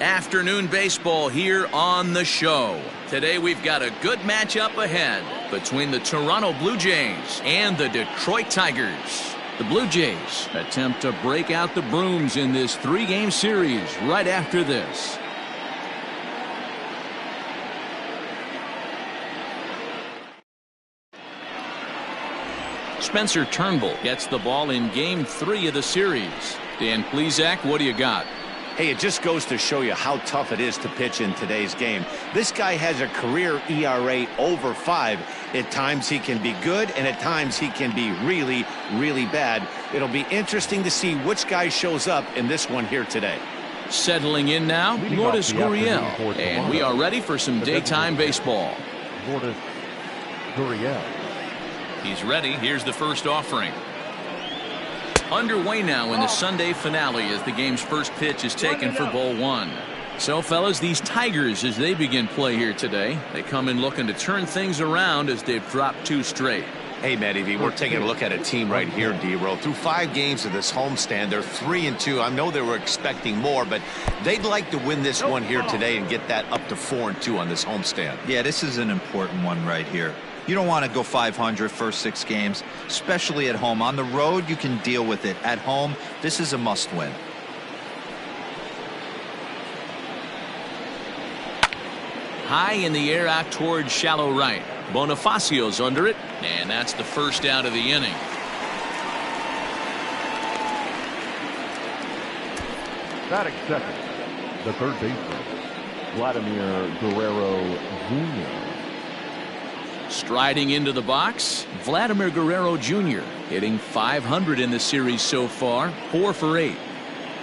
Afternoon baseball here on the show. Today we've got a good matchup ahead between the Toronto Blue Jays and the Detroit Tigers. The Blue Jays attempt to break out the brooms in this three-game series right after this. Spencer Turnbull gets the ball in Game 3 of the series. Dan Plesac, what do you got? Hey, it just goes to show you how tough it is to pitch in today's game. This guy has a career ERA over 5. At times he can be good, and at times he can be really, really bad. It'll be interesting to see which guy shows up in this one here today. Settling in now, Lourdes Gurriel, and we are ready for some daytime baseball. Lourdes Gurriel. He's ready. Here's the first offering. Underway now in the Sunday finale as the game's first pitch is taken for ball 1. So, fellas, these Tigers, as they begin play here today, they come in looking to turn things around as they've dropped 2 straight. Hey, Matty, we're taking a look at a team right here, D-Row. Through 5 games of this homestand, they're 3-2. I know they were expecting more, but they'd like to win this one here today and get that up to 4-2 on this homestand. Yeah, this is an important one right here. You don't want to go 500 first 6 games, especially at home. On the road, you can deal with it. At home, this is a must-win. High in the air out towards shallow right. Bonifacio's under it, and that's the first out of the inning. Batting second, the third baseman, Vladimir Guerrero Jr. Striding into the box, Vladimir Guerrero Jr. hitting .500 in the series so far, 4 for 8.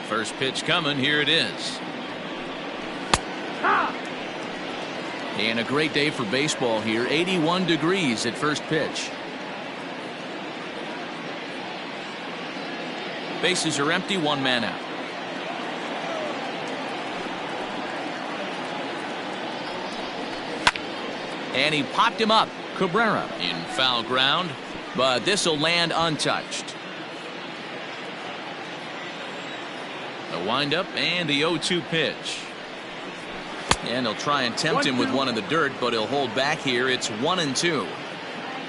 First pitch coming, here it is. And a great day for baseball here, 81 degrees at first pitch. Bases are empty, 1 man out. And he popped him up. Cabrera in foul ground, but this will land untouched. The windup and the 0-2 pitch. And he'll try and tempt him with one in the dirt, but he'll hold back here. It's 1-2.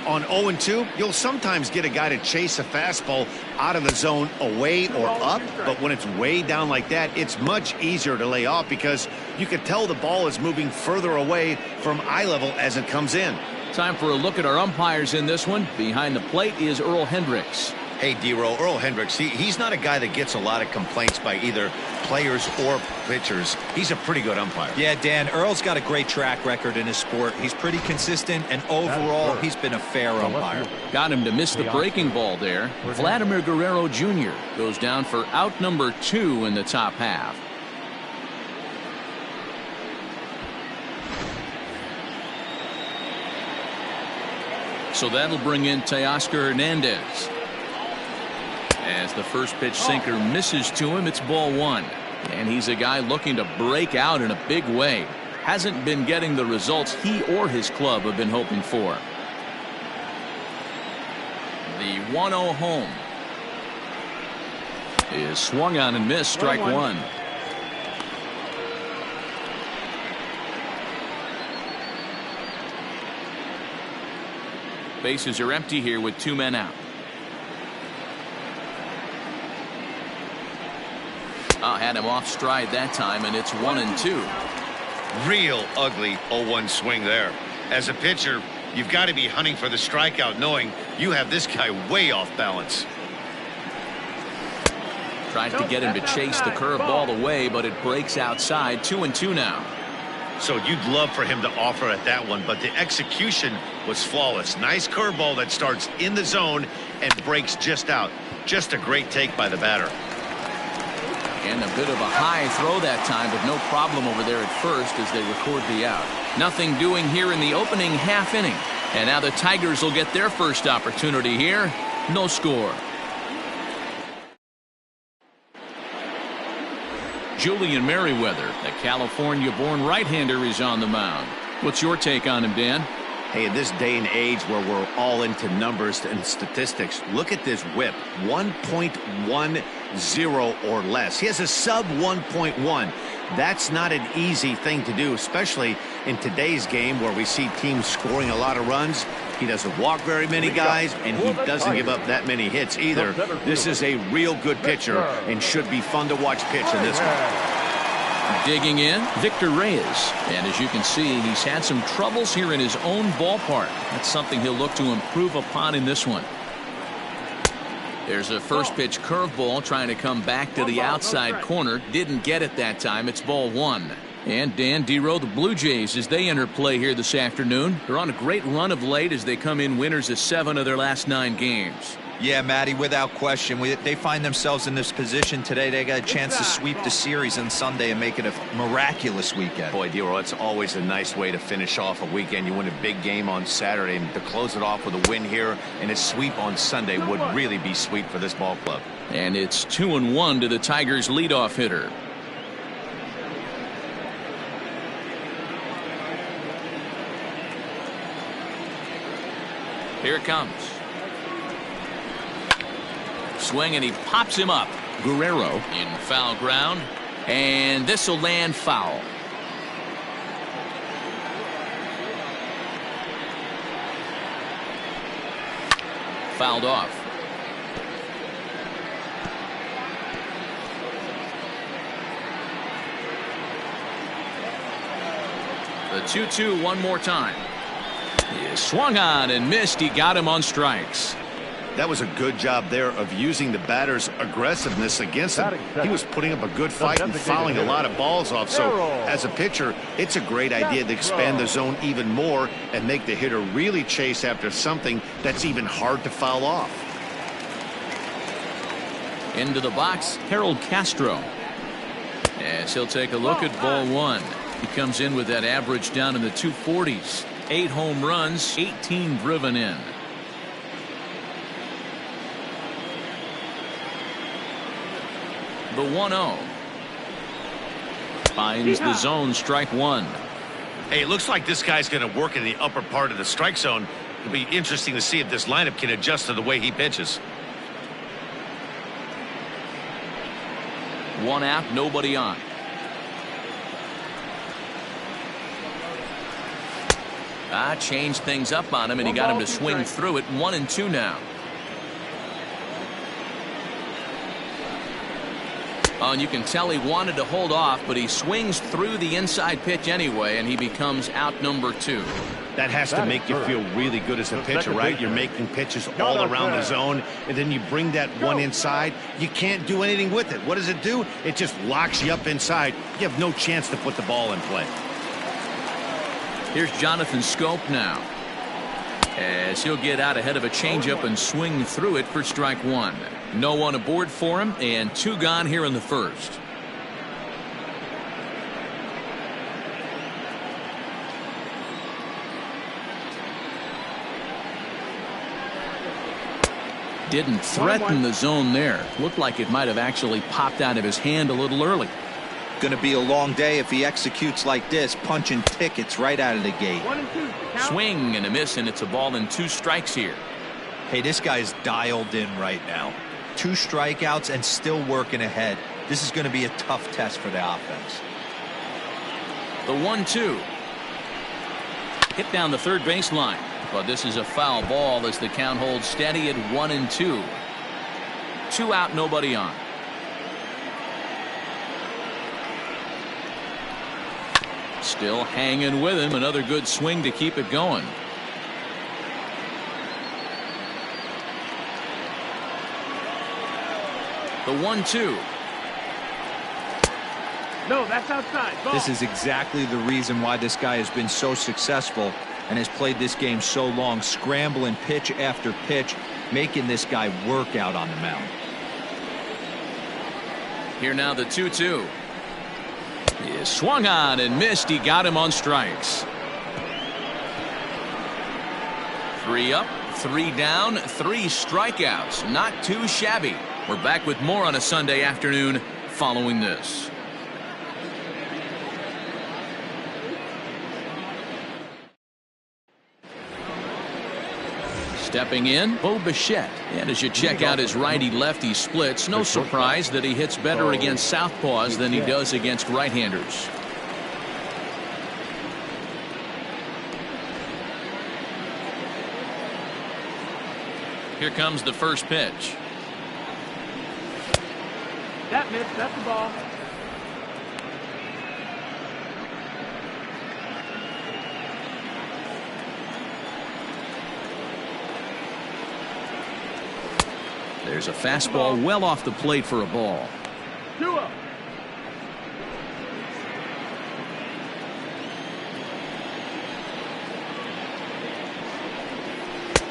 On 0-2, you'll sometimes get a guy to chase a fastball out of the zone away or up, but when it's way down like that, it's much easier to lay off because you can tell the ball is moving further away from eye level as it comes in. Time for a look at our umpires in this one. Behind the plate is Earl Hendricks. Hey, D-Row, Earl Hendricks, he's not a guy that gets a lot of complaints by either players or pitchers. He's a pretty good umpire. Yeah, Dan, Earl's got a great track record in his sport. He's pretty consistent, and overall, he's been a fair umpire. Got him to miss the breaking ball there. Vladimir Guerrero Jr. goes down for out number 2 in the top half. So that'll bring in Teoscar Hernandez. As the first pitch sinker misses to him, it's ball 1. And he's a guy looking to break out in a big way. Hasn't been getting the results he or his club have been hoping for. The 1-0 home is swung on and missed, strike 1. Bases are empty here with 2 men out. Had him off stride that time, and it's 1-2. Real ugly 0-1 swing there. As a pitcher, you've got to be hunting for the strikeout, knowing you have this guy way off balance. Tries to get him to chase the curveball away, but it breaks outside. 2-2 now. So you'd love for him to offer at that one, but the execution was flawless. Nice curveball that starts in the zone and breaks just out. Just a great take by the batter. And a bit of a high throw that time, but no problem over there at first as they record the out. Nothing doing here in the opening half inning. And now the Tigers will get their first opportunity here. No score. Julian Merriweather, the California-born right-hander, is on the mound. What's your take on him, Dan? Hey, in this day and age where we're all into numbers and statistics, look at this whip, 1.10 or less. He has a sub 1.1. That's not an easy thing to do, especially in today's game where we see teams scoring a lot of runs. He doesn't walk very many guys, and he doesn't give up that many hits either. This is a real good pitcher and should be fun to watch pitch in this one. Digging in, Victor Reyes. And as you can see, he's had some troubles here in his own ballpark. That's something he'll look to improve upon in this one. There's a first pitch curveball trying to come back to the outside corner. Didn't get it that time. It's ball one. And Dan Dero, the Blue Jays, as they enter play here this afternoon. They're on a great run of late as they come in winners of 7 of their last 9 games. Yeah, Matty, without question. They find themselves in this position today. They got a chance to sweep the series on Sunday and make it a miraculous weekend. Boy, Dero, it's always a nice way to finish off a weekend. You win a big game on Saturday, and to close it off with a win here and a sweep on Sunday would really be sweet for this ball club. And it's 2-1 to the Tigers' leadoff hitter. Here it comes. Swing, and he pops him up. Guerrero in foul ground, and this will land foul. Fouled off. The 2-2 one more time. He swung on and missed. He got him on strikes. That was a good job there of using the batter's aggressiveness against him. He was putting up a good fight and fouling a lot of balls off. So as a pitcher, it's a great idea to expand the zone even more and make the hitter really chase after something that's even hard to foul off. Into the box, Harold Castro. As he'll take a look at ball one. He comes in with that average down in the 240s. 8 home runs, 18 driven in. The 1-0. Finds the zone, strike one. Hey, it looks like this guy's going to work in the upper part of the strike zone. It'll be interesting to see if this lineup can adjust to the way he pitches. 1 out, nobody on. Changed things up on him, and he got him to swing through it. 1-2 now. Oh, and you can tell he wanted to hold off, but he swings through the inside pitch anyway, and he becomes out number 2. That has to make you feel really good as a pitcher, right? You're making pitches all around the zone, and then you bring that one inside. You can't do anything with it. What does it do? It just locks you up inside. You have no chance to put the ball in play. Here's Jonathan Scope now, as he'll get out ahead of a changeup and swing through it for strike one. No one aboard for him, and 2 gone here in the first. Didn't threaten the zone there. Looked like it might have actually popped out of his hand a little early. Going to be a long day if he executes like this, punching tickets right out of the gate. Swing and a miss, and it's a ball and 2 strikes here. Hey, this guy's dialed in right now. 2 strikeouts and still working ahead. This is going to be a tough test for the offense. The 1-2. Hit down the third baseline, but this is a foul ball as the count holds steady at 1-2. 2 out, nobody on. Still hanging with him. Another good swing to keep it going. The 1-2. No, that's outside. Ball. This is exactly the reason why this guy has been so successful and has played this game so long, scrambling pitch after pitch, making this guy work out on the mound. Here now the 2-2. He swung on and missed. He got him on strikes. 3 up, 3 down, 3 strikeouts. Not too shabby. We're back with more on a Sunday afternoon following this. Stepping in, Bo Bichette. And as you check out his righty-lefty splits, no surprise that he hits better against southpaws than he does against right-handers. Here comes the first pitch. That missed. That's the ball. There's a fastball well off the plate for a ball. 2-0.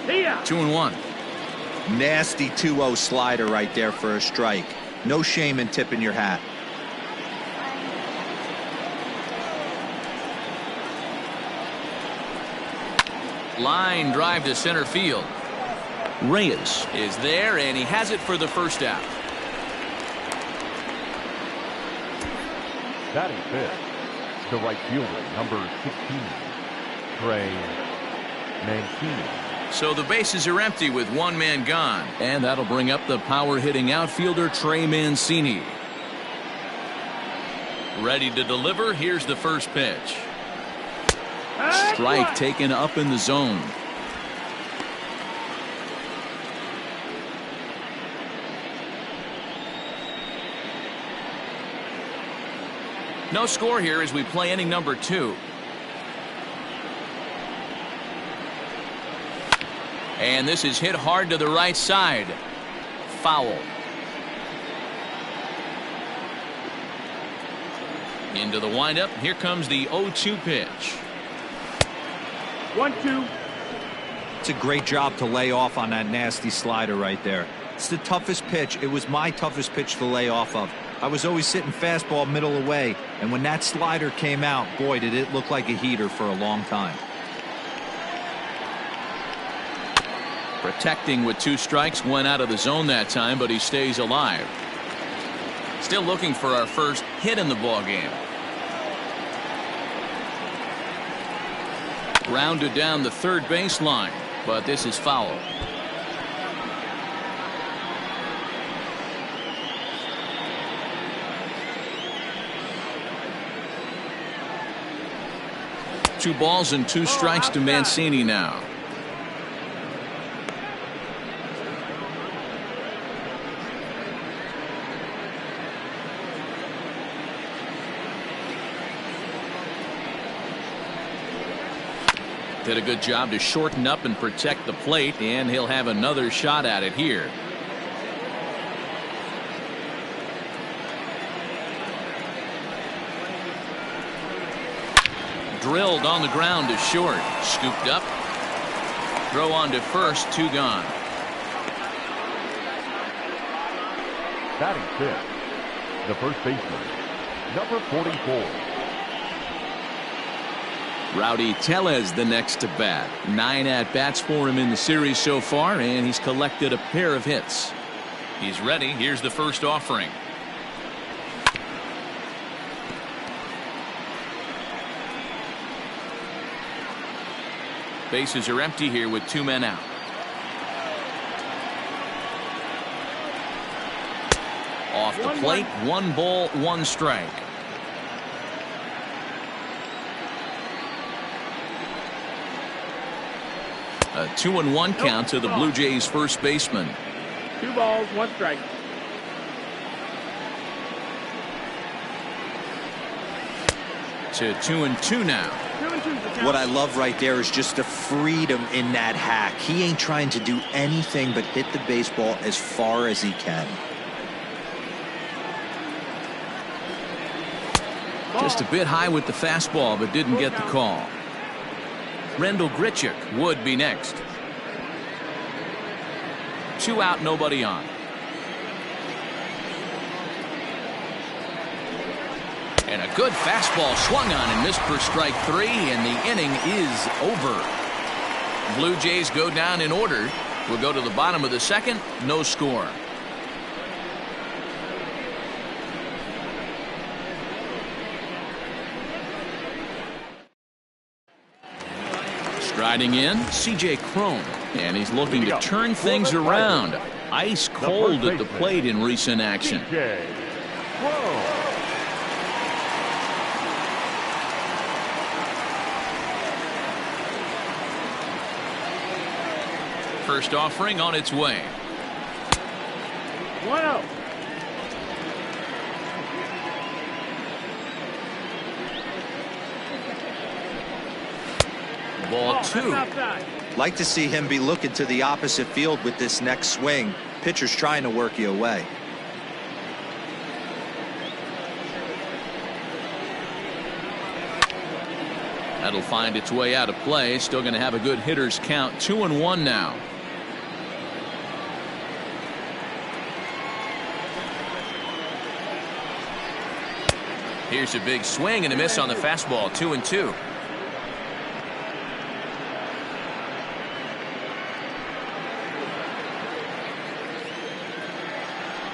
Yeah. 2-1. Nasty 2-0 slider right there for a strike. No shame in tipping your hat. Line drive to center field. Reyes is there, and he has it for the first out. Batting fifth, the right fielder, number 16, Trey Mancini. So the bases are empty with one man gone, and that'll bring up the power-hitting outfielder Trey Mancini. Ready to deliver. Here's the first pitch. Strike taken up in the zone. No score here as we play inning number 2. And this is hit hard to the right side. Foul. Into the windup. Here comes the 0-2 pitch. 1-2. It's a great job to lay off on that nasty slider right there. It's the toughest pitch. It was my toughest pitch to lay off of. I was always sitting fastball middle away, and when that slider came out, boy, did it look like a heater for a long time. Protecting with 2 strikes, went out of the zone that time, but he stays alive. Still looking for our first hit in the ball game. Rounded down the third baseline, but this is foul. Two balls and 2 strikes to Mancini now. Did a good job to shorten up and protect the plate, and he'll have another shot at it here. Drilled on the ground to short. Scooped up. Throw on to first. 2 gone. Batting fifth, the first baseman, number 44. Rowdy Tellez the next to bat. 9 at-bats for him in the series so far, and he's collected a pair of hits. He's ready. Here's the first offering. Bases are empty here with 2 men out. Off the plate, 1 ball, 1 strike. A 2-1 count to the Blue Jays first baseman. 2 balls, 1 strike. To 2-2 now. 2-2. What I love right there is just the freedom in that hack. He ain't trying to do anything but hit the baseball as far as he can. Just a bit high with the fastball, but didn't get the call. Rendell Grichuk would be next. 2 out, nobody on. And a good fastball swung on and missed for strike 3, and the inning is over. Blue Jays go down in order. We'll go to the bottom of the second. No score. Riding in, C.J. Cron, and he's looking to turn things around. Ice cold at the plate in recent action. C.J. Cron. First offering on its way. 1-0. Ball 2. Like to see him be looking to the opposite field with this next swing. Pitcher's trying to work you away. That'll find its way out of play. Still going to have a good hitter's count. 2-1 now. Here's a big swing and a miss on the fastball. 2-2.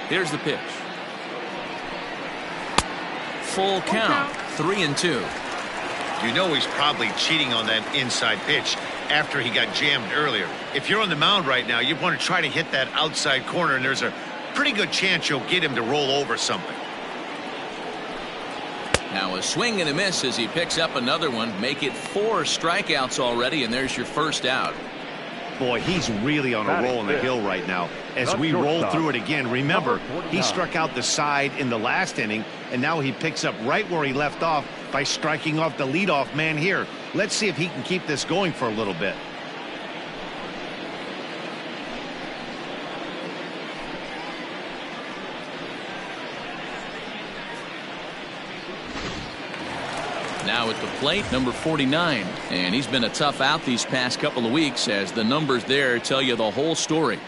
Here's the pitch. Full count. 3-2. You know he's probably cheating on that inside pitch after he got jammed earlier. If you're on the mound right now, you want to try to hit that outside corner, and there's a pretty good chance you'll get him to roll over something. Now a swing and a miss as he picks up another one. Make it 4 strikeouts already, and there's your first out. Boy, he's really on a roll in the hill right now. As we roll through it again, remember, he struck out the side in the last inning, and now he picks up right where he left off by striking off the leadoff man here. Let's see if he can keep this going for a little bit. Now at the plate, number 49, and he's been a tough out these past couple of weeks, as the numbers there tell you the whole story.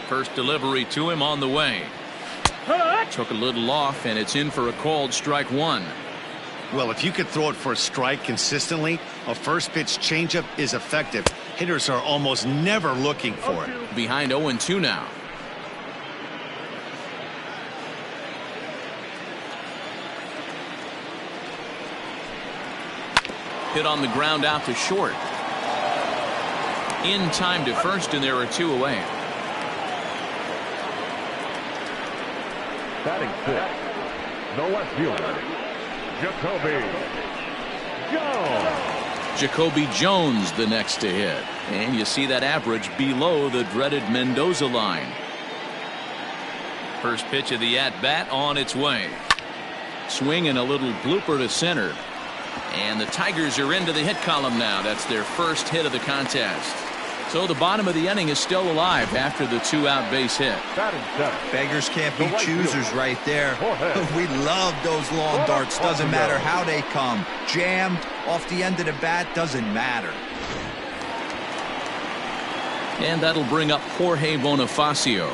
First delivery to him on the way. Took a little off, and it's in for a called strike 1. Well, if you could throw it for a strike consistently, a first pitch changeup is effective. Hitters are almost never looking for it. Behind 0-2 now. Hit on the ground out to short. In time to first, and there are 2 away. Batting 6, the left fielder, Jacoby Jones. Jacoby Jones the next to hit, and you see that average below the dreaded Mendoza line. First pitch of the at-bat on its way. Swing and a little blooper to center, and the Tigers are into the hit column now. That's their first hit of the contest. So the bottom of the inning is still alive after the 2-out base hit. Beggars can't be choosers right there. We love those long darts. Doesn't matter how they come. Jammed off the end of the bat, doesn't matter. And that'll bring up Jorge Bonifacio.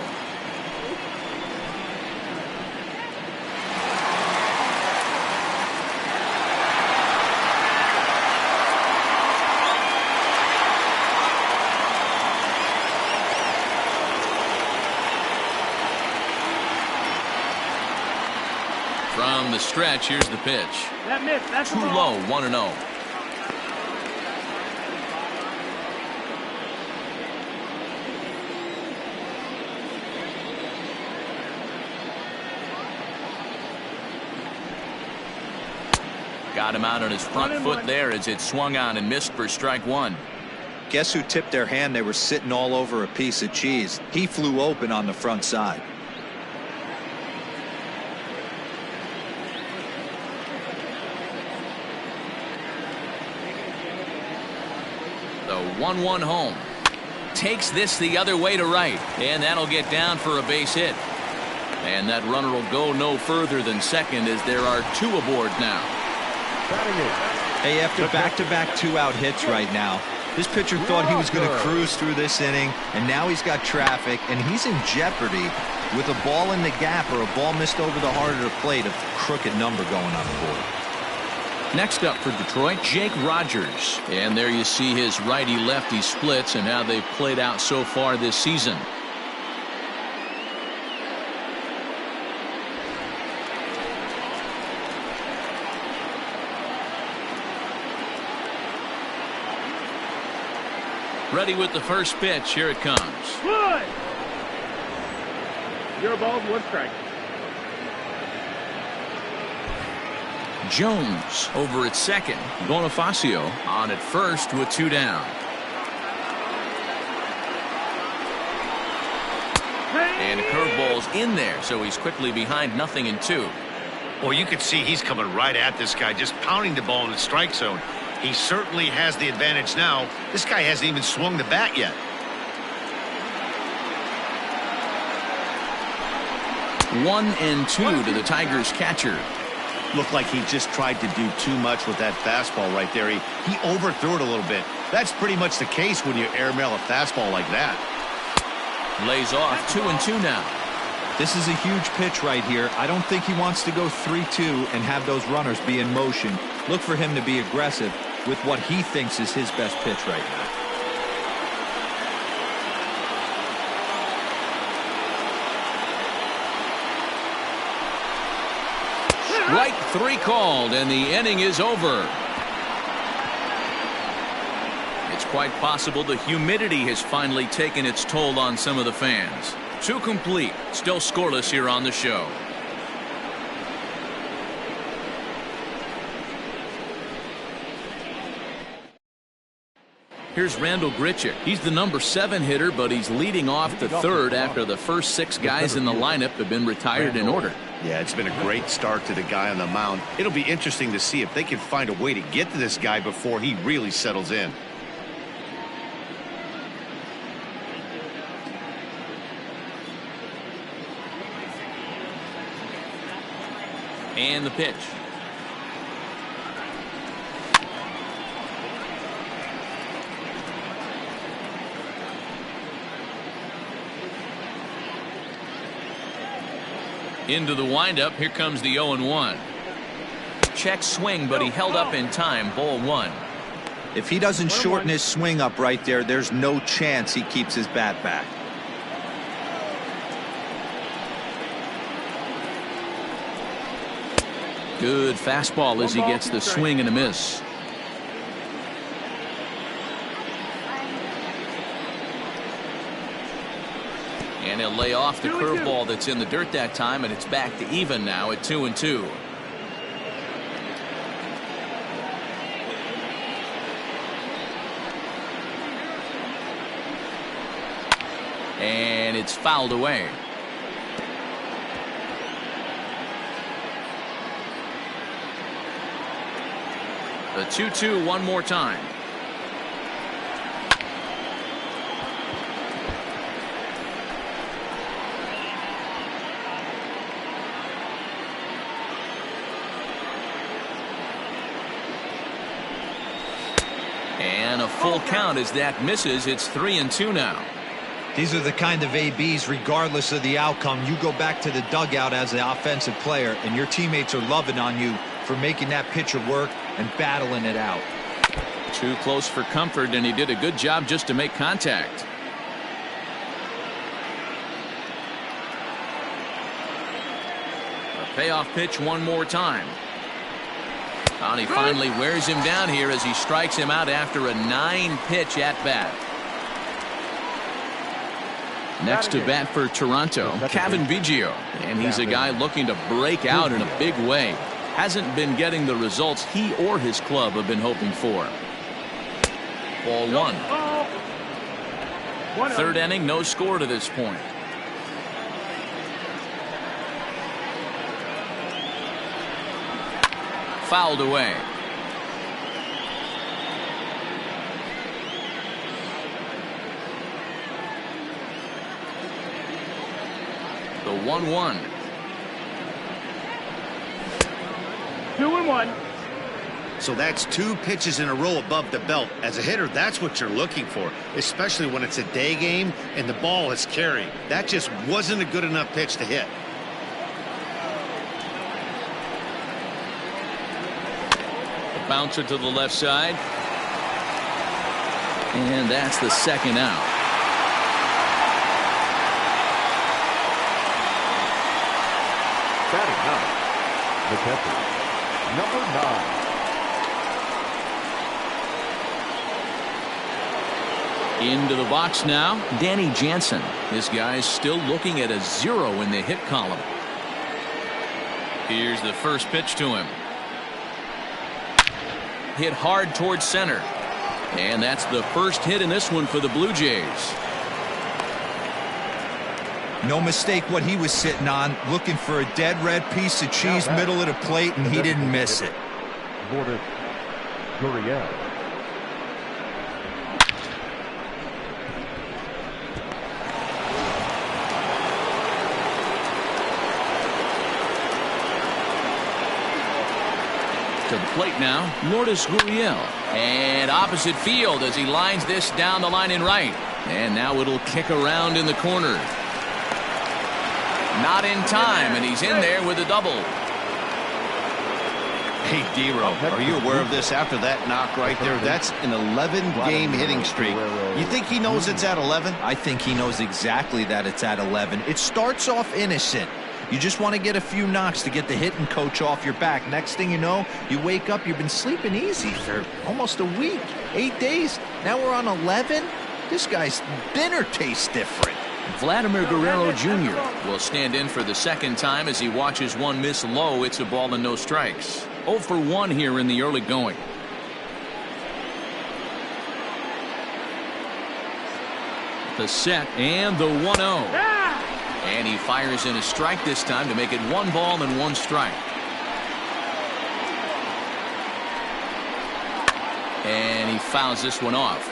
From the stretch, here's the pitch. That miss, that's Too low, 1-0. Got him out on his front foot there as it swung on and missed for strike 1. Guess who tipped their hand? They were sitting all over a piece of cheese. He flew open on the front side. The 1-1 home. Takes this the other way to right, and that'll get down for a base hit. And that runner will go no further than second, as there are 2 aboard now. Hey, after back-to-back 2-out hits right now, this pitcher thought he was going to cruise through this inning, and now he's got traffic, and he's in jeopardy with a ball in the gap or a ball missed over the heart of the plate, a crooked number going on the board. Next up for Detroit, Jake Rogers. And there you see his righty-lefty splits and how they've played out so far this season. Ready with the first pitch. Here it comes. Good. 0 balls, 1 strike. Jones over at second. Bonifacio on at first with 2 down. And a curveball's in there, so he's quickly behind 0-2. Well, you can see he's coming right at this guy, just pounding the ball in the strike zone. He certainly has the advantage now. This guy hasn't even swung the bat yet. 1-2 to the Tigers catcher. Looked like he just tried to do too much with that fastball right there. He overthrew it a little bit. That's pretty much the case when you airmail a fastball like that. Lays off 2-2 now. This is a huge pitch right here. I don't think he wants to go 3-2 and have those runners be in motion. Look for him to be aggressive with what he thinks is his best pitch right now. Strike 3 called, and the inning is over. It's quite possible the humidity has finally taken its toll on some of the fans. 2 complete, still scoreless here on the show. Here's Randall Grichuk. He's the number 7 hitter, but he's leading off the 3rd after the first 6 guys in the lineup have been retired in order. Yeah, it's been a great start to the guy on the mound. It'll be interesting to see if they can find a way to get to this guy before he really settles in. And the pitch. Into the windup. Here comes the 0-1. Check swing, but he held up in time. Ball 1. If he doesn't shorten his swing up right there, there's no chance he keeps his bat back. Good fastball as he gets the swing and a miss. And he'll lay off the curveball that's in the dirt that time, and it's back to even now at 2-2. And it's fouled away. The 2-2 one more time. And a full count as that misses. It's 3-2 now. These are the kind of ABs, regardless of the outcome. You go back to the dugout as the offensive player, and your teammates are loving on you for making that pitcher work and battling it out. Too close for comfort, and he did a good job just to make contact. A payoff pitch one more time. And he finally wears him down here as he strikes him out after a 9-pitch at bat. Next to bat for Toronto, Kevin Biggio, and he's a guy looking to break out in a big way. Hasn't been getting the results he or his club have been hoping for. Ball 1. 3rd inning, no score to this point. Fouled away. The 1-1. 2-1. So that's 2 pitches in a row above the belt. As a hitter, that's what you're looking for, especially when it's a day game and the ball is carrying. That just wasn't a good enough pitch to hit. A bouncer to the left side. And that's the 2nd out. Batting ninth, the catcher, number 9. Into the box now, Danny Jansen. This guy's still looking at a 0 in the hit column. Here's the first pitch to him. Hit hard towards center. And that's the first hit in this one for the Blue Jays. No mistake what he was sitting on, looking for a dead red piece of cheese middle of the plate, and he didn't miss it. Burgess. To the plate now, Lourdes Gurriel. And opposite field as he lines this down the line in right. And now it'll kick around in the corner. Not in time, and he's in there with a double. Hey, D-Row, are you aware of this after that knock right there? That's an 11-game hitting streak. You think he knows it's at 11? I think he knows exactly that it's at 11. It starts off innocent. You just want to get a few knocks to get the hitting coach off your back. Next thing you know, you wake up, you've been sleeping easy for almost a week, 8 days. Now we're on 11. This guy's dinner tastes different. Vladimir Guerrero Jr. will stand in for the second time as he watches one miss low. It's a ball and no strikes. 0 for 1 here in the early going. The set and the 1-0. And he fires in a strike this time to make it 1 ball and 1 strike. And he fouls this one off.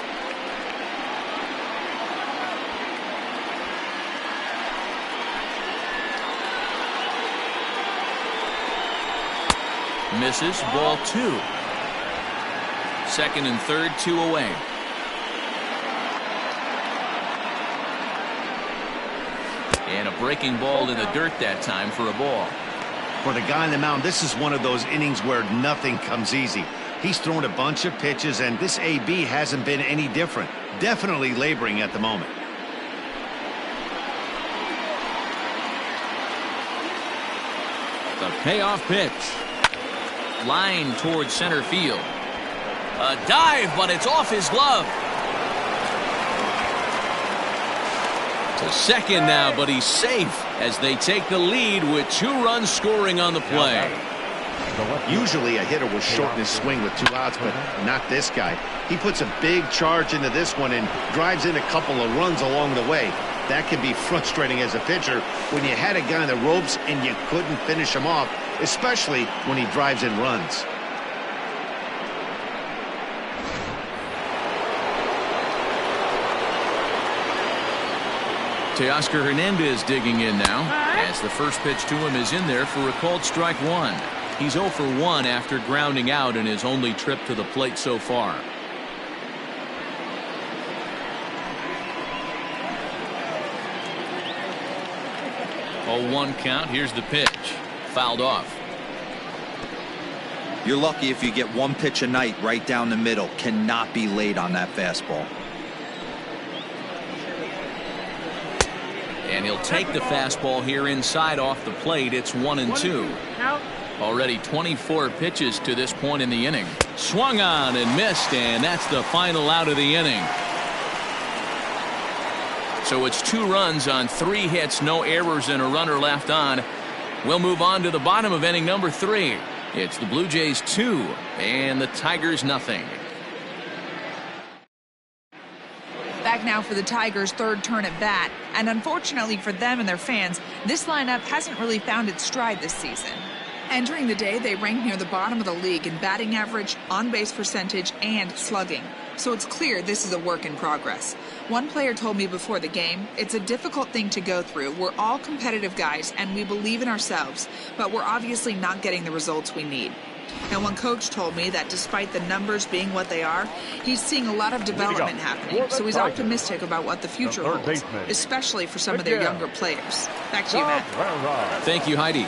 Misses, ball 2. Second and third, 2 away. And a breaking ball in the dirt that time for a ball. For the guy on the mound, this is one of those innings where nothing comes easy. He's thrown a bunch of pitches, and this AB hasn't been any different. Definitely laboring at the moment. The payoff pitch. Line towards center field. A dive, but it's off his glove. To second now, but he's safe as they take the lead with 2 runs scoring on the play. Usually a hitter will shorten his swing with 2 outs, but not this guy. He puts a big charge into this one and drives in a couple of runs along the way. That can be frustrating as a pitcher when you had a guy on the ropes and you couldn't finish him off, especially when he drives in runs. Teoscar Hernandez digging in now as the first pitch to him is in there for a called strike 1. He's 0 for 1 after grounding out in his only trip to the plate so far. 0-1 count. Here's the pitch. Fouled off. You're lucky if you get 1 pitch a night right down the middle. Cannot be late on that fastball. And he'll take the fastball here inside off the plate. It's 1-2. Already 24 pitches to this point in the inning. Swung on and missed, and that's the final out of the inning. So it's 2 runs on 3 hits, no errors, and a runner left on. We'll move on to the bottom of inning number 3. It's the Blue Jays 2 and the Tigers nothing. Back now for the Tigers' 3rd turn at bat, and unfortunately for them and their fans, this lineup hasn't really found its stride this season. Entering the day, they ranked near the bottom of the league in batting average, on-base percentage, and slugging. So it's clear this is a work in progress. One player told me before the game, it's a difficult thing to go through. We're all competitive guys, and we believe in ourselves, but we're obviously not getting the results we need. And one coach told me that despite the numbers being what they are, he's seeing a lot of development happening. So he's optimistic about what the future holds, especially for some of their younger players. Back to you, Matt. Thank you, Heidi.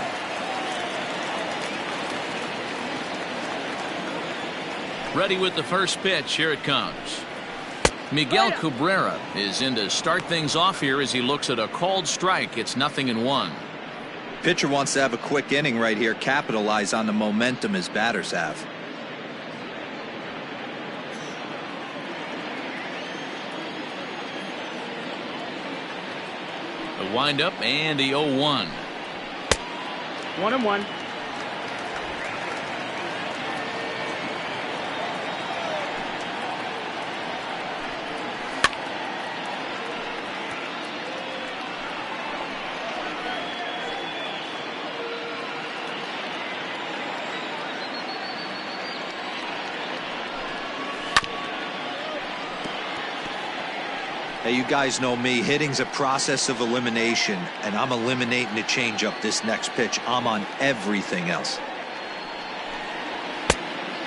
Ready with the first pitch. Here it comes. Miguel Cabrera is in to start things off here as he looks at a called strike. It's 0-1. Pitcher wants to have a quick inning right here, capitalize on the momentum his batters have. The windup and the 0-1. 1-1. Hey, you guys know me. Hitting's a process of elimination, and I'm eliminating the changeup this next pitch. I'm on everything else.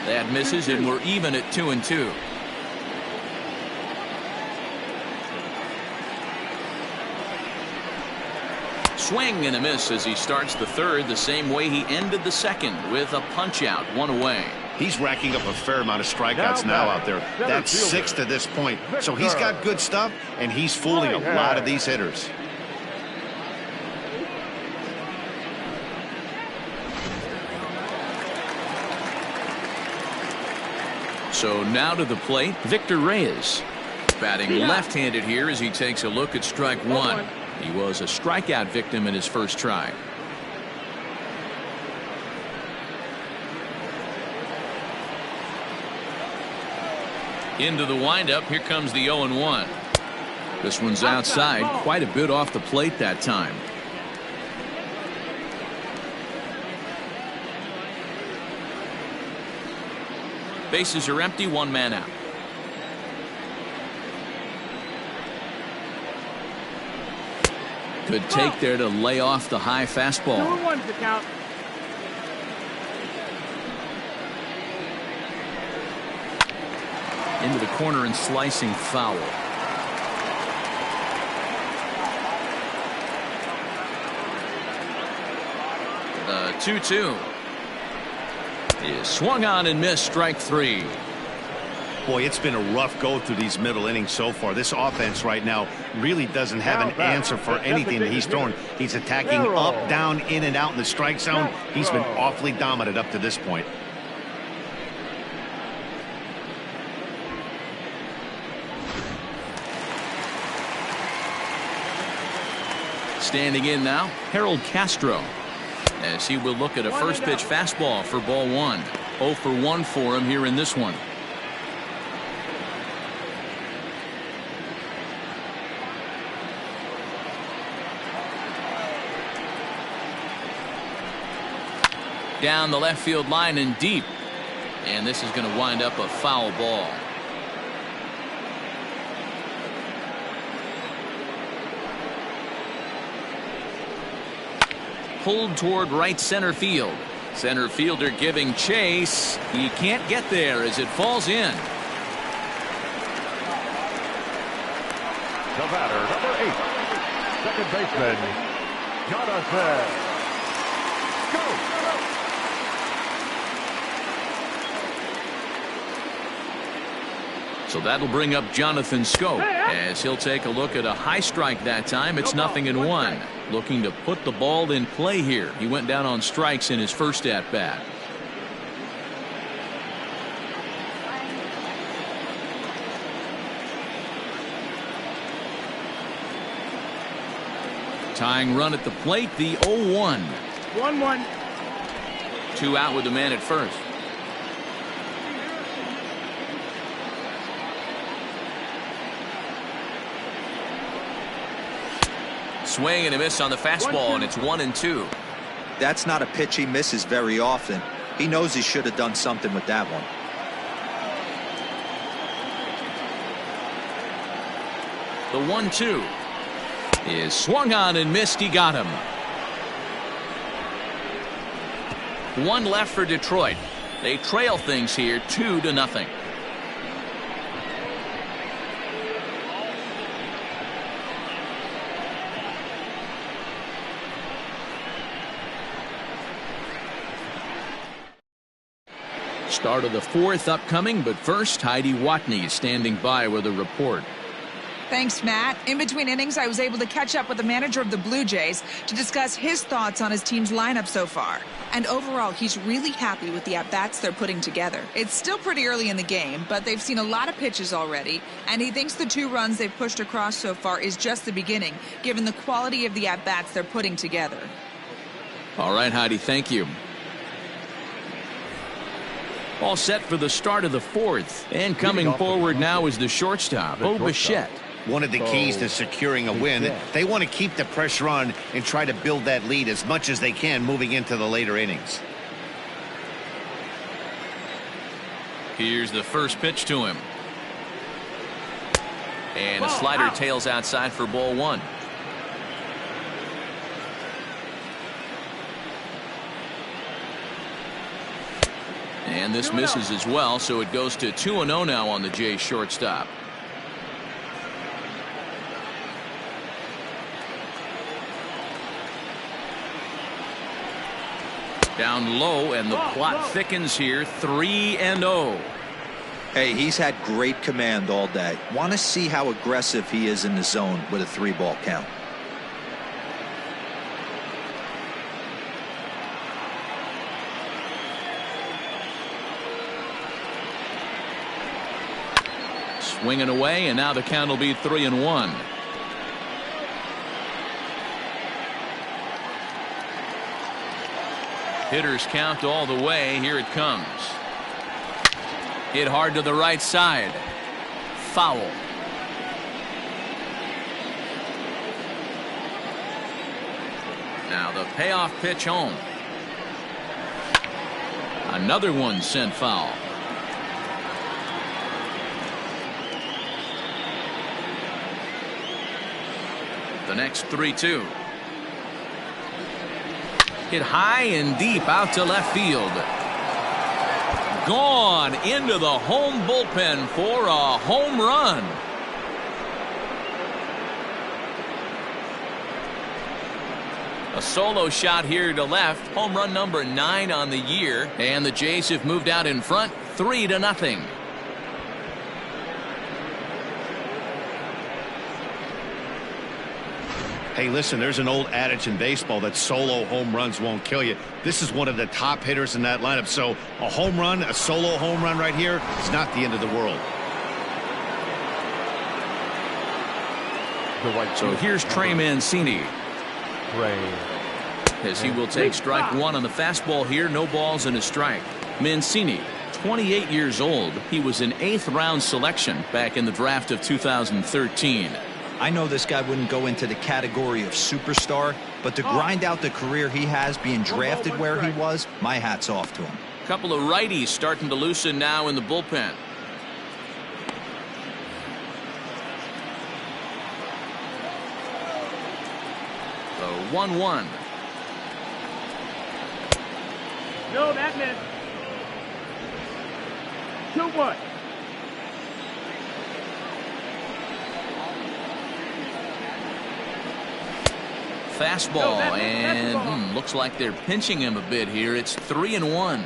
That misses, and we're even at 2-2. Swing and a miss as he starts the third the same way he ended the second, with a punch out, 1 away. He's racking up a fair amount of strikeouts now out there. That's 6 to this point. So he's got good stuff, and he's fooling a lot of these hitters. So now to the plate, Victor Reyes. Batting left-handed here as he takes a look at strike one. He was a strikeout victim in his first try. Into the windup. Here comes the 0-1. This one's outside, quite a bit off the plate that time. Bases are empty, 1 man out. Good take there to lay off the high fastball. 2-1's the count. Into the corner and slicing foul. The 2-2 is swung on and missed, strike 3. Boy, it's been a rough go through these middle innings so far. This offense right now really doesn't have an answer for anything that he's throwing. He's attacking up, down, in and out in the strike zone. He's been awfully dominant up to this point. Standing in now, Harold Castro, as he will look at a first pitch fastball for ball 1. 0 for 1 for him here in this one. Down the left field line and deep, and this is going to wind up a foul ball. Pulled toward right center field. Center fielder giving chase. He can't get there as it falls in. The batter, number 8, second baseman, Jonathan. Go! So that'll bring up Jonathan Scope as he'll take a look at a high strike that time. It's 0-1. Looking to put the ball in play here. He went down on strikes in his first at bat. Tying run at the plate, the 0-1. 1-1. 2 out with the man at first. Swing and a miss on the fastball, and it's 1-2. That's not a pitch he misses very often. He knows he should have done something with that one. The 1-2 is swung on and missed. He got him. 1 left for Detroit. They trail things here 2-0. Start of the 4th upcoming, but first Heidi Watney is standing by with a report. Thanks, Matt. In between innings, I was able to catch up with the manager of the Blue Jays to discuss his thoughts on his team's lineup so far. And overall, he's really happy with the at-bats they're putting together. It's still pretty early in the game, but they've seen a lot of pitches already, and he thinks the 2 runs they've pushed across so far is just the beginning, given the quality of the at-bats they're putting together. All right, Heidi, thank you. All set for the start of the 4th. And coming forward now is the shortstop, Bichette. One of the keys to securing a win, they want to keep the pressure on and try to build that lead as much as they can moving into the later innings. Here's the first pitch to him. And a slider tails outside for ball 1. And this misses as well, so it goes to 2-0 now on the Jays shortstop. Down low, and the plot thickens here. 3-0. Hey, he's had great command all day. Want to see how aggressive he is in the zone with a 3-ball count. Swinging away, and now the count will be 3-1. Hitters count all the way. Here it comes. Hit hard to the right side. Foul. Now the payoff pitch home. Another one sent foul. The next 3-2. Hit high and deep out to left field. Gone into the home bullpen for a home run. A solo shot here to left. Home run number 9 on the year. And the Jays have moved out in front 3-0. Hey, listen, there's an old adage in baseball that solo home runs won't kill you. This is one of the top hitters in that lineup. So a home run, a solo home run right here is not the end of the world. So here's Trey Mancini. As he will take strike 1 on the fastball here. No balls and a strike. Mancini, 28 years old. He was an 8th round selection back in the draft of 2013. I know this guy wouldn't go into the category of superstar, but to grind out the career he has being drafted where he was, my hat's off to him. Couple of righties starting to loosen now in the bullpen. The 1-1. No, that missed. 2-1. Fastball, and looks like they're pinching him a bit here. It's 3-1.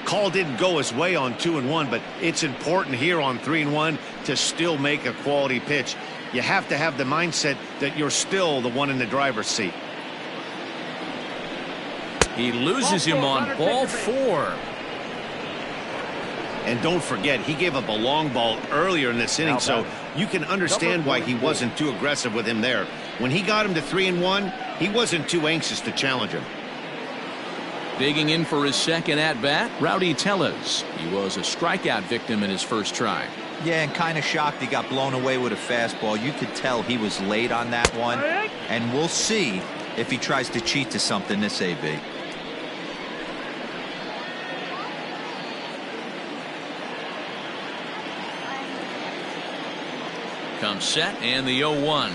Call didn't go his way on 2-1, but it's important here on 3-1 to still make a quality pitch. You have to have the mindset that you're still the one in the driver's seat. He loses him on ball 4. And don't forget, he gave up a long ball earlier in this inning, so you can understand why he wasn't too aggressive with him there. When he got him to 3-1, he wasn't too anxious to challenge him. Digging in for his second at-bat, Rowdy Tellez. He was a strikeout victim in his first try. Yeah, and kind of shocked he got blown away with a fastball. You could tell he was late on that one. And we'll see if he tries to cheat to something this AB. Comes set, and the 0-1.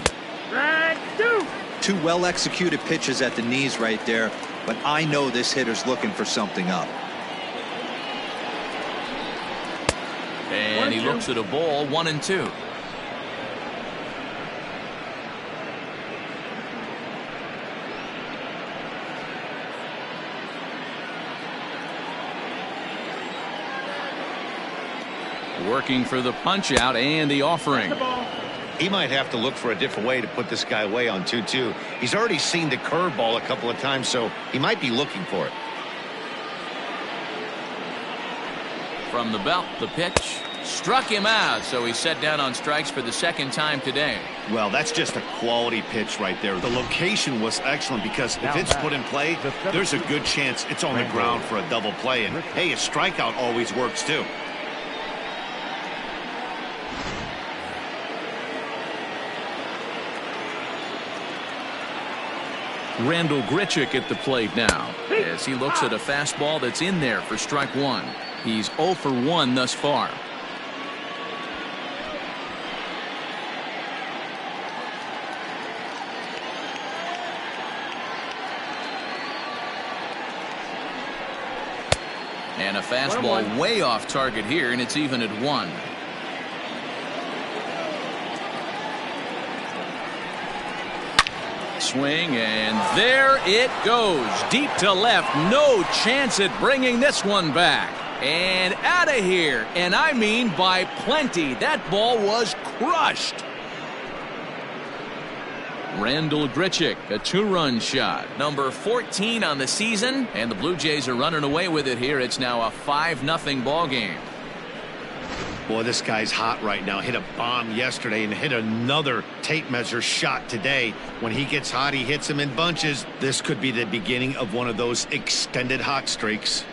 Strike 2. 2 well-executed pitches at the knees right there, but I know this hitter's looking for something up. And he looks at a ball, 1-2. Working for the punch out and the offering. He might have to look for a different way to put this guy away on 2-2. He's already seen the curveball a couple of times, so he might be looking for it. From the belt, the pitch struck him out, so he's set down on strikes for the second time today. Well, that's just a quality pitch right there. The location was excellent because if it's put in play, there's a good chance it's on the ground for a double play. And hey, a strikeout always works too. Randall Grichuk at the plate now as he looks at a fastball that's in there for strike one. He's 0 for 1 thus far. And a fastball way off target here, and it's even at 1. Swing, and there it goes. Deep to left. No chance at bringing this one back. And out of here. And I mean by plenty. That ball was crushed. Randall Grichuk, a 2-run shot. Number 14 on the season. And the Blue Jays are running away with it here. It's now a 5-0 ball game. Boy, this guy's hot right now. Hit a bomb yesterday and hit another tape measure shot today. When he gets hot, he hits them in bunches. This could be the beginning of one of those extended hot streaks.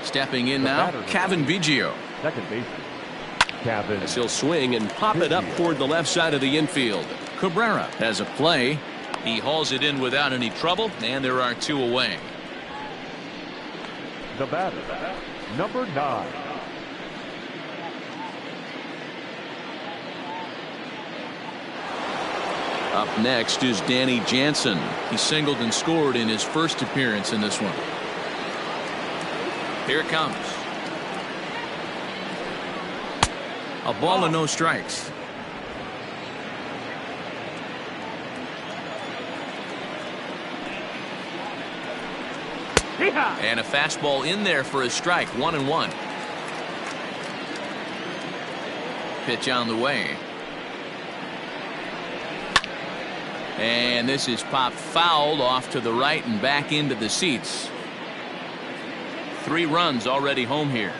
Stepping in now, Cavan Biggio. Second baseman, Cavan. As he'll swing and pop it up toward the left side of the infield. Cabrera has a play. He hauls it in without any trouble, and there are 2 away. The batter, number 9. Up next is Danny Jansen. He singled and scored in his first appearance in this one. Here it comes. A ball and no strikes. And a fastball in there for a strike. 1-1. Pitch on the way. And this is popped foul off to the right and back into the seats. 3 runs already home here.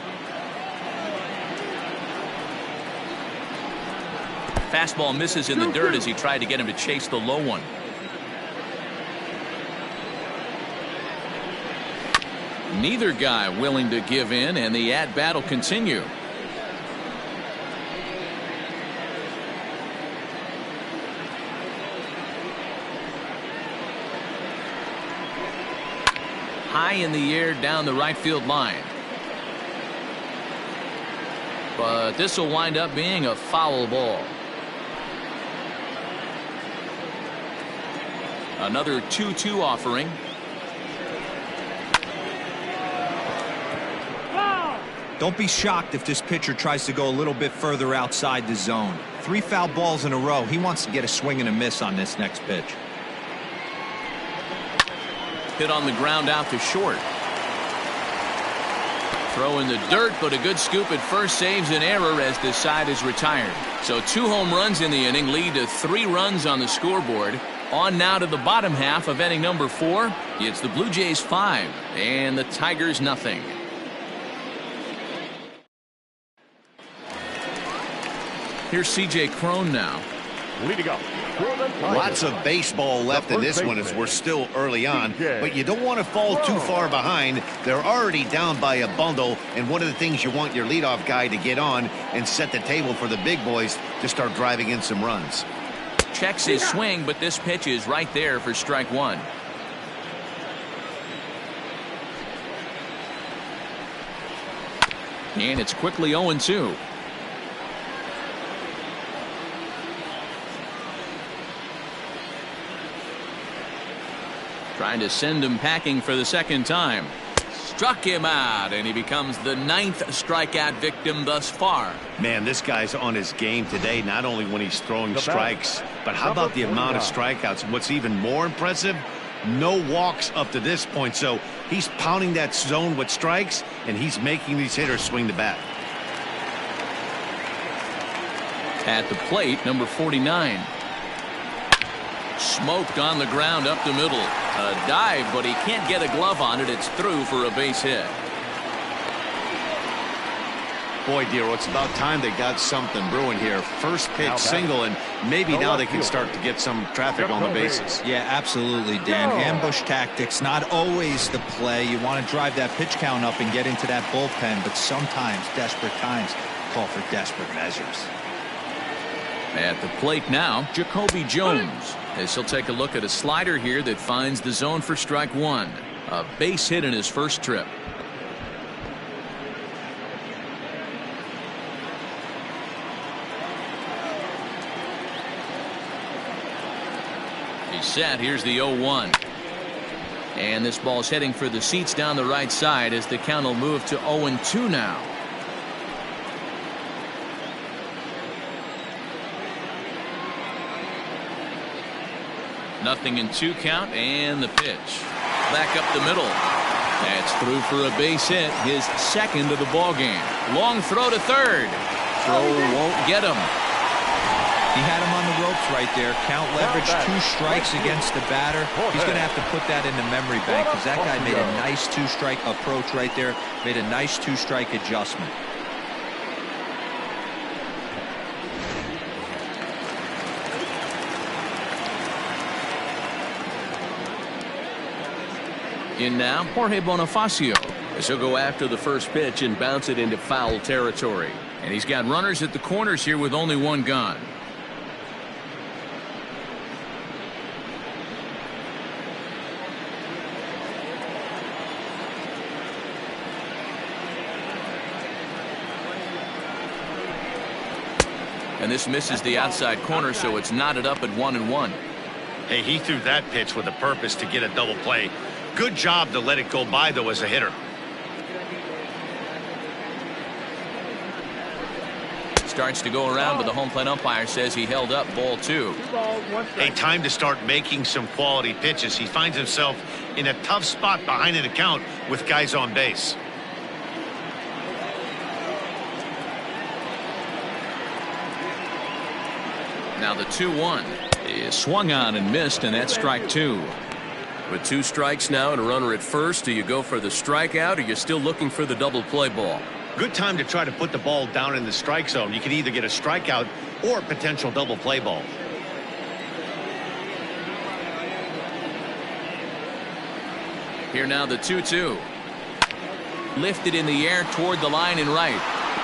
Fastball misses in the dirt as he tried to get him to chase the low one. Neither guy willing to give in, and the at-bat will continue. High in the air down the right field line. But this will wind up being a foul ball. Another 2-2 offering. Don't be shocked if this pitcher tries to go a little bit further outside the zone. 3 foul balls in a row. He wants to get a swing and a miss on this next pitch. Hit on the ground out to short. Throw in the dirt, but a good scoop at first saves an error as the side is retired. So 2 home runs in the inning lead to 3 runs on the scoreboard. On now to the bottom half of inning number 4. It's the Blue Jays 5 and the Tigers nothing. Here's C.J. Cron now. Leading up. Lots of baseball left in this one as we're still early on, but you don't want to fall too far behind. They're already down by a bundle, and one of the things you want your leadoff guy to get on and set the table for the big boys to start driving in some runs. Checks his swing, but this pitch is right there for strike 1. And it's quickly 0-2. Trying to send him packing for the second time. struck him out, and he becomes the 9th strikeout victim thus far. Man, this guy's on his game today, not only when he's throwing strikes, but how about the amount of strikeouts? And what's even more impressive, no walks up to this point. So he's pounding that zone with strikes, and he's making these hitters swing the bat. At the plate, number 49. Smoked on the ground up the middle. A dive, but he can't get a glove on it. It's through for a base hit. Boy, Dero, it's about time they got something brewing here. First pitch single, and maybe now they can start to get some traffic on the bases. Yeah, absolutely, Dan. Ambush tactics, not always the play. You want to drive that pitch count up and get into that bullpen, but sometimes desperate times call for desperate measures. At the plate now, Jacoby Jones, as he'll take a look at a slider here that finds the zone for strike one. A base hit in his first trip. He's set. Here's the 0-1. And this ball's heading for the seats down the right side as the count will move to 0-2 now. Nothing in 2 count, and the pitch. Back up the middle. That's through for a base hit, his second of the ball game. Long throw to third. Throw won't get him. He had him on the ropes right there. Count leverage, 2 strikes against the batter. He's going to have to put that in the memory bank because that guy made a nice 2-strike approach right there. Made a nice 2-strike adjustment. In now, Jorge Bonifacio, as he'll go after the first pitch and bounce it into foul territory. And he's got runners at the corners here with only 1 gone. And this misses the outside corner, so it's knotted up at 1-1. Hey, he threw that pitch with a purpose to get a double play. Good job to let it go by, though, as a hitter. Starts to go around, but the home plate umpire says he held up ball 2. Hey, time to start making some quality pitches. He finds himself in a tough spot behind an account with guys on base. Now the 2-1 is swung on and missed, and that's strike 2. With 2 strikes now and a runner at first, do you go for the strikeout or you're still looking for the double play ball? Good time to try to put the ball down in the strike zone. You can either get a strikeout or a potential double play ball. Here now the 2-2. Lifted in the air toward the line and right.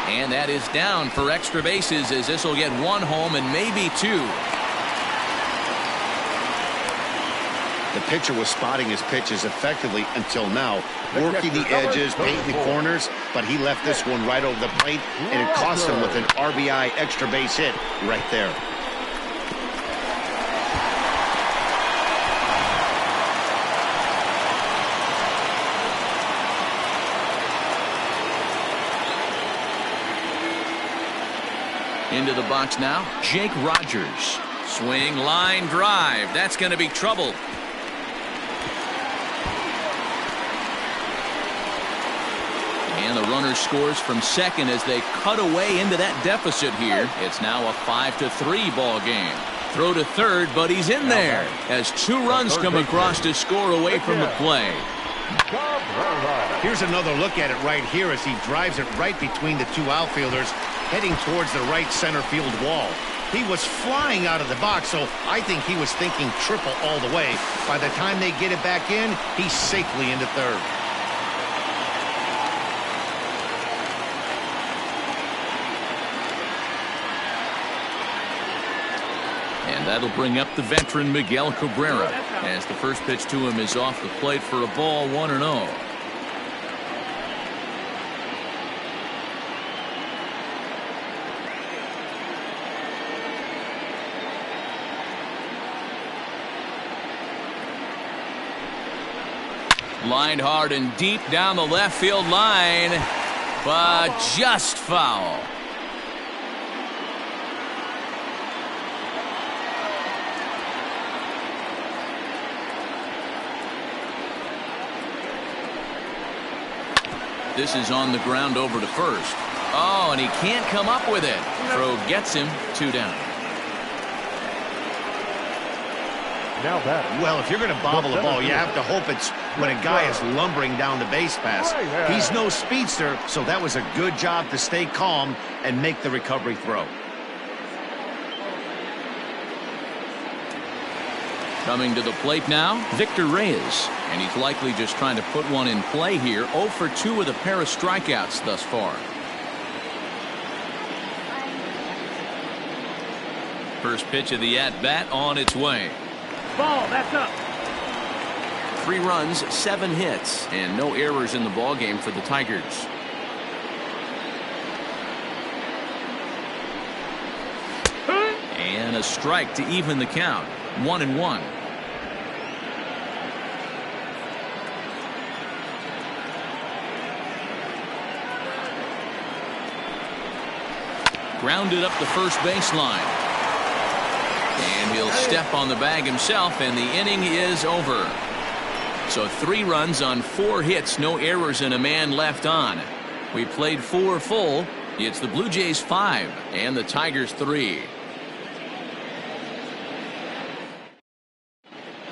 And that is down for extra bases as this will get 1 home and maybe 2. The pitcher was spotting his pitches effectively until now, working the edges, painting the corners, but he left this one right over the plate, and it cost him with an RBI extra base hit right there. Into the box now, Jake Rogers. Swing, line drive. That's going to be trouble. And the runner scores from second as they cut away into that deficit here. It's now a 5-3 ball game. Throw to third, but he's in there as 2 runs come across to score away from the play. Here's another look at it right here as he drives it right between the 2 outfielders, heading towards the right center field wall. He was flying out of the box, so I think he was thinking triple all the way. By the time they get it back in, he's safely into third. And that'll bring up the veteran Miguel Cabrera as the first pitch to him is off the plate for a ball, 1-0. Lined hard and deep down the left field line, but just foul. This is on the ground over to first. Oh, and he can't come up with it. Throw gets him 2 down. Now batting. Well, if you're going to bobble a ball, you have to hope it's when a guy is lumbering down the base pass. He's no speedster, so that was a good job to stay calm and make the recovery throw. Coming to the plate now, Victor Reyes. And he's likely just trying to put one in play here. 0 for 2 with a pair of strikeouts thus far. First pitch of the at-bat on its way. Ball, that's up. 3 runs, 7 hits, and no errors in the ballgame for the Tigers. And a strike to even the count. 1-1. Grounded up the first baseline. And he'll step on the bag himself, and the inning is over. So 3 runs on 4 hits, no errors, and a man left on. We played 4 full. It's the Blue Jays 5 and the Tigers 3.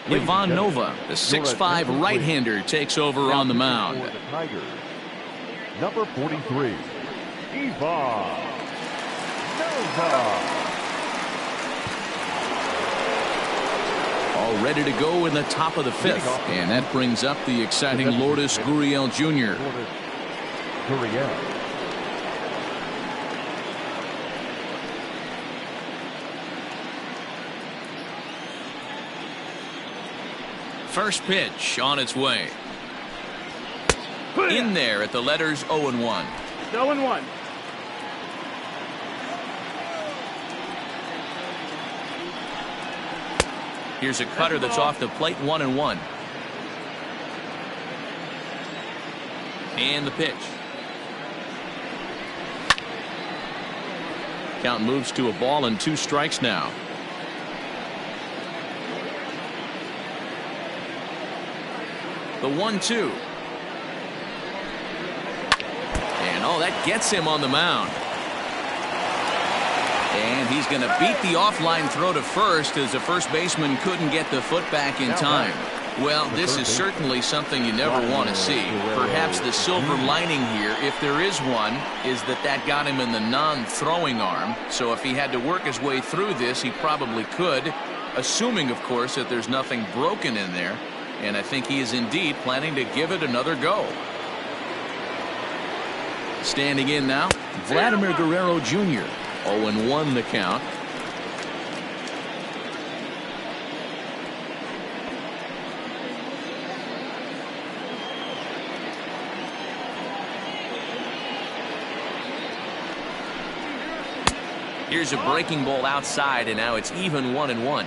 Ivan Nova, the 6'5" right-hander, takes over on the mound. The Tigers, number 43, Ivan Nova. All ready to go in the top of the 5th. And that brings up the exciting Lourdes Gurriel Jr. Gurriel. First pitch on its way. In there at the letters 0-1. 0-1. Here's a cutter that's off the plate. 1-1. And the pitch. Count moves to a ball and 2 strikes now. The 1-2. And oh, that gets him on the mound. And he's going to beat the offline throw to first as the first baseman couldn't get the foot back in time. Well, this is certainly something you never want to see. Perhaps the silver lining here, if there is one, is that got him in the non-throwing arm. So if he had to work his way through this, he probably could, assuming, of course, that there's nothing broken in there. And I think he is indeed planning to give it another go. Standing in now, Vladimir Guerrero Jr. 0-1 the count. Here's a breaking ball outside, and now it's even 1-1.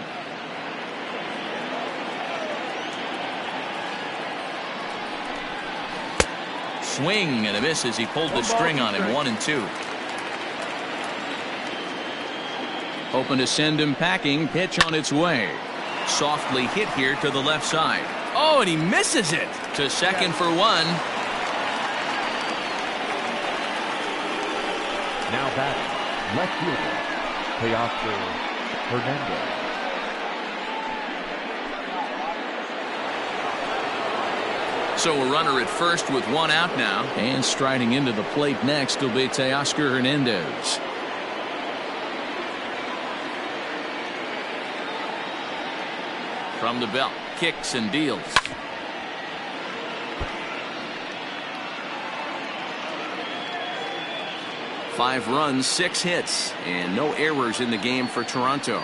Swing and a miss as he pulled the string on him. 1-2. Hoping to send him packing. Pitch on its way. Softly hit here to the left side. Oh, and he misses it to second for 1. Now batting, left fielder, Theo Fluery. So a runner at first with 1 out now. And striding into the plate next will be Teoscar Hernandez. From the belt, kicks and deals. Five runs, 6 hits, and no errors in the game for Toronto.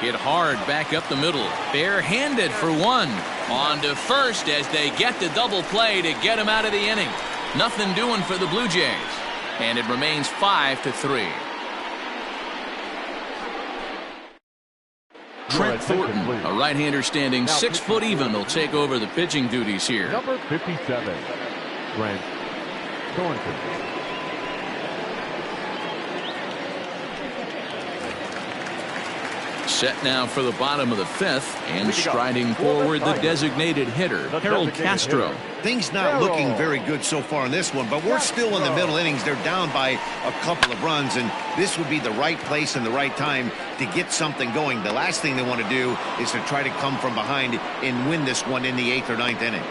Hit hard back up the middle. Barehanded for 1. On to first as they get the double play to get him out of the inning. Nothing doing for the Blue Jays. And it remains 5-3. Trent Thornton, a right-hander standing 6 foot even, will take over the pitching duties here. Number 57, Trent Thornton. Set now for the bottom of the 5th, and striding forward the designated hitter, Harold Castro. Things not looking very good so far in this one, but we're still in the middle innings. They're down by a couple of runs, and this would be the right place and the right time to get something going. The last thing they want to do is to try to come from behind and win this one in the 8th or 9th inning.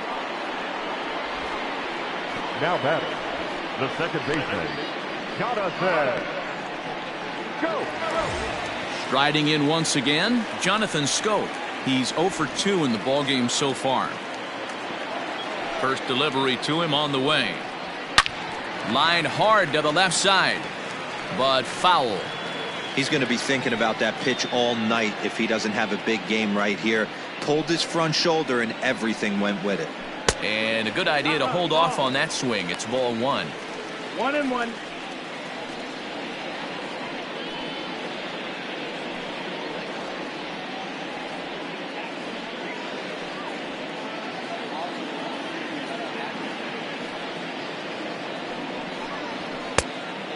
Now batting, the second baseman, Jonathan. Go! Striding in once again, Jonathan Scope. He's 0 for 2 in the ballgame so far. First delivery to him on the way. Line hard to the left side, but foul. He's going to be thinking about that pitch all night if he doesn't have a big game right here. Pulled his front shoulder and everything went with it. And a good idea to hold off on that swing. It's ball 1. 1-1.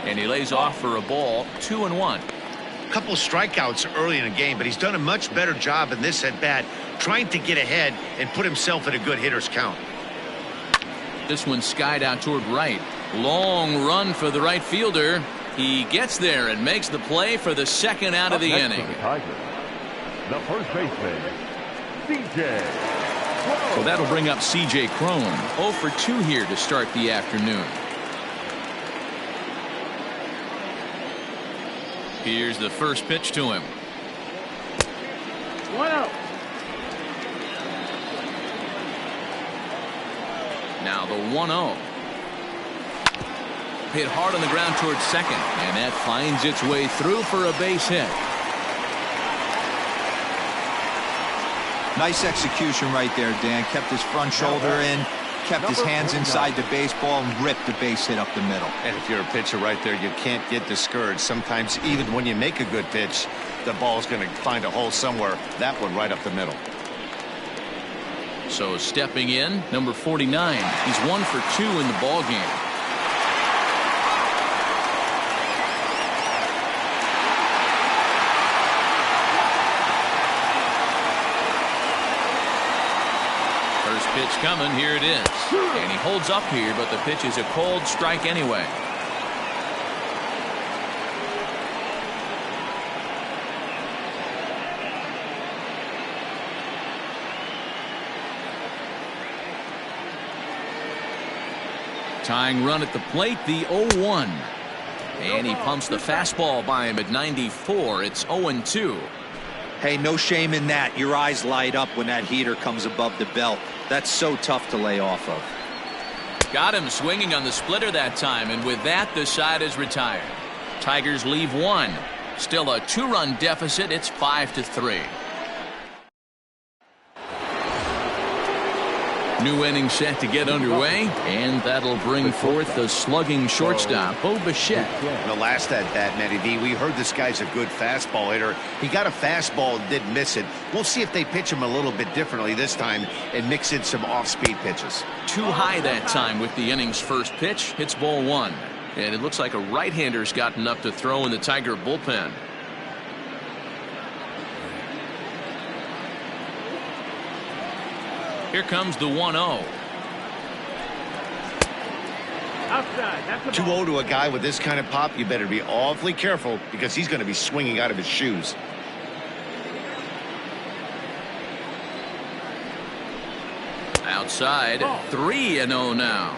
And he lays off for a ball, 2-1. Couple strikeouts early in the game, but he's done a much better job in this at bat, trying to get ahead and put himself at a good hitter's count. This one skied out toward right. Long run for the right fielder. He gets there and makes the play for the second out of the inning. The first baseman, C.J. So that'll bring up C.J. Cron. 0 for 2 here to start the afternoon. Here's the first pitch to him. 1-0. Now the 1-0. Hit hard on the ground towards second, and that finds its way through for a base hit. Nice execution right there, Dan. Kept his front shoulder in, kept his hands inside the baseball, and ripped the base hit up the middle. And if you're a pitcher right there, you can't get discouraged. Sometimes even when you make a good pitch, the ball's going to find a hole somewhere. That one right up the middle. So stepping in, number 49. He's 1 for 2 in the ball game. First pitch coming. Here it is. And he holds up here, but the pitch is a cold strike anyway. Tying run at the plate, the 0-1. And he pumps the fastball by him at 94. It's 0-2. Hey, no shame in that. Your eyes light up when that heater comes above the belt. That's so tough to lay off of. Got him swinging on the splitter that time, and with that, the side is retired. Tigers leave 1. Still a 2-run deficit. It's 5-3. New inning set to get underway, and that'll bring forth the slugging shortstop, Bo Bichette. The last at bat, Matty V, we heard this guy's a good fastball hitter. He got a fastball and did miss it. We'll see if they pitch him a little bit differently this time and mix in some off-speed pitches. Too high that time with the inning's first pitch. Hits ball 1. And it looks like a right-hander's gotten up to throw in the Tiger bullpen. Here comes the 1-0. Outside. That's a 2-0 to a guy with this kind of pop, you better be awfully careful because he's going to be swinging out of his shoes. Outside, 3-0 now.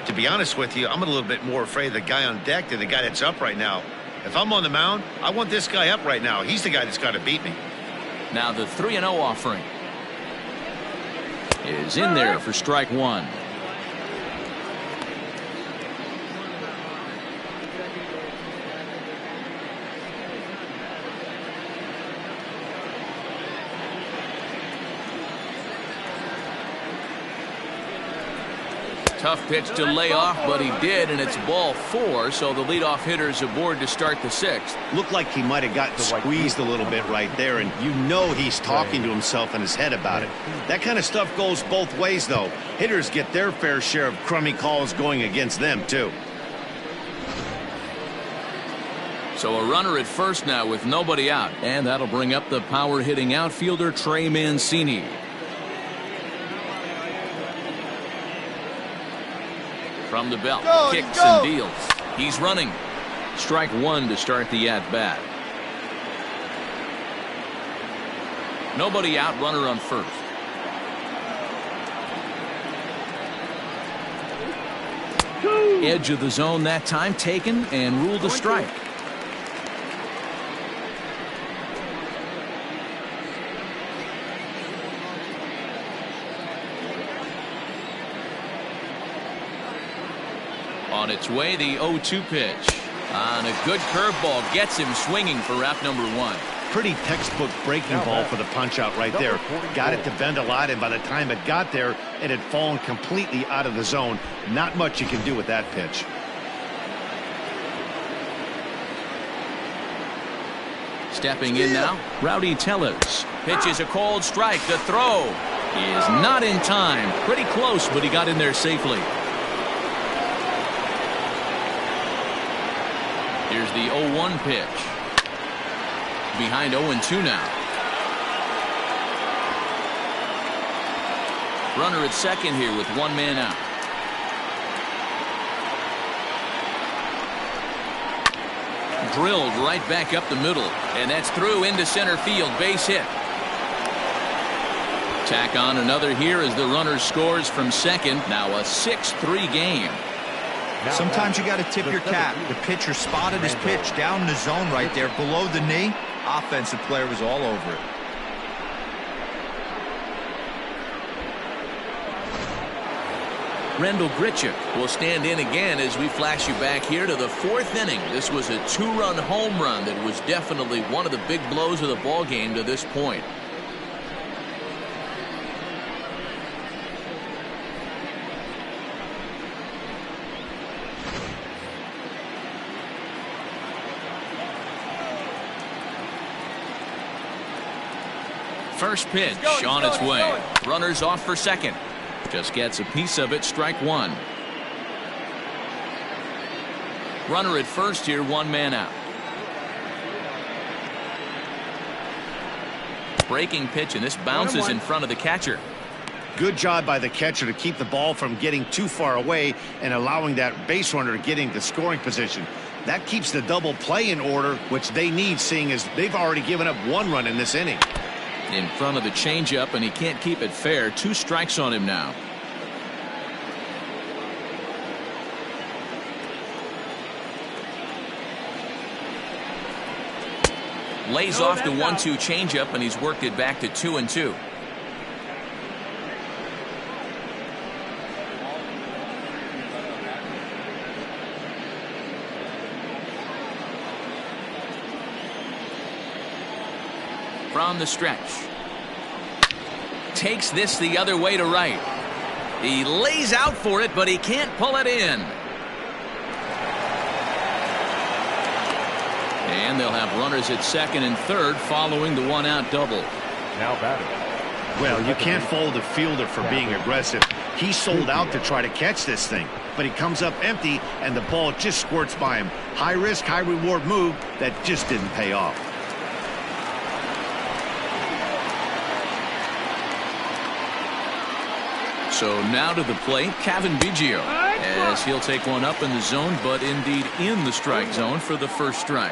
To be honest with you, I'm a little bit more afraid of the guy on deck than the guy that's up right now. If I'm on the mound, I want this guy up right now. He's the guy that's got to beat me. Now the 3-0 offering is in there for strike 1. Tough pitch to lay off, but he did, and it's ball 4, so the leadoff hitter's aboard to start the 6th. Looked like he might have gotten squeezed a little bit right there, and you know he's talking to himself in his head about it. That kind of stuff goes both ways, though. Hitters get their fair share of crummy calls going against them, too. So a runner at first now with nobody out, and that'll bring up the power-hitting outfielder Trey Mancini. From the belt, kicks and deals. He's running. Strike 1 to start the at-bat. Nobody out, runner on first. Edge of the zone that time taken and ruled a strike. On its way, the 0-2 pitch. On a good curveball, gets him swinging for route number 1. Pretty textbook breaking ball for the punch out right there. Got it to bend a lot, and by the time it got there, it had fallen completely out of the zone. Not much you can do with that pitch. Stepping in now, Rowdy Tellez. Pitches a cold strike. The throw is not in time. Pretty close, but he got in there safely. Here's the 0-1 pitch. Behind 0-2 now. Runner at second here with 1 man out. Drilled right back up the middle, and that's through into center field. Base hit. Tack on another here as the runner scores from second. Now a 6-3 game. Sometimes you got to tip your cap. The pitcher spotted his pitch down in the zone right there below the knee. Offensive player was all over it. Rendell Grichuk will stand in again as we flash you back here to the 4th inning. This was a 2-run home run that was definitely one of the big blows of the ball game to this point. First pitch on its way. Runners off for second. Just gets a piece of it. Strike 1. Runner at first here, 1 man out. Breaking pitch, and this bounces in front of the catcher. Good job by the catcher to keep the ball from getting too far away and allowing that base runner to get into scoring position. That keeps the double play in order, which they need, seeing as they've already given up 1 run in this inning. In front of the changeup, and he can't keep it fair. 2 strikes on him now. Lays off the 1-2 changeup, and he's worked it back to 2-2. From the stretch. Takes this the other way to right. He lays out for it, but he can't pull it in. And they'll have runners at second and third following the 1-out double. Now batting. Well, you can't fault the fielder for being aggressive. He sold out to try to catch this thing, but he comes up empty, and the ball just squirts by him. High risk, high reward move that just didn't pay off. So now to the plate, Kevin Biggio, as he'll take one up in the zone, but indeed in the strike zone for the first strike.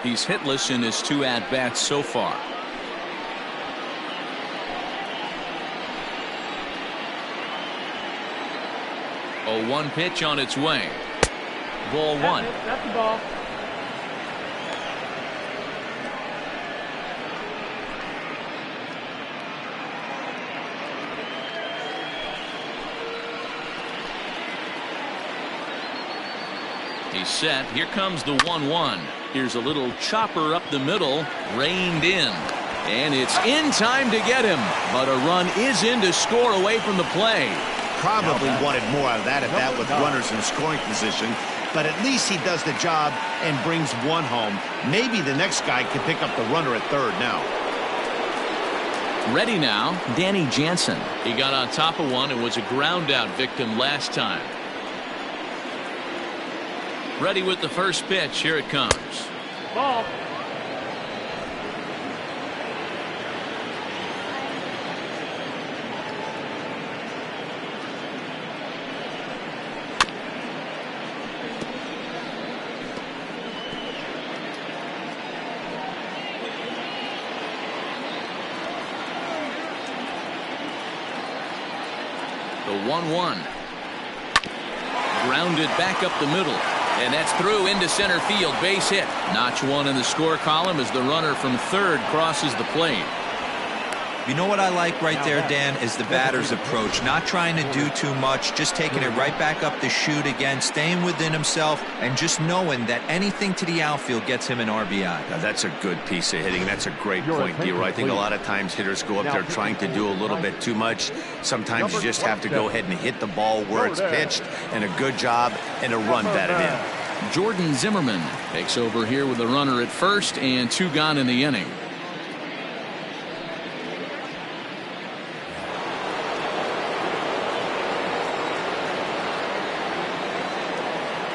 He's hitless in his 2 at-bats so far. A 1 pitch on its way. Ball 1. That's the ball. He's set. Here comes the 1-1. Here's a little chopper up the middle, reined in, and it's in time to get him, but a run is in to score away from the play. probably wanted more out of that at bat with runners in scoring position, but at least he does the job and brings one home. Maybe the next guy can pick up the runner at third now. Ready now, Danny Jansen. He got on top of one and was a ground out victim last time. Ready with the first pitch. Here it comes. Ball. The 1-1. Grounded back up the middle. And that's through into center field. Base hit. Notch one in the score column as the runner from third crosses the plate. You know what I like right there, Dan, is the batter's approach. Not trying to do too much, just taking it right back up the chute again, staying within himself, and just knowing that anything to the outfield gets him an RBI. Now, that's a good piece of hitting. That's a great point, D-Roy. I think a lot of times hitters go up there trying to do a little bit too much. Sometimes you just have to go ahead and hit the ball where it's pitched, and a good job and a run batted in. Jordan Zimmerman takes over here with a runner at first and 2 gone in the inning.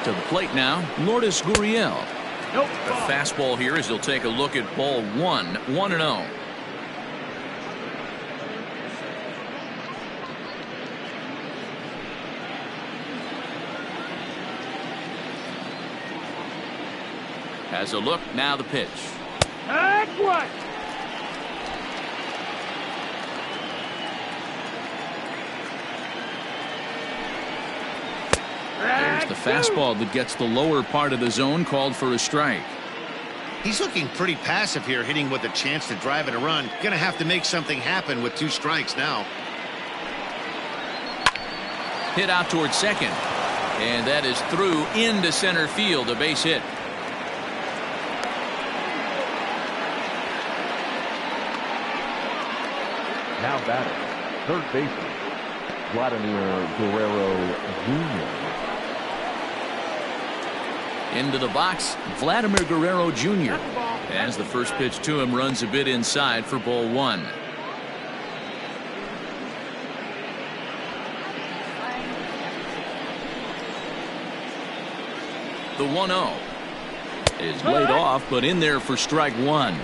To the plate now, Lourdes Gurriel. Nope. A fastball here as he'll take a look at ball 1, 1-0. Has a look, now the pitch. That's what. There's the fastball that gets the lower part of the zone, called for a strike. He's looking pretty passive here, hitting with a chance to drive it a run. Gonna have to make something happen with 2 strikes now. Hit out towards second. And that is through into center field, a base hit. Now batting, third baseman, Vladimir Guerrero Jr. Into the box, Vladimir Guerrero Jr. As the first pitch to him runs a bit inside for ball 1. The 1-0 is laid off, but in there for strike 1.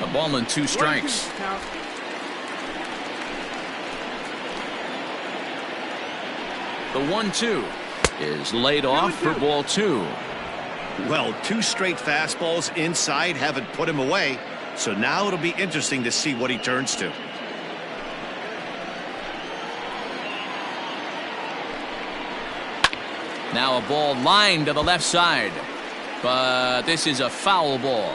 A ball and 2 strikes. The 1-2 is laid off for ball 2. Well, 2 straight fastballs inside haven't put him away. So now it'll be interesting to see what he turns to. Now a ball lined to the left side. But this is a foul ball.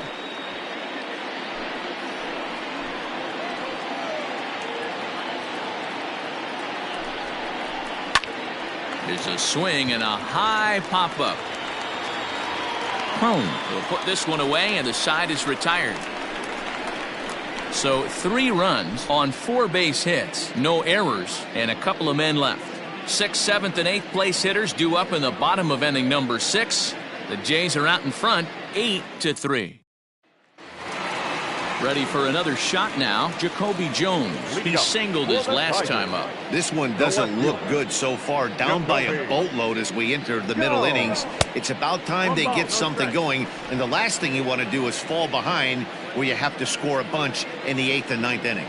There's a swing and a high pop-up. He'll put this one away, and the side is retired. So 3 runs on 4 base hits, no errors, and a couple of men left. 6th, 7th, and 8th place hitters due up in the bottom of inning number 6. The Jays are out in front, 8-3. Ready for another shot now, Jacoby Jones. He singled his last time up. This one doesn't look good so far. Down by a boatload as we enter the middle innings. It's about time they get something going, and the last thing you want to do is fall behind where you have to score a bunch in the 8th and 9th inning.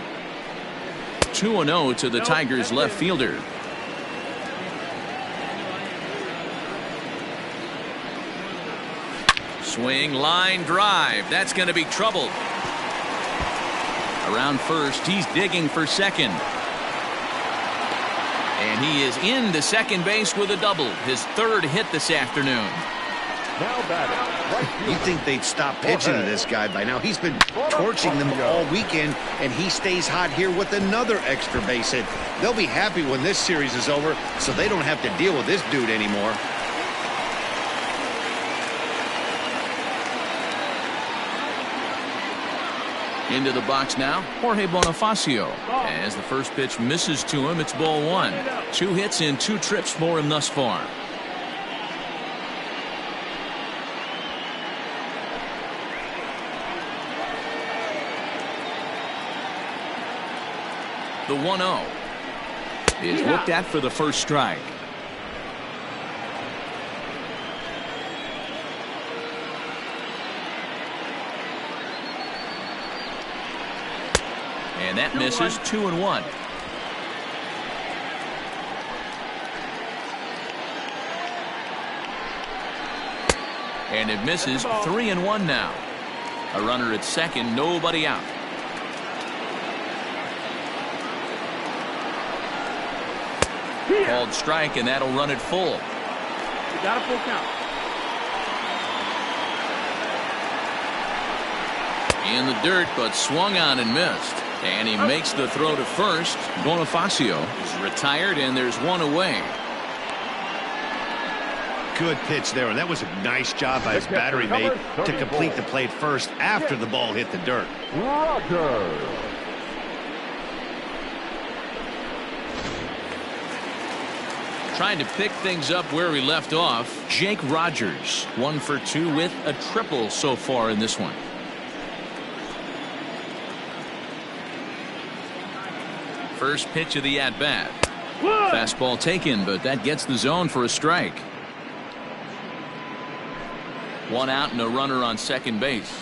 2-0 to the Tigers left fielder. Swing, line, drive. That's going to be trouble. Around first, he's digging for second. And he is into second base with a double. His 3rd hit this afternoon. Now batting, right field. You think they'd stop pitching to this guy by now. He's been torching them all weekend, and he stays hot here with another extra base hit. They'll be happy when this series is over, so they don't have to deal with this dude anymore. Into the box now, Jorge Bonifacio. As the first pitch misses to him, it's ball one. 2 hits in 2 trips for him thus far. The 1-0 is looked at for the first strike. And that misses. 2-1. And it misses. 3-1 now. A runner at second, nobody out. Called strike, and that'll run it full. You got a full count. In the dirt, but swung on and missed. And he makes the throw to first. Bonifacio is retired, and there's one away. Good pitch there, and that was a nice job by his battery mate to complete the play first after the ball hit the dirt. Rogers. Trying to pick things up where he left off, Jake Rogers, 1 for 2 with a triple so far in this one. First pitch of the at-bat. Fastball taken, but that gets the zone for a strike. 1 out and a runner on second base.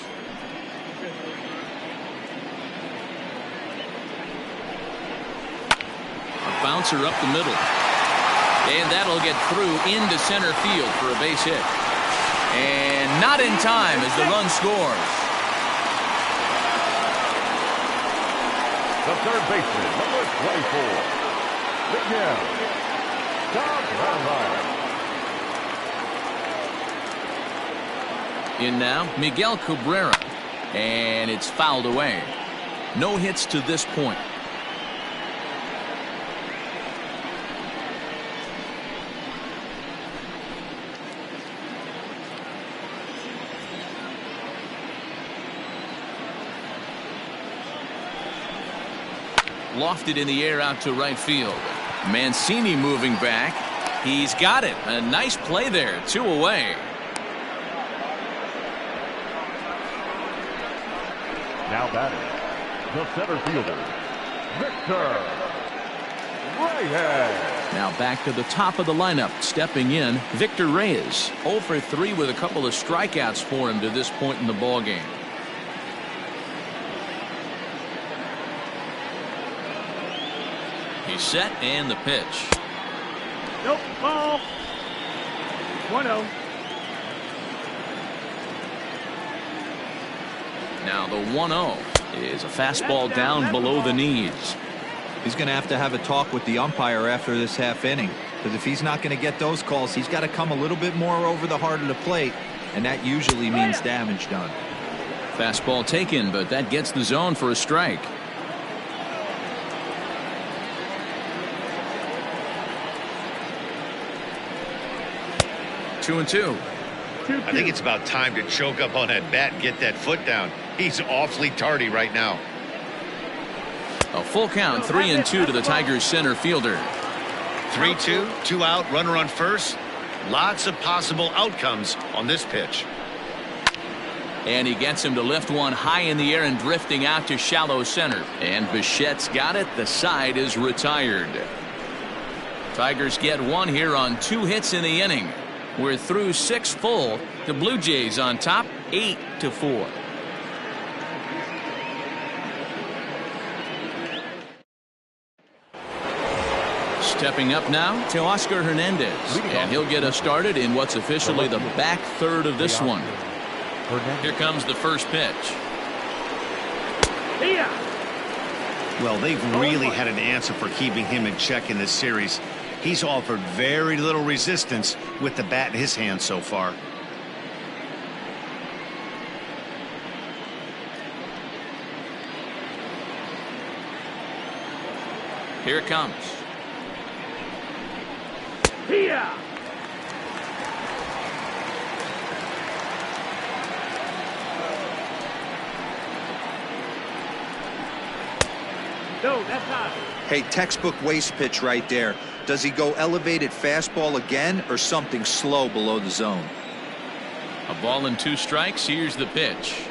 A bouncer up the middle. And that'll get through into center field for a base hit. And not in time as the run scores. The third baseman, number 24. Miguel. In now, Miguel Cabrera. And it's fouled away. No hits to this point. Lofted in the air out to right field. Mancini moving back. He's got it. A nice play there. 2 away. Now batting, the center fielder, Victor Reyes. Now back to the top of the lineup. Stepping in, Victor Reyes. 0 for 3 with a couple of strikeouts for him to this point in the ballgame. He's set, and the pitch. Nope, ball. 1-0. Now the 1-0 is a fastball down below the knees. He's going to have a talk with the umpire after this half inning, because if he's not going to get those calls, he's got to come a little bit more over the heart of the plate, and that usually means damage done. Fastball taken, but that gets the zone for a strike. Two and two. I think it's about time to choke up on that bat and get that foot down. He's awfully tardy right now. A full count, 3-2 to the Tigers center fielder. 3-2, 2 out, runner on first. Lots of possible outcomes on this pitch. And he gets him to lift one high in the air and drifting out to shallow center. And Bichette's got it. The side is retired. Tigers get one here on 2 hits in the inning. We're through 6 full. The Blue Jays on top, 8-4. Stepping up now, Teoscar Hernandez. And he'll get us started in what's officially the back third of this one. Here comes the first pitch. Well, they've really had an answer for keeping him in check in this series. He's offered very little resistance with the bat in his hand so far. Here it comes. No, that's not. Hey, textbook waste pitch right there. Does he go elevated fastball again or something slow below the zone? A ball and 2 strikes. Here's the pitch.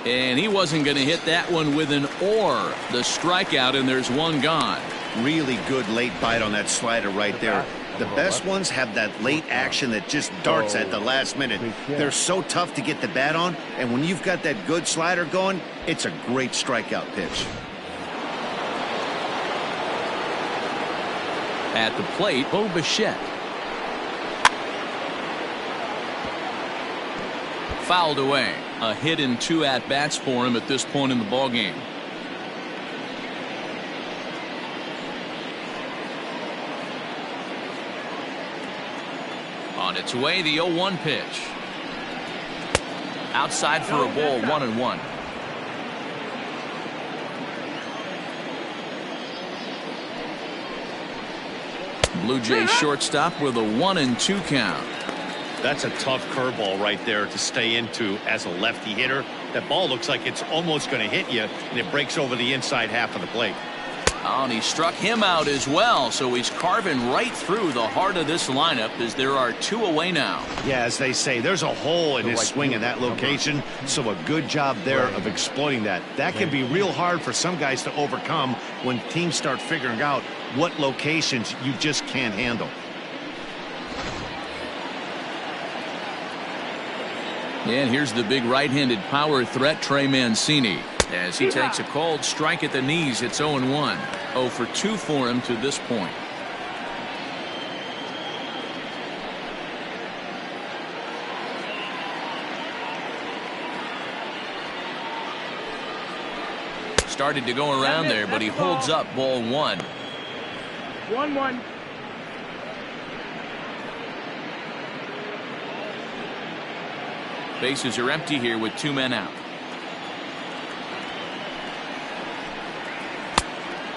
And he wasn't going to hit that one with an or. The strikeout, and there's one gone. Really good late bite on that slider right there. The best ones have that late action that just darts at the last minute. They're so tough to get the bat on, and when you've got that good slider going, it's a great strikeout pitch. At the plate, Bo Bichette. Fouled away. A hit and 2 at-bats for him at this point in the ballgame. On its way, the 0-1 pitch. Outside for a ball, 1-1. Blue Jays shortstop with a 1-2 count. That's a tough curveball right there to stay into as a lefty hitter. That ball looks like it's almost going to hit you, and it breaks over the inside half of the plate. Oh, and he struck him out as well, so he's carving right through the heart of this lineup as there are 2 away now. Yeah, as they say, there's a hole in his swing in that location, so a good job there of exploiting that. That can be real hard for some guys to overcome when teams start figuring out what locations you just can't handle. And here's the big right-handed power threat, Trey Mancini. As he takes a cold strike at the knees, it's 0-1. 0 for 2 for him to this point. Started to go around there, but he holds up ball 1. 1-1. Bases are empty here with 2 men out.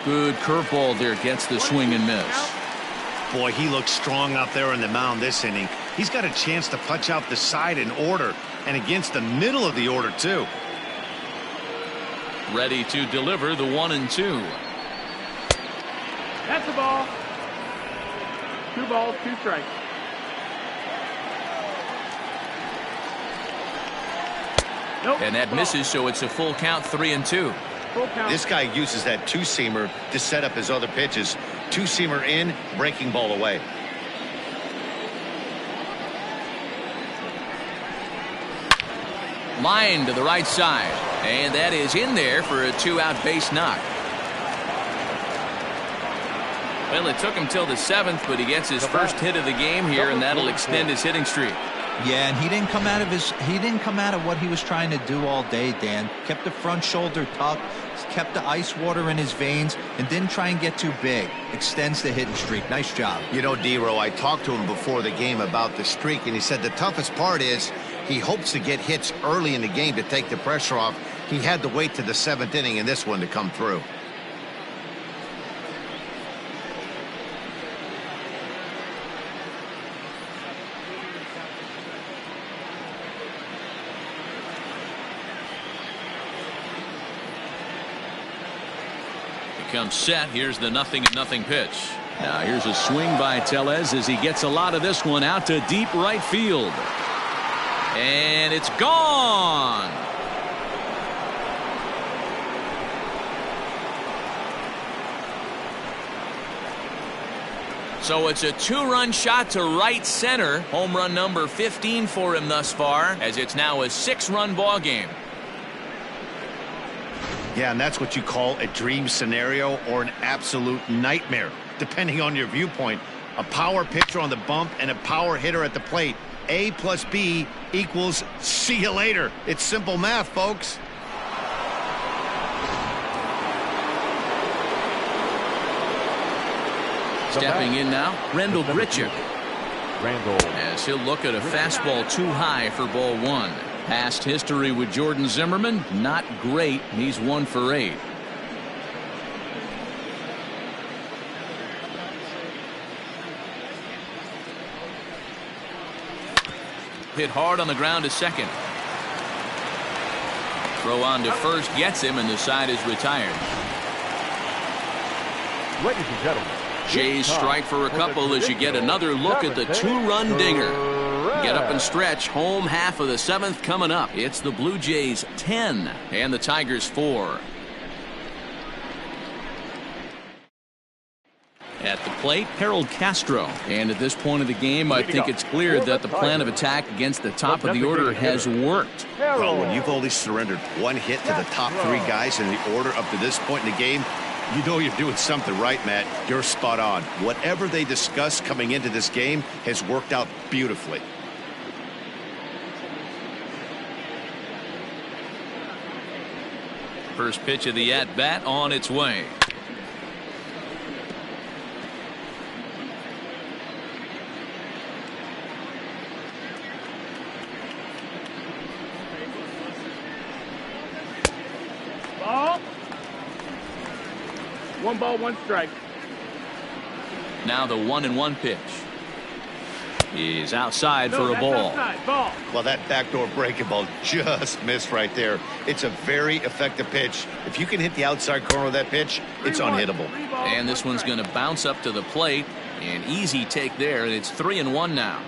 Good curveball there, gets the swing and miss. Boy, he looks strong out there on the mound this inning. He's got a chance to punch out the side in order, and against the middle of the order too. Ready to deliver the 1-2. That's the ball. 2 balls, 2 strikes. Nope, And that ball. misses, so it's a full count, 3-2. Full count. This guy uses that 2-seamer to set up his other pitches. 2-seamer in, breaking ball away. Line to the right side, and that is in there for a 2-out base knock. Well, it took him till the 7th, but he gets his first hit of the game here, and that'll extend his hitting streak. Yeah, and he didn't come out of what he was trying to do all day, Dan. Kept the front shoulder tucked, kept the ice water in his veins, and didn't try and get too big. Extends the hitting streak. Nice job. You know, D-Row, I talked to him before the game about the streak, and he said the toughest part is he hopes to get hits early in the game to take the pressure off. He had to wait to the 7th inning in this one to come through. Comes set. Here's the 0-0 pitch. Now here's a swing by Tellez as he gets a lot of this one out to deep right field. And it's gone. So it's a 2-run shot to right center. Home run number 15 for him thus far, as it's now a 6-run ball game. Yeah, and that's what you call a dream scenario or an absolute nightmare, depending on your viewpoint. A power pitcher on the bump and a power hitter at the plate. A plus B equals see you later. It's simple math, folks. Stepping in now, Randall Grichuk. Randall. As he'll look at a fastball too high for ball 1. Past history with Jordan Zimmerman, not great. He's 1 for 8. Hit hard on the ground to second. Throw on to first gets him, and the side is retired. Ladies and gentlemen. Jays strike for a couple as you get another look at the two-run dinger. Get up and stretch. Home half of the seventh coming up. It's the Blue Jays 10 and the Tigers 4. At the plate, Harold Castro. And at this point of the game, I think it's clear that the plan of attack against the top of the order has worked. Well, when you've only surrendered one hit to the top three guys in the order up to this point in the game, you know you're doing something right, Matt. You're spot on. Whatever they discussed coming into this game has worked out beautifully. First pitch of the at-bat on its way. Ball. 1 ball, 1 strike. Now the 1-1 pitch. He's outside for a ball. Ball. Well, that backdoor breaking ball just missed right there. It's a very effective pitch. If you can hit the outside corner of that pitch, it's unhittable. And this one's going to bounce up to the plate. An easy take there, and it's 3-1 now.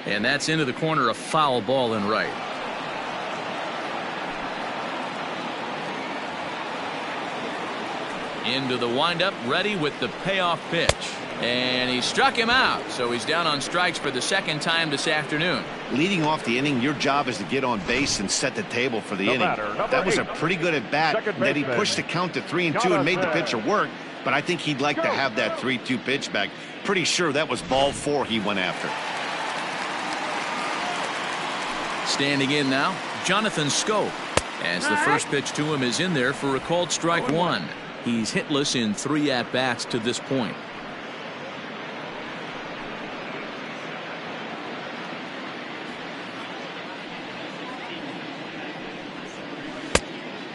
And that's into the corner, a foul ball and right. Into the windup, ready with the payoff pitch. And he struck him out, so he's down on strikes for the second time this afternoon. Leading off the inning, your job is to get on base and set the table for the inning. Number That was a 8. pretty good at bat. That he pushed the count to 3-2 and made the pitcher work, but I think he'd like to have that 3-2 pitch back. Pretty sure that was ball 4 he went after. Standing in now, Jonathan Scope, as the first pitch to him is in there for a called strike 1. He's hitless in 3 at-bats to this point.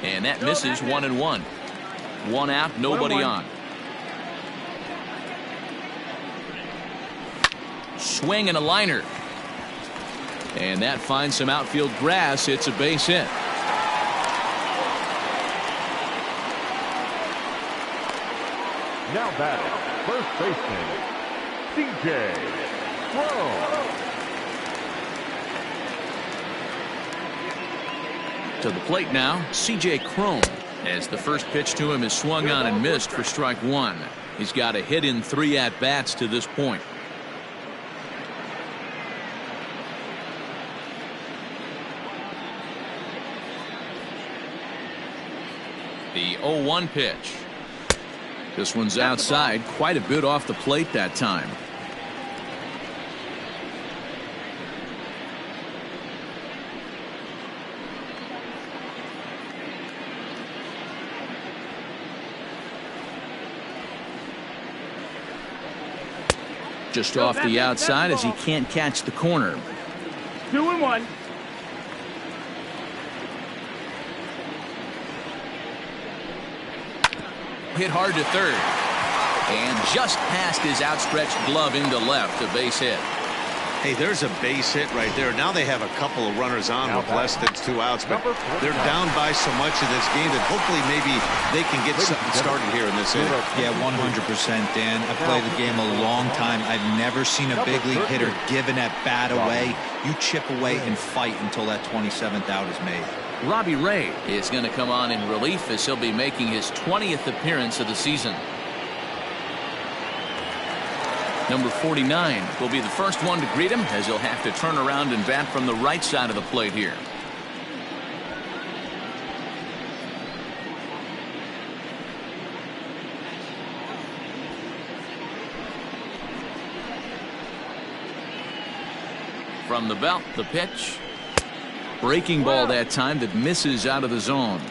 And that misses 1-1. 1 out, nobody on. Swing and a liner. And that finds some outfield grass. It's a base hit. Now batting, first baseman, C.J. Crone. To the plate now, C.J. Crone, as the first pitch to him is swung on and missed for strike 1. He's got a hit in 3 at-bats to this point. The 0-1 pitch. This one's outside, quite a bit off the plate that time. Just off the outside as he can't catch the corner. 2-1. Hit hard to third. And just past his outstretched glove into left, a base hit. Hey, there's a base hit right there. Now they have a couple of runners on with less than 2 outs, but they're down by so much in this game that hopefully maybe they can get something started here in this inning. Yeah, 100%, Dan. I've played the game a long time. I've never seen a big league hitter give an at-bat away. You chip away and fight until that 27th out is made. Robbie Ray is going to come on in relief as he'll be making his 20th appearance of the season. Number 49 will be the first one to greet him as he'll have to turn around and bat from the right side of the plate here. From the belt, the pitch. Breaking ball that time that misses out of the zone.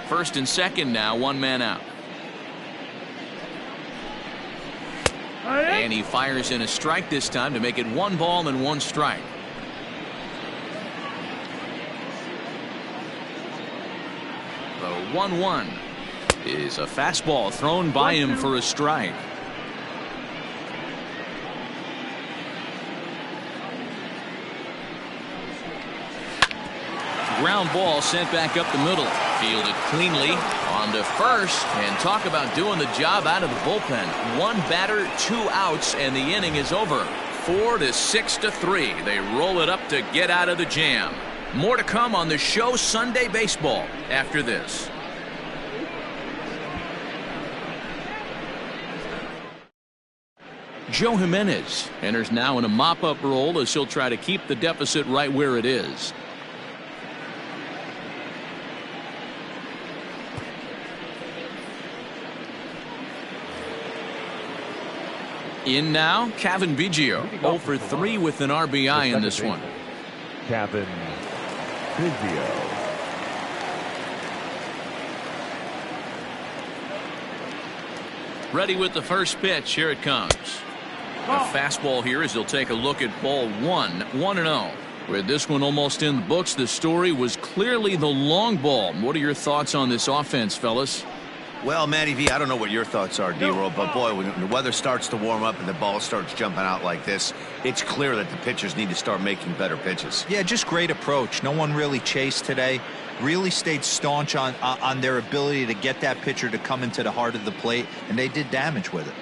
First and second now, 1 man out. And he fires in a strike this time to make it 1 ball and 1 strike. The 1-1 is a fastball thrown by him for a strike. ground ball sent back up the middle. Fielded cleanly on to first, and talk about doing the job out of the bullpen. One batter, 2 outs, and the inning is over. 4 to 6 to 3. They roll it up to get out of the jam. More to come on the show Sunday Baseball after this. Joe Jimenez enters now in a mop-up role as he'll try to keep the deficit right where it is. In now, Kevin Biggio, 0 for 3 with an RBI in this one. Kevin Biggio. Ready with the first pitch. Here it comes. A fastball here as he'll take a look at ball 1, 1-0. With this one almost in the books, the story was clearly the long ball. What are your thoughts on this offense, fellas? Well, Matty V, I don't know what your thoughts are, D-Roll, but boy, when the weather starts to warm up and the ball starts jumping out like this, it's clear that the pitchers need to start making better pitches. Yeah, just great approach. No one really chased today. Really stayed staunch on their ability to get that pitcher to come into the heart of the plate, and they did damage with it.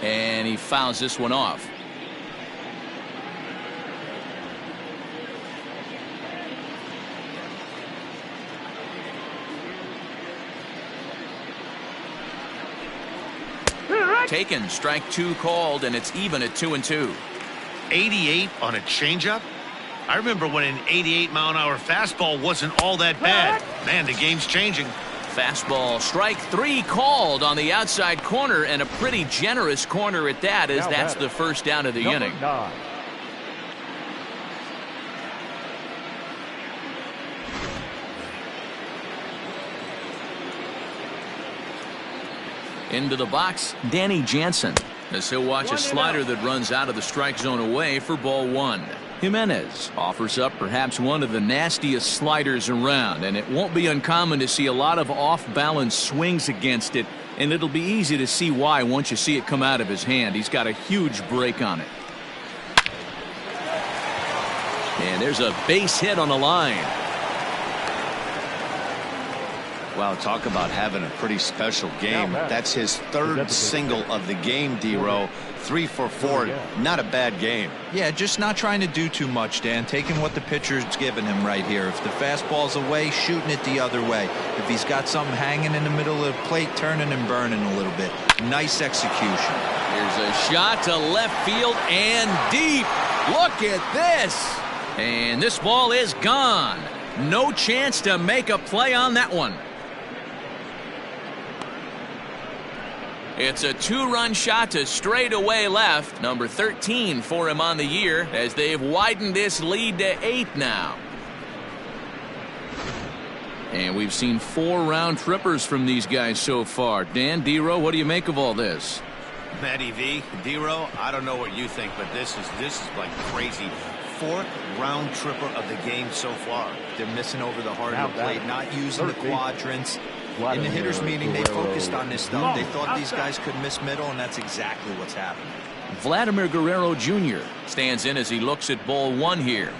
And he fouls this one off. Taken, strike 2 called, and it's even at 2-2. 88 on a changeup? I remember when an 88-mile-an-hour fastball wasn't all that bad. Man, the game's changing. Fastball, strike 3 called on the outside corner, and a pretty generous corner at that, as that's the first down of the inning. 9. Into the box, Danny Jansen, as he'll watch a slider that runs out of the strike zone away for ball 1. Jimenez offers up perhaps one of the nastiest sliders around, and it won't be uncommon to see a lot of off-balance swings against it, and it'll be easy to see why once you see it come out of his hand. He's got a huge break on it. And there's a base hit on the line. Wow, talk about having a pretty special game. That's his 3rd single of the game, D-Row. 3 for 4. Not a bad game. Yeah, just not trying to do too much, Dan. Taking what the pitcher's giving him right here. If the fastball's away, shooting it the other way. If he's got something hanging in the middle of the plate, turning and burning a little bit. Nice execution. Here's a shot to left field and deep. Look at this. And this ball is gone. No chance to make a play on that one. It's a 2-run shot to straightaway left. Number 13 for him on the year, as they've widened this lead to 8 now. And we've seen 4 round trippers from these guys so far. Dan, D-Row, what do you make of all this? Matty V, D-Row, I don't know what you think, but this is like crazy. 4th round tripper of the game so far. They're missing over the heart of the plate, not using the quadrants. In the hitters meeting, they focused on this stuff. They thought these guys could miss middle, and that's exactly what's happening. Vladimir Guerrero Jr. stands in as he looks at ball 1 here.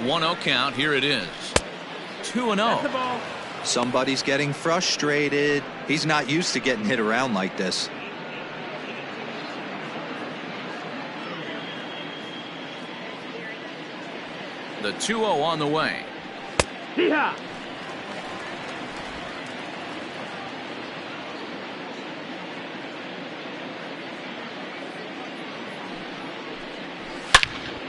One-0 count. Here it is. 2-0. Somebody's getting frustrated. He's not used to getting hit around like this. The 2-0 on the way. Yeah.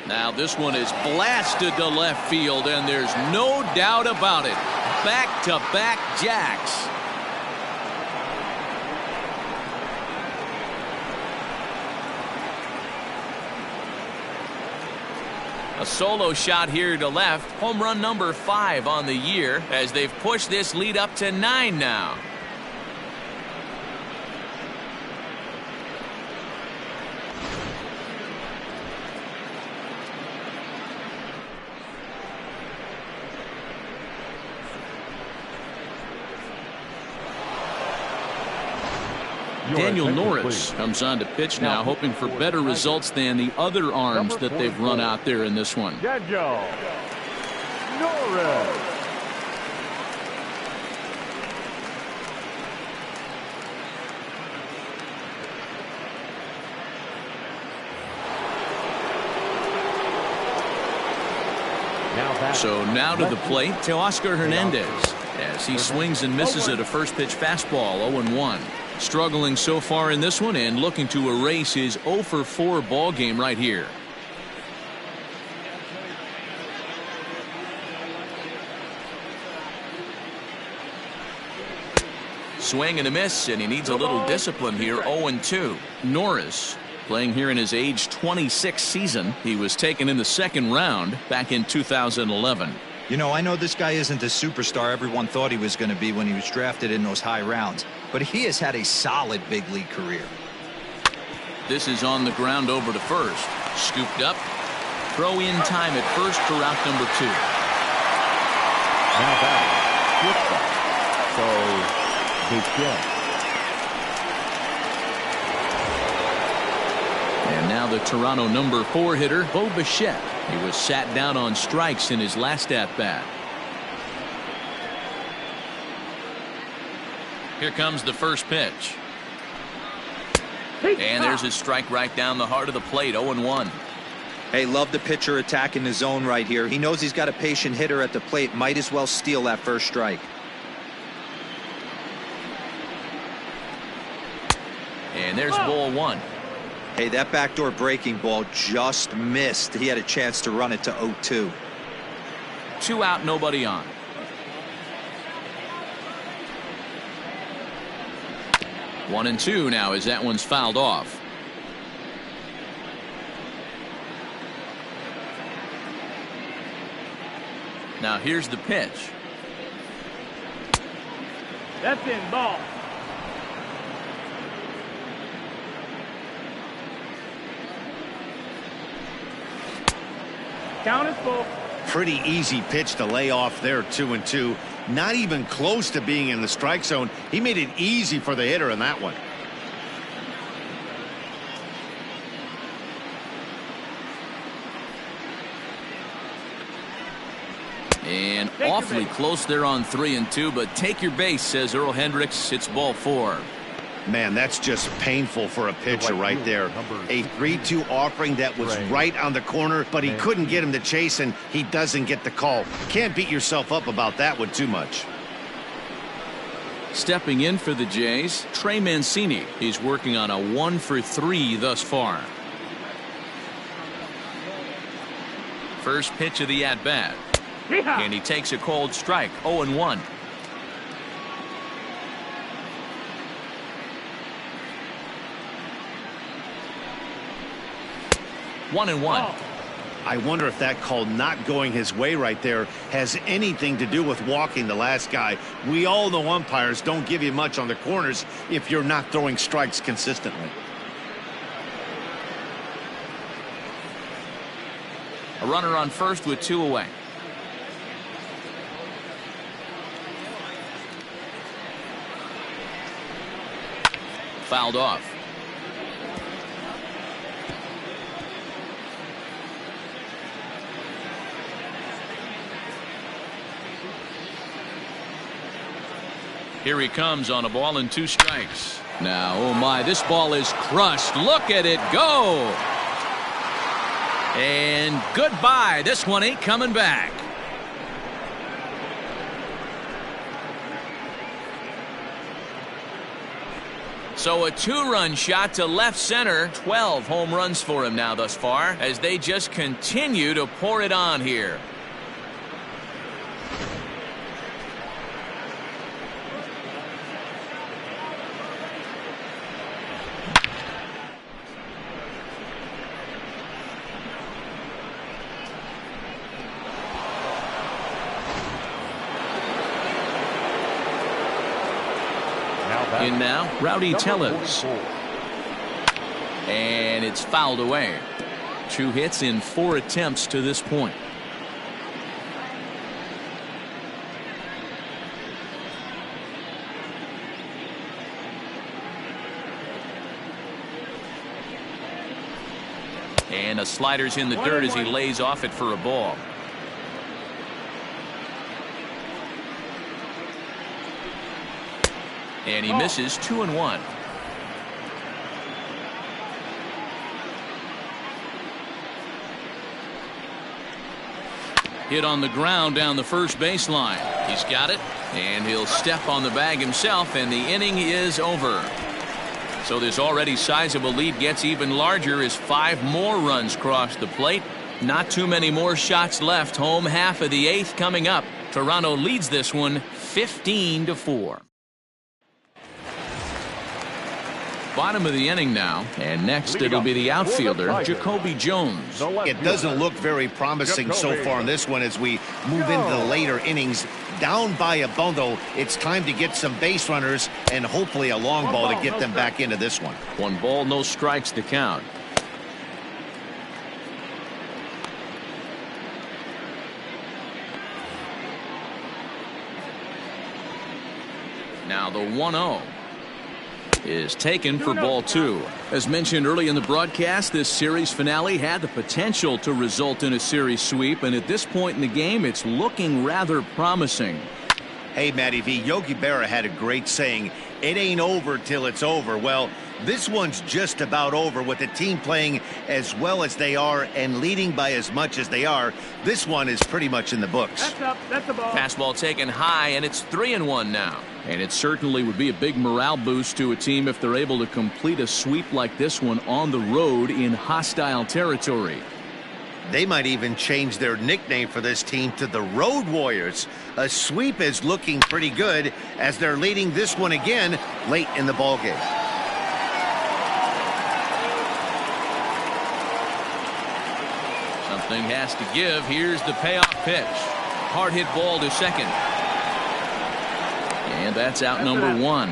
Now this one is blasted to left field, and there's no doubt about it. Back-to-back jacks. A solo shot here to left. Home run number 5 on the year, as they've pushed this lead up to 9 now. Daniel Norris comes on to pitch now, hoping for better results than the other arms that they've run out there in this one. Daniel Norris. So now to the plate, Teoscar Hernandez, as he swings and misses at a first pitch fastball, 0-1. Struggling so far in this one and looking to erase his 0-for-4 ball game right here. Swing and a miss, and he needs a little discipline here. 0-2. Norris, playing here in his age 26 season. He was taken in the second round back in 2011. You know, I know this guy isn't the superstar everyone thought he was going to be when he was drafted in those high rounds, but he has had a solid big league career. This is on the ground over to first. Scooped up. Throw in time at first for route number 2. Now back. So, Bichette. And now the Toronto number 4 hitter, Bo Bichette. He was sat down on strikes in his last at-bat. Here comes the first pitch. And there's his strike right down the heart of the plate, 0-1. Hey, love the pitcher attacking the zone right here. He knows he's got a patient hitter at the plate. Might as well steal that first strike. And there's ball 1. Hey, that backdoor breaking ball just missed. He had a chance to run it to 0-2. 2 out, nobody on. One and 2 now as that one's fouled off. Now here's the pitch. That's in, ball. Count is full. Pretty easy pitch to lay off there, 2-2. Not even close to being in the strike zone. He made it easy for the hitter in that one. And awfully close there on 3-2, but take your base, says Earl Hendricks. It's ball 4. Man, that's just painful for a pitcher right there. A 3-2 offering that was right on the corner, but he couldn't get him to chase, and he doesn't get the call. Can't beat yourself up about that one too much. Stepping in for the Jays, Trey Mancini. He's working on a 1-for-3 thus far. First pitch of the at-bat. And he takes a cold strike, 0-1. One and 1. I wonder if that call not going his way right there has anything to do with walking the last guy. We all know umpires don't give you much on the corners if you're not throwing strikes consistently. A runner on first with 2 away. Fouled off. Here he comes on a ball and 2 strikes. Now, oh my, this ball is crushed. Look at it go. And goodbye. This one ain't coming back. So a 2-run shot to left center. 12 home runs for him now thus far as they just continue to pour it on here. In now, Rowdy Tellez. And it's fouled away. 2 hits in 4 attempts to this point. And a slider's in the dirt as he lays off it for a ball. And he misses 2-1. Hit on the ground down the first baseline. He's got it, and he'll step on the bag himself, and the inning is over. So this already sizable lead gets even larger as 5 more runs cross the plate. Not too many more shots left. Home half of the 8th coming up. Toronto leads this one 15-4. Bottom of the inning now, and next it'll be the outfielder, Jacoby Jones. It doesn't look very promising so far in this one as we move into the later innings. Down by a bundle, it's time to get some base runners and hopefully a long ball to get them back into this one. 1 ball, no strikes to count. Now the 1-0 is taken for ball 2. As mentioned early in the broadcast, this series finale had the potential to result in a series sweep, and at this point in the game, it's looking rather promising. Hey, Matty V, Yogi Berra had a great saying, it ain't over till it's over. Well, this one's just about over with the team playing as well as they are and leading by as much as they are. This one is pretty much in the books. That's up. That's a ball. Fastball taken high, and it's 3-1 now. And it certainly would be a big morale boost to a team if they're able to complete a sweep like this one on the road in hostile territory. They might even change their nickname for this team to the Road Warriors. A sweep is looking pretty good as they're leading this one again late in the ballgame. Something has to give. Here's the payoff pitch. Hard hit ball to second. And that's out number 1.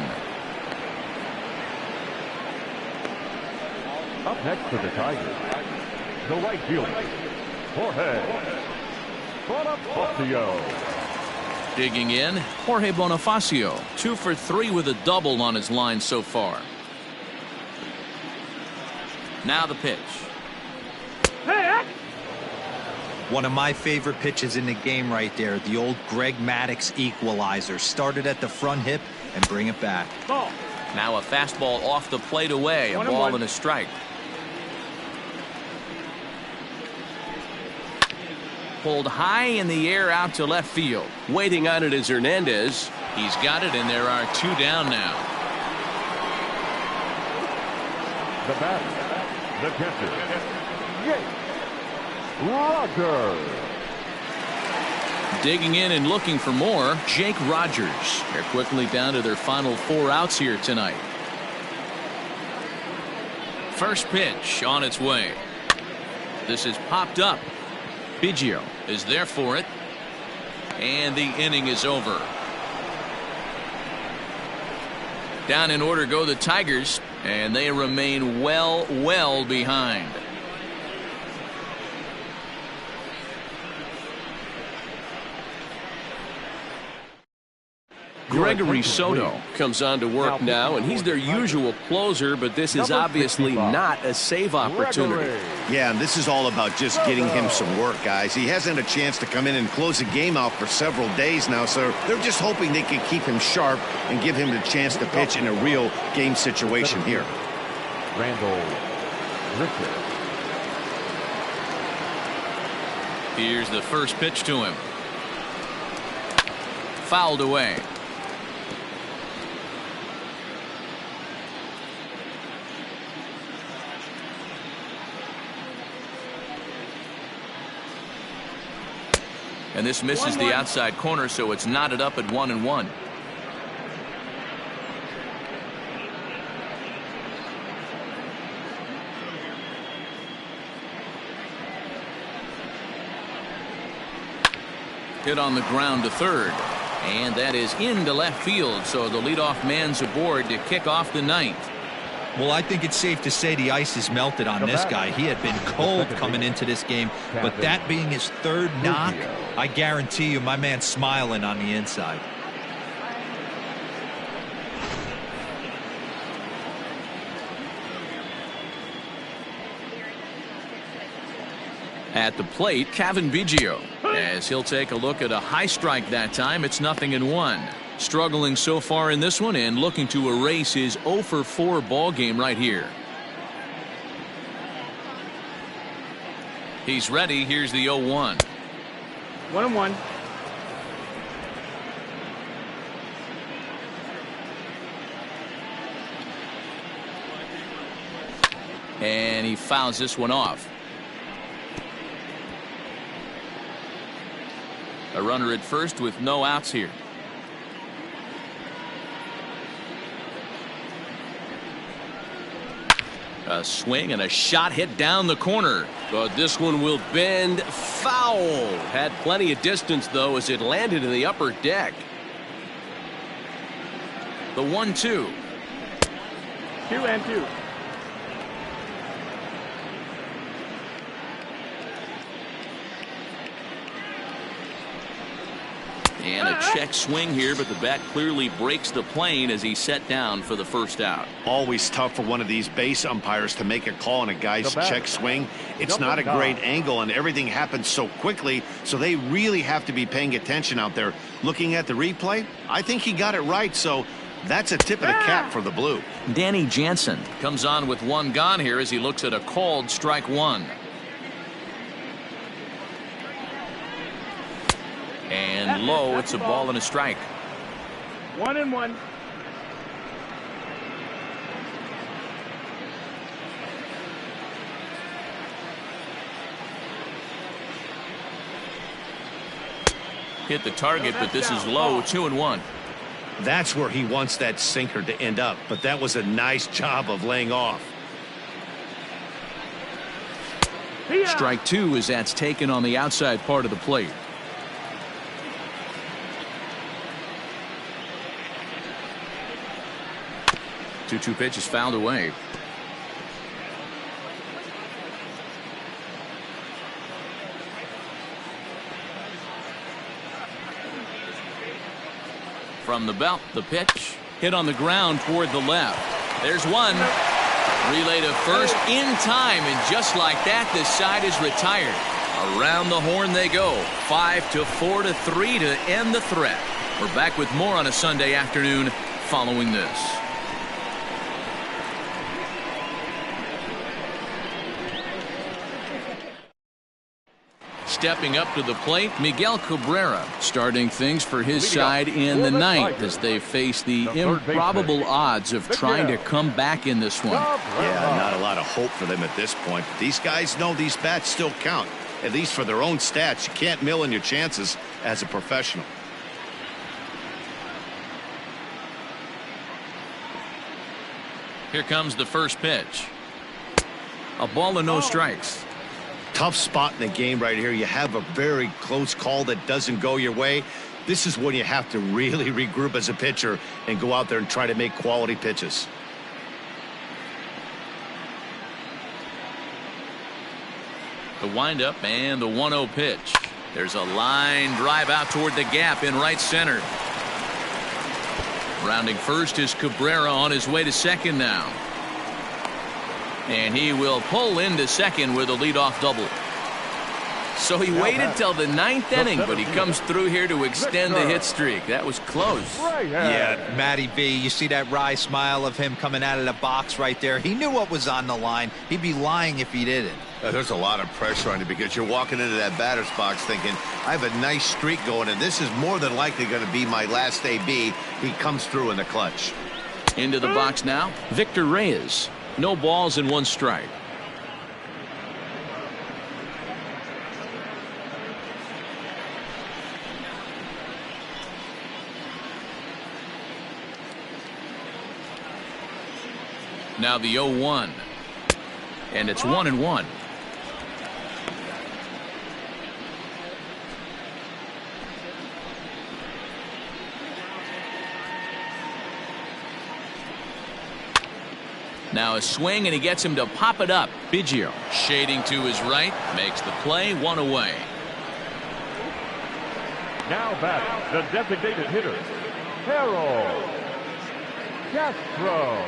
Up next for the Tigers, the right fielder, Jorge Bonifacio. Digging in, Jorge Bonifacio, 2 for 3 with a double on his line so far. Now the pitch. One of my favorite pitches in the game right there, the old Greg Maddux equalizer. Started at the front hip and bring it back. Now a fastball off the plate away, a ball and a strike. Pulled high in the air out to left field. Waiting on it is Hernandez. He's got it, and there are 2 down now. The batter, the catcher, Rogers. Digging in and looking for more, Jake Rogers. They're quickly down to their final 4 outs here tonight. First pitch on its way. This is popped up. Biggio is there for it. And the inning is over. Down in order go the Tigers, and they remain well behind. Gregory Soto comes on to work now, and he's their usual closer, but this is obviously not a save opportunity. Yeah, and this is all about just getting him some work, guys. He hasn't had a chance to come in and close a game out for several days now, so they're just hoping they can keep him sharp and give him the chance to pitch in a real game situation here. Randall Richards. Here's the first pitch to him. Fouled away. And this misses the outside corner, so it's knotted up at 1-1. Hit on the ground to third, and that is into left field, so the leadoff man's aboard to kick off the 9th. Well, I think it's safe to say the ice is melted on this guy. He had been cold coming into this game, but that being his 3rd knock, I guarantee you my man's smiling on the inside. At the plate, Kevin Biggio, as he'll take a look at a high strike that time. It's 0-1. Struggling so far in this one and looking to erase his 0 for 4 ball game right here. He's ready. Here's the 0-1. 1-1. And he fouls this one off. A runner at first with no outs here. A swing and a shot hit down the corner. But this one will bend foul. Had plenty of distance, though, as it landed in the upper deck. The 1-2. 2-2. And a check swing here, but the bat clearly breaks the plane as he's set down for the first out. Always tough for one of these base umpires to make a call on a guy's check swing. It's not a great angle, and everything happens so quickly, so they really have to be paying attention out there. Looking at the replay, I think he got it right, so that's a tip of the cap for the blue. Danny Jansen comes on with one gone here as he looks at a called strike one. And low, it's a ball and a strike. 1-1. Hit the target, but this is low. 2-1. That's where he wants that sinker to end up, but that was a nice job of laying off. Strike two as that's taken on the outside part of the plate. Two pitch is fouled away. From the belt, the pitch hit on the ground toward the left. There's one. Relay to first in time, and just like that, this side is retired. Around the horn they go. 5-4-3 to end the threat. We're back with more on a Sunday afternoon following this. Stepping up to the plate, Miguel Cabrera starting things for his side in the ninth as they face the improbable odds of trying to come back in this one. Yeah, not a lot of hope for them at this point. These guys know these bats still count, at least for their own stats. You can't mill in your chances as a professional. Here comes the first pitch. A ball and no strikes. Tough spot in the game right here. You have a very close call that doesn't go your way. This is when you have to really regroup as a pitcher and go out there and try to make quality pitches. The windup and the 1-0 pitch. There's a line drive out toward the gap in right center. Rounding first is Cabrera on his way to second now. And he will pull into second with a leadoff double. So he waited till the ninth inning, but he comes through here to extend the hit streak. That was close. Yeah, Matty B, you see that wry smile of him coming out of the box right there. He knew what was on the line. He'd be lying if he didn't. There's a lot of pressure on you because you're walking into that batter's box thinking, I have a nice streak going, and this is more than likely going to be my last AB. He comes through in the clutch. Into the box now, Victor Reyes. No balls and one strike. Now the 0-1. And it's 1-1. Now a swing, and he gets him to pop it up. Biggio shading to his right, makes the play, one away. Now back, the designated hitter, Harold Castro.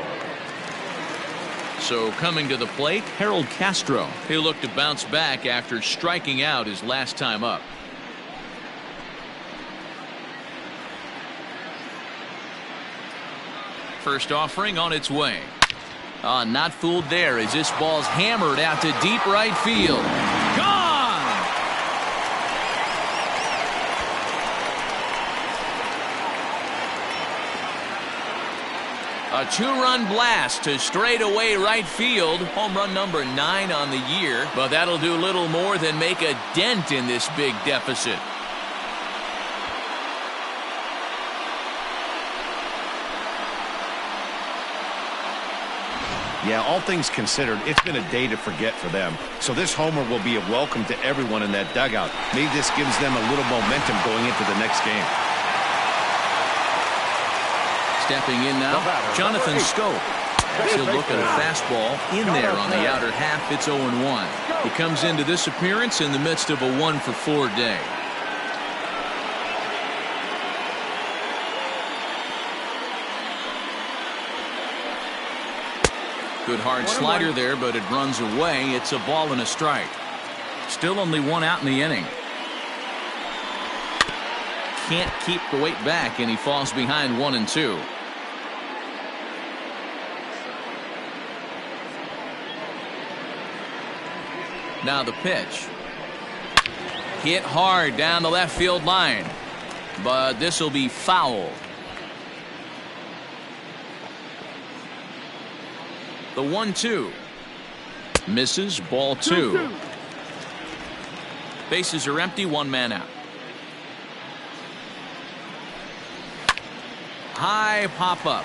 So coming to the plate, Harold Castro. He'll look to bounce back after striking out his last time up. First offering on its way. Not fooled there as this ball's hammered out to deep right field. Gone! A two-run blast to straightaway right field. Home run number 9 on the year, but that'll do little more than make a dent in this big deficit. Yeah, all things considered, it's been a day to forget for them. So this homer will be a welcome to everyone in that dugout. Maybe this gives them a little momentum going into the next game. Stepping in now, Jonathan Scope. He'll look at a fastball in there on the outer half. It's 0-1. He comes into this appearance in the midst of a 1-for-4 day. Good hard slider there, but it runs away. It's a ball and a strike. Still only 1 out in the inning. Can't keep the weight back, and he falls behind 1-2. Now the pitch. Hit hard down the left field line, but this will be foul. The 1-2 misses, ball 2. Bases are empty, 1 man out. High pop up.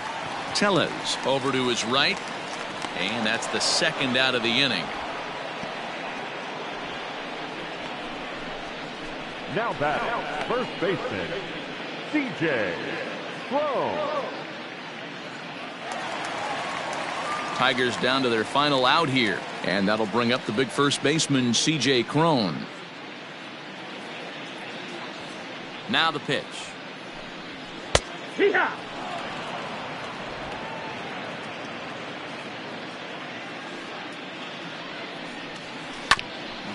Tellez over to his right, and that's the 2nd out of the inning. Now back, first baseman, C.J. Crone. Tigers down to their final out here, and that'll bring up the big first baseman, C.J. Crone. Now the pitch. Yeah.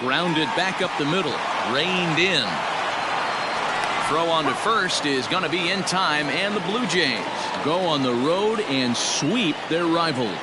Grounded back up the middle, reined in. Throw on to first is going to be in time, and the Blue Jays go on the road and sweep their rivals.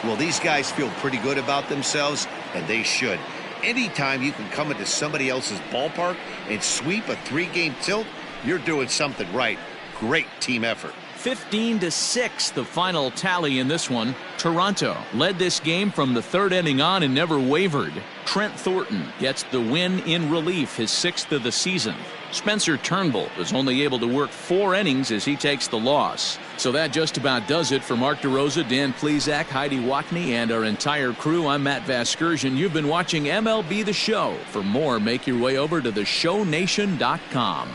Well, these guys feel pretty good about themselves, and they should. Anytime you can come into somebody else's ballpark and sweep a 3-game tilt, you're doing something right. Great team effort. 15-6 the final tally in this one. Toronto led this game from the 3rd inning on and never wavered. Trent Thornton gets the win in relief, his 6th of the season. Spencer Turnbull was only able to work 4 innings as he takes the loss. So that just about does it for Mark DeRosa, Dan Plesac, Heidi Watney, and our entire crew. I'm Matt Vasgersian. You've been watching MLB The Show. For more, make your way over to theshownation.com.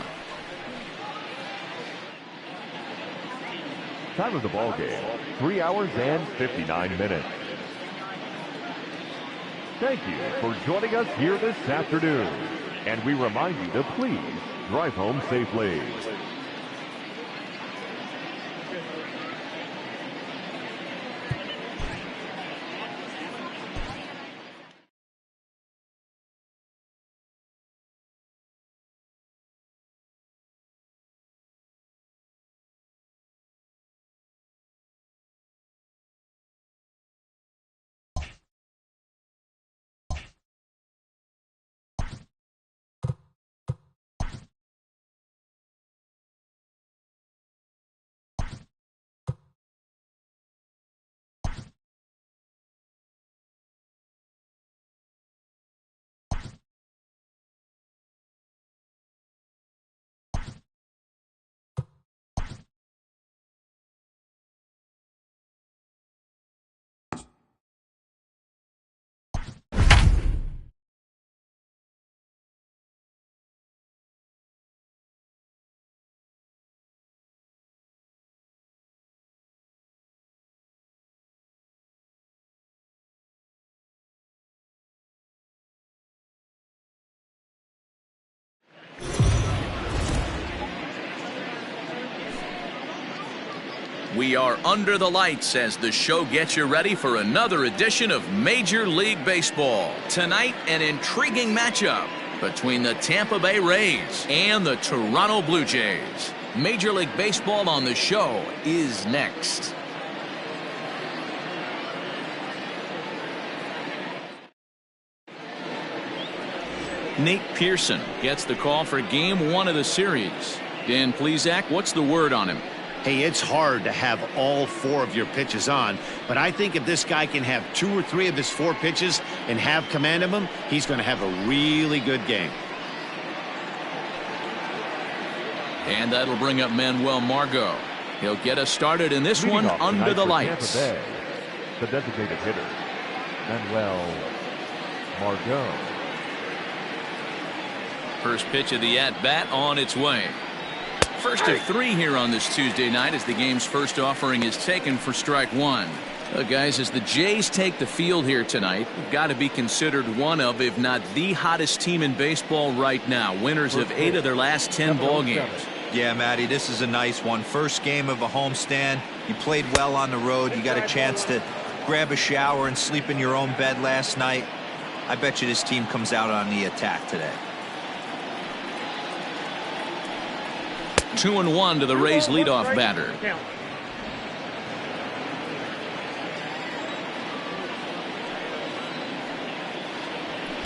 Time of the ball game, 3 hours and 59 minutes. Thank you for joining us here this afternoon. And we remind you to please drive home safely. We are under the lights as the show gets you ready for another edition of Major League Baseball. Tonight, an intriguing matchup between the Tampa Bay Rays and the Toronto Blue Jays. Major League Baseball on the show is next. Nate Pearson gets the call for Game 1 of the series. Dan Plesac, what's the word on him? Hey, it's hard to have all 4 of your pitches on, but I think if this guy can have 2 or 3 of his 4 pitches and have command of them, he's going to have a really good game. And that'll bring up Manuel Margot. He'll get us started in this one under the lights. Bay, the designated hitter, Manuel Margot. First pitch of the at-bat on its way. First of 3 here on this Tuesday night as the game's first offering is taken for strike 1. Guys, as the Jays take the field here tonight, we've got to be considered one of, if not the hottest team in baseball right now. Winners of 8 of their last 10 ball games. Yeah, Matty, this is a nice one. First game of a homestand. You played well on the road. You got a chance to grab a shower and sleep in your own bed last night. I bet you this team comes out on the attack today. 2-1 to the Rays leadoff batter.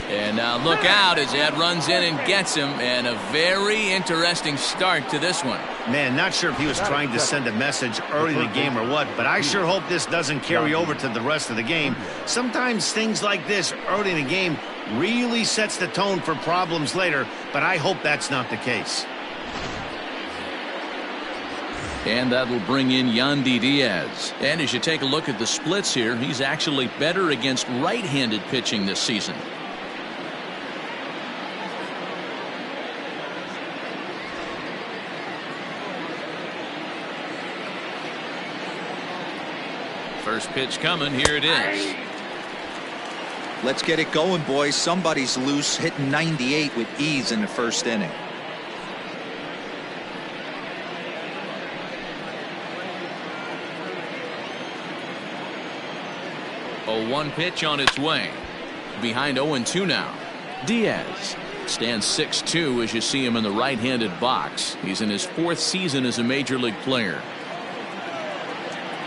And now look out as Ed runs in and gets him, and a very interesting start to this one. Man, not sure if he was trying to send a message early in the game or what, but I sure hope this doesn't carry over to the rest of the game. Sometimes things like this early in the game really sets the tone for problems later, but I hope that's not the case. And that'll bring in Yandy Diaz. And as you take a look at the splits here, he's actually better against right-handed pitching this season. First pitch coming. Here it is. Let's get it going, boys. Somebody's loose, hitting 98 with ease in the first inning. A 1 pitch on its way. Behind 0-2 now. Diaz stands 6'2" as you see him in the right-handed box. He's in his 4th season as a major league player.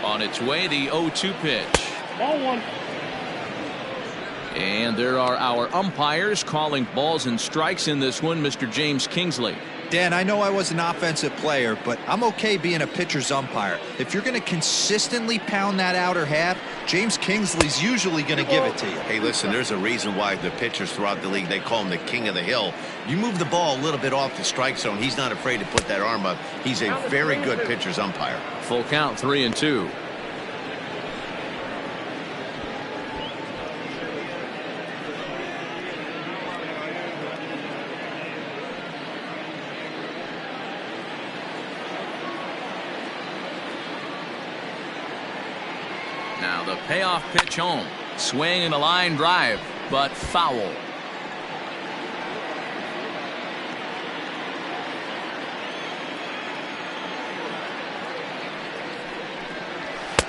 On its way, the 0-2 pitch. Ball 1. And there are our umpires calling balls and strikes in this one, Mr. James Kingsley. Dan, I know I was an offensive player, but I'm okay being a pitcher's umpire. If you're going to consistently pound that outer half, James Kingsley's usually going to give it to you. Hey, listen, there's a reason why the pitchers throughout the league, they call him the king of the hill. You move the ball a little bit off the strike zone, he's not afraid to put that arm up. He's a very good pitcher's umpire. Full count, 3-2. Now the payoff pitch home. Swing and a line drive, but foul.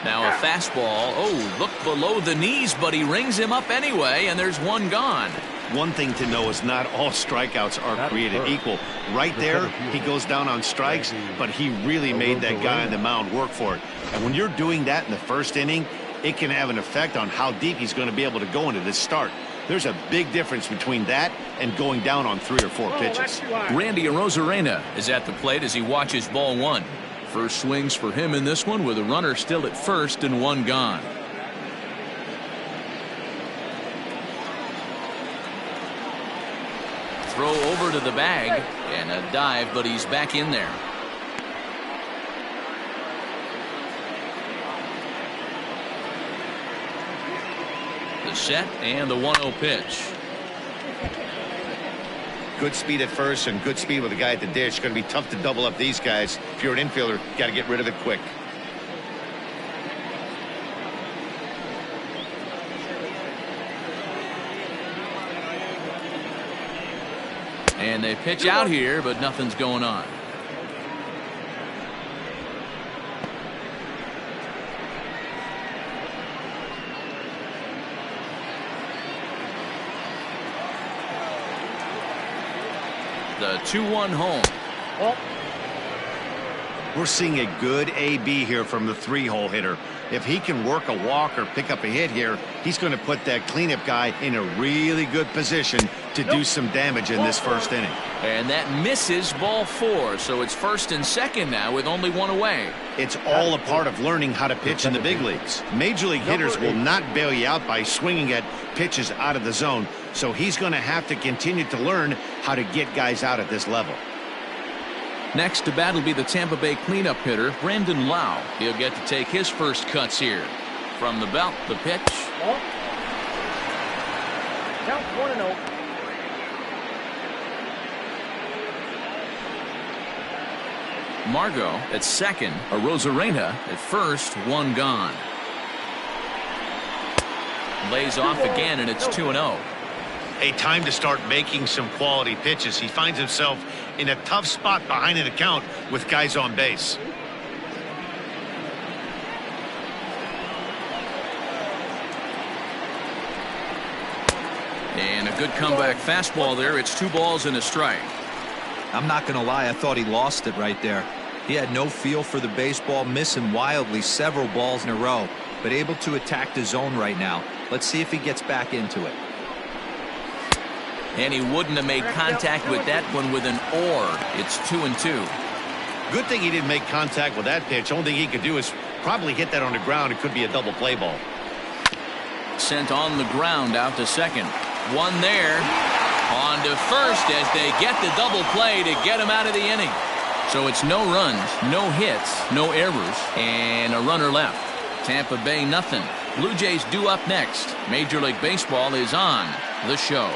Now a fastball. Oh, look below the knees, but he rings him up anyway, and there's one gone. One thing to know is not all strikeouts are created equal. Right there, he goes down on strikes, but he really made that guy on the mound work for it. And when you're doing that in the first inning, it can have an effect on how deep he's going to be able to go into this start. There's a big difference between that and going down on 3 or 4 pitches. Randy Arozarena is at the plate as he watches ball 1. First swings for him in this one with a runner still at first and 1 gone. Throw over to the bag and a dive, but he's back in there. The set and the 1-0 pitch. Good speed at first and good speed with the guy at the dish. Going to be tough to double up these guys. If you're an infielder, got to get rid of it quick. And they pitch out here, but nothing's going on. The 2-1 home. We're seeing a good AB here from the 3-hole hitter. If he can work a walk or pick up a hit here, he's going to put that cleanup guy in a really good position to do some damage in this first inning. And that misses, ball 4. So it's first and second now with only one away. It's all a part of learning how to pitch in the big leagues. Major league hitters will not bail you out by swinging at pitches out of the zone. So he's going to have to continue to learn how to get guys out at this level. Next to bat will be the Tampa Bay cleanup hitter, Brandon Lau. He'll get to take his first cuts here. From the belt, the pitch. Count 1-0. Margot at second, Arozarena at first, one gone. Lays off again, and it's 2-0. A time to start making some quality pitches. He finds himself in a tough spot behind an account with guys on base. And a good comeback fastball there. It's 2 balls and a strike. I'm not going to lie, I thought he lost it right there. He had no feel for the baseball, missing wildly several balls in a row, but able to attack the zone right now. Let's see if he gets back into it. And he wouldn't have made contact with that one with an or. It's 2-2. Good thing he didn't make contact with that pitch. Only thing he could do is probably hit that on the ground. It could be a double play ball. Sent on the ground out to second. One there. On to first as they get the double play to get him out of the inning. So it's no runs, no hits, no errors, and a runner left. Tampa Bay nothing. Blue Jays due up next. Major League Baseball is on the show.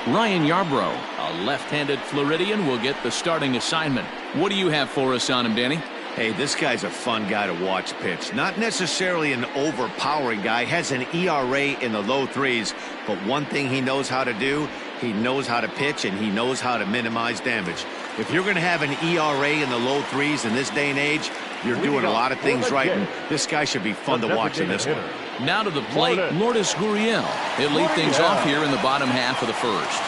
Ryan Yarbrough, a left-handed Floridian, will get the starting assignment. What do you have for us on him, Danny? Hey, this guy's a fun guy to watch pitch. Not necessarily an overpowering guy. Has an ERA in the low 3s. But one thing he knows how to do, he knows how to pitch and he knows how to minimize damage. If you're going to have an ERA in the low 3s in this day and age, you're doing a lot of things right. And this guy should be fun to watch in this one. Now to the plate, Lourdes Gurriel. He'll lead things off here in the bottom half of the first.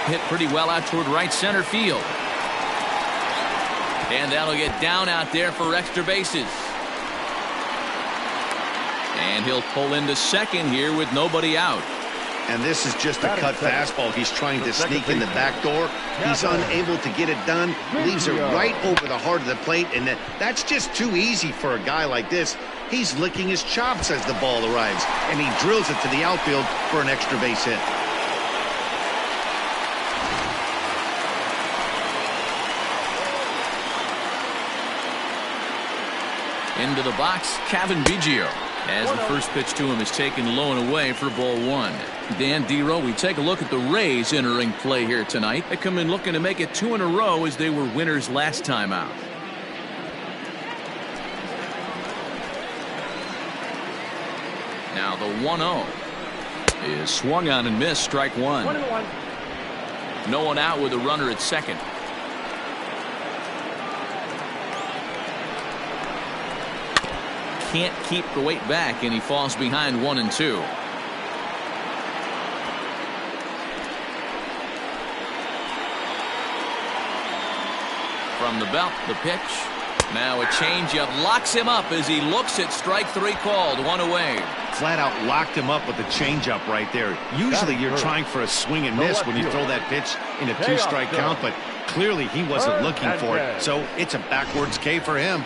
Hit pretty well out toward right center field. And that'll get down out there for extra bases. And he'll pull into second here with nobody out. And this is just a cut fastball. He's trying to sneak in the back door. He's unable to get it done. Leaves it right over the heart of the plate. And that's just too easy for a guy like this. He's licking his chops as the ball arrives. And he drills it to the outfield for an extra base hit. Into the box, Kevin Biggio. As the first pitch to him is taken low and away for ball 1. Dan Dero, we take a look at the Rays entering play here tonight. They come in looking to make it 2 in a row as they were winners last time out. Now the 1-0 is swung on and missed, strike 1. 1-1. No one out with a runner at second. Can't keep the weight back, and he falls behind 1-2. From the belt, the pitch. Now a changeup locks him up as he looks at strike 3 called, 1 away. Flat out locked him up with a changeup right there. Usually you're trying for a swing and miss when you throw that pitch in a 2-strike count, but clearly he wasn't looking for it. So it's a backwards K for him.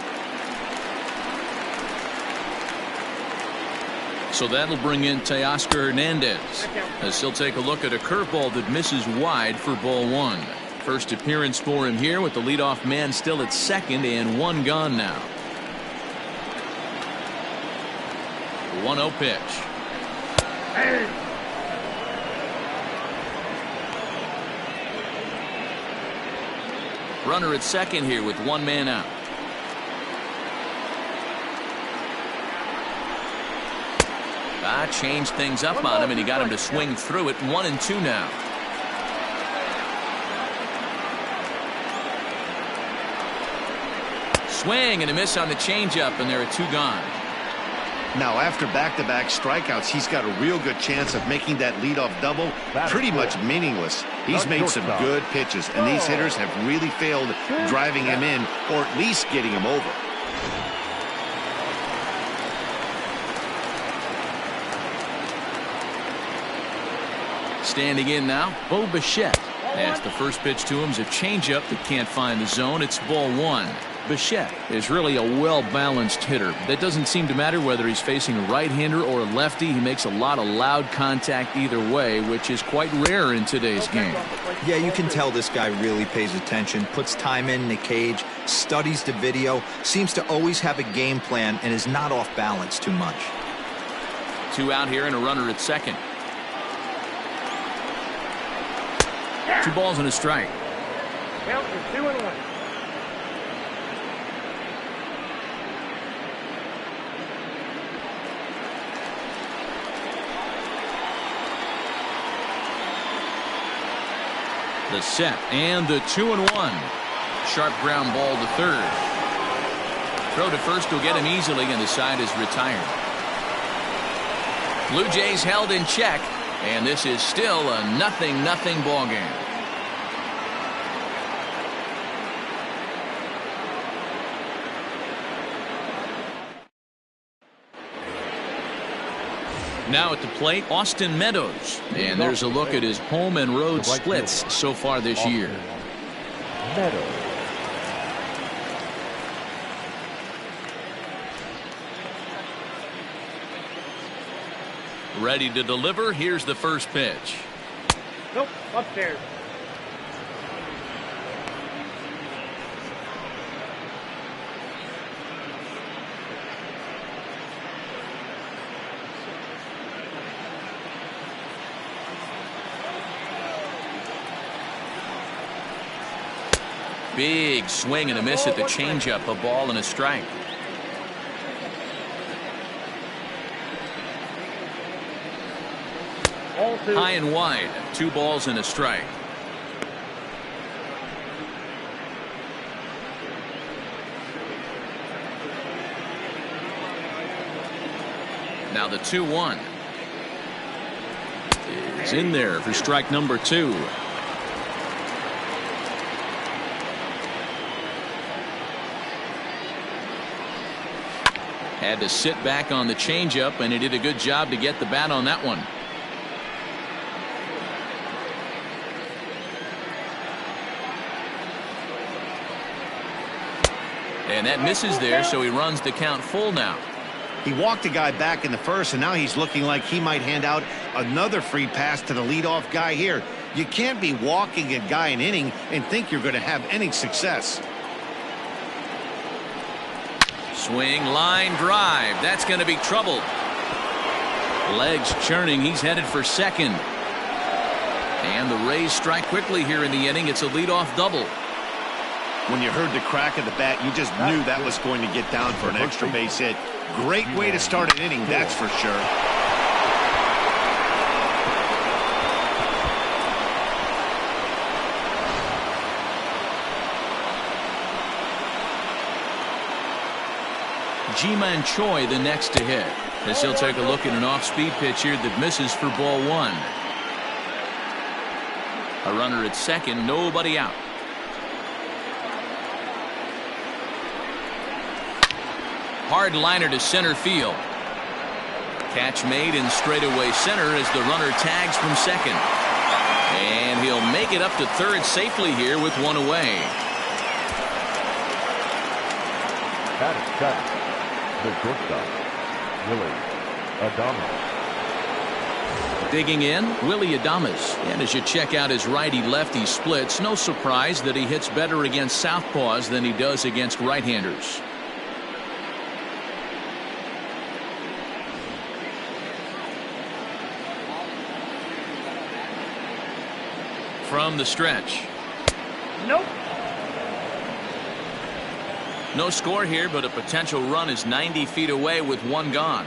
So that'll bring in Teoscar Hernandez as he'll take a look at a curveball that misses wide for ball 1. First appearance for him here with the leadoff man still at second and 1 gone now. 1-0 pitch. Runner at second here with 1 man out. Changed things up on him, and he got him to swing through it. 1-2 now. Swing and a miss on the changeup, and there are 2 gone. Now, after back-to-back strikeouts, he's got a real good chance of making that leadoff double pretty much meaningless. He's made some good pitches, and these hitters have really failed driving him in or at least getting him over. Standing in now, Bo Bichette. As the first pitch to him is a changeup that can't find the zone. It's ball one. Bichette is really a well-balanced hitter. That doesn't seem to matter whether he's facing a right-hander or a lefty. He makes a lot of loud contact either way, which is quite rare in today's game. Yeah, you can tell this guy really pays attention, puts time in the cage, studies the video, seems to always have a game plan, and is not off balance too much. 2 out here and a runner at second. 2 balls and a strike. Count is 2-1. The set and the 2-1. Sharp ground ball to third. Throw to first will get him easily, and the side is retired. Blue Jays held in check, and this is still a 0-0 ball game. Now at the plate, Austin Meadows. And there's a look at his home and road splits so far this year. Meadows. Ready to deliver. Here's the first pitch. Nope, upstairs. Big swing and a miss at the changeup. A ball and a strike. High and wide. 2 balls and a strike. Now the 2-1 is in there for strike number 2. Had to sit back on the changeup, and he did a good job to get the bat on that one. And that misses there, so he runs the count full now. He walked a guy back in the first, and now he's looking like he might hand out another free pass to the leadoff guy here. You can't be walking a guy an inning and think you're going to have any success. Swing, line drive. That's going to be trouble. Legs churning. He's headed for second. And the Rays strike quickly here in the inning. It's a leadoff double. When you heard the crack of the bat, you just knew that was going to get down for an extra base hit. Great way to start an inning, that's for sure. Ji-Man Choi the next to hit, as he'll take a look at an off-speed pitch here that misses for ball 1. A runner at second, nobody out. Hard liner to center field. Catch made in straightaway center as the runner tags from second. And he'll make it up to third safely here with 1 away. That is cut. The shortstop, Willie Adames. Digging in, Willie Adames. And as you check out his righty-lefty splits, no surprise that he hits better against southpaws than he does against right-handers. From the stretch. Nope. No score here, but a potential run is 90 feet away with 1 gone.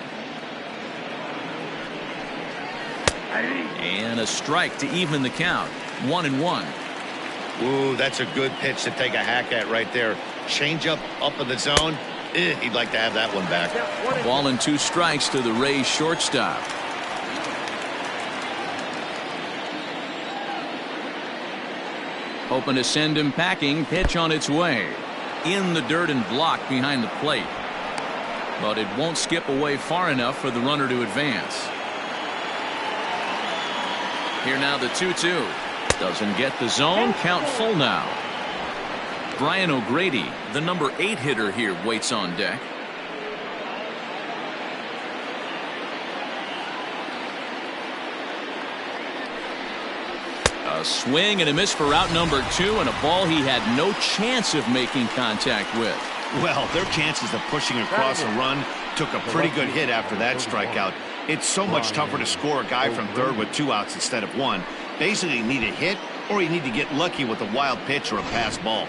And a strike to even the count. 1-1. Ooh, that's a good pitch to take a hack at right there. Change up in the zone. He'd like to have that one back. Ball and 2 strikes to the Rays shortstop. Hoping to send him packing. Pitch on its way. In the dirt and blocked behind the plate. But it won't skip away far enough for the runner to advance. Here now the 2-2. Doesn't get the zone. Count full now. Brian O'Grady, the number 8 hitter here, waits on deck. A swing and a miss for out number 2, and a ball he had no chance of making contact with. Well, their chances of pushing across a run took a pretty good hit after that strikeout. It's so much tougher to score a guy from third with 2 outs instead of 1. Basically, you need a hit, or you need to get lucky with a wild pitch or a pass ball.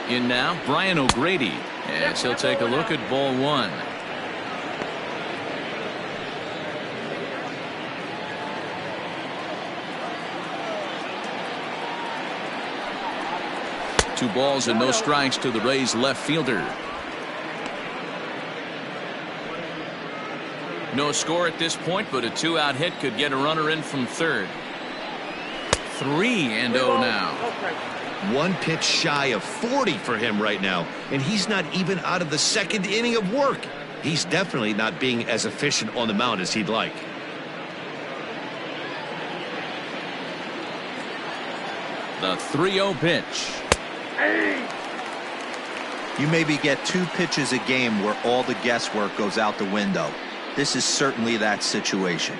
In now, Brian O'Grady, as he'll take a look at ball 1. Two balls and no strikes to the Rays left fielder. No score at this point, but a 2-out hit could get a runner in from third. 3-0 now. 1 pitch shy of 40 for him right now, and he's not even out of the 2nd inning of work. He's definitely not being as efficient on the mound as he'd like. The 3-0 pitch. You maybe get 2 pitches a game where all the guesswork goes out the window. This is certainly that situation.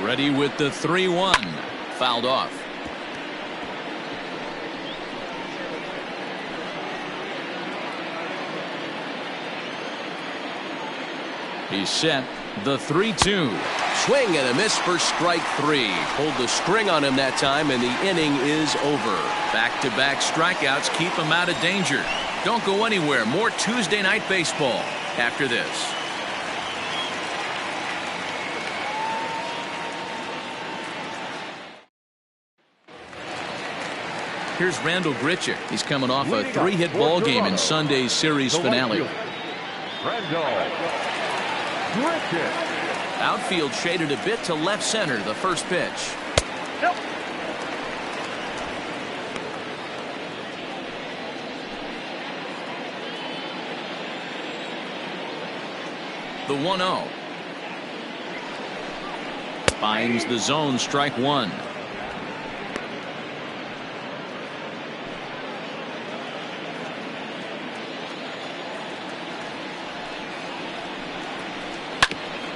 Ready with the 3-1. Fouled off. He's set. The 3-2. Swing and a miss for strike 3. Pulled the string on him that time, and the inning is over. Back-to-back strikeouts keep him out of danger. Don't go anywhere. More Tuesday night baseball after this. Here's Randall Grichuk. He's coming off a 3-hit ball game in Sunday's series finale. Outfield shaded a bit to left center. The first pitch. The 1-0. Finds the zone. Strike 1.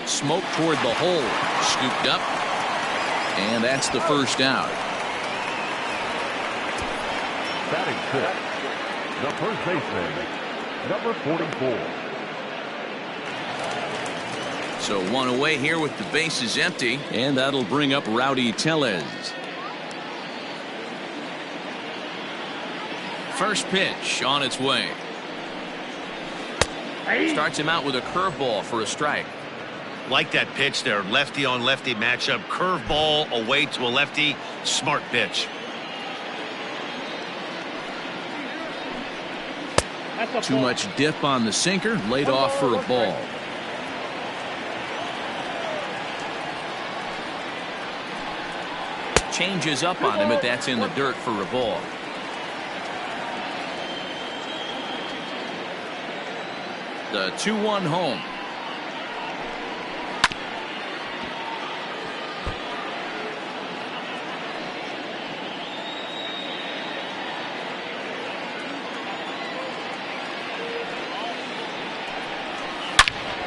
Smoke toward the hole. Scooped up. And that's the first out. Batting 6, the first baseman, number 44. So 1 away here with the bases empty. And that'll bring up Rowdy Tellez. First pitch on its way. Starts him out with a curveball for a strike. Like that pitch there, lefty on lefty matchup, curveball away to a lefty, smart pitch. Too much dip on the sinker, laid off for a ball. Changes up on him, but that's in the dirt for a ball. The 2-1 home.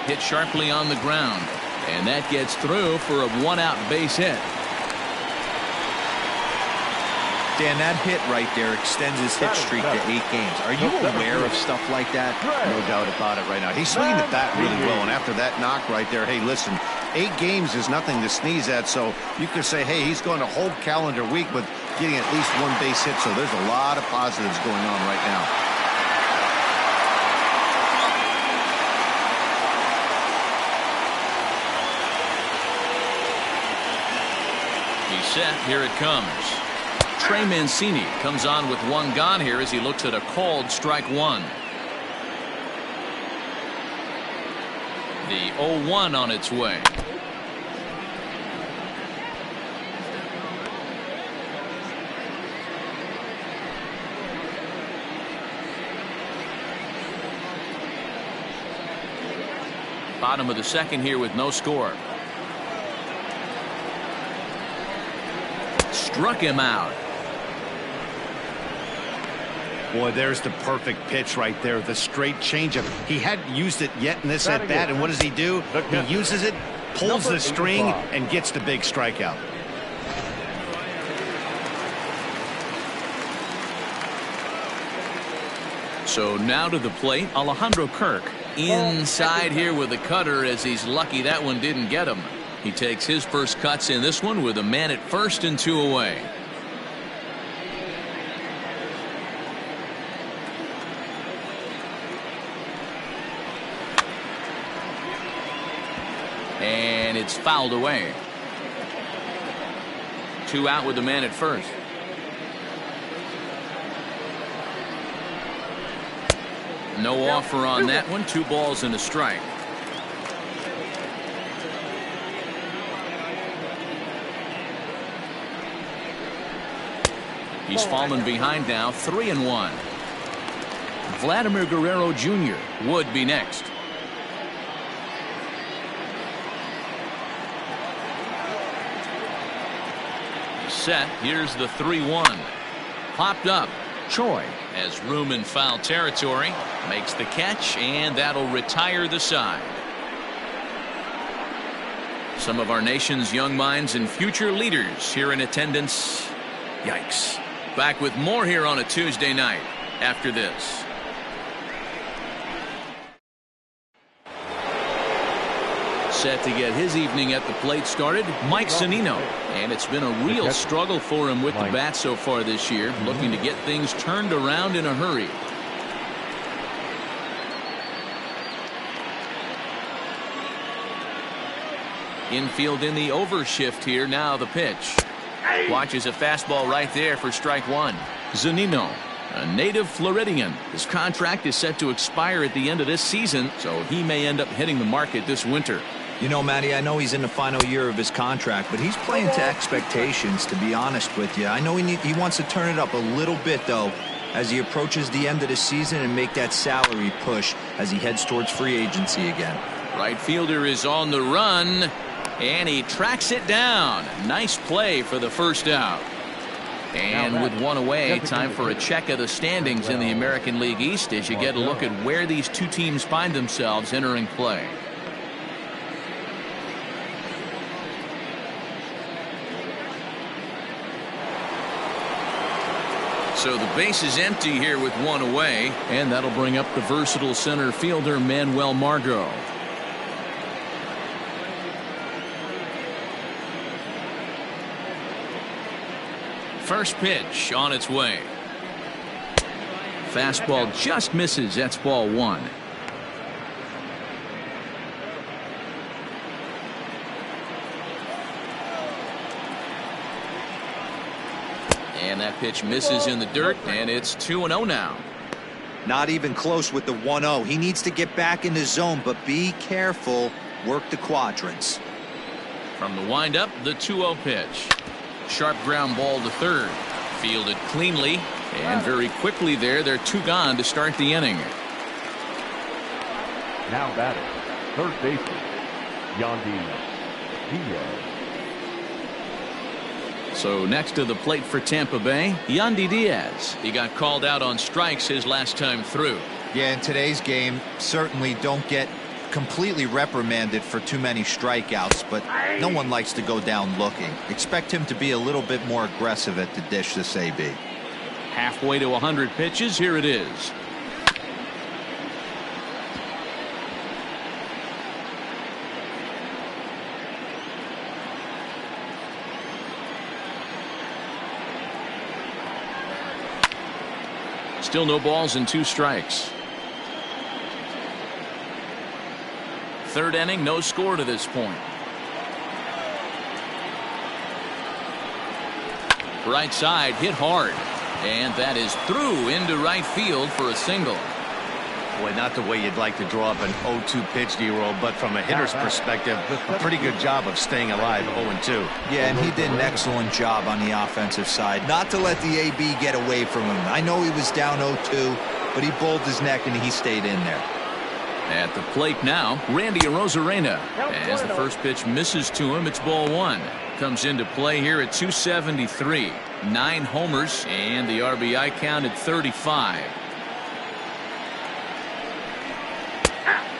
Hit sharply on the ground, and that gets through for a 1-out base hit. Dan, that hit right there extends his hit streak to 8 games. Are you aware of stuff like that? No doubt about it right now. He's swinging the bat really well, and after that knock right there, hey, listen, 8 games is nothing to sneeze at, so you could say, hey, he's going a whole calendar week with getting at least 1 base hit, so there's a lot of positives going on right now. Set, here it comes. Trey Mancini comes on with one gone here as he looks at a called strike one. The 0-1 on its way. Bottom of the second here with no score. Struck him out. Boy, there's the perfect pitch right there. The straight changeup. He hadn't used it yet in this at bat, and what does he do? He uses it, pulls the string, and gets the big strikeout. So now to the plate, Alejandro Kirk. Inside here with the cutter as he's lucky that one didn't get him. He takes his first cuts in this one with a man at first and 2 away. And it's fouled away. 2 out with the man at first. No offer on that one. 2 balls and a strike. He's fallen behind now, 3-1. Vladimir Guerrero Jr. would be next. Set. Here's the 3-1. Popped up. Choi has room in foul territory. Makes the catch, and that'll retire the side. Some of our nation's young minds and future leaders here in attendance. Yikes. Back with more here on a Tuesday night after this. Set to get his evening at the plate started, Mike Zunino. And it's been a real struggle for him with the bat so far this year, looking to get things turned around in a hurry. Infield in the overshift here. Now the pitch. Watches a fastball right there for strike one. Zunino, a native Floridian. His contract is set to expire at the end of this season, so he may end up hitting the market this winter. You know, Matty, I know he's in the final year of his contract, but he's playing to expectations, to be honest with you. I know he wants to turn it up a little bit, though, as he approaches the end of the season and make that salary push as he heads towards free agency again. Right fielder is on the run, and he tracks it down. Nice play for the first out. And with 1 away, time for a check of the standings in the American League East as you get a look at where these two teams find themselves entering play. So the base is empty here with 1 away, and that'll bring up the versatile center fielder Manuel Margot. First pitch on its way. Fastball just misses. That's ball 1. And that pitch misses in the dirt, and it's 2-0 now. Not even close with the 1-0. He needs to get back in the zone, but be careful. Work the quadrants. From the windup, the 2-0 pitch. Sharp ground ball to third. Fielded cleanly, and very quickly there, they're 2 gone to start the inning. Now batting, third baseman, Yandy Diaz. So next to the plate for Tampa Bay, Yandy Diaz. He got called out on strikes his last time through. Yeah, in today's game, certainly don't get completely reprimanded for too many strikeouts, but no one likes to go down looking. Expect him to be a little bit more aggressive at the dish this AB. Halfway to 100 pitches. Here it is. Still no balls and 2 strikes. Third inning, no score to this point. Right side hit hard. And that is through into right field for a single. Boy, not the way you'd like to draw up an 0-2 pitch, D-roll, but from a hitter's perspective, a pretty good job of staying alive 0-2. Yeah, and he did an excellent job on the offensive side. Not to let the AB get away from him. I know he was down 0-2, but he bowled his neck and he stayed in there. At the plate now, Randy Arozarena. As the first pitch misses to him, it's ball one. Comes into play here at 273. 9 homers, and the RBI count at 35.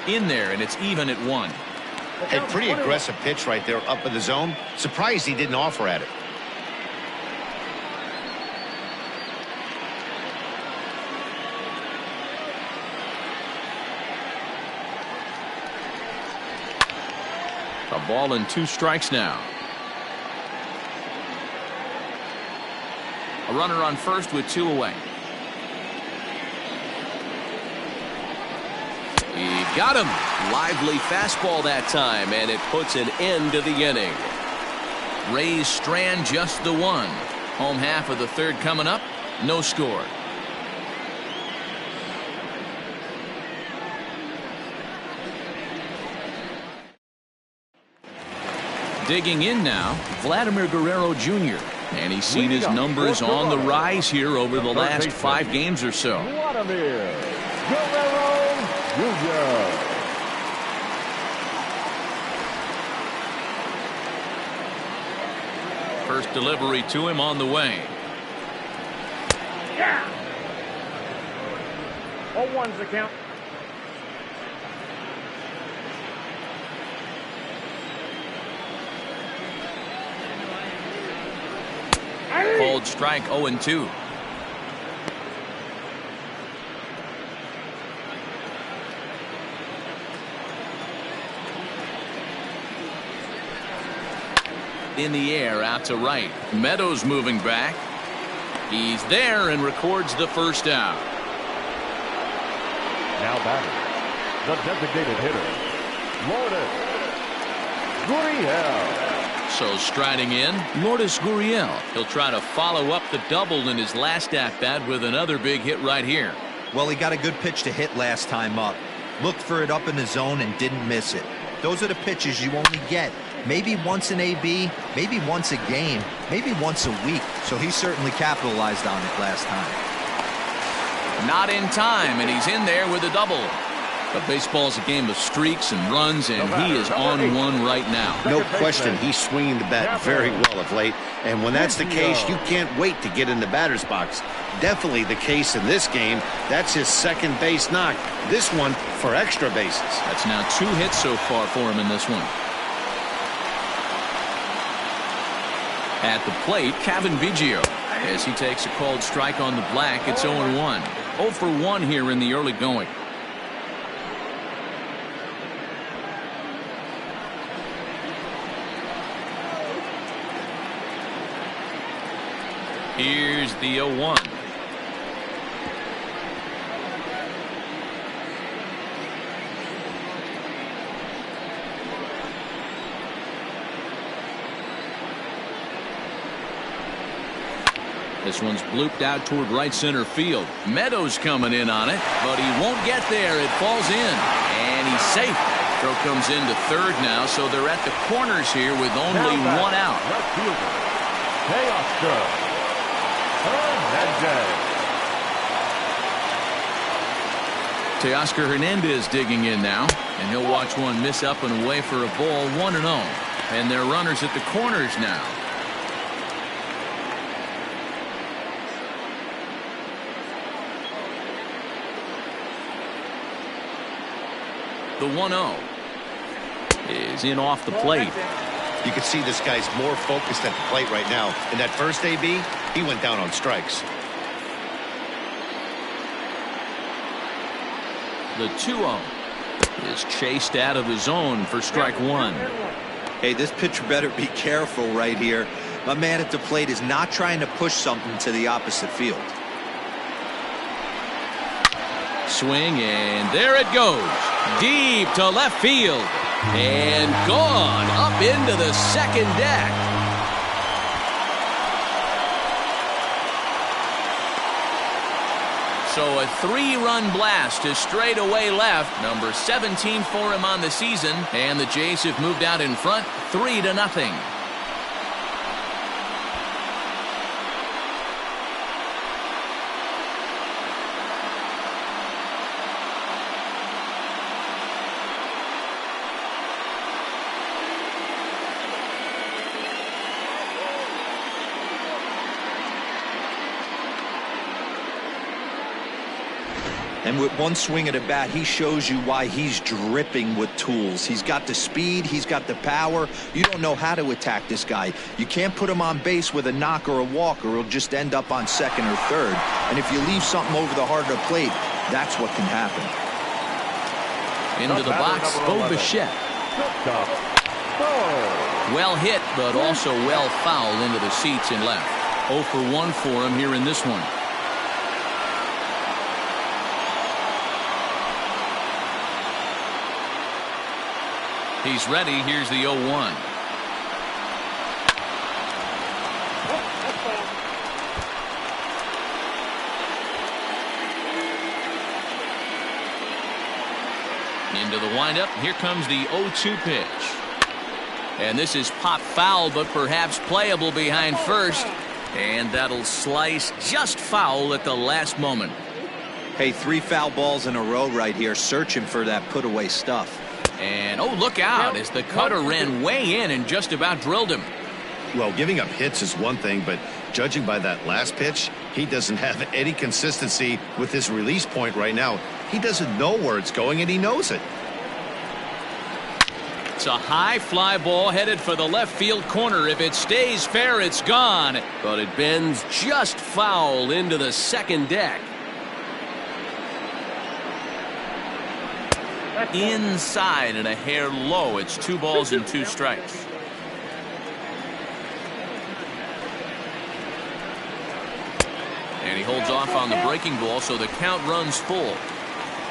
In there, and it's even at 1. A pretty aggressive pitch right there up in the zone. Surprised he didn't offer at it. A ball and 2 strikes now. A runner on first with 2 away. He got him. Lively fastball that time, and it puts an end to the inning. Rays strand just the 1. Home half of the third coming up. No score. Digging in now, Vladimir Guerrero Jr. And he's seen his numbers on the rise here over the last 5 games or so. Vladimir Guerrero Jr. First delivery to him on the way. Yeah. 0-1's the count. Called strike 0-2. In the air out to right. Meadows moving back. He's there and records the first out. Now batting, the designated hitter, Lourdes Gurriel. So striding in, Lourdes Gurriel. He'll try to follow up the double in his last at-bat with another big hit right here. Well, he got a good pitch to hit last time up. Looked for it up in the zone and didn't miss it. Those are the pitches you only get maybe once an AB, maybe once a game, maybe once a week. So he certainly capitalized on it last time. Not in time, and he's in there with a double. But baseball's a game of streaks and runs, and he is on one right now. No question, he's swinging the bat very well of late. And when that's the case, you can't wait to get in the batter's box. Definitely the case in this game. That's his second base knock. This one for extra bases. That's now 2 hits so far for him in this one. At the plate, Kevin Biggio. As he takes a called strike on the black, it's 0-1. 0 for 1 here in the early going. Here's the 0-1. This one's blooped out toward right center field. Meadows coming in on it, but he won't get there. It falls in, and he's safe. Throw comes into third now, so they're at the corners here with only 1 out. Teoscar Hernandez digging in now, and he'll watch one miss up and away for a ball. 1-0, and they're runners at the corners now. The 1-0 is in off the plate. You can see this guy's more focused at the plate right now. In that first AB, he went down on strikes. The 2-0 is chased out of the zone for strike 1. Hey, this pitcher better be careful right here. My man at the plate is not trying to push something to the opposite field. Swing, and there it goes. Deep to left field. And gone up into the second deck. So a 3-run blast to straightaway left. Number 17 for him on the season. And the Jays have moved out in front 3-0. And with one swing of the bat, he shows you why he's dripping with tools. He's got the speed. He's got the power. You don't know how to attack this guy. You can't put him on base with a knock or a walk, or he'll just end up on second or third. And if you leave something over the heart of the plate, that's what can happen. Into the box, Bichette. Well hit, but also well fouled into the seats and left. 0 for 1 for him here in this one. He's ready. Here's the 0-1. Into the windup. Here comes the 0-2 pitch. And this is pop foul, but perhaps playable behind first. And that'll slice just foul at the last moment. Hey, 3 foul balls in a row right here, searching for that put-away stuff. And, oh, look out, as the cutter ran way in and just about drilled him. Well, giving up hits is one thing, but judging by that last pitch, he doesn't have any consistency with his release point right now. He doesn't know where it's going, and he knows it. It's a high fly ball headed for the left field corner. If it stays fair, it's gone. But it bends just foul into the second deck. Inside and a hair low. It's 2 balls and 2 strikes. And he holds off on the breaking ball, so the count runs full.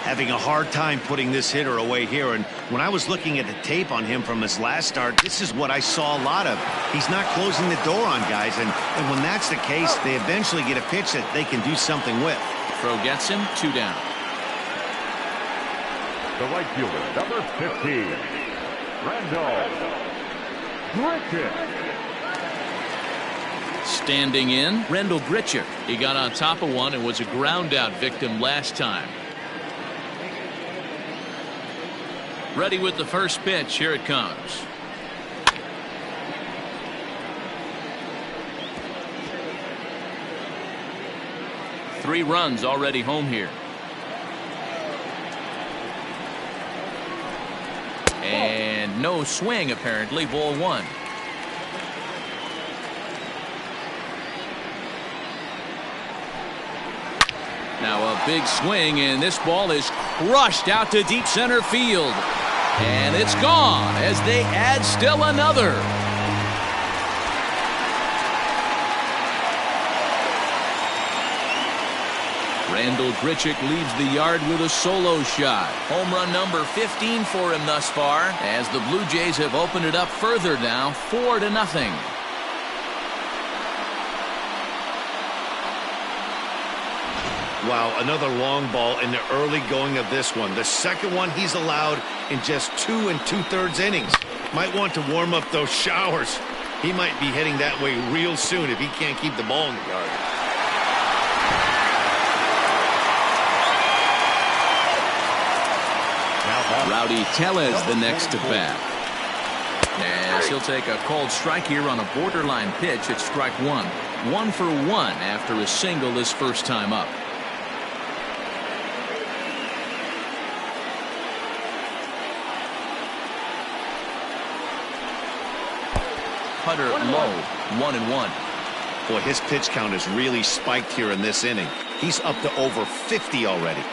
Having a hard time putting this hitter away here, and when I was looking at the tape on him from his last start, this is what I saw a lot of. He's not closing the door on guys, and when that's the case, they eventually get a pitch that they can do something with. Throw gets him, 2 down. The right fielder, number 15, Randall Grichuk. Standing in, Randall Grichuk. He got on top of one and was a ground out victim last time. Ready with the first pitch. Here it comes. Three runs already home here. And no swing, apparently. Ball 1. Now a big swing, and this ball is crushed out to deep center field. And it's gone as they add still another. Randall Grichuk leaves the yard with a solo shot. Home run number 15 for him thus far, as the Blue Jays have opened it up further now, 4-0. Wow, another long ball in the early going of this one. The second one he's allowed in just 2 2/3 innings. Might want to warm up those showers. He might be heading that way real soon if he can't keep the ball in the yard. Rowdy Tellez the next to bat. As he'll take a called strike here on a borderline pitch at strike 1. 1 for 1 after a single his first time up. Cutter low, 1-1. Boy, his pitch count has really spiked here in this inning. He's up to over 50 already.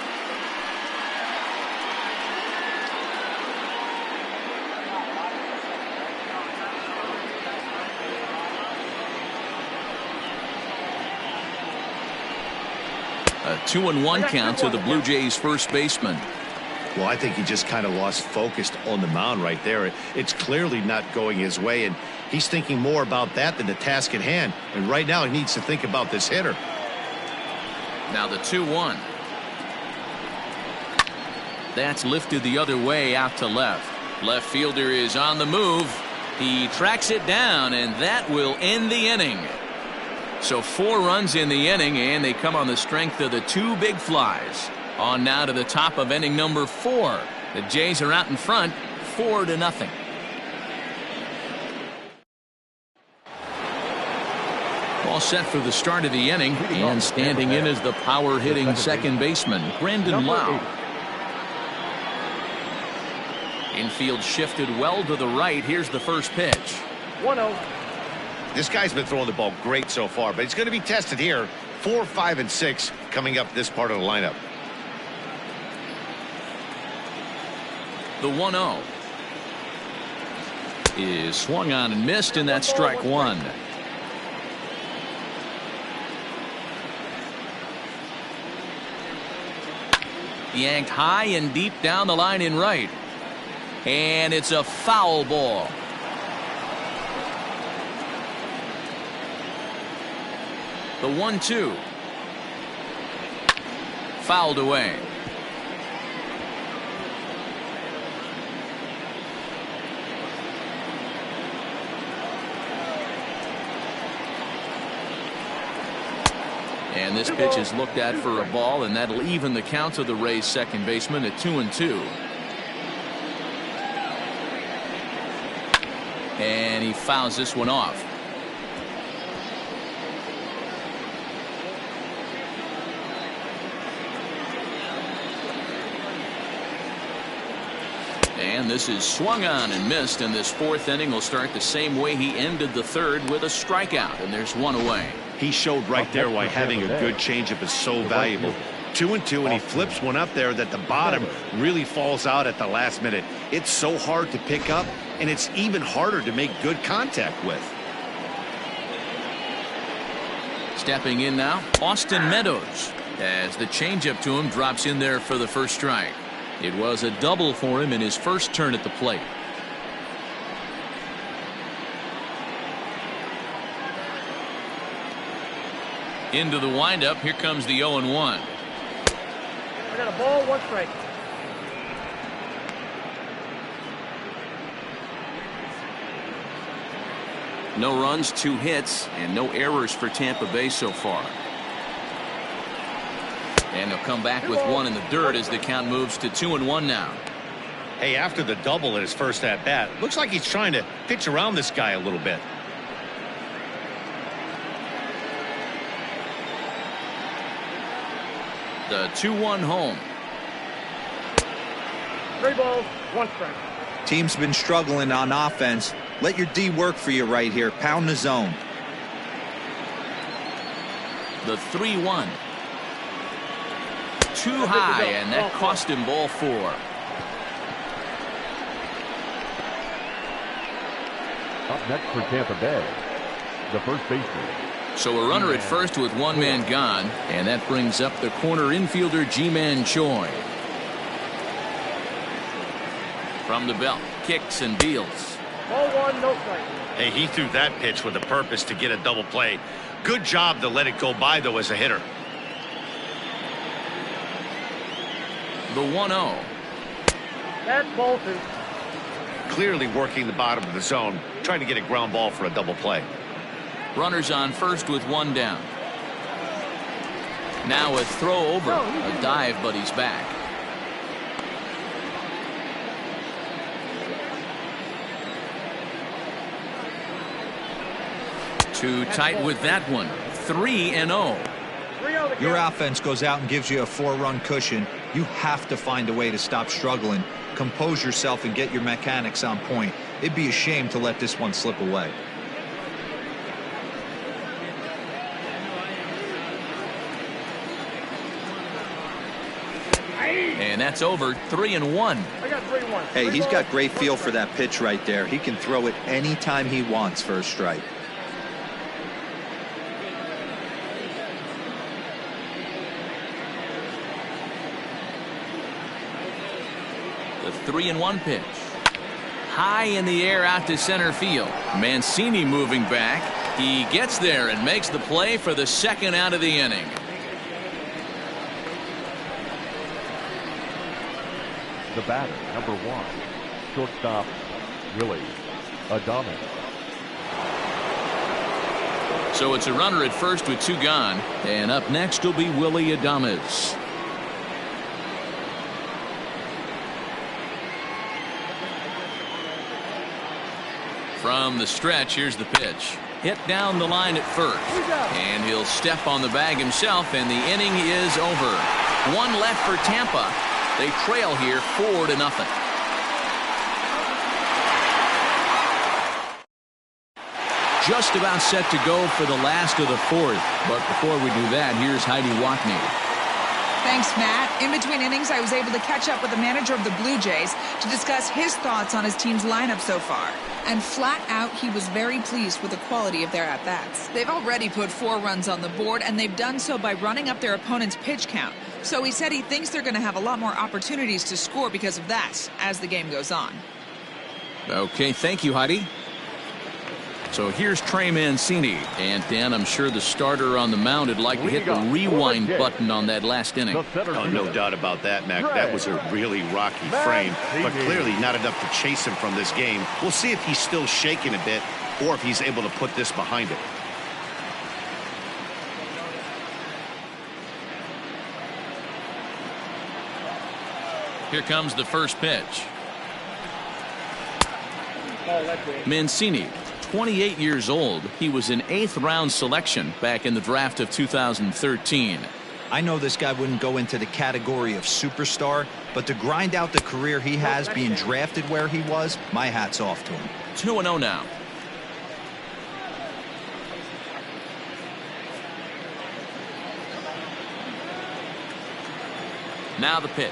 A 2-1 count to the Blue Jays first baseman. Well, I think he just kind of lost focus on the mound right there. It's clearly not going his way, and he's thinking more about that than the task at hand. And right now he needs to think about this hitter. Now the 2-1. That's lifted the other way out to left. Left fielder is on the move. He tracks it down, and that will end the inning. So 4 runs in the inning, and they come on the strength of the 2 big flies. On now to the top of inning number 4. The Jays are out in front, 4-0. All set for the start of the inning, and standing in is the power-hitting second baseman, Brendan Lau. Infield shifted well to the right. Here's the first pitch. 1-0. This guy's been throwing the ball great so far, but he's going to be tested here. 4, 5, and 6 coming up this part of the lineup. The 1-0 is swung on and missed, and that's strike 1. Yanked high and deep down the line in right. And it's a foul ball. The 1-2. Fouled away. And this pitch is looked at for a ball, and that'll even the count of the Rays second baseman at 2-2. And he fouls this one off. And this is swung on and missed, and this 4th inning will start the same way he ended the 3rd, with a strikeout, and there's 1 away. He showed right there why having a good changeup is so valuable. 2-2, and he flips one up there that the bottom really falls out at the last minute. It's so hard to pick up, and it's even harder to make good contact with. Stepping in now, Austin Meadows, as the changeup to him drops in there for the first strike. It was a double for him in his first turn at the plate. Into the windup. Here comes the 0-1. I got a ball, 1 strike. No runs, 2 hits, and no errors for Tampa Bay so far. And they'll come back with 1 in the dirt as the count moves to 2-1 now. Hey, after the double at his first at-bat, looks like he's trying to pitch around this guy a little bit. The 2-1 home. 3 balls, 1 strike. Team's been struggling on offense. Let your D work for you right here. Pound the zone. The 3-1. Too high, and that cost him ball 4. Up next for Tampa Bay, the first baseman. So a runner at first with 1 man gone, and that brings up the corner infielder Ji-Man Choi. From the belt, kicks and deals. Ball 1, no strike. Hey, he threw that pitch with a purpose to get a double play. Good job to let it go by, though, as a hitter. The 1-0. That's ball 2. Clearly working the bottom of the zone, trying to get a ground ball for a double play. Runners on first with 1 down. Now a throw over, a dive, but he's back. Too tight with that one. 3-0. Your offense goes out and gives you a 4-run cushion. You have to find a way to stop struggling. Compose yourself and get your mechanics on point. It'd be a shame to let this one slip away. And that's over. 3-1. I got 3-1. Hey, he's got great feel for that pitch right there. He can throw it anytime he wants for a strike. The 3-1 pitch. High in the air out to center field. Mancini moving back. He gets there and makes the play for the 2nd out of the inning. The batter, number 1, shortstop, Willie Adames. So it's a runner at first with 2 gone. And up next will be Willie Adames. From the stretch, here's the pitch. Hit down the line at first. And he'll step on the bag himself, and the inning is over. 1 left for Tampa. They trail here 4-0. Just about set to go for the last of the 4th. But before we do that, here's Heidi Watney. Thanks, Matt. In between innings, I was able to catch up with the manager of the Blue Jays to discuss his thoughts on his team's lineup so far. And flat out, he was very pleased with the quality of their at-bats. They've already put 4 runs on the board, and they've done so by running up their opponent's pitch count. So he said he thinks they're going to have a lot more opportunities to score because of that as the game goes on. Okay, thank you, Heidi. So here's Trey Mancini. And Dan, I'm sure the starter on the mound would like to hit the rewind button on that last inning. Oh, no doubt about that, Mac. That was a really rocky frame, but clearly not enough to chase him from this game. We'll see if he's still shaking a bit or if he's able to put this behind him. Here comes the first pitch. Mancini, 28 years old. He was an 8th round selection back in the draft of 2013. I know this guy wouldn't go into the category of superstar, but to grind out the career he has being drafted where he was, my hat's off to him. 2-0 now. Now the pitch.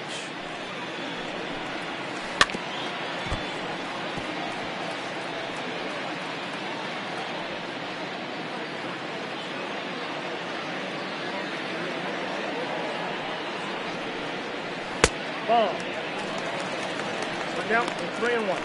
Ball. We're down to 3-1.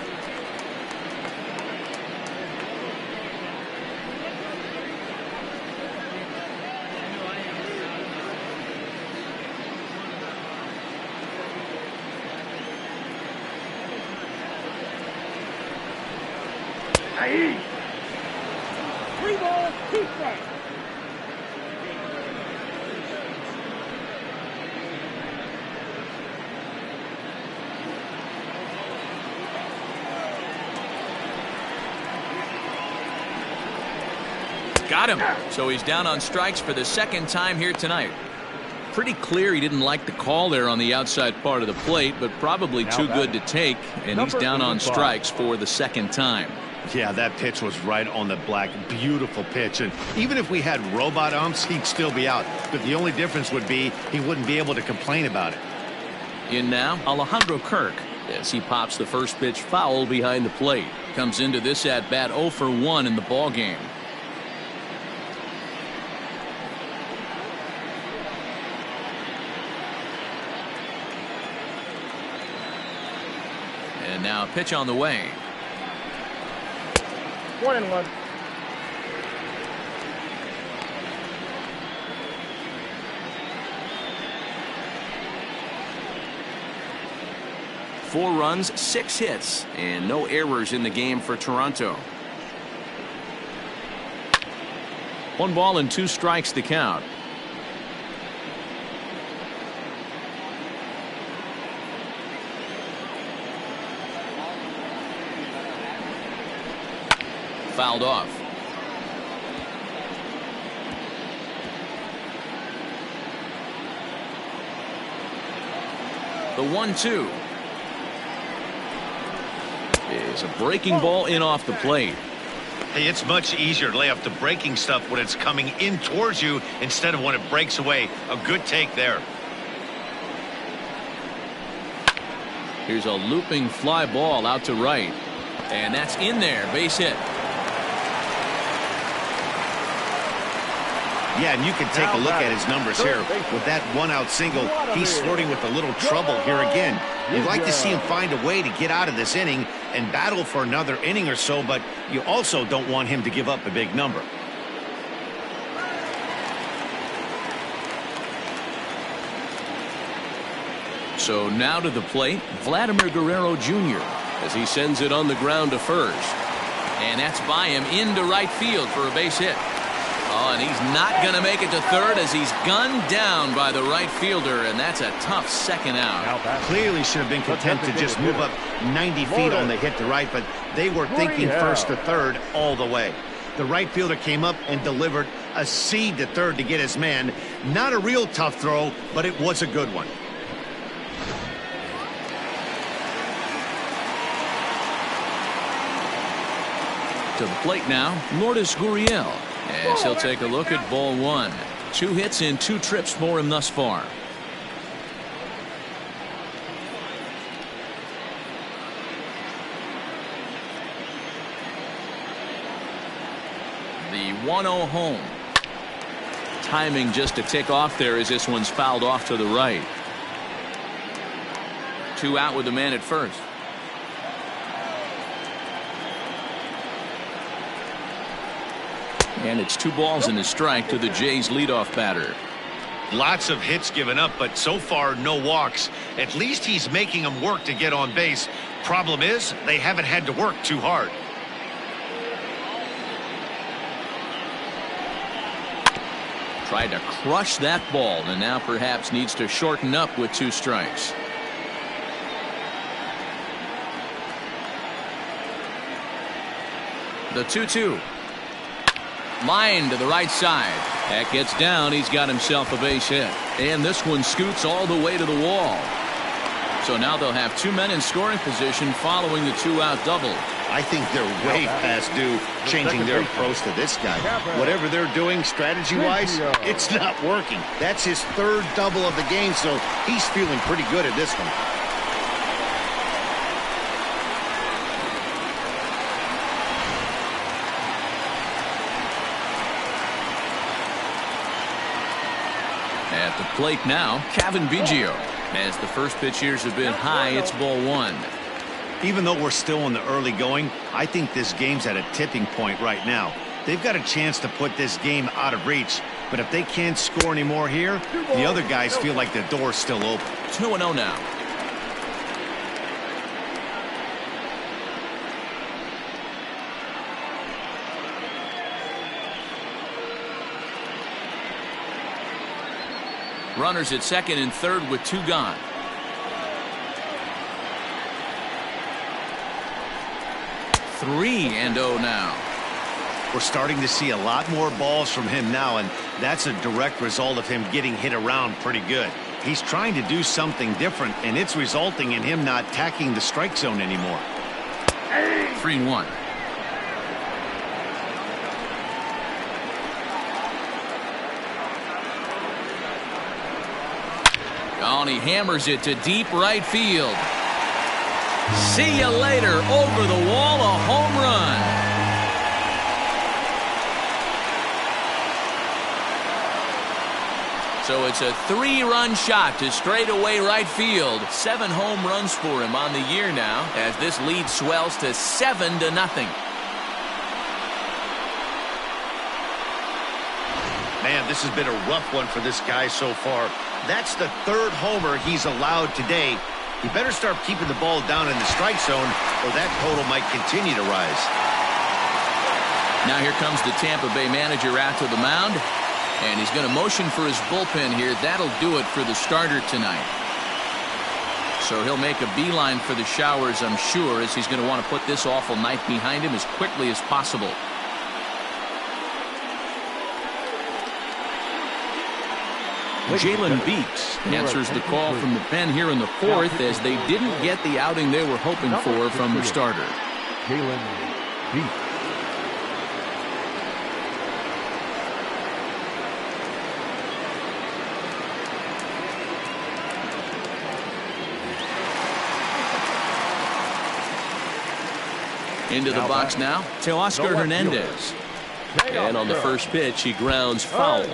Aye. 3 balls, 2 strikes. Got him. So he's down on strikes for the 2nd time here tonight. Pretty clear he didn't like the call there on the outside part of the plate, but probably too good to take, and he's down on strikes for the 2nd time. Yeah, that pitch was right on the black. Beautiful pitch. And even if we had robot umps, he'd still be out. But the only difference would be he wouldn't be able to complain about it. In now, Alejandro Kirk, as he pops the first pitch foul behind the plate. Comes into this at-bat 0 for 1 in the ballgame. And now a pitch on the way. 1-1. Four runs, 6 hits, and no errors in the game for Toronto. 1 ball and 2 strikes to count. Fouled off. The 1-2 is a breaking ball in off the plate. Hey, it's much easier to lay off the breaking stuff when it's coming in towards you instead of when it breaks away. A good take there. Here's a looping fly ball out to right, and that's in there. Base hit. Yeah, and you can take a look at his numbers here. With that 1-out single, he's flirting with a little trouble here again. You'd like to see him find a way to get out of this inning and battle for another inning or so, but you also don't want him to give up a big number. So now to the plate, Vladimir Guerrero Jr. as he sends it on the ground to first. And that's by him into right field for a base hit. Oh, and he's not going to make it to third as he's gunned down by the right fielder, and that's a tough second out. Clearly should have been content to just move up 90 feet on the hit to right, but they were thinking first to third all the way. The right fielder came up and delivered a seed to third to get his man. Not a real tough throw, but it was a good one. To the plate now, Lourdes Gurriel, as he'll take a look at ball one. 2 hits in 2 trips for him thus far. The 1-0 home. Timing just to tick off there as this one's fouled off to the right. 2 out with the man at first. And it's 2 balls and a strike to the Jays leadoff batter. Lots of hits given up, but so far no walks. At least he's making them work to get on base. Problem is, they haven't had to work too hard. Tried to crush that ball and now perhaps needs to shorten up with 2 strikes. The 2-2. Line to the right side. That gets down. He's got himself a base hit. And this one scoots all the way to the wall. So now they'll have 2 men in scoring position following the 2-out double. I think they're way past due changing their approach to this guy. Whatever they're doing strategy-wise, it's not working. That's his 3rd double of the game, so he's feeling pretty good at this one. At the plate now, Kevin Biggio. As the first pitch years have been high, it's ball 1. Even though we're still in the early going, I think this game's at a tipping point right now. They've got a chance to put this game out of reach, but if they can't score any more here, the other guys feel like the door's still open. 2-0 now. Runners at second and third with 2 gone. Three and 0 now. We're starting to see a lot more balls from him now, and that's a direct result of him getting hit around pretty good. He's trying to do something different, and it's resulting in him not attacking the strike zone anymore. 3-1. Oh, and he hammers it to deep right field. See you later. Over the wall, a home run. So it's a 3-run shot to straightaway right field. 7 home runs for him on the year now as this lead swells to 7-0. Man, this has been a rough one for this guy so far. That's the 3rd homer he's allowed today. He better start keeping the ball down in the strike zone, or that total might continue to rise. Now here comes the Tampa Bay manager out to the mound, and he's going to motion for his bullpen here. That'll do it for the starter tonight. So he'll make a beeline for the showers, I'm sure, as he's going to want to put this awful night behind him as quickly as possible. Jalen Beeks answers the call from the pen here in the 4th as they didn't get the outing they were hoping for from the starter. Jalen Beeks. Into the box now, Teoscar Hernandez. And on the first pitch, he grounds foul.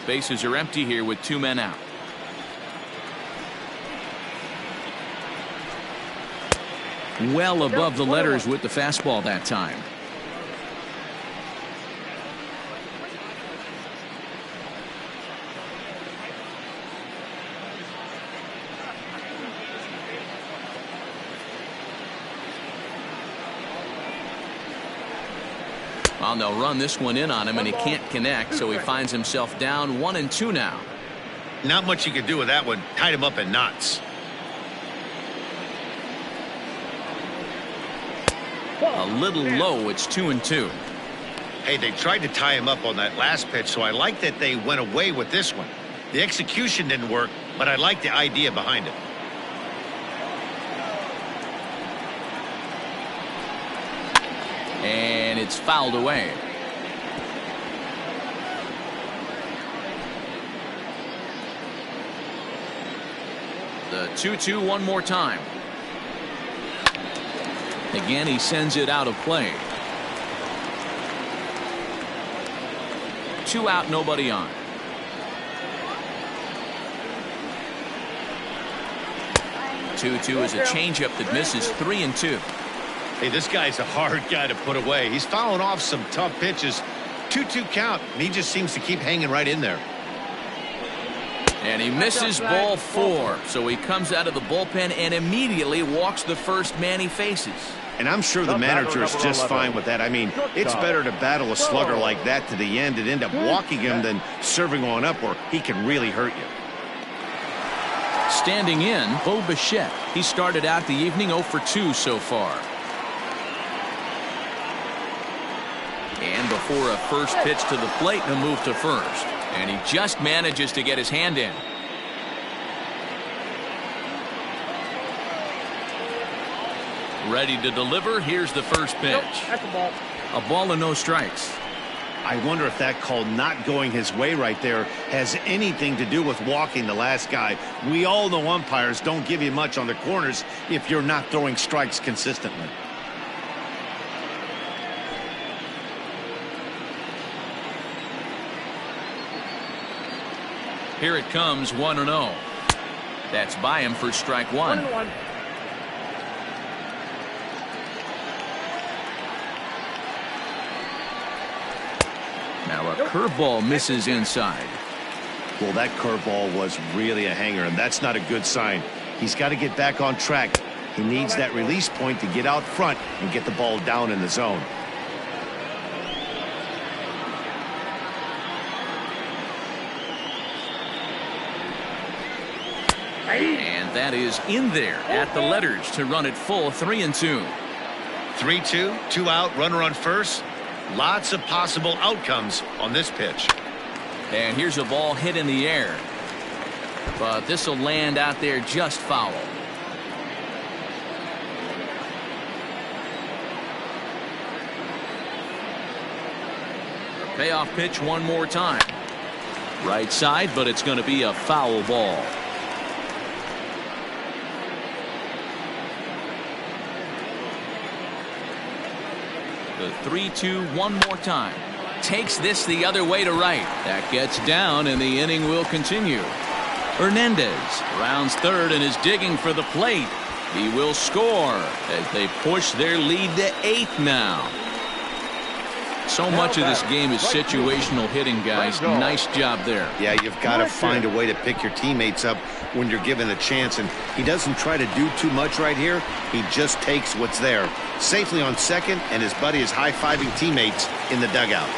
Bases are empty here with 2 men out. Well above the letters with the fastball that time. Well, they'll run this one in on him, and he can't connect, so he finds himself down 1-2 now. Not much you can do with that one. Tied him up in knots. A little low. It's 2-2. Hey, they tried to tie him up on that last pitch, so I like that they went away with this one. The execution didn't work, but I like the idea behind it. And it's fouled away. The 2-2 one more time. Again, he sends it out of play. 2 out, nobody on. Two is a changeup that misses. 3-2. Hey, this guy's a hard guy to put away. He's fouling off some tough pitches. 2-2 count, and he just seems to keep hanging right in there. And he misses ball 4. So he comes out of the bullpen and immediately walks the first man he faces. And I'm sure the manager is just fine with that. I mean, it's better to battle a slugger like that to the end and end up walking him than serving on up where he can really hurt you. Standing in, Bo Bichette. He started out the evening 0 for 2 so far. And before a first pitch to the plate, a move to first. And he just manages to get his hand in. Ready to deliver. Here's the first pitch. That's a ball. A ball and no strikes. I wonder if that call not going his way right there has anything to do with walking the last guy. We all know umpires don't give you much on the corners if you're not throwing strikes consistently. Here it comes, 1-0. That's by him for strike 1. 1-1. Now a curveball misses inside. Well, that curveball was really a hanger, and that's not a good sign. He's got to get back on track. He needs that release point to get out front and get the ball down in the zone. And that is in there at the letters to run it full. 3-2. 3-2, 2 out, runner on first. Lots of possible outcomes on this pitch. And here's a ball hit in the air. But this will land out there just foul. Payoff pitch one more time. Right side, but it's going to be a foul ball. The 3-2 one more time. Takes this the other way to right. That gets down, and the inning will continue. Hernandez rounds third and is digging for the plate. He will score as they push their lead to 8 now. So much of this game is situational hitting, guys. Nice job there. Yeah, you've got to find a way to pick your teammates up when you're given a chance, and he doesn't try to do too much right here. He just takes what's there. Safely on second, and his buddy is high-fiving teammates in the dugout.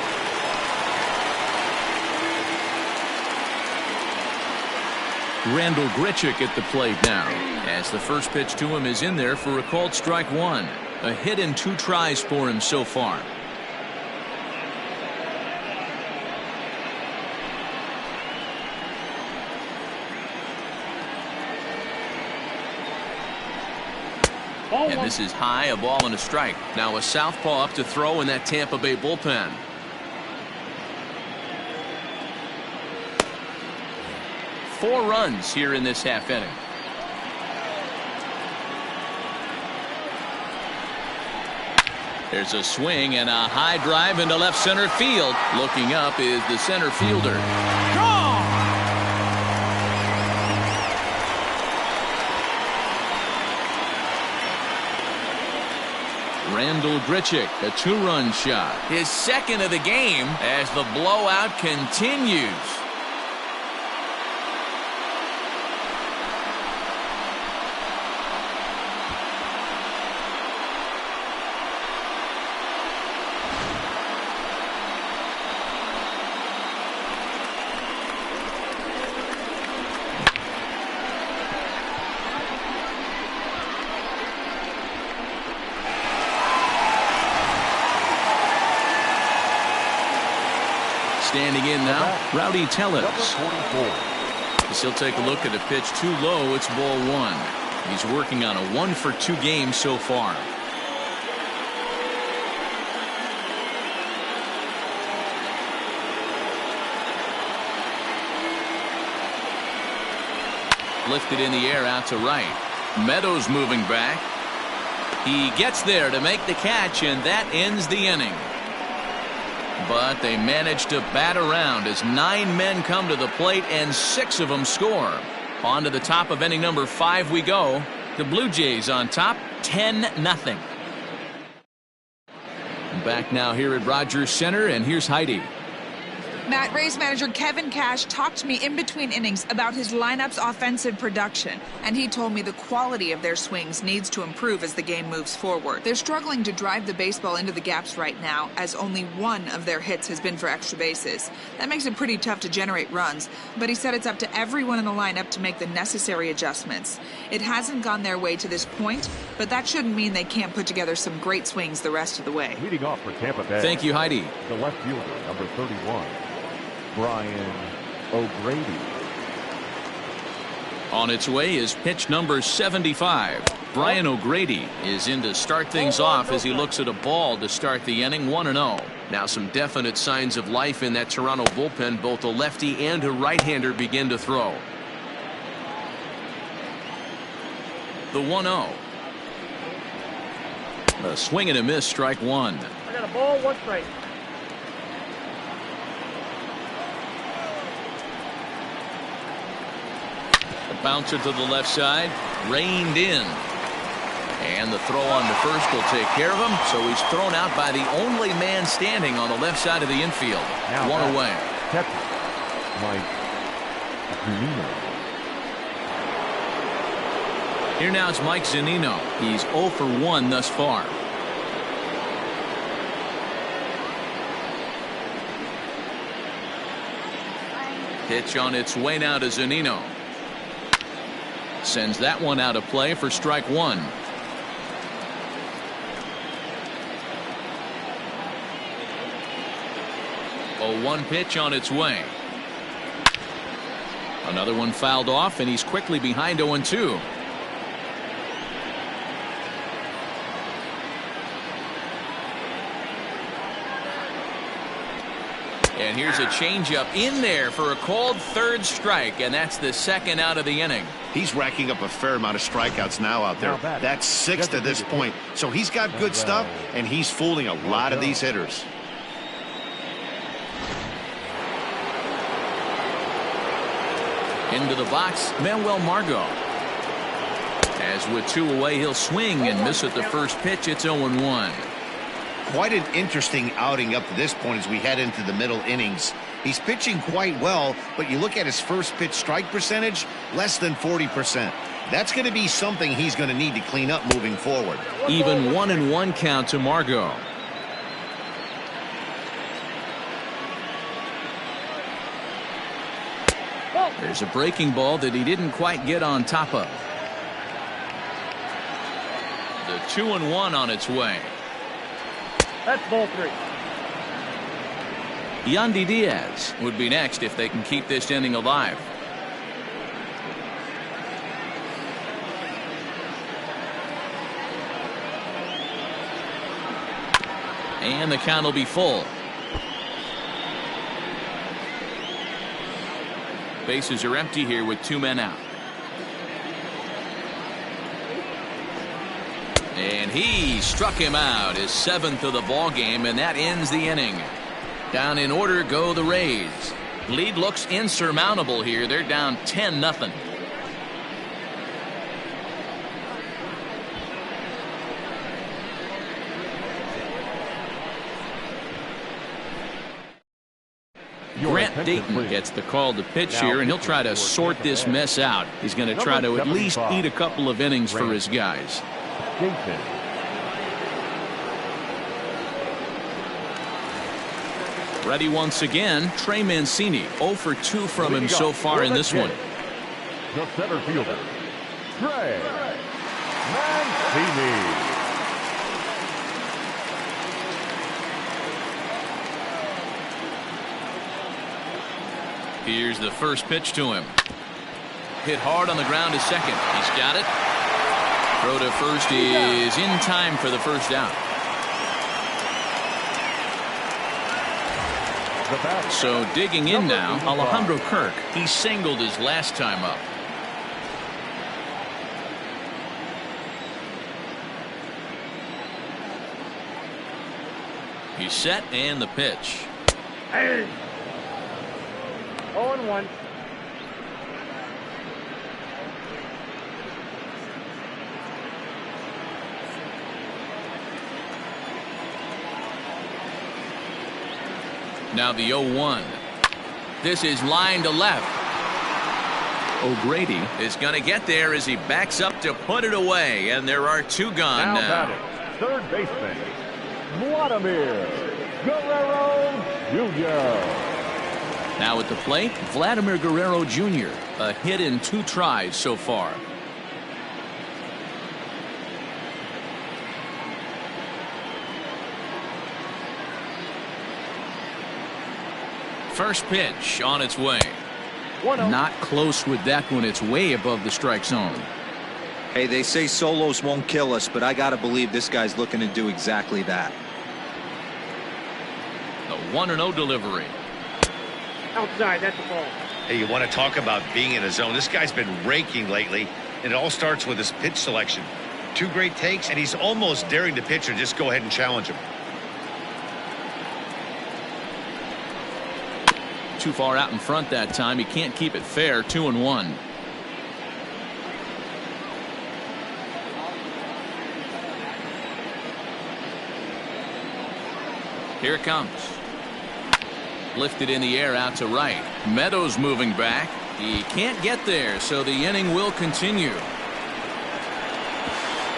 Randall Grichuk at the plate now, as the first pitch to him is in there for a called strike one. A hit in 2 tries for him so far. And this is high, a ball and a strike. Now a southpaw up to throw in that Tampa Bay bullpen. Four runs here in this half inning. There's a swing and a high drive into left center field. Looking up is the center fielder. Gone! Randall Grichuk, a 2-run shot. His second of the game as the blowout continues. Standing in now, Rowdy Tellez. Number 44. As he'll take a look at a pitch too low, it's ball one. He's working on a 1-for-2 game so far. Lifted in the air out to right. Meadows moving back. He gets there to make the catch, and that ends the inning. But they manage to bat around as 9 men come to the plate and 6 of them score. On to the top of inning number 5 we go. The Blue Jays on top, 10-0. Back now here at Rogers Center, and here's Heidi. Matt, Rays manager Kevin Cash talked to me in between innings about his lineup's offensive production, and he told me the quality of their swings needs to improve as the game moves forward. They're struggling to drive the baseball into the gaps right now, as only 1 of their hits has been for extra bases. That makes it pretty tough to generate runs, but he said it's up to everyone in the lineup to make the necessary adjustments. It hasn't gone their way to this point, but that shouldn't mean they can't put together some great swings the rest of the way. Leading off for Tampa Bay. Thank you, Heidi. The left fielder, number 31. Brian O'Grady. On its way is pitch number 75. Brian O'Grady is in to start things off as he looks at a ball to start the inning, 1-0. Now some definite signs of life in that Toronto bullpen. Both a lefty and a right-hander begin to throw. The 1-0. A swing and a miss, strike one. I got a ball, 1 strike. Bouncer to the left side, reined in, and the throw on to first will take care of him. So he's thrown out by the only man standing on the left side of the infield. Now 1 away. Mike Zunino. Here now is Mike Zunino. He's 0 for 1 thus far. Pitch on its way now to Zunino. Sends that one out of play for strike one. A 1 pitch on its way. Another one fouled off, and he's quickly behind 0-2. And here's a changeup in there for a called third strike, and that's the second out of the inning. He's racking up a fair amount of strikeouts now out there. That's 6 to this point. So he's got good stuff, and he's fooling a lot of these hitters. Into the box, Manuel Margot. As with 2 away, he'll swing and miss at the first pitch. It's 0-1. Quite an interesting outing up to this point as we head into the middle innings. He's pitching quite well, but you look at his first pitch strike percentage, less than 40%. That's going to be something he's going to need to clean up moving forward. Even 1-1 count to Margot. There's a breaking ball that he didn't quite get on top of. The 2-1 on its way. That's ball 3. Yandy Diaz would be next if they can keep this inning alive. And the count will be full. Bases are empty here with 2 men out. And he struck him out, his 7th of the ball game, and that ends the inning. Down in order go the Rays. Lead looks insurmountable here. They're down 10-0. Grant Dayton gets the call to pitch here, and he'll try to sort this mess out. He's going to try to at least eat a couple of innings for his guys. Jason. Ready once again, Trey Mancini. 0 for 2 from him so far in this one. The center fielder, Trey Mancini. Here's the first pitch to him. Hit hard on the ground to second. He's got it. Throw to first is in time for the first out. So digging in now, Alejandro Kirk. He singled his last time up. He's set and the pitch. Hey. 0-1. Now the 0-1. This is line to left. O'Grady is going to get there as he backs up to put it away, and there are two gone now. Third baseman, Vladimir Guerrero Jr. Now at the plate, Vladimir Guerrero Jr. A hit in 2 tries so far. First pitch on its way. Not close with that one. It's way above the strike zone. Hey, they say solos won't kill us, but I got to believe this guy's looking to do exactly that. The 1-0 delivery. Outside, that's the ball. Hey, you want to talk about being in a zone? This guy's been raking lately, and it all starts with his pitch selection. 2 great takes, and he's almost daring the pitcher just go ahead and challenge him. Too far out in front that time. He can't keep it fair. 2-1. Here it comes. Lifted in the air out to right. Meadows moving back. He can't get there, so the inning will continue.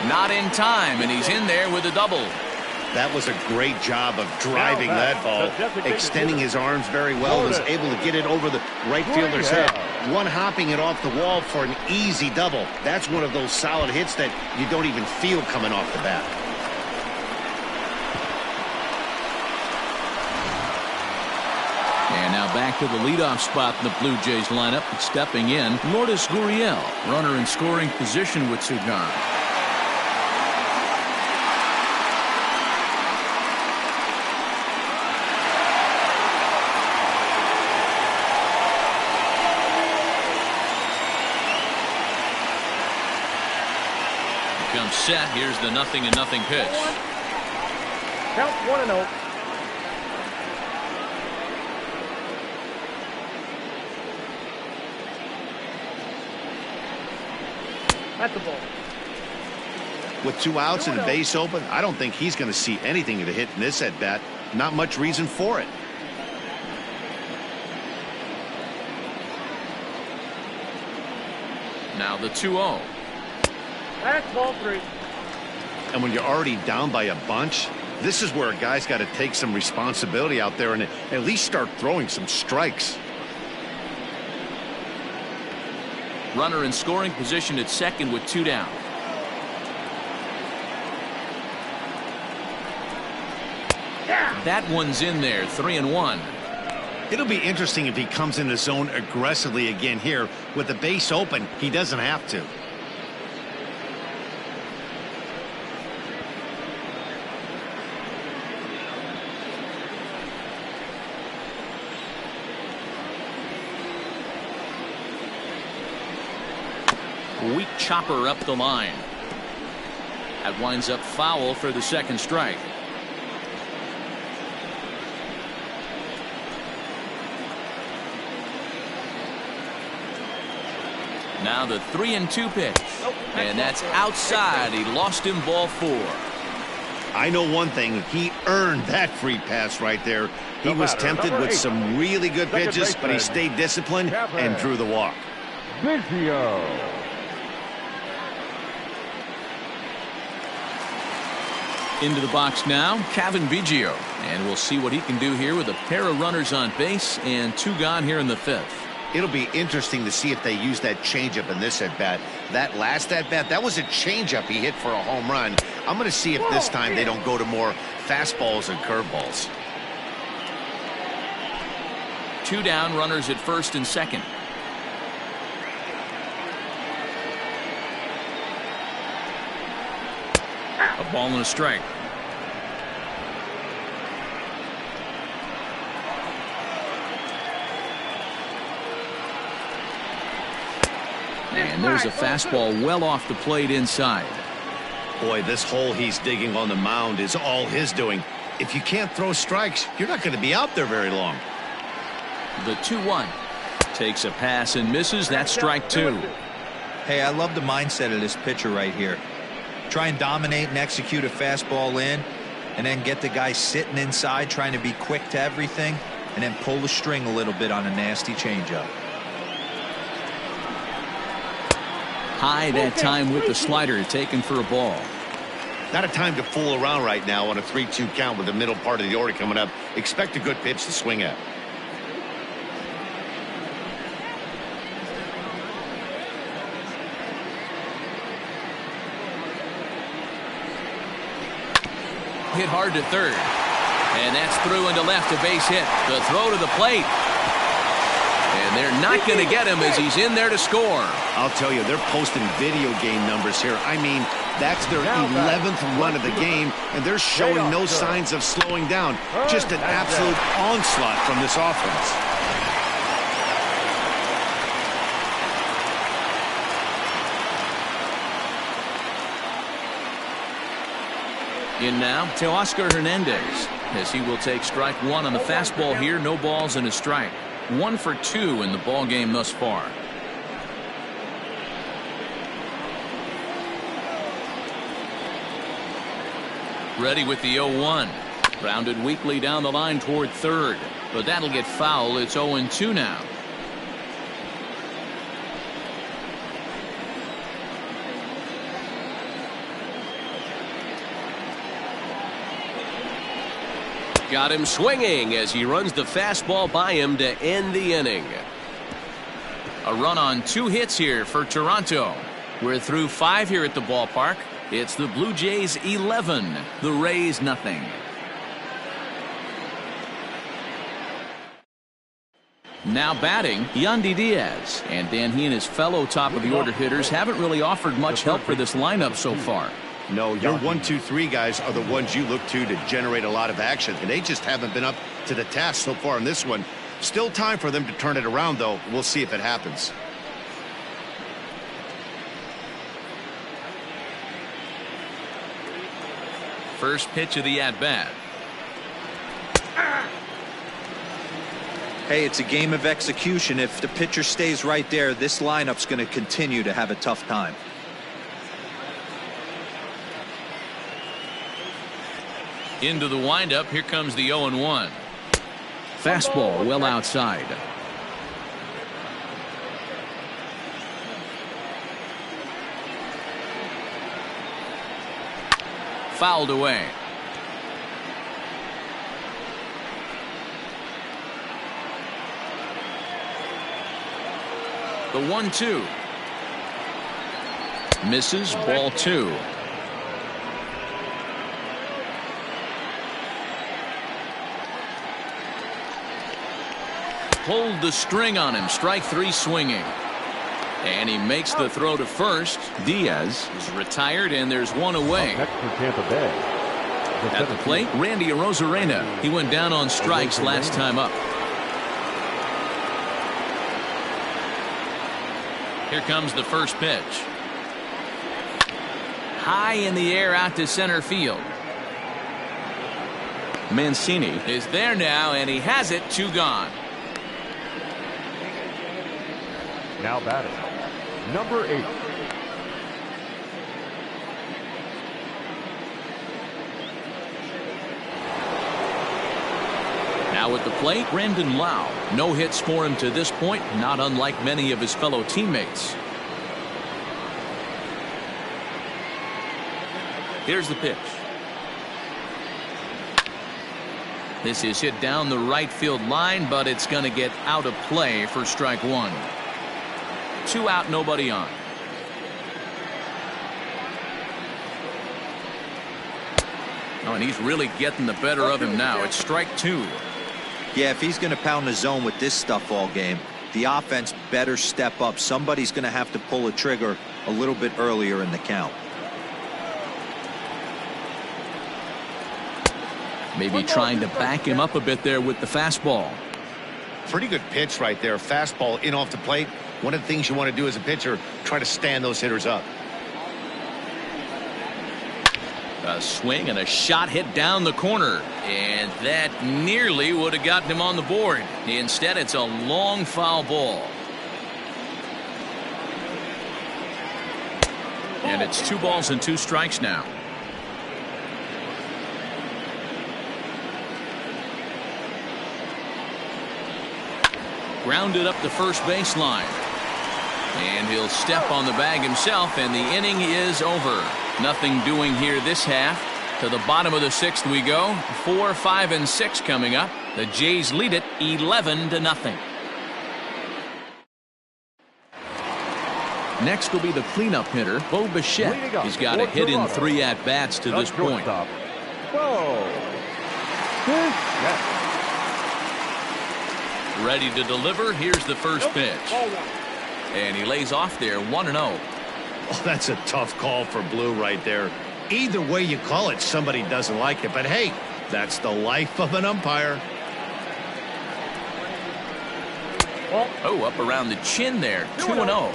Not in time, and he's in there with a double. That was a great job of driving that ball, extending his arms very well, was able to get it over the right fielder's head. One hopping it off the wall for an easy double. That's one of those solid hits that you don't even feel coming off the bat. And now back to the leadoff spot in the Blue Jays lineup. Stepping in, Lourdes Gurriel, runner in scoring position with 2 gone. Comes set. Here's the 0-0 pitch. Count 1-0. That's the ball. With 2 outs and a base open, I don't think he's going to see anything to hit in this at bat. Not much reason for it. Now the 2-0. That's ball 3. And when you're already down by a bunch, this is where a guy's got to take some responsibility out there and at least start throwing some strikes. Runner in scoring position at second with 2 down. That one's in there. 3-1. It'll be interesting if he comes in the zone aggressively again here. With the base open, he doesn't have to. Weak chopper up the line. That winds up foul for the second strike. Now the 3-2 pitch. And that's outside. He lost him, ball 4. I know one thing. He earned that free pass right there. He was tempted with some really good pitches, but he stayed disciplined and drew the walk. Biggio. Into the box now, Cavan Biggio. And we'll see what he can do here with a pair of runners on base and 2 gone here in the 5th. It'll be interesting to see if they use that changeup in this at-bat. That last at-bat, that was a changeup he hit for a home run. I'm going to see if this time they don't go to more fastballs and curveballs. 2 down, runners at first and second. A ball and a strike. And there's a fastball well off the plate inside. Boy, this hole he's digging on the mound is all his doing. If you can't throw strikes, you're not going to be out there very long. The 2-1 takes a pass and misses. That's strike 2. Hey, I love the mindset of this pitcher right here. Try and dominate and execute a fastball in, and then get the guy sitting inside trying to be quick to everything, and then pull the string a little bit on a nasty changeup. High that time with the slider, taken for a ball. Not a time to fool around right now on a 3-2 count with the middle part of the order coming up. Expect a good pitch to swing at. Hit hard to third. And that's through into left, a base hit. The throw to the plate. And they're not going to get him as he's in there to score. I'll tell you, they're posting video game numbers here. I mean, that's their 11th run of the game, and they're showing no signs of slowing down. Just an absolute onslaught from this offense. In now, Teoscar Hernandez, as he will take strike 1 on the fastball here. No balls and a strike. 1 for 2 in the ball game thus far. Ready with the 0-1. Grounded weakly down the line toward third, but that'll get foul. It's 0-2 now. Got him swinging as he runs the fastball by him to end the inning. A run on 2 hits here for Toronto. We're through 5 here at the ballpark. It's the Blue Jays 11, the Rays nothing. Now batting, Yandy Diaz. And Dan, he and his fellow top of the order hitters haven't really offered much help for this lineup so far. No, your 1, 2, 3 guys are the ones you look to generate a lot of action, and they just haven't been up to the task so far in this one. Still time for them to turn it around, though. We'll see if it happens. First pitch of the at-bat. Hey, it's a game of execution. If the pitcher stays right there, this lineup's going to continue to have a tough time. Into the windup. Here comes the 0-1. Fastball well outside. Fouled away. The 1-2. Misses, ball 2. Pulled the string on him. Strike 3 swinging. And he makes the throw to first. Diaz is retired, and there's 1 away. Next for Tampa Bay. At the plate, Randy Arozarena. He went down on strikes last time up. Here comes the first pitch. High in the air out to center field. Mancini is there now, and he has it. 2 gone. Now batting, number 8. Now at the plate, Brandon Lau. No hits for him to this point, not unlike many of his fellow teammates. Here's the pitch. This is hit down the right field line, but it's going to get out of play for strike 1. 2 out, nobody on. Oh, and he's really getting the better of him now. It's strike 2. Yeah, if he's going to pound the zone with this stuff all game, the offense better step up. Somebody's going to have to pull a trigger a little bit earlier in the count. Maybe trying to back him up a bit there with the fastball. Pretty good pitch right there. Fastball in off the plate. One of the things you want to do as a pitcher, try to stand those hitters up. A swing and a shot hit down the corner, and that nearly would have gotten him on the board. Instead, it's a long foul ball. And it's 2 balls and 2 strikes now. Grounded up the first baseline. And he'll step on the bag himself, and the inning is over. Nothing doing here this half. To the bottom of the 6th we go. 4, 5, and 6 coming up. The Jays lead it 11-0. Next will be the cleanup hitter, Bo Bichette. He's got a hit in 3 at-bats to this point. Ready to deliver. Here's the first pitch. And he lays off there, 1-0. Oh, that's a tough call for Blue right there. Either way you call it, somebody doesn't like it. But hey, that's the life of an umpire. Oh, up around the chin there, 2-0.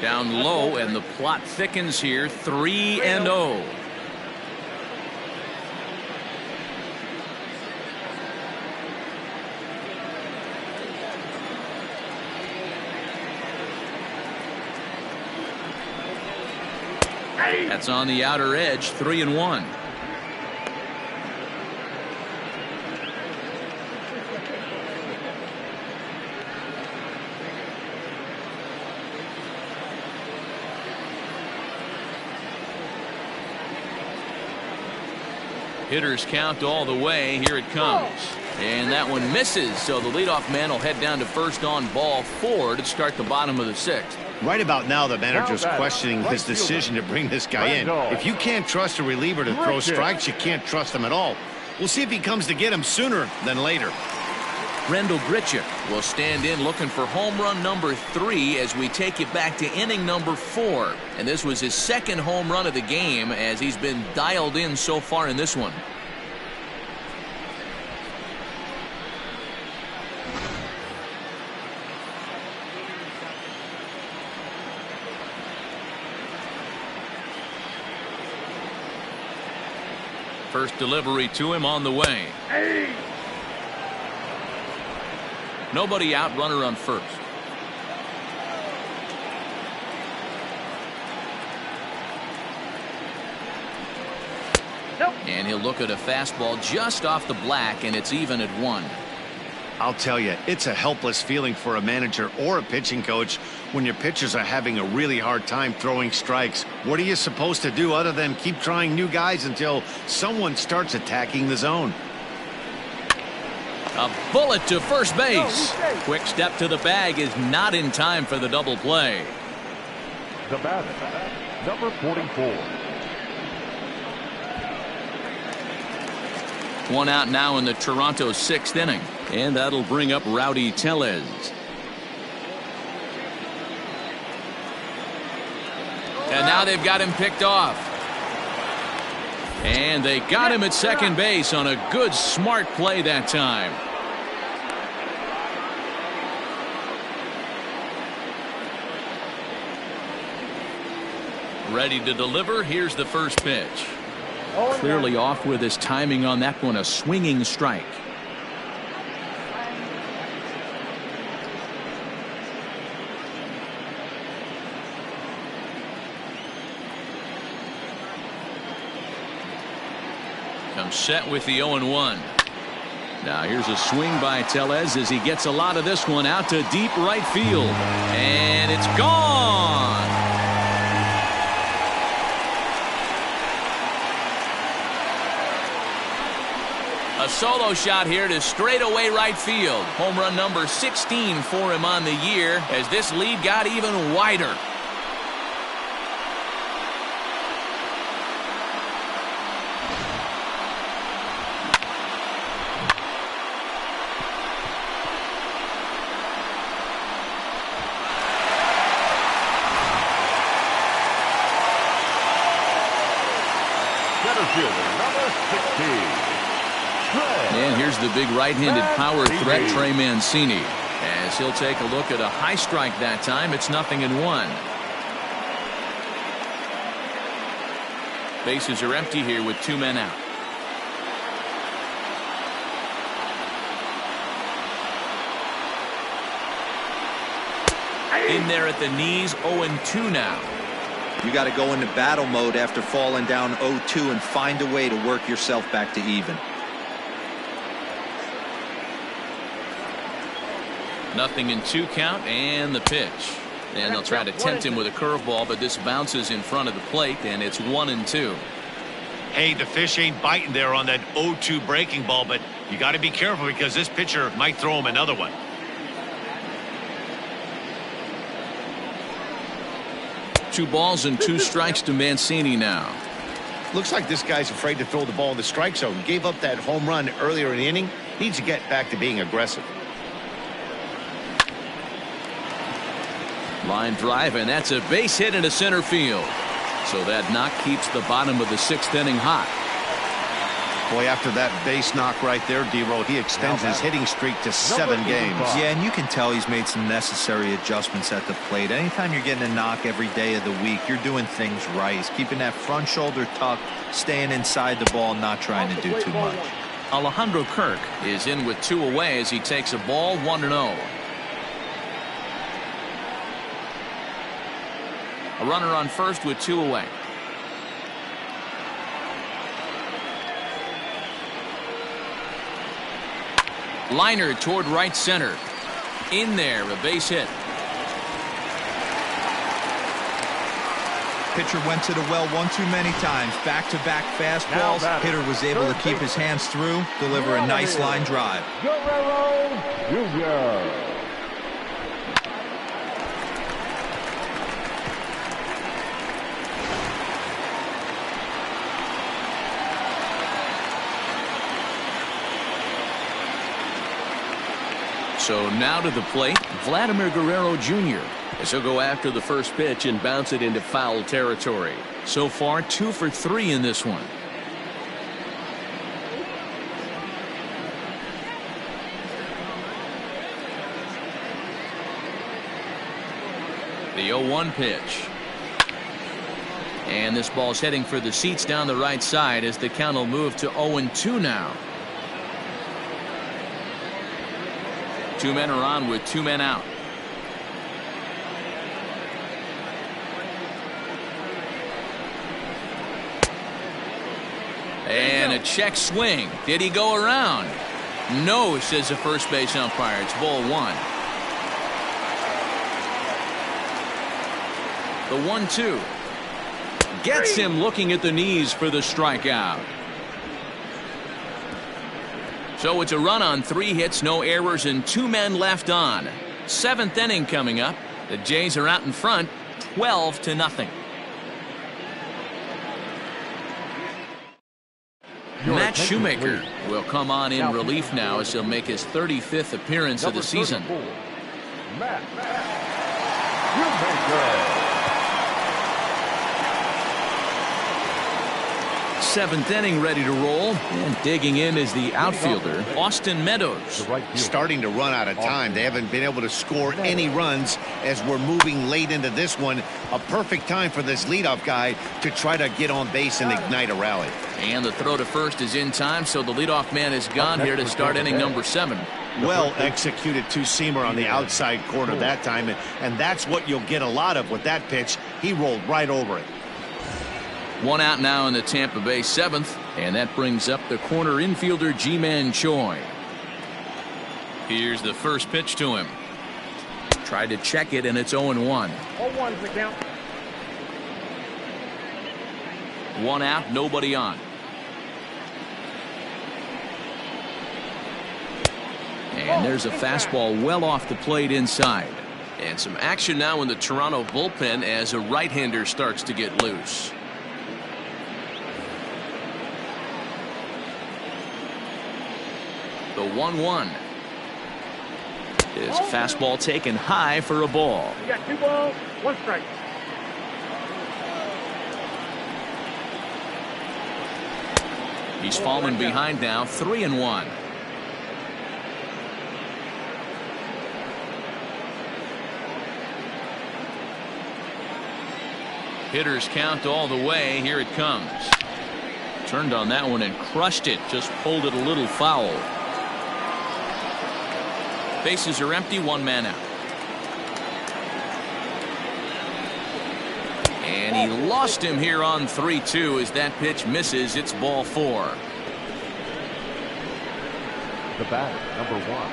Down low, and the plot thickens here, 3-0. That's on the outer edge, 3-1. Hitters count all the way. Here it comes. And that one misses, so the leadoff man will head down to first on ball 4 to start the bottom of the 6th. Right about now, the manager's questioning his decision to bring this guy in. If you can't trust a reliever to throw strikes, you can't trust him at all. We'll see if he comes to get him sooner than later. Rendell Grichuk will stand in looking for home run number 3 as we take it back to inning number 4. And this was his 2nd home run of the game as he's been dialed in so far in this one. First delivery to him on the way. Nobody out, runner on first. And he'll look at a fastball just off the black, and it's even at 1. I'll tell you, it's a helpless feeling for a manager or a pitching coach when your pitchers are having a really hard time throwing strikes. What are you supposed to do other than keep trying new guys until someone starts attacking the zone? A bullet to first base. Quick step to the bag is not in time for the double play. The batter, number 44. 1 out now in the Toronto 6th inning. And that'll bring up Rowdy Tellez. And now they've got him picked off. And they got him at second base on a good, smart play that time. Ready to deliver. Here's the first pitch. Clearly off with his timing on that one, a swinging strike. Comes set with the 0-1. Now here's a swing by Tellez as he gets a lot of this one out to deep right field. And it's gone. A solo shot here to straightaway right field. Home run number 16 for him on the year as this lead got even wider. center fielder, number 60. And here's the big right-handed power threat, Trey Mancini. As he'll take a look at a high strike that time, it's 0-1. Bases are empty here with 2 men out. In there at the knees, 0-2 now. You got to go into battle mode after falling down 0-2 and find a way to work yourself back to even. 0-2 count, and the pitch. And they'll try to tempt him with a curveball, but this bounces in front of the plate, and it's 1-2. Hey, the fish ain't biting there on that 0-2 breaking ball, but you got to be careful because this pitcher might throw him another one. Two balls and 2 strikes to Mancini now. Looks like this guy's afraid to throw the ball in the strike zone. Gave up that home run earlier in the inning. Needs to get back to being aggressive. Line drive, and that's a base hit into center field. So that knock keeps the bottom of the 6th inning hot. Boy, after that base knock right there, D-Roll, he extends his hitting streak to 7 games. Yeah, and you can tell he's made some necessary adjustments at the plate. Anytime you're getting a knock every day of the week, you're doing things right. He's keeping that front shoulder tucked, staying inside the ball, not trying to do too much. Alejandro Kirk is in with 2 away as he takes a ball, 1-0. A runner on first with 2 away. Liner toward right center. In there, a base hit. Pitcher went to the well one too many times. Back-to-back fastballs. Hitter was able to keep his hands through, deliver a nice line drive. Guerrero Jr. So now to the plate, Vladimir Guerrero Jr. as he'll go after the first pitch and bounce it into foul territory. So far 2 for 3 in this one. The 0-1 pitch. And this ball's heading for the seats down the right side as the count will move to 0-2 now. 2 men are on with 2 men out. And a check swing. Did he go around? No, says the first base umpire. It's ball 1. The 1-2 gets him looking at the knees for the strikeout. So it's a run on 3 hits, no errors, and 2 men left on. 7th inning coming up. The Jays are out in front, 12-0. Matt Shoemaker will come on in relief now as he'll make his 35th appearance of the season. Matt Shoemaker. 7th inning ready to roll, and digging in is the outfielder Austin Meadows. Starting to run out of time. They haven't been able to score any runs as we're moving late into this one. A perfect time for this leadoff guy to try to get on base and ignite a rally. And the throw to first is in time, so the leadoff man is gone here to start inning number 7. Well executed two-seamer on the outside corner that time, and that's what you'll get a lot of with that pitch. He rolled right over it. 1 out now in the Tampa Bay 7th, and that brings up the corner infielder Ji-Man Choi. Here's the first pitch to him. Tried to check it, and it's 0-1. 0-1's the count. 1 out, nobody on. And there's a fastball well off the plate inside. And some action now in the Toronto bullpen as a right-hander starts to get loose. The 1-1. His fastball taken high for a ball. You got 2 balls, 1 strike. He's fallen behind now, 3-1. Hitters count all the way. Here it comes. Turned on that one and crushed it. Just pulled it a little foul. Bases are empty. One man out. And he lost him here on 3-2 as that pitch misses. It's ball 4. The batter, number 1,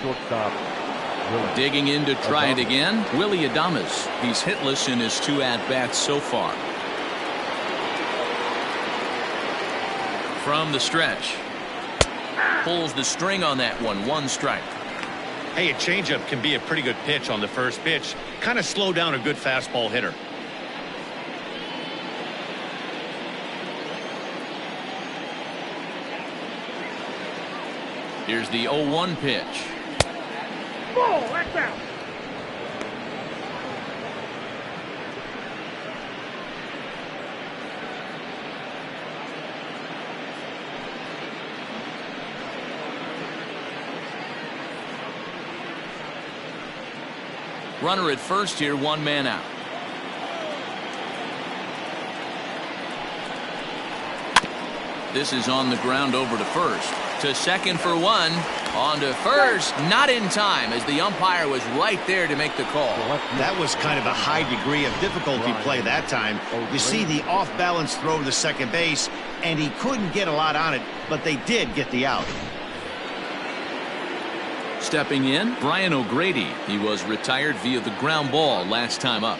shortstop. Digging in to try it again, Willie Adames. He's hitless in his 2 at-bats so far. From the stretch. Pulls the string on that one. 1 strike. Hey, a changeup can be a pretty good pitch on the first pitch. Kind of slow down a good fastball hitter. Here's the 0-1 pitch. Ball, that's out. Runner at first here, 1 man out. This is on the ground over to first. To second for 1. On to first. Not in time as the umpire was right there to make the call. That was kind of a high degree of difficulty play that time. You see the off-balance throw to second base, and he couldn't get a lot on it, but they did get the out. Stepping in, Brian O'Grady. He was retired via the ground ball last time up.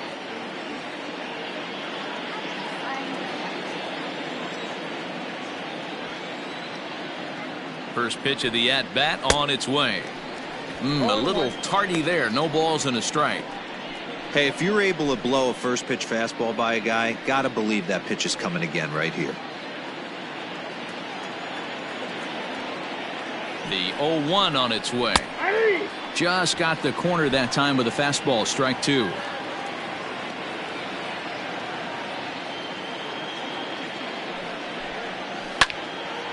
First pitch of the at-bat on its way. A little tardy there. No balls and a strike. Hey, if you're able to blow a first pitch fastball by a guy, gotta believe that pitch is coming again right here. The 0-1 on its way. Just got the corner that time with a fastball. Strike 2.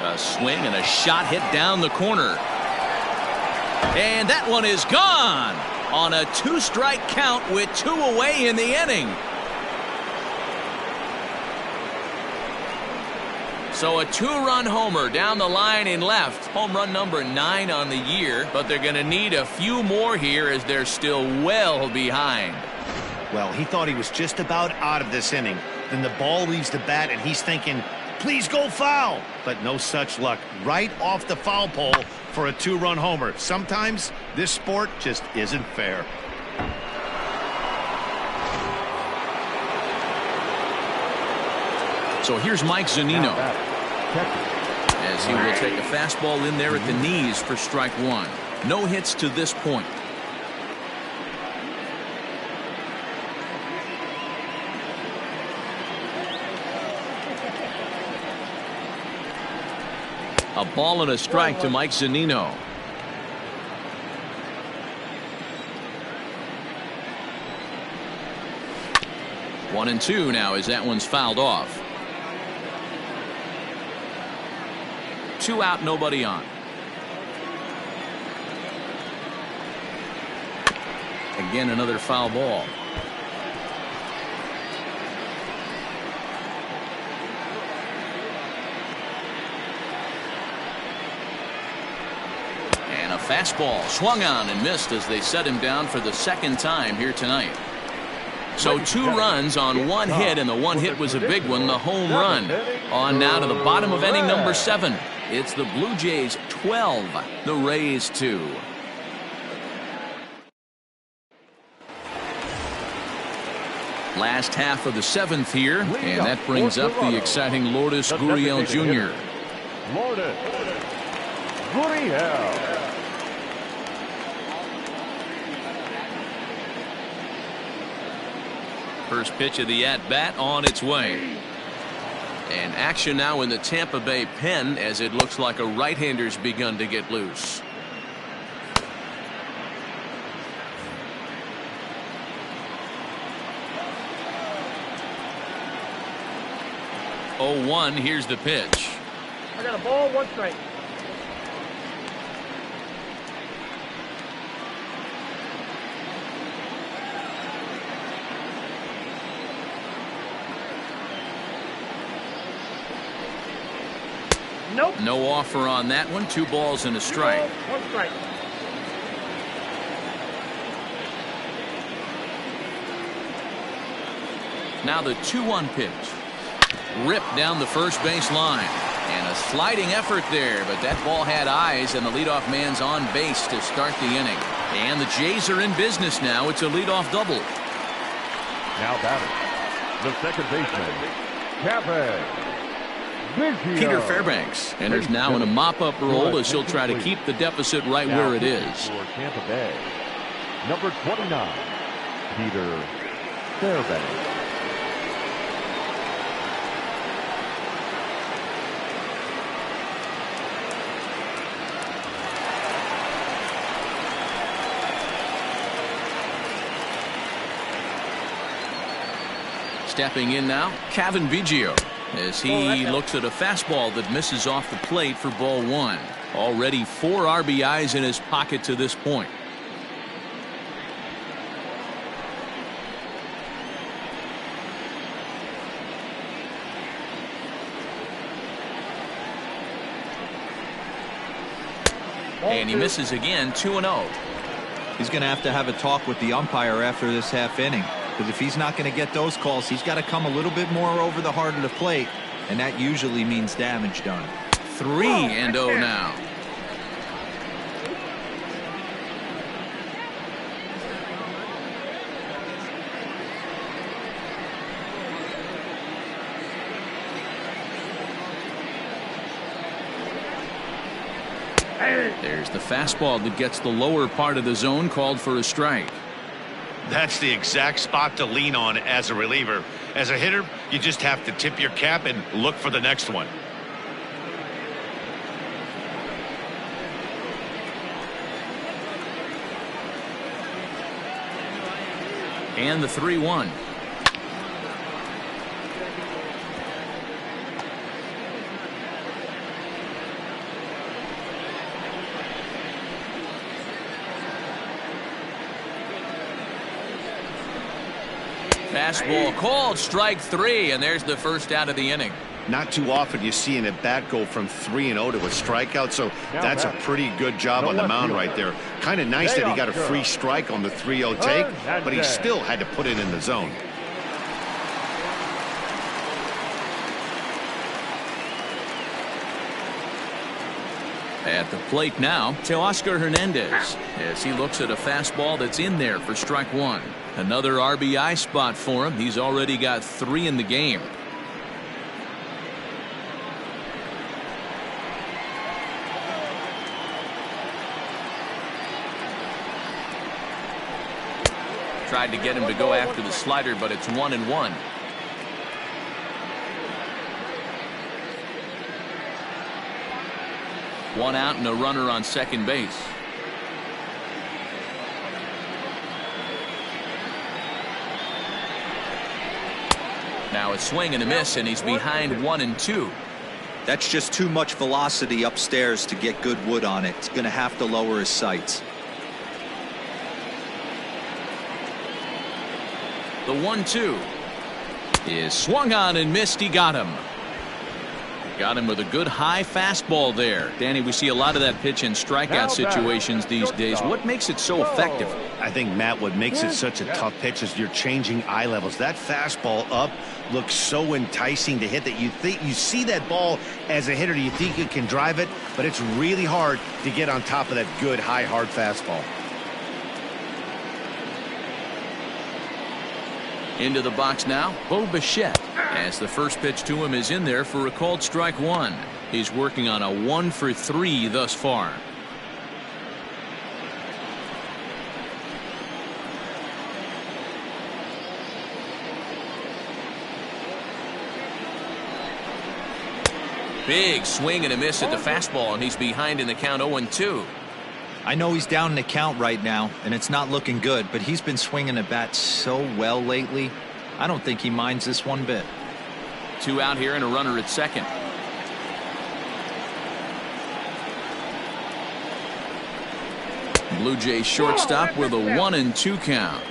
A swing and a shot hit down the corner. And that one is gone on a 2-strike count with 2 away in the inning. So a 2-run homer down the line in left. Home run number 9 on the year, but they're going to need a few more here as they're still well behind. Well, he thought he was just about out of this inning. Then the ball leaves the bat, and he's thinking, please go foul. But no such luck. Right off the foul pole for a 2-run homer. Sometimes this sport just isn't fair. So here's Mike Zunino as he will take a fastball in there at the knees for strike 1. No hits to this point. A ball and a strike to Mike Zunino. One and 2 now as that one's fouled off. 2 out, nobody on. Again, another foul ball. And a fastball swung on and missed as they set him down for the 2nd time here tonight. So 2 runs on 1 hit, and the 1 hit was a big one, the home run. On now to the bottom of inning number 7. It's the Blue Jays 12, the Rays 2. Last half of the 7th here, and that brings up the exciting Lourdes Gurriel Jr. Lourdes Gurriel. First pitch of the at-bat on its way. And action now in the Tampa Bay pen as it looks like a right-hander's begun to get loose. Oh, 1, here's the pitch. I got a ball, 1 strike. Nope. No offer on that one. 2 balls and a strike. 2 balls, 1 strike. Now the 2-1 pitch. Ripped down the first base line. And a sliding effort there, but that ball had eyes, and the leadoff man's on base to start the inning. And the Jays are in business now. It's a leadoff double. Now batting, the second baseman, Kevin. Peter Fairbanks enters now in a mop-up role as he'll try to keep the deficit right where it is. For Tampa Bay, number 29, Peter Fairbanks. Stepping in now, Kevin Biggio, as he looks at a fastball that misses off the plate for ball 1. Already 4 RBIs in his pocket to this point. And he misses again, 2-0. He's going to have a talk with the umpire after this half inning. Because if he's not going to get those calls, he's got to come a little bit more over the heart of the plate, and that usually means damage done. 3-0 now. There's the fastball that gets the lower part of the zone, called for a strike. That's the exact spot to lean on as a reliever. As a hitter, you just have to tip your cap and look for the next one. And the 3-1. Fastball called, strike 3, and there's the first out of the inning. Not too often you see an at-bat go from 3-0 to a strikeout, so that's a pretty good job on the mound right there. Kind of nice that he got a free strike on the 3-0 take, but he still had to put it in the zone. At the plate now, Teoscar Hernandez, as he looks at a fastball that's in there for strike 1. Another RBI spot for him. He's already got 3 in the game. Tried to get him to go after the slider, but it's 1-1. One out and a runner on second base. Now a swing and a miss, and he's behind 1-2. That's just too much velocity upstairs to get good wood on it. He's going to have to lower his sights. The 1-2 is swung on and missed. He got him. Got him with a good high fastball there. Danny, we see a lot of that pitch in strikeout situations these days. What makes it so effective? I think, Matt, what makes it such a tough pitch is you're changing eye levels. That fastball up looks so enticing to hit that you see that ball as a hitter, you think you can drive it, but it's really hard to get on top of that good high hard fastball. Into the box now, Bo Bichette, as the first pitch to him is in there for a called strike 1. He's working on a 1-for-3 thus far. Big swing and a miss at the fastball, and he's behind in the count 0-2. I know he's down in the count right now, and it's not looking good, but he's been swinging the bat so well lately. I don't think he minds this one bit. 2 out here and a runner at second. Blue Jays shortstop with a 1-2 count.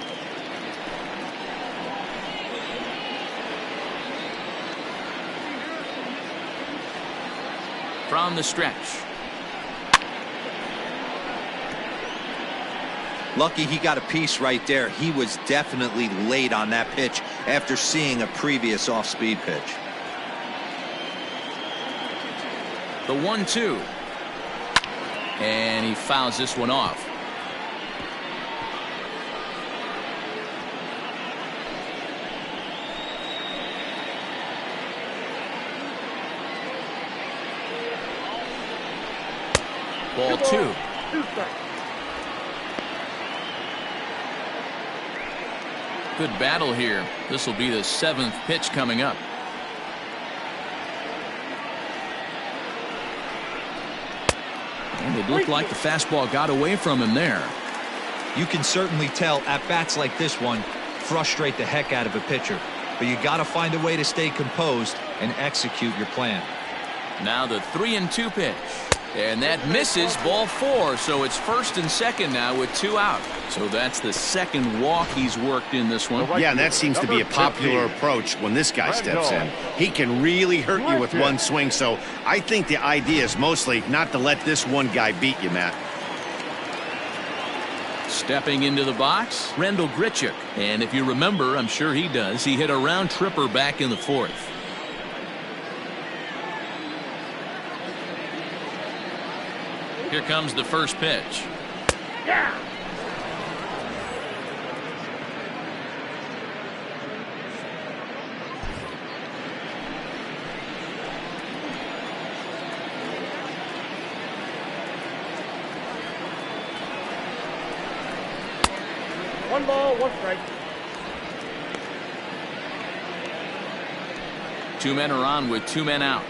From the stretch. Lucky he got a piece right there. He was definitely late on that pitch after seeing a previous off-speed pitch. The 1-2. And he fouls this one off. Ball 2. Good battle here. This will be the 7th pitch coming up. And it looked like the fastball got away from him there. You can certainly tell at bats like this one frustrate the heck out of a pitcher. But you got to find a way to stay composed and execute your plan. Now the 3-2 pitch. And that misses, ball 4. So it's 1st and 2nd now with 2 out. So that's the 2nd walk he's worked in this one. Yeah, and that seems to be a popular approach when this guy steps in. He can really hurt you with one swing. So I think the idea is mostly not to let this one guy beat you, Matt. Stepping into the box, Rendell Grichuk. And if you remember, I'm sure he does, he hit a round tripper back in the 4th. Here comes the first pitch. Yeah. One ball, 1 strike. 2 men are on with 2 men out.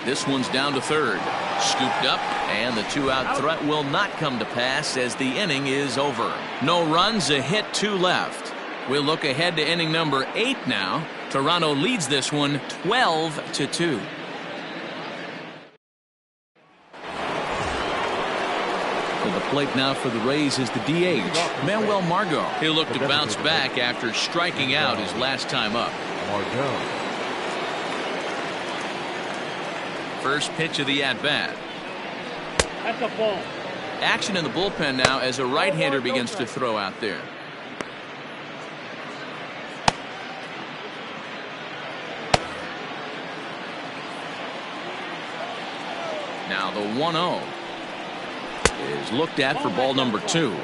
This one's down to 3rd. Scooped up, and the 2-out threat will not come to pass as the inning is over. No runs, a hit, 2 left. We'll look ahead to inning number 8 now. Toronto leads this one 12-2. To the plate now for the Rays is the DH, Manuel Margot. He'll look to bounce back after striking out his last time up. Margot. First pitch of the at-bat. That's a ball. Action in the bullpen now as a right-hander begins to throw out there. Now the 1-0 is looked at for ball number 2.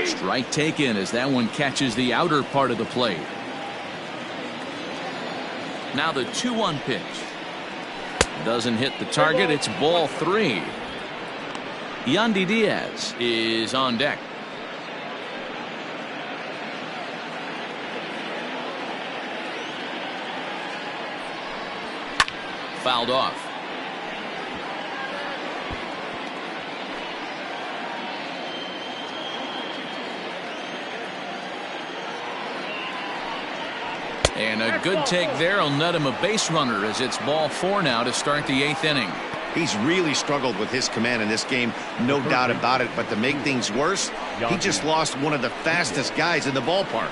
Strike taken as that one catches the outer part of the plate. Now the 2-1 pitch. Doesn't hit the target. It's ball 3. Yandy Diaz is on deck. Fouled off. And a good take there will net him a base runner as it's ball 4 now to start the 8th inning. He's really struggled with his command in this game, no doubt about it. But to make things worse, he just lost one of the fastest guys in the ballpark.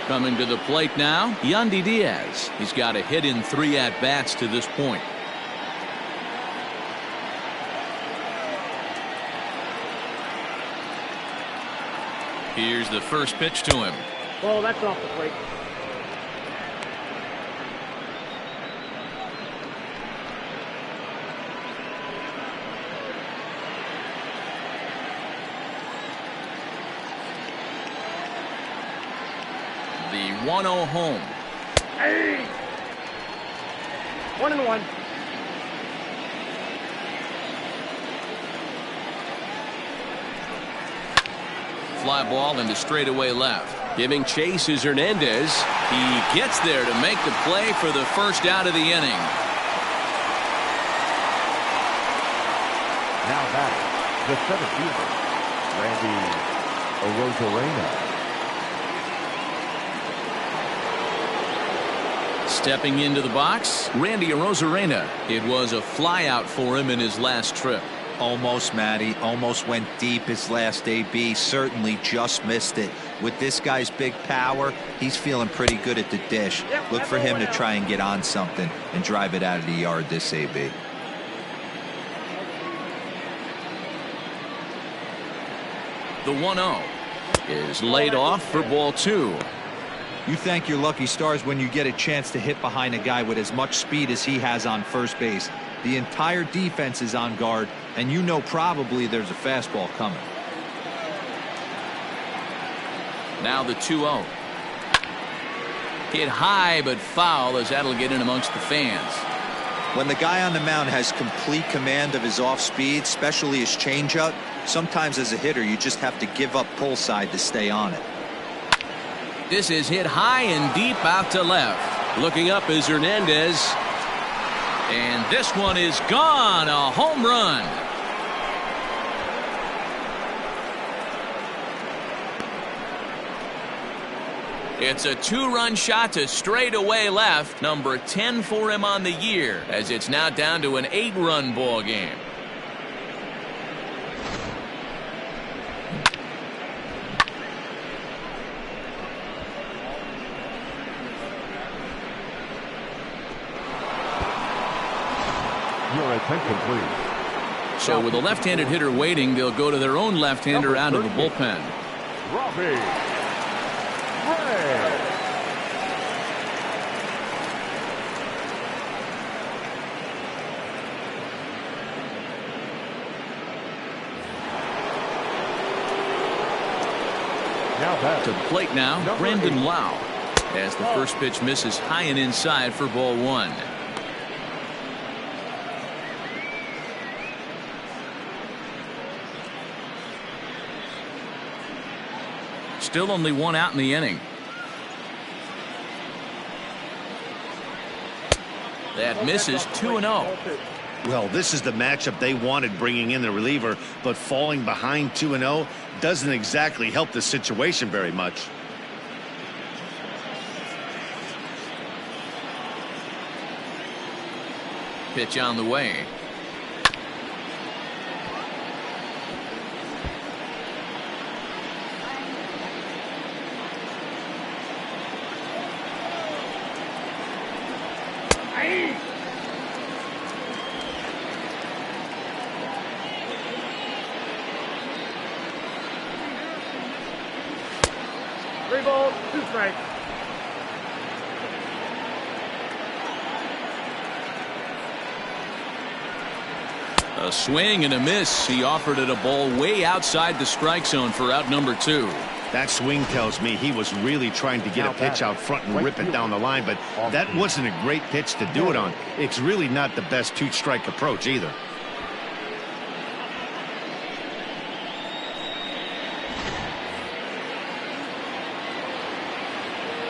Coming to the plate now, Yandy Diaz. He's got a hit in 3 at-bats to this point. Here's the first pitch to him. Ball, that's off the plate. The 1-0 home. Hey! 1-1. Fly ball into straightaway left. Giving chase is Hernandez. He gets there to make the play for the first out of the inning. Now back, the center fielder, Randy Arozarena. Stepping into the box, Randy Arozarena. It was a flyout for him in his last trip. Almost, Matty. Almost went deep his last AB. Certainly just missed it. With this guy's big power, he's feeling pretty good at the dish. Look for him to try and get on something and drive it out of the yard this AB. The 1-0 is laid off for ball 2. You thank your lucky stars when you get a chance to hit behind a guy with as much speed as he has on first base. The entire defense is on guard, and you know probably there's a fastball coming. Now the 2-0. Hit high but foul, as that'll get in amongst the fans. When the guy on the mound has complete command of his off speed, especially his changeup, sometimes as a hitter you just have to give up pull side to stay on it. This is hit high and deep out to left. Looking up is Hernandez. And this one is gone. A home run. It's a 2-run shot to straightaway left. Number 10 for him on the year, as it's now down to an 8-run ball game. Your attention, please. So with a left-handed hitter waiting, they'll go to their own left-hander out of the bullpen. Robbie Ray. Now back To the plate now, Number Brandon 8. Lau, as the first pitch misses high and inside for ball 1. Still only 1 out in the inning. That misses 2-0. Well, this is the matchup they wanted, bringing in the reliever, but falling behind 2-0 doesn't exactly help the situation very much. Pitch on the way. Three balls, 2 strikes. A swing and a miss. He offered it a ball way outside the strike zone for out number 2. That swing tells me he was really trying to get a pitch out front and rip it down the line, but that wasn't a great pitch to do it on. It's really not the best 2-strike approach either.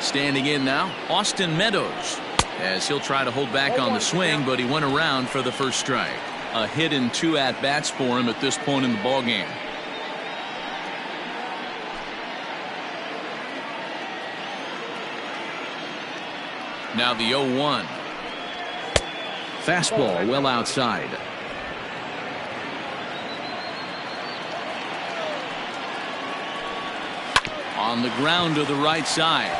Standing in now, Austin Meadows, as he'll try to hold back on the swing, but he went around for the first strike. A hit and 2 at-bats for him at this point in the ballgame. Now the 0-1. Fastball well outside. On the ground to the right side.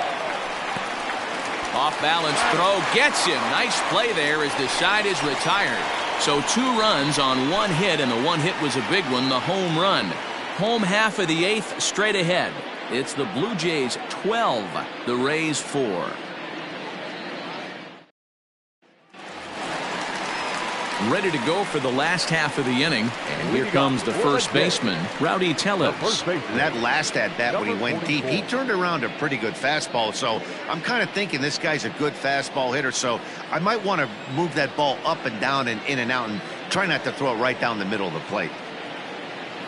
Off balance throw gets him. Nice play there as the side is retired. So 2 runs on 1 hit, and the 1 hit was a big one, the home run. Home half of the 8th straight ahead. It's the Blue Jays 12, the Rays 4. Ready to go for the last half of the inning, and here comes the first baseman, Rowdy Tellez. And that last at-bat when he went deep, he turned around a pretty good fastball, so I'm kind of thinking this guy's a good fastball hitter, so I might want to move that ball up and down and in and out and try not to throw it right down the middle of the plate.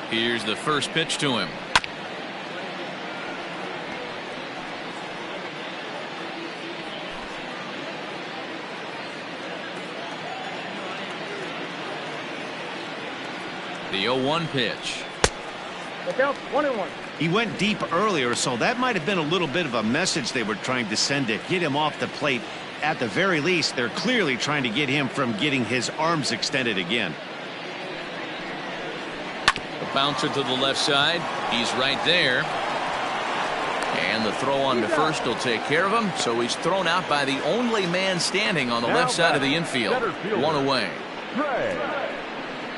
Here's the first pitch to him. The 0-1 pitch. Look out, 1-1. He went deep earlier, so that might have been a little bit of a message they were trying to send to get him off the plate. At the very least, they're clearly trying to get him from getting his arms extended again. The bouncer to the left side. He's right there. And the throw on to first will take care of him. So he's thrown out by the only man standing on the left side of the infield. One away.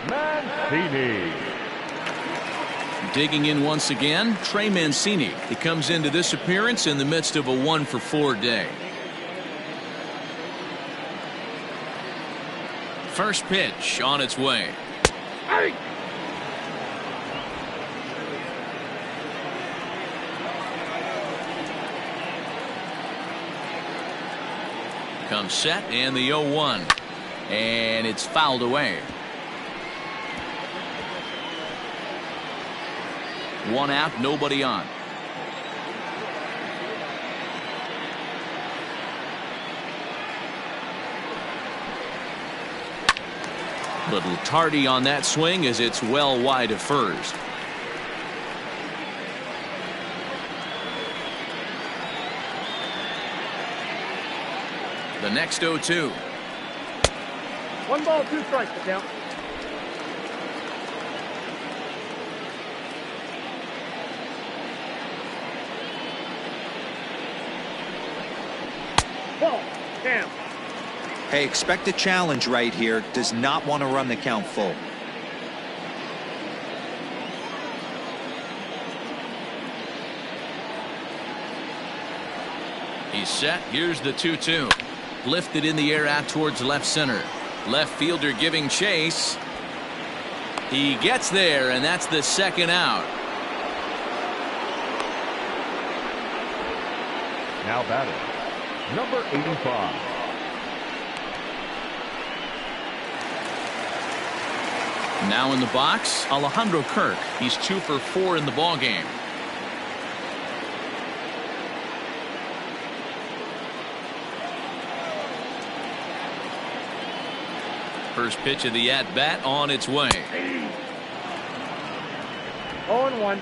Mancini. Digging in once again, Trey Mancini. He comes into this appearance in the midst of a 1-for-4 day. First pitch on its way. Hey! Comes set and the 0-1. And it's fouled away. One out, nobody on. Little tardy on that swing as it's well wide of first. The next 0-2. 1 ball, 2 strikes, the count. Ball, down. Hey, expect a challenge right here. Does not want to run the count full. He's set. Here's the 2-2. Lifted in the air out towards left center. Left fielder giving chase. He gets there, and that's the second out. Now batting, number 85. Now in the box, Alejandro Kirk. He's 2 for 4 in the ballgame. First pitch of the at-bat on its way. 0-1.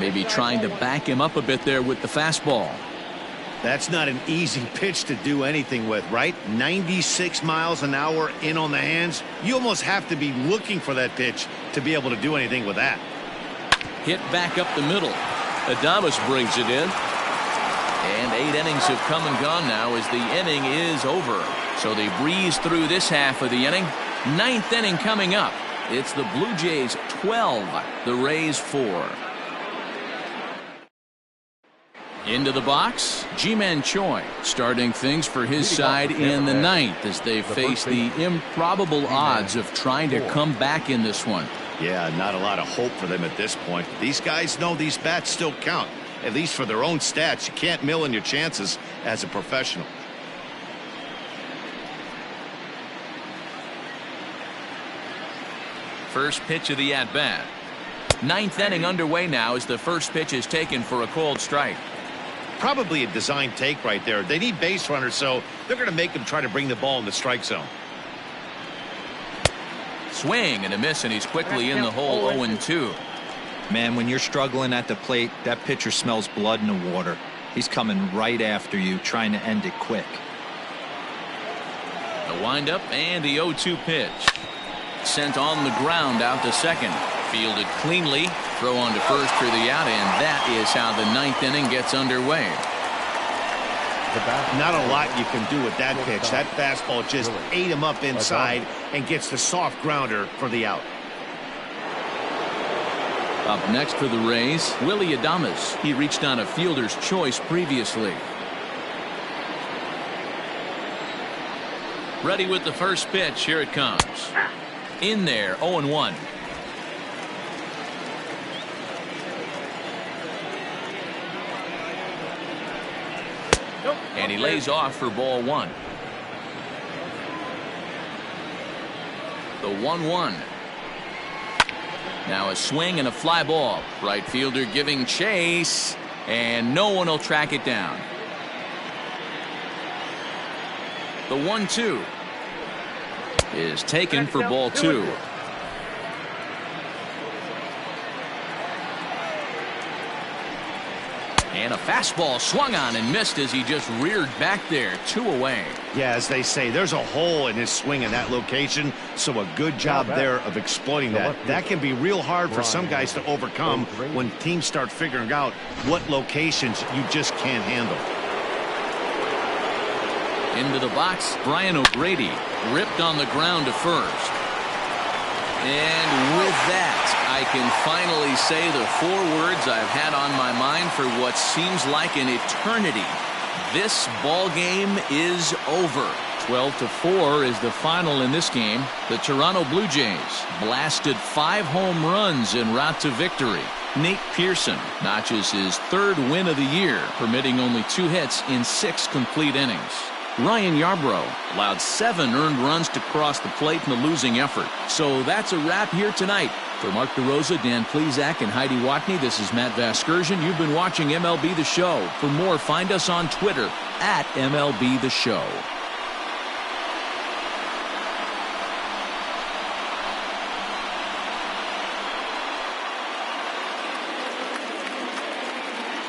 Maybe trying to back him up a bit there with the fastball. That's not an easy pitch to do anything with, right? 96 miles an hour in on the hands. You almost have to be looking for that pitch to be able to do anything with that. Hit back up the middle. Adames brings it in. And 8 innings have come and gone now as the inning is over. So they breeze through this half of the inning. 9th inning coming up. It's the Blue Jays 12, the Rays 4. Into the box, Ji-Man Choi starting things for his side in the 9th as they face the improbable odds of trying to come back in this one. Yeah, not a lot of hope for them at this point. These guys know these bats still count, at least for their own stats. You can't mill in your chances as a professional. First pitch of the at-bat. 9th inning underway now as the first pitch is taken for a cold strike. Probably a design take right there. They need base runners, so they're going to make them try to bring the ball in the strike zone. Swing and a miss, and he's quickly in the hole. 0-2. Man, when you're struggling at the plate, that pitcher smells blood in the water. He's coming right after you, trying to end it quick. The windup and the 0-2 pitch. Sent on the ground out to second. Fielded cleanly. Throw on to first for the out, and that is how the 9th inning gets underway. Not a lot you can do with that pitch. That fastball just ate him up inside and gets the soft grounder for the out. Up next for the Rays, Willie Adames. He reached on a fielder's choice previously. Ready with the first pitch. Here it comes. In there, 0-1. And he lays off for ball 1. The 1-1. Now a swing and a fly ball. Right fielder giving chase, and no one will track it down. The 1-2 is taken for ball 2. And a fastball swung on and missed as he just reared back there. 2 away. Yeah, as they say, there's a hole in his swing in that location, so a good job there of exploiting that. That can be real hard for some guys to overcome when teams start figuring out what locations you just can't handle. Into the box, Brian O'Grady ripped on the ground to first. And with that, I can finally say the 4 words I've had on my mind for what seems like an eternity. This ball game is over. 12-4 is the final in this game. The Toronto Blue Jays blasted 5 home runs en route to victory. Nate Pearson notches his 3rd win of the year, permitting only 2 hits in 6 complete innings. Ryan Yarbrough allowed 7 earned runs to cross the plate in the losing effort. So that's a wrap here tonight. For Mark DeRosa, Dan Plesac, and Heidi Watney, this is Matt Vasgersian. You've been watching MLB The Show. For more, find us on Twitter at MLB The Show.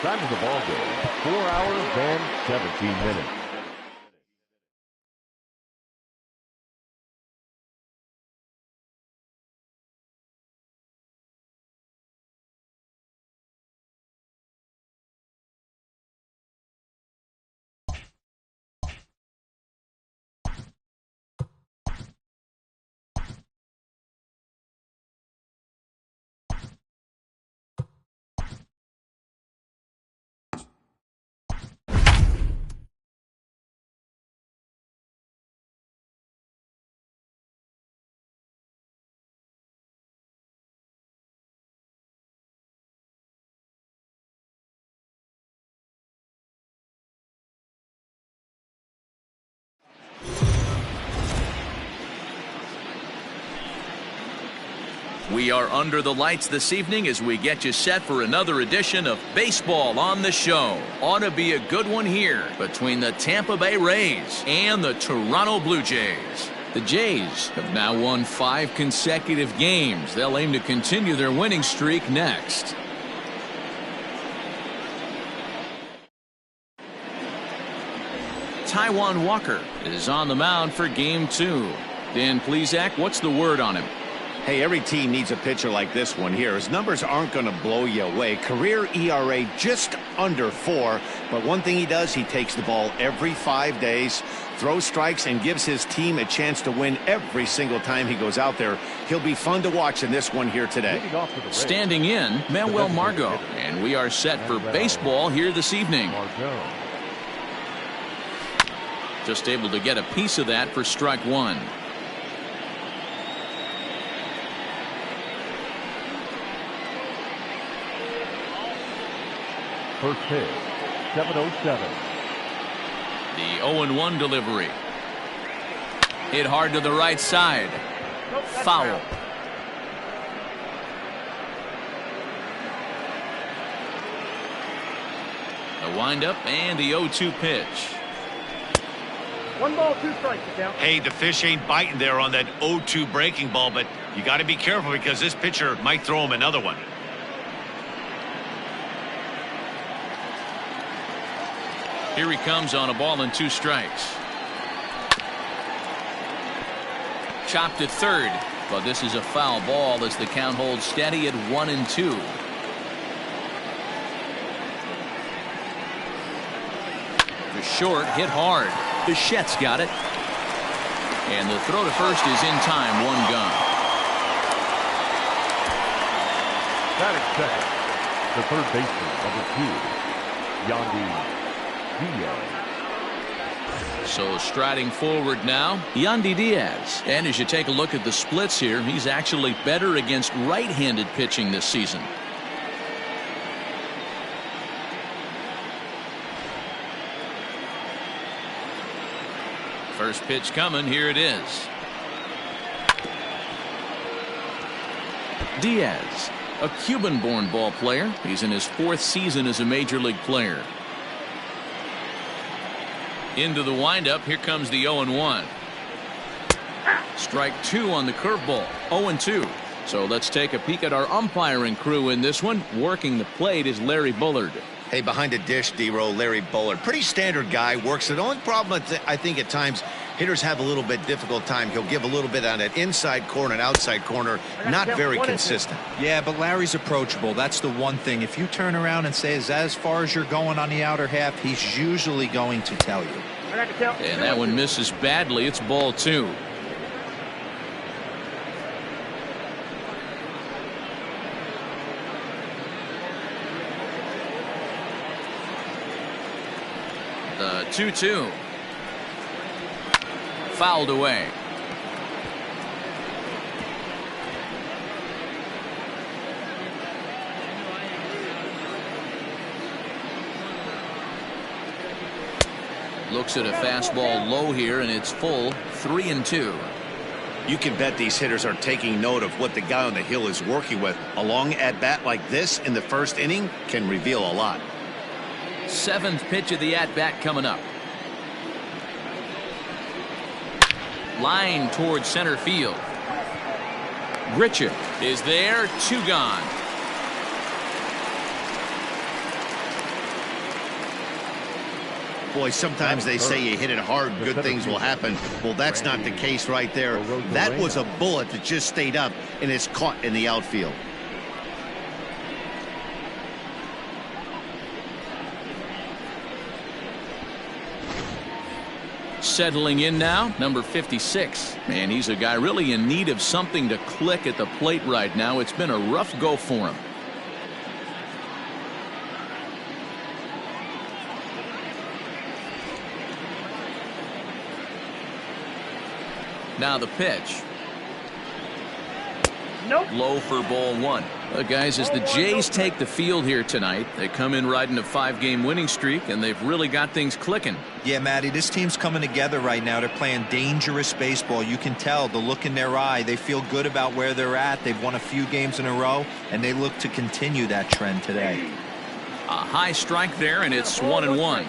Time of the ball game, 4 hours and 17 minutes. We are under the lights this evening as we get you set for another edition of Baseball on the Show. Ought to be a good one here between the Tampa Bay Rays and the Toronto Blue Jays. The Jays have now won 5 consecutive games. They'll aim to continue their winning streak next. Taijuan Walker is on the mound for game 2. Dan Plesac, what's the word on him? Hey, every team needs a pitcher like this one here. His numbers aren't going to blow you away. Career ERA just under 4. But one thing he does, he takes the ball every 5 days, throws strikes, and gives his team a chance to win every single time he goes out there. He'll be fun to watch in this one here today. Standing in, Manuel Margot. And we are set for baseball here this evening. Just able to get a piece of that for strike 1. First pitch, 7:07. The 0-1 delivery. Hit hard to the right side. Foul. The windup and the 0-2 pitch. 1 ball, 2 strikes. Count. Hey, the fish ain't biting there on that 0-2 breaking ball, but you got to be careful because this pitcher might throw him another one. Here he comes on a ball and 2 strikes. Chopped at third, but this is a foul ball as the count holds steady at 1-2. The short hit hard. Bichette's got it. And the throw to first is in time. 1 gone. Batting second, the third baseman, number 2, Yandy Diaz. So striding forward now, Yandy Diaz. And as you take a look at the splits here, he's actually better against right-handed pitching this season. First pitch coming. Here it is. Diaz, a Cuban-born ball player. He's in his 4th season as a major league player. Into the windup. Here comes the 0-1. Strike 2 on the curveball. 0-2. So let's take a peek at our umpiring crew in this one. Working the plate is Larry Bullard. Hey, behind the dish, D-Row, Larry Bullard. Pretty standard guy, works it. The only problem, I think at times, hitters have a little bit difficult time. He'll give a little bit on that inside corner and outside corner. Not very consistent. Yeah, but Larry's approachable. That's the one thing. If you turn around and say, is that as far as you're going on the outer half, he's usually going to tell you. And that one misses badly. It's ball 2. The 2-2. Fouled away. Looks at a fastball low here, and it's full. 3-2. You can bet these hitters are taking note of what the guy on the hill is working with. A long at-bat like this in the first inning can reveal a lot. 7th pitch of the at-bat coming up. Line towards center field. Grichuk is there. 2 gone. Boy, sometimes they say you hit it hard, good things will happen. Well, that's not the case right there. That was a bullet that just stayed up and is caught in the outfield. Settling in now, number 56. Man, he's a guy really in need of something to click at the plate right now. It's been a rough go for him. Now the pitch. Nope. Low for ball 1. Guys, as the Jays take the field here tonight, they come in riding a 5-game winning streak, and they've really got things clicking. Yeah, Matty, this team's coming together right now. They're playing dangerous baseball. You can tell the look in their eye. They feel good about where they're at. They've won a few games in a row, and they look to continue that trend today. A high strike there, and it's 1-1.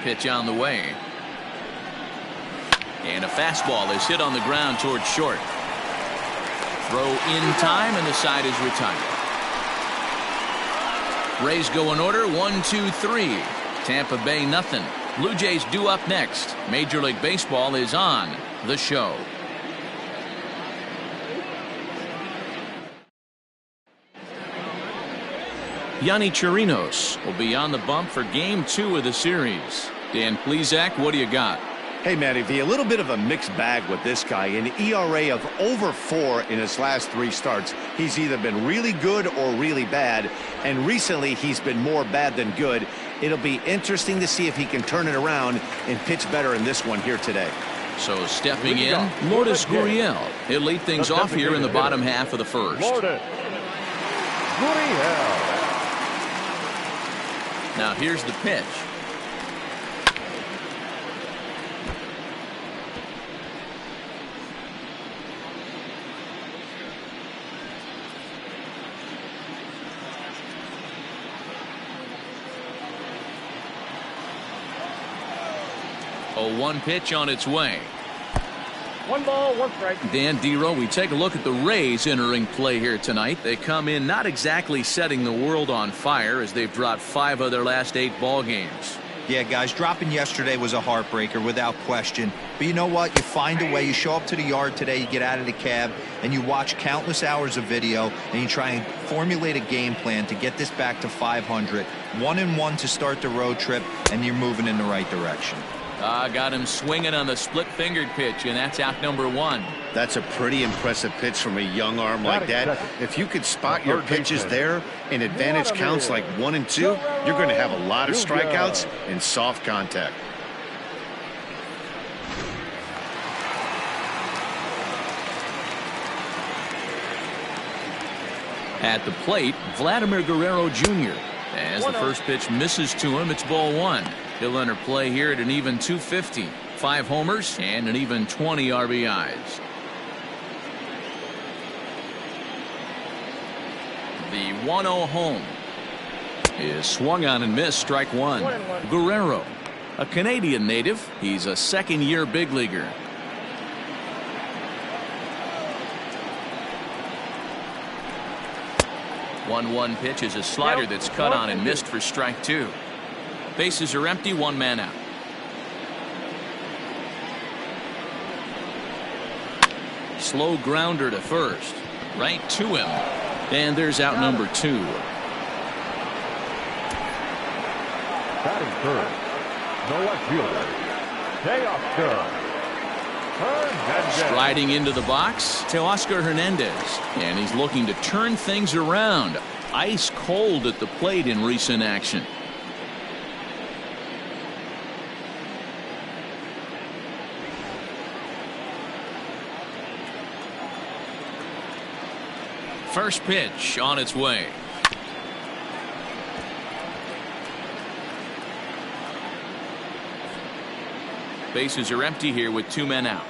Pitch on the way. And a fastball is hit on the ground towards short. Throw in time, and the side is retired. Rays go in order. 1-2-3. Tampa Bay nothing. Blue Jays due up next. Major League Baseball is on the show. Yonny Chirinos will be on the bump for game 2 of the series. Dan Plesac, what do you got? Hey, Matty V, a little bit of a mixed bag with this guy. An ERA of over 4 in his last 3 starts. He's either been really good or really bad, and recently he's been more bad than good. It'll be interesting to see if he can turn it around and pitch better in this one here today. So stepping in, Lourdes Gurriel. He'll lead things off here in the bottom half of the first. Lourdes Gurriel. Now here's the pitch. A 1 pitch on its way. 1 ball, 1 strike. Dan Dero, we take a look at the Rays entering play here tonight. They come in not exactly setting the world on fire, as they've dropped 5 of their last 8 ball games. Yeah, guys, dropping yesterday was a heartbreaker without question. But you know what? You find a way. You show up to the yard today, you get out of the cab, and you watch countless hours of video, and you try and formulate a game plan to get this back to 500. 1-1 to start the road trip, and you're moving in the right direction. Got him swinging on the split-fingered pitch, and that's out number 1. That's a pretty impressive pitch from a young arm like that. If you could spot your pitches there in advantage counts like 1 and 2, you're going to have a lot of strikeouts and soft contact. At the plate, Vladimir Guerrero Jr. As the first pitch misses to him, it's ball 1. He'll enter play here at an even 250. 5 homers and an even 20 RBIs. The 1-0 home is swung on and missed. Strike one. Guerrero, a Canadian native. He's a second-year big leaguer. 1-1 pitch is a slider that's cut on and missed for strike two. Bases are empty, one man out. Slow grounder to first. Right to him. And there's out number two. Batting first, the left fielder, Theo Fluery. Striding into the box, Teoscar Hernandez. And he's looking to turn things around. Ice cold at the plate in recent action. First pitch on its way. Bases are empty here with two men out.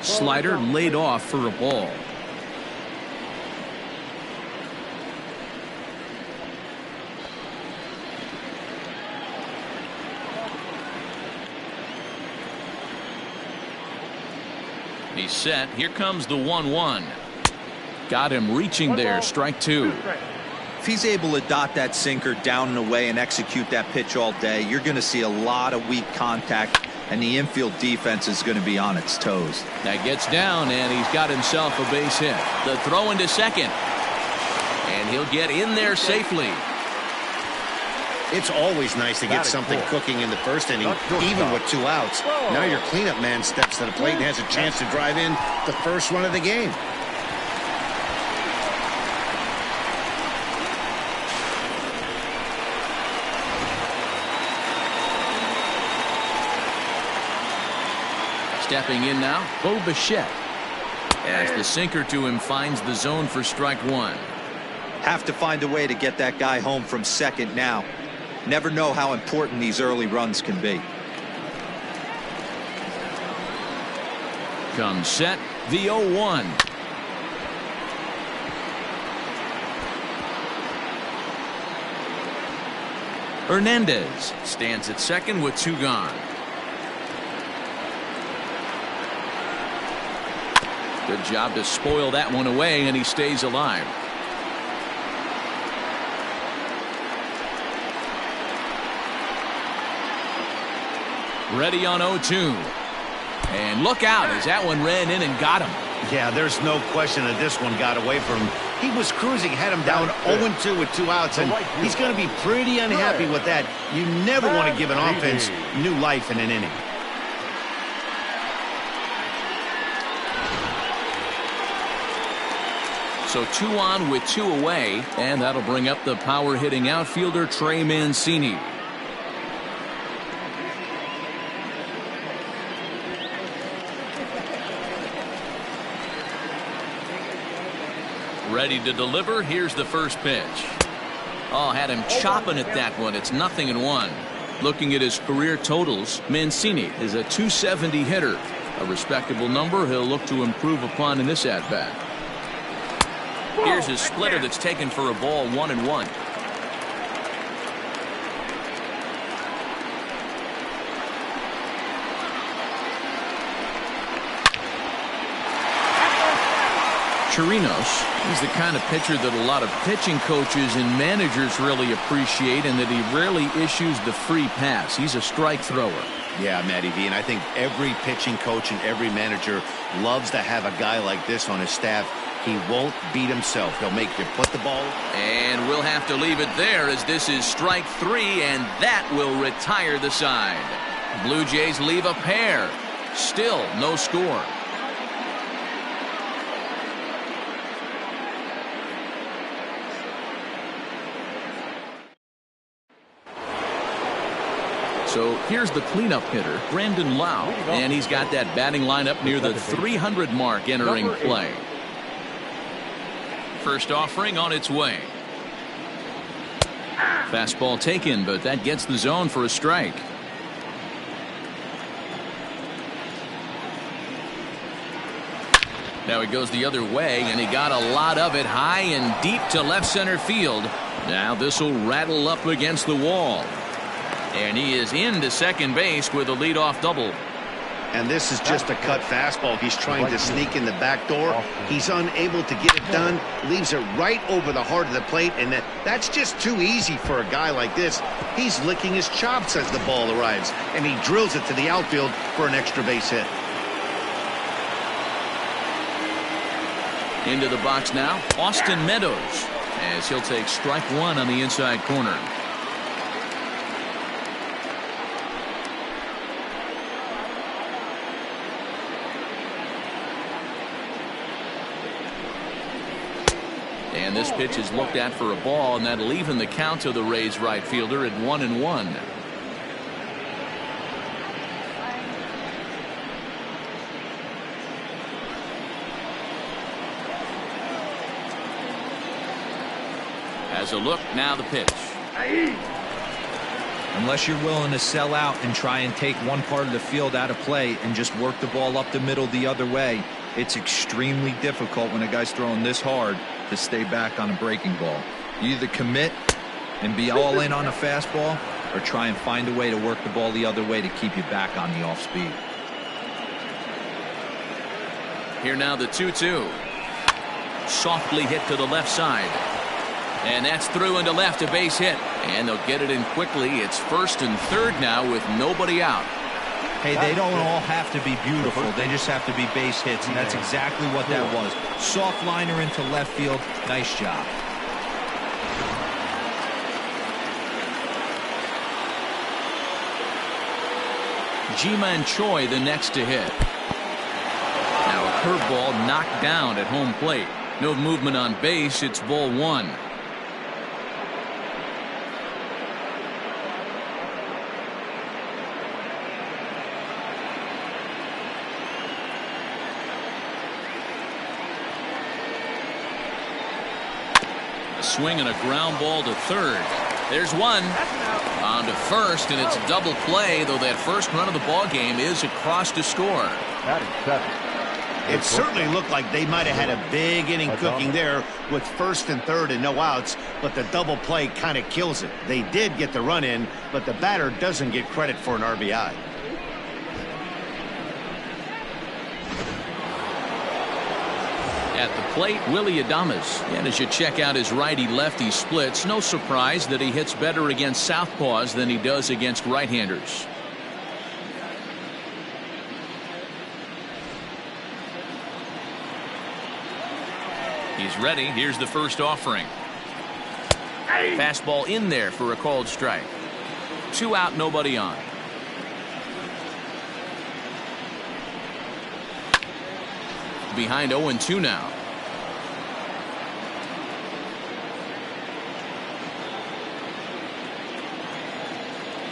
Slider laid off for a ball. He's set. Here comes the 1-1. Got him reaching there. Strike two. If he's able to dot that sinker down and away and execute that pitch all day, you're going to see a lot of weak contact, and the infield defense is going to be on its toes. That gets down, and he's got himself a base hit. The throw into second. And he'll get in there safely. It's always nice to get something cooking in the first inning, even with two outs. Now your cleanup man steps to the plate and has a chance to drive in the first run of the game. Stepping in now, Bo Bichette. As the sinker to him finds the zone for strike one. Have to find a way to get that guy home from second now. Never know how important these early runs can be. Comes set, the 0-1. Hernandez stands at second with two gone. Good job to spoil that one away, and he stays alive. Ready on 0-2. And look out as that one ran in and got him. Yeah, there's no question that this one got away from him. He was cruising, had him down 0-2 with two outs, and he's going to be pretty unhappy with that. You never want to give an offense new life in an inning. So 2 on with 2 away, and that'll bring up the power hitting outfielder Trey Mancini. Ready to deliver. Here's the first pitch. Oh, had him chopping at that one. It's 0-1. Looking at his career totals, Mancini is a .270 hitter. A respectable number he'll look to improve upon in this at-bat. Here's his splitter that's taken for a ball, 1-1. Chirinos, he's the kind of pitcher that a lot of pitching coaches and managers really appreciate, and that he rarely issues the free pass. He's a strike thrower. Yeah, Matty V, and I think every pitching coach and every manager loves to have a guy like this on his staff. He won't beat himself. He'll make you put the ball. And we'll have to leave it there, as this is strike 3, and that will retire the side. Blue Jays leave a pair. Still no score. So here's the cleanup hitter, Brandon Lau, and he's got that batting lineup near the 300 mark entering play. First offering on its way. Fastball taken, but that gets the zone for a strike. Now he goes the other way, and he got a lot of it high and deep to left center field. Now this will rattle up against the wall. And he is into second base with a leadoff double. And this is just a cut fastball. He's trying to sneak in the back door. He's unable to get it done. Leaves it right over the heart of the plate, and that's just too easy for a guy like this. He's licking his chops as the ball arrives, and he drills it to the outfield for an extra base hit. Into the box now, Austin Meadows, as he'll take strike one on the inside corner. And this pitch is looked at for a ball, and that'll even the count to the Rays right fielder at 1-1. As a look, now the pitch. Unless you're willing to sell out and try and take one part of the field out of play and just work the ball up the middle the other way, it's extremely difficult when a guy's throwing this hard to stay back on a breaking ball. You either commit and be all in on a fastball, or try and find a way to work the ball the other way to keep you back on the off speed. Here now the 2-2. Softly hit to the left side. And that's through into left, a base hit. And they'll get it in quickly. It's first and third now with nobody out. Hey, they don't all have to be beautiful. They just have to be base hits, and that's exactly what that was. Soft liner into left field. Nice job. Ji-Man Choi the next to hit. Now a curveball knocked down at home plate. No movement on base. It's ball one. Swing and a ground ball to third. There's one. On to first, and it's a double play, though that first run of the ball game is across to score. It certainly looked like they might have had a big inning cooking there with first and third and no outs, but the double play kind of kills it. They did get the run in, but the batter doesn't get credit for an RBI. At the plate, Willie Adames. And as you check out his righty-lefty splits, no surprise that he hits better against southpaws than he does against right-handers. He's ready. Here's the first offering. Fastball in there for a called strike. 2 out, nobody on. Behind 0-2 now.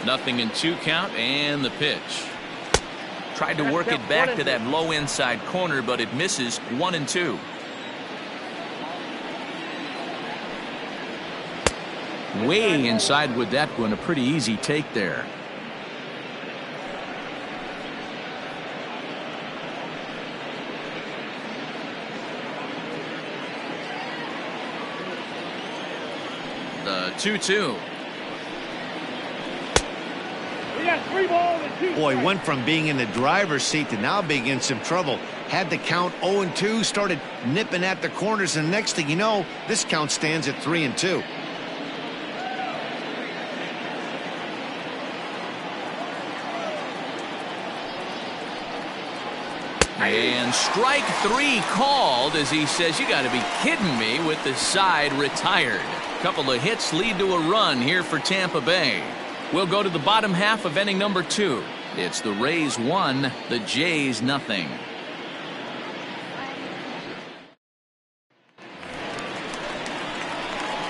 Nothing in 2 count, and the pitch. Tried to work it back to that low inside corner, but it misses. 1-2. Way inside with that one. A pretty easy take there. The 2-2. Boy, went from being in the driver's seat to now being in some trouble. Had the count 0-2, started nipping at the corners, and next thing you know, this count stands at 3-2. And strike 3 called, as he says, you got to be kidding me, with the side retired. Couple of hits lead to a run here for Tampa Bay. We'll go to the bottom half of inning number 2. It's the Rays 1, the Jays nothing.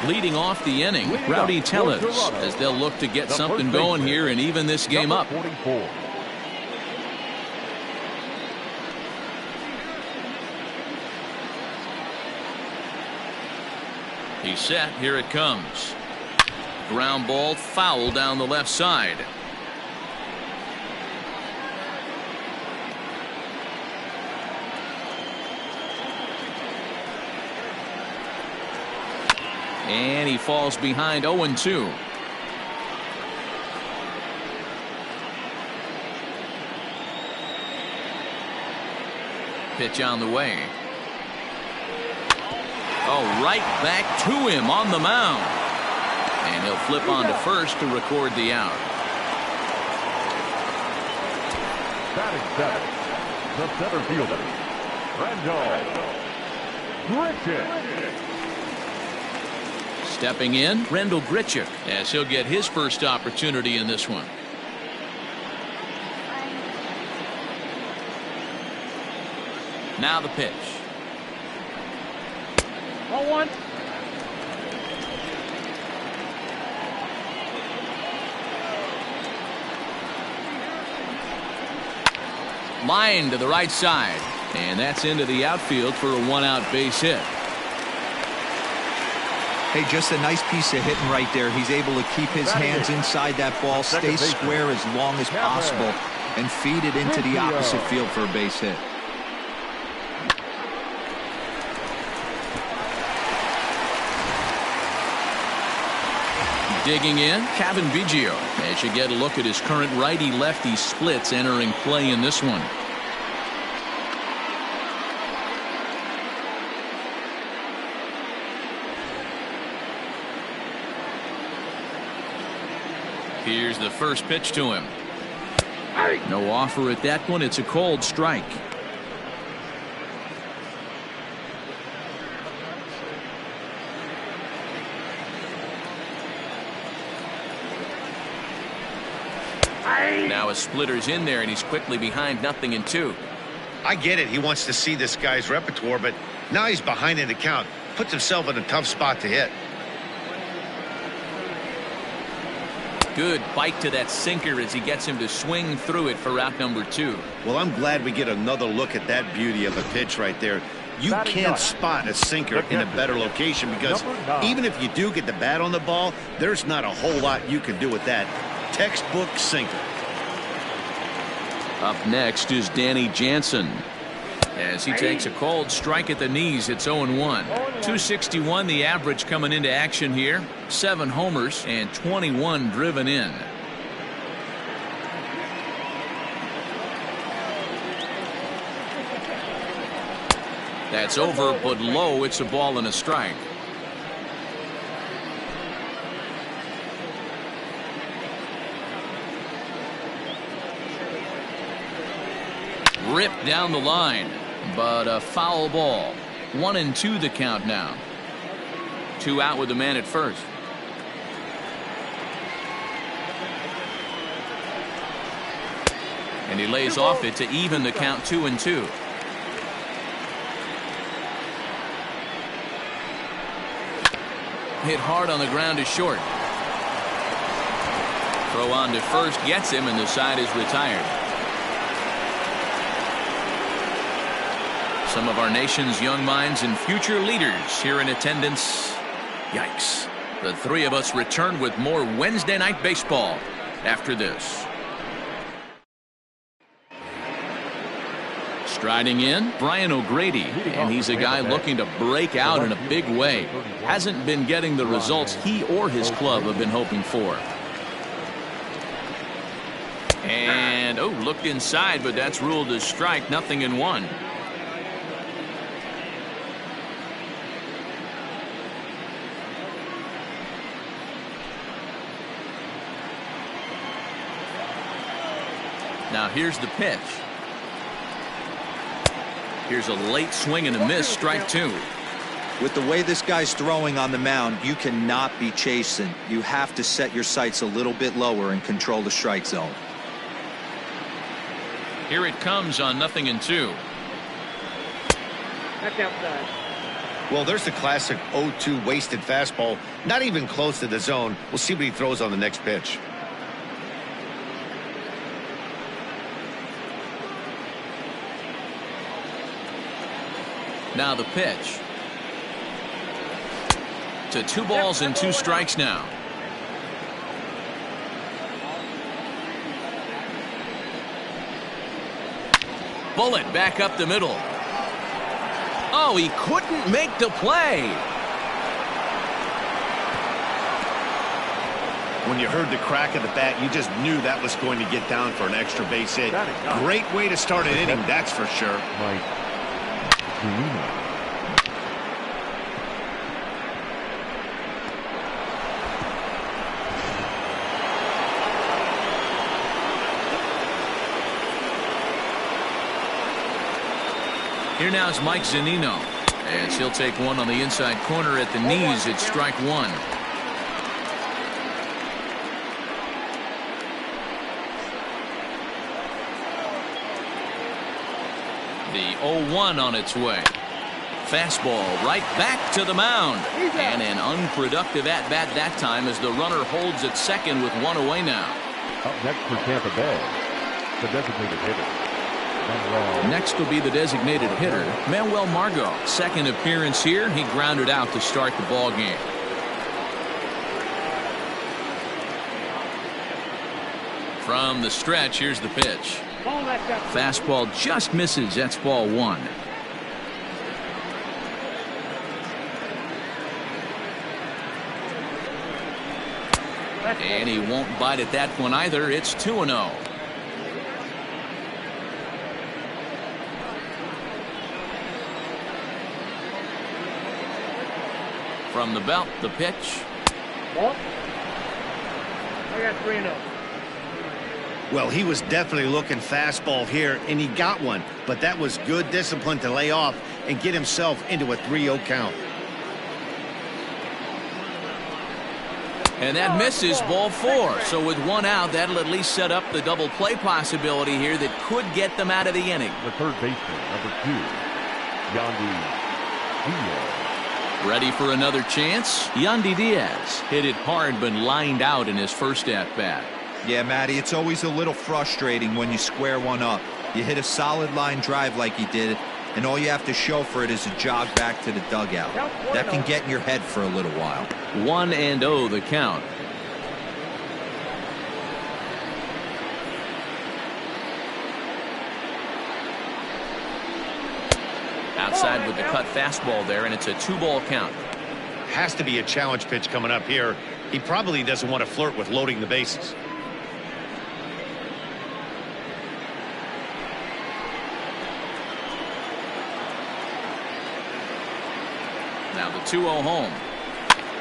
Leading off the inning, Rowdy Tellez, as they'll look to get something going here and even this game up. He's set. Here it comes. Ground ball foul down the left side. And he falls behind 0-2. Pitch on the way. Oh, right back to him on the mound. And he'll flip on to first to record the out. Batting seventh, the center fielder, Rendell Grichuk. Stepping in, Rendell Grichuk, as he'll get his first opportunity in this one. Now the pitch. 0-1. Line to the right side. And that's into the outfield for a one-out base hit. Hey, just a nice piece of hitting right there. He's able to keep his hands inside that ball, stay square as long as possible, and feed it into the opposite field for a base hit. Digging in, Kevin Biggio, as you get a look at his current righty-lefty splits entering play in this one. Here's the first pitch to him. No offer at that one. It's a cold strike. Now a splitter's in there, and he's quickly behind 0-2. I get it. He wants to see this guy's repertoire, but now he's behind in the count. Puts himself in a tough spot to hit. Good bite to that sinker as he gets him to swing through it for out number 2. Well, I'm glad we get another look at that beauty of a pitch right there. You can't spot a sinker in a better location because even if you do get the bat on the ball, there's not a whole lot you can do with that. Textbook sinker. Up next is Danny Jansen, as he takes a cold strike at the knees. It's 0-1. 261 the average coming into action here. 7 homers and 21 driven in. That's over, but low. It's a ball and a strike. Ripped down the line, but a foul ball. 1-2 the count now. 2 out with the man at first. And he lays off it to even the count 2-2. Hit hard on the ground is short. Throw on to first gets him, and the side is retired. Some of our nation's young minds and future leaders here in attendance. Yikes. The 3 of us return with more Wednesday night baseball after this. Striding in, Brian O'Grady, and he's a guy looking to break out in a big way. Hasn't been getting the results he or his club have been hoping for. And, looked inside, but that's ruled as strike. 0-1. Now here's the pitch. Here's a late swing and a miss, strike 2. With the way this guy's throwing on the mound, you cannot be chasing. You have to set your sights a little bit lower and control the strike zone. Here it comes on 0-2. That's outside. Well, there's the classic 0-2 wasted fastball. Not even close to the zone. We'll see what he throws on the next pitch. Now the pitch. To 2 balls and 2 strikes now. Bullet back up the middle. Oh, he couldn't make the play. When you heard the crack of the bat, you just knew that was going to get down for an extra base hit. Great way to start an inning, that's for sure. Here now is Mike Zunino, as he'll take one on the inside corner at the knees. It's strike one. The 0-1 on its way. Fastball right back to the mound. And an unproductive at-bat that time as the runner holds at second with one away now. Up next for Tampa Bay, the designated hitter. Next will be the designated hitter, Manuel Margot. Second appearance here. He grounded out to start the ball game. From the stretch, here's the pitch. Fastball just misses. That's ball one. And he won't bite at that one either. It's 2-0. From the belt, the pitch. I got 3-0. Well, he was definitely looking fastball here, and he got one. But that was good discipline to lay off and get himself into a 3-0 count. And that misses, ball four. So with one out, that'll at least set up the double play possibility here that could get them out of the inning. The third baseman, number 2, Yandy Diaz. Ready for another chance? Yandy Diaz hit it hard but lined out in his first at-bat. Yeah, Matty, it's always a little frustrating when you square one up. You hit a solid line drive like he did, and all you have to show for it is a jog back to the dugout. That can get in your head for a little while. 1-0 the count. Outside with the cut fastball there, and it's a 2-ball count. Has to be a challenge pitch coming up here. He probably doesn't want to flirt with loading the bases. Now the 2-0 home.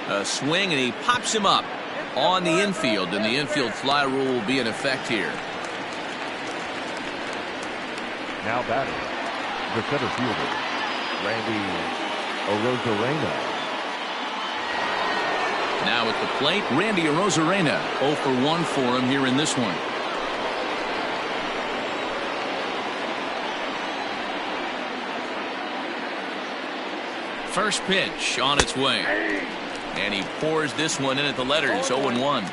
A swing, and he pops him up on the infield, and the infield fly rule will be in effect here. Now batting, the center fielder, Randy Arozarena. Now at the plate, Randy Arozarena. 0 for 1 for him here in this one. First pitch on its way. And he pours this one in at the letters. 0-1.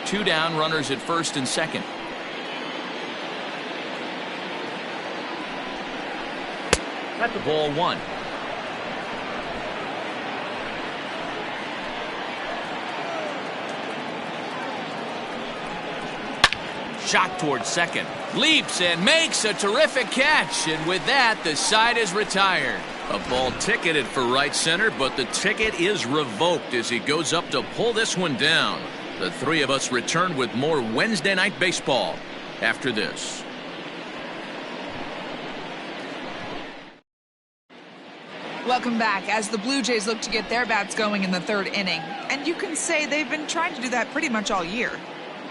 Two down, runners at first and second. That's ball one. Shot towards second. Leaps and makes a terrific catch. And with that, the side is retired. A ball ticketed for right center, but the ticket is revoked as he goes up to pull this one down. The three of us return with more Wednesday Night Baseball after this. Welcome back as the Blue Jays look to get their bats going in the third inning. And you can say they've been trying to do that pretty much all year.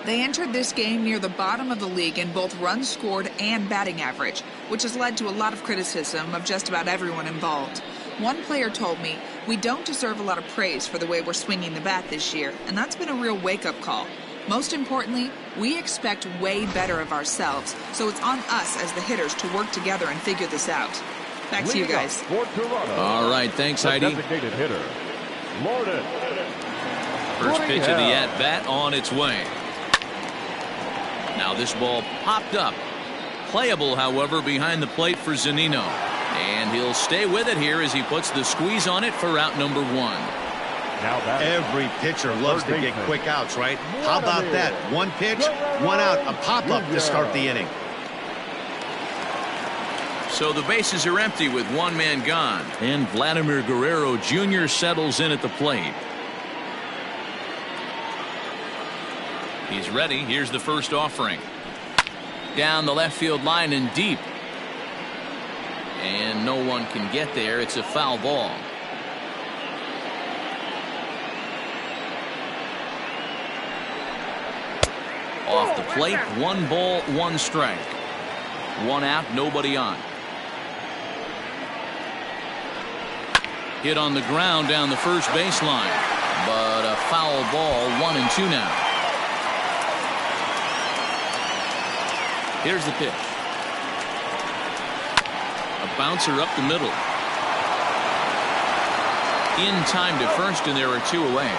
They entered this game near the bottom of the league in both runs scored and batting average, which has led to a lot of criticism of just about everyone involved. One player told me, "We don't deserve a lot of praise for the way we're swinging the bat this year," and that's been a real wake-up call. Most importantly, we expect way better of ourselves, so it's on us as the hitters to work together and figure this out. Back to you guys. All right, thanks, Heidi. Designated hitter, Lorden. First pitch of the at-bat on its way. Now this ball popped up. Playable, however, behind the plate for Zunino. And he'll stay with it here as he puts the squeeze on it for out number one. Now every pitcher loves to get quick outs, right? How about that? One pitch, one out, a pop-up to start the inning. So the bases are empty with one man gone. And Vladimir Guerrero Jr. settles in at the plate. He's ready. Here's the first offering. Down the left field line and deep. And no one can get there. It's a foul ball. Off the plate, 1 ball, 1 strike. 1 out, nobody on. Hit on the ground down the first baseline. But a foul ball, 1-2 now. Here's the pitch. A bouncer up the middle. In time to first, and there are 2 away.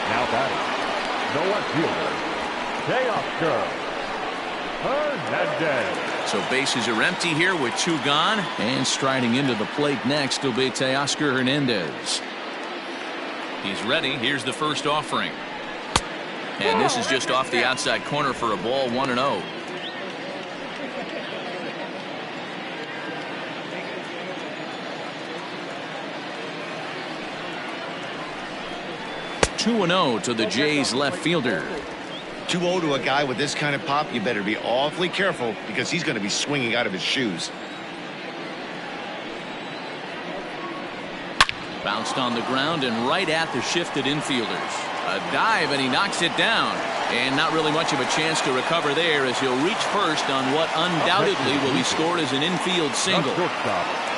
Now batting, the left fielder, Theo Fluery. So bases are empty here with 2 gone. And striding into the plate next will be Teoscar Hernandez. He's ready. Here's the first offering. And this is just off the outside corner for a ball, 1-0. (2-0) to the Jays left fielder. 2-0 to a guy with this kind of pop, you better be awfully careful because he's going to be swinging out of his shoes. Bounced on the ground and right at the shifted infielders. A dive, and he knocks it down. And not really much of a chance to recover there as he'll reach first on what undoubtedly will be scored as an infield single.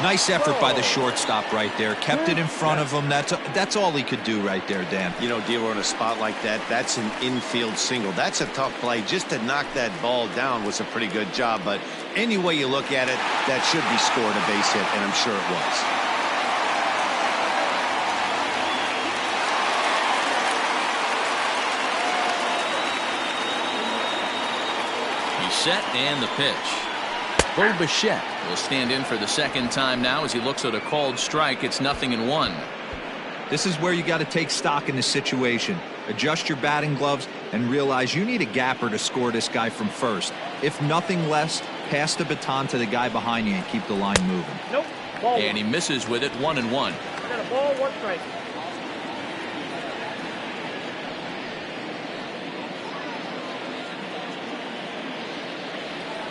Nice effort by the shortstop right there. Kept it in front of him. That's all he could do right there, Dan. You know, dealer on a spot like that, that's an infield single. That's a tough play. Just to knock that ball down was a pretty good job. But any way you look at it, that should be scored a base hit, and I'm sure it was. Set and the pitch. Bo Bichette will stand in for the second time now as he looks at a called strike. It's 0-1. This is where you got to take stock in the situation. Adjust your batting gloves and realize you need a gapper to score this guy from first. If nothing less, pass the baton to the guy behind you and keep the line moving. Nope. Ball and he misses with it, 1-1. I got a ball, 1 strike.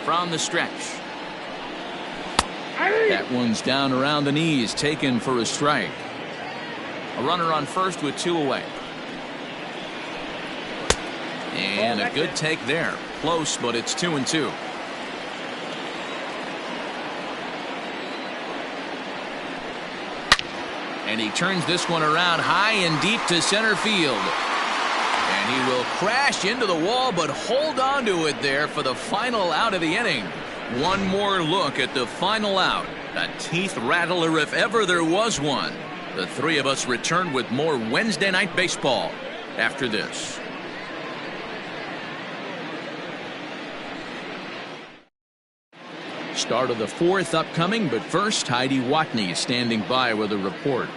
From the stretch. That one's down around the knees, taken for a strike. A runner on first with 2 away. And a good take there. Close, but it's 2-2. And he turns this one around high and deep to center field. And he will crash into the wall, but hold on to it there for the final out of the inning. One more look at the final out. A teeth rattler if ever there was one. The 3 of us return with more Wednesday Night Baseball after this. Start of the 4th upcoming, but first, Heidi Watney is standing by with a report.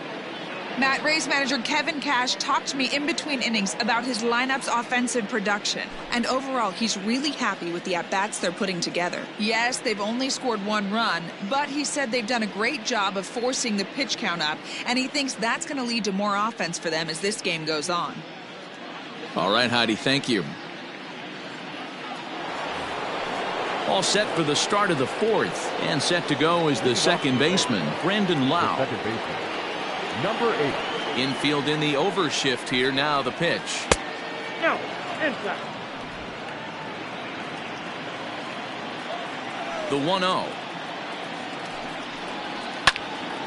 Matt, Rays manager Kevin Cash talked to me in between innings about his lineup's offensive production. And overall, he's really happy with the at-bats they're putting together. Yes, they've only scored 1 run, but he said they've done a great job of forcing the pitch count up, and he thinks that's going to lead to more offense for them as this game goes on. All right, Heidi, thank you. All set for the start of the 4th, and set to go is the second baseman, Brandon Lau. Second baseman, number 8. Infield in the overshift here. Now the pitch. No, inside. The 1-0.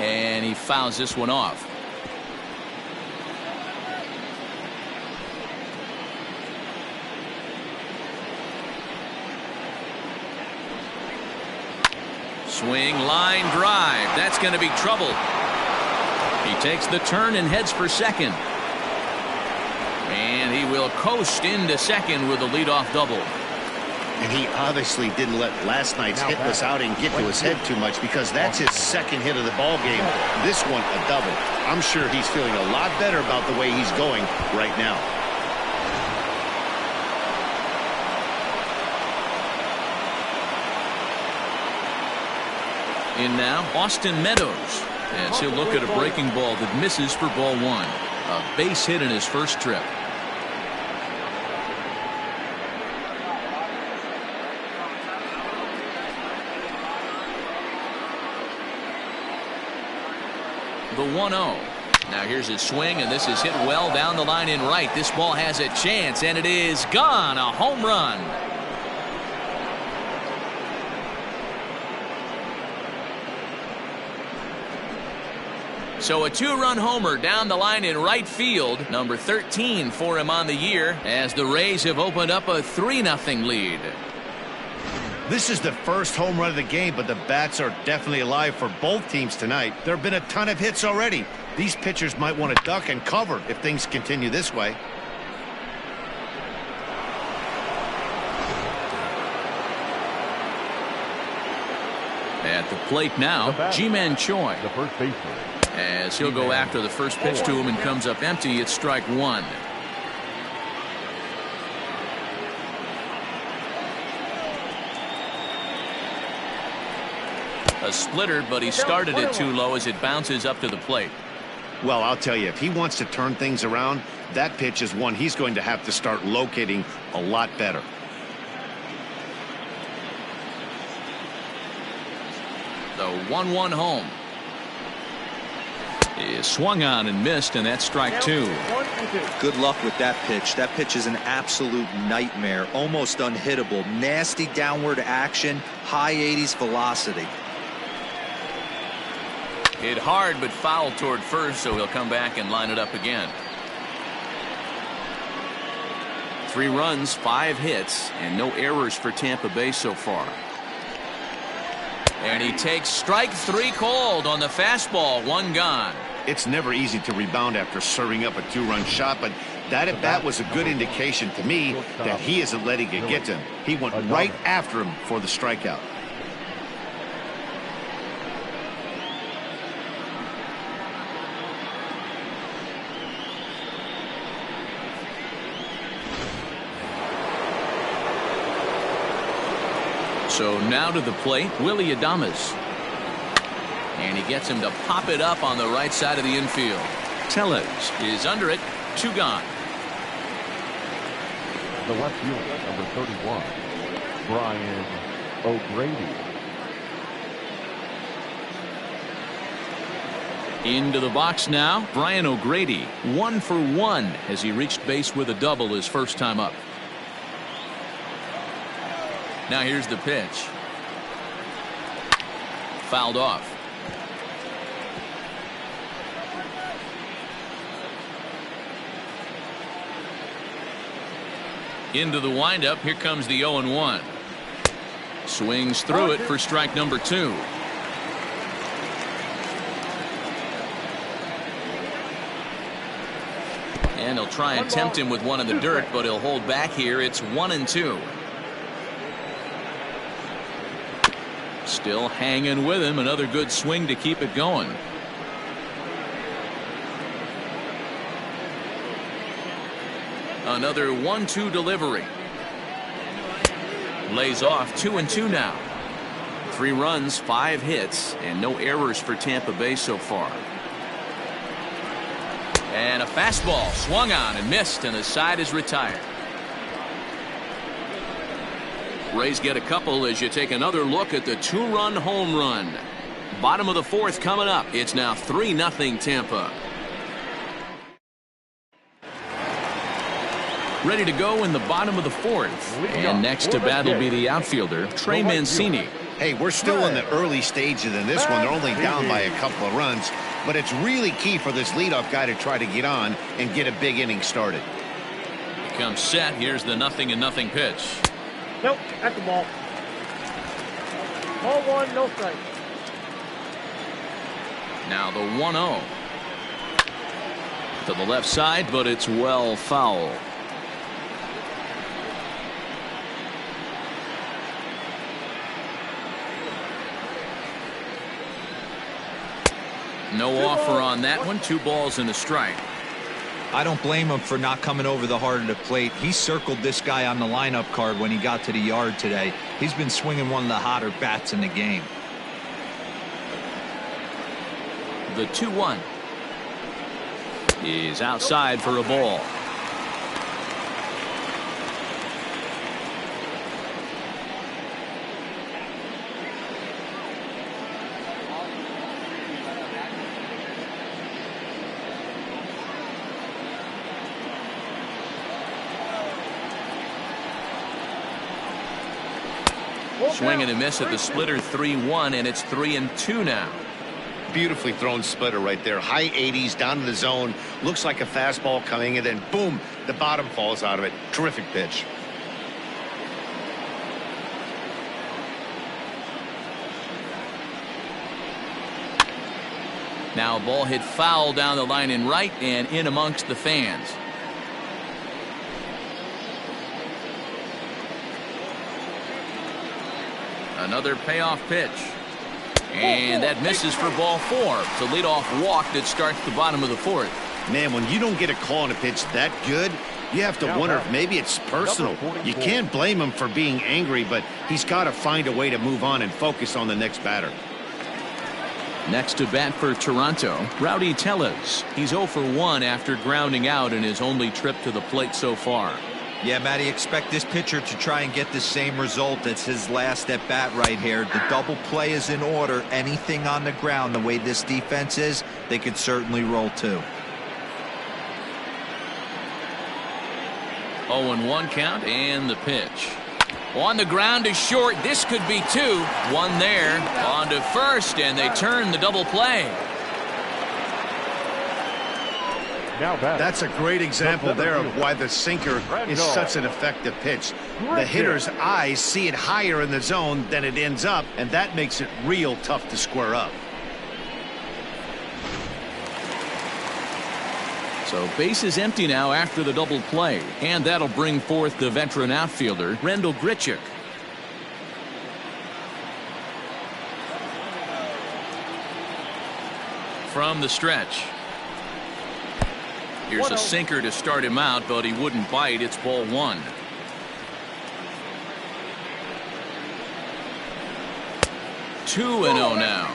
And he fouls this one off. Swing, line drive. That's going to be trouble. He takes the turn and heads for second. And he will coast into second with a leadoff double. And he obviously didn't let last night's hitless outing get to his head too much, because that's his second hit of the ball game. This one a double. I'm sure he's feeling a lot better about the way he's going right now. In now, Austin Meadows, as he'll look at a breaking ball that misses for ball one. A base hit in his first trip. The 1-0. Now here's his swing, and this is hit well down the line in right. This ball has a chance, and it is gone. A home run. So a two-run homer down the line in right field. Number 13 for him on the year, as the Rays have opened up a 3-0 lead. This is the first home run of the game, but the bats are definitely alive for both teams tonight. There have been a ton of hits already. These pitchers might want to duck and cover if things continue this way. At the plate now, Ji-Man Choi. The first baseman. As he'll go after the first pitch to him and comes up empty. It's strike one. A splitter, but he started it too low as it bounces up to the plate. Well, I'll tell you, if he wants to turn things around, that pitch is one he's going to have to start locating a lot better. The 1-1 home is swung on and missed, and that's strike two. Good luck with that pitch. That pitch is an absolute nightmare. Almost unhittable. Nasty downward action. High 80s velocity. Hit hard but foul toward first, so he'll come back and line it up again. 3 runs, 5 hits, and no errors for Tampa Bay so far. And he takes strike 3 cold on the fastball. 1 gone. It's never easy to rebound after serving up a 2-run shot, but that at bat was a good indication to me that he isn't letting it get to him. He went right after him for the strikeout. So now to the plate, Willie Adames. And he gets him to pop it up on the right side of the infield. Tellez is under it. 2 gone. The left fielder, number 31, Brian O'Grady. Into the box now, Brian O'Grady. 1 for 1 as he reached base with a double his first time up. Now here's the pitch. Fouled off. Into the windup. Here comes the 0-1. Swings through it for strike number 2. And he'll try and tempt him with one in the dirt, but he'll hold back here. It's 1-2. Still hanging with him. Another good swing to keep it going. Another 1-2 delivery. Lays off. 2-2 now. 3 runs, 5 hits, and no errors for Tampa Bay so far. And a fastball swung on and missed, and the side is retired. Rays get a couple as you take another look at the 2-run home run. Bottom of the 4th coming up. It's now 3-0 Tampa. Ready to go in the bottom of the 4th. And next to bat will be the outfielder, Trey Mancini. Hey, we're still in the early stages in this one. They're only down by a couple of runs, but it's really key for this leadoff guy to try to get on and get a big inning started. He comes set. Here's the 0-0 pitch. Nope, at the ball. Ball 1, no strike. Now the 1-0. To the left side, but it's well foul. No offer on that one. 2 balls and a strike. I don't blame him for not coming over the heart of the plate. He circled this guy on the lineup card when he got to the yard today. He's been swinging one of the hotter bats in the game. The 2-1 is outside for a ball. Swing and a miss at the splitter. 3-1, and it's 3-2 now. Beautifully thrown splitter right there. High 80s down to the zone. Looks like a fastball coming, and then boom, the bottom falls out of it. Terrific pitch. Now ball hit foul down the line in right and in amongst the fans. Another payoff pitch. And that misses for ball 4. It's a leadoff walk that starts the bottom of the 4th. Man, when you don't get a call on a pitch that good, you have to wonder if maybe it's personal. You can't blame him for being angry, but he's got to find a way to move on and focus on the next batter. Next to bat for Toronto, Rowdy Tellez. He's 0 for 1 after grounding out in his only trip to the plate so far. Yeah, Matty, expect this pitcher to try and get the same result as his last at bat right here. The double play is in order. Anything on the ground, the way this defense is, they could certainly roll too. 0-1 count, and the pitch. On the ground is short. This could be 2. 1 there. On to first, and they turn the double play. That's a great example there of why the sinker is such an effective pitch. The hitter's eyes see it higher in the zone than it ends up, and that makes it real tough to square up. So base is empty now after the double play, and that'll bring forth the veteran outfielder, Randal Grichuk. From the stretch. Here's a sinker to start him out, but he wouldn't bite. It's ball 1. Two and 0 now.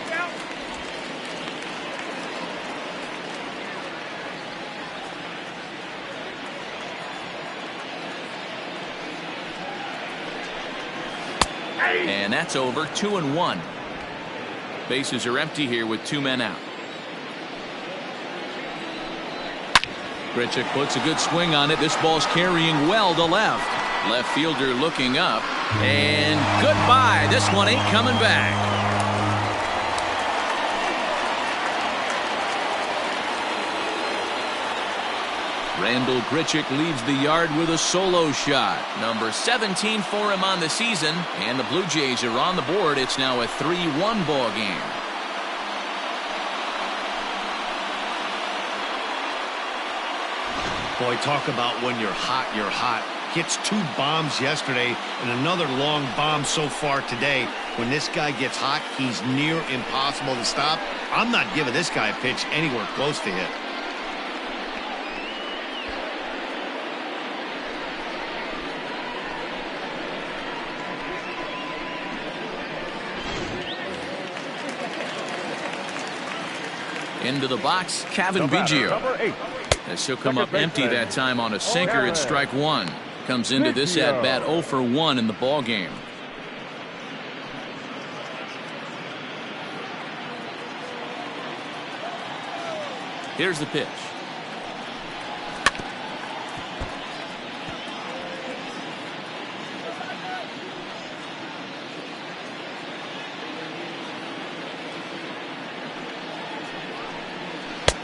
And that's over. 2-1. Bases are empty here with 2 men out. Grichuk puts a good swing on it. This ball's carrying well to left. Left fielder looking up. And goodbye. This one ain't coming back. Randal Grichuk leaves the yard with a solo shot. Number 17 for him on the season. And the Blue Jays are on the board. It's now a 3-1 ball game. Boy, talk about when you're hot, you're hot. Hits 2 bombs yesterday and another long bomb so far today. When this guy gets hot, he's near impossible to stop. I'm not giving this guy a pitch anywhere close to hit. Into the box, Kevin Biggio. As he'll come up empty that time on a sinker. It's strike 1. Comes into this at bat 0 for 1 in the ball game. Here's the pitch.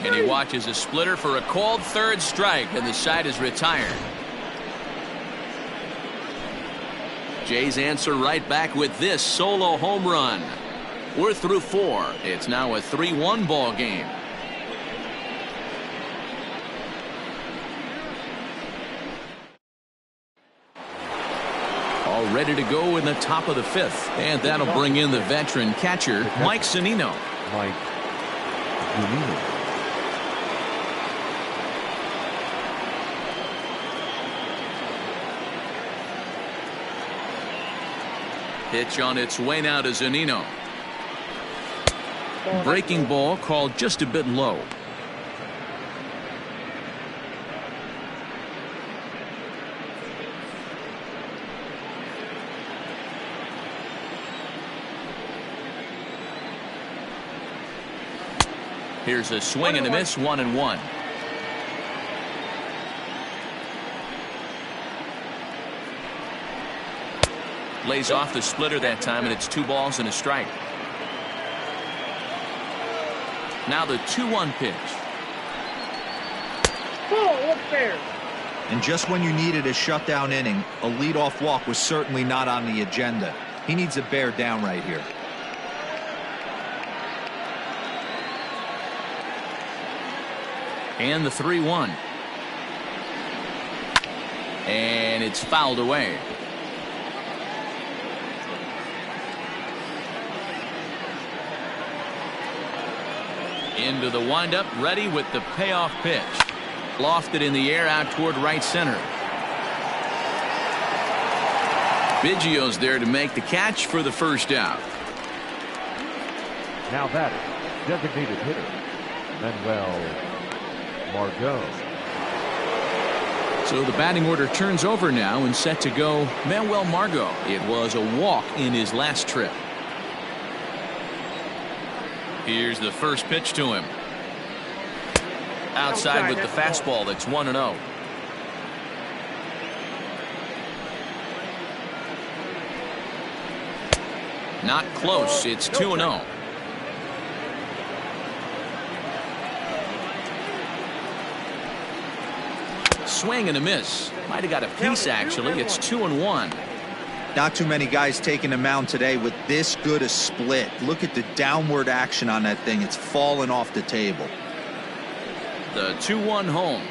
And he watches a splitter for a called 3rd strike, and the side is retired. Jays answer right back with this solo home run. We're through 4. It's now a 3-1 ball game. All ready to go in the top of the 5th, and that'll bring in the veteran catcher, Mike Zunino. Pitch on its way now to Zunino. Breaking ball called just a bit low. Here's a swing and a miss, 1-1. Lays off the splitter that time, and it's 2 balls and a strike. Now the 2-1 pitch. And just when you needed a shutdown inning, a leadoff walk was certainly not on the agenda. He needs to bear down right here. And the 3-1. And it's fouled away. Into the windup, ready with the payoff pitch. Lofted in the air out toward right center. Biggio's there to make the catch for the first out. Now that is designated hitter Manuel Margot. So the batting order turns over now and set to go Manuel Margot. It was a walk in his last trip. Here's the first pitch to him. Outside with the fastball. That's 1-0. Not close. It's 2-0. Swing and a miss. Might have got a piece, actually. It's 2-1. Not too many guys taking the mound today with this good a split. Look at the downward action on that thing. It's falling off the table. The 2-1 home.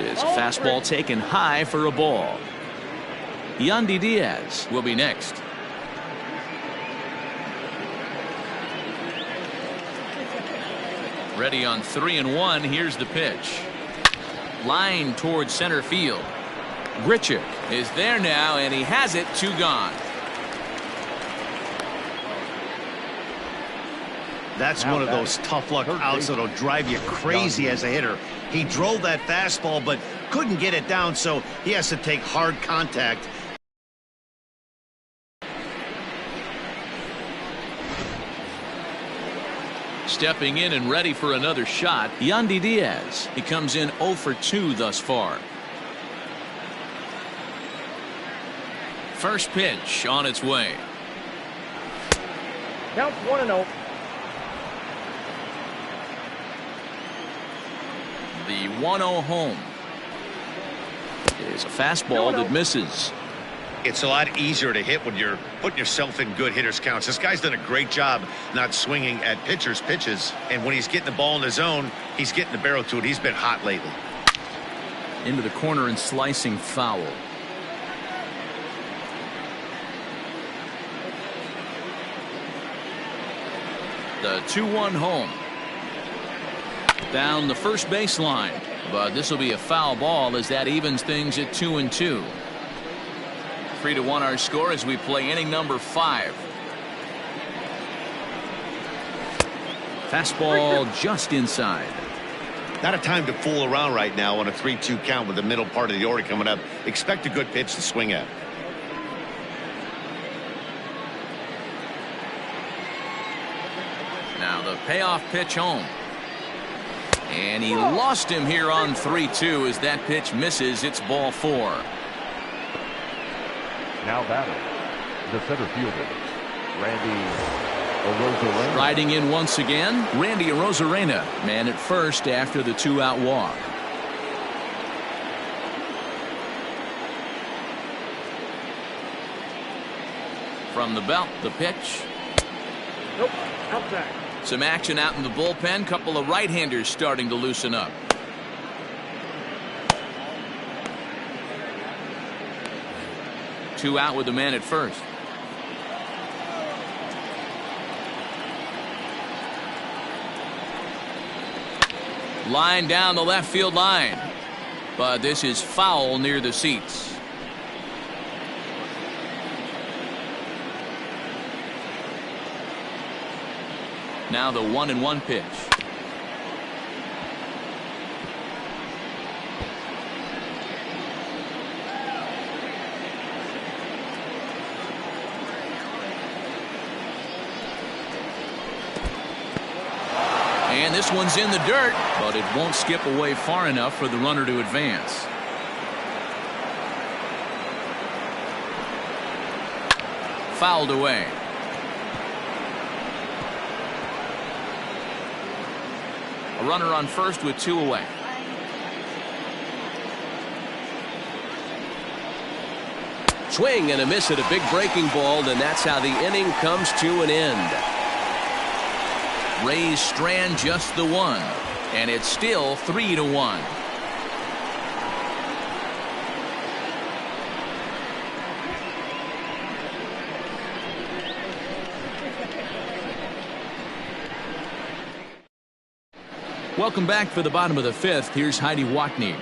It's a fastball taken high for a ball. Yandy Diaz will be next. Ready on 3-1. Here's the pitch. Line towards center field. Grichuk is there now, and he has it. 2 gone. That's one of those tough luck outs that'll drive you crazy as a hitter. He drove that fastball but couldn't get it down, so he has to take hard contact. Stepping in and ready for another shot, Yandy Diaz. He comes in 0 for 2 thus far. First pitch on its way. Counts 1-0. The 1-0 home. It is a fastball that misses. It's a lot easier to hit when you're putting yourself in good hitters counts. This guy's done a great job not swinging at pitchers' pitches, and when he's getting the ball in the zone, he's getting the barrel to it. He's been hot lately. Into the corner and slicing foul. The 2-1 home. Down the first baseline, but this will be a foul ball as that evens things at 2-2. 3-1 our score as we play inning number 5. Fastball just inside. Not a time to fool around right now on a 3-2 count with the middle part of the order coming up. Expect a good pitch to swing at. Now the payoff pitch home. And he lost him here on 3-2 as that pitch misses. It's ball 4. Now batting, the center fielder, Randy Arozarena. Riding in once again, Randy Arozarena, man at first after the 2-out walk. From the belt, the pitch. Nope, outside. Some action out in the bullpen. Couple of right-handers starting to loosen up. Two out with the man at first. Line down the left field line, but this is foul near the seats. Now the 1-1 pitch. And this one's in the dirt, but it won't skip away far enough for the runner to advance. Fouled away. A runner on first with 2 away. Swing and a miss at a big breaking ball, and that's how the inning comes to an end. Rays strand just the 1, and it's still 3-1. Welcome back for the bottom of the 5th. Here's Heidi Watney.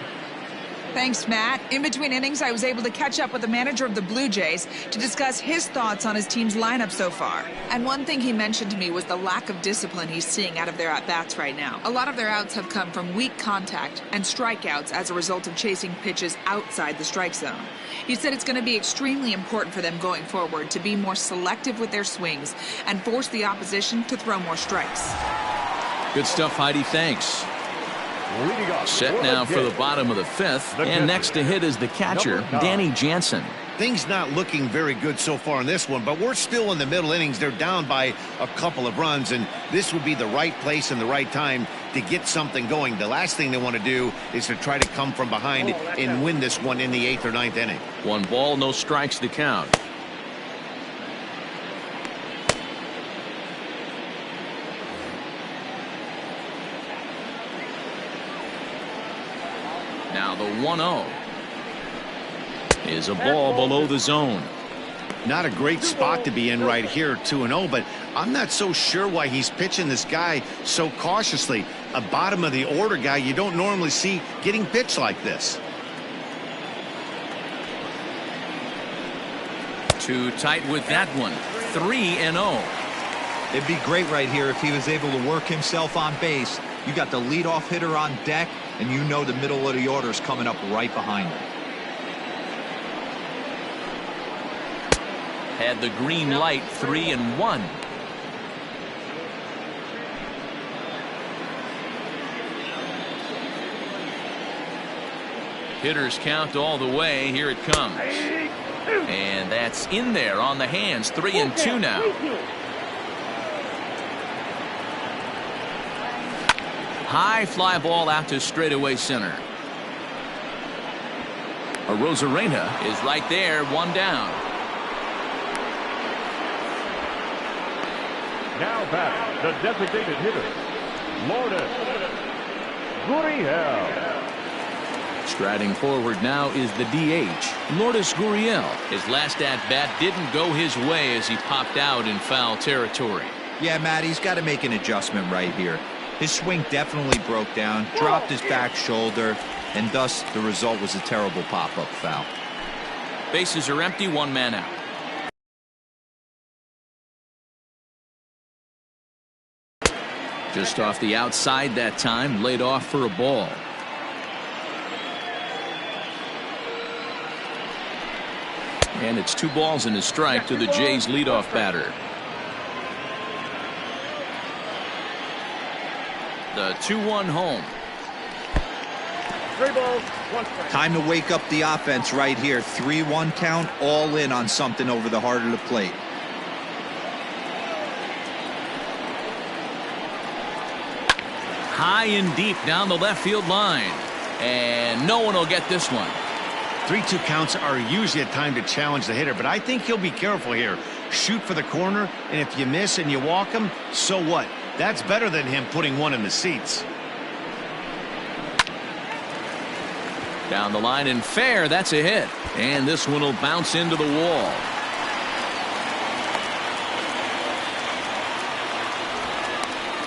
Thanks, Matt. In between innings, I was able to catch up with the manager of the Blue Jays to discuss his thoughts on his team's lineup so far. And one thing he mentioned to me was the lack of discipline he's seeing out of their at-bats right now. A lot of their outs have come from weak contact and strikeouts as a result of chasing pitches outside the strike zone. He said it's going to be extremely important for them going forward to be more selective with their swings and force the opposition to throw more strikes. Good stuff, Heidi. Thanks. Set now for the bottom of the 5th, and next to hit is the catcher, Danny Jansen. Things not looking very good so far in this one, but we're still in the middle innings. They're down by a couple of runs, and this would be the right place and the right time to get something going. The last thing they want to do is to try to come from behind and win this one in the 8th or 9th inning. 1 ball, no strikes to count. Now the 1-0 is a ball below the zone. Not a great spot to be in right here, 2-0, but I'm not so sure why he's pitching this guy so cautiously. A bottom of the order guy you don't normally see getting pitched like this. Too tight with that one. 3-0. It'd be great right here if he was able to work himself on base. You got the leadoff hitter on deck, and you know the middle of the order is coming up right behind him. Had the green light. 3-1. Hitters count all the way. Here it comes. And that's in there on the hands. 3-2 now. High fly ball out to straightaway center. Rosarena is right there, 1 down. Now back, the designated hitter, Lourdes Gurriel. Striding forward now is the DH, Lourdes Gurriel. His last at-bat didn't go his way as he popped out in foul territory. Yeah, Matt, he's got to make an adjustment right here. His swing definitely broke down, dropped his back shoulder, and thus the result was a terrible pop-up foul. Bases are empty, 1 man out. Just off the outside that time, laid off for a ball. And it's 2 balls and a strike to the Jays leadoff batter. The 2-1 home. 3 balls, 1 strike. Time to wake up the offense right here. 3-1 count, all in on something over the heart of the plate. High and deep down the left field line. And no one will get this one. 3-2 counts are usually a time to challenge the hitter, but I think he'll be careful here. Shoot for the corner, and if you miss and you walk him, so what? That's better than him putting one in the seats. Down the line and fair. That's a hit. And this one will bounce into the wall.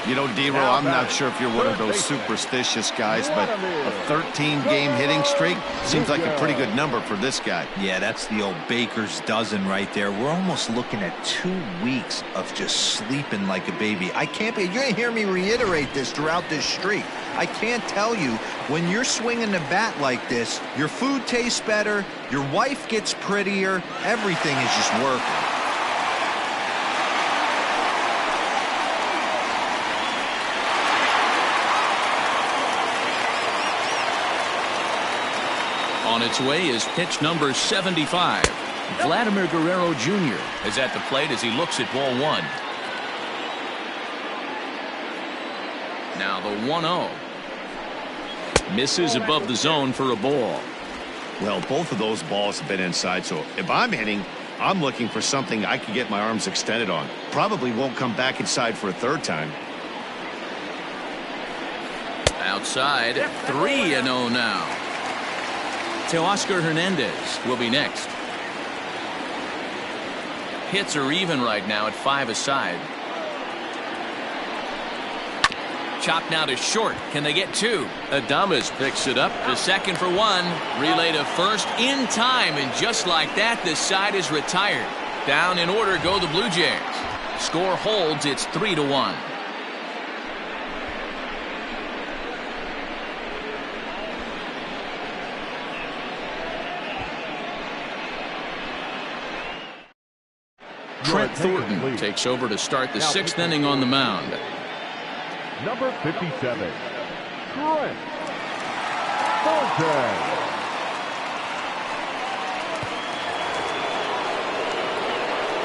You know, D-Row, I'm not sure if you're one of those superstitious guys, but a 13-game hitting streak seems like a pretty good number for this guy. Yeah, that's the old baker's dozen right there. We're almost looking at 2 weeks of just sleeping like a baby. I can't be. You're going to hear me reiterate this throughout this streak. I can't tell you, when you're swinging the bat like this, your food tastes better, your wife gets prettier, everything is just working. On its way is pitch number 75. Vladimir Guerrero Jr. is at the plate as he looks at ball 1. Now the 1-0. Misses above the zone for a ball. Well, both of those balls have been inside, so if I'm hitting, I'm looking for something I can get my arms extended on. Probably won't come back inside for a third time. Outside, 3-0 now. Teoscar Hernandez will be next. Hits are even right now at 5 aside. Chopped now to short. Can they get 2? Adames picks it up to second for 1. Relay to first in time, and just like that, the side is retired. Down in order go the Blue Jays. Score holds. It's 3-1. Trent Thornton takes over to start the 6th inning on the mound. Number 57, Trent Thornton.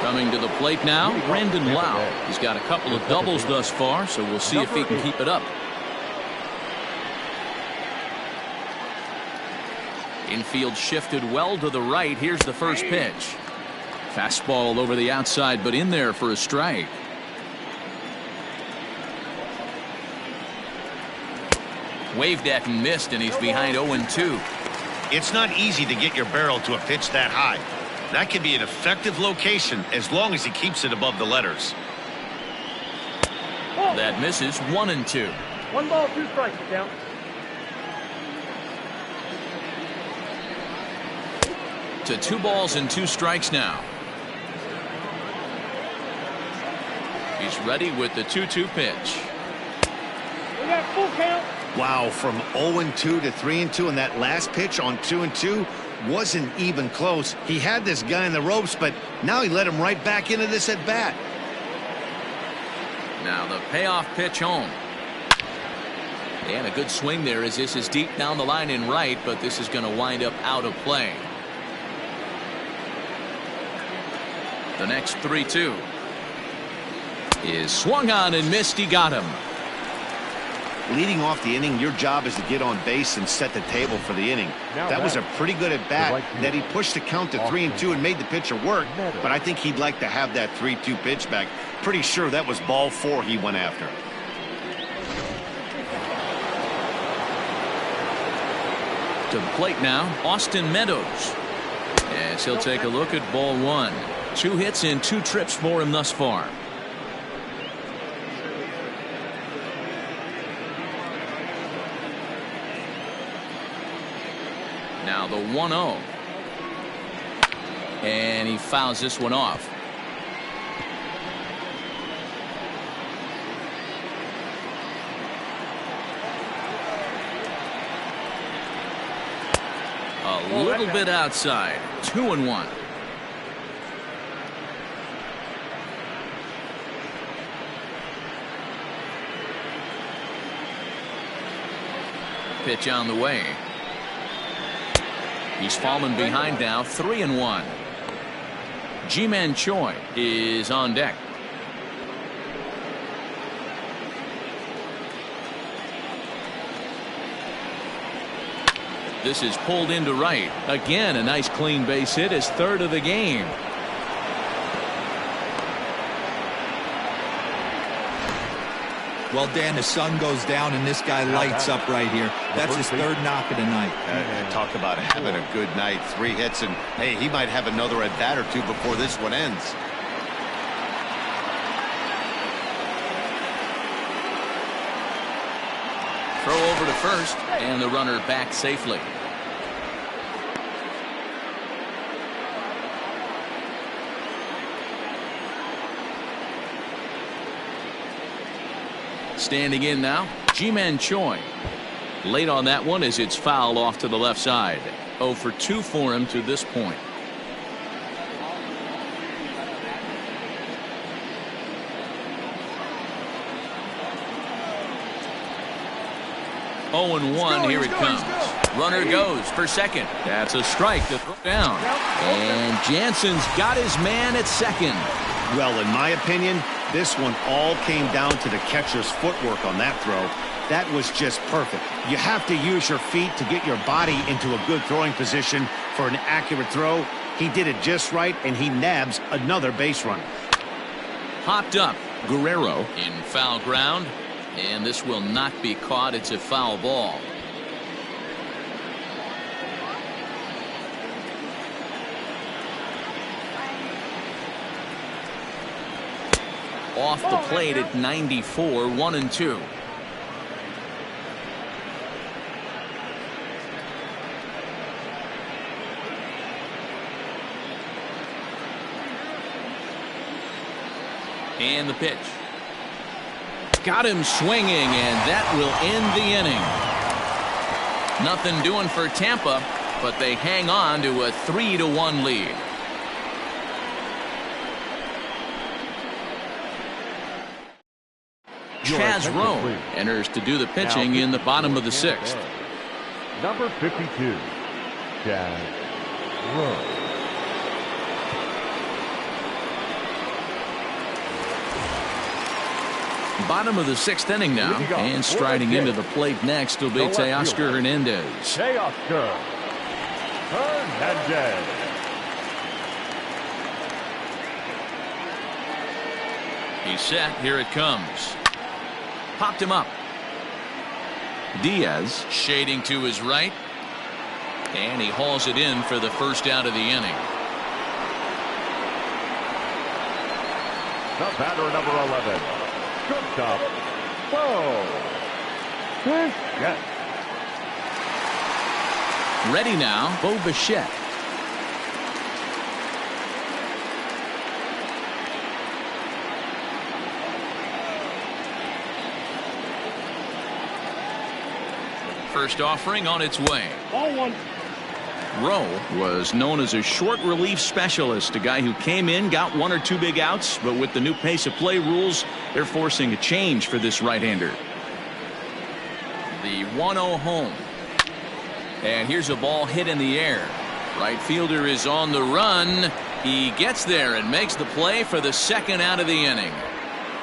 Coming to the plate now, Brandon Lau. He's got a couple of doubles thus far, so we'll see if he can keep it up. Infield shifted well to the right. Here's the first pitch. Fastball over the outside, but in there for a strike. Waved at and missed, and he's behind 0-2. It's not easy to get your barrel to a pitch that high. That can be an effective location as long as he keeps it above the letters. That misses. 1-2. 1 ball, 2 strikes, count. To 2 balls and 2 strikes now. He's ready with the 2-2 pitch. We got full count. Wow, from 0-2 to 3-2, and that last pitch on 2-2 wasn't even close. He had this guy in the ropes, but now he let him right back into this at bat. Now the payoff pitch home. And a good swing there as this is deep down the line in right, but this is going to wind up out of play. The next 3-2 is swung on and missed. He got him. Leading off the inning, your job is to get on base and set the table for the inning. That was a pretty good at bat that he pushed the count to 3-2 and made the pitcher work, but I think he'd like to have that 3-2 pitch back. Pretty sure that was ball 4 he went after. To the plate now, Austin Meadows. As he'll take a look at ball 1. 2 hits and 2 trips for him thus far. Now the 1-0. And he fouls this one off. A little bit outside. 2-1. Pitch on the way. He's fallen behind now. 3-1. Ji-Man Choi is on deck. This is pulled into right. Again, a nice clean base hit, his 3rd of the game. Well, Dan, the sun goes down and this guy lights up right here. That's his 3rd knock of the night. Talk about having a good night. 3 hits, and hey, he might have another at bat or 2 before this one ends. over to first, and the runner back safely. Standing in now, Ji-Man Choi. Late on that one as it's foul off to the left side. 0 for 2 for him to this point. 0-1, here it comes. Runner goes for second. That's a strike to throw down. And Jansen's got his man at second. Well, in my opinion, this one all came down to the catcher's footwork on that throw. That was just perfect. You have to use your feet to get your body into a good throwing position for an accurate throw. He did it just right, and he nabs another base runner. Popped up. Guerrero in foul ground. And this will not be caught. It's a foul ball. Off the plate at 94, 1-2. And the pitch. Got him swinging, and that will end the inning. Nothing doing for Tampa, but they hang on to a 3-1 lead. Chaz Rowe enters to do the pitching in the bottom of the 6th. Number 52, Chaz Rowe. Bottom of the 6th inning now, and striding into the plate next will be Teoscar Hernandez. Teoscar Hernandez. He's set. Here it comes. Popped him up. Diaz shading to his right, and he hauls it in for the first out of the inning. The batter, number 11. Shortstop, Bo Bichette. Ready now, Bo Bichette. First offering on its way. Ball 1. Rowe was known as a short relief specialist, a guy who came in, got 1 or 2 big outs, but with the new pace of play rules, they're forcing a change for this right-hander. The 1-0 home. And here's a ball hit in the air. Right fielder is on the run. He gets there and makes the play for the second out of the inning.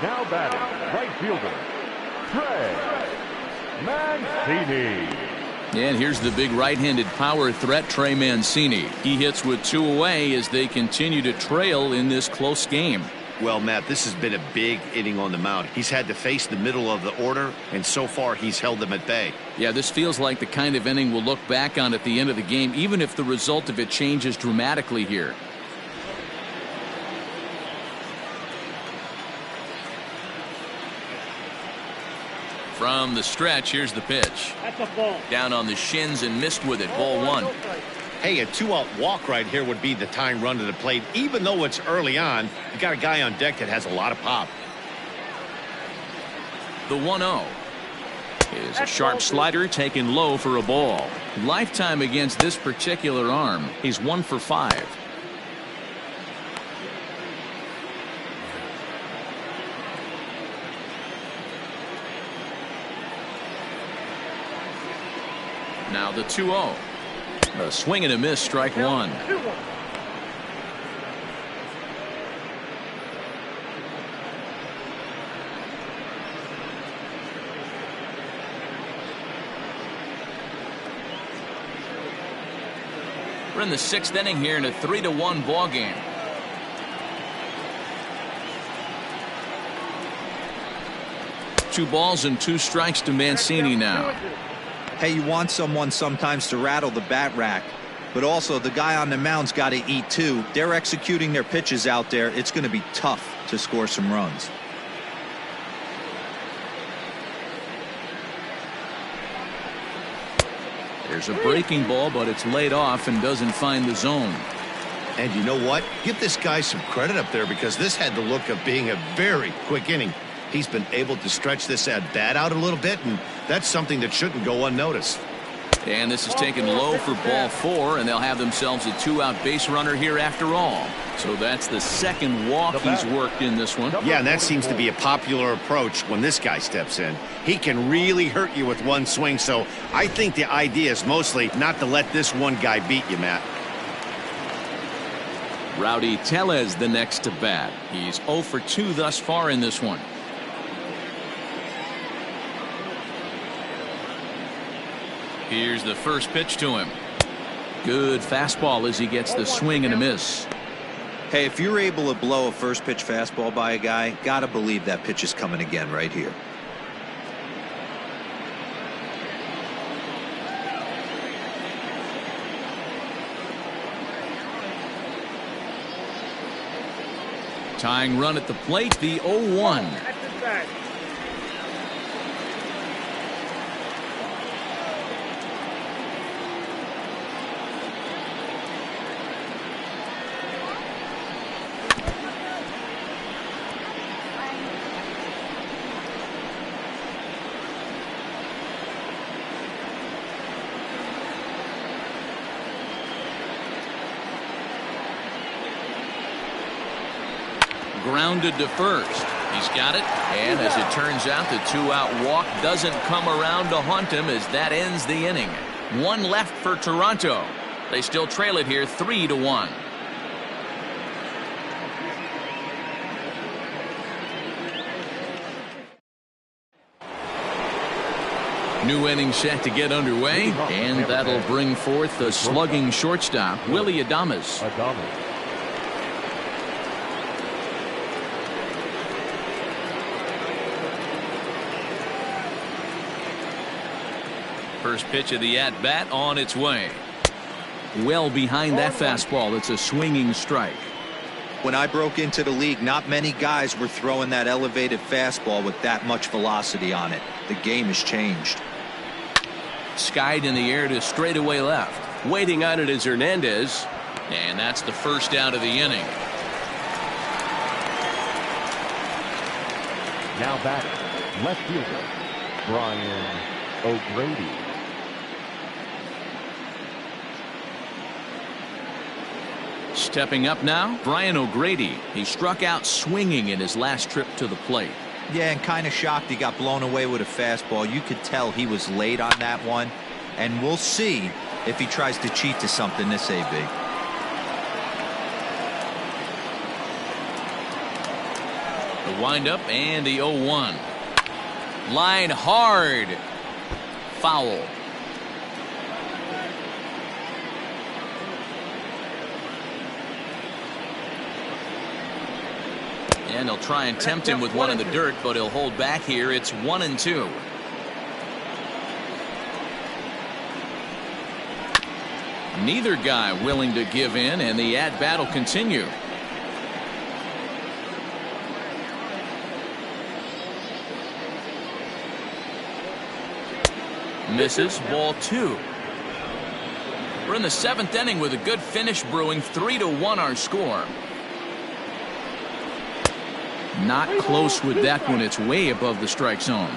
Now batting, right fielder, Trey Mancini. And here's the big right-handed power threat, Trey Mancini. He hits with 2 away as they continue to trail in this close game. Well, Matt, this has been a big inning on the mound. He's had to face the middle of the order, and so far he's held them at bay. Yeah, this feels like the kind of inning we'll look back on at the end of the game, even if the result of it changes dramatically here. From the stretch, here's the pitch. That's a ball. Down on the shins and missed with it. Ball 1. Hey, a 2-out walk right here would be the tying run to the plate. Even though it's early on, you got a guy on deck that has a lot of pop. The 1-0 is a sharp slider taken low for a ball. Lifetime against this particular arm, he's 1 for 5. Now the 2-0. A swing and a miss, strike 1. We're in the 6th inning here in a 3-1 ball game. Two balls and 2 strikes to Mancini now. Hey, you want someone sometimes to rattle the bat rack, but also the guy on the mound's got to eat too. They're executing their pitches out there. It's going to be tough to score some runs. There's a breaking ball, but it's laid off and doesn't find the zone. And you know what? Give this guy some credit up there, because this had the look of being a very quick inning. He's been able to stretch this at-bat out a little bit, and that's something that shouldn't go unnoticed. And this is taken low for ball 4, and they'll have themselves a 2-out base runner here after all. So that's the second walk he's worked in this one. Yeah, and that seems to be a popular approach when this guy steps in. He can really hurt you with one swing, so I think the idea is mostly not to let this one guy beat you, Matt. Rowdy Tellez the next to bat. He's 0 for 2 thus far in this one. Here's the first pitch to him. Good fastball as he gets the swing and a miss. Hey, if you're able to blow a first pitch fastball by a guy, gotta believe that pitch is coming again right here. Tying run at the plate, the 0-1. Grounded to first. He's got it. And as it turns out, the 2-out walk doesn't come around to haunt him as that ends the inning. 1 left for Toronto. They still trail it here 3-1. New inning set to get underway, and that'll bring forth the slugging shortstop, Willie Adames. First pitch of the at-bat on its way. Well behind that fastball. It's a swinging strike. When I broke into the league, not many guys were throwing that elevated fastball with that much velocity on it. The game has changed. Skied in the air to straightaway left. Waiting on it is Hernandez. And that's the first out of the inning. Now batting, left fielder, Brian O'Grady. Stepping up now, Brian O'Grady. He struck out swinging in his last trip to the plate. Yeah, and kind of shocked he got blown away with a fastball. You could tell he was late on that one. And we'll see if he tries to cheat to something this AB. The windup and the 0-1. Line hard. Foul. And they'll try and tempt him with one in the dirt, but he'll hold back here. It's 1-2. Neither guy willing to give in, and the at-bat will continue. Misses, ball 2. We're in the 7th inning with a good finish brewing. 3-1 our score. Not close with that one. It's way above the strike zone.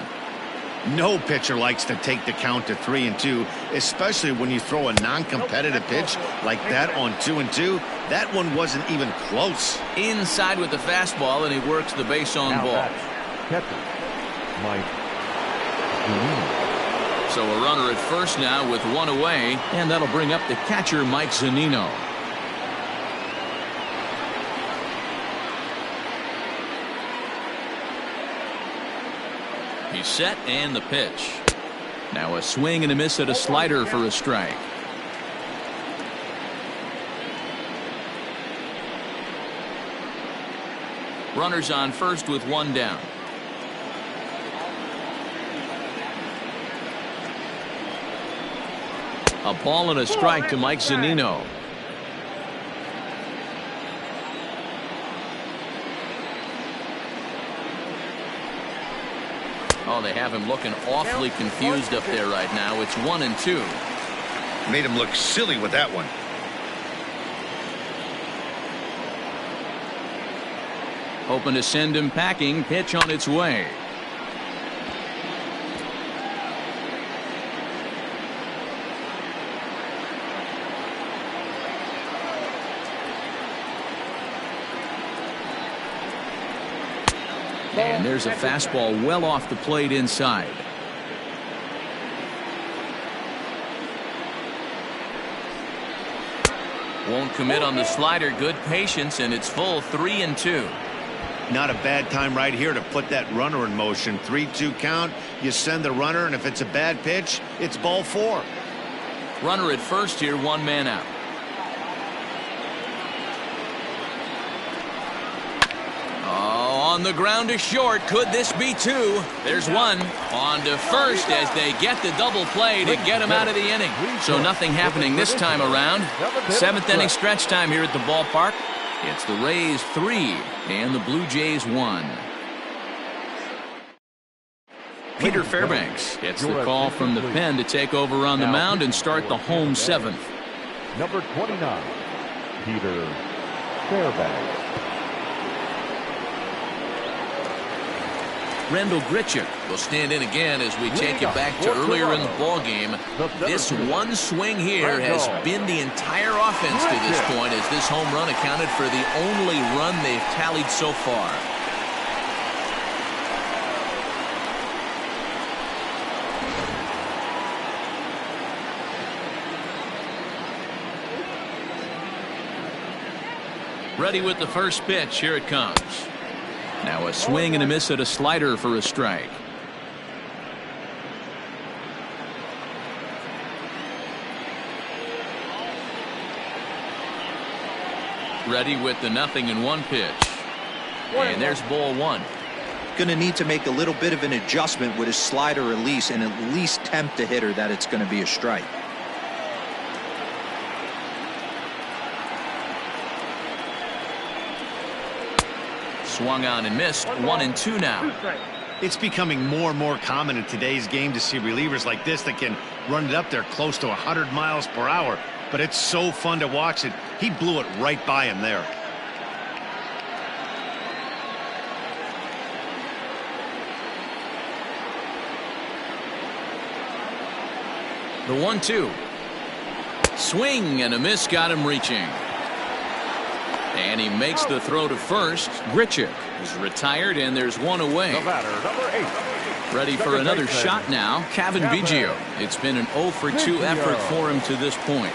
No pitcher likes to take the count to 3-2, especially when you throw a non-competitive pitch like that on 2-2. That one wasn't even close. Inside with the fastball, and he works the base on ball. Catcher, Mike. So a runner at first now with 1 away, and that'll bring up the catcher, Mike Zunino. He's set, and the pitch. Now a swing and a miss at a slider for a strike. Runners on first with 1 down. A ball and a strike to Mike Zunino. Oh, they have him looking awfully confused up there right now. It's 1-2. Made him look silly with that one. Hoping to send him packing. Pitch on its way. And there's a fastball well off the plate inside. Won't commit on the slider. Good patience, and it's full 3-2. Not a bad time right here to put that runner in motion. 3-2 count. You send the runner, and if it's a bad pitch, it's ball 4. Runner at first here, 1 man out. On the ground to short. Could this be 2? There's 1. On to first as they get the double play to get him out of the inning. So nothing happening this time around. 7th inning stretch time here at the ballpark. It's the Rays 3 and the Blue Jays 1. Peter Fairbanks gets the call from the pen to take over on the mound and start the home 7th. Number 29, Peter Fairbanks. Rendell Grichuk will stand in again as we take you back to earlier in the ballgame. This one swing here has been the entire offense to this point, as this home run accounted for the only run they've tallied so far. Ready with the first pitch. Here it comes. Now a swing and a miss at a slider for a strike. Ready with the 0-1 pitch. And there's ball 1. Going to need to make a little bit of an adjustment with his slider release and at least tempt the hitter that it's going to be a strike. Swung on and missed. 1-2 now. It's becoming more and more common in today's game to see relievers like this that can run it up there close to 100 miles per hour. But it's so fun to watch it. He blew it right by him there. The 1-2. Swing and a miss got him reaching. And he makes the throw to first. Grichuk is retired, and there's 1 away. The batter, number 8. Ready for another shot now, Cavan Biggio. It's been an 0-for-2 effort for him to this point.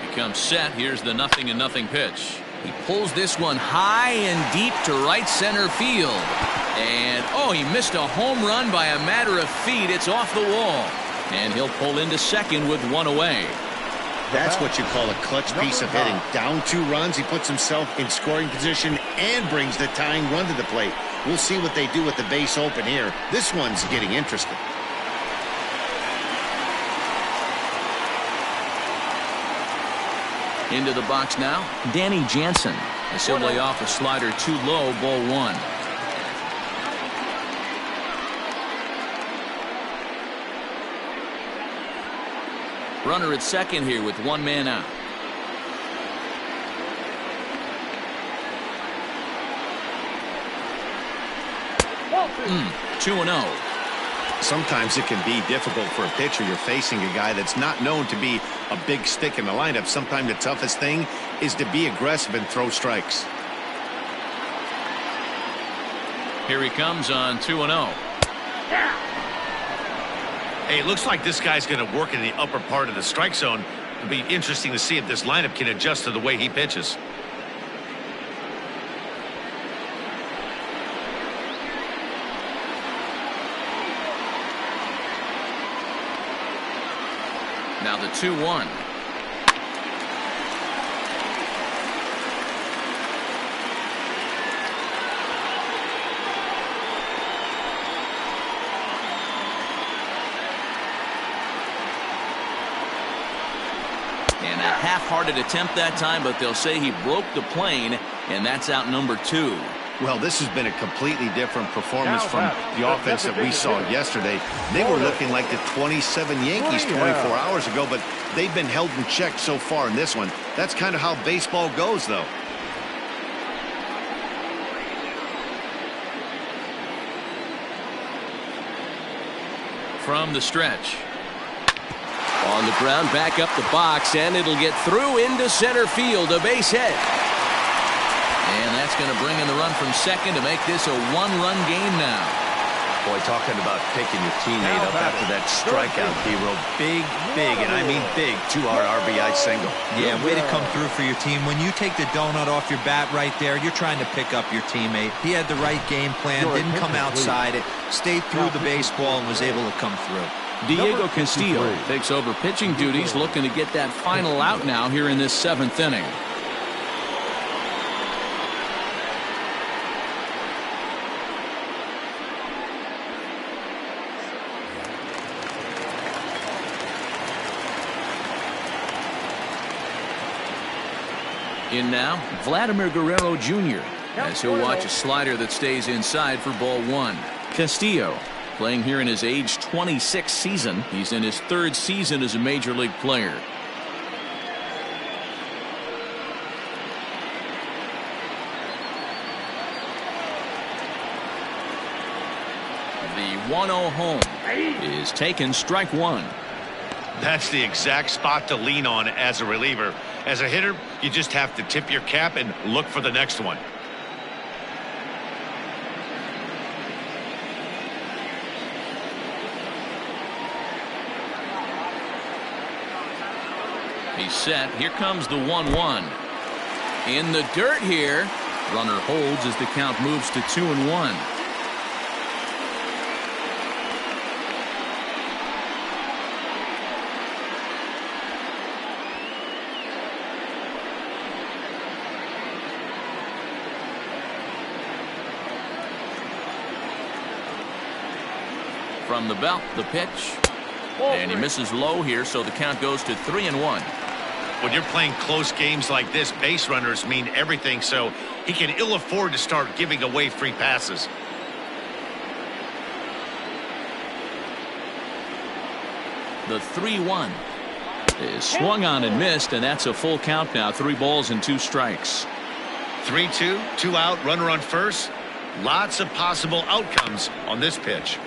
He comes set. Here's the 0-0 pitch. He pulls this one high and deep to right center field. And, oh, he missed a home run by a matter of feet. It's off the wall. And he'll pull into second with 1 away. That's what you call a clutch piece of hitting. Down 2 runs, he puts himself in scoring position and brings the tying run to the plate. We'll see what they do with the base open here. This one's getting interesting. Into the box now, Danny Jansen. Assembly off a slider too low, ball 1. Runner at second here with 1 man out. 2-0. Sometimes it can be difficult for a pitcher. You're facing a guy that's not known to be a big stick in the lineup. Sometimes the toughest thing is to be aggressive and throw strikes. Here he comes on 2-0. Hey, it looks like this guy's going to work in the upper part of the strike zone. It'll be interesting to see if this lineup can adjust to the way he pitches. Now the 2-1. And a half-hearted attempt that time, but they'll say he broke the plane, and that's out number 2. Well, this has been a completely different performance from the offense that we saw yesterday. They were looking like the 27 Yankees 24 hours ago, but they've been held in check so far in this one. That's kind of how baseball goes, though. From the stretch. On the ground, back up the box, and it'll get through into center field, a base hit. And that's going to bring in the run from second to make this a one-run game now. Boy, talking about picking your teammate up after that strikeout, D-Row. Big, and I mean big, 2-hard RBI single. Yeah, way to come through for your team. When you take the donut off your bat right there, you're trying to pick up your teammate. He had the right game plan, didn't come outside it, stayed through the baseball, and was able to come through. Diego Castillo takes over pitching duties, looking to get that final out now here in this 7th inning. In now, Vladimir Guerrero Jr. as he'll watch a slider that stays inside for ball 1. Castillo playing here in his age 26 season. He's in his 3rd season as a major league player. The 1-0 home is taken, strike 1. That's the exact spot to lean on as a reliever. As a hitter, you just have to tip your cap and look for the next one. He's set. Here comes the 1-1. In the dirt here. Runner holds as the count moves to 2-1. From the belt, the pitch. And he misses low here, so the count goes to 3-1. When you're playing close games like this, base runners mean everything, so he can ill afford to start giving away free passes. The 3-1 is swung on and missed, and that's a full count now. 3 balls and 2 strikes. 3-2, 2 out, runner on first. Lots of possible outcomes on this pitch.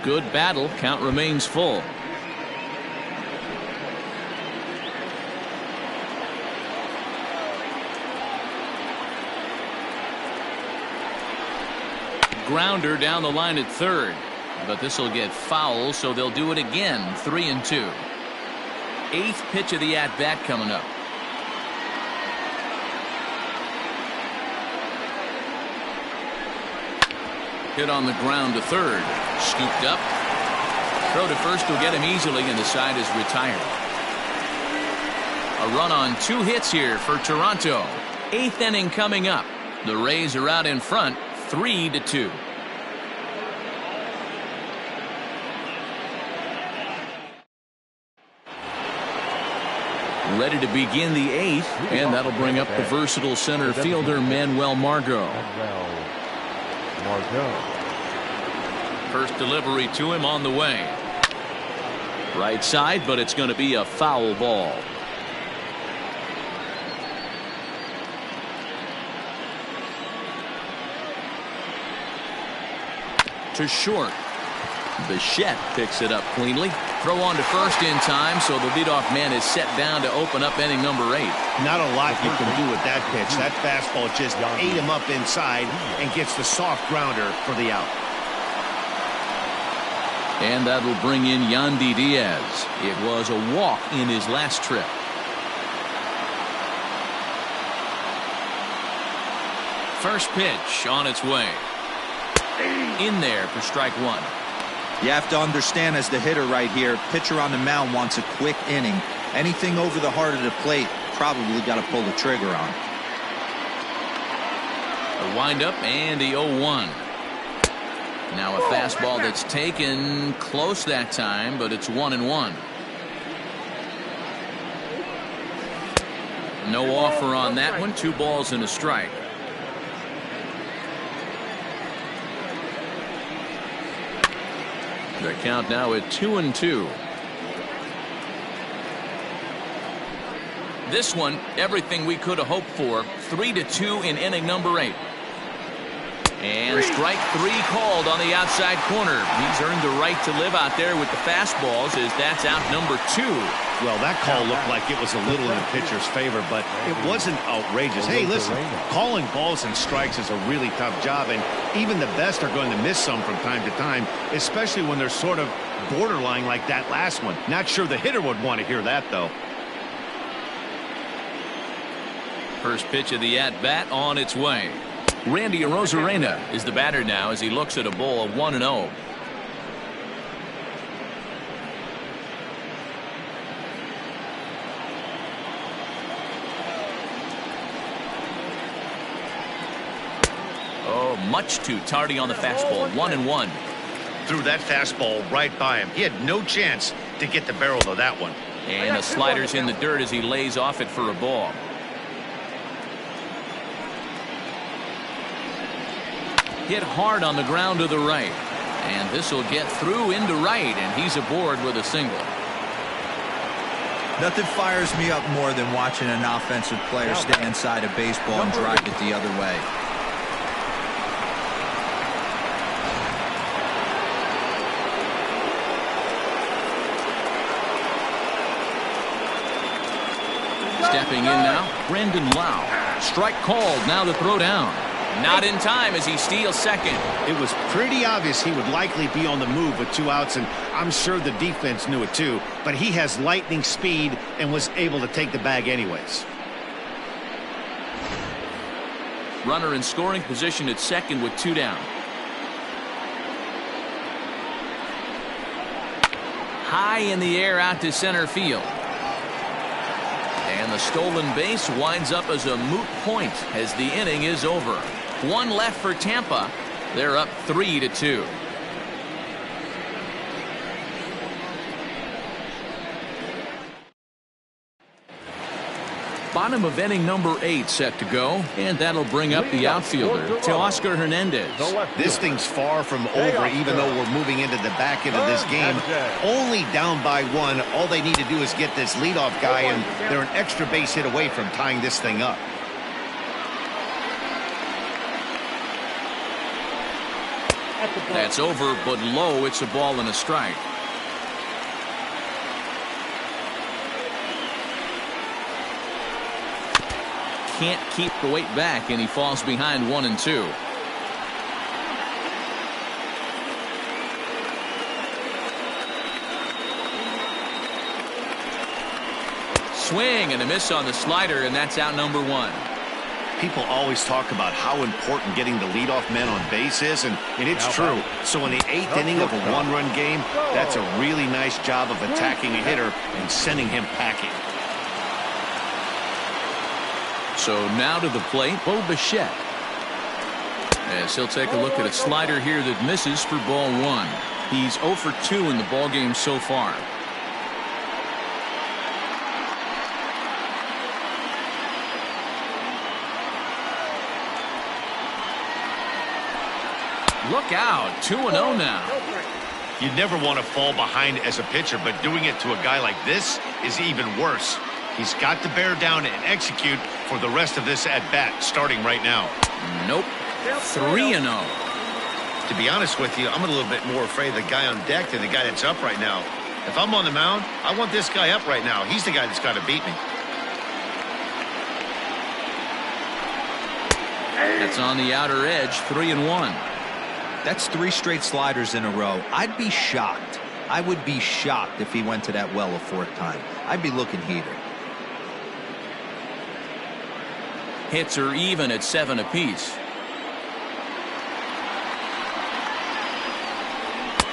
Good battle. Count remains full. Grounder down the line at 3rd, but this will get foul, so they'll do it again. 3-2. 8th pitch of the at-bat coming up. Hit on the ground to 3rd. Scooped up. Throw to first will get him easily, and the side is retired. A run on 2 hits here for Toronto. 8th inning coming up. The Rays are out in front, 3-2. Ready to begin the 8th, and that'll bring up the versatile center fielder Manuel Margot. First delivery to him on the way. Right side, but it's going to be a foul ball. To short. Bichette picks it up cleanly. Throw on to first in time, so the leadoff man is set down to open up inning number 8. Not a lot you can do with that pitch. That fastball just ate him up inside and gets the soft grounder for the out. And that'll bring in Yandy Diaz. It was a walk in his last trip. First pitch on its way. In there for strike 1. You have to understand, as the hitter right here, pitcher on the mound wants a quick inning. Anything over the heart of the plate, probably got to pull the trigger on. The windup and the 0-1. Now a fastball that's taken close that time, but it's 1-1. No offer on that one. 2 balls and a strike. The count now at 2-2. This one, everything we could have hoped for. 3-2 in inning number 8. And strike 3 called on the outside corner. He's earned the right to live out there with the fastballs, as that's out number 2. Well, that call looked like it was a little in the pitcher's favor, but it wasn't outrageous. Hey, listen, calling balls and strikes is a really tough job, and even the best are going to miss some from time to time, especially when they're sort of borderline like that last one. Not sure the hitter would want to hear that, though. First pitch of the at-bat on its way. Randy Arozarena is the batter now as he looks at a ball of 1-0. Oh, much too tardy on the fastball. 1-1. Threw that fastball right by him. He had no chance to get the barrel of that one. And the slider's in the dirt as he lays off it for a ball. Hit hard on the ground to the right. And this will get through into right, and he's aboard with a single. Nothing fires me up more than watching an offensive player stay inside a baseball and drive it the other way. Stepping in now, Brandon Lau. Strike called, now the throw down. Not in time as he steals second. It was pretty obvious he would likely be on the move with 2 outs, and I'm sure the defense knew it too. But he has lightning speed and was able to take the bag anyways. Runner in scoring position at second with 2 down. High in the air out to center field. And the stolen base winds up as a moot point as the inning is over. 1 left for Tampa. They're up 3-2. Bottom of inning number 8 set to go, and that'll bring up the outfielder, Teoscar Hernandez. This thing's far from over, even though we're moving into the back end of this game. Only down by 1. All they need to do is get this leadoff guy, and they're an extra base hit away from tying this thing up. That's over, but low. It's a ball and a strike. Can't keep the weight back, and he falls behind 1-2. Swing and a miss on the slider, and that's out number 1. People always talk about how important getting the leadoff man on base is, and it's true. So in the 8th inning of a 1-run game, that's a really nice job of attacking a hitter and sending him packing. So now to the plate, Bo Bichette. As he'll take a look at a slider here that misses for ball 1. He's 0 for 2 in the ballgame so far. Look out, 2-0 now. You never want to fall behind as a pitcher, but doing it to a guy like this is even worse. He's got to bear down and execute for the rest of this at-bat, starting right now. Nope. 3-0. To be honest with you, I'm a little bit more afraid of the guy on deck than the guy that's up right now. If I'm on the mound, I want this guy up right now. He's the guy that's got to beat me. That's on the outer edge, 3-1. That's 3 straight sliders in a row. I'd be shocked. I would be shocked if he went to that well a 4th time. I'd be looking heated. Hits are even at 7 apiece.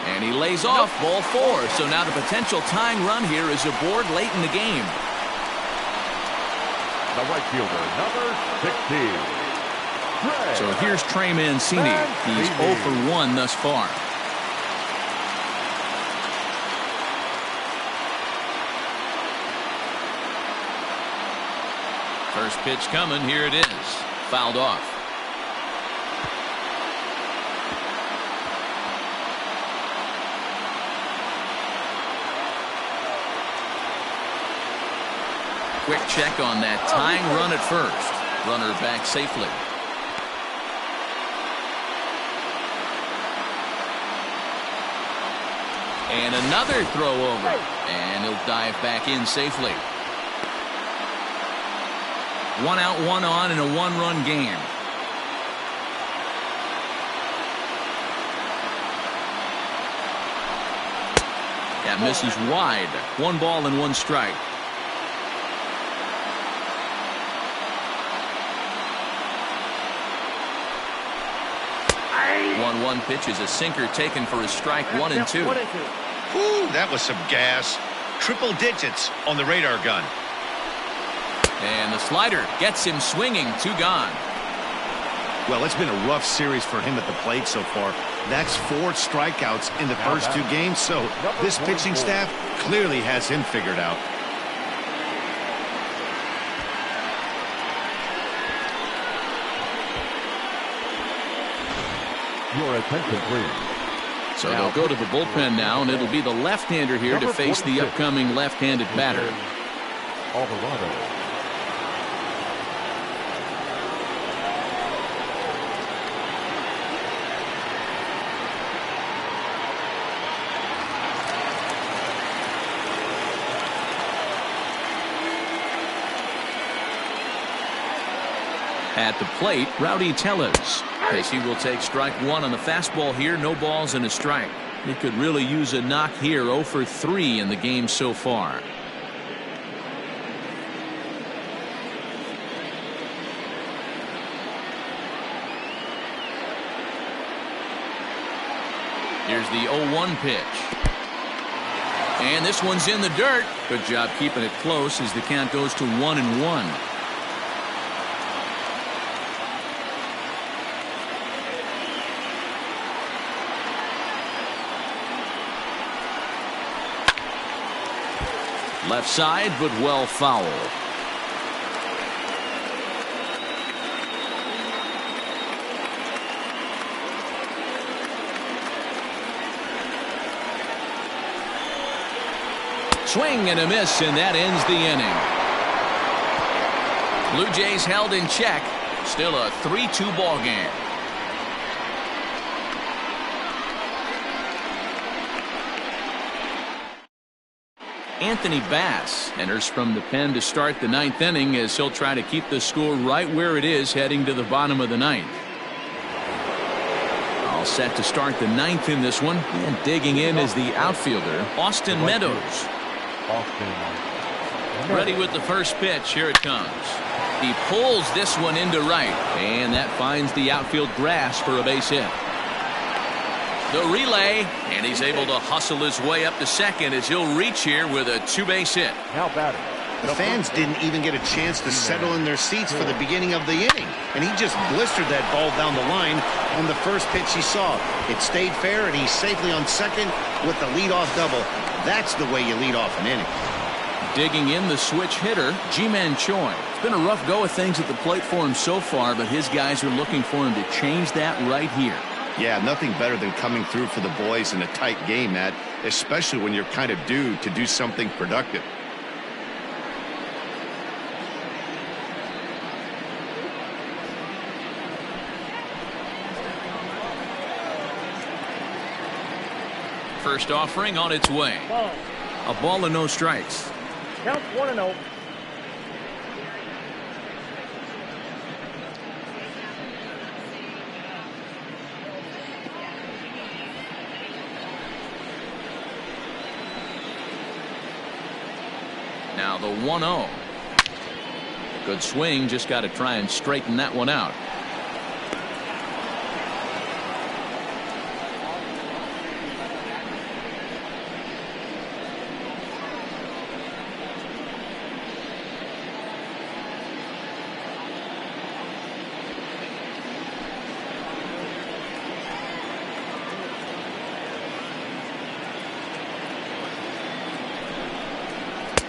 And he lays off ball 4. So now the potential tying run here is aboard late in the game. The right fielder, number 16. So here's Trey Mancini. He's 0 for 1 thus far. First pitch coming. Here it is. Fouled off. quick check on that tying run at first. Runner back safely. And another throw over. And he'll dive back in safely. 1 out, 1 on in a 1-run game. That misses wide. 1 ball and 1 strike. One pitch is a sinker taken for a strike. 1 and 2. Ooh, that was some gas. Triple digits on the radar gun. And the slider gets him swinging. 2 gone. Well, it's been a rough series for him at the plate so far. That's 4 strikeouts in the first 2 games, so this pitching staff clearly has him figured out. Your attention, please. So they'll go to the bullpen now, and it'll be the left-hander here to face the upcoming left-handed batter. Alvarado. At the plate, Rowdy Tellez, as he will take strike 1 on the fastball here. No balls and a strike. He could really use a knock here. 0 for 3 in the game so far. Here's the 0-1 pitch. And this one's in the dirt. Good job keeping it close as the count goes to 1-1. Left side, but well foul. Swing and a miss, and that ends the inning. Blue Jays held in check. Still a 3-2 ball game. Anthony Bass enters from the pen to start the 9th inning as he'll try to keep the score right where it is heading to the bottom of the 9th. All set to start the 9th in this one, and digging in is the outfielder Austin Meadows. Ready with the first pitch. Here it comes. He pulls this one into right, and that finds the outfield grass for a base hit. The relay, and he's able to hustle his way up to second as he'll reach here with a 2-base hit. Now batting. The fans didn't even get a chance to settle in their seats for the beginning of the inning, and he just blistered that ball down the line on the first pitch he saw. It stayed fair, and he's safely on second with the leadoff double. That's the way you lead off an inning. Digging in the switch hitter, Ji-Man Choi. It's been a rough go of things at the plate for him so far, but his guys are looking for him to change that right here. Yeah, nothing better than coming through for the boys in a tight game, Matt, especially when you're kind of due to do something productive. First offering on its way. A ball and no strikes. Counts 1-0. Now the 1-0. Good swing, just got to try and straighten that one out.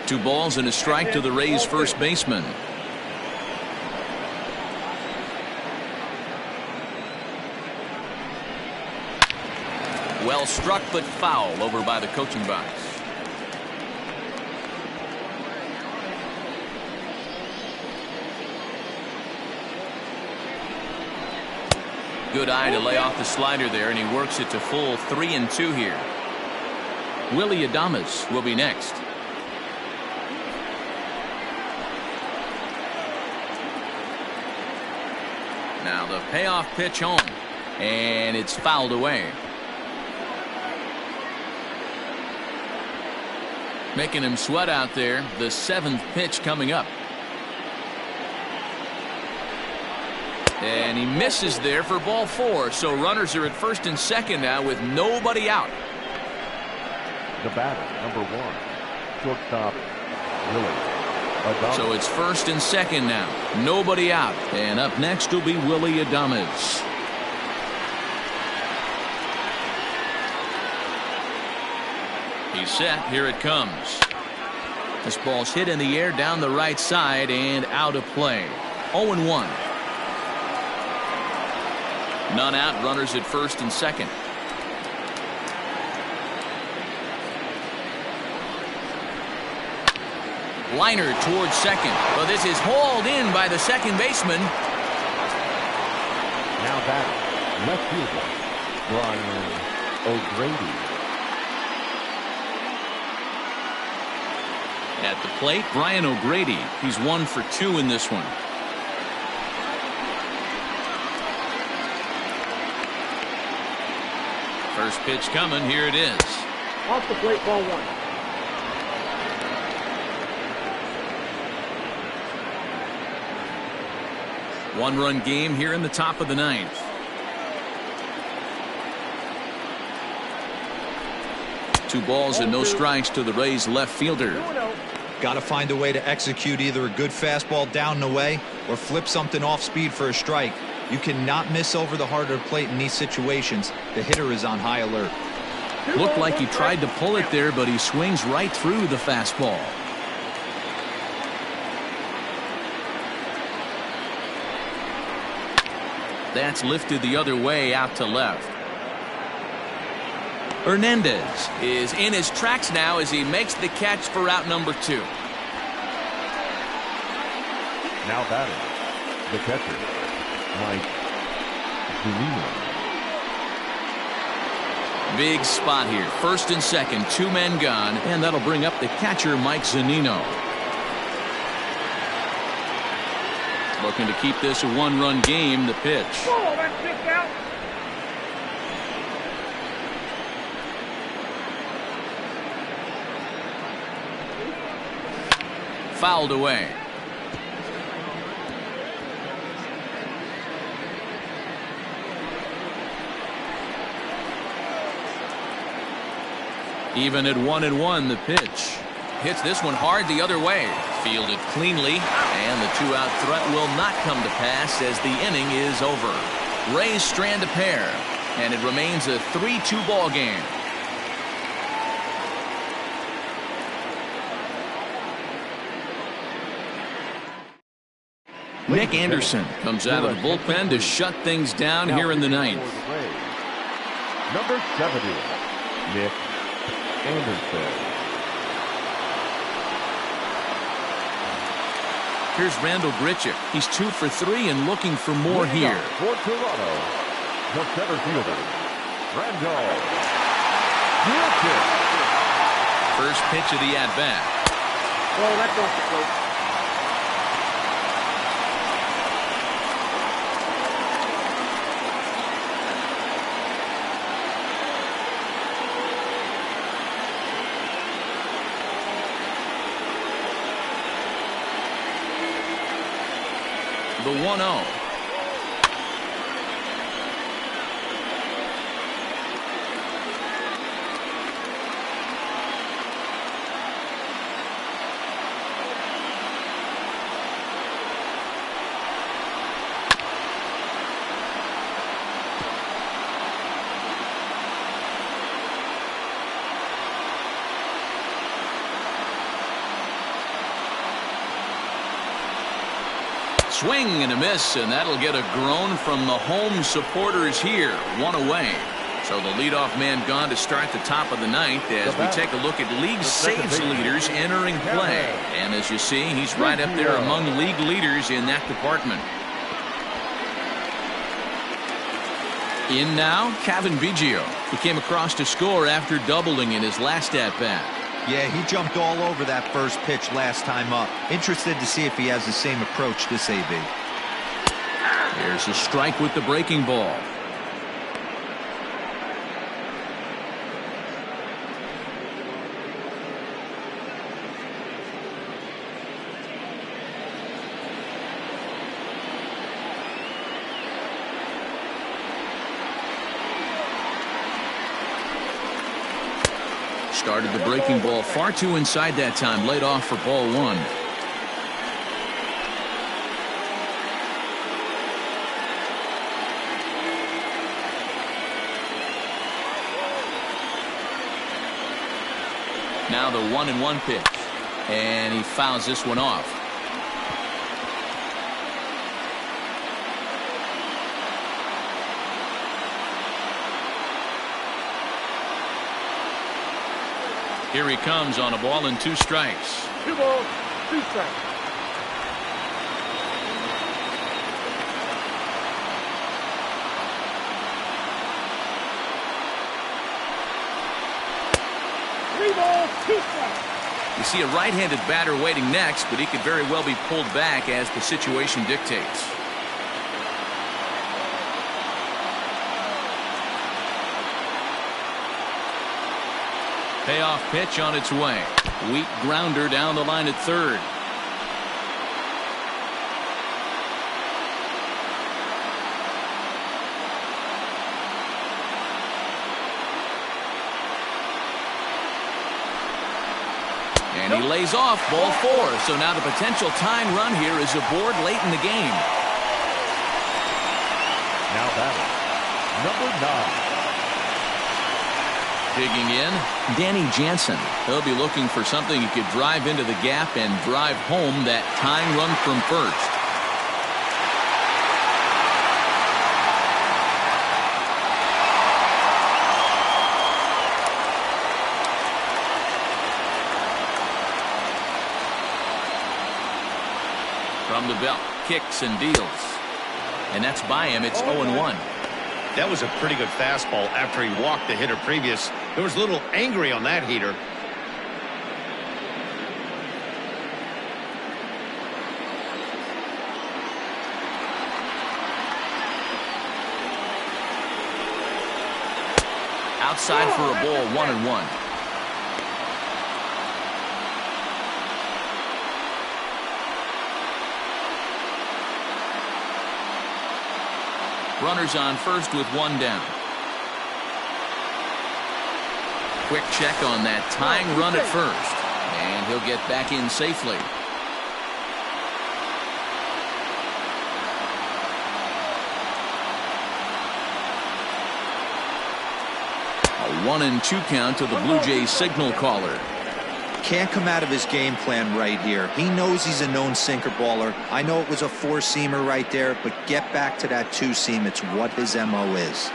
Two balls and a strike to the Rays first baseman. Well struck, but foul over by the coaching box. Good eye to lay off the slider there, and he works it to full 3-2 here. Willie Adames will be next. Now the payoff pitch home, and it's fouled away. Making him sweat out there. The 7th pitch coming up. And he misses there for ball 4. So runners are at first and second now with nobody out. The batter, number 1, shortstop, Willie Adames. So it's first and second now. Nobody out. And up next will be Willie Adames. He's set. Here it comes. This ball's hit in the air down the right side and out of play. 0-1. None out. Runners at first and second. Liner towards second. Well, this is hauled in by the second baseman. Now batting, left fielder, Brian O'Grady. At the plate, Brian O'Grady. He's 1 for 2 in this one. First pitch coming. Here it is. Off the plate, ball 1. One-run game here in the top of the 9th. Two balls and no strikes to the Rays left fielder. Got to find a way to execute either a good fastball down and away or flip something off speed for a strike. You cannot miss over the heart of the plate in these situations. The hitter is on high alert. Looked like he tried to pull it there, but he swings right through the fastball. That's lifted the other way out to left. Hernandez is in his tracks now as he makes the catch for out number 2. Now batting, the catcher, Mike Zunino. Big spot here. First and second, 2 men gone, and that'll bring up the catcher, Mike Zunino. Looking to keep this a 1-run game. The pitch. Oh, that's kicked out. Fouled away. Even at 1-1, the pitch. Hits this one hard the other way. Fielded cleanly, and the 2-out threat will not come to pass as the inning is over. Rays strand a pair, and it remains a 3-2 ball game. Nick Anderson comes out of the bullpen to shut things down here in the 9th. Number 70, Nick Anderson. Here's Randall Grichuk. He's 2 for 3 and looking for more here. For Toronto, the center fielder, Randall Grichuk. First pitch of the at-bat. Oh, that's off the plate. The 1-0. Swing and a miss, and that'll get a groan from the home supporters here. 1 away. So the leadoff man gone to start the top of the 9th as we take a look at league saves leaders entering play. And as you see, he's right up there among league leaders in that department. In now, Kevin Biggio. He came across to score after doubling in his last at-bat. Yeah, he jumped all over that first pitch last time up. Interested to see if he has the same approach this AB. Here's a strike with the breaking ball. Started the breaking ball far too inside that time. Laid off for ball one. Now the 1-1 pitch. And he fouls this one off. Here he comes on a ball and 2 strikes. 2 balls, 2 strikes. You see a right-handed batter waiting next, but he could very well be pulled back as the situation dictates. Payoff pitch on its way. Weak grounder down the line at third. And he lays off ball 4. So now the potential tying run here is aboard late in the game. Now batting, number 9. Digging in, Danny Jansen. He'll be looking for something he could drive into the gap and drive home that tying run from first. From the belt, kicks and deals. And that's by him. It's 0-1. That was a pretty good fastball after he walked the hitter previous. There was a little angry on that heater. Outside for a ball, 1-1. Runners on first with 1 down. Quick check on that tying run at first. And he'll get back in safely. A 1-2 count to the Blue Jays signal caller. Can't come out of his game plan right here. He knows he's a known sinker baller. I know it was a 4-seamer right there, but get back to that 2-seam. It's what his MO is.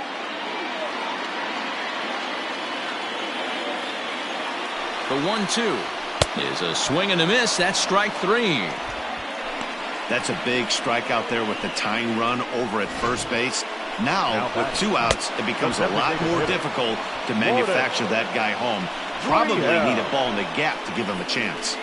The 1-2 is a swing and a miss. That's strike 3. That's a big strikeout there with the tying run over at first base. Now with 2 outs, it becomes a lot more difficult to manufacture that guy home. Probably need a ball in the gap to give him a chance.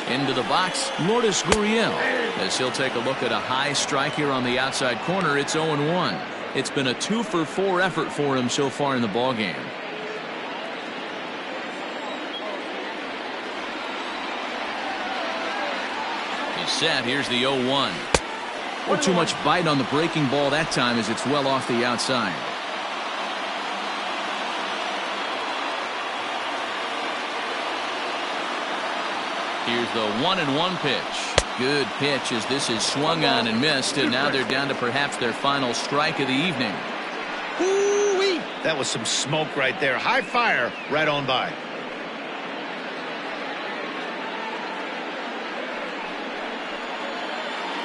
Into the box, Lourdes Gurriel, as he'll take a look at a high strike here on the outside corner. It's 0-1. It's been a 2-for-4 effort for him so far in the ballgame. He's set. Here's the 0-1. Not too much bite on the breaking ball that time as it's well off the outside. Here's the 1-1 pitch. Good pitch as this is swung on and missed, and now they're down to perhaps their final strike of the evening. Ooh-wee. That was some smoke right there. High fire right on by.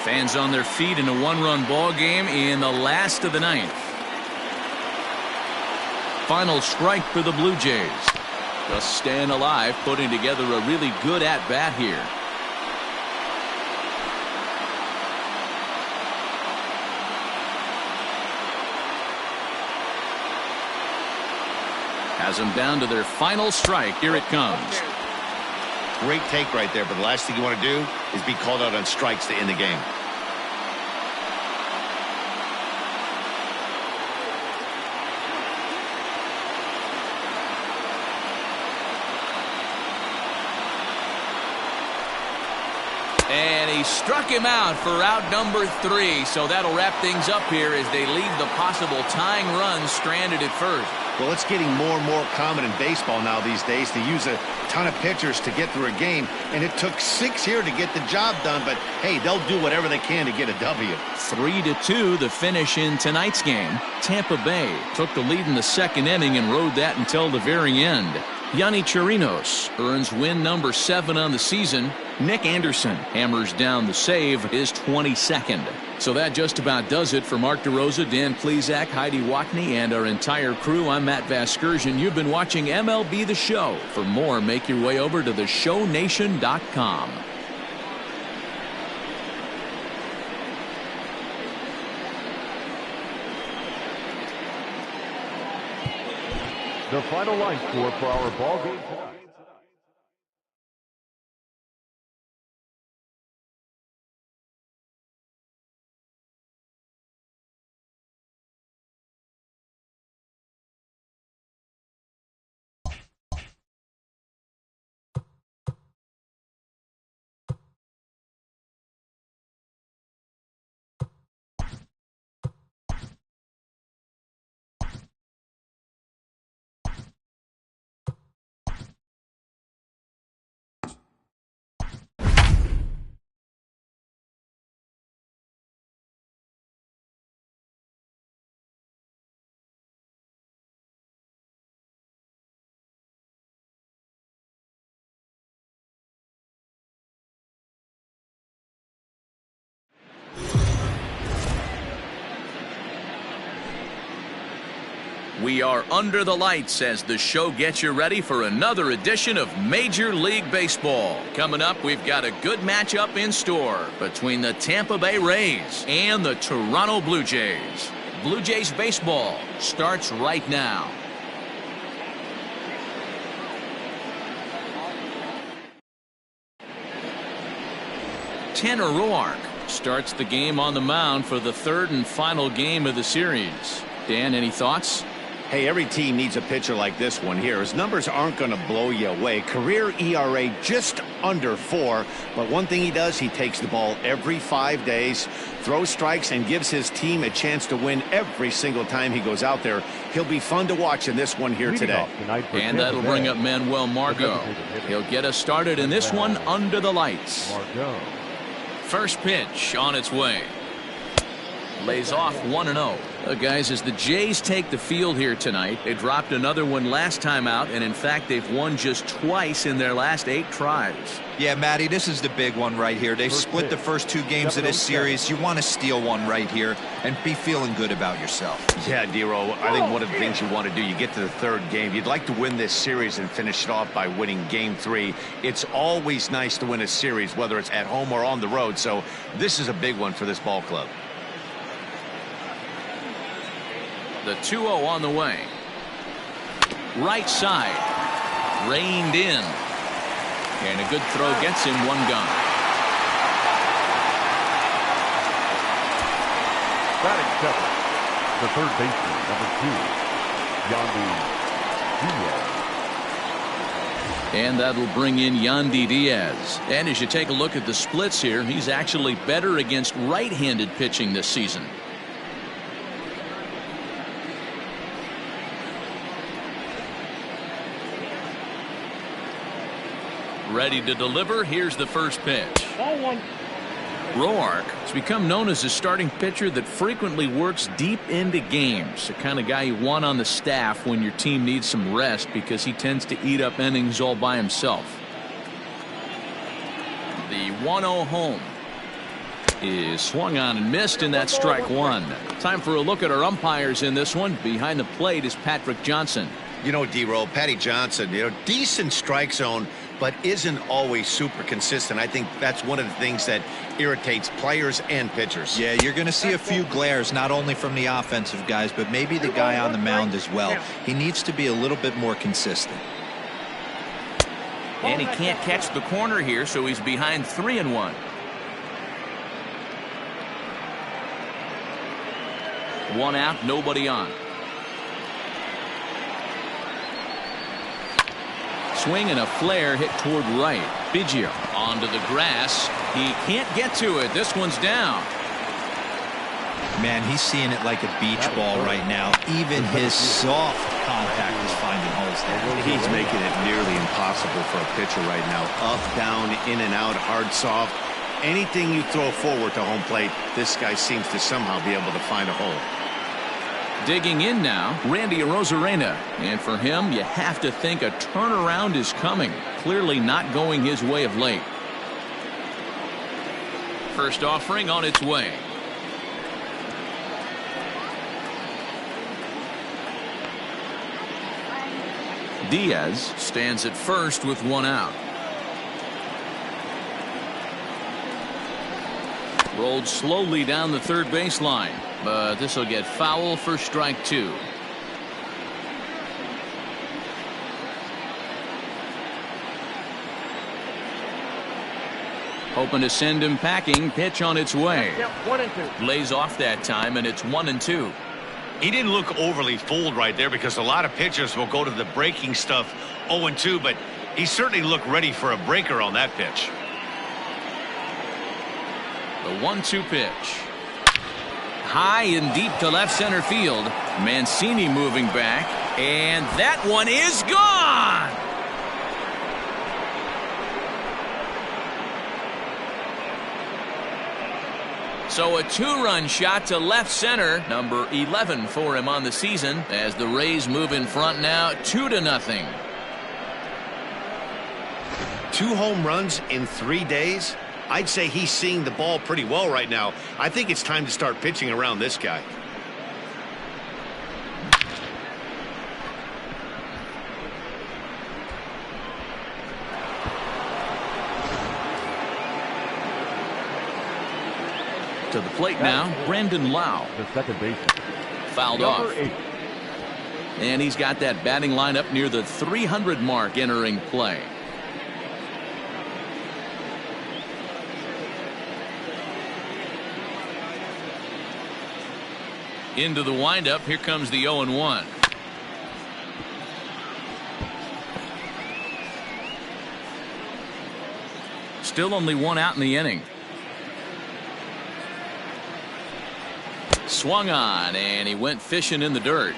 Fans on their feet in a 1-run ball game in the last of the 9th. Final strike for the Blue Jays. Just staying alive, putting together a really good at-bat here. Has them down to their final strike. Here it comes. Great take right there, but the last thing you want to do is be called out on strikes to end the game. And he struck him out for out number 3. So that'll wrap things up here as they leave the possible tying run stranded at first. Well, it's getting more and more common in baseball now these days to use a ton of pitchers to get through a game. And it took 6 here to get the job done. But, hey, they'll do whatever they can to get a W. 3-2 the finish in tonight's game. Tampa Bay took the lead in the second inning and rode that until the very end. Yonny Chirinos earns win number 7 on the season. Nick Anderson hammers down the save, his 22nd. So that just about does it for Mark DeRosa, Dan Plesac, Heidi Watney, and our entire crew. I'm Matt Vasgersian. You've been watching MLB The Show. For more, make your way over to theshownation.com. The final line score for our ball game tonight. We are under the lights as the show gets you ready for another edition of Major League Baseball. Coming up, we've got a good matchup in store between the Tampa Bay Rays and the Toronto Blue Jays. Blue Jays baseball starts right now. Tanner Roark starts the game on the mound for the third and final game of the series. Dan, any thoughts? Hey, every team needs a pitcher like this one here. His numbers aren't going to blow you away. Career ERA just under 4. But one thing he does, he takes the ball every 5 days, throws strikes, and gives his team a chance to win every single time he goes out there. He'll be fun to watch in this one here today. And that'll bring up Manuel Margot. He'll get us started in this one under the lights. First pitch on its way. Lays off 1-0. Guys, as the Jays take the field here tonight, they dropped another one last time out, and in fact they've won just twice in their last 8 tries. Yeah, Matty, this is the big one right here. They've split the first 2 games of this series. You want to steal one right here and be feeling good about yourself. Yeah, Dero, I think one of the things you want to do, you get to the 3rd game, you'd like to win this series and finish it off by winning game 3. It's always nice to win a series, whether it's at home or on the road, so this is a big one for this ball club. The 2-0 on the way. Right side. Reined in. And a good throw gets him 1 gone. Batting 7th, the third baseman, number 2, Yandy Diaz. And that'll bring in Yandy Diaz. And as you take a look at the splits here, he's actually better against right-handed pitching this season. Ready to deliver. Here's the first pitch. Ball 1. Roark has become known as a starting pitcher that frequently works deep into games. The kind of guy you want on the staff when your team needs some rest because he tends to eat up innings all by himself. The 1-0 home is swung on and missed, and that's strike 1. Time for a look at our umpires in this one. Behind the plate is Patrick Johnson. You know, D-Roll, Patty Johnson, decent strike zone, but isn't always super consistent. I think that's one of the things that irritates players and pitchers. Yeah, you're going to see a few glares, not only from the offensive guys, but maybe the guy on the mound as well. He needs to be a little bit more consistent. And he can't catch the corner here, so he's behind 3-1. One out, nobody on. Swing and a flare hit toward right. Biggio onto the grass. He can't get to it. This one's down. Man, he's seeing it like a beach ball right now. Even his soft contact is finding holes there. He's making it nearly impossible for a pitcher right now. Up, down, in and out, hard, soft. Anything you throw forward to home plate, this guy seems to somehow be able to find a hole. Digging in now, Randy Arozarena. And for him, you have to think a turnaround is coming. Clearly not going his way of late. First offering on its way. Diaz stands at first with one out. Rolled slowly down the third baseline, but this will get foul for strike two. Hoping to send him packing. Pitch on its way. Yep, 1-2. Lays off that time, and it's 1-2. He didn't look overly fooled right there because a lot of pitchers will go to the breaking stuff 0-2, but he certainly looked ready for a breaker on that pitch. The 1-2 pitch. High and deep to left center field. Mancini moving back, and that one is gone. So a two-run shot to left center, number 11 for him on the season, as the Rays move in front now 2-0. 2 home runs in 3 days. I'd say he's seeing the ball pretty well right now. I think it's time to start pitching around this guy. To the plate now, Brandon Lau. The second baseman. Fouled off. 8. And he's got that batting lineup near the 300 mark entering play. Into the windup. Here comes the 0-1. Still only one out in the inning. Swung on, and he went fishing in the dirt.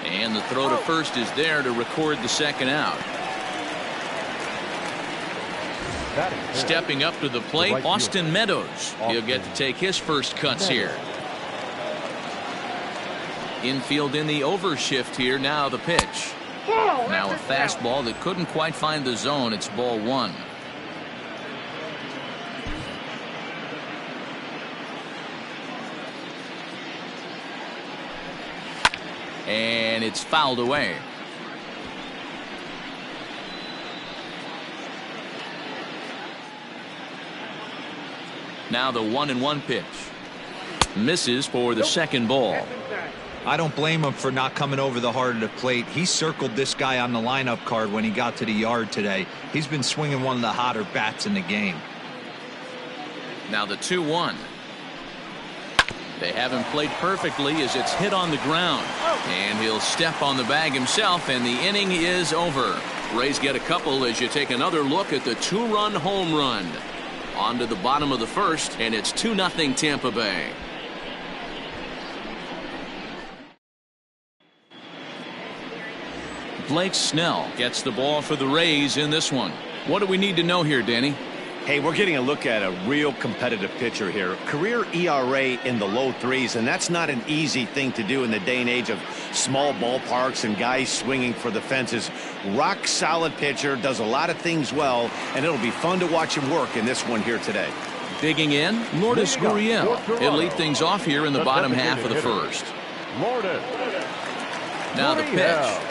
And the throw to first is there to record the second out. Stepping up to the plate, Austin Meadows. He'll get to take his first cuts here. Infield in the overshift here. Now the pitch. Now a fastball that couldn't quite find the zone. It's ball one. And it's fouled away. Now the 1-1 pitch. Misses for the second ball. I don't blame him for not coming over the heart of the plate. He circled this guy on the lineup card when he got to the yard today. He's been swinging one of the hotter bats in the game. Now the 2-1. They haven't played perfectly as it's hit on the ground. And he'll step on the bag himself, and the inning is over. Rays get a couple as you take another look at the 2-run home run. On to the bottom of the first, and it's 2-0 Tampa Bay. Blake Snell gets the ball for the Rays in this one. What do we need to know here, Danny? Hey, we're getting a look at a real competitive pitcher here. Career ERA in the low 3s, and that's not an easy thing to do in the day and age of small ballparks and guys swinging for the fences. Rock solid pitcher, does a lot of things well, and it'll be fun to watch him work in this one here today. Digging in, Lourdes Gurriel. He'll lead things off here in the bottom half of the first. Lourdes. Now the pitch.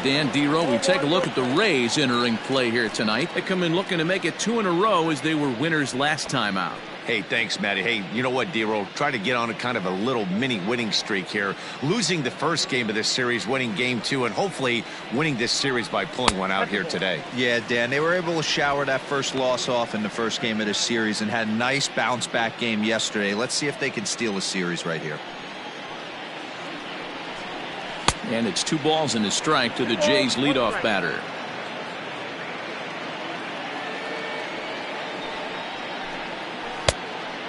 Dan Dero, we take a look at the Rays entering play here tonight. They come in looking to make it 2 in a row as they were winners last time out. Hey, thanks, Matty. Hey, you know what, Dero? Try to get on a kind of a little mini winning streak here. Losing the first game of this series, winning game 2, and hopefully winning this series by pulling one out here today. Yeah, Dan, they were able to shower that first loss off in the first game of this series and had a nice bounce back game yesterday. Let's see if they can steal a series right here. And it's 2 balls and a strike to the Jays leadoff batter.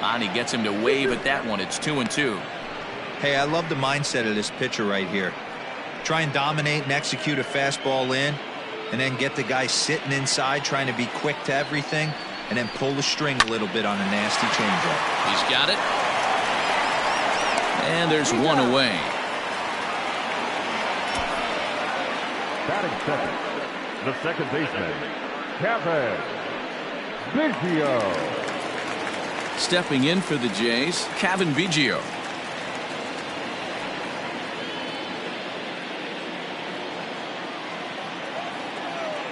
And he gets him to wave at that one. It's 2-2. Hey, I love the mindset of this pitcher right here. Try and dominate and execute a fastball in, and then get the guy sitting inside trying to be quick to everything, and then pull the string a little bit on a nasty changeup. He's got it. And there's 1 away. Batting second, the second baseman, Kevin Biggio. Stepping in for the Jays, Kevin Biggio.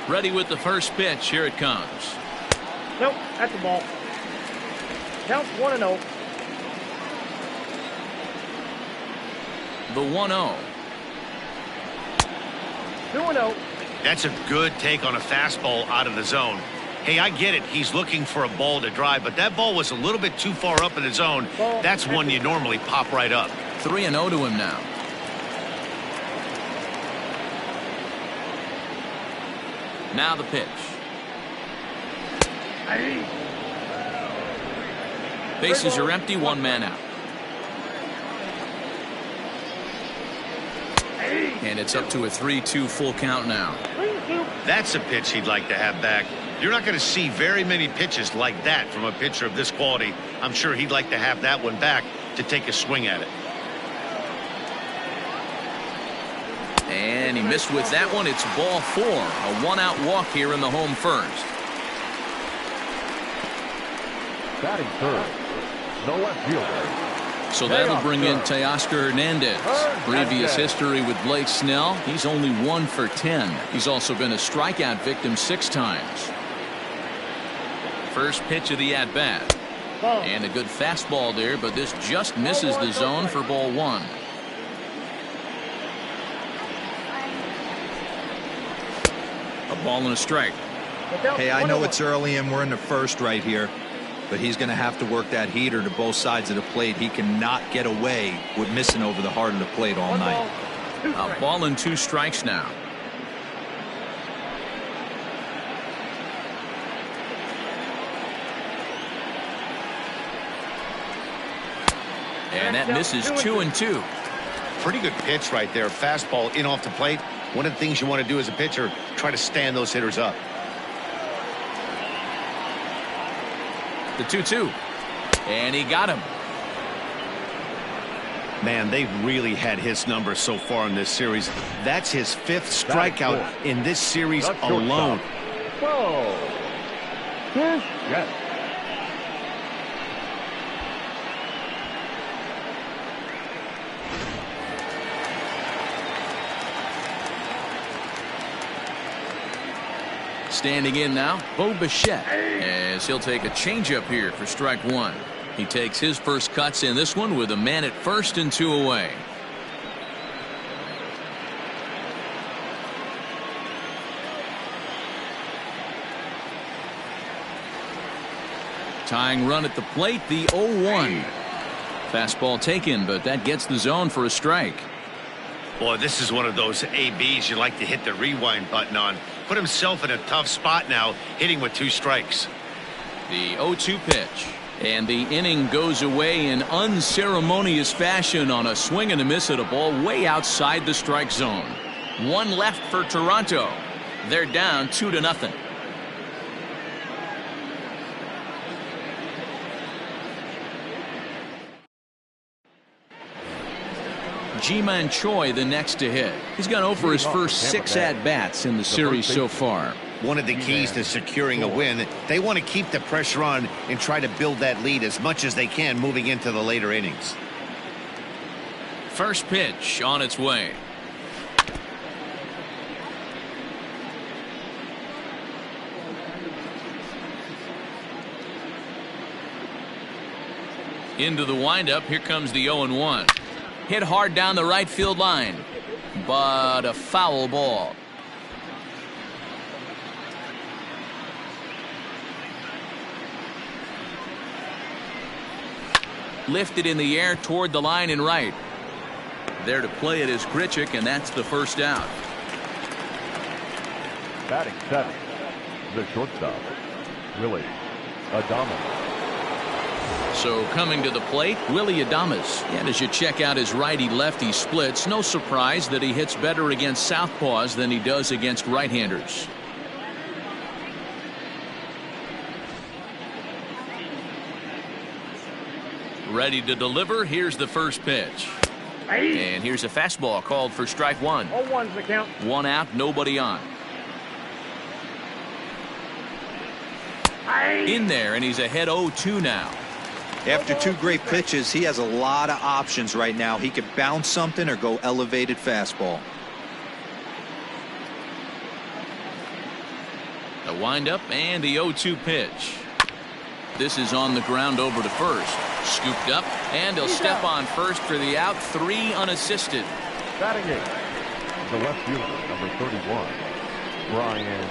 Ready with the first pitch. Here it comes. Nope, that's a ball. Counts 1-0. The 1-0. 2-0. That's a good take on a fastball out of the zone. Hey, I get it. He's looking for a ball to drive, but that ball was a little bit too far up in the zone. That's one you normally pop right up. 3-0 to him now. Now the pitch. Bases are empty, 1 man out. And it's up to a 3-2 full count now. That's a pitch he'd like to have back. You're not going to see very many pitches like that from a pitcher of this quality. I'm sure he'd like to have that one back to take a swing at it. And he missed with that one. It's ball 4. A 1-out walk here in the home first. Batting third, the left fielder. So that'll bring in Teoscar Hernandez. Previous history with Blake Snell, he's only 1 for 10. He's also been a strikeout victim 6 times. First pitch of the at-bat. And a good fastball there, but this just misses the zone for ball 1. A ball and a strike. Hey, I know it's early and we're in the first right here, but he's going to have to work that heater to both sides of the plate. He cannot get away with missing over the heart of the plate all night. A ball and 2 strikes now. And that misses 2-2. Pretty good pitch right there. Fastball in off the plate. One of the things you want to do as a pitcher, try to stand those hitters up. The 2-2. And he got him. Man, they've really had his number so far in this series. That's his 5th strikeout in this series alone. Whoa. Yes. Standing in now, Bo Bichette, as he'll take a changeup here for strike 1. He takes his first cuts in this one with a man at first and 2 away. Tying run at the plate, the 0-1. Fastball taken, but that gets the zone for a strike. Boy, this is one of those ABs you like to hit the rewind button on. Put himself in a tough spot now, hitting with 2 strikes. The 0-2 pitch. And the inning goes away in unceremonious fashion on a swing and a miss at a ball way outside the strike zone. 1 left for Toronto. They're down 2-0. Ji-Man Choi the next to hit. He's gone over his first 6 at-bats in the series so far. One of the keys to securing a win, they want to keep the pressure on and try to build that lead as much as they can moving into the later innings. First pitch on its way. Into the windup. Here comes the 0-1. Hit hard down the right field line, but a foul ball. Lifted in the air toward the line and right. There to play it is Grichuk, and that's the first out. Batting seventh, the shortstop, Willie Adames. So coming to the plate, Willie Adames. And as you check out his righty-lefty splits, no surprise that he hits better against southpaws than he does against right-handers. Ready to deliver. Here's the first pitch. And here's a fastball called for strike one. 0-1's the count. One out, nobody on. In there, and he's ahead 0-2 now. After two great pitches, he has a lot of options right now. He could bounce something or go elevated fastball. The windup and the 0-2 pitch. This is on the ground over to first. Scooped up, and he'll step on first for the out. 3 unassisted. Batting eighth, the left fielder, number 31, Brian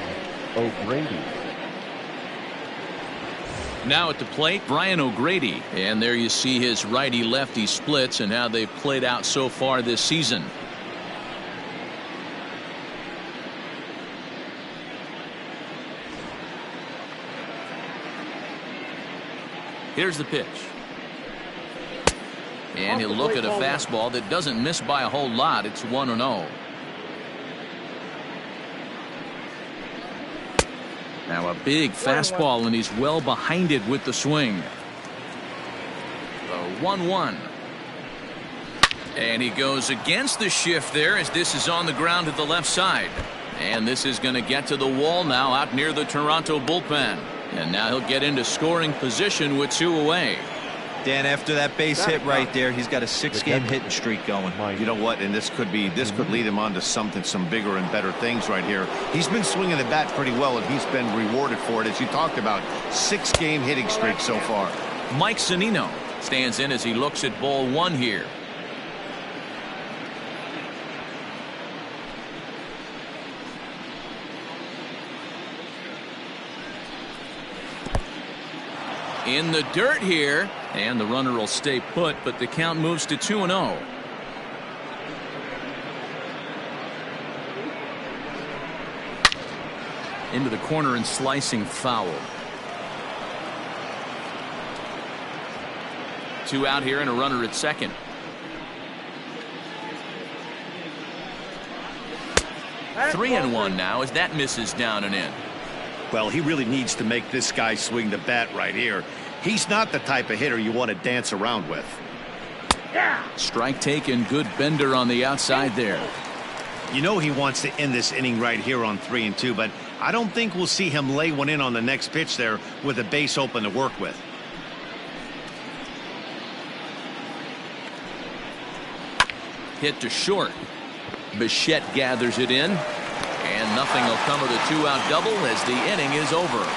O'Grady. Now at the plate, Brian O'Grady. And there you see his righty-lefty splits and how they've played out so far this season. Here's the pitch. And he'll look at a fastball that doesn't miss by a whole lot. It's 1-0. Now a big fastball, and he's well behind it with the swing. The 1-1. And he goes against the shift there as this is on the ground to the left side. And this is going to get to the wall now out near the Toronto bullpen. And now he'll get into scoring position with 2 away. Dan, after that base hit right there, he's got a 6-game hitting streak going. You know what? And this could lead him on to some bigger and better things right here. He's been swinging the bat pretty well, and he's been rewarded for it, as you talked about. 6-game hitting streak so far. Mike Zunino stands in as he looks at ball 1 here. In the dirt here, and the runner will stay put, but the count moves to 2-0. Into the corner and slicing foul. 2 out here and a runner at second. Three and 1 now as that misses down and in. Well, he really needs to make this guy swing the bat right here. He's not the type of hitter you want to dance around with. Strike taken, good bender on the outside there. You know he wants to end this inning right here on 3-2, but I don't think we'll see him lay one in on the next pitch there with a base open to work with. Hit to short. Bichette gathers it in. And nothing will come of the 2-out double as the inning is over.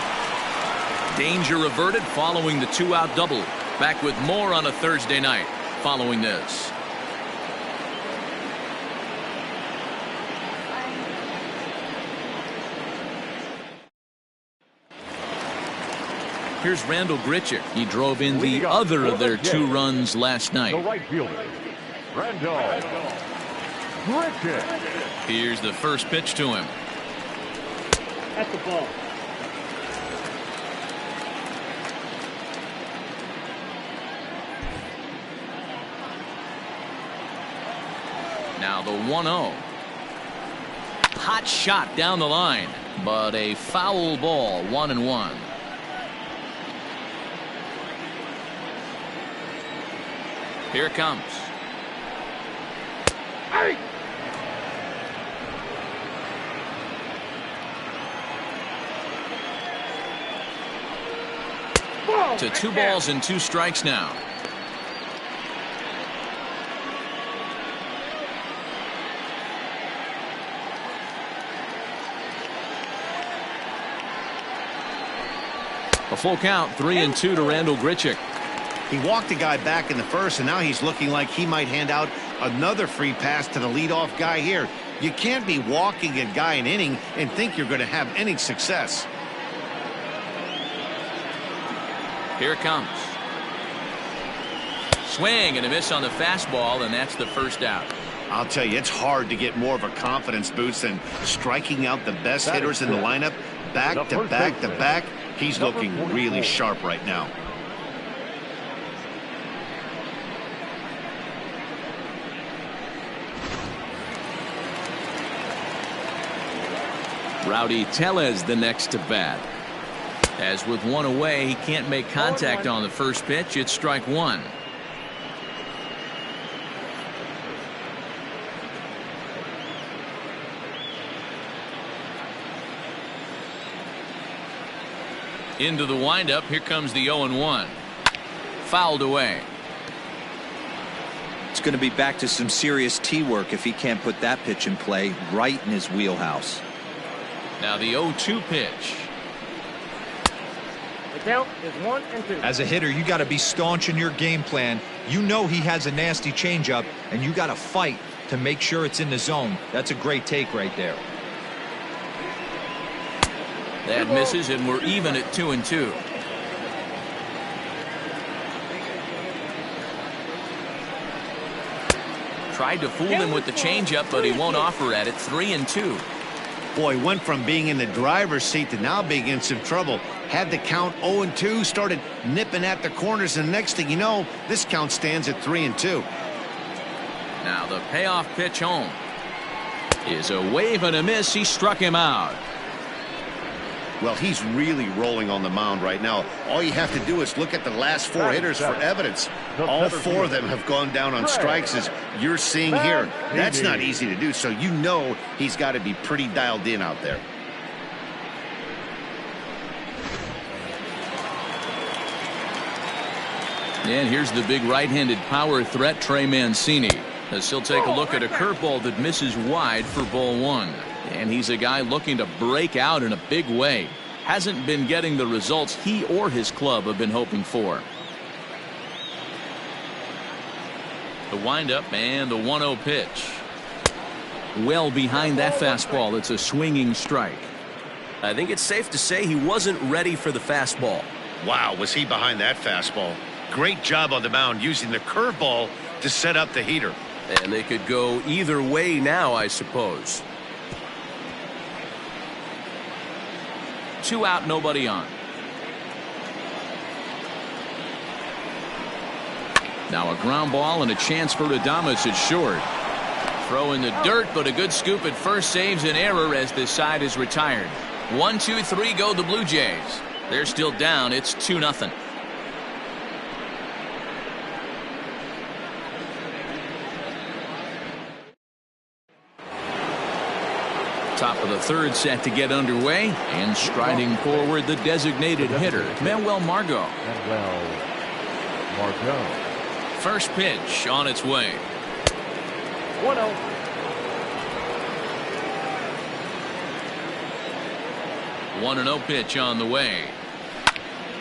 Danger averted following the 2-out double. Back with more on a Thursday night following this. Here's Randall Grichuk. He drove in the other of their 2 runs last night. The right fielder, Randall Grichuk. Here's the first pitch to him. That's the ball. Now the 1-0. Hot shot down the line, but a foul ball. 1-1. Here it comes. Hey! To 2 balls and 2 strikes now. A full count, 3-2 to Randall Grichuk. He walked a guy back in the first, and now he's looking like he might hand out another free pass to the leadoff guy here. You can't be walking a guy an inning and think you're going to have any success. Here it comes. Swing and a miss on the fastball, and that's the first out. I'll tell you, it's hard to get more of a confidence boost than striking out the best hitters in the lineup back to back to back. He's looking really sharp right now. Rowdy Tellez the next to bat. As with one away, he can't make contact on the first pitch. It's strike one. Into the windup. Here comes the 0-1. Fouled away. It's going to be back to some serious tee work if he can't put that pitch in play right in his wheelhouse. Now the 0-2 pitch. The count is 1-2. As a hitter, you got to be staunch in your game plan. You know he has a nasty changeup, and you got to fight to make sure it's in the zone. That's a great take right there. That misses, and we're even at 2-2. Tried to fool him with the changeup, but he won't offer at it. 3-2. Boy, went from being in the driver's seat to now being in some trouble. Had the count 0-2, started nipping at the corners, and next thing you know, this count stands at 3-2. Now the payoff pitch home is a wave and a miss. He struck him out. Well, he's really rolling on the mound right now. All you have to do is look at the last four hitters for evidence. All four of them have gone down on strikes, as you're seeing here. That's not easy to do, so you know he's got to be pretty dialed in out there. And here's the big right-handed power threat, Trey Mancini, as he'll take a look at a curveball that misses wide for ball one. And he's a guy looking to break out in a big way. Hasn't been getting the results he or his club have been hoping for. The windup and the 1-0 pitch. Well behind that fastball. It's a swinging strike. I think it's safe to say he wasn't ready for the fastball. Wow, was he behind that fastball. Great job on the mound using the curveball to set up the heater. And they could go either way now, I suppose. 2 out, nobody on. Now a ground ball and a chance for Adames at short. Throw in the dirt, but a good scoop at first saves an error as this side is retired. 1, 2, 3 go the Blue Jays. They're still down. It's 2-0. Top of the third set to get underway, and striding forward the designated hitter, Manuel Margot. First pitch on its way. 1-0. 1-0 pitch on the way.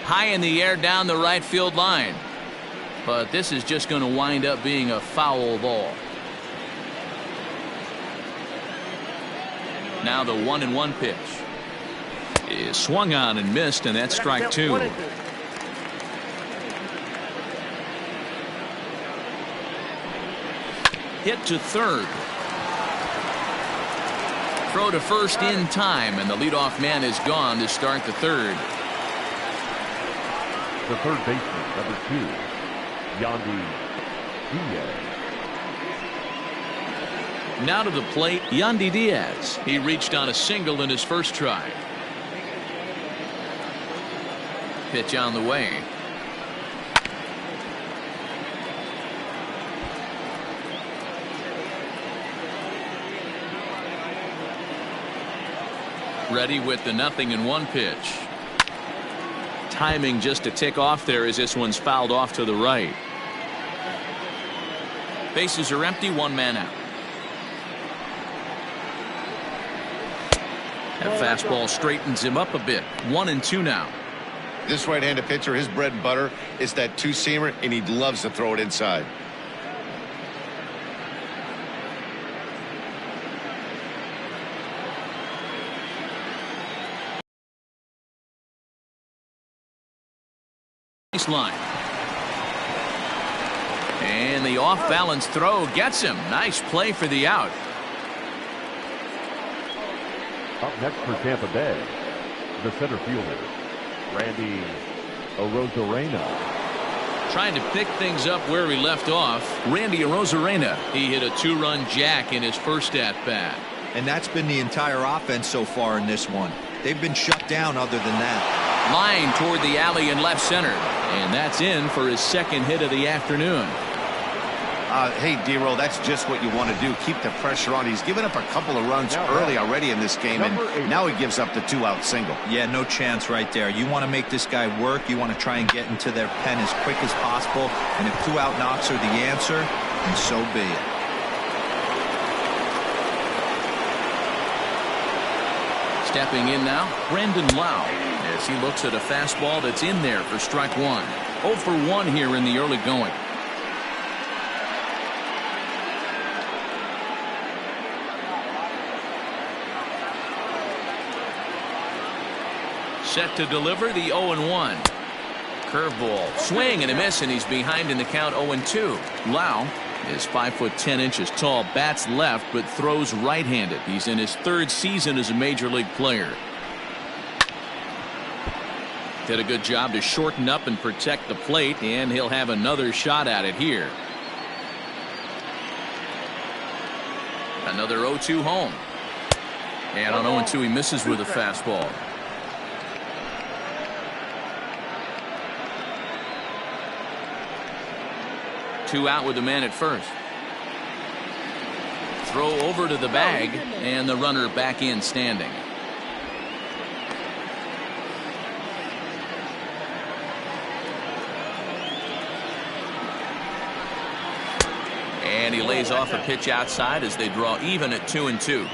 High in the air down the right field line. But this is just going to wind up being a foul ball. Now the 1-1 pitch is swung on and missed, and that's strike two. Hit to third. Throw to first in time, and the leadoff man is gone to start the third. The third baseman, number 2, Yandy Diaz. Now to the plate, Yandy Diaz. He reached on a single in his first try. Pitch on the way. Ready with the 0-1 pitch. Timing just to tick off there as this one's fouled off to the right. Bases are empty, 1 man out. That fastball straightens him up a bit. 1-2 now. This right-handed pitcher, his bread and butter is that two-seamer, and he loves to throw it inside. Line. And the off-balance throw gets him. Nice play for the out. Up next for Tampa Bay, the center fielder, Randy Arozarena. Trying to pick things up where he left off. Randy Arozarena. He hit a two-run jack in his first at-bat. And that's been the entire offense so far in this one. They've been shut down other than that. Line toward the alley in left center. And that's in for his second hit of the afternoon. Hey, D-Roll, that's just what you want to do. Keep the pressure on. He's given up a couple of runs early already in this game, and now he gives up the two-out single. Yeah, no chance right there. You want to make this guy work. You want to try and get into their pen as quick as possible. And if two-out knocks are the answer, then so be it. Stepping in now, Brandon Lau, as he looks at a fastball that's in there for strike one. 0 for 1 here in the early going. Set to deliver the 0-1. Curveball, swing and a miss, and he's behind in the count 0-2. Lau is 5'10" tall, bats left, but throws right-handed. He's in his third season as a major league player. Did a good job to shorten up and protect the plate, and he'll have another shot at it here. Another 0-2 home. And on 0-2 he misses with a fastball. Two out with the man at first. Throw over to the bag, and the runner back in standing. And he lays off a pitch outside as they draw even at 2-2.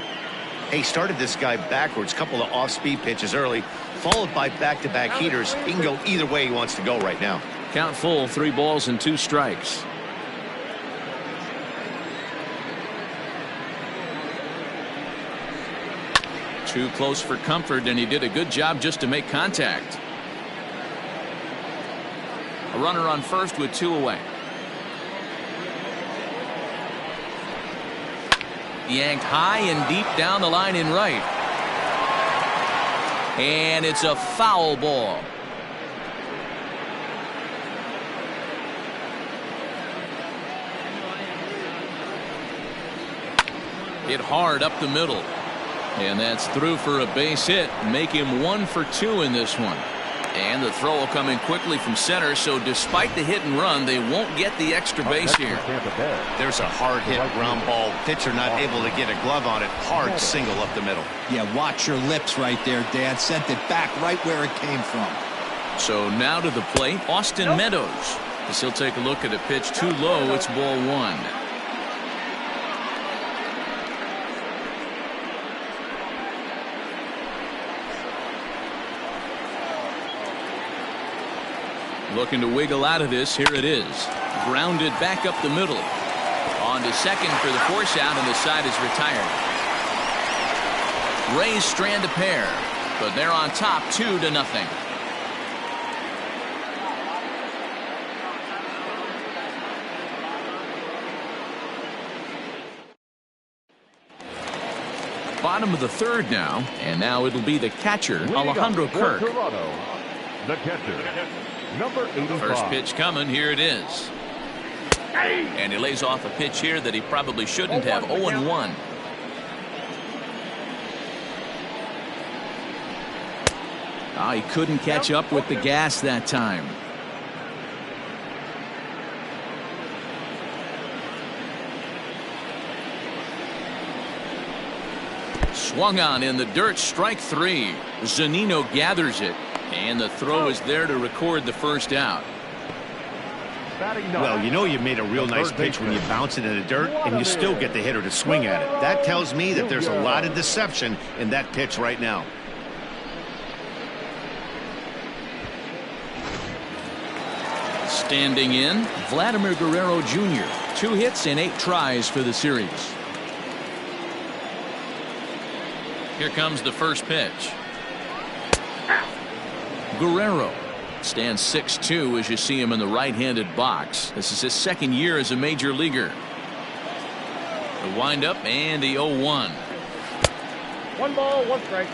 He started this guy backwards, couple of off-speed pitches early, followed by back-to-back heaters. He can go either way he wants to go right now. Count full, 3 balls and 2 strikes. Too close for comfort, and he did a good job just to make contact. A runner on first with 2 away. Yanked high and deep down the line in right. And it's a foul ball. Hit hard up the middle. And that's through for a base hit. Make him 1 for 2 in this one. And the throw will come in quickly from center, so despite the hit and run, they won't get the extra base here. There's a hard hit ground ball. Pitcher not able to get a glove on it. Hard single up the middle. Yeah, watch your lips right there, Dan. Sent it back right where it came from. So now to the plate, Austin Meadows. As he'll take a look at a pitch too low, it's ball 1. Looking to wiggle out of this. Here it is. Grounded back up the middle. On to second for the force out, and the side is retired. Rays strand a pair, but they're on top 2-0. Bottom of the third now, and now it'll be the catcher, Alejandro Kirk. Toronto, the catcher, number 85. First pitch coming. Here it is. And he lays off a pitch here that he probably shouldn't have. 0-1. Oh, he couldn't catch up with the gas that time. Swung on in the dirt, strike 3. Zunino gathers it, and the throw is there to record the first out. Well, you know you made a real nice pitch when you bounce it in the dirt and you still get the hitter to swing at it. That tells me that there's a lot of deception in that pitch right now. Standing in, Vladimir Guerrero Jr. 2 hits and 8 tries for the series. Here comes the first pitch. Guerrero stands 6'2" as you see him in the right-handed box. This is his second year as a major leaguer. The windup and the 0-1. 1 ball, 1 strike.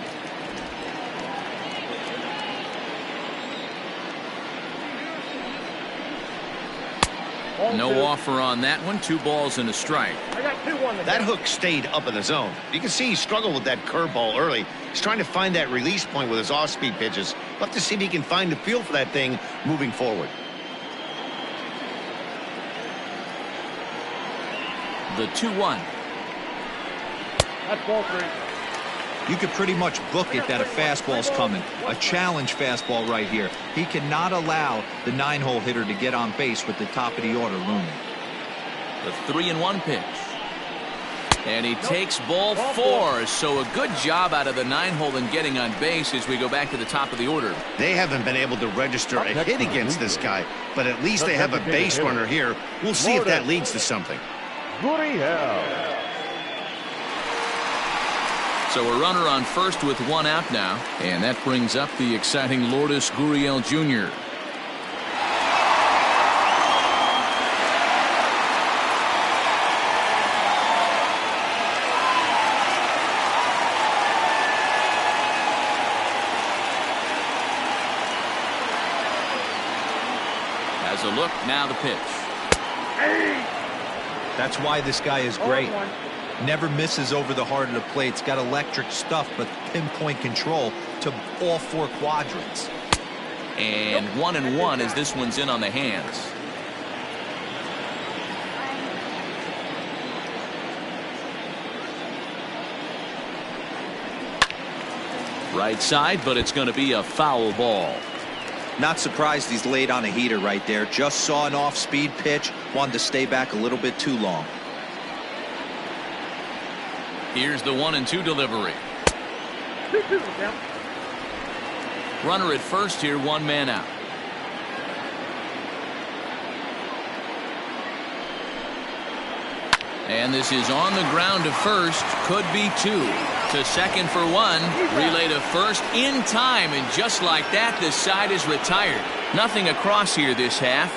No offer on that one. 2 balls and a strike. I got 2-1. That hook stayed up in the zone. You can see he struggled with that curveball early. He's trying to find that release point with his off-speed pitches. We'll have to see if he can find the feel for that thing moving forward. The 2-1. That's ball 3. You could pretty much book it that a fastball's coming. A challenge fastball right here. He cannot allow the 9-hole hitter to get on base with the top of the order looming. The 3-1 pitch. And he takes ball 4. So a good job out of the 9-hole in getting on base as we go back to the top of the order. They haven't been able to register a hit against this guy, but at least they have a base runner here. We'll see if that leads to something. So a runner on first with 1 out now, and that brings up the exciting Lourdes Gurriel Jr. Has a look, now the pitch. That's why this guy is great. Never misses over the heart of the plate. It's got electric stuff, but pinpoint control to all 4 quadrants. And 1-1 as this one's in on the hands. Right side, but it's going to be a foul ball. Not surprised he's laid on a heater right there. Just saw an off-speed pitch. Wanted to stay back a little bit too long. Here's the 1-2 delivery. 2-2. Runner at first here, 1 man out. And this is on the ground to first. Could be 2. To second for 1. Relay to first in time. And just like that, this side is retired. Nothing across here this half.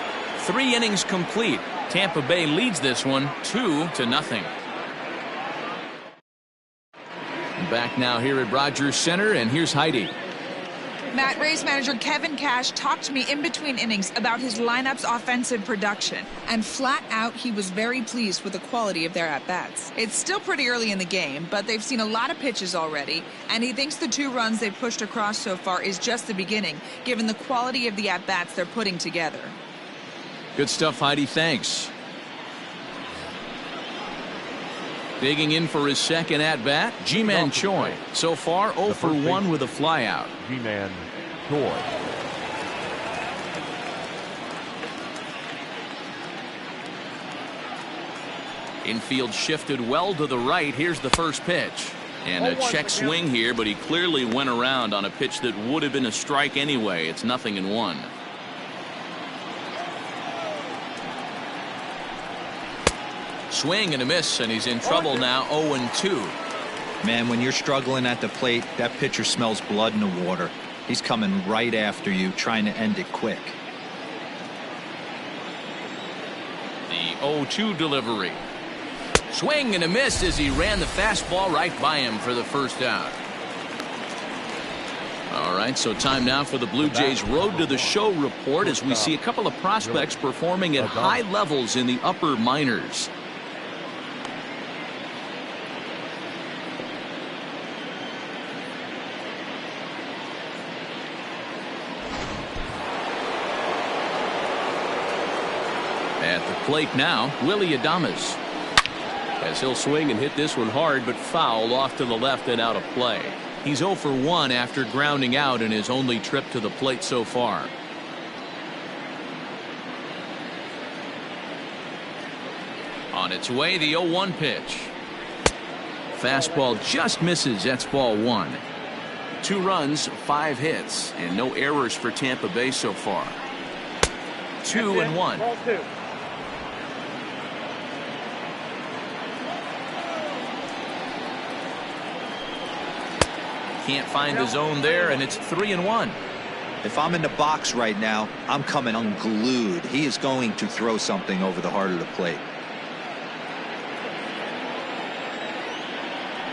3 innings complete. Tampa Bay leads this one 2-0. Back now here at Rogers Center, and here's Heidi. Matt, Rays manager Kevin Cash talked to me in between innings about his lineup's offensive production, and flat out he was very pleased with the quality of their at-bats. It's still pretty early in the game, but they've seen a lot of pitches already, and he thinks the 2 runs they've pushed across so far is just the beginning, given the quality of the at-bats they're putting together. Good stuff, Heidi. Thanks. Digging in for his second at-bat, Ji-Man Choi. So far, 0 for 1 with a flyout. Ji-Man Choi. Infield shifted well to the right. Here's the first pitch. And a check swing here, but he clearly went around on a pitch that would have been a strike anyway. It's 0-1. Swing and a miss, and he's in trouble now. 0-2. Man, when you're struggling at the plate, that pitcher smells blood in the water. He's coming right after you, trying to end it quick. The 0-2 delivery. Swing and a miss as he ran the fastball right by him for the first out. All right, so time now for the Blue Jays Road to the Show report as we see a couple of prospects performing at high levels in the upper minors. At the plate now, Willie Adames. As he'll swing and hit this one hard, but foul off to the left and out of play. He's 0 for 1 after grounding out in his only trip to the plate so far. On its way, the 0-1 pitch. Fastball just misses. That's ball 1. 2 runs, 5 hits, and no errors for Tampa Bay so far. 2-1. Ball 2. Can't find the zone there, and it's 3-1. If I'm in the box right now, I'm coming unglued. He is going to throw something over the heart of the plate.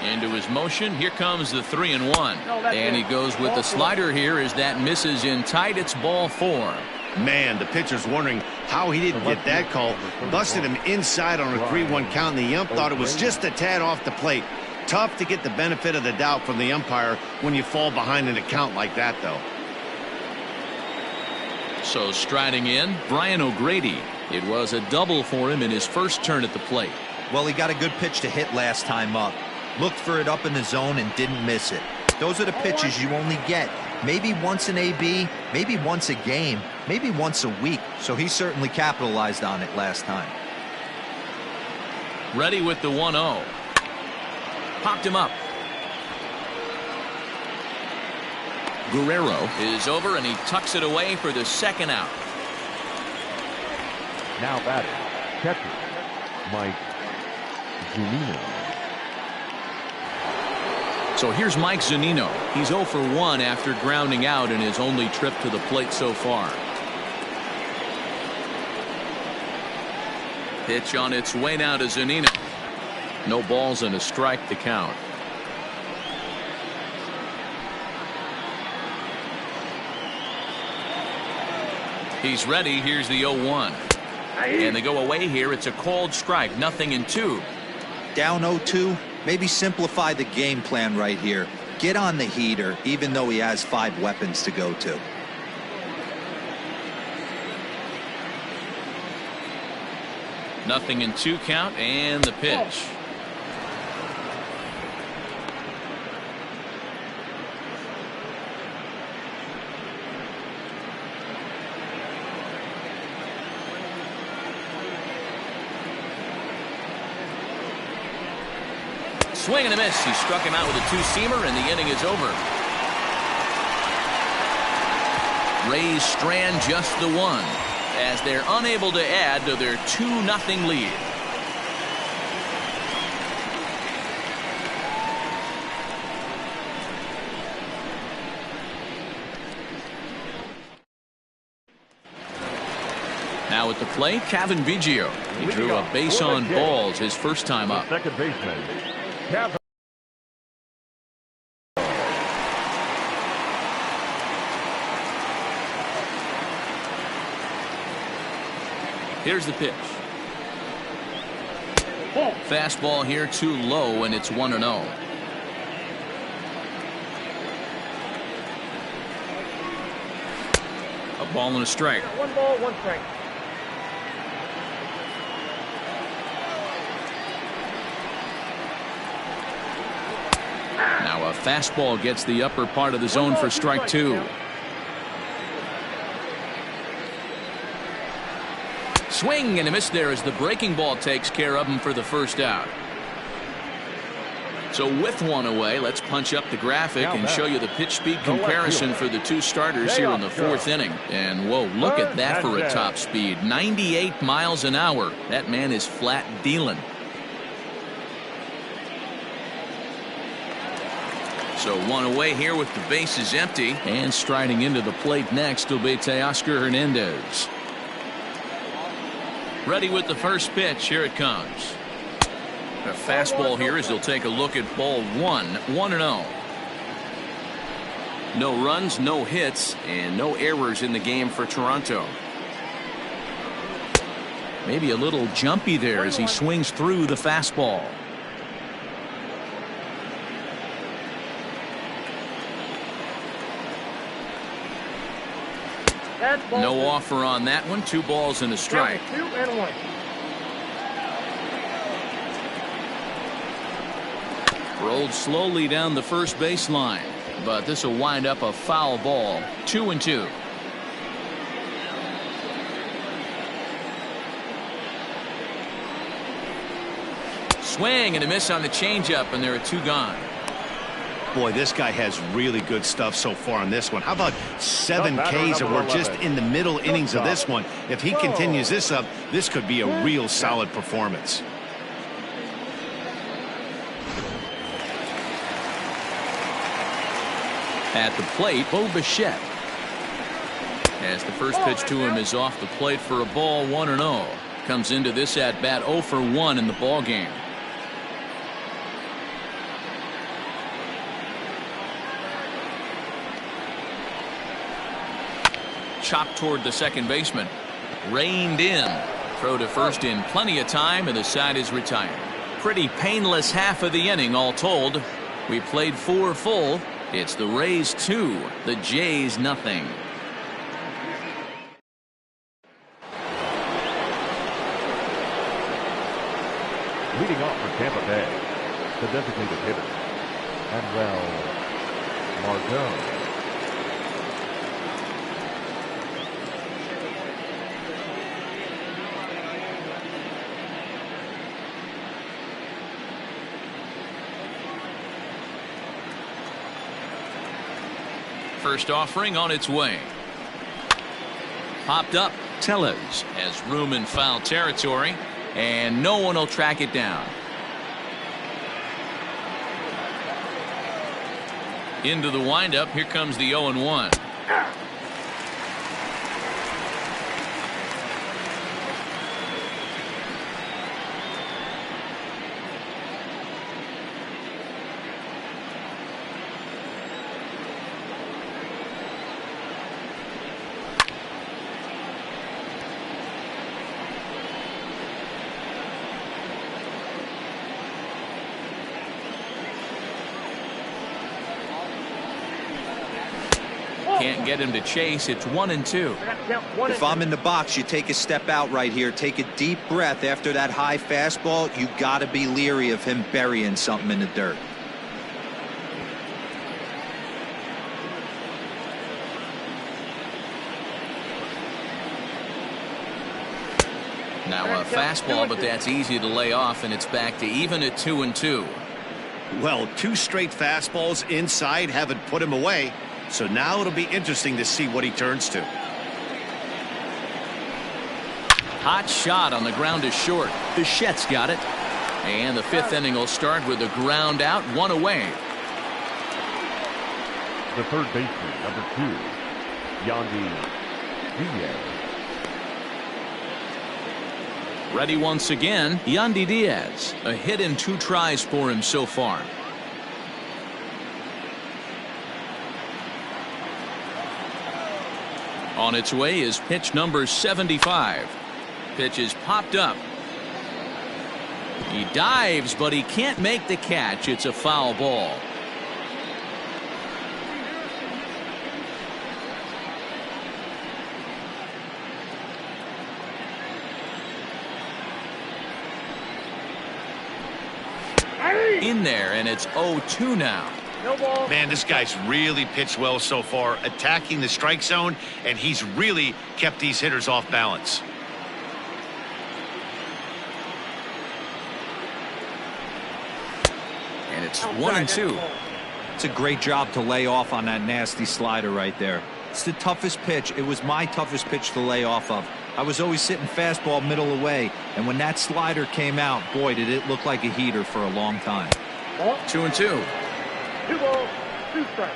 Into his motion. Here comes the 3-1. And he goes with the slider here as that misses in tight. It's ball 4. Man, the pitcher's wondering how he didn't get that call. Busted him inside on a 3-1 count, and the ump thought it was just a tad off the plate. Tough to get the benefit of the doubt from the umpire when you fall behind in a count like that, though. So striding in, Brian O'Grady. It was a double for him in his first turn at the plate. Well, he got a good pitch to hit last time up. Looked for it up in the zone and didn't miss it. Those are the pitches you only get maybe once in AB, maybe once a game, maybe once a week. So he certainly capitalized on it last time. Ready with the 1-0. Popped him up. Guerrero is over, and he tucks it away for the second out. Now batting, catcher, Mike Zunino. So here's Mike Zunino. He's 0 for 1 after grounding out in his only trip to the plate so far. Pitch on its way now to Zunino. No balls and a strike to count. He's ready. Here's the 0-1. And they go away here. It's a called strike. 0-2. Down 0-2. Maybe simplify the game plan right here. Get on the heater, even though he has 5 weapons to go to. Nothing in 2 count, and the pitch. Swing and a miss. He struck him out with a 2-seamer, and the inning is over. Rays strand just the 1 as they're unable to add to their 2-0 lead. Now at the plate, Kevin Biggio. He drew a base on balls his first time up. Second baseman, Kevin. Here's the pitch. Fastball here too low, and it's 1-0. A ball and a strike. 1 ball, 1 strike. Now a fastball gets the upper part of the zone for strike 2. Swing and a miss there as the breaking ball takes care of him for the first out. So with 1 away, let's punch up the graphic and show you the pitch speed comparison for the 2 starters here in the 4th inning. And whoa, look at that for a top speed. 98 miles an hour. That man is flat dealing. So 1 away here with the bases empty. And striding into the plate next will be Teoscar Hernandez. Ready with the first pitch. Here it comes. A fastball here as he'll take a look at ball 1. 1-0. No runs, no hits, and no errors in the game for Toronto. Maybe a little jumpy there as he swings through the fastball. No offer on that one. 2 balls and a strike. 2 and 1. Rolled slowly down the first baseline, but this will wind up a foul ball. 2-2. Swing and a miss on the changeup, and there are 2 gone. Boy, this guy has really good stuff so far on this one. How about 7 Ks, and we're just in the middle innings of this one. If he continues this up, this could be a real solid performance. At the plate, Bo Bichette. As the first pitch to him is off the plate for a ball, 1-0. Comes into this at bat 0 for 1 in the ball game. Chopped toward the second baseman. Reined in. Throw to first in plenty of time, and the side is retired. Pretty painless half of the inning all told. We played 4 full. It's the Rays 2, the Jays nothing. Leading off for Tampa Bay, the designated hitter, Manuel Margot. First offering on its way. Popped up. Tellez has room in foul territory, and no one will track it down. Into the windup. Here comes the 0-1. Can't get him to chase. It's 1-2. If I'm in the box, you take a step out right here. Take a deep breath after that high fastball. You got to be leery of him burying something in the dirt. Now a fastball, but that's easy to lay off, and it's back to even at 2-2. Well, 2 straight fastballs inside haven't put him away. So now it'll be interesting to see what he turns to. Hot shot on the ground is short. Bichette's got it. And the 5th inning will start with a ground out, 1 away. The third baseman, number 2, Yandy Diaz. Ready once again, Yandy Diaz. A hit in 2 tries for him so far. On its way is pitch number 75. Pitch is popped up. He dives, but he can't make the catch. It's a foul ball. In there, and it's 0-2 now. Man, this guy's really pitched well so far, attacking the strike zone, and he's really kept these hitters off balance. And it's 1-2. It's a great job to lay off on that nasty slider right there. It's the toughest pitch. It was my toughest pitch to lay off of. I was always sitting fastball middle away, and when that slider came out, boy, did it look like a heater for a long time. 2-2. 2 balls, 2 strikes.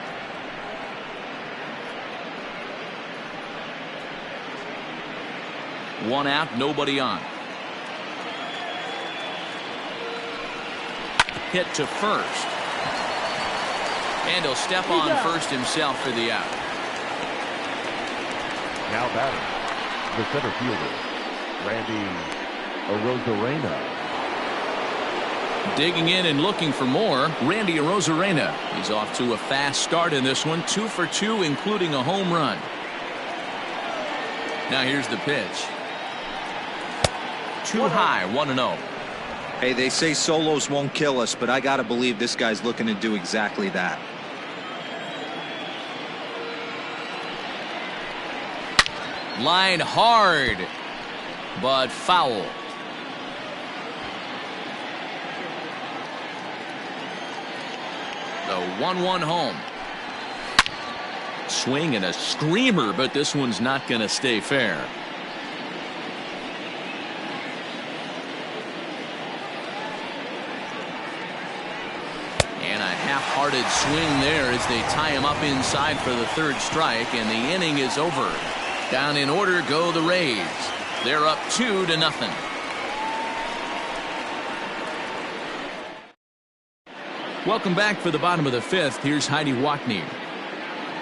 One out, nobody on. Hit to first. And he'll step on first himself for the out. Now batting, the center fielder, Randy Arozarena. Digging in and looking for more, Randy Arozarena. He's off to a fast start in this one, 2 for 2, including a home run. Now here's the pitch. Too high, 1-0. Hey, they say solos won't kill us, but I got to believe this guy's looking to do exactly that. Line hard, but foul. The 1-1 home. Swing and a screamer, but this one's not going to stay fair. And a half-hearted swing there as they tie him up inside for the third strike, and the inning is over. Down in order go the Rays. They're up 2-0. Welcome back for the bottom of the fifth. Here's Heidi Wackney.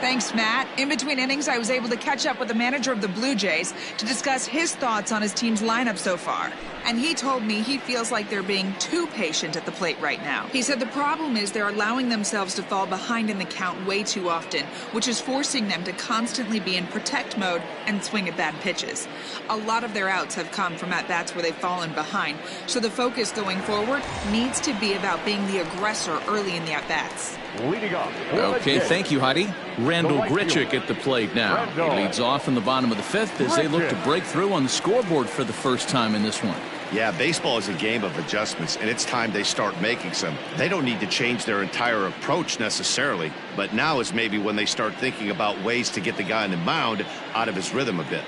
Thanks, Matt. In between innings, I was able to catch up with the manager of the Blue Jays to discuss his thoughts on his team's lineup so far. And he told me he feels like they're being too patient at the plate right now. He said the problem is they're allowing themselves to fall behind in the count way too often, which is forcing them to constantly be in protect mode and swing at bad pitches. A lot of their outs have come from at-bats where they've fallen behind, so the focus going forward needs to be about being the aggressor early in the at-bats. Leading off. Okay, thank you, Heidi. Randall Grichuk at the plate now. He leads off in the bottom of the fifth as they look to break through on the scoreboard for the first time in this one. Yeah, baseball is a game of adjustments, and it's time they start making some. They don't need to change their entire approach necessarily, but now is maybe when they start thinking about ways to get the guy on the mound out of his rhythm a bit.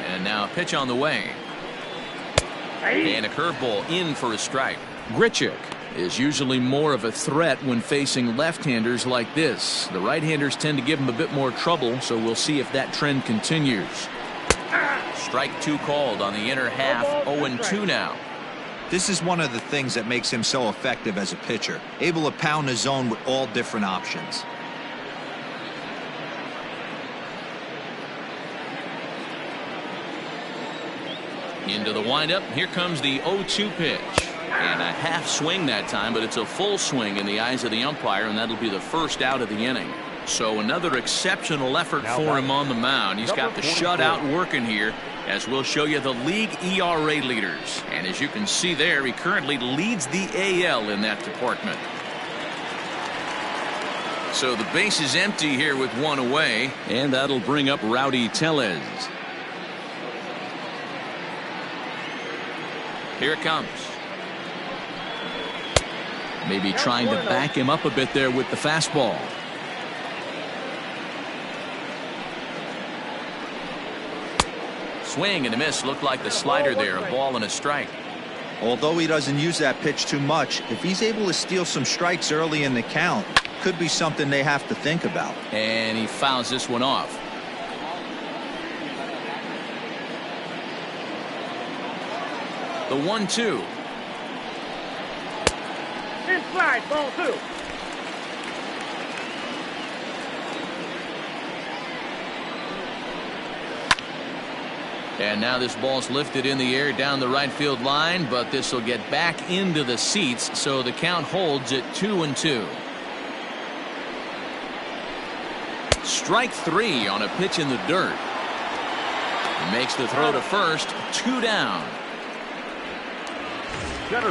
And now a pitch on the way. And a curveball in for a strike. Grichuk is usually more of a threat when facing left-handers like this. The right-handers tend to give him a bit more trouble, so we'll see if that trend continues. Strike 2 called on the inner half. 0-2 now. This is one of the things that makes him so effective as a pitcher, able to pound his zone with all different options. Into the windup. Here comes the 0-2 pitch. And a half swing that time, but it's a full swing in the eyes of the umpire, and that'll be the first out of the inning. So another exceptional effort for him on the mound. He's got the shutout working here, as we'll show you the league ERA leaders. And as you can see there, he currently leads the AL in that department. So the base is empty here with one away, and that'll bring up Rowdy Tellez. Here it comes. Maybe trying to back him up a bit there with the fastball. Swing and a miss. Looked like the slider there. A ball and a strike. Although he doesn't use that pitch too much, if he's able to steal some strikes early in the count, could be something they have to think about. And he fouls this one off. The 1-2. Inside, ball 2. And now this ball's lifted in the air down the right field line, but this will get back into the seats, so the count holds at 2-2. Strike 3 on a pitch in the dirt. He makes the throw to first. 2 down.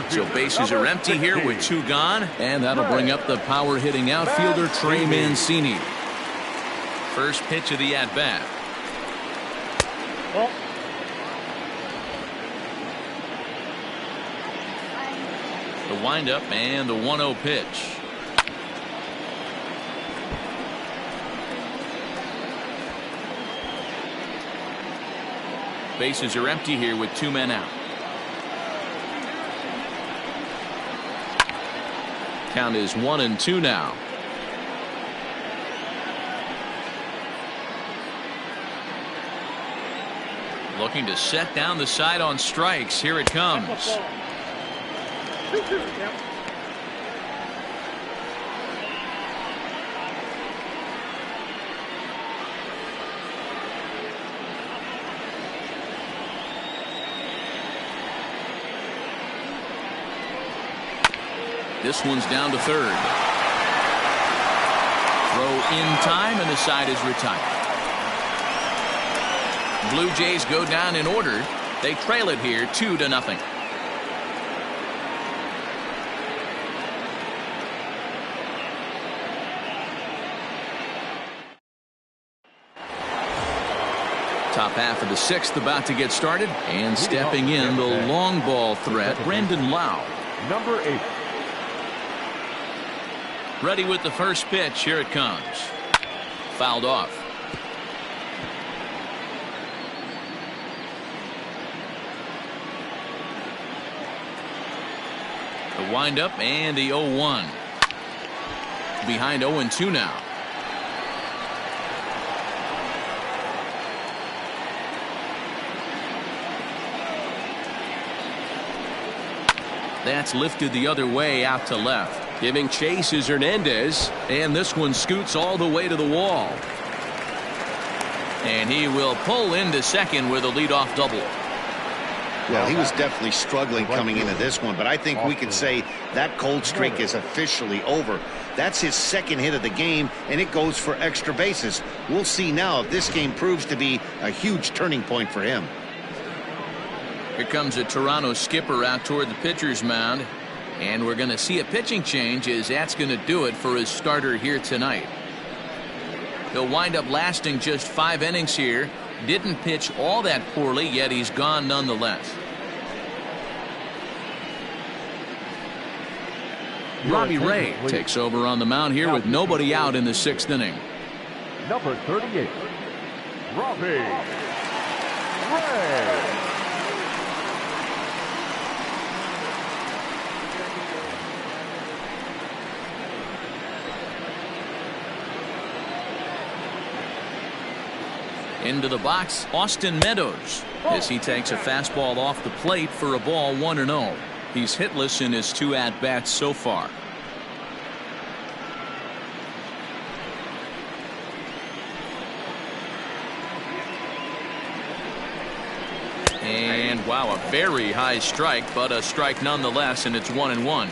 So bases are empty here with 2 gone, and that'll bring up the power hitting outfielder Trey Mancini. First pitch of the at-bat. The windup and the 1-0 pitch. Bases are empty here with 2 men out. Count is 1-2 now. Looking to set down the side on strikes. Here it comes. This one's down to third. Throw in time, and the side is retired. Blue Jays go down in order. They trail it here 2-0. Top half of the sixth about to get started, and stepping in the long ball threat, Brandon Lau. Number 8. Ready with the first pitch. Here it comes. Fouled off. The windup and the 0-1. Behind 0-2 now. That's lifted the other way out to left. Giving chase is Hernandez. And this one scoots all the way to the wall. And he will pull into second with a leadoff double. Well, he was definitely struggling coming into this one, but I think we could say that cold streak is officially over. That's his second hit of the game, and it goes for extra bases. We'll see now if this game proves to be a huge turning point for him. Here comes a Toronto skipper out toward the pitcher's mound. And we're going to see a pitching change, as that's going to do it for his starter here tonight. He'll wind up lasting just 5 innings here. Didn't pitch all that poorly, yet he's gone nonetheless. Robbie Ray takes over on the mound here with nobody out in the 6th inning. Number 38, Robbie Ray. Into the box, Austin Meadows, as he takes a fastball off the plate for a ball 1-0. He's hitless in his 2 at-bats so far. And wow, a very high strike, but a strike nonetheless, and it's 1-1.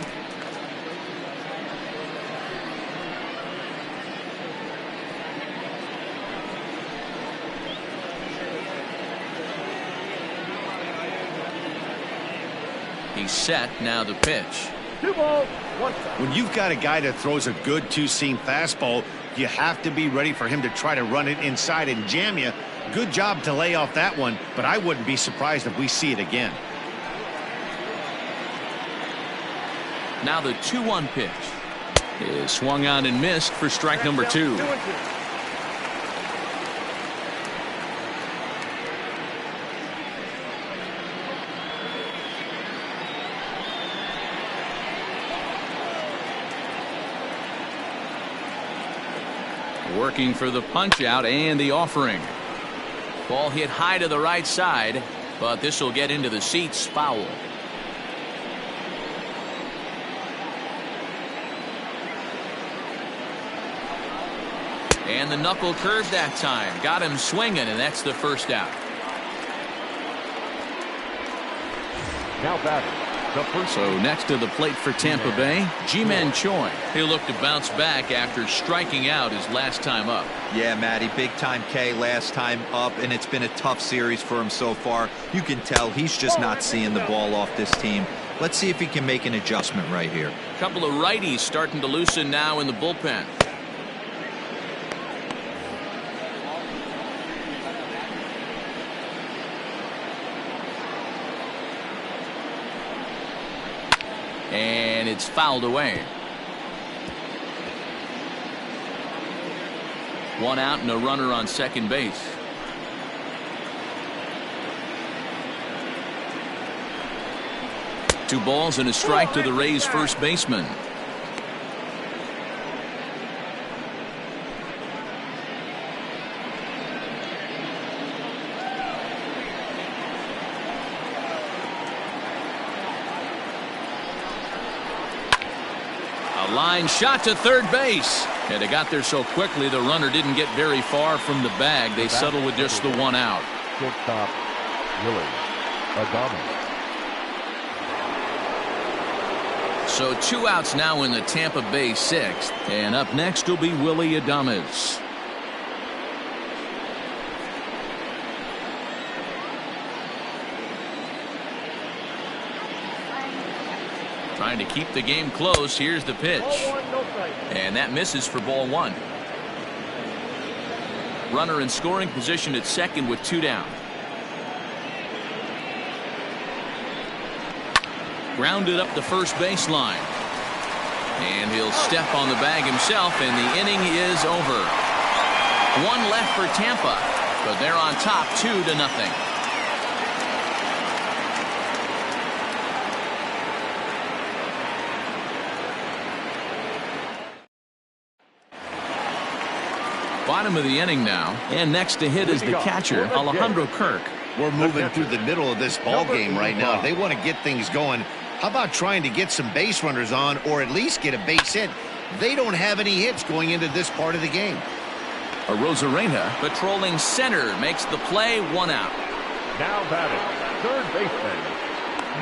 He's set. Now the pitch. 2 balls, 1 strike. When you've got a guy that throws a good two-seam fastball, you have to be ready for him to try to run it inside and jam you. Good job to lay off that one, but I wouldn't be surprised if we see it again. Now the 2-1 pitch is swung on and missed for strike number 2. 2-2. Working for the punch out and the offering. Ball hit high to the right side, but this will get into the seats. Foul. And the knuckle curve that time. Got him swinging, and that's the first out. Now batting, the first. So next to the plate for Tampa Bay, Ji-Man Choi. He'll look to bounce back after striking out his last time up. Yeah, Matty, big time K last time up, and it's been a tough series for him so far. You can tell he's just not seeing the ball off this team. Let's see if he can make an adjustment right here. A couple of righties starting to loosen now in the bullpen. And it's fouled away. 1 out and a runner on second base. Two balls and a strike to the Rays first baseman. Line shot to third base, and it got there so quickly the runner didn't get very far from the bag. They settled with just the 1 out. Shortstop, Willie Adames. So 2 outs now in the Tampa Bay 6th, and up next will be Willie Adames. Trying to keep the game close. Here's the pitch. And that misses for ball 1. Runner in scoring position at second with 2 down. Grounded up the first baseline. And he'll step on the bag himself, and the inning is over. One left for Tampa, but they're on top 2-0. Bottom of the inning now, and next to hit is the catcher, Alejandro Kirk. We're moving through the middle of this ball game right now. If they want to get things going, how about trying to get some base runners on or at least get a base hit? They don't have any hits going into this part of the game. Arozarena patrolling center makes the play, 1 out. Now batting, third baseman,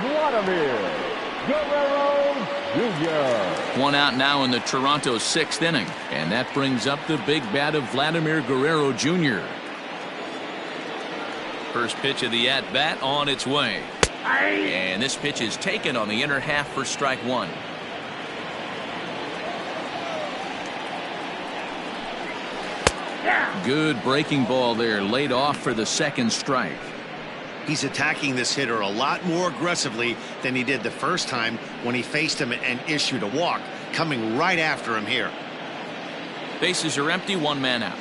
Vladimir Guerrero Jr. 1 out now in the Toronto 6th inning, and that brings up the big bat of Vladimir Guerrero Jr. First pitch of the at-bat on its way. And this pitch is taken on the inner half for strike 1. Good breaking ball there, laid off for the second strike. He's attacking this hitter a lot more aggressively than he did the first time when he faced him and issued a walk, coming right after him here. Bases are empty, 1 man out.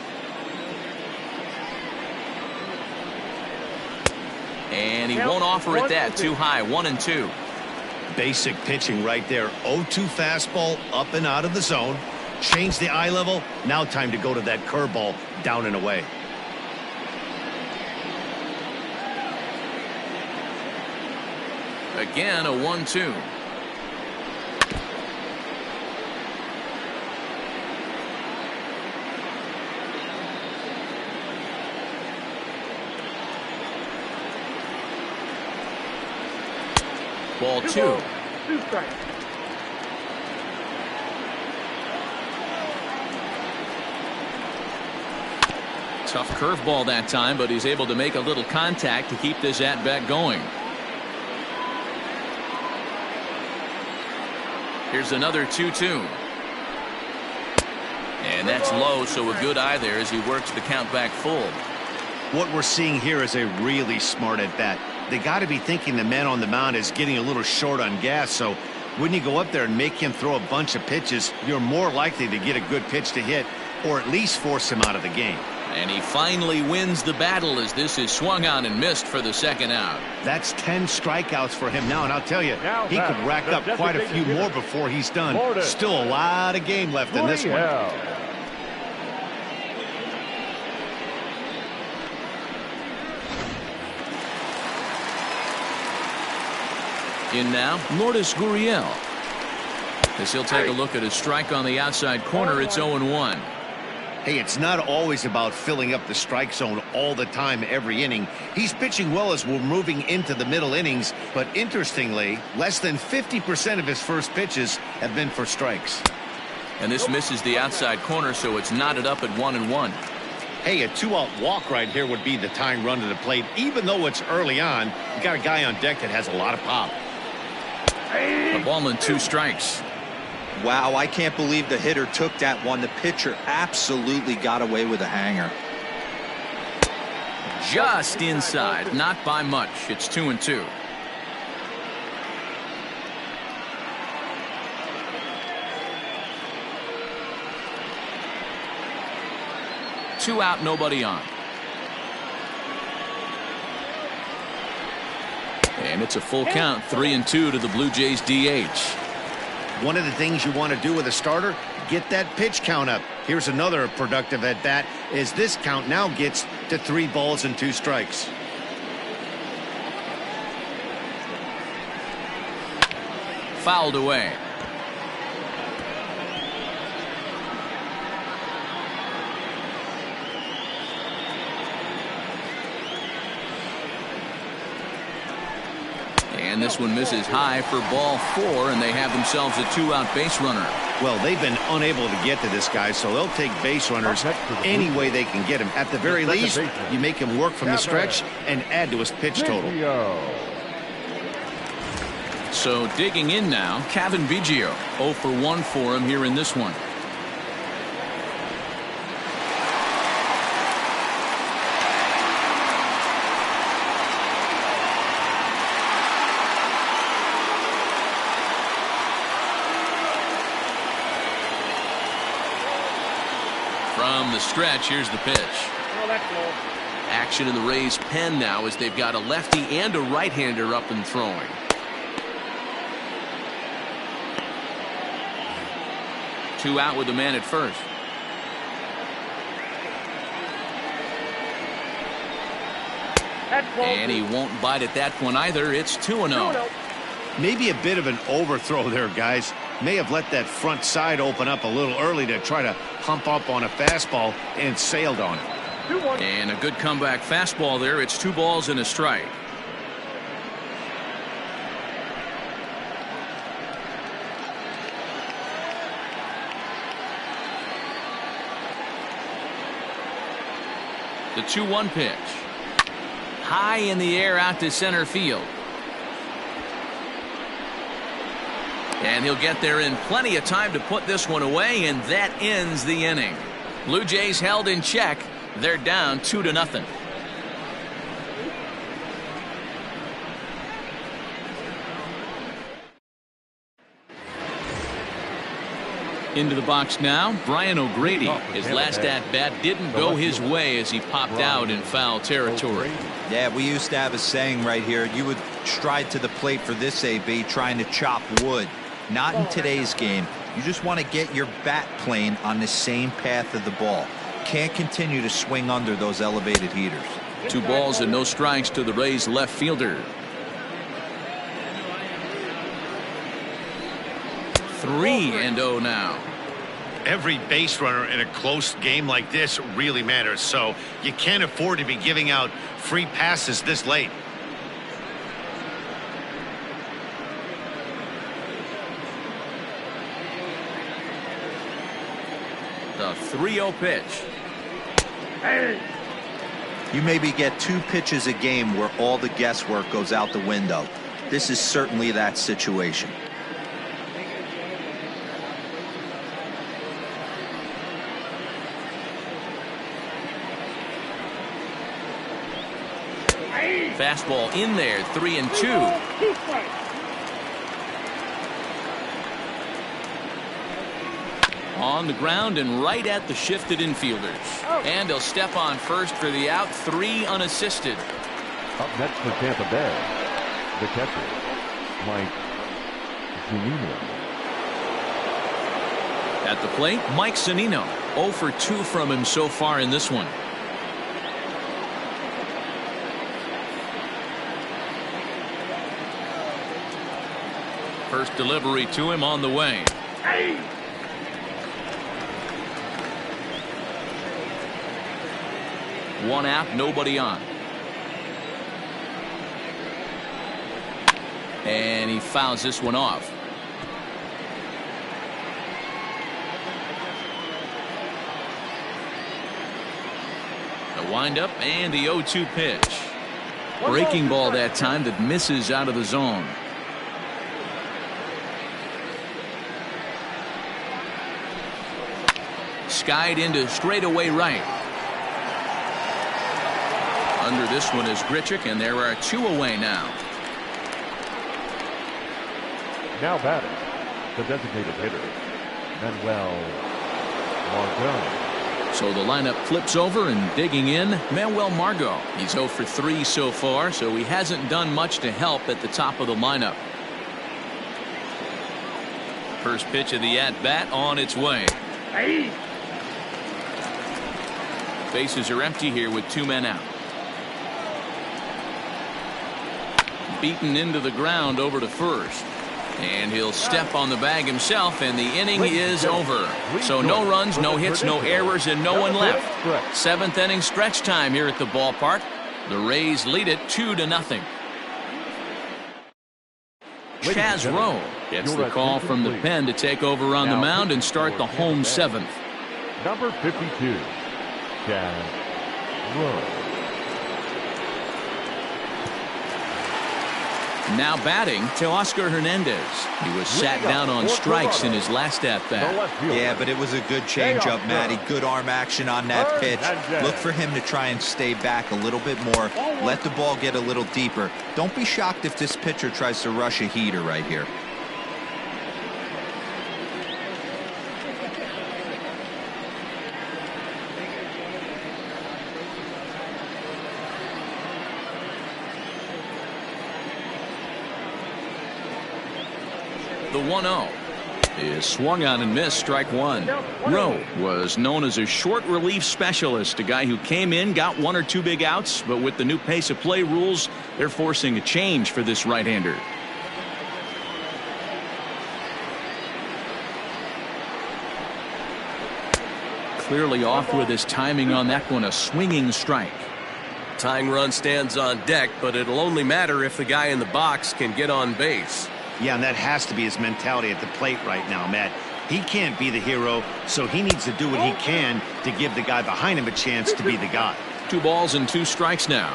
And he won't offer it that. Too high, 1-2. Basic pitching right there. 0-2 fastball up and out of the zone. Change the eye level. Now time to go to that curveball down and away. Again, a 1-2. Ball 2. 2 strikes. Tough curveball that time, but he's able to make a little contact to keep this at-bat going. Here's another 2-2. And that's low, so a good eye there as he works the count back full. What we're seeing here is a really smart at-bat. They got to be thinking the man on the mound is getting a little short on gas, so when you go up there and make him throw a bunch of pitches, you're more likely to get a good pitch to hit or at least force him out of the game. And he finally wins the battle as this is swung on and missed for the second out. That's 10 strikeouts for him now, and I'll tell you, he could rack up quite a few more before he's done. Still a lot of game left in this one. In now, Lourdes Gurriel. As he'll take a look at his strike on the outside corner, it's 0-1. Hey, it's not always about filling up the strike zone all the time every inning. He's pitching well as we're moving into the middle innings, but interestingly, less than 50% of his first pitches have been for strikes. And this misses the outside corner, so it's knotted up at 1-1. Hey, a 2-out walk right here would be the tying run to the plate. Even though it's early on, you got a guy on deck that has a lot of pop. A ball and 2 strikes. Wow, I can't believe the hitter took that one. The pitcher absolutely got away with a hanger. Just inside, not by much. It's 2-2. Two out, nobody on. And it's a full count, 3-2 to the Blue Jays DH. One of the things you want to do with a starter, get that pitch count up. Here's another productive at bat as this count now gets to 3 balls and 2 strikes. Fouled away. And this one misses high for ball 4, and they have themselves a 2-out base runner. Well, they've been unable to get to this guy, so they'll take base runners any way they can get him. At the very least, you make him work from the stretch and add to his pitch total. So digging in now, Kevin Biggio. 0 for 1 for him here in this one. From the stretch, here's the pitch. Oh, that's low. Action in the Rays' pen now as they've got a lefty and a right-hander up and throwing. Two out with the man at first. And he won't bite at that one either. It's 2-0. Maybe a bit of an overthrow there, guys. May have let that front side open up a little early to try to pump up on a fastball and sailed on it. And a good comeback fastball there. It's 2 balls and a strike. The 2-1 pitch. High in the air out to center field. And he'll get there in plenty of time to put this one away, and that ends the inning. Blue Jays held in check. They're down 2-0. Into the box now, Brian O'Grady. His last at-bat didn't go his way as he popped out in foul territory. Yeah, we used to have a saying right here. You would stride to the plate for this AB trying to chop wood. Not in today's game. You just want to get your bat plane on the same path of the ball. Can't continue to swing under those elevated heaters. 2 balls and no strikes to the Rays left fielder. 3-0 now. Every base runner in a close game like this really matters, so you can't afford to be giving out free passes this late. The 3-0 pitch. You maybe get 2 pitches a game where all the guesswork goes out the window. This is certainly that situation. Fastball in there, 3-2. On the ground and right at the shifted infielders. And he'll step on first for the out, 3 unassisted. Up next for Tampa Bay, the catcher, Mike Zunino. At the plate, Mike Zunino. 0 for 2 from him so far in this one. First delivery to him on the way. One out, nobody on. And he fouls this one off. The windup and the 0-2 pitch. Breaking ball that time that misses out of the zone. Skied into straightaway right. Under this one is Grichuk, and there are 2 away now. Now batting, the designated hitter, Manuel Margot. So the lineup flips over, and digging in, Manuel Margot. He's 0 for 3 so far, so he hasn't done much to help at the top of the lineup. First pitch of the at-bat on its way. Bases are empty here with 2 men out. Beaten into the ground over to first. And he'll step on the bag himself, and the inning is over. So no runs, no hits, no errors, and no one left. 7th inning stretch time here at the ballpark. The Rays lead it 2-0. Chaz Rowe gets the call from the pen to take over on the mound and start the home 7th. Number 52, Chaz Rowe. Now batting, Teoscar Hernandez. He was sat down on strikes in his last at-bat. Yeah, but it was a good changeup, Matty. Good arm action on that pitch. Look for him to try and stay back a little bit more. Let the ball get a little deeper. Don't be shocked if this pitcher tries to rush a heater right here. The 1-0 is swung on and missed, strike one. Rowe was known as a short relief specialist, a guy who came in, got one or two big outs, but with the new pace of play rules, they're forcing a change for this right-hander. Clearly off with his timing on that one, a swinging strike. Tying run stands on deck, but it'll only matter if the guy in the box can get on base. Yeah, and that has to be his mentality at the plate right now, Matt. He can't be the hero, so he needs to do what he can to give the guy behind him a chance to be the guy. 2 balls and 2 strikes now.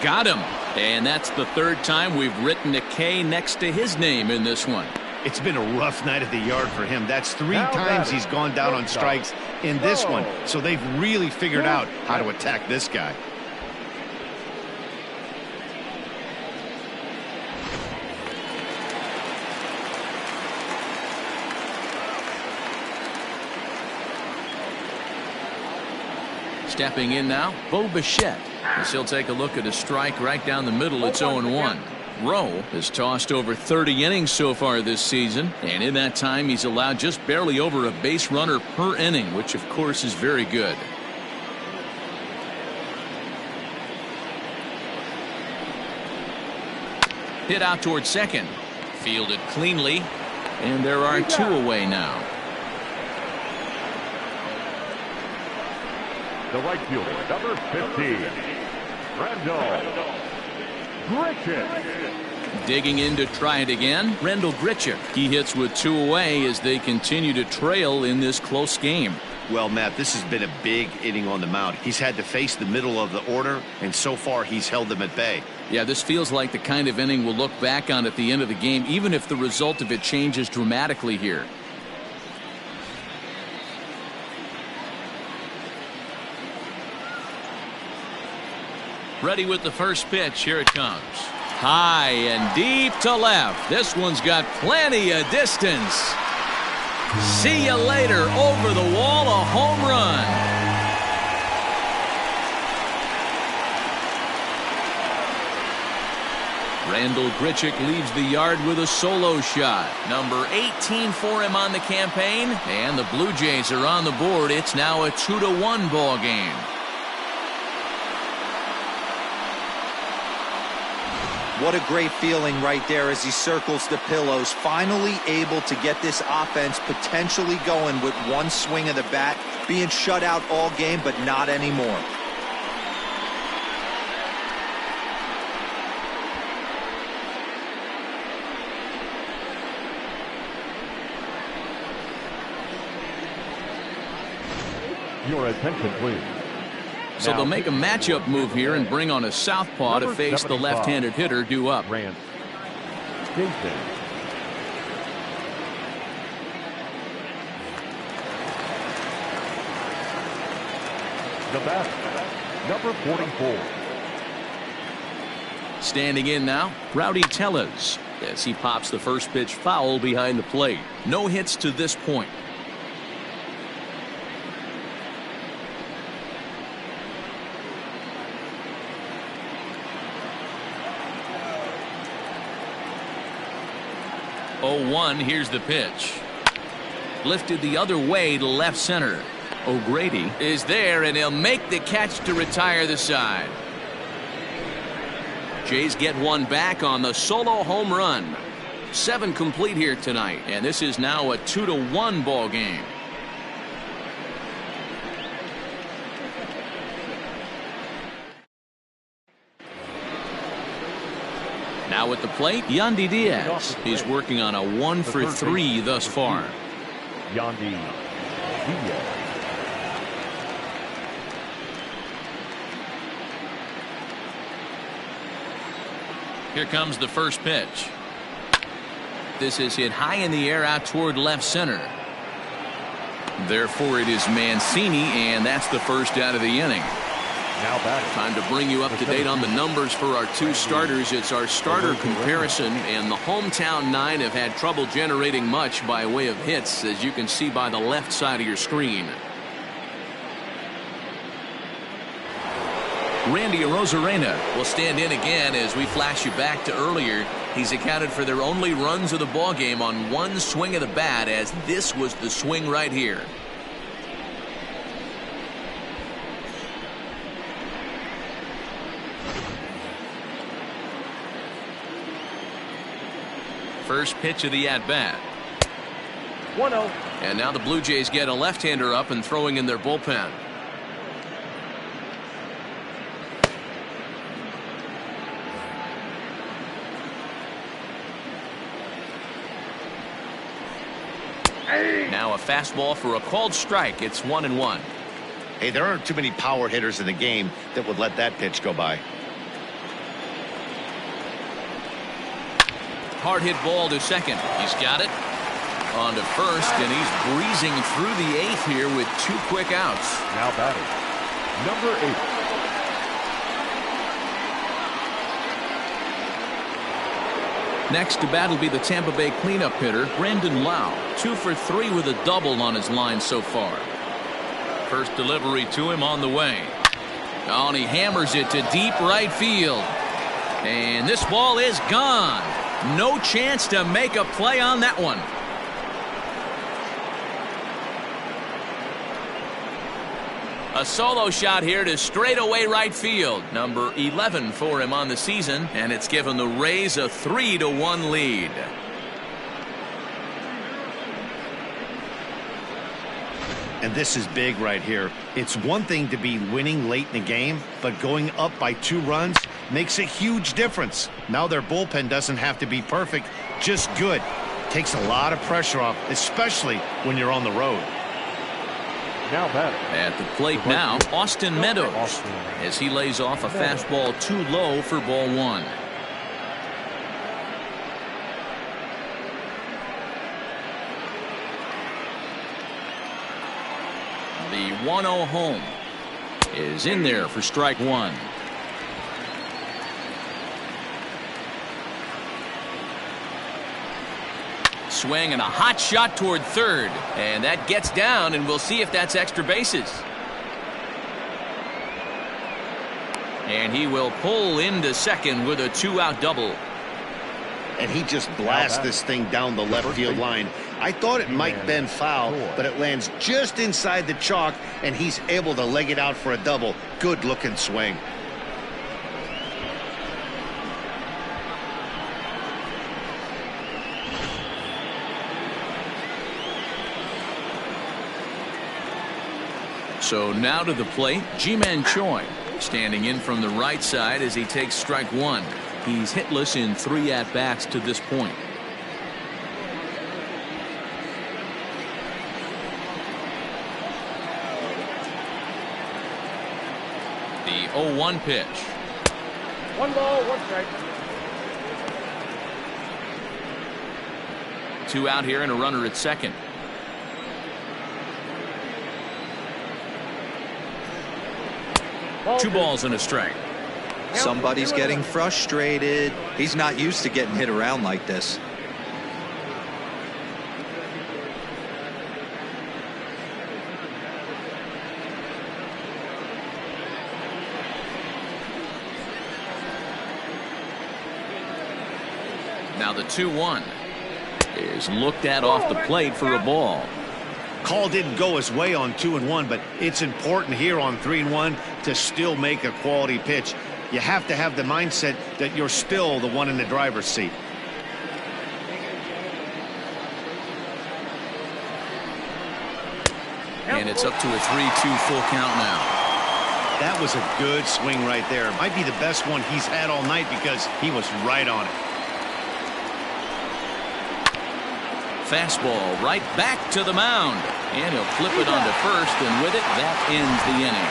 Got him. And that's the 3rd time we've written a K next to his name in this one. It's been a rough night at the yard for him. That's 3 times he's gone down on strikes in this one. So they've really figured out how to attack this guy. Stepping in now, Bo Bichette. As he'll take a look at a strike right down the middle. It's 0-1. Rowe has tossed over 30 innings so far this season, and in that time he's allowed just barely over a base runner per inning, which of course is very good. Hit out towards second. Fielded cleanly, and there are 2 away now. The right fielder, number 15, Rendell Grichuk. Digging in to try it again, Rendell Grichuk. He hits with 2 away as they continue to trail in this close game. Well, Matt, this has been a big inning on the mound. He's had to face the middle of the order, and so far he's held them at bay. Yeah, this feels like the kind of inning we'll look back on at the end of the game, even if the result of it changes dramatically here. Ready with the first pitch. Here it comes. High and deep to left. This one's got plenty of distance. See you later. Over the wall, a home run. Rendell Grichuk leaves the yard with a solo shot. Number 18 for him on the campaign. And the Blue Jays are on the board. It's now a 2-1 ball game. What a great feeling right there as he circles the pillows. Finally able to get this offense potentially going with one swing of the bat. Being shut out all game, but not anymore. Your attention, please. So they'll make a matchup move here and bring on a southpaw to face the left-handed hitter due up. Rance Jason. The bat, number 44. Standing in now, Rowdy Tellez, as he pops the first pitch foul behind the plate. No hits to this point. Oh, here's the pitch. Lifted the other way to left center. O'Grady is there, and he'll make the catch to retire the side. Jays get one back on the solo home run. 7 complete here tonight, and this is now a 2-1 ball game. Now at the plate, Yandy Diaz. He's working on a 1 for 3 thus far. Yandy Diaz. Here comes the first pitch. This is hit high in the air out toward left center. Therefore it is Mancini, and that's the first out of the inning. Now batting. Time to bring you up to date on the numbers for our 2 starters. It's our starter comparison, and the hometown 9 have had trouble generating much by way of hits, as you can see by the left side of your screen. Randy Arozarena will stand in again as we flash you back to earlier. He's accounted for their only runs of the ball game on one swing of the bat, as this was the swing right here. First pitch of the at-bat. 1-0. And now the Blue Jays get a left-hander up and throwing in their bullpen. Now a fastball for a called strike. It's 1-1. Hey, there aren't too many power hitters in the game that would let that pitch go by. Hard hit ball to second. He's got it. On to first, and he's breezing through the eighth here with 2 quick outs. Now batting, number 8. Next to bat will be the Tampa Bay cleanup hitter, Brandon Lau. 2 for 3 with a double on his line so far. First delivery to him on the way. Oh, and he hammers it to deep right field. And this ball is gone. No chance to make a play on that one. A solo shot here to straightaway right field. Number 11 for him on the season, and it's given the Rays a 3-1 lead. And this is big right here. It's one thing to be winning late in the game, but going up by 2 runs makes a huge difference. Now their bullpen doesn't have to be perfect, just good. Takes a lot of pressure off, especially when you're on the road. Now batting. At the plate now, Austin Meadows, as he lays off a fastball too low for ball 1. The 1-0 home is in there for strike 1. Swing and a hot shot toward third, and that gets down, and we'll see if that's extra bases. And he will pull into second with a 2-out double. And he just blasts this thing down the left field line. I thought it might bend foul, but it lands just inside the chalk, and he's able to leg it out for a double. Good looking swing. So now to the plate, Ji-Man Choi, standing in from the right side as he takes strike 1. He's hitless in 3 at-bats to this point. The 0-1 pitch. 1 ball, 1 strike. 2 out here and a runner at second. Ball 2 balls and a strike. Somebody's getting frustrated. He's not used to getting hit around like this. Now the 2-1 is looked at off the plate for a ball. Call didn't go his way on 2-1, but it's important here on 3-1 to still make a quality pitch. You have to have the mindset that you're still the one in the driver's seat. And it's up to a 3-2 full count now. That was a good swing right there. Might be the best one he's had all night because he was right on it. Fastball right back to the mound, and he'll flip it onto first, and with it, that ends the inning.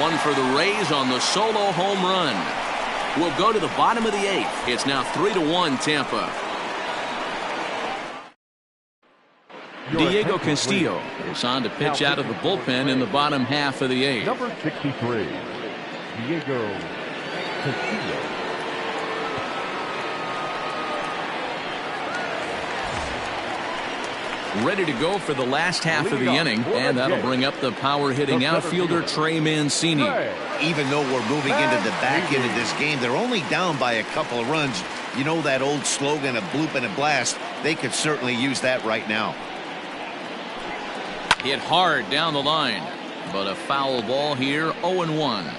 1 for the Rays on the solo home run. We'll go to the bottom of the 8th. It's now 3-1 Tampa. Diego Castillo is on to pitch out of the bullpen in the bottom half of the 8th. Number 63, Diego Castillo. ready to go for the last half of the inning, and that'll bring up the power-hitting outfielder Trey Mancini. Even though we're moving into the back end of this game, they're only down by a couple of runs. You know that old slogan, a bloop and a blast? They could certainly use that right now. Hit hard down the line, but a foul ball here, 0-1.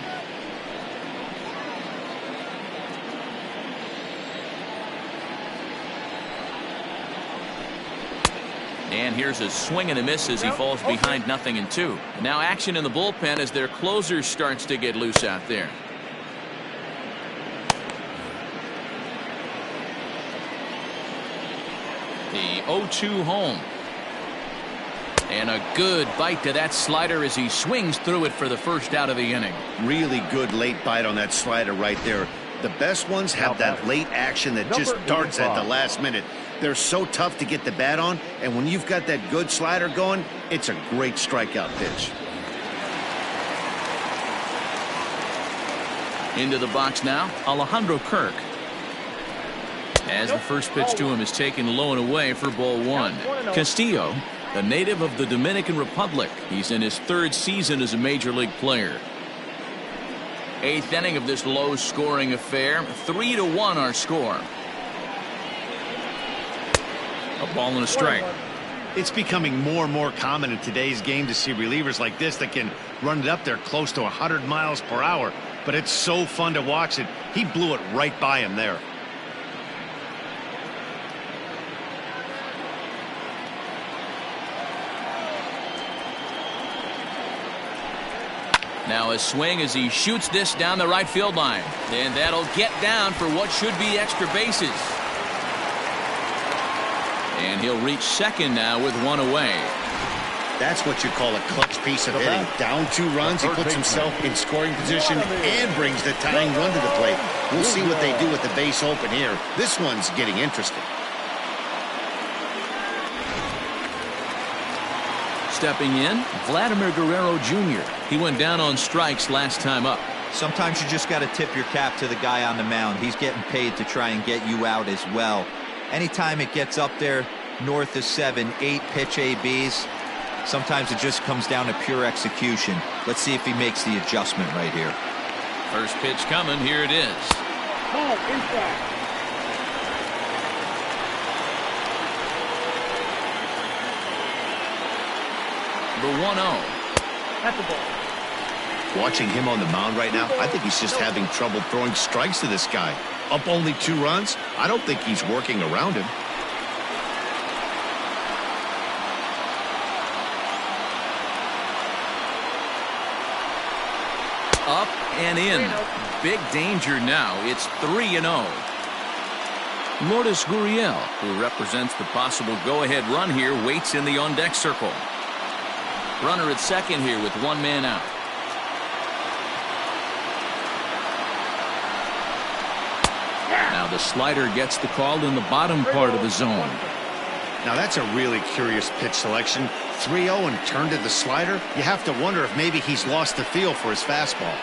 And here's a swing and a miss as he falls behind 0-2. Now action in the bullpen as their closer starts to get loose out there. The 0-2 home. And a good bite to that slider as he swings through it for the first out of the inning. Really good late bite on that slider right there. The best ones have that late action that just darts at the last minute. They're so tough to get the bat on, and when you've got that good slider going, it's a great strikeout pitch. Into the box now, Alejandro Kirk. As the first pitch to him is taken low and away for ball 1. Castillo, a native of the Dominican Republic. He's in his 3rd season as a major league player. 8th inning of this low-scoring affair. 3-1 our score. A ball and a strike. It's becoming more and more common in today's game to see relievers like this that can run it up there close to 100 miles per hour. But it's so fun to watch it. He blew it right by him there. Now a swing as he shoots this down the right field line. And that'll get down for what should be extra bases. And he'll reach second now with 1 away. That's what you call a clutch piece of hitting. Down 2 runs, he puts himself in scoring position and brings the tying run to the plate. We'll see what they do with the base open here. This one's getting interesting. Stepping in, Vladimir Guerrero Jr. He went down on strikes last time up. Sometimes you just got to tip your cap to the guy on the mound. He's getting paid to try and get you out as well. Anytime it gets up there north of 7, 8 pitch ABs, sometimes it just comes down to pure execution. Let's see if he makes the adjustment right here. First pitch coming. Here it is. Ball inside. The 1-0. At the ball. Watching him on the mound right now, I think he's just having trouble throwing strikes to this guy. Up only 2 runs? I don't think he's working around him. Up and in. Big danger now. It's 3-0. Lourdes Gurriel, who represents the possible go-ahead run here, waits in the on-deck circle. Runner at second here with 1 man out. Now the slider gets the call in the bottom part of the zone. Now that's a really curious pitch selection. 3-0 and turned to the slider. You have to wonder if maybe he's lost the feel for his fastball.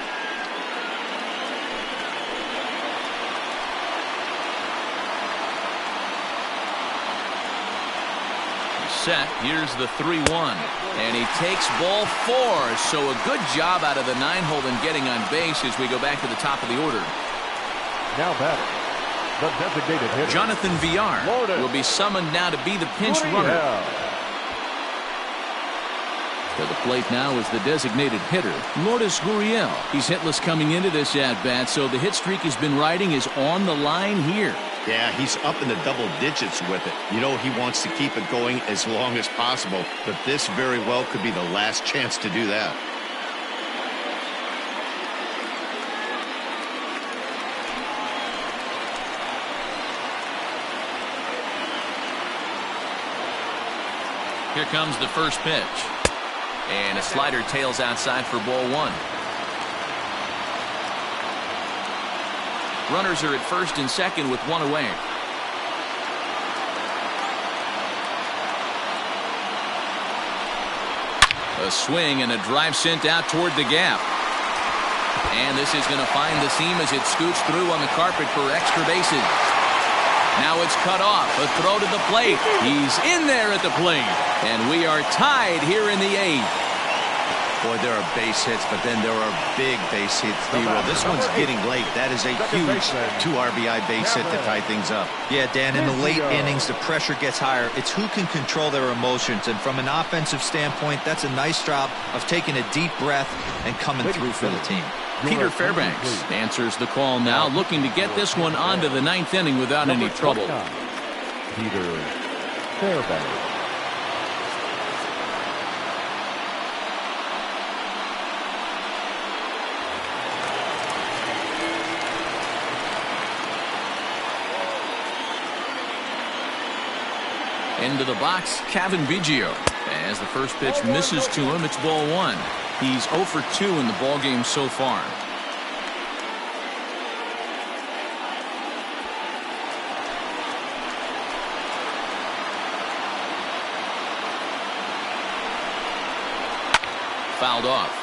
Set. Here's the 3-1. And he takes ball 4. So a good job out of the 9-hole in getting on base as we go back to the top of the order. Now batting, the designated hitter, Jonathan Villar will be summoned now to be the pinch runner. To the plate now is the designated hitter, Lourdes Gurriel. He's hitless coming into this at-bat, so the hit streak he's been riding is on the line here. Yeah, he's up in the double digits with it. You know, he wants to keep it going as long as possible, but this very well could be the last chance to do that. Here comes the first pitch. And a slider tails outside for ball 1. Runners are at first and second with 1 away. A swing and a drive sent out toward the gap. And this is going to find the seam as it scoots through on the carpet for extra bases. Now it's cut off. A throw to the plate. He's in there at the plate. And we are tied here in the 8th. Boy, there are base hits, but then there are big base hits. This one's getting late. That is a huge 2 RBI base hit to tie things up. Yeah, Dan, in the late innings, the pressure gets higher. It's who can control their emotions. And from an offensive standpoint, that's a nice job of taking a deep breath and coming through for the team. Peter Fairbanks answers the call now, looking to get this one onto the 9th inning without any trouble. Peter Fairbanks. Into the box, Kevin Biggio. As the first pitch misses to him, it's ball 1. He's 0 for 2 in the ballgame so far. Fouled off.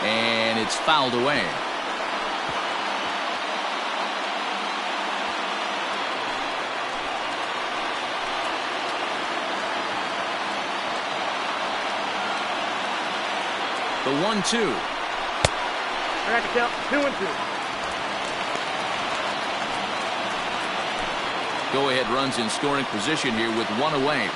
And it's fouled away. The 1-2. I got to count 2-2. Go-ahead runs in scoring position here with 1 away.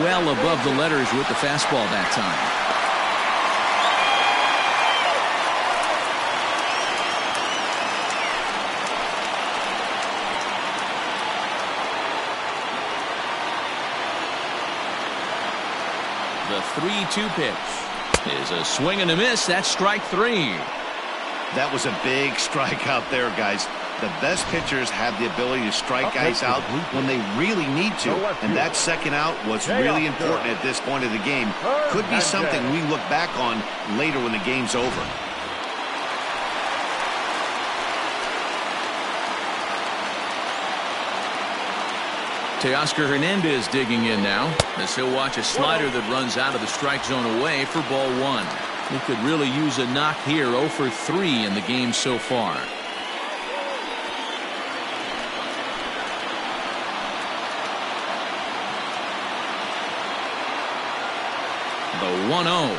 Well above the letters with the fastball that time. The 3-2 pitch is a swing and a miss. That's strike 3. That was a big strike out there, guys. The best pitchers have the ability to strike guys out when they really need to. And that second out was really important at this point of the game. Could be something we look back on later when the game's over. Teoscar Hernandez digging in now, as he'll watch a slider that runs out of the strike zone away for ball 1. He could really use a knock here. 0 for 3 in the game so far. The 1-0.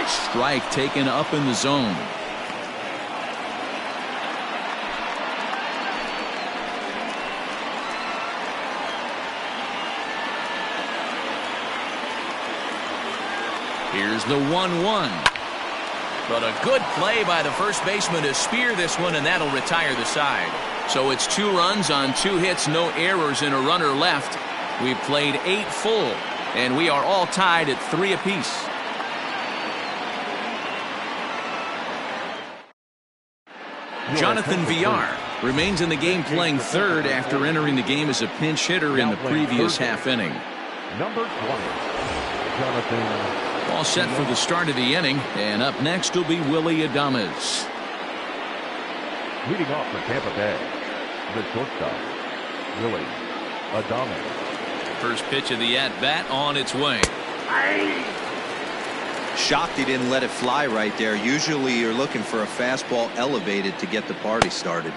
Strike taken up in the zone. Here's the 1-1. But a good play by the first baseman to spear this one, and that'll retire the side. So it's 2 runs on 2 hits, no errors, and a runner left. We've played 8 full, and we are all tied at 3 apiece. Jonathan Villar remains in the game, playing third after entering the game as a pinch hitter in the previous half inning. Number 20, Jonathan. All set for the start of the inning, and up next will be Willy Adames. Leading off for Tampa Bay, the shortstop, Willy Adames. First pitch of the at-bat on its way. Shocked he didn't let it fly right there. Usually you're looking for a fastball elevated to get the party started.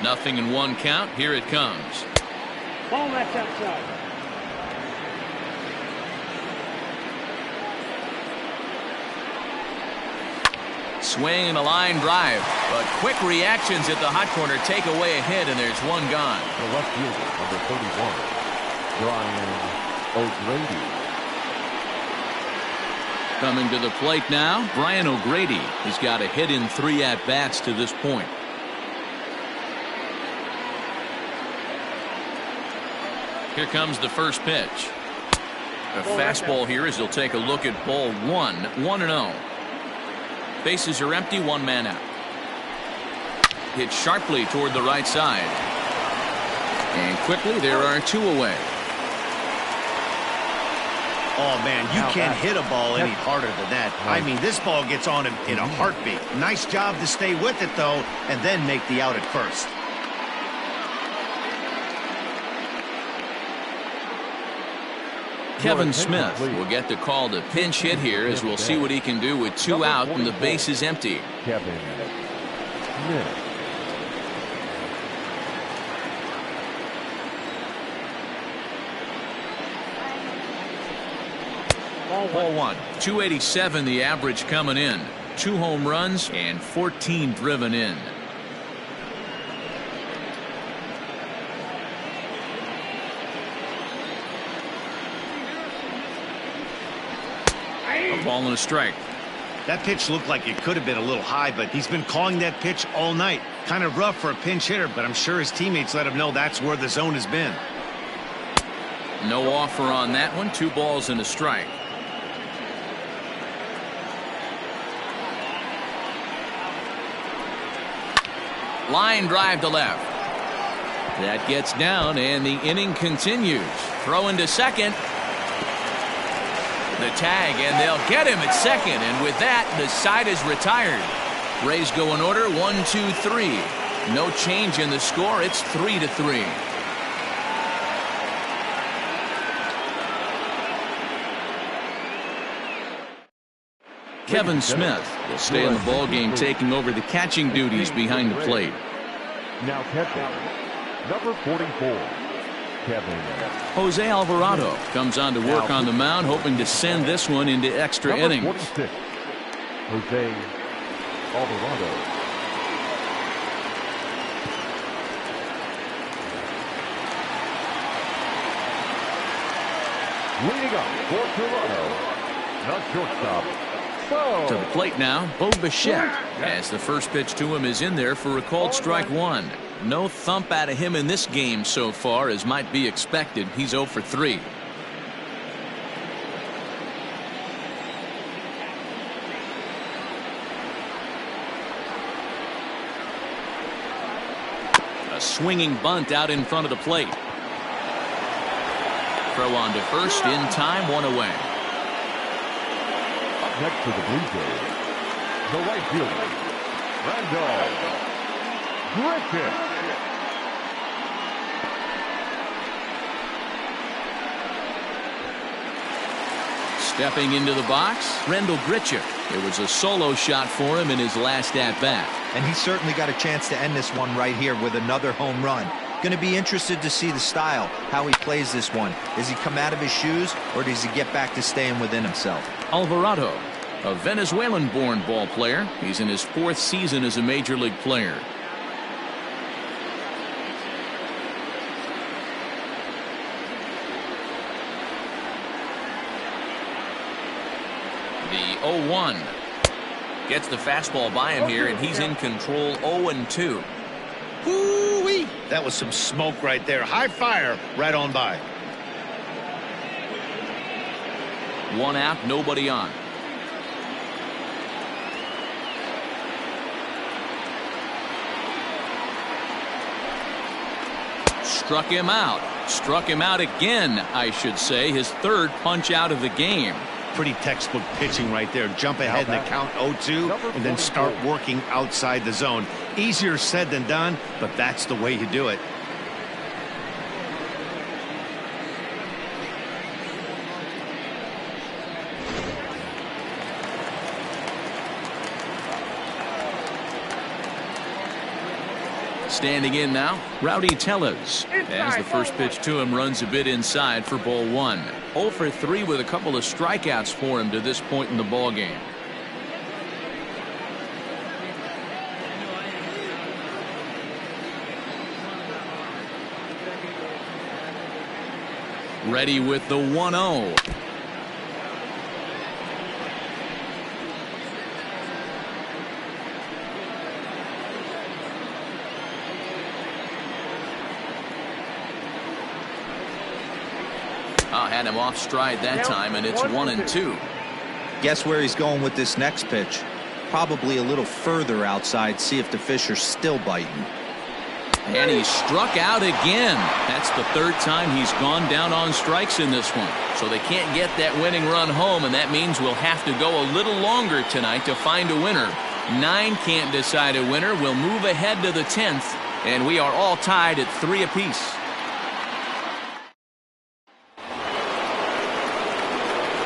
Nothing in 1 count. Here it comes. Ball that's outside. Swing and a line drive, but quick reactions at the hot corner take away a hit, and there's 1 gone. The left fielder, number 31, Brian O'Grady. Coming to the plate now, Brian O'Grady. He's got a hit in 3 at-bats to this point. Here comes the first pitch. A fastball here as he'll take a look at ball 1. 1-0. Bases are empty, 1 man out. Hit sharply toward the right side. And quickly there are 2 away. Oh, man, you can't hit a ball any harder than that. I mean, this ball gets on him in a heartbeat. Nice job to stay with it, though, and then make the out at first. Kevin Smith will get the call to pinch hit here, as we'll see what he can do with 2 out and the base is empty. Kevin Smith. Ball 1. 287 the average coming in. 2 home runs and 14 driven in. A ball and a strike. That pitch looked like it could have been a little high, but he's been calling that pitch all night. Kind of rough for a pinch hitter, but I'm sure his teammates let him know that's where the zone has been. No offer on that one. 2 balls and a strike. Line drive to left. That gets down, and the inning continues. Throw into second. The tag, and they'll get him at second, and with that, the side is retired. Rays go in order, 1, 2, 3. No change in the score. It's 3-3. Kevin Smith will stay in the ball game, taking over the catching duties behind the plate. Now catching, number 44, Kevin. Jose Alvarado comes on to work on the mound, hoping to send this one into extra innings. 46, Jose Alvarado. Leading up for Toronto, the shortstop. To the plate now, Bo Bichette, as the first pitch to him is in there for a called strike 1. No thump out of him in this game so far, as might be expected. He's 0 for 3. A swinging bunt out in front of the plate. Throw on to first in time, 1 away. Next to the Blue Jays, the right fielder, Randall Griffin. Stepping into the box, Randall Grichuk. It was a solo shot for him in his last at-bat. And he certainly got a chance to end this one right here with another home run. Going to be interested to see the style, how he plays this one. Does he come out of his shoes, or does he get back to staying within himself? Alvarado, a Venezuelan-born ball player. He's in his 4th season as a major league player. The 0-1 gets the fastball by him here, and he's in control. 0-2. Woo-wee! That was some smoke right there. High fire right on by. 1 out, nobody on. Struck him out. Struck him out again, I should say. His 3rd punch out of the game. Pretty textbook pitching right there. Jump ahead in the count 0-2 and then start working outside the zone. Easier said than done, but that's the way you do it. Standing in now, Rowdy Tellez, as the first pitch to him runs a bit inside for ball 1. 0 for 3 with a couple of strikeouts for him to this point in the ball game. Ready with the 1-0. Had him off stride that time, and it's 1-2. Guess where he's going with this next pitch? Probably a little further outside. See if the fish are still biting. And he's struck out again. That's the third time he's gone down on strikes in this one. So they can't get that winning run home, and that means we'll have to go a little longer tonight to find a winner. 9 can't decide a winner. We'll move ahead to the 10th, and we are all tied at 3 apiece.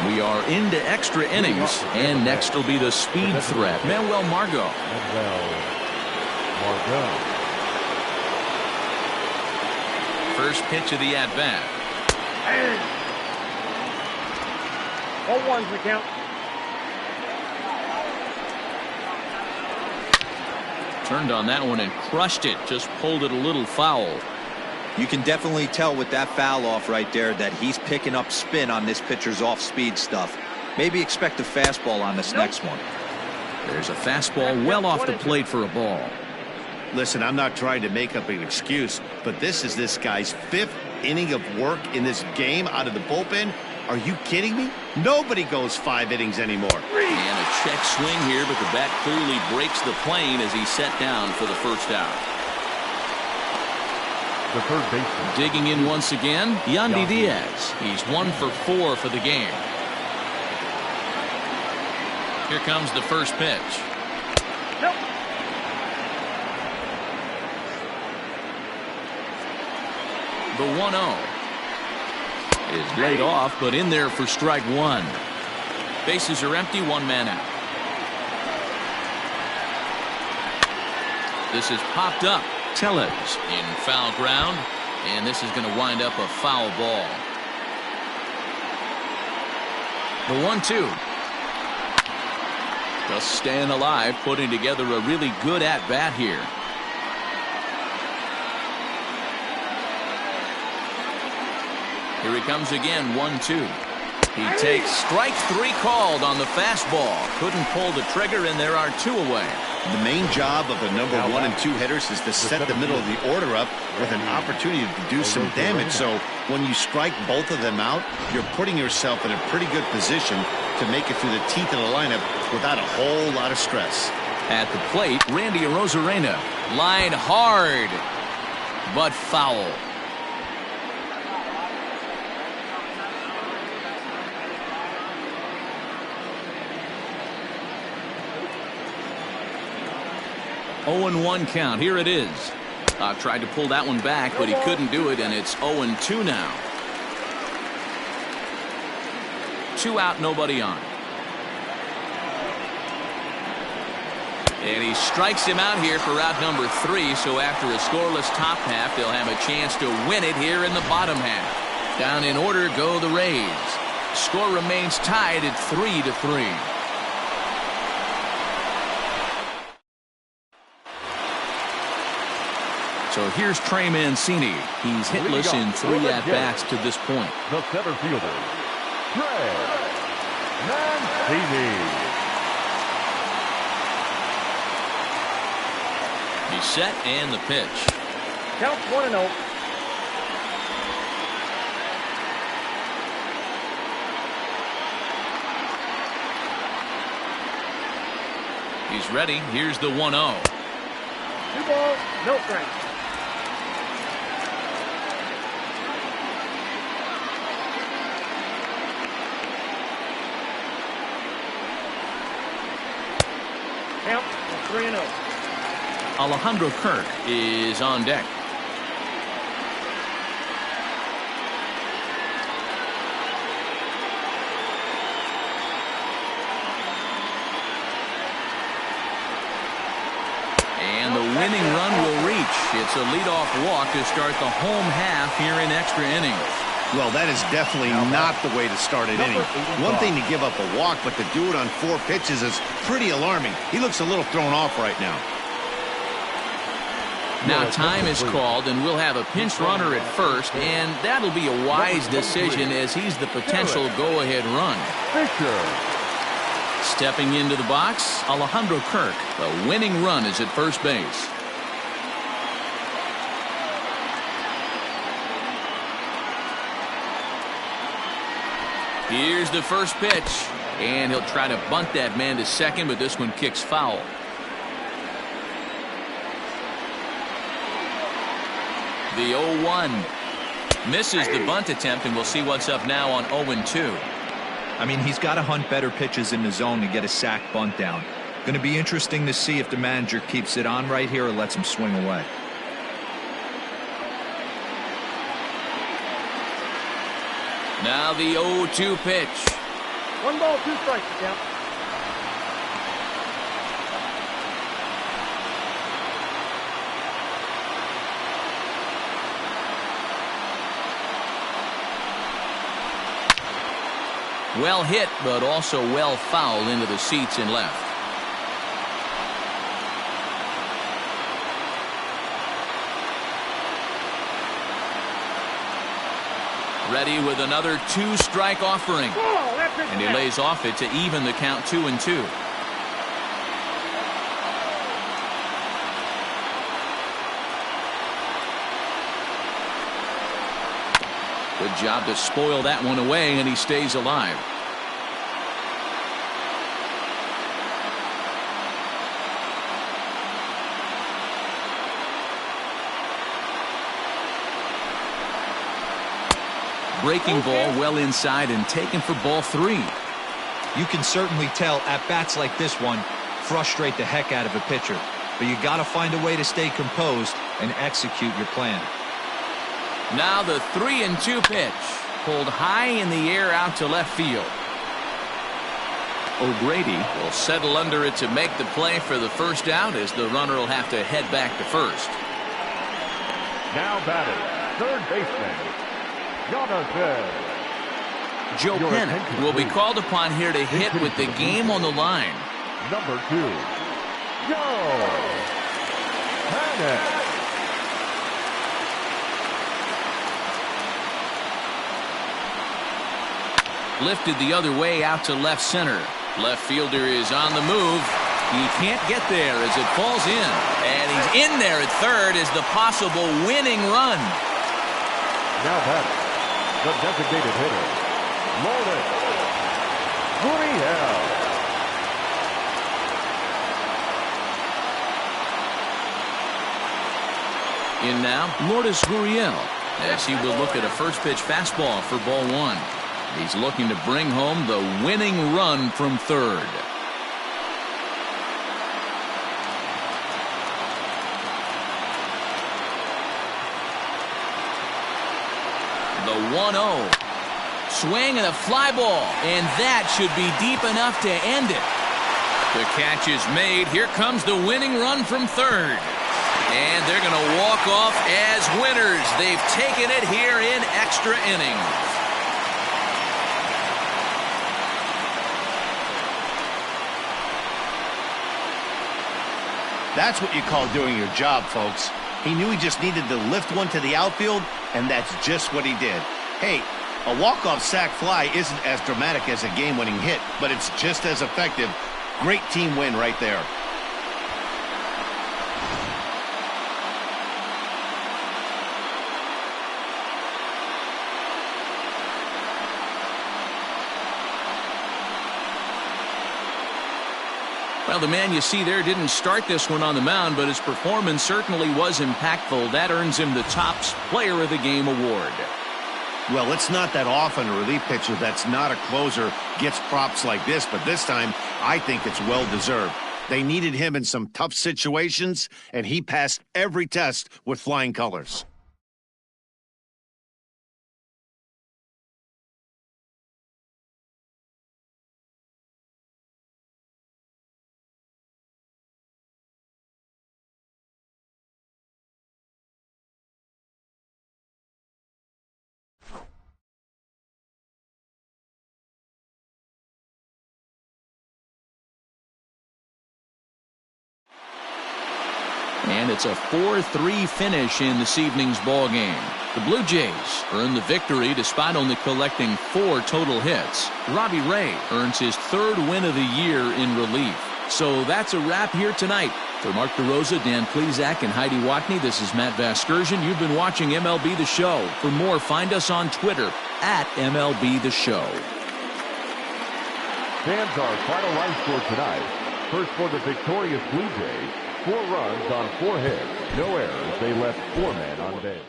We are into extra innings, and next will be the speed threat. Manuel Margot. First pitch of the at-bat. 0-1's the count. Turned on that one and crushed it. Just pulled it a little foul. You can definitely tell with that foul off right there that he's picking up spin on this pitcher's off-speed stuff. Maybe expect a fastball on this next one. There's a fastball well off the plate for a ball. Listen, I'm not trying to make up an excuse, but this is this guy's 5th inning of work in this game out of the bullpen. Are you kidding me? Nobody goes 5 innings anymore. And a check swing here, but the bat clearly breaks the plane as he's set down for the first out. The third baseman. Digging in once again, Yandy Diaz. He's 1 for 4 for the game. Here comes the first pitch. Nope. The 1-0 is laid off, but in there for strike 1. Bases are empty, 1 man out. This is popped up. Tellez in foul ground, and this is going to wind up a foul ball. The 1-2. Just staying alive, putting together a really good at-bat here. Here he comes again, 1-2. He takes strike 3 called on the fastball. Couldn't pull the trigger, and there are 2 away. The main job of the number 1 and 2 hitters is to set the middle of the order up with an opportunity to do some damage. So when you strike both of them out, you're putting yourself in a pretty good position to make it through the teeth of the lineup without a whole lot of stress. At the plate, Randy Arozarena. Line hard, but foul. Oh, 1 count. Here it is. Tried to pull that one back, but he couldn't do it, and it's 0-2 now. 2 out, nobody on. And he strikes him out here for out number 3, so after a scoreless top half, they'll have a chance to win it here in the bottom half. Down in order go the Rays. Score remains tied at 3-3. So here's Trey Mancini. He's hitless in 3 at-bats to this point. The center fielder, Trey Mancini. He's set, and the pitch. Count 1-0. He's ready. Here's the 1-0. 2 balls, no strikes. Count 3-0. Alejandro Kirk is on deck. And the winning run will reach. It's a leadoff walk to start the home half here in extra innings. Well, that is definitely not the way to start an inning. One thing to give up a walk, but to do it on 4 pitches is pretty alarming. He looks a little thrown off right now. Now time is called, and we'll have a pinch runner at first, and that'll be a wise decision as he's the potential go-ahead run. Stepping into the box, Alejandro Kirk. The winning run is at first base. Here's the first pitch, and he'll try to bunt that man to second, but this one kicks foul. The 0-1. Misses the bunt attempt, and we'll see what's up now on 0-2. I mean, he's got to hunt better pitches in the zone to get a sac bunt down. Going to be interesting to see if the manager keeps it on right here or lets him swing away. Now the 0-2 pitch. 1 ball, 2 strikes, count. Well hit, but also well fouled into the seats and left. Ready with another 2-strike offering. And he lays off it to even the count 2-2. Good job to spoil that one away, and he stays alive. Breaking ball well inside and taken for ball 3. You can certainly tell at-bats like this one frustrate the heck out of a pitcher. But you got to find a way to stay composed and execute your plan. Now the 3-2 pitch. Pulled high in the air out to left field. O'Grady will settle under it to make the play for the first out, as the runner will have to head back to first. Now batting, third baseman, Jonathan. Joe Pennant will be called upon here to hit with the game on the line. Number 2, Joe Pennant. Lifted the other way out to left center. Left fielder is on the move. He can't get there as it falls in. And he's in there at third as the possible winning run. Now batting, the designated hitter, Lourdes Gurriel. In now, Lourdes Gurriel, as he will look at a first pitch fastball for ball 1. He's looking to bring home the winning run from third. The 1-0. Swing and a fly ball, and that should be deep enough to end it. The catch is made. Here comes the winning run from third. And they're going to walk off as winners. They've taken it here in extra innings. That's what you call doing your job, folks. He knew he just needed to lift one to the outfield, and that's just what he did. Hey, a walk-off sac fly isn't as dramatic as a game-winning hit, but it's just as effective. Great team win right there. Well, the man you see there didn't start this one on the mound, but his performance certainly was impactful. That earns him the Topps Player of the Game award. Well, it's not that often a relief pitcher that's not a closer gets props like this, but this time I think it's well-deserved. They needed him in some tough situations, and he passed every test with flying colors. And it's a 4-3 finish in this evening's ball game. The Blue Jays earn the victory despite only collecting 4 total hits. Robbie Ray earns his 3rd win of the year in relief. So that's a wrap here tonight. For Mark DeRosa, Dan Plesac, and Heidi Watney, this is Matt Vasgersian. You've been watching MLB The Show. For more, find us on Twitter at MLB The Show. Fans, our final line score tonight. First for the victorious Blue Jays. 4 runs on 4 hits, no errors. They left 4 men on base.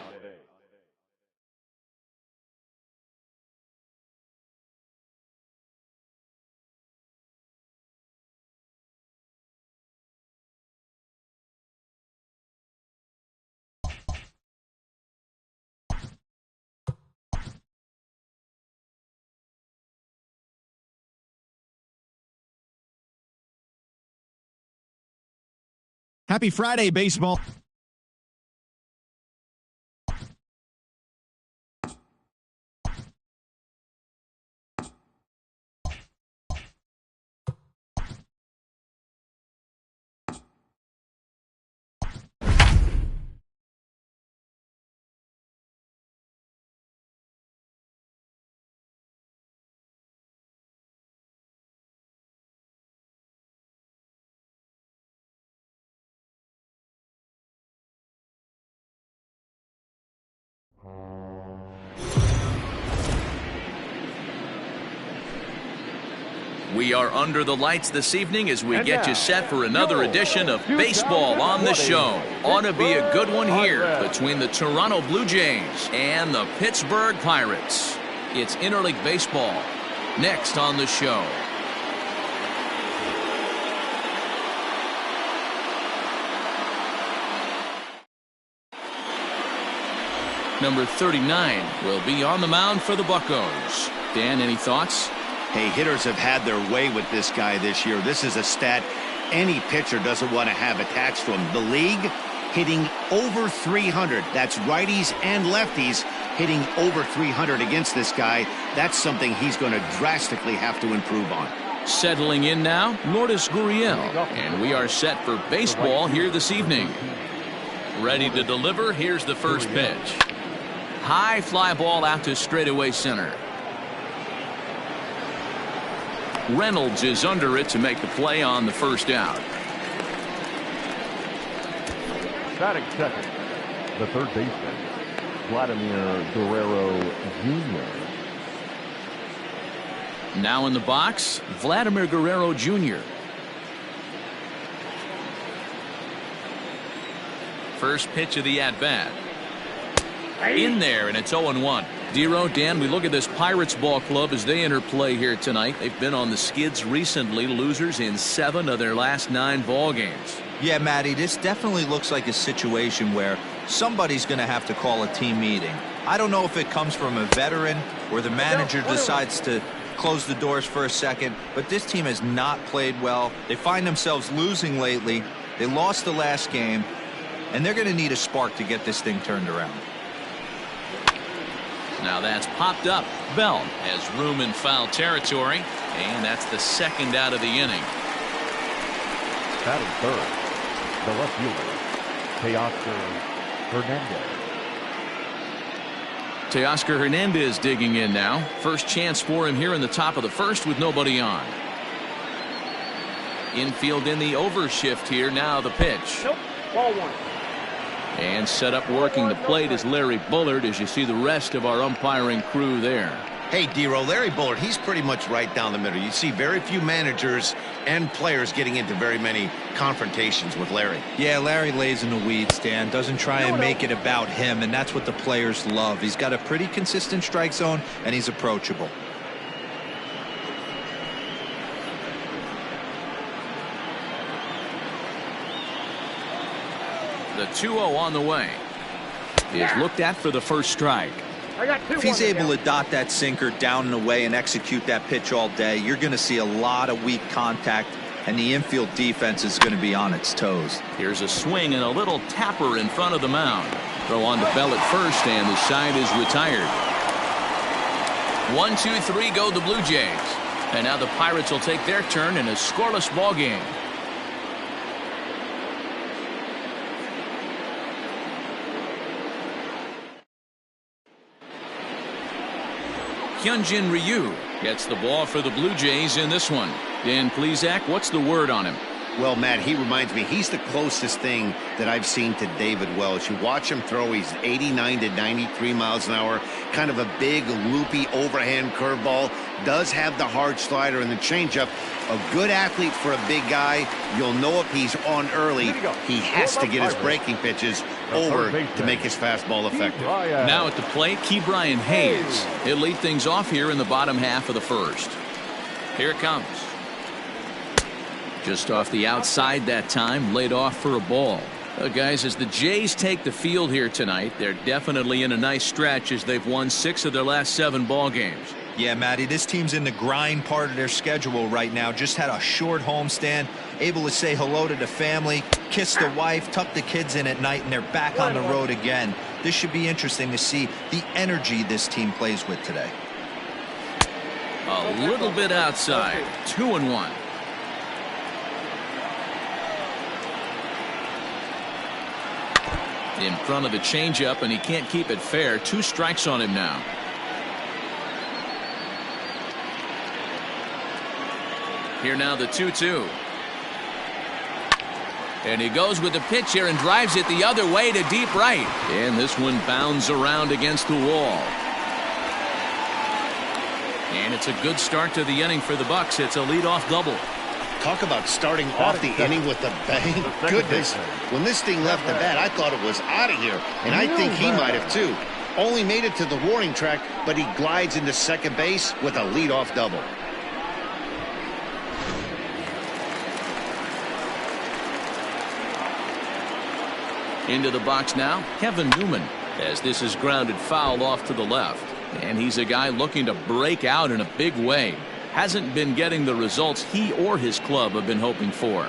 Happy Friday, baseball. We are under the lights this evening as we get you set for another edition of Baseball on the Show. Ought to be a good one here between the Toronto Blue Jays and the Pittsburgh Pirates. It's interleague baseball next on the show. Number 39 will be on the mound for the Buccos. Dan, any thoughts? Hey, hitters have had their way with this guy this year. This is a stat any pitcher doesn't want to have attached to him. The league hitting over 300. That's righties and lefties hitting over 300 against this guy. That's something he's going to drastically have to improve on. Settling in now, Lourdes Gurriel. And we are set for baseball here this evening. Ready to deliver. Here's the first pitch. High fly ball out to straightaway center. Reynolds is under it to make the play on the first out. Batting second, the third baseman, Vladimir Guerrero Jr. Now in the box, Vladimir Guerrero Jr. First pitch of the at-bat. In there, and it's 0-1. Dero, Dan, we look at this Pirates ball club as they enter play here tonight. They've been on the skids recently, losers in 7 of their last 9 ball games. Yeah, Matty, this definitely looks like a situation where somebody's going to have to call a team meeting. I don't know if it comes from a veteran or the manager decides to close the doors for a second, but this team has not played well. They find themselves losing lately. They lost the last game, and they're going to need a spark to get this thing turned around. Now that's popped up. Bell has room in foul territory, and that's the second out of the inning. Batting third, the left fielder, Teoscar Hernandez. Teoscar Hernandez digging in now. First chance for him here in the top of the first with nobody on. Infield in the overshift here. Now the pitch. Nope. Ball 1. And set up working the plate is Larry Bullard as you see the rest of our umpiring crew there. Hey, Dero, Larry Bullard, he's pretty much right down the middle. You see very few managers and players getting into very many confrontations with Larry. Yeah, Larry lays in the weeds, Dan. Doesn't try and make it about him, and that's what the players love. He's got a pretty consistent strike zone, and he's approachable. The 2-0 on the way is looked at for the first strike. If he's able to dot that sinker down and away and execute that pitch all day, you're going to see a lot of weak contact, and the infield defense is going to be on its toes. Here's a swing and a little tapper in front of the mound. Throw on to Bell at first, and the side is retired. 1-2-3 go the Blue Jays. And now the Pirates will take their turn in a scoreless ball game. Hyunjin Ryu gets the ball for the Blue Jays in this one. Dan Plesac, what's the word on him? Well, Matt, he reminds me, he's the closest thing that I've seen to David Wells. You watch him throw, he's 89 to 93 miles an hour, kind of a big, loopy, overhand curveball, does have the hard slider and the changeup. A good athlete for a big guy. You'll know if he's on early, he has to get his breaking pitches over to make his fastball effective. Now at the plate, Ke'Bryan Hayes. He'll lead things off here in the bottom half of the first. Here it comes. Just off the outside that time, laid off for a ball. Guys, as the Jays take the field here tonight, they're definitely in a nice stretch as they've won 6 of their last 7 ball games. Yeah, Matty, this team's in the grind part of their schedule right now. Just had a short homestand, able to say hello to the family, kiss the wife, tuck the kids in at night, and they're back on the road again. This should be interesting to see the energy this team plays with today. A little bit outside. 2-1. In front of the changeup, and he can't keep it fair. 2 strikes on him now. Here now the 2-2. And he goes with the pitch here and drives it the other way to deep right. And this one bounds around against the wall. And it's a good start to the inning for the Bucks. It's a leadoff double. Talk about starting off the inning with a bang. Goodness, when this thing left the bat, I thought it was out of here. And I think he might have too. Only made it to the warning track, but he glides into second base with a leadoff double. Into the box now, Kevin Newman, as this is grounded foul off to the left. And he's a guy looking to break out in a big way. Hasn't been getting the results he or his club have been hoping for.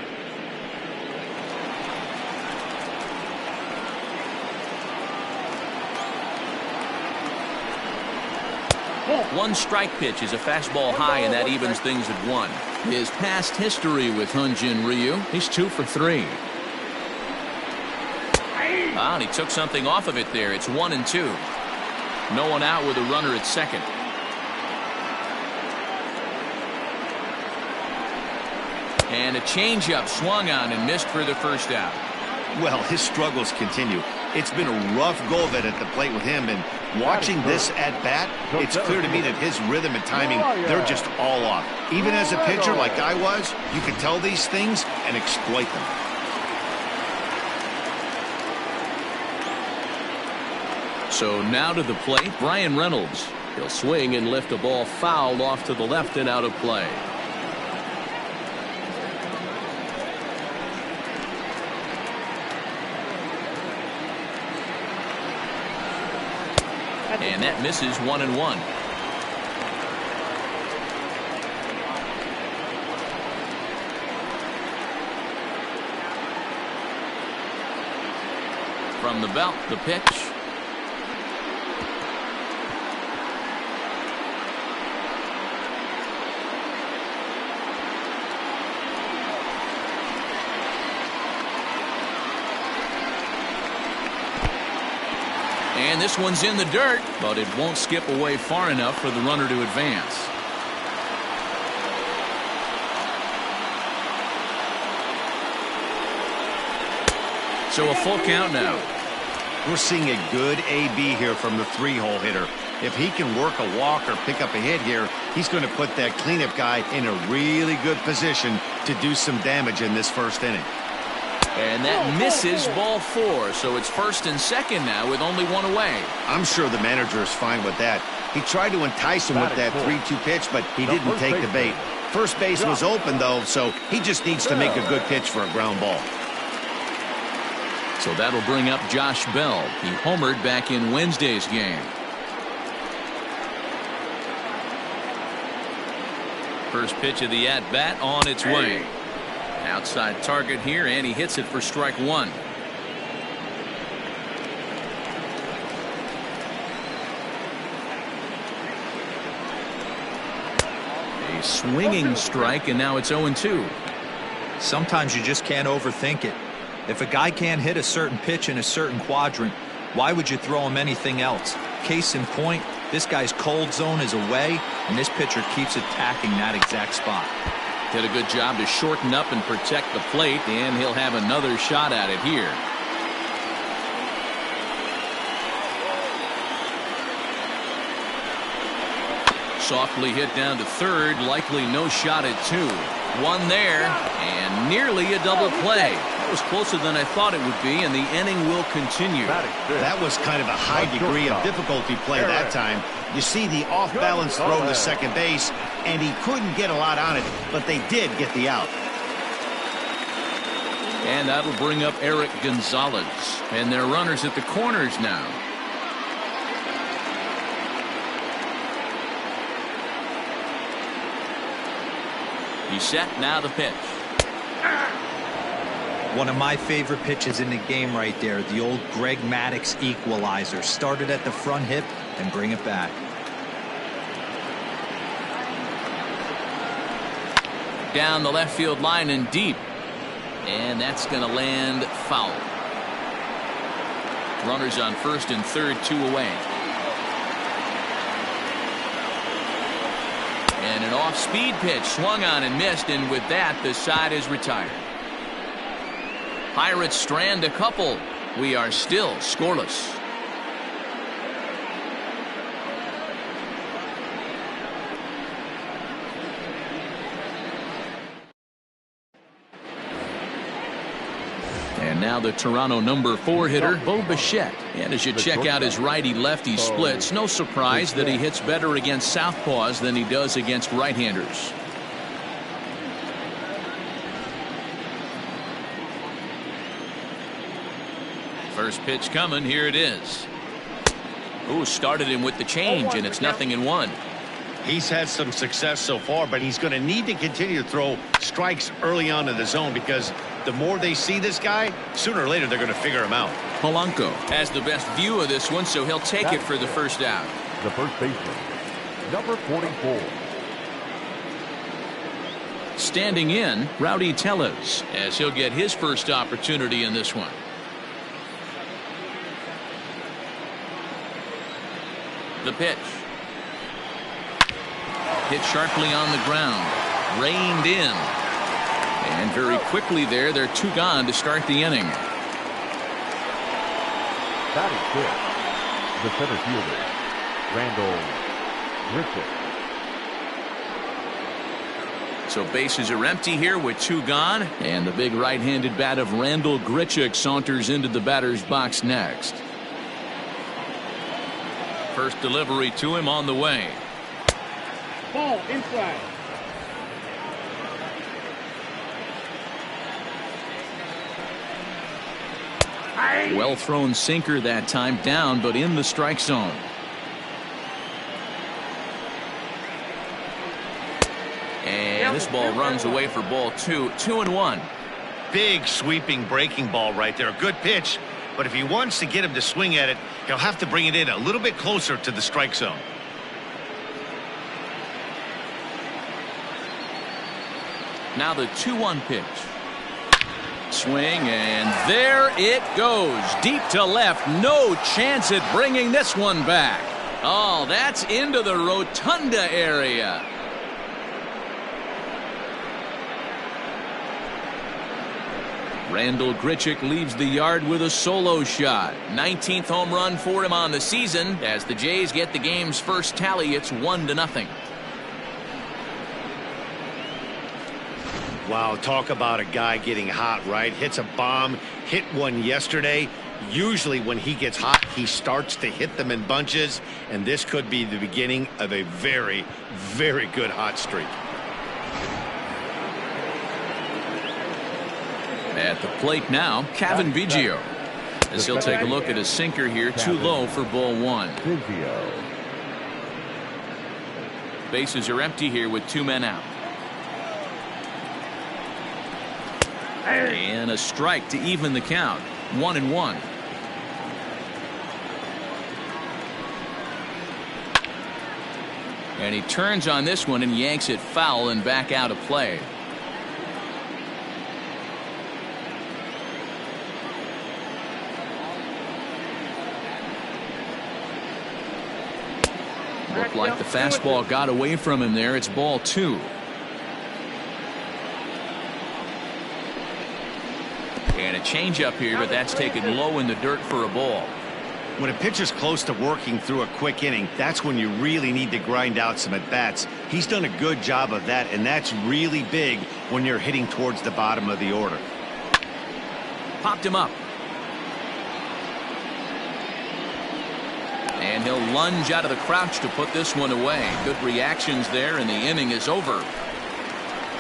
One strike pitch is a fastball high, and that evens things at 1. His past history with Hyunjin Ryu, he's 2 for 3. And he took something off of it there. It's 1-2. No one out with a runner at second. And a changeup swung on and missed for the first out. Well, his struggles continue. It's been a rough go of it at the plate with him, and watching this at bat, it's clear to me that his rhythm and timing, they're just all off. Even as a pitcher like I was, you can tell these things and exploit them. So now to the plate, Brian Reynolds. He'll swing and lift a ball foul off to the left and out of play. And that misses. 1-1. From the belt, the pitch. And this one's in the dirt, but it won't skip away far enough for the runner to advance. So a full count now. We're seeing a good AB here from the 3-hole hitter. If he can work a walk or pick up a hit here, he's going to put that cleanup guy in a really good position to do some damage in this first inning. And that misses, ball 4. So it's first and second now with only 1 away. I'm sure the manager is fine with that. He tried to entice him with that 3-2 pitch, but he didn't take the bait. First base was open, though, so he just needs to make a good pitch for a ground ball. So that'll bring up Josh Bell. He homered back in Wednesday's game. First pitch of the at-bat on its way. Outside target here, and he hits it for strike 1. A swinging strike, and now it's 0-2. Sometimes you just can't overthink it. If a guy can't hit a certain pitch in a certain quadrant, why would you throw him anything else? Case in point, this guy's cold zone is away, and this pitcher keeps attacking that exact spot. Did a good job to shorten up and protect the plate, and he'll have another shot at it here. Softly hit down to third, likely no shot at 2. One there, and nearly a double play. That was closer than I thought it would be, and the inning will continue. That was kind of a high degree of difficulty play that time. You see the off-balance throw to second base, and he couldn't get a lot on it, but they did get the out. And that'll bring up Eric Gonzalez, and their runners at the corners now. He's set, now the pitch. One of my favorite pitches in the game right there, the old Greg Maddux equalizer. Started at the front hip and bring it back. Down the left field line and deep. And that's going to land foul. Runners on first and third, 2 away. And an off-speed pitch swung on and missed, and with that, the side is retired. Pirates strand a couple. We are still scoreless. And now the Toronto number 4 hitter, Bo Bichette. And as you check out his righty-lefty splits, no surprise that he hits better against southpaws than he does against right-handers. First pitch coming, here it is. Ooh, started him with the change, and it's 0-1. He's had some success so far, but he's going to need to continue to throw strikes early on in the zone, because the more they see this guy, sooner or later they're going to figure him out. Polanco has the best view of this one, so he'll take it for the first out. The first baseman, number 44. Standing in, Rowdy Tellez, as he'll get his first opportunity in this one. The pitch. Hit sharply on the ground. Reined in. And very quickly there, they're 2 gone to start the inning. Batting fifth, the center fielder, Randall Grichuk. So bases are empty here with 2 gone. And the big right-handed bat of Randall Grichuk saunters into the batter's box next. First delivery to him on the way. Ball inside. Well thrown sinker that time, down but in the strike zone. And this ball runs away for ball 2. 2-1. Big sweeping breaking ball right there. Good pitch, but if he wants to get him to swing at it, he'll have to bring it in a little bit closer to the strike zone. Now the 2-1 pitch. Swing, and there it goes. Deep to left. No chance at bringing this one back. Oh, that's into the rotunda area. Randall Grichuk leaves the yard with a solo shot. 19th home run for him on the season. As the Jays get the game's first tally, it's 1-0. Wow, talk about a guy getting hot, right? Hits a bomb, hit one yesterday. Usually when he gets hot, he starts to hit them in bunches, and this could be the beginning of a very, very good hot streak. At the plate now, Kevin Biggio. As he'll take a look at his sinker here, too low for ball 1. Bases are empty here with 2 men out. And a strike to even the count. 1-1. And he turns on this one and yanks it foul and back out of play. Looked like the fastball got away from him there. It's ball 2. And a changeup here, but that's taken low in the dirt for a ball. When a pitcher's close to working through a quick inning, that's when you really need to grind out some at-bats. He's done a good job of that, and that's really big when you're hitting towards the bottom of the order. Popped him up. And he'll lunge out of the crouch to put this one away. Good reactions there, and the inning is over.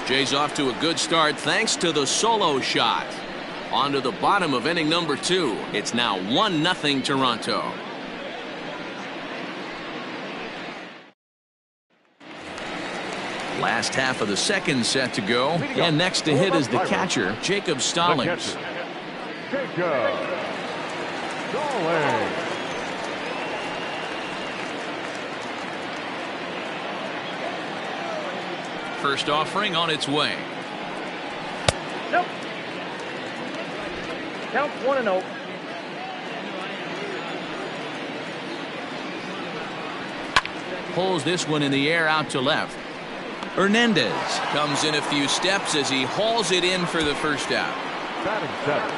Jays off to a good start thanks to the solo shot. On to the bottom of inning number 2. It's now 1-0 Toronto. Last half of the second set to go. And next to hit is the catcher, Jacob Stallings. Jacob Stallings. First offering on its way. Nope. Count 1-0. Pulls this one in the air out to left. Hernandez comes in a few steps as he hauls it in for the first out. Batting seven,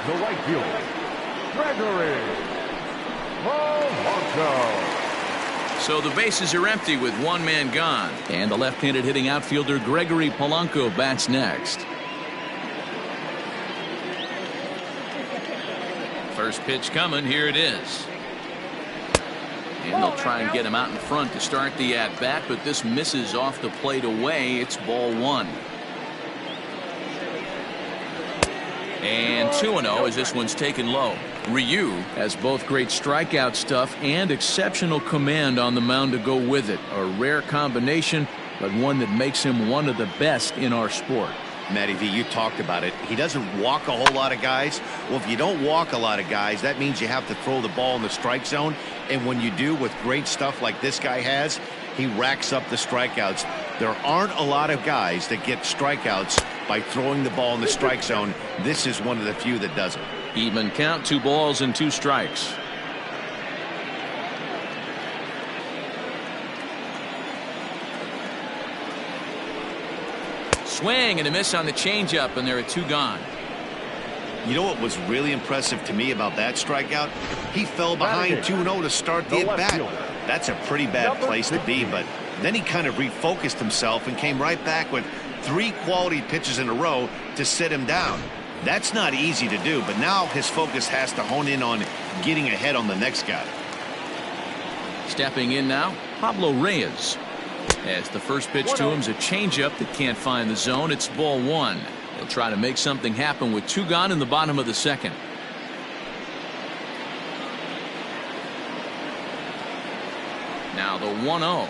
the right fielder, Gregory Polanco. So the bases are empty with one man gone. And the left-handed hitting outfielder Gregory Polanco bats next. First pitch coming. Here it is. And they'll try and get him out in front to start the at-bat, but this misses off the plate away. It's ball one. And 2-0 as this one's taken low. Ryu has both great strikeout stuff and exceptional command on the mound to go with it. A rare combination, but one that makes him one of the best in our sport. Matty V, you talked about it. He doesn't walk a whole lot of guys. Well, if you don't walk a lot of guys, that means you have to throw the ball in the strike zone. And when you do, with great stuff like this guy has, he racks up the strikeouts. There aren't a lot of guys that get strikeouts by throwing the ball in the strike zone. This is one of the few that does it. Even count, 2 balls and 2 strikes. Swing and a miss on the changeup, and there are 2 gone. You know what was really impressive to me about that strikeout? He fell behind 2-0 to start the at-bat. That's a pretty bad place to be, but then he kind of refocused himself and came right back with 3 quality pitches in a row to sit him down. That's not easy to do, but now his focus has to hone in on getting ahead on the next guy. Stepping in now, Pablo Reyes. As the first pitch to him is a changeup that can't find the zone. It's ball one. They'll try to make something happen with 2 gone in the bottom of the second. Now the 1-0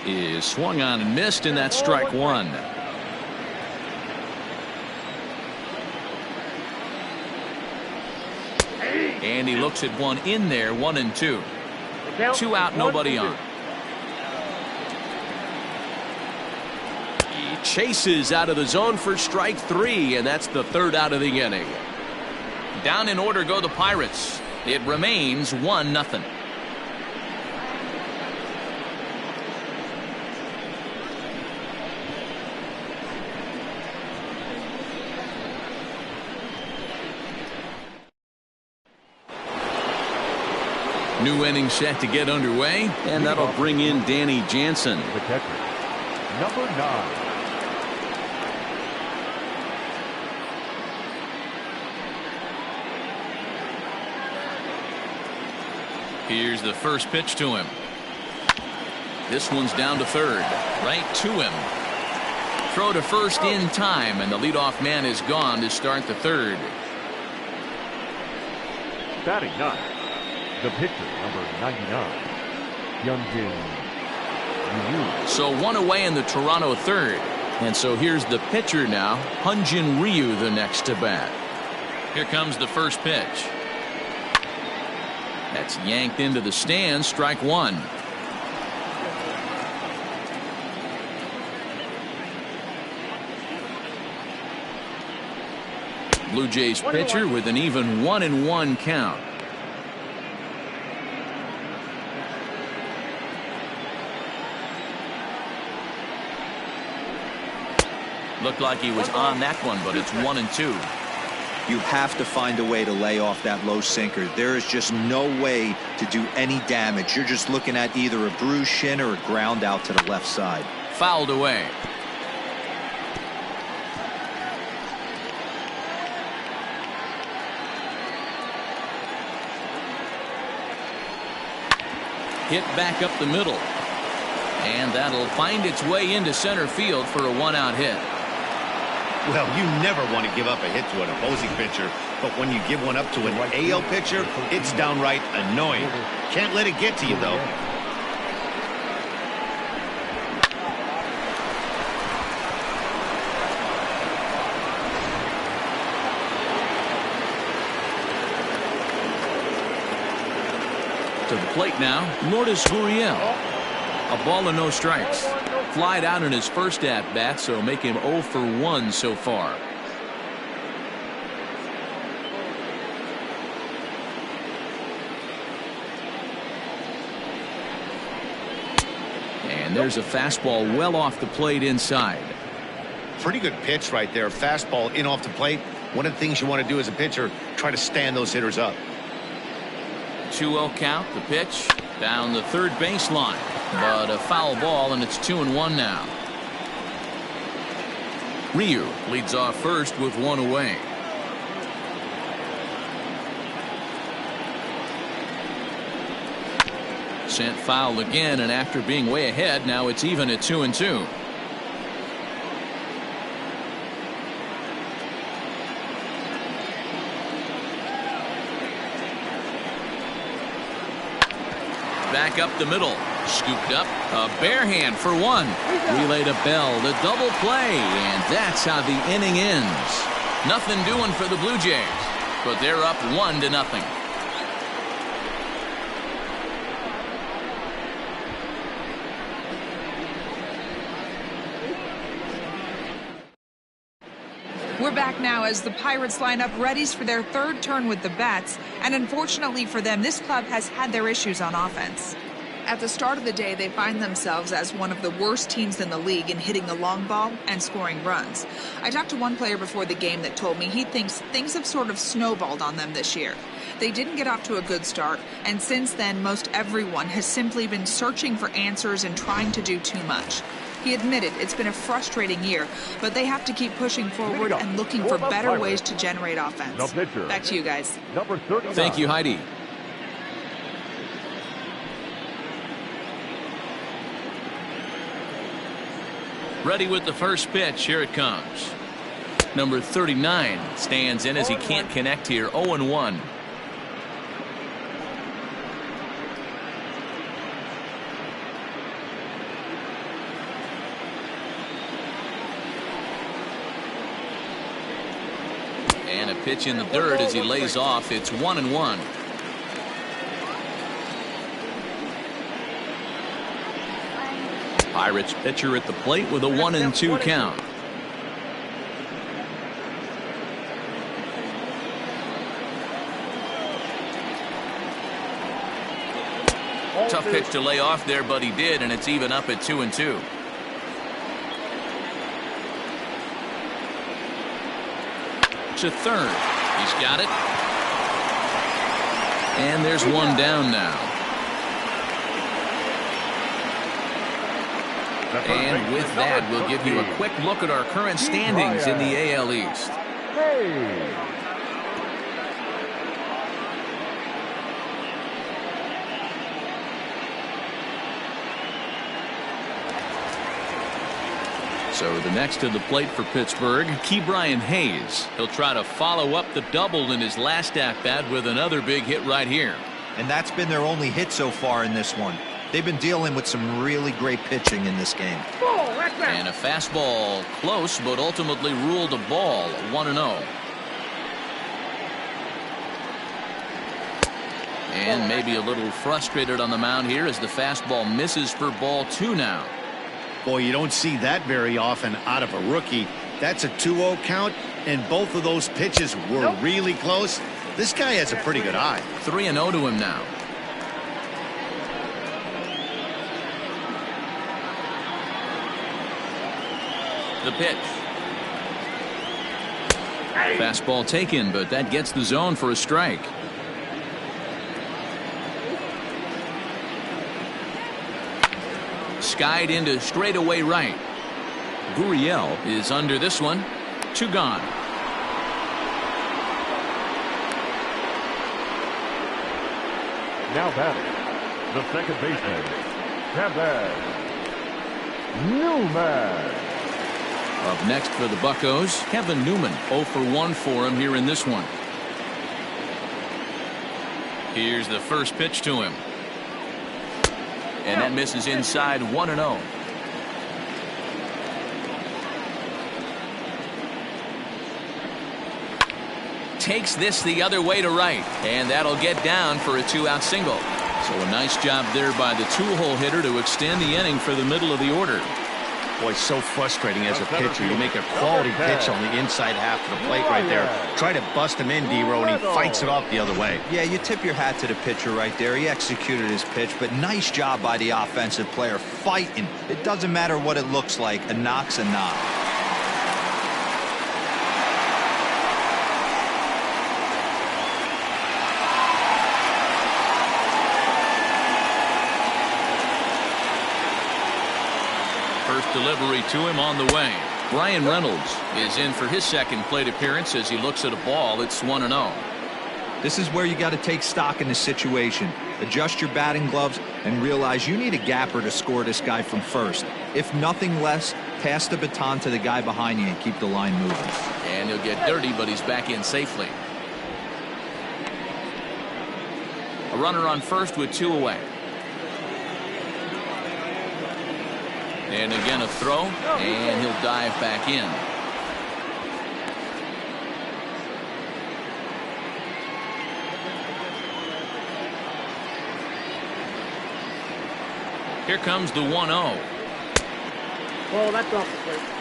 is swung on and missed, and that's strike one. And he looks at one in there, 1-2. 2 out, nobody on. He chases out of the zone for strike 3, and that's the 3rd out of the inning. Down in order go the Pirates. It remains 1-0. New inning set to get underway, and that'll bring in Danny Jansen. The catcher, number 9. Here's the first pitch to him. This one's down to third. Right to him. Throw to first in time, and the leadoff man is gone to start the third. Batting 9. The pitcher, number 99, Hyunjin Ryu. So 1 away in the Toronto third. And so here's the pitcher now, Hyunjin Ryu, the next to bat. Here comes the first pitch. That's yanked into the stands, strike 1. Blue Jays pitcher with an even 1-1 count. Looked like he was on that one, but it's 1-2. You have to find a way to lay off that low sinker. There is just no way to do any damage. You're just looking at either a bruised shin or a ground out to the left side. Fouled away. Hit back up the middle. And that'll find its way into center field for a 1-out hit. Well, you never want to give up a hit to an opposing pitcher, but when you give one up to an AL pitcher, it's downright annoying. Can't let it get to you, though. plate now, Lourdes Gurriel. A ball and no strikes. Flied out in his first at-bat, so make him 0 for 1 so far. And there's a fastball well off the plate inside. Pretty good pitch right there. Fastball in off the plate. One of the things you want to do as a pitcher, try to stand those hitters up. 2-0 count. The pitch down the third baseline, but a foul ball, and it's 2-1 now. Ryu leads off first with one away. Sent foul again, and after being way ahead, now it's even at 2-2. Back up the middle, scooped up, a bare hand for one. Relay to Bell, the double play, and that's how the inning ends. Nothing doing for the Blue Jays, but they're up 1-0. We're back now as the Pirates line up readies for their third turn with the bats, and unfortunately for them, this club has had their issues on offense. At the start of the day, they find themselves as one of the worst teams in the league in hitting the long ball and scoring runs. I talked to one player before the game that told me he thinks things have sort of snowballed on them this year. They didn't get off to a good start, and since then, most everyone has simply been searching for answers and trying to do too much. He admitted it's been a frustrating year, but they have to keep pushing forward and looking for better ways to generate offense. Back to you guys. Number 39. Thank you, Heidi. Ready with the first pitch. Here it comes. Number 39 stands in as he can't connect here. 0-1. And a pitch in the dirt as he lays off. It's 1-1. Pirates pitcher at the plate with a 1-2 count. Tough pitch to lay off there, but he did, and it's even up at 2-2. To third. He's got it. And there's one down now. And with that, we'll give you a quick look at our current standings in the AL East. So the next to the plate for Pittsburgh, Ke'Bryan Hayes. He'll try to follow up the double in his last at-bat with another big hit right here. And that's been their only hit so far in this one. They've been dealing with some really great pitching in this game. And a fastball close, but ultimately ruled a ball. 1-0. And maybe a little frustrated on the mound here as the fastball misses for ball 2 now. Boy, you don't see that very often out of a rookie. That's a 2-0 count, and both of those pitches were really close. This guy has a pretty good eye. 3-0 to him now. The pitch. Fastball taken, but that gets the zone for a strike. Skied into straightaway right. Gurriel is under this one. 2 gone. Now batting, the second baseman, Kevin Newman. Up next for the Buccos, Kevin Newman. 0 for 1 for him here in this one. Here's the first pitch to him. And that misses inside. 1-0. Takes this the other way to right, and that'll get down for a 2-out single. So a nice job there by the two-hole hitter to extend the inning for the middle of the order. Boy, so frustrating as a pitcher. You make a quality pitch on the inside half of the plate right there. Try to bust him in, D-Row, and he fights it off the other way. Yeah, you tip your hat to the pitcher right there. He executed his pitch, but nice job by the offensive player fighting. It doesn't matter what it looks like. A knock's a knock. First delivery to him on the way. Brian Reynolds is in for his second plate appearance as he looks at a ball. It's 1-0. This is where you got to take stock in the situation. Adjust your batting gloves and realize you need a gapper to score this guy from first. If nothing less, pass the baton to the guy behind you and keep the line moving. And he'll get dirty, but he's back in safely. A runner on first with 2 away. And again a throw, and he'll dive back in. Here comes the 1-0. Oh, that's off the plate.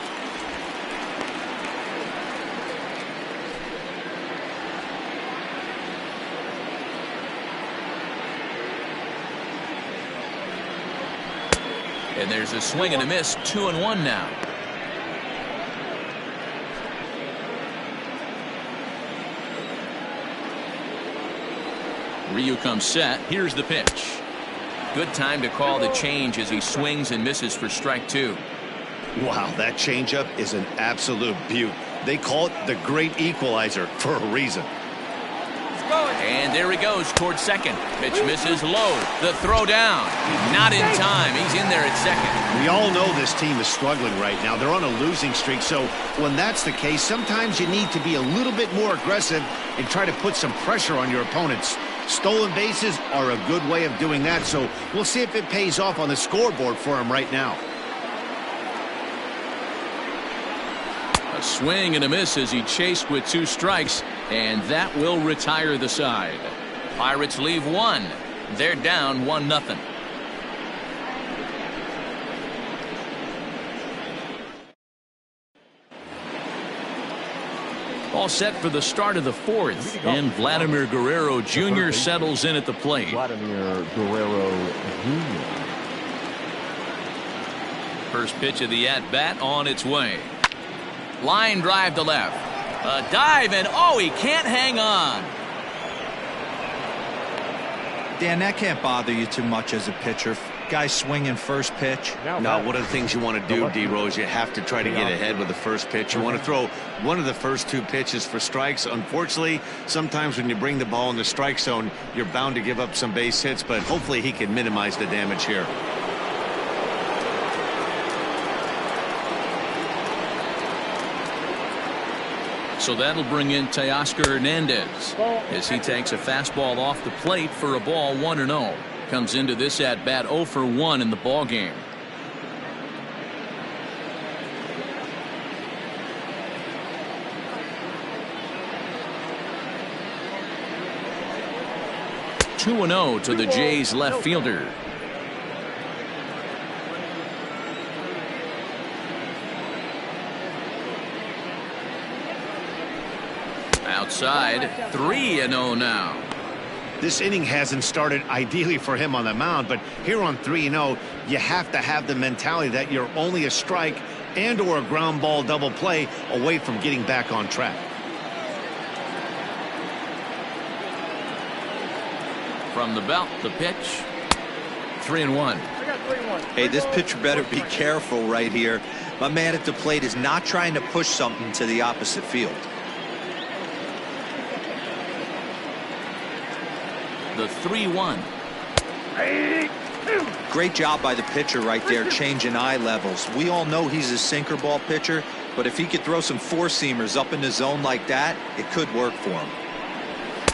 And there's a swing and a miss. 2-1 now. Ryu comes set. Here's the pitch. Good time to call the change as he swings and misses for strike 2. Wow, that changeup is an absolute beaut. They call it the great equalizer for a reason. And there he goes towards second. Pitch misses low. The throw down. Not in time. He's in there at second. We all know this team is struggling right now. They're on a losing streak. So when that's the case, sometimes you need to be a little bit more aggressive and try to put some pressure on your opponents. Stolen bases are a good way of doing that. So we'll see if it pays off on the scoreboard for him right now. A swing and a miss as he chased with 2 strikes. And that will retire the side. Pirates leave 1. They're down 1-0. All set for the start of the 4th. And Vladimir Guerrero Jr. settles in at the plate. Vladimir Guerrero Jr. First pitch of the at-bat on its way. Line drive to left. A dive, and oh, he can't hang on. Dan, that can't bother you too much as a pitcher. Guy swinging first pitch. Now, one of the things you want to do, D-Rose, you have to try to get ahead with the first pitch. You want to throw one of the first 2 pitches for strikes. Unfortunately, sometimes when you bring the ball in the strike zone, you're bound to give up some base hits, but hopefully he can minimize the damage here. So that'll bring in Teoscar Hernandez as he takes a fastball off the plate for a ball 1-0. Comes into this at bat 0 for 1 in the ball game. Two 2-0 to the Jays left fielder. Outside, 3-0 now. This inning hasn't started ideally for him on the mound, but here on 3-0, you have to have the mentality that you're only a strike and or a ground ball double play away from getting back on track. From the belt, the pitch. 3-1. Hey, this pitcher better be careful right here. My man at the plate is not trying to push something to the opposite field. The 3-1. Great job by the pitcher right there, changing eye levels. We all know he's a sinker ball pitcher, but if he could throw some four-seamers up in the zone like that, it could work for him.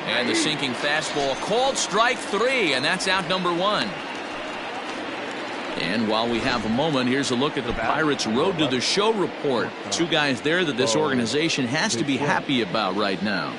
And the sinking fastball called strike 3, and that's out number 1. And while we have a moment, here's a look at the Pirates' Road to the Show report. 2 guys there that this organization has to be happy about right now.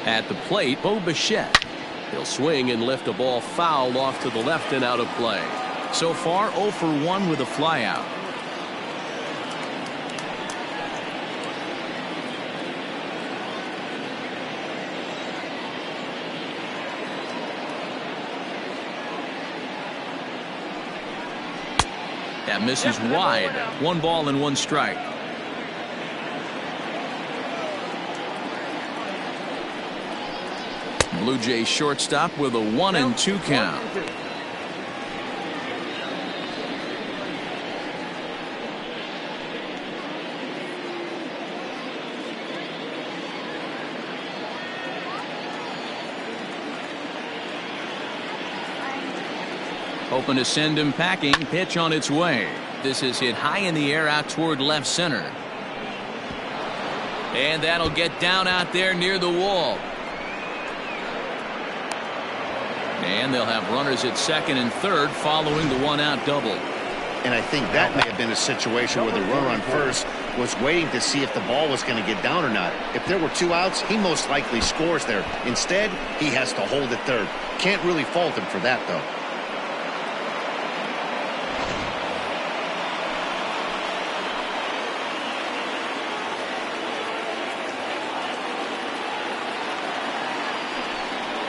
At the plate, Bo Bichette. He'll swing and lift a ball foul off to the left and out of play. So far 0 for 1 with a flyout. That misses wide. 1 ball and 1 strike. Blue Jays shortstop with a 1-2 count. Hoping to send him packing. Pitch on its way. This is hit high in the air out toward left center. And that'll get down out there near the wall. And they'll have runners at second and third following the 1-out double. And I think that may have been a situation where the runner on first was waiting to see if the ball was going to get down or not. If there were 2 outs, he most likely scores there. Instead, he has to hold at third. Can't really fault him for that, though.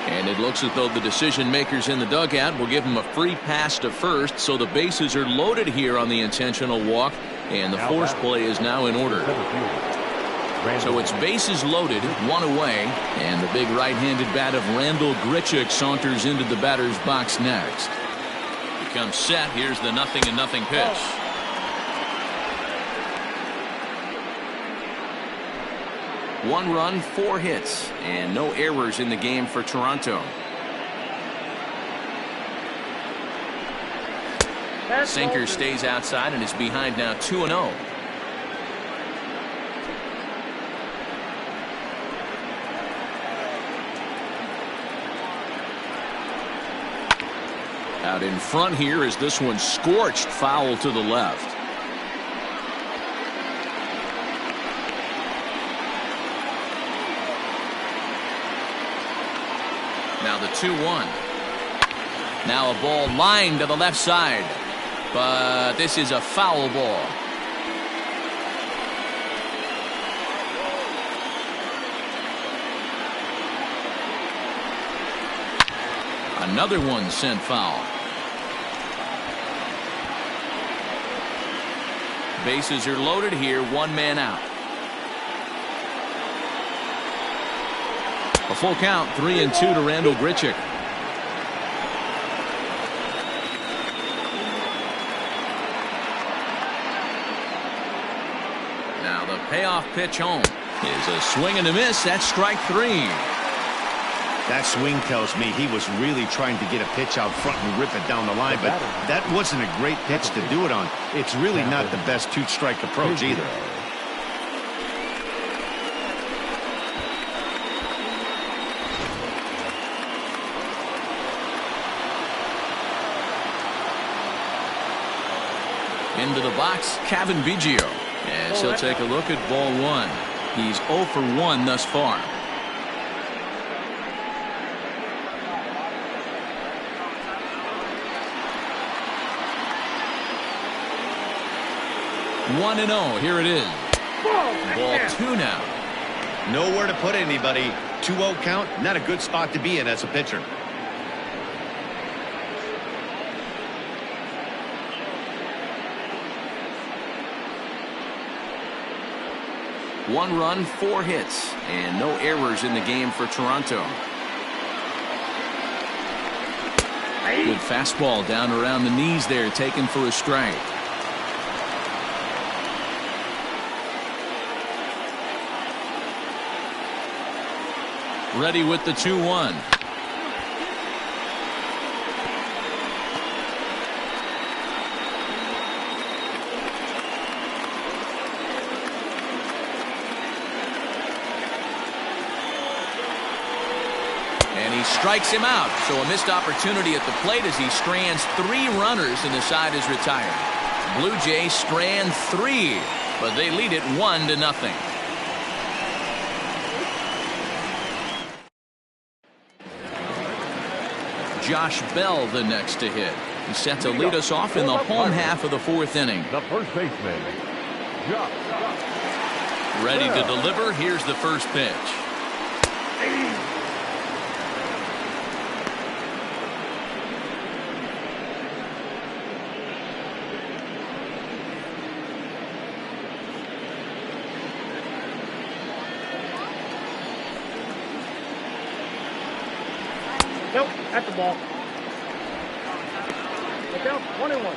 And it looks as though the decision makers in the dugout will give him a free pass to first, so the bases are loaded here on the intentional walk, and the force play is now in order. So it's bases loaded, 1 away, and the big right-handed bat of Randall Grichuk saunters into the batter's box next. Becomes set. Here's the 0-0 pitch. One run, 4 hits, and no errors in the game for Toronto. Sinker stays outside and is behind now 2-0. Out in front here is this one scorched foul to the left. Now the 2-1. Now a ball lined to the left side. But this is a foul ball. Another one sent foul. Bases are loaded here. 1 man out. A full count, 3-2 to Randall Grichuk. Now the payoff pitch home is a swing and a miss. That's strike 3. That swing tells me he was really trying to get a pitch out front and rip it down the line, but that wasn't a great pitch to do it on. It's really not the best 2-strike approach either. Into the box, Kevin Biggio, as he'll take a look at ball 1. He's 0 for 1 thus far. One and 0. Here it is. Ball 2 now. Nowhere to put anybody. 2-0 count. Not a good spot to be in as a pitcher. One run, 4 hits, and no errors in the game for Toronto. Good fastball down around the knees there, taken for a strike. Ready with the 2-1. Strikes him out, so a missed opportunity at the plate as he strands 3 runners and the side is retired. Blue Jays strand 3, but they lead it 1-0. Josh Bell the next to hit. He's set to lead us off in the home half of the fourth inning. The first baseman, Josh. Ready to deliver. Here's the first pitch. Nope, that's the ball. Look out, 1-1.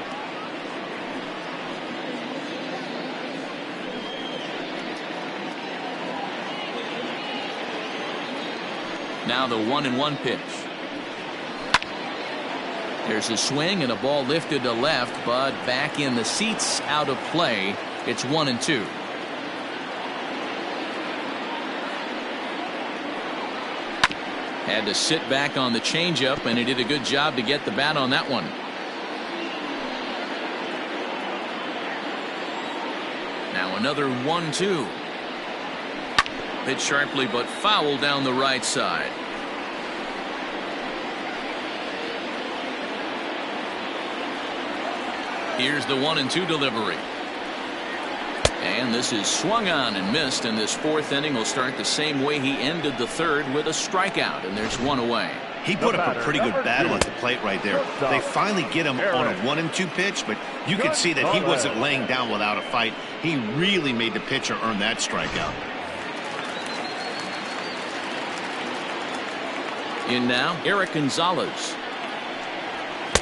Now the 1-1 pitch. There's a swing and a ball lifted to left, but back in the seats, out of play. It's 1-2. Had to sit back on the changeup, and he did a good job to get the bat on that one. Now another 1-2. Hit sharply but foul down the right side. Here's the 1-2 delivery. And this is swung on and missed, and this fourth inning will start the same way he ended the third, with a strikeout, and there's one away. He put up a pretty good battle at the plate right there. They finally get him on a 1-2 pitch, but you could see that he wasn't laying down without a fight. He really made the pitcher earn that strikeout. In now, Eric Gonzalez.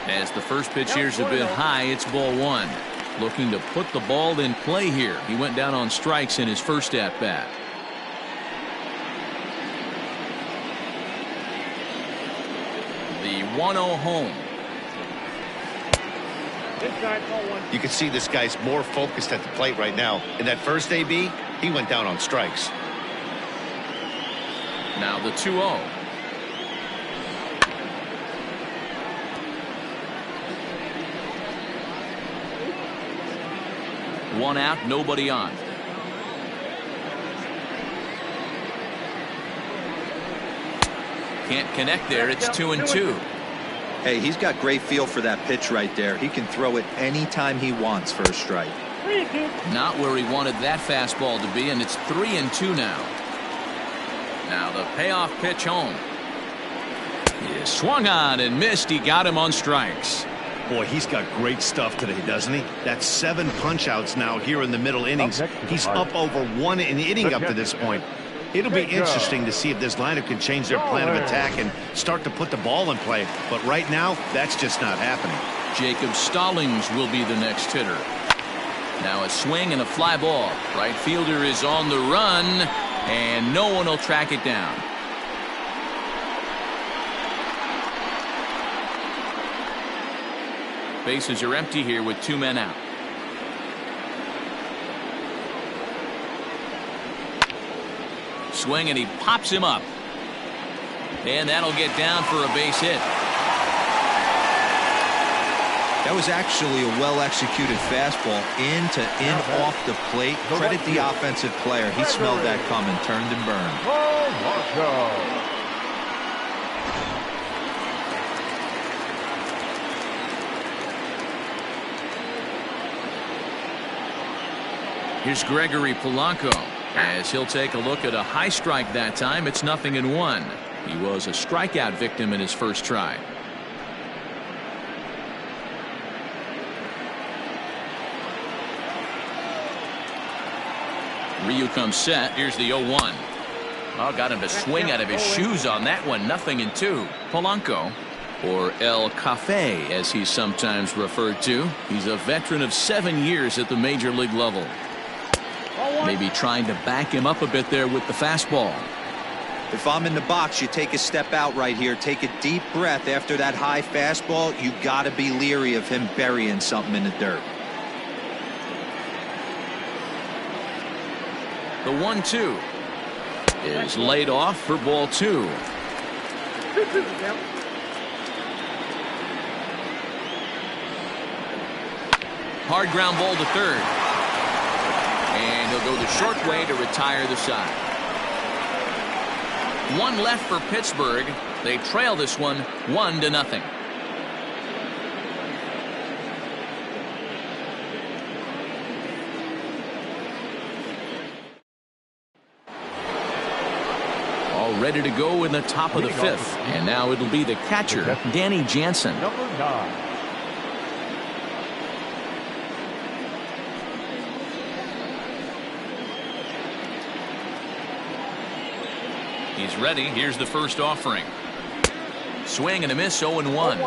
As the first pitch here's a bit high, it's ball one. Looking to put the ball in play here. He went down on strikes in his first at bat. The 1-0 home. You can see this guy's more focused at the plate right now. In that first AB, he went down on strikes. Now the 2-0. One out, nobody on. Can't connect there. It's 2-2. Hey, he's got great feel for that pitch right there. He can throw it anytime he wants for a strike. Not where he wanted that fastball to be, and it's 3-2 now. Now the payoff pitch home. He swung on and missed. He got him on strikes. Boy, he's got great stuff today, doesn't he? That's 7 punch-outs now here in the middle innings. He's up over 1 inning up to this point. It'll be interesting to see if this lineup can change their plan of attack and start to put the ball in play. But right now, that's just not happening. Jacob Stallings will be the next hitter. Now a swing and a fly ball. Right fielder is on the run, and no one will track it down. Bases are empty here with 2 men out. Swing, and he pops him up. And that'll get down for a base hit. That was actually a well-executed fastball in off the plate. Credit the offensive player. He smelled that coming, turned and burned. Here's Gregory Polanco, as he'll take a look at a high strike that time. It's 0-1. He was a strikeout victim in his first try. Ryu comes set. Here's the 0-1. Oh, got him to swing out of his shoes on that one. 0-2. Polanco, or El Cafe as he's sometimes referred to. He's a veteran of 7 years at the major league level. Maybe trying to back him up a bit there with the fastball. If I'm in the box, you take a step out right here. Take a deep breath after that high fastball. You got to be leery of him burying something in the dirt. The 1-2 is laid off for ball 2. Hard ground ball to third. And he'll go the short way to retire the side. 1 left for Pittsburgh, They trail this one 1-0. All ready to go in the top of the fifth. And now it'll be the catcher, Danny Jansen. Number 9. He's ready. Here's the first offering. Swing and a miss, 0-1.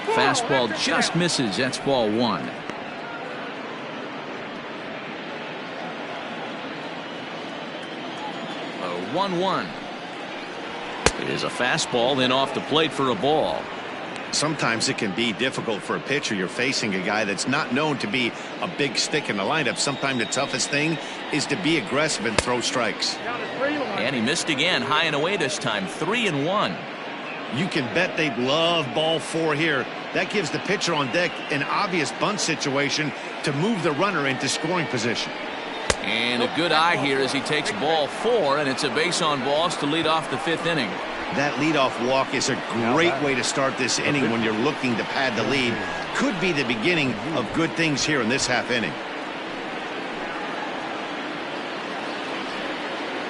Fastball just misses. That's ball 1. A 1-1. It is a fastball, then off the plate for a ball. Sometimes it can be difficult for a pitcher. You're facing a guy that's not known to be a big stick in the lineup. Sometimes the toughest thing is to be aggressive and throw strikes. And he missed again, high and away this time, 3-1. You can bet they love ball 4 here. That gives the pitcher on deck an obvious bunt situation to move the runner into scoring position. And a good eye here as he takes ball 4, and it's a base on balls to lead off the 5th inning. That leadoff walk is a great way to start this inning when you're looking to pad the lead. Could be the beginning of good things here in this half inning.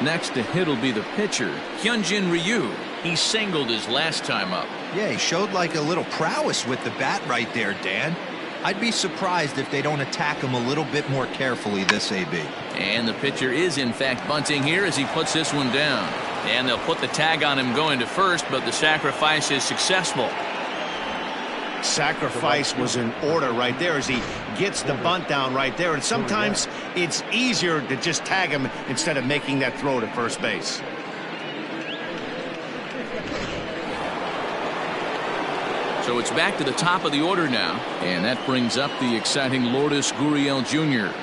Next to hit will be the pitcher, Hyunjin Ryu. He singled his last time up. Yeah, he showed like a little prowess with the bat right there, Dan. I'd be surprised if they don't attack him a little bit more carefully this AB. And the pitcher is in fact bunting here as he puts this one down. And they'll put the tag on him going to first, but the sacrifice is successful. Sacrifice was in order right there as he gets the bunt down right there. And sometimes it's easier to just tag him instead of making that throw to first base. So it's back to the top of the order now, and that brings up the exciting Lourdes Gurriel Jr.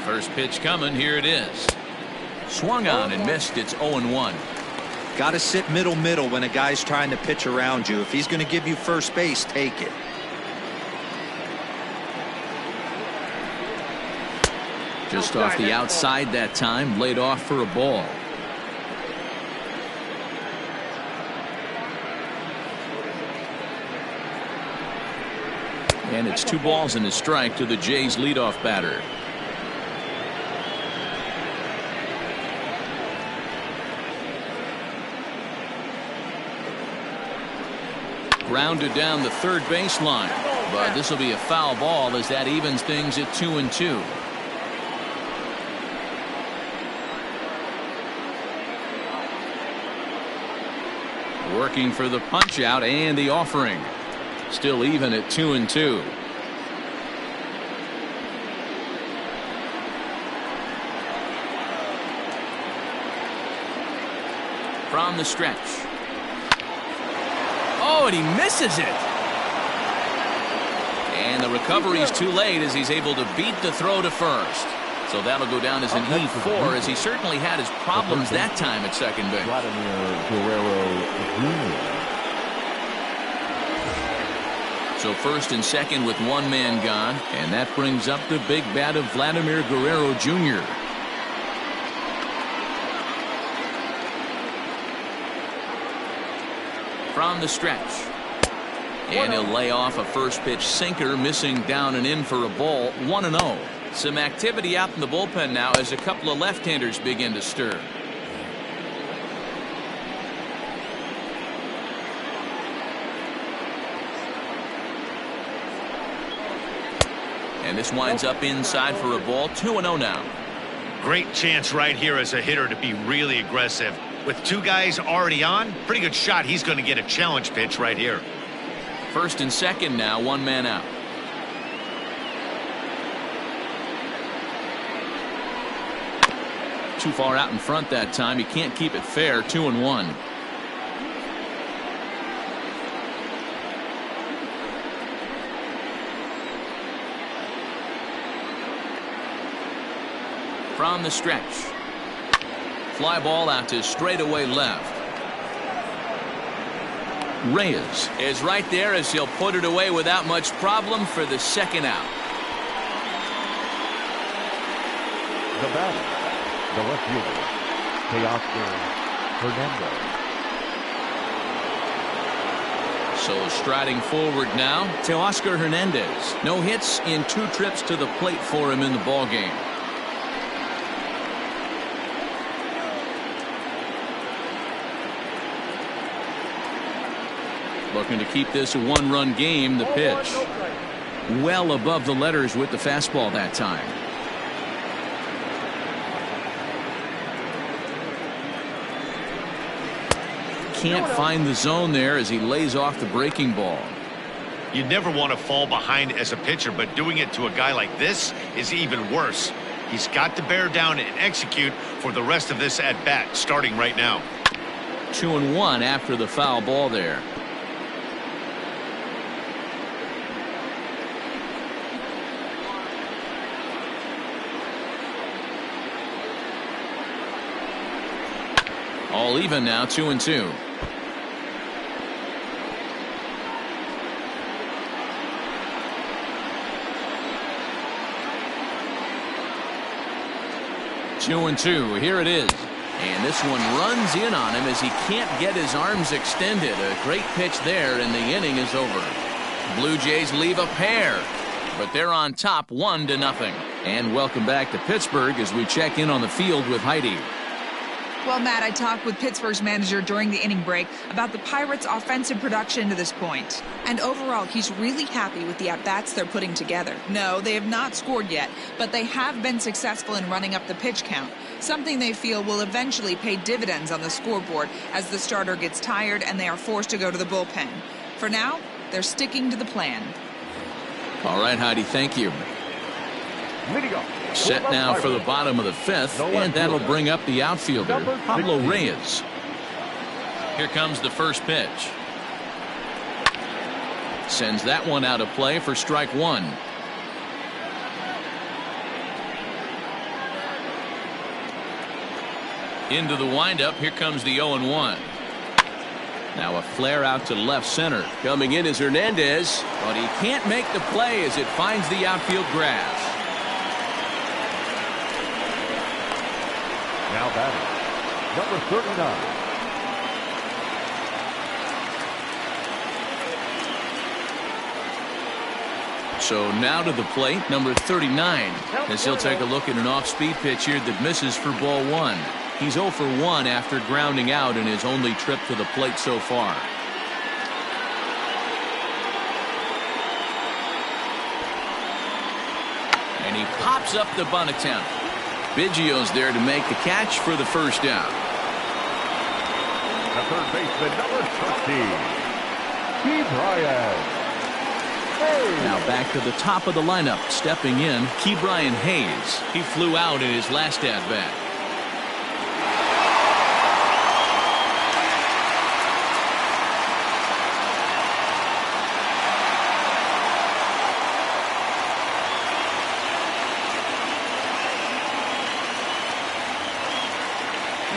First pitch coming. Here it is. Swung on and missed. It's 0-1. Got to sit middle when a guy's trying to pitch around you. If he's going to give you first base, take it. Just off the outside that time, laid off for a ball. And it's 2 balls and a strike to the Jays leadoff batter. Grounded down the third baseline, but this will be a foul ball as that evens things at 2-2. Working for the punch out and the offering. Still even at 2-2. From the stretch. Oh, and he misses it. And the recovery is too late as he's able to beat the throw to first. So that'll go down as an E4 as he certainly had his problems that time at second base. So first and second with 1 man gone, and that brings up the big bat of Vladimir Guerrero Jr. From the stretch. And he'll lay off a first pitch sinker, missing down and in for a ball. 1-0. Some activity out in the bullpen now as a couple of left-handers begin to stir. And this winds up inside for a ball. 2-0 now. Great chance right here as a hitter to be really aggressive. With 2 guys already on, pretty good shot. He's going to get a challenge pitch right here. First and second now, 1 man out. Too far out in front that time. He can't keep it fair. 2-1. From the stretch. Fly ball out to straightaway left. Reyes is right there as he'll put it away without much problem for the second out. The batter, the left fielder, Teoscar Hernandez. So striding forward now, Teoscar Hernandez. No hits in 2 trips to the plate for him in the ballgame. Looking to keep this a 1-run game. The pitch well above the letters with the fastball that time. Can't find the zone there as he lays off the breaking ball. You never want to fall behind as a pitcher, but doing it to a guy like this is even worse. He's got to bear down and execute for the rest of this at bat, starting right now. 2-1 after the foul ball there. All even now, 2-2. Two and two. Here it is. And this one runs in on him as he can't get his arms extended. A great pitch there, and the inning is over. Blue Jays leave a pair, but they're on top 1-0. And welcome back to Pittsburgh as we check in on the field with Heidi. Well, Matt, I talked with Pittsburgh's manager during the inning break about the Pirates' offensive production to this point. And overall, he's really happy with the at-bats they're putting together. No, they have not scored yet, but they have been successful in running up the pitch count, something they feel will eventually pay dividends on the scoreboard as the starter gets tired and they are forced to go to the bullpen. For now, they're sticking to the plan. All right, Heidi, thank you. Set now for the bottom of the 5th, and that'll bring up the outfielder, Pablo Reyes. Here comes the first pitch. Sends that one out of play for strike 1. Into the windup, here comes the 0-1. Now a flare out to left center. Coming in is Hernandez, but he can't make the play as it finds the outfield grass. Now batting, number 39. So now to the plate, number 39, as he'll take a look at an off-speed pitch here that misses for ball 1. He's 0 for 1 after grounding out in his only trip to the plate so far. And he pops up the bunt attempt. Biggio's there to make the catch for the first down. The third baseman, number 20, Key Bryant. Now back to the top of the lineup, stepping in, Ke'Bryan Hayes. He flew out in his last at-bat.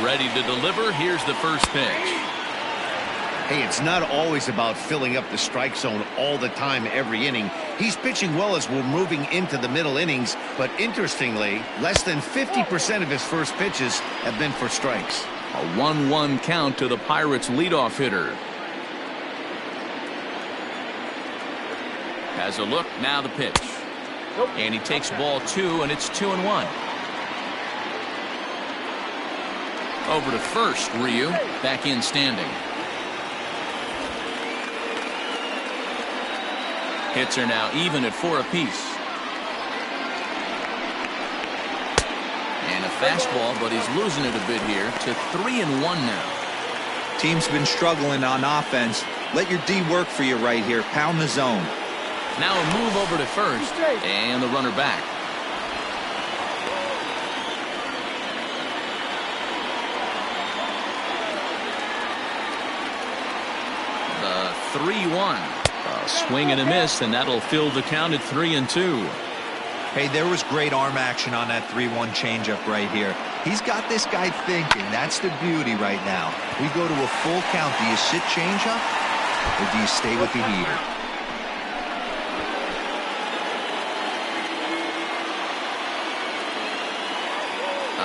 Ready to deliver. Here's the first pitch. Hey, it's not always about filling up the strike zone all the time every inning. He's pitching well as we're moving into the middle innings, but interestingly, less than 50% of his first pitches have been for strikes. A 1-1 count to the Pirates' leadoff hitter. Has a look, now the pitch. And he takes ball 2, and it's 2-1. Over to first, Ryu, back in standing. Hits are now even at 4 apiece. And a fastball, but he's losing it a bit here to 3-1 now. Team's been struggling on offense. Let your D work for you right here. Pound the zone. Now a move over to first, and the runner back. The 3-1. A swing and a miss, and that'll fill the count at 3-2. Hey, there was great arm action on that 3-1 changeup right here. He's got this guy thinking. That's the beauty right now. We go to a full count. Do you sit changeup? or do you stay with the heater?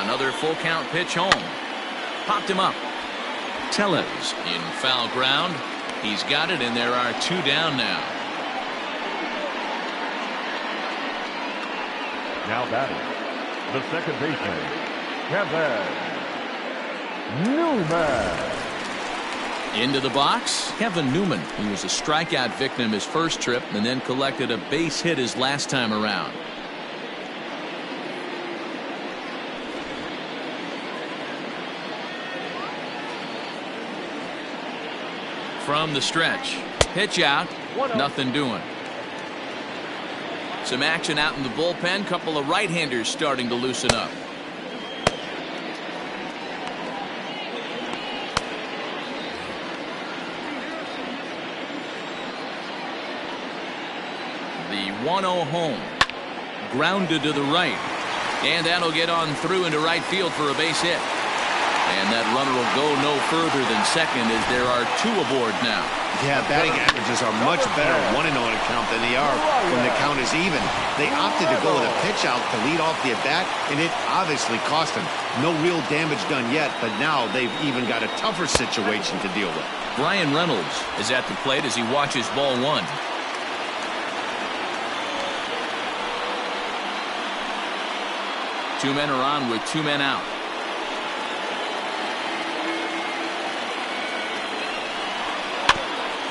Another full count pitch home. Popped him up. Tellez in foul ground. He's got it, and there are 2 down now. Now batting, the second baseman, Kevin Newman. Into the box, Kevin Newman. He was a strikeout victim his first trip and then collected a base hit his last time around. From the stretch, pitch out, nothing doing. Some action out in the bullpen. Couple of right-handers starting to loosen up. The 1-0 home. Grounded to the right. And that'll get on through into right field for a base hit. And that runner will go no further than second as there are 2 aboard now. Yeah, batting averages are much better 1-0 on a count than they are when the count is even. They opted to go with a pitch out to lead off the at-bat, and it obviously cost them. No real damage done yet, but now they've even got a tougher situation to deal with. Brian Reynolds is at the plate as he watches ball 1. Two men are on with 2 men out.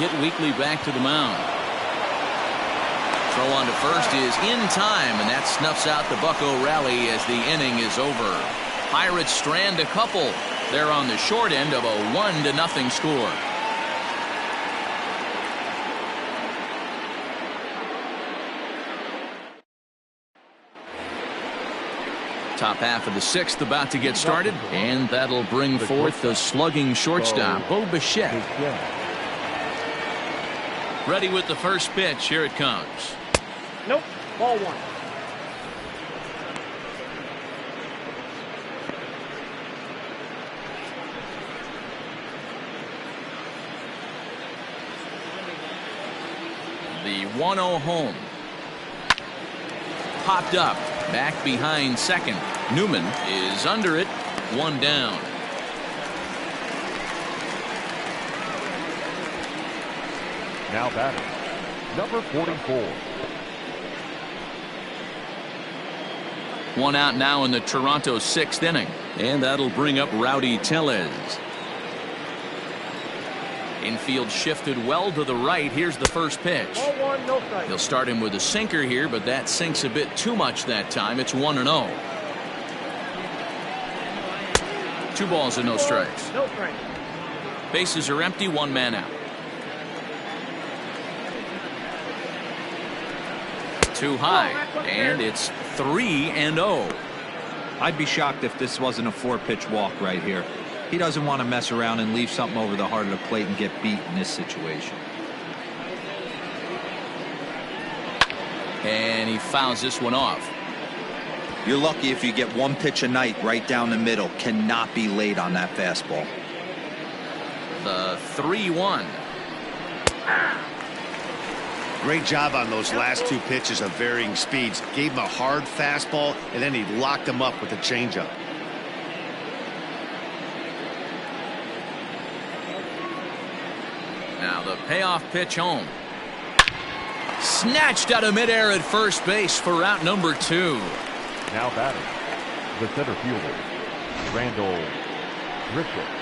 Hit weakly back to the mound. Throw on to first is in time, and that snuffs out the Bucco rally as the inning is over. Pirates strand a couple. They're on the short end of a 1-0 score. Top half of the 6th about to get started, and that'll bring forth the slugging shortstop, Bo Bichette. Ready with the first pitch. Here it comes. Nope. Ball 1. The 1-0 home. Popped up. Back behind second. Newman is under it. 1 down. Now batting, number 44. 1 out now in the Toronto 6th inning. And that'll bring up Rowdy Tellez. Infield shifted well to the right. Here's the first pitch. Ball 1, no strike. He'll start him with a sinker here, but that sinks a bit too much that time. It's 1-0. 2 balls and no strikes. No strike. Bases are empty. 1 man out. Too high, and it's 3-0. I'd be shocked if this wasn't a 4-pitch walk right here. He doesn't want to mess around and leave something over the heart of the plate and get beat in this situation. And he fouls this one off. You're lucky if you get 1 pitch a night right down the middle. Cannot be late on that fastball. The 3-1. Great job on those last 2 pitches of varying speeds. Gave him a hard fastball, and then he locked him up with a changeup. Now the payoff pitch home. Snatched out of midair at first base for out number 2. Now batting, the center fielder, Randall Griffith.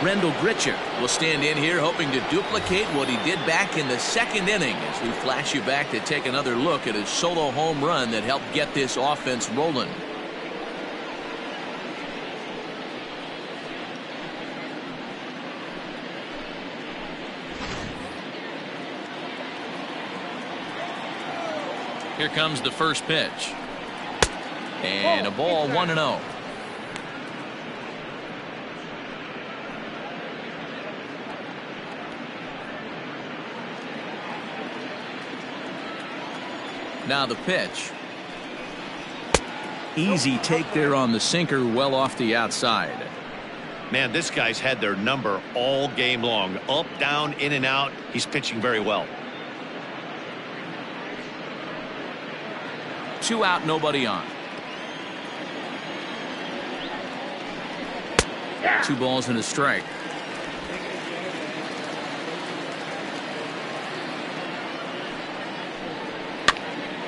Randall Grichuk will stand in here hoping to duplicate what he did back in the 2nd inning as we flash you back to take another look at his solo home run that helped get this offense rolling. Here comes the first pitch. And a ball, 1-0. Now the pitch. Easy take there on the sinker, well off the outside. Man, this guy's had their number all game long. Up, down, in and out. He's pitching very well. 2 out, nobody on. 2 balls and a strike.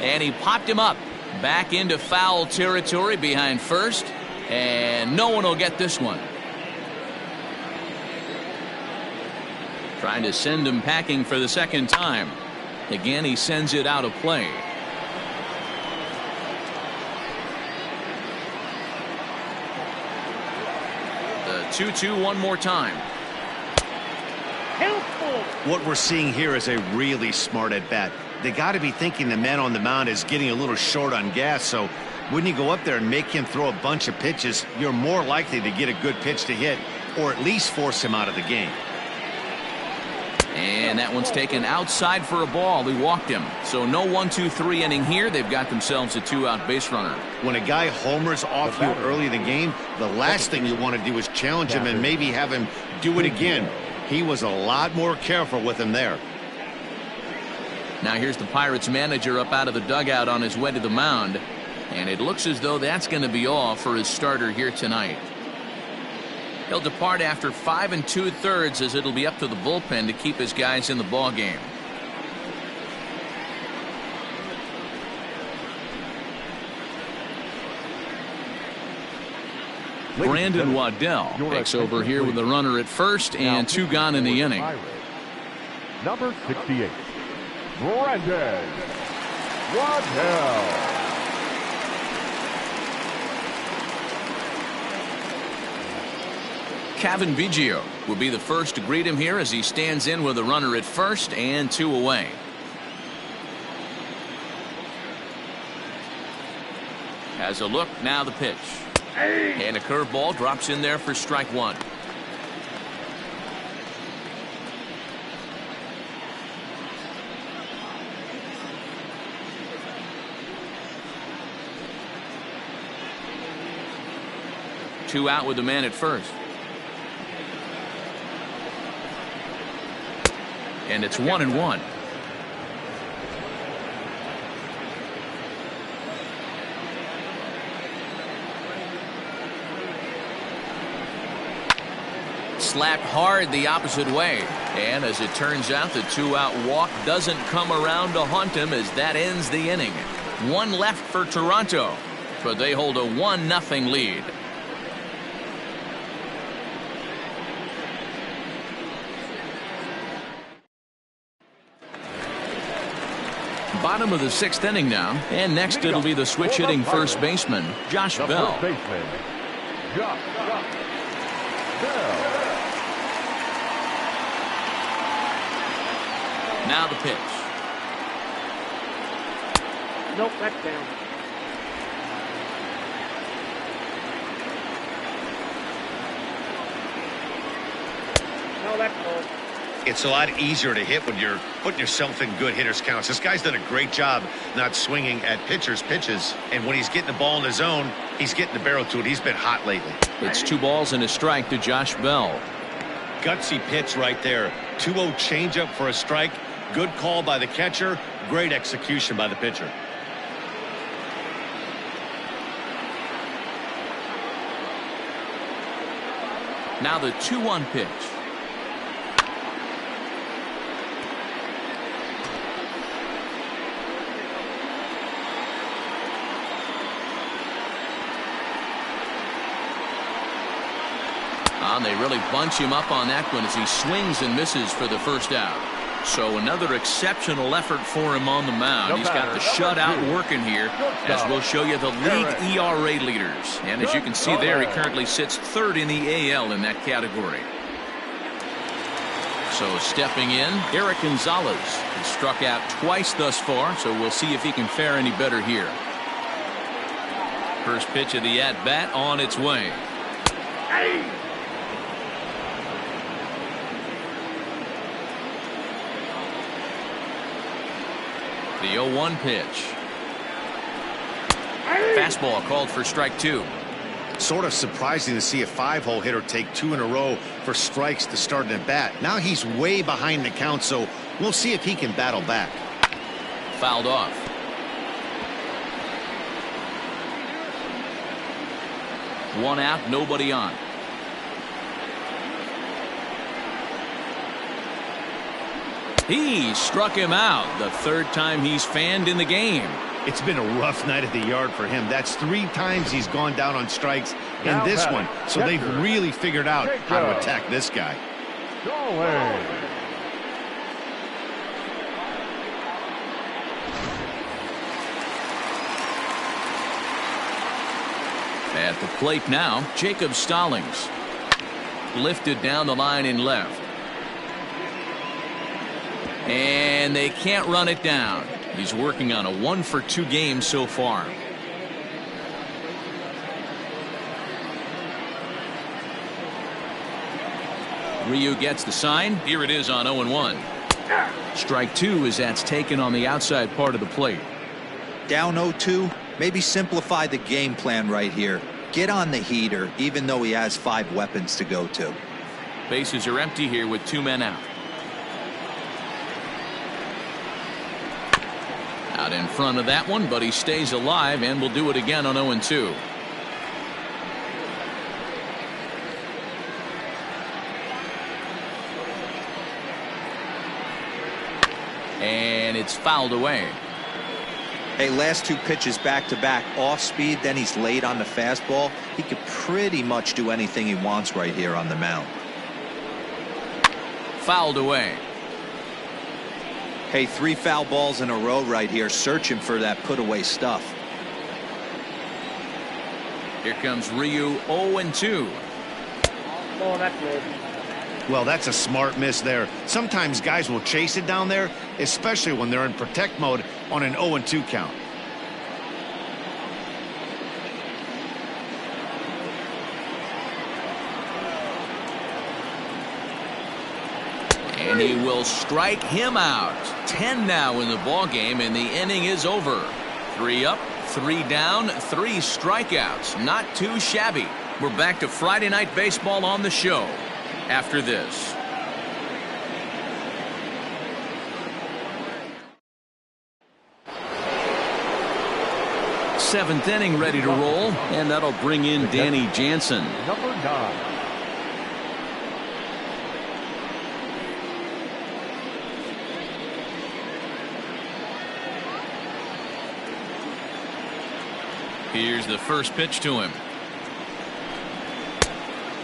And he popped him up. Back into foul territory behind first. And no one will get this one. Trying to send him packing for the second time. Again, he sends it out of play. The 2-2 one more time. What we're seeing here is a really smart at bat. They got to be thinking the man on the mound is getting a little short on gas, so when you go up there and make him throw a bunch of pitches, you're more likely to get a good pitch to hit or at least force him out of the game. And that one's taken outside for a ball. He walked him. So no 1-2-3 inning here. They've got themselves a 2-out base runner. When a guy homers off you early in the game, the last thing you want to do is challenge him and maybe have him do it again. He was a lot more careful with him there. Now here's the Pirates manager up out of the dugout on his way to the mound. And it looks as though that's going to be all for his starter here tonight. He'll depart after 5 2/3 as it'll be up to the bullpen to keep his guys in the ball game. Brandon Waddell takes over here with a runner at first and 2 gone in the inning. Number 68, Brandon Waddell. Kevin Biggio will be the first to greet him here as he stands in with a runner at first and 2 away. Has a look, now the pitch. And a curveball drops in there for strike 1. Two out with the man at first. And it's 1-1. Slapped hard the opposite way. And as it turns out, the 2-out walk doesn't come around to haunt him as that ends the inning. 1 left for Toronto, but they hold a 1-0 lead. Bottom of the 6th inning now, and next it'll be the switch-hitting first baseman, Josh Bell. First baseman, Josh Bell. Now the pitch. Nope, that's down. No, that's low. It's a lot easier to hit when you're putting yourself in good hitters' counts. This guy's done a great job not swinging at pitchers' pitches. And when he's getting the ball in his zone, he's getting the barrel to it. He's been hot lately. It's 2 balls and a strike to Josh Bell. Gutsy pitch right there. 2-0 changeup for a strike. Good call by the catcher. Great execution by the pitcher. Now the 2-1 pitch. They really bunch him up on that one as he swings and misses for the first out. So another exceptional effort for him on the mound. He's got the shutout working here as we'll show you the league ERA leaders. And as you can see there, he currently sits 3rd in the AL in that category. So stepping in, Eric Gonzalez has struck out twice thus far, so we'll see if he can fare any better here. First pitch of the at-bat on its way. The 0-1 pitch. Fastball called for strike 2. Sort of surprising to see a 5-hole hitter take 2 in a row for strikes to start an at bat. Now he's way behind the count, so we'll see if he can battle back. Fouled off. One out, nobody on. He struck him out, the third time he's fanned in the game. It's been a rough night at the yard for him. That's 3 times he's gone down on strikes in this one. So they've really figured out how to attack this guy. At the plate now, Jacob Stallings. Lifted down the line in left. And they can't run it down. He's working on a 1-for-2 game so far. Ryu gets the sign. Here it is on 0-1. Strike 2 as that's taken on the outside part of the plate. Down 0-2. Maybe simplify the game plan right here. Get on the heater, even though he has 5 weapons to go to. Bases are empty here with 2 men out. Out in front of that one, but he stays alive and will do it again on 0-2. And it's fouled away. Hey, last 2 pitches back-to-back, off speed, then he's late on the fastball. He could pretty much do anything he wants right here on the mound. Fouled away. Hey, 3 foul balls in a row right here, searching for that put-away stuff. Here comes Ryu, 0-2. Oh, that's good. Well, that's a smart miss there. Sometimes guys will chase it down there, especially when they're in protect mode on an 0-2 count. And he will strike him out. 10 now in the ball game, and the inning is over. 3 up, 3 down, 3 strikeouts. Not too shabby. We're back to Friday Night Baseball on the show after this. Seventh inning ready to roll, and that'll bring in Danny Jansen. Number 9. Here's the first pitch to him.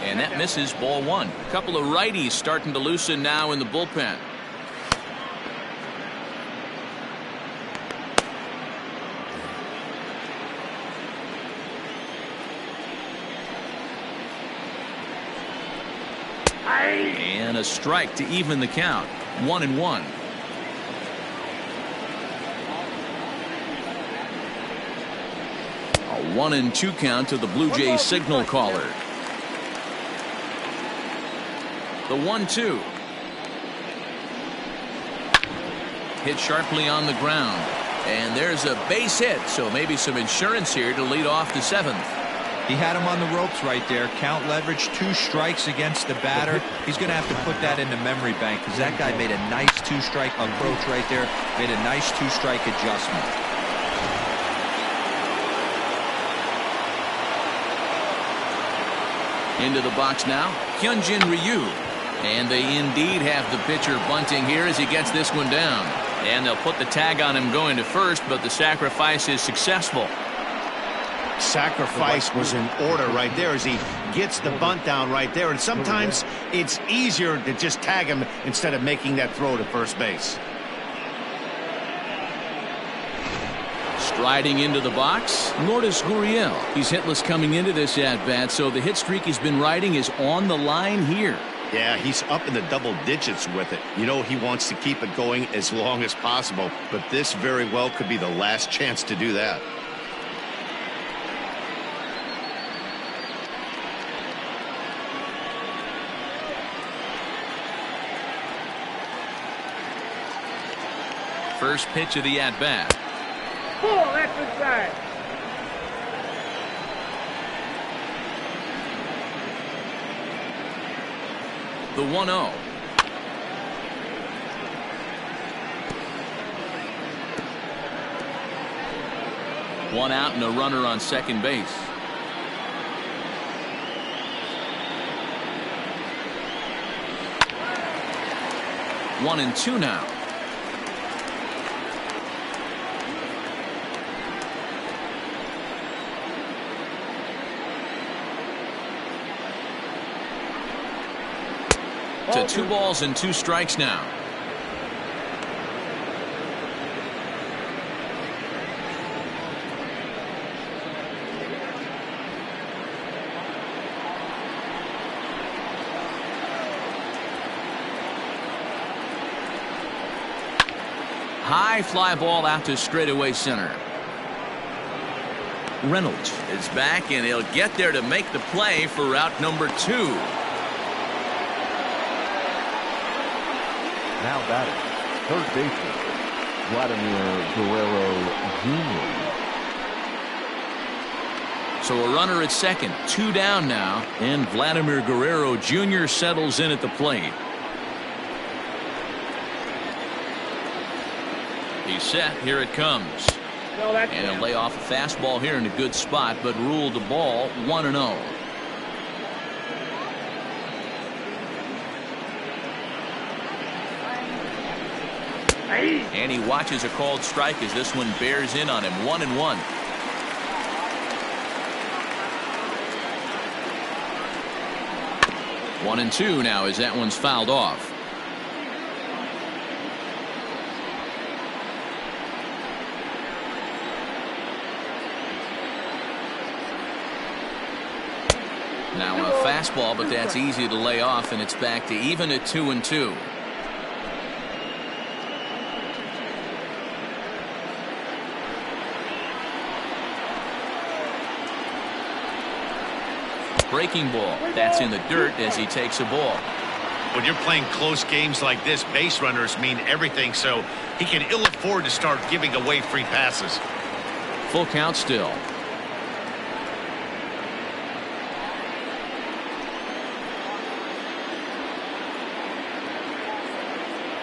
And that misses, ball 1. A couple of righties starting to loosen now in the bullpen. And a strike to even the count. 1-1. A 1-2 count to the Blue Jays signal caller. The 1-2. Hit sharply on the ground. And there's a base hit, so maybe some insurance here to lead off the 7th. He had him on the ropes right there. Count leverage, 2 strikes against the batter. He's going to have to put that in the memory bank because that guy made a nice 2-strike approach right there. Made a nice 2-strike adjustment. Into the box now, Hyunjin Ryu. And they indeed have the pitcher bunting here as he gets this one down. And they'll put the tag on him going to first, but the sacrifice is successful. Sacrifice was in order right there as he gets the bunt down right there. And sometimes it's easier to just tag him instead of making that throw to first base. Striding into the box, Lourdes Gurriel. He's hitless coming into this at-bat, so the hit streak he's been riding is on the line here. Yeah, he's up in the double digits with it. You know, he wants to keep it going as long as possible, but this very well could be the last chance to do that. First pitch of the at-bat. Pull, that's inside. The 1-0. One out and a runner on second base. One and two now. To 2 balls and 2 strikes now. High fly ball out to straightaway center. Reynolds is back, and he'll get there to make the play for route number 2. Now batting, third baseman, Vladimir Guerrero Jr. So a runner at second, 2 down now, and Vladimir Guerrero Jr. settles in at the plate. He's set. Here it comes. And he'll lay off a fastball here in a good spot, but ruled the ball 1-0. And he watches a called strike as this one bears in on him. 1-1. One and two now as that one's fouled off. Now a fastball, but that's easy to lay off, and it's back to even at 2-2. Breaking ball. That's in the dirt as he takes a ball. When you're playing close games like this, base runners mean everything, so he can ill afford to start giving away free passes. Full count still.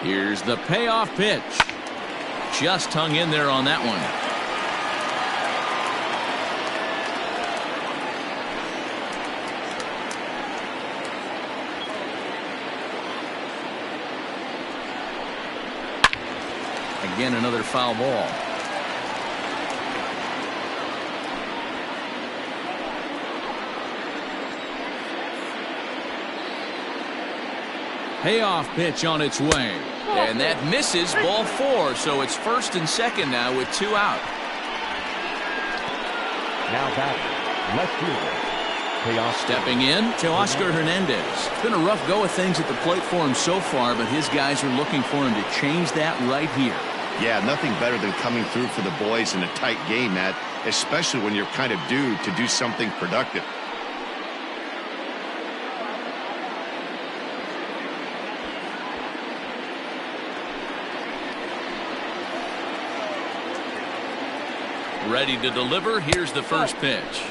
Here's the payoff pitch. Just hung in there on that one. Again, another foul ball. Payoff pitch on its way. And that misses, ball 4. So it's first and second now with 2 out. Now batting, left fielder, Stepping in, Teoscar Hernandez. It's been a rough go of things at the plate for him so far, but his guys are looking for him to change that right here. Yeah, nothing better than coming through for the boys in a tight game, Matt, especially when you're kind of due to do something productive. Ready to deliver. Here's the first pitch.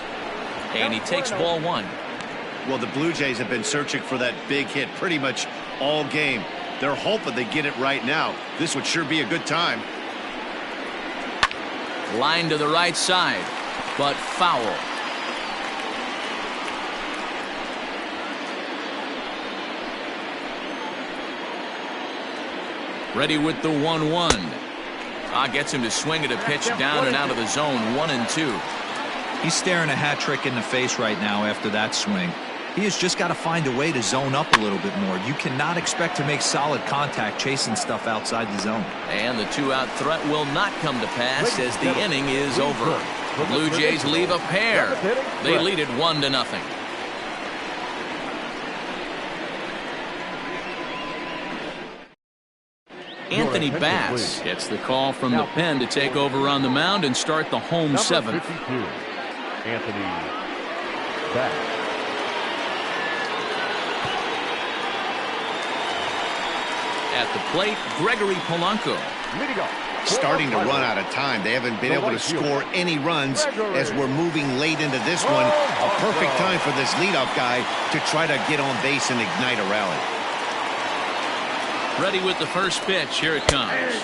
And he takes ball 1. Well, the Blue Jays have been searching for that big hit pretty much all game. They're hoping they get it right now. This would sure be a good time. Line to the right side, but foul. Ready with the 1-1. Gets him to swing at a pitch down and out of the zone. 1-2. He's staring a hat trick in the face right now after that swing. He has just got to find a way to zone up a little bit more. You cannot expect to make solid contact chasing stuff outside the zone. And the 2-out threat will not come to pass as the inning is over. The Blue Jays leave a pair. They lead it 1-0. Anthony Bass gets the call from the pen to take over on the mound and start the home 7th. Anthony Bass. At the plate, Gregory Polanco. Starting to run out of time. They haven't been able to score any runs as we're moving late into this one. A perfect time for this leadoff guy to try to get on base and ignite a rally. Ready with the first pitch. Here it comes.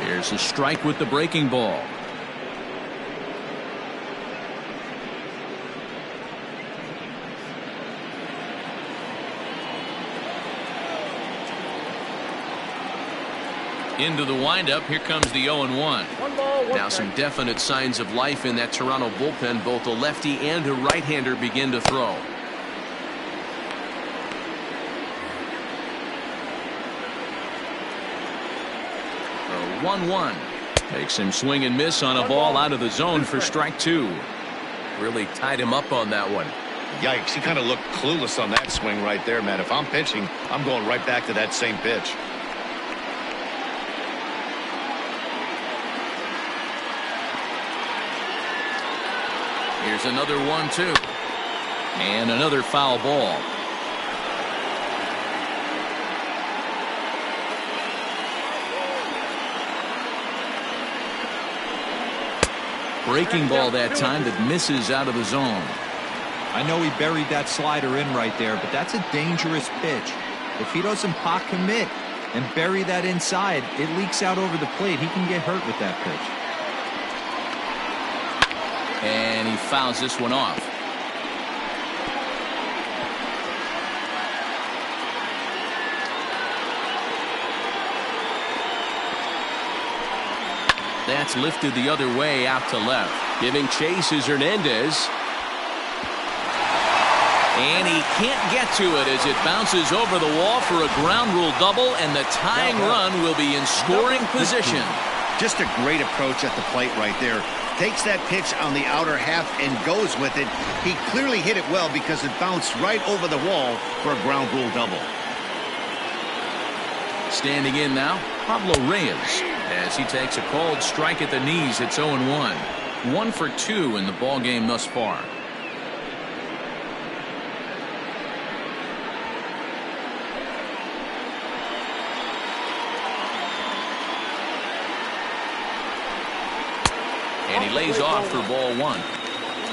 Here's a strike with the breaking ball. Into the windup. Here comes the 0-1. Now some definite signs of life in that Toronto bullpen. Both a lefty and a right-hander begin to throw. 1-1. Makes him swing and miss on a ball out of the zone for strike 2. Really tied him up on that one. Yikes, he kind of looked clueless on that swing right there, man. If I'm pitching, I'm going right back to that same pitch. Here's another 1-2. And another foul ball. Breaking ball that time that misses out of the zone. I know he buried that slider in right there, but that's a dangerous pitch. If he doesn't pot commit and bury that inside, it leaks out over the plate. He can get hurt with that pitch. And he fouls this one off. That's lifted the other way out to left. Giving chase is Hernandez. And he can't get to it as it bounces over the wall for a ground rule double, and the tying run will be in scoring position. Just a great approach at the plate right there. Takes that pitch on the outer half and goes with it. He clearly hit it well because it bounced right over the wall for a ground rule double. Standing in now, Pablo Reyes, as he takes a called strike at the knees. It's 0-1. 1 for 2 in the ball game thus far. And he lays off for ball 1.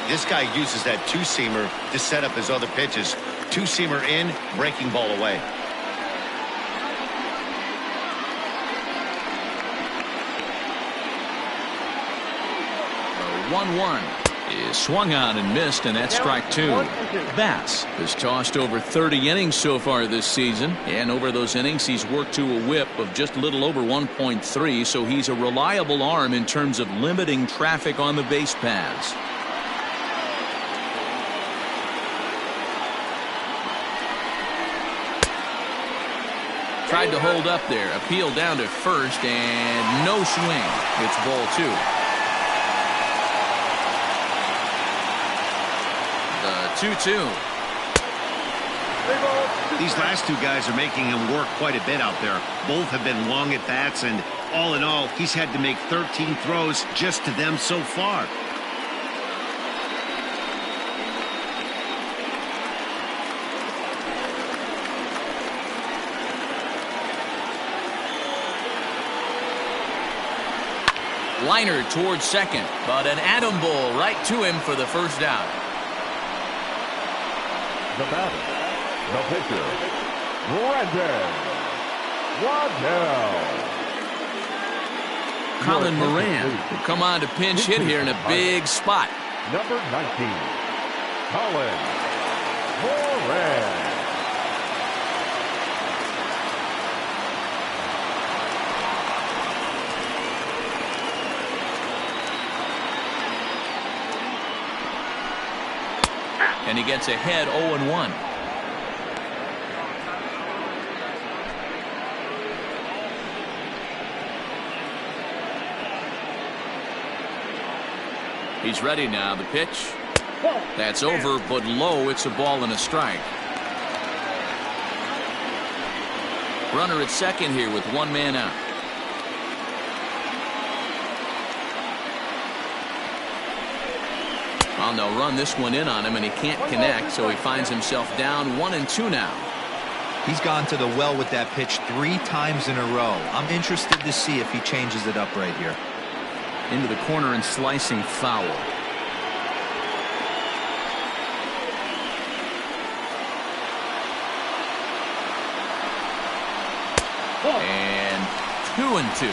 This guy uses that two-seamer to set up his other pitches. Two-seamer in, breaking ball away. 1-1 is swung on and missed, and that's strike 2. Bass has tossed over 30 innings so far this season, and over those innings he's worked to a whip of just a little over 1.3, so he's a reliable arm in terms of limiting traffic on the base paths. Tried to hold up there, appeal down to first, and no swing. It's ball 2. The 2-2. These last two guys are making him work quite a bit out there. Both have been long at bats, and all in all, he's had to make 13 throws just to them so far. Liner towards second, but an atom ball right to him for the first out. The batter, the pitcher, Brendan Waddell. Colin Moran will come on to pinch hit here in a big spot. Number 19, Colin Moran. And he gets ahead 0-1. He's ready now. The pitch. That's over, but low. It's a ball and a strike. Runner at second here with one man out. Well, they'll run this one in on him, and he can't connect, so he finds himself down 1-2 now. He's gone to the well with that pitch 3 times in a row. I'm interested to see if he changes it up right here. Into the corner and slicing foul. And 2-2.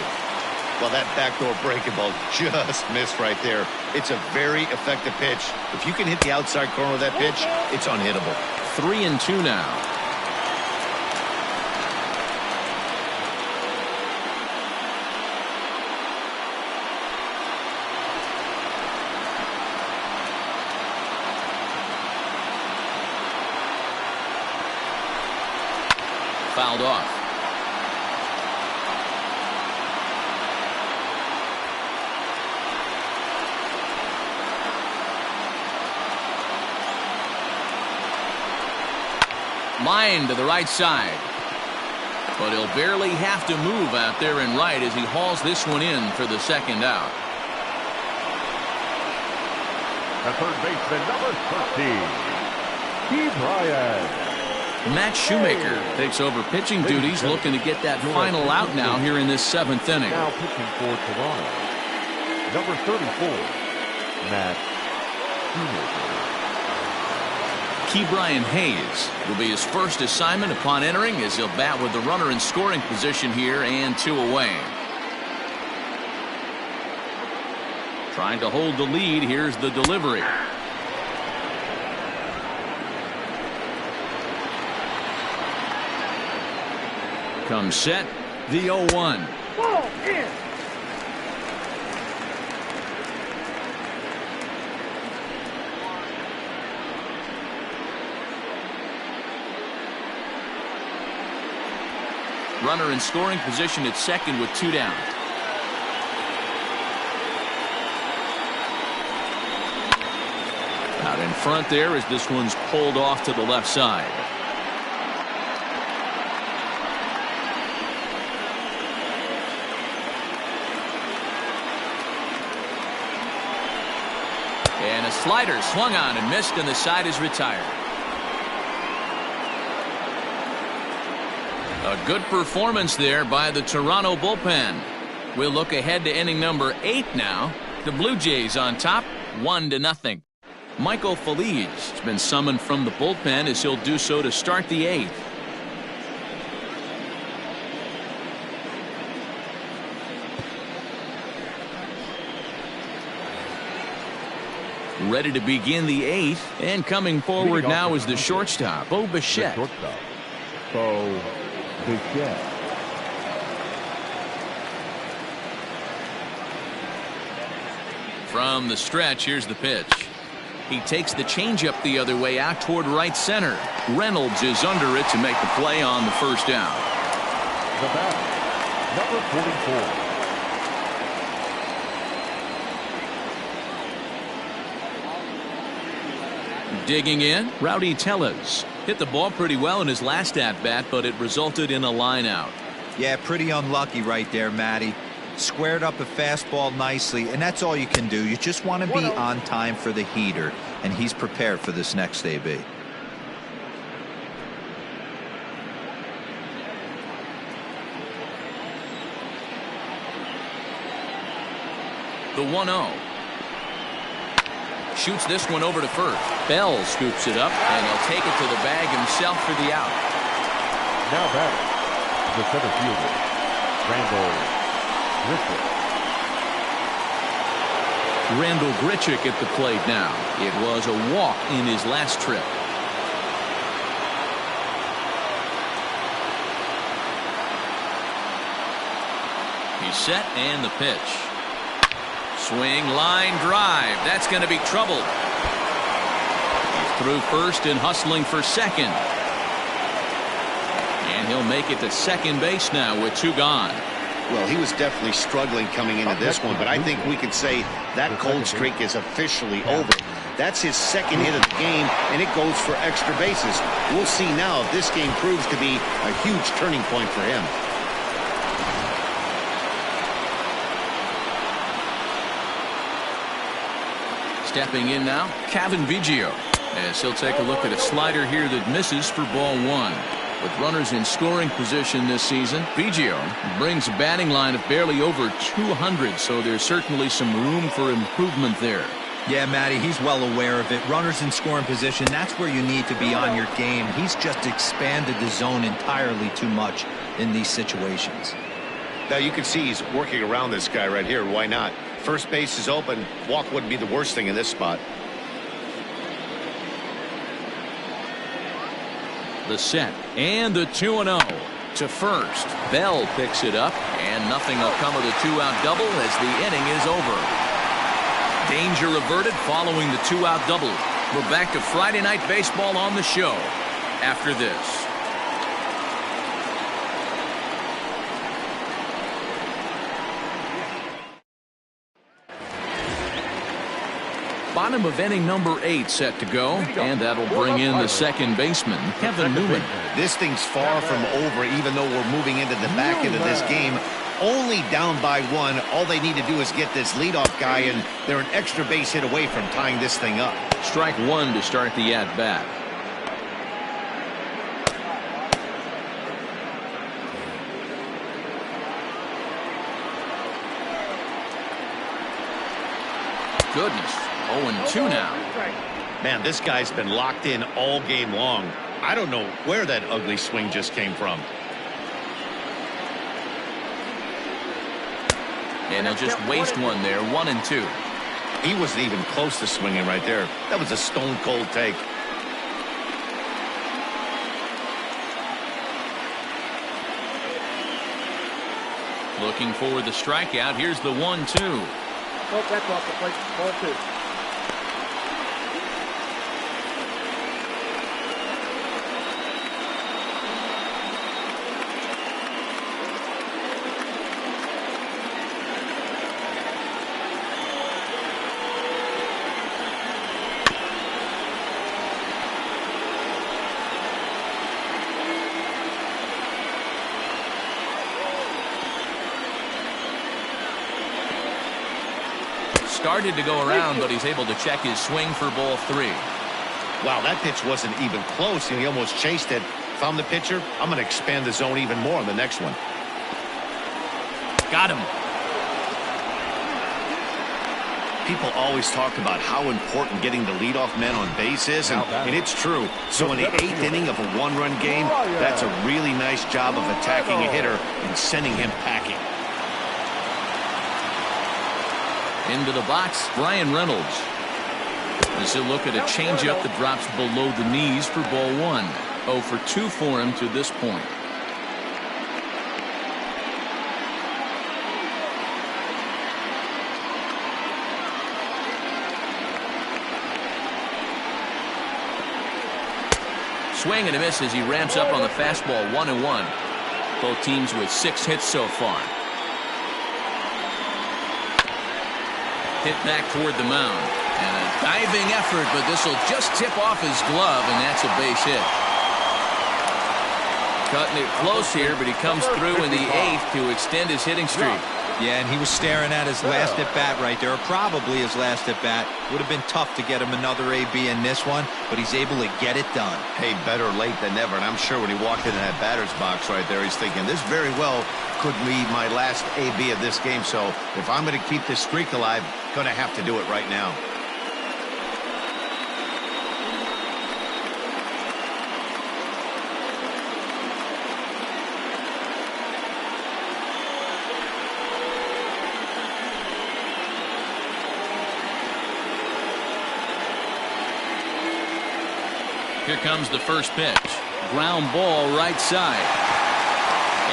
Well, that backdoor breaking ball just missed right there. It's a very effective pitch. If you can hit the outside corner of that pitch, it's unhittable. 3-2 now. Fouled off. Line to the right side. But he'll barely have to move out there in right as he hauls this one in for the second out. The third baseman, number 13, Key Bryant. Matt Shoemaker takes over pitching duties, looking to get that final out now here in this 7th inning. Now pitching for Toronto, number 34, Matt Shoemaker. Ke'Bryan Hayes will be his first assignment upon entering as he'll bat with the runner in scoring position here and 2 away. Trying to hold the lead. Here's the delivery. Comes set, the 0-1. Ball in. Runner in scoring position at second with 2 down. Out in front there as this one's pulled off to the left side. And a slider swung on and missed, and the side is retired. A good performance there by the Toronto bullpen. We'll look ahead to inning number 8 now. The Blue Jays on top, 1-0. Michael Feliz has been summoned from the bullpen as he'll do so to start the 8th. Ready to begin the 8th, and coming forward now is the shortstop, Bo Bichette. Bo Bichette. From the stretch, here's the pitch. He takes the changeup the other way out toward right center. Reynolds is under it to make the play on the first down. The batter, number 44. Digging in, Rowdy Tellez hit the ball pretty well in his last at-bat, but it resulted in a line out. Yeah, pretty unlucky right there, Matty. Squared up a fastball nicely, and that's all you can do. You just want to be on time for the heater, and he's prepared for this next AB. The 1-0. Shoots this one over to first. Bell scoops it up, and he'll take it to the bag himself for the out. Now back, the center fielder, Randall Grichuk at the plate now. It was a walk in his last trip. He's set, and the pitch. Swing, line, drive. That's going to be trouble. He's through first and hustling for second. And he'll make it to second base now with 2 gone. Well, he was definitely struggling coming into this one, but I think we could say that cold streak is officially over. That's his second hit of the game, and it goes for extra bases. We'll see now if this game proves to be a huge turning point for him. Stepping in now, Cavan Biggio, as he'll take a look at a slider here that misses for ball 1. With runners in scoring position this season, Biggio brings a batting line of barely over 200, so there's certainly some room for improvement there. Yeah, Matty, he's well aware of it. Runners in scoring position, that's where you need to be on your game. He's just expanded the zone entirely too much. in these situations. Now you can see he's working around this guy right here. Why not? First base is open. Walk wouldn't be the worst thing in this spot. The set and the 2-0 to first. Bell picks it up, and nothing will come of the 2-out double as the inning is over. Danger averted following the 2-out double. We're back to Friday Night Baseball on the show after this. Bottom of inning number 8 set to go, and that'll bring in the second baseman, Kevin Newman. This thing's far from over, even though we're moving into the back end of this game. Only down by 1. All they need to do is get this leadoff guy, and they're an extra base hit away from tying this thing up. Strike 1 to start the at-bat. Goodness. 0-2 now. Man, this guy's been locked in all game long. I don't know where that ugly swing just came from. And he'll just waste one there. 1-2. He wasn't even close to swinging right there. That was a stone-cold take. Looking for the strikeout. Here's the 1-2. Oh, that's off the plate. Ball 2. Started to go around, but he's able to check his swing for ball 3. Wow, that pitch wasn't even close, and he almost chased it. If I'm the pitcher, I'm going to expand the zone even more on the next one. Got him. People always talk about how important getting the leadoff man on base is, and it's true. So in the 8th inning of a 1-run game, that's a really nice job of attacking a hitter and sending him packing. Into the box, Brian Reynolds. As he'll look at a changeup that drops below the knees for ball 1. 0 for 2 for him to this point. Swing and a miss as he ramps up on the fastball. 1-1. Both teams with 6 hits so far. Hit back toward the mound. And a diving effort, but this will just tip off his glove, and that's a base hit. Cutting it close here, but he comes through in the 8th to extend his hitting streak. Yeah, and he was staring at his last at-bat right there, or probably his last at-bat. Would have been tough to get him another AB in this one, but he's able to get it done. Hey, better late than never, and I'm sure when he walked into that batter's box right there, he's thinking, this very well could be my last AB of this game, so if I'm going to keep this streak alive, going to have to do it right now. Here comes the first pitch. Ground ball right side.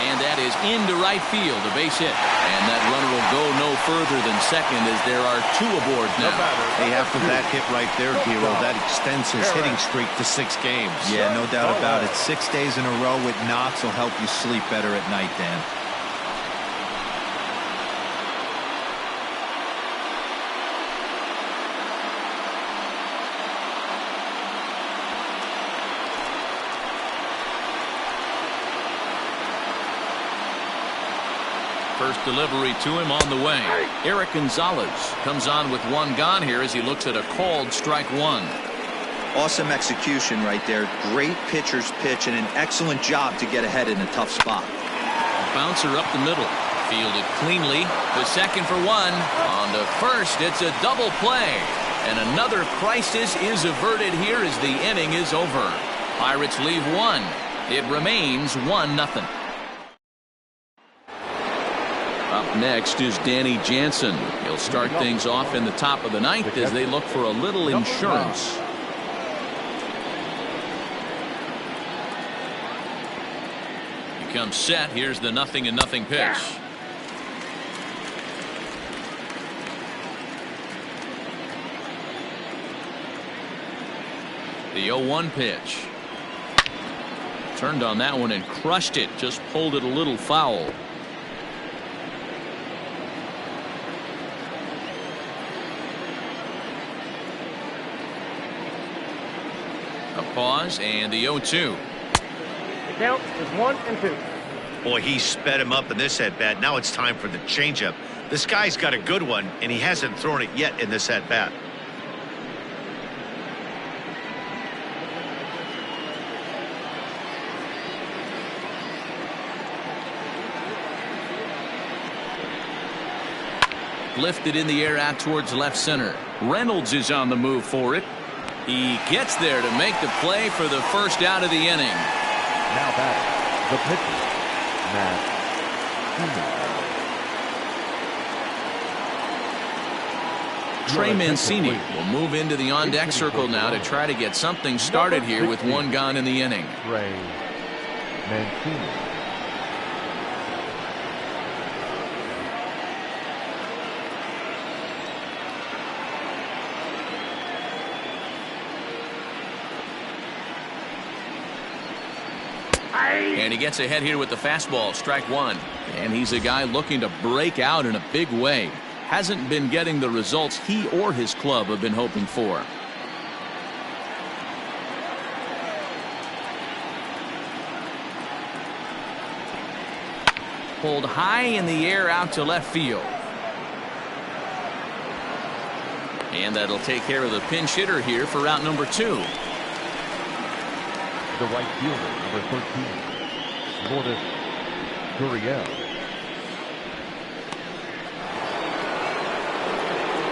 And that is into right field, a base hit. And that runner will go no further than second as there are 2 aboard now. Hey, after that hit right there, Hero, that extends his hitting streak to 6 games. Yeah, no doubt about it. 6 days in a row with knocks will help you sleep better at night, Dan. First delivery to him on the way. Eric Gonzalez comes on with 1 gone here as he looks at a called strike 1. Awesome execution right there. Great pitcher's pitch and an excellent job to get ahead in a tough spot. Bouncer up the middle. Fielded cleanly. To second for 1. On to first. It's a double play. And another crisis is averted here as the inning is over. Pirates leave 1. It remains 1-0. Up next is Danny Jansen. He'll start things off in the top of the ninth as they look for a little insurance. He comes set. Here's the 0-0 pitch. The 0-1 pitch. Turned on that one and crushed it. Just pulled it a little foul. A pause and the 0-2. The count is 1-2. Boy, he sped him up in this at-bat. Now it's time for the changeup. This guy's got a good one, and he hasn't thrown it yet in this at-bat. Lifted in the air out towards left center. Reynolds is on the move for it. He gets there to make the play for the first out of the inning. Now back, the pitcher, Matt. Trey Mancini will move into the on-deck circle now to try to get something started here with one gone in the inning. Trey Mancini. And he gets ahead here with the fastball, strike one. And he's a guy looking to break out in a big way. Hasn't been getting the results he or his club have been hoping for. Pulled high in the air out to left field. And that'll take care of the pinch hitter here for route number 2. The right fielder, number 13, Lourdes Gurriel.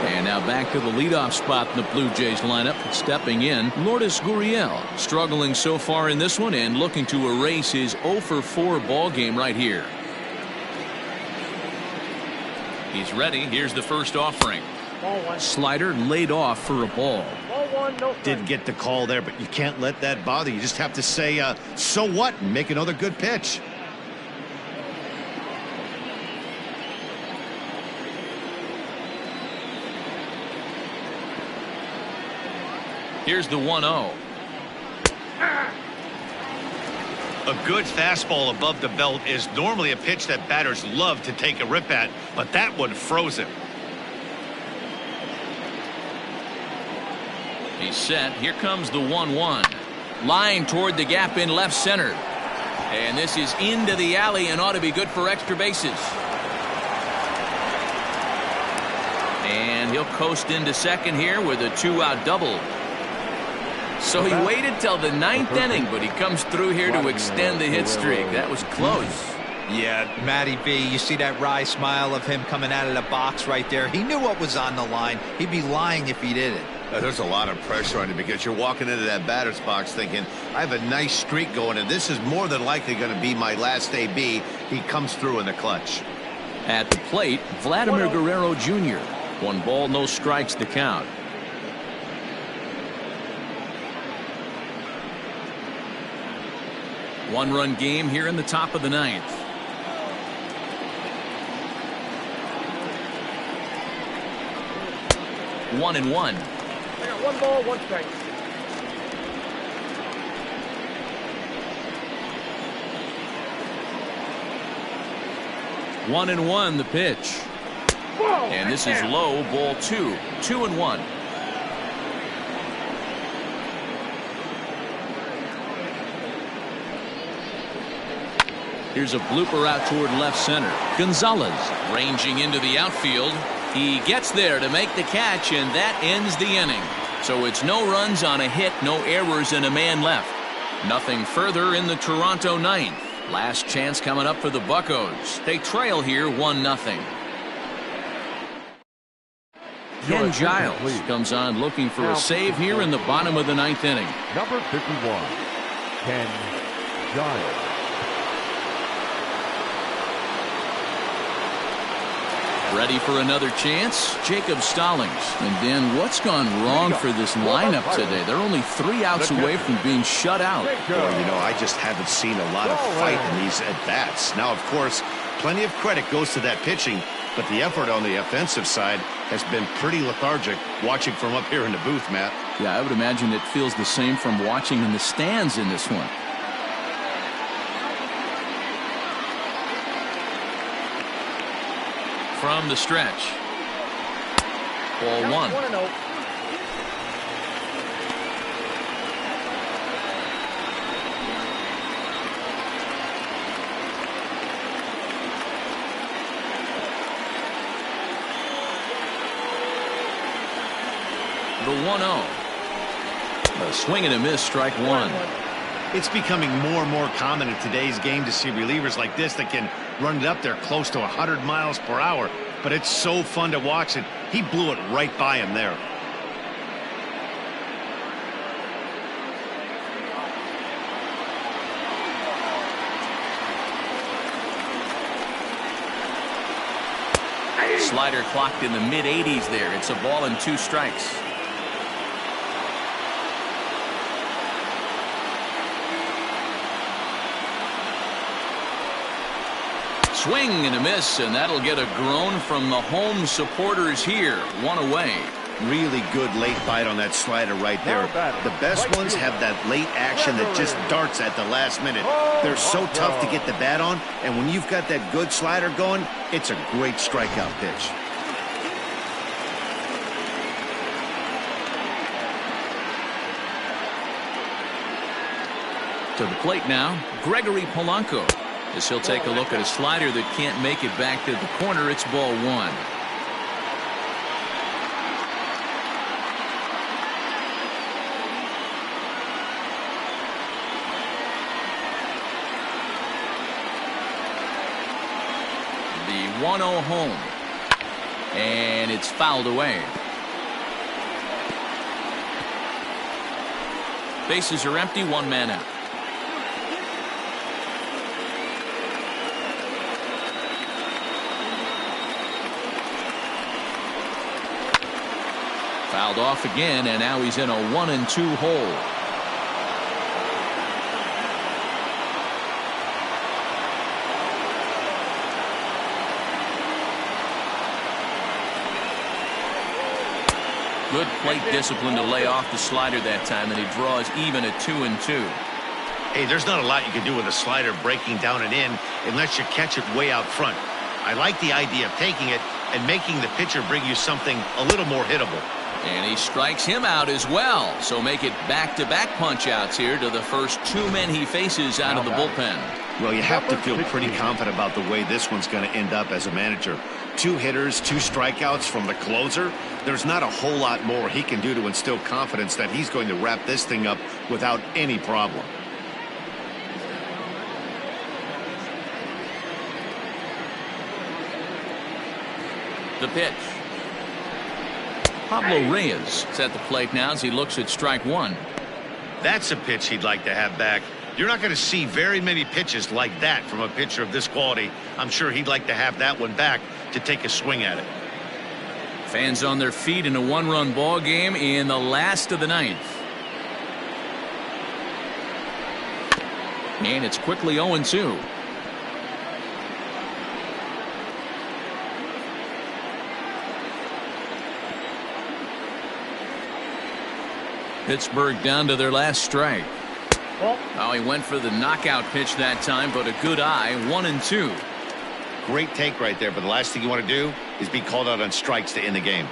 And now back to the leadoff spot in the Blue Jays lineup. Stepping in, Lourdes Gurriel, struggling so far in this one and looking to erase his 0-for-4 ball game right here. He's ready. Here's the first offering. Slider laid off for a ball. Didn't get the call there, but you can't let that bother you. Just have to say, so what, and make another good pitch. Here's the 1-0. A good fastball above the belt is normally a pitch that batters love to take a rip at, but that one froze him. He's set. Here comes the 1-1. Line toward the gap in left center. And this is into the alley and ought to be good for extra bases. And he'll coast into second here with a 2-out double. So he waited till the 9th inning, but he comes through here to extend the hit streak. That was close. Yeah, Matty B, you see that wry smile of him coming out of the box right there. He knew what was on the line. He'd be lying if he didn't. There's a lot of pressure on you because you're walking into that batter's box thinking, I have a nice streak going, and this is more than likely going to be my last AB. He comes through in the clutch. At the plate, Vladimir Guerrero Jr. 1 ball, no strikes to count. One-run game here in the top of the 9th. 1-1. I got 1 ball, 1 strike. One and one, the pitch. Whoa, And this is low, ball 2. 2-1. Here's a blooper out toward left center. Gonzalez ranging into the outfield. He gets there to make the catch, and that ends the inning. So it's no runs on a hit, no errors, and a man left. Nothing further in the Toronto 9th. Last chance coming up for the Buccos. They trail here 1-0. Ken Giles comes on looking for a save here in the bottom of the 9th inning. Number 51, Ken Giles. Ready for another chance? Jacob Stallings. And Dan, what's gone wrong for this lineup today? They're only 3 outs away from being shut out. Well, you know, I just haven't seen a lot of fight in these at-bats. Now, of course, plenty of credit goes to that pitching, but the effort on the offensive side has been pretty lethargic watching from up here in the booth, Matt. Yeah, I would imagine it feels the same from watching in the stands in this one. From the stretch. Ball 1. The 1-0. A swing and a miss, strike 1. It's becoming more and more common in today's game to see relievers like this that can run it up there close to 100 miles per hour. But it's so fun to watch it. He blew it right by him there. Slider clocked in the mid-80s there. It's a ball and 2 strikes. Swing and a miss, and that'll get a groan from the home supporters here. 1 away. Really good late bite on that slider right there. The best ones have that late action that just darts at the last minute. They're so tough to get the bat on, and when you've got that good slider going, it's a great strikeout pitch. To the plate now, Gregory Polanco. As he'll take a look at a slider that can't make it back to the corner. It's ball 1. The 1-0 home. And it's fouled away. Bases are empty, 1 man out. Fouled off again, and now he's in a 1-2 hole. Good plate discipline to lay off the slider that time, and he draws even at 2-2. Hey, there's not a lot you can do with a slider breaking down and in unless you catch it way out front. I like the idea of taking it and making the pitcher bring you something a little more hittable. And he strikes him out as well. So make it back-to-back punch-outs here to the first 2 men he faces out of the bullpen. Well, you have to feel pretty confident about the way this one's going to end up as a manager. 2 hitters, 2 strikeouts from the closer. There's not a whole lot more he can do to instill confidence that he's going to wrap this thing up without any problem. The pitch. Pablo Reyes is at the plate now as he looks at strike 1. That's a pitch he'd like to have back. You're not going to see very many pitches like that from a pitcher of this quality. I'm sure he'd like to have that one back to take a swing at it. Fans on their feet in a 1-run ball game in the last of the 9th. And it's quickly 0-2. Pittsburgh down to their last strike. Oh, he went for the knockout pitch that time, but a good eye. 1-2. Great take right there, but the last thing you want to do is be called out on strikes to end the game.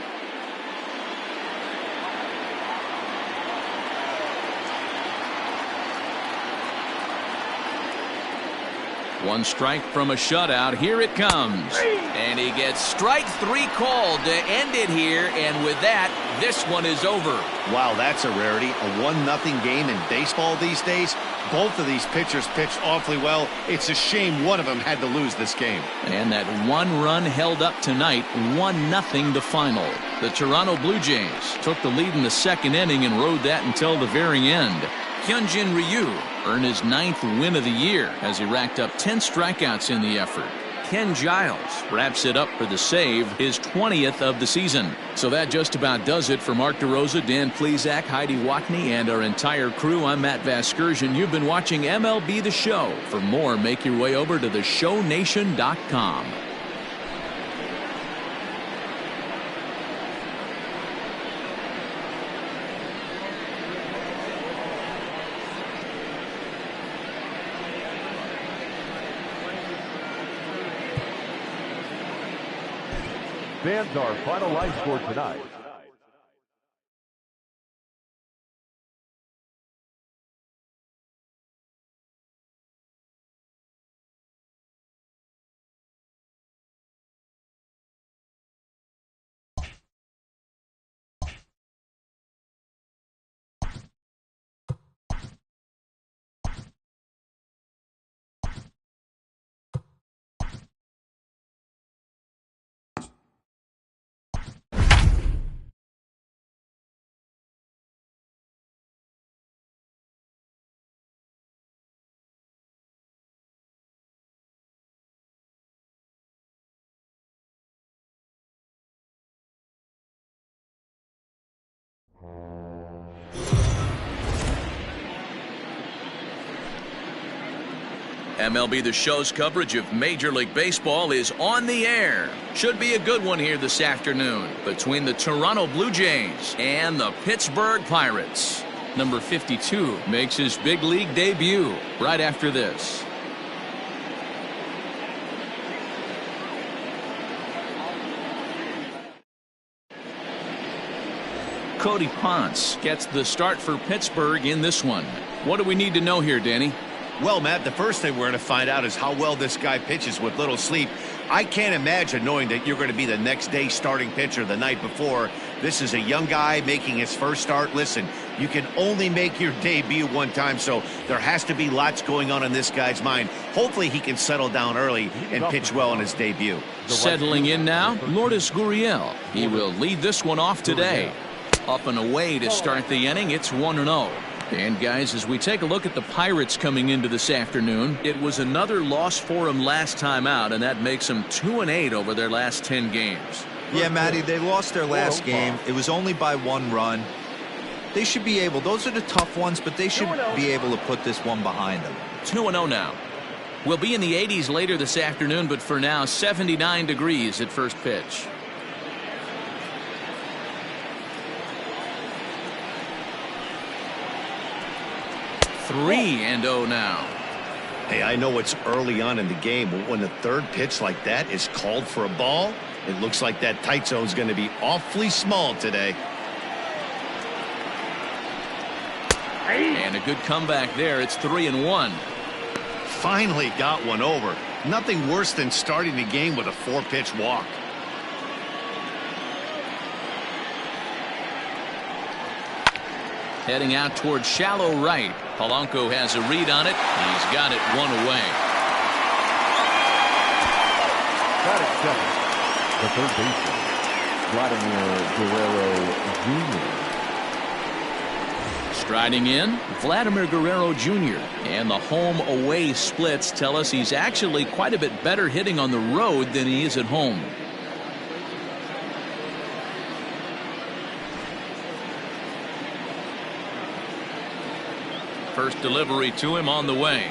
One strike from a shutout. Here it comes. And he gets strike 3 called to end it here. And with that, this one is over. Wow, that's a rarity. A 1-0 game in baseball these days. Both of these pitchers pitched awfully well. It's a shame one of them had to lose this game. And that 1 run held up tonight. 1-0 the final. The Toronto Blue Jays took the lead in the 2nd inning and rode that until the very end. Hyunjin Ryu earned his 9th win of the year as he racked up 10 strikeouts in the effort. Ken Giles wraps it up for the save, his 20th of the season. So that just about does it for Mark DeRosa, Dan Plesac, Heidi Watney, and our entire crew. I'm Matt Vasgersian. You've been watching MLB The Show. For more, make your way over to theshownation.com. Fans, our final line score tonight. MLB The Show's coverage of Major League Baseball is on the air. Should be a good one here this afternoon between the Toronto Blue Jays and the Pittsburgh Pirates. Number 52 makes his big league debut right after this. Cody Ponce gets the start for Pittsburgh in this one. What do we need to know here, Danny? Well, Matt, the first thing we're going to find out is how well this guy pitches with little sleep. I can't imagine knowing that you're going to be the next day starting pitcher the night before. This is a young guy making his first start. Listen, you can only make your debut one time, so there has to be lots going on in this guy's mind. Hopefully he can settle down early and pitch well in his debut. Settling in now, Lourdes Gurriel. He will lead this one off today. Up and away to start the inning. It's 1-0. And guys, as we take a look at the Pirates coming into this afternoon, it was another loss for them last time out, and that makes them 2-8 over their last 10 games. Yeah, Matty, they lost their last game. It was only by 1 run. They should be able, those are the tough ones, but they should be able to put this one behind them. 2-0 now. We'll be in the 80s later this afternoon, but for now, 79 degrees at first pitch. Three and 0 now. Hey, I know it's early on in the game, but when the third pitch like that is called for a ball, it looks like that tight zone is going to be awfully small today. And a good comeback there. It's 3-1. Finally got one over. Nothing worse than starting the game with a 4-pitch walk. Heading out towards shallow right. Polanco has a read on it. He's got it 1 away. Batting second, the third baseman, Vladimir Guerrero Jr. Striding in, Vladimir Guerrero Jr. And the home-away splits tell us he's actually quite a bit better hitting on the road than he is at home. First delivery to him on the way.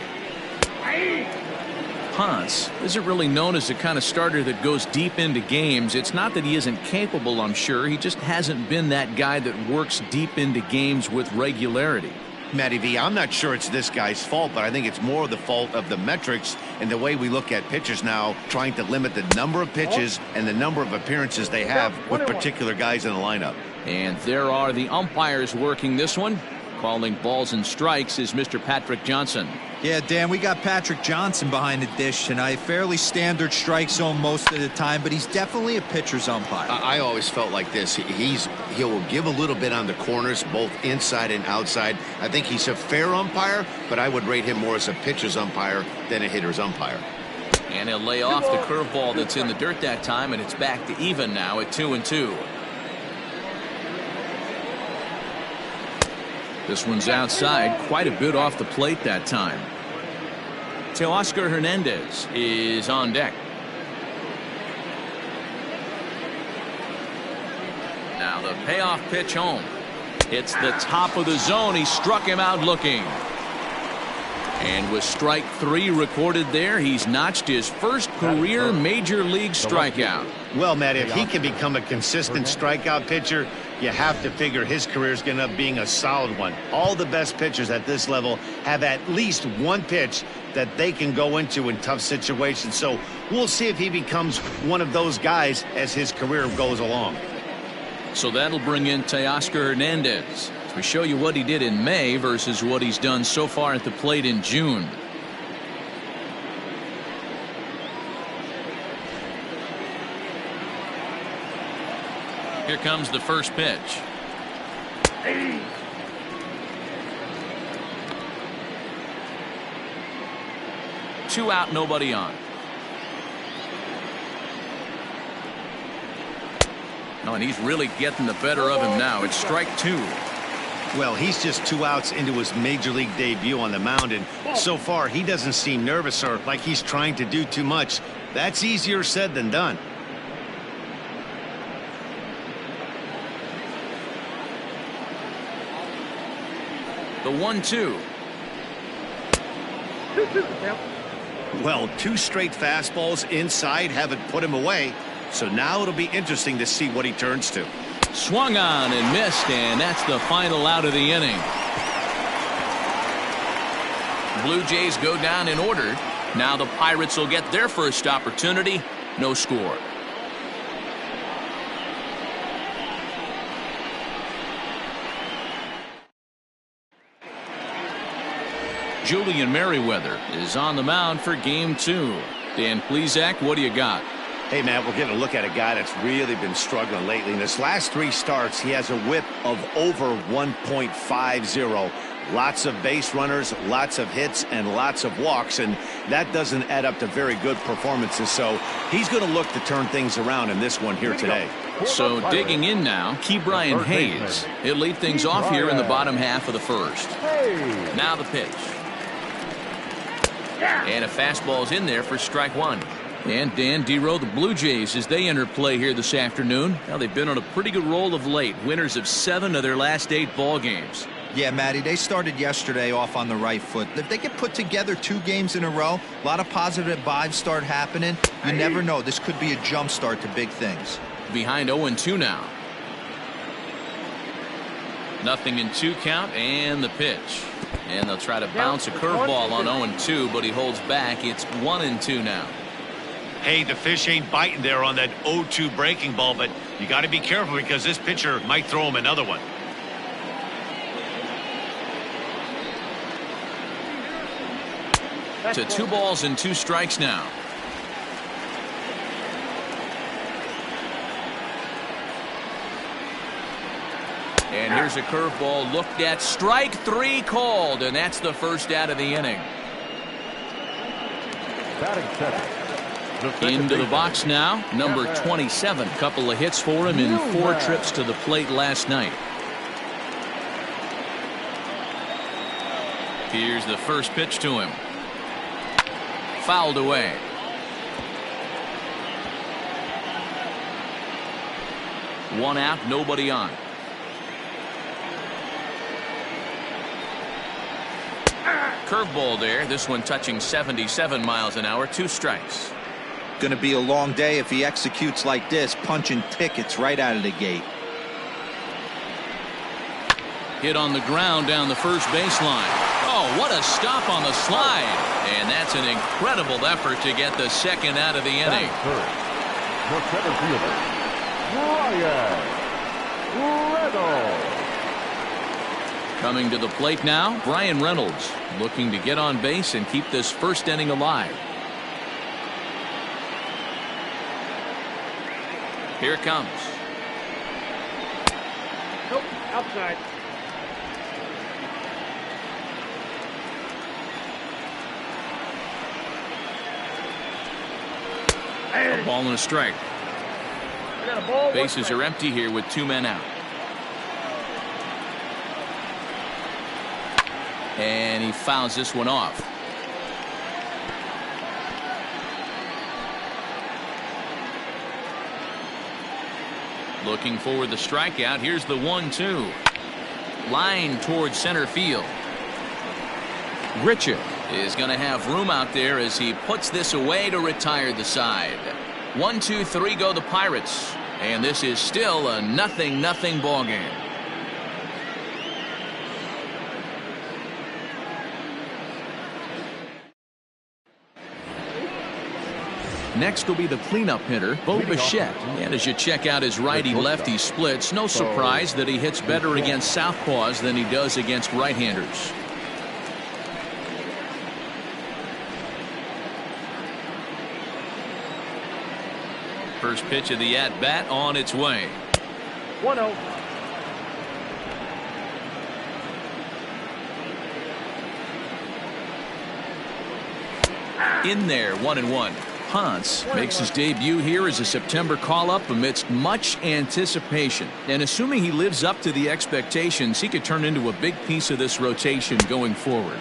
Ponce isn't really known as the kind of starter that goes deep into games. It's not that he isn't capable, I'm sure. He just hasn't been that guy that works deep into games with regularity. Matty V, I'm not sure it's this guy's fault, but I think it's more the fault of the metrics and the way we look at pitchers now, trying to limit the number of pitches and the number of appearances they have with particular guys in the lineup. And there are the umpires working this one. Calling balls and strikes is Mr. Patrick Johnson. Yeah, Dan, we got Patrick Johnson behind the dish tonight. Fairly standard strike zone most of the time, but he's definitely a pitcher's umpire. I always felt like this. He'll give a little bit on the corners, both inside and outside. I think he's a fair umpire, but I would rate him more as a pitcher's umpire than a hitter's umpire. And he'll lay off the curveball that's in the dirt that time, and it's back to even now at 2-2. This one's outside, quite a bit off the plate that time. Teoscar Hernandez is on deck. Now the payoff pitch home. It's the top of the zone. He struck him out looking. And with strike 3 recorded there, he's notched his first career major league strikeout. Well, Matt, if he can become a consistent strikeout pitcher, you have to figure his career is going to end up being a solid one. All the best pitchers at this level have at least one pitch that they can go into in tough situations. So we'll see if he becomes one of those guys as his career goes along. So that'll bring in Teoscar Hernandez. We show you what he did in May versus what he's done so far at the plate in June. Here comes the first pitch. Two out, nobody on. No, and he's really getting the better of him now. It's strike 2. Well, he's just 2 outs into his major league debut on the mound, and so far he doesn't seem nervous or like he's trying to do too much. That's easier said than done. The 1-2. Well, 2 straight fastballs inside haven't put him away, so now it'll be interesting to see what he turns to. Swung on and missed, and that's the final out of the inning. Blue Jays go down in order. Now the Pirates will get their first opportunity. No score. Julian Merriweather is on the mound for game 2. Dan Plesac, what do you got? Hey, Matt, we're getting a look at a guy that's really been struggling lately. In his last 3 starts, he has a whip of over 1.50. Lots of base runners, lots of hits, and lots of walks, and that doesn't add up to very good performances. So he's going to look to turn things around in this one here today. So digging in now, Ke'Bryan Hayes. He'll lead things off here in the bottom half of the first. Now the pitch. And a fastball's in there for strike 1. And Dan Dero, the Blue Jays, as they enter play here this afternoon. Now they've been on a pretty good roll of late. Winners of 7 of their last 8 ball games. Yeah, Matty, they started yesterday off on the right foot. If they can put together 2 games in a row, a lot of positive vibes start happening. You never know. This could be a jump start to big things. Behind 0-2 now. Nothing in 2 count, and the pitch. And they'll try to bounce a curveball on 0-2, but he holds back. It's 1-2 now. Hey, the fish ain't biting there on that 0-2 breaking ball, but you got to be careful because this pitcher might throw him another one. To 2 balls and 2 strikes now. And here's a curveball looked at. Strike 3 called, and that's the first out of the inning. Into the box now, number 27. Couple of hits for him in 4 trips to the plate last night. Here's the first pitch to him. Fouled away. One out, nobody on. Curveball there. This one touching 77 miles an hour. 2 strikes. Going to be a long day if he executes like this, punching tickets right out of the gate. Hit on the ground down the first baseline. Oh, what a stop on the slide. And that's an incredible effort to get the second out of the inning. The center fielder, Bryan Reynolds. Coming to the plate now, Bryan Reynolds, looking to get on base and keep this first inning alive. Here it comes. Nope, outside. A ball and a strike. Bases are empty here with 2 men out. And he fouls this one off. Looking for the strikeout. Here's the 1-2. Line towards center field. Grichuk is going to have room out there as he puts this away to retire the side. 1-2-3 go the Pirates. And this is still a 0-0 ball game. Next will be the cleanup hitter, Bo Bichette. And as you check out his righty-lefty splits, no surprise that he hits better against southpaws than he does against right-handers. First pitch of the at-bat on its way. 1-0. In there, 1-1. Ponce makes his debut here as a September call-up amidst much anticipation. And assuming he lives up to the expectations, he could turn into a big piece of this rotation going forward.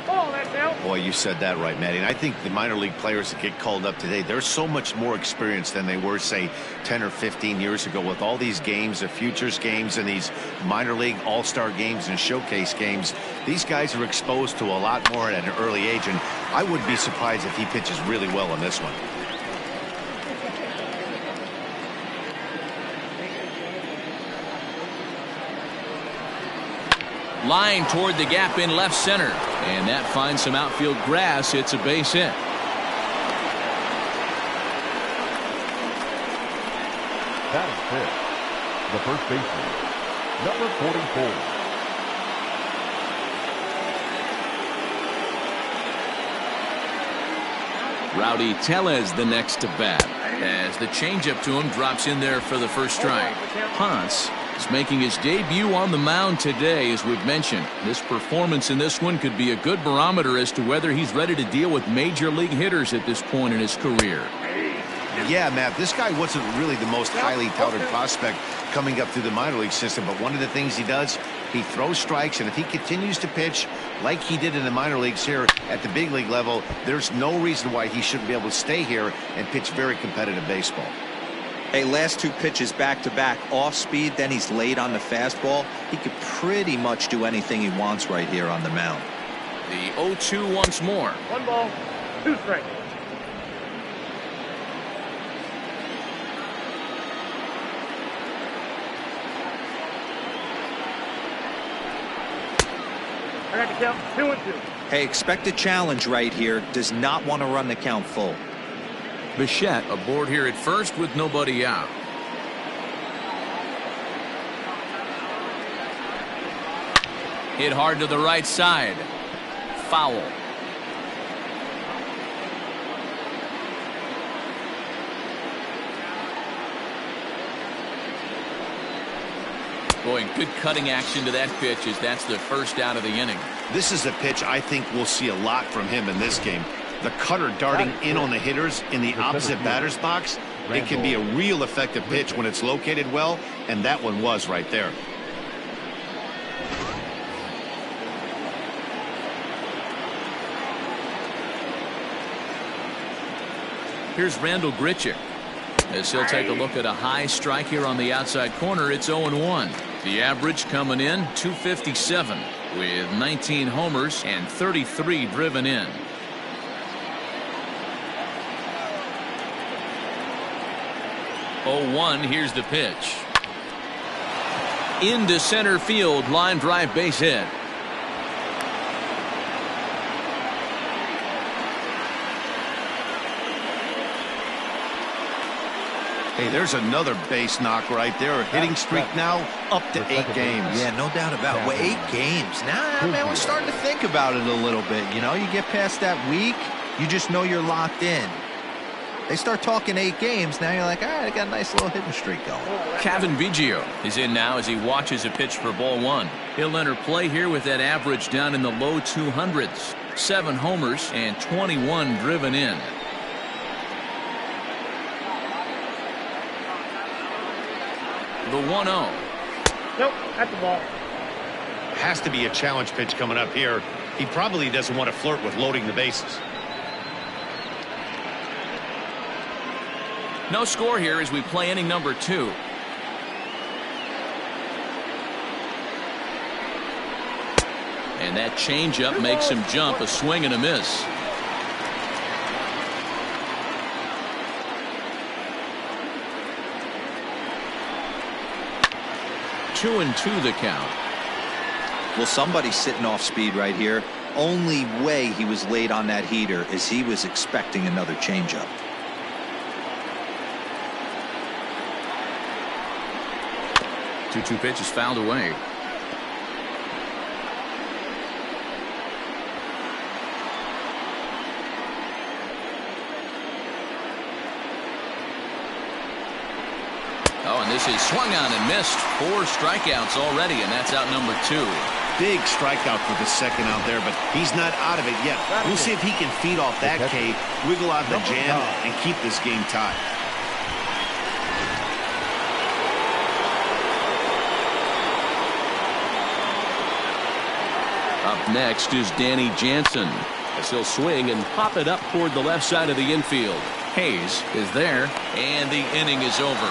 Boy, you said that right, Matty. And I think the minor league players that get called up today, they're so much more experienced than they were, say, 10 or 15 years ago with all these games, the futures games and these minor league all-star games and showcase games. These guys are exposed to a lot more at an early age, and I wouldn't be surprised if he pitches really well on this one. Line toward the gap in left center. And that finds some outfield grass. It's a base hit. That is it. The first baseman, number 44. Rowdy Tellez the next to bat. As the changeup to him drops in there for the first strike. Ponce is making his debut on the mound today, as we've mentioned. This performance in this one could be a good barometer as to whether he's ready to deal with major league hitters at this point in his career. Yeah, Matt, this guy wasn't really the most highly touted prospect coming up through the minor league system, but one of the things he does, he throws strikes, and if he continues to pitch like he did in the minor leagues here at the big league level, there's no reason why he shouldn't be able to stay here and pitch very competitive baseball. Hey, last two pitches back-to-back off speed, then he's laid on the fastball. He could pretty much do anything he wants right here on the mound. The 0-2 once more. 1 ball, 2 strikes. I got the count 2-2. Hey, expect a challenge right here. Does not want to run the count full. Bichette aboard here at first with nobody out. Hit hard to the right side. Foul. Boy, good cutting action to that pitch as that's the first out of the inning. This is a pitch I think we'll see a lot from him in this game. The cutter darting in on the hitters in the opposite batter's box. It can be a real effective pitch when it's located well, and that one was right there. Here's Randall Grichuk. As he'll take a look at a high strike here on the outside corner, it's 0-1. The average coming in, 257, with 19 homers and 33 driven in. Oh, 1, here's the pitch. Into center field, line drive base hit. Hey, there's another base knock right there. Hitting streak now up to 8 games. Yeah, no doubt about it. Well, 8 games. Nah, man, we're starting to think about it a little bit. You know, you get past that week, you just know you're locked in. They start talking 8 games, now you're like, all right, I got a nice little hitting streak going. Kevin Biggio is in now as he watches a pitch for ball 1. He'll enter play here with that average down in the low 200s. 7 homers and 21 driven in. The 1-0. Nope, that's the ball. Has to be a challenge pitch coming up here. He probably doesn't want to flirt with loading the bases. No score here as we play inning number 2. And that changeup makes him jump. A swing and a miss. 2-2 the count. Well, somebody's sitting off speed right here. Only way he was late on that heater is he was expecting another changeup. Two pitch is fouled away. Oh, and this is swung on and missed. 4 strikeouts already, and that's out number 2. Big strikeout for the second out there, but he's not out of it yet. We'll see if he can feed off that K, wiggle out the jam, and keep this game tied. Up next is Danny Jansen, as he'll swing and pop it up toward the left side of the infield. Hayes is there, and the inning is over.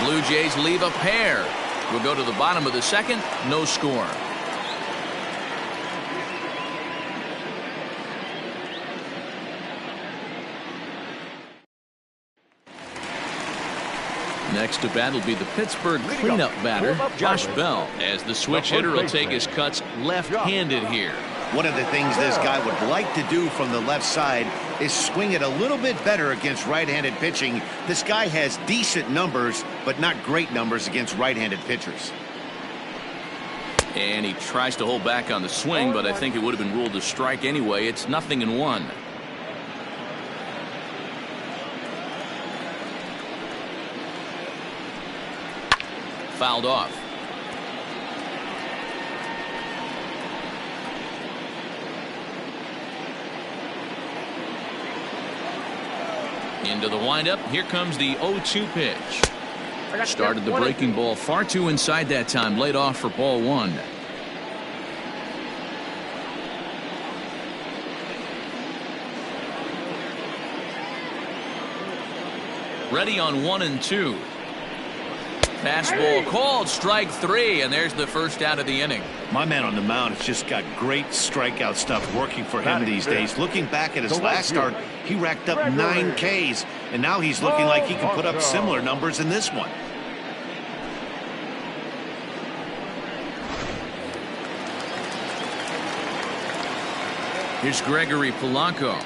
Blue Jays leave a pair. We'll go to the bottom of the second. No score. Next to bat will be the Pittsburgh cleanup batter, Josh Bell, as the switch hitter will take his cuts left-handed here. One of the things this guy would like to do from the left side is swing it a little bit better against right-handed pitching. This guy has decent numbers, but not great numbers against right-handed pitchers. And he tries to hold back on the swing, but I think it would have been ruled a strike anyway. It's 0-1. Fouled off. Into the windup. Here comes the 0-2 pitch. Started the breaking ball far too inside that time. Laid off for ball 1. Ready on 1-2. Fastball called, strike 3, and there's the first out of the inning. My man on the mound has just got great strikeout stuff working for him these days. Looking back at his last start, he racked up 9 Ks, and now he's looking like he can put up similar numbers in this one. Here's Gregory Polanco.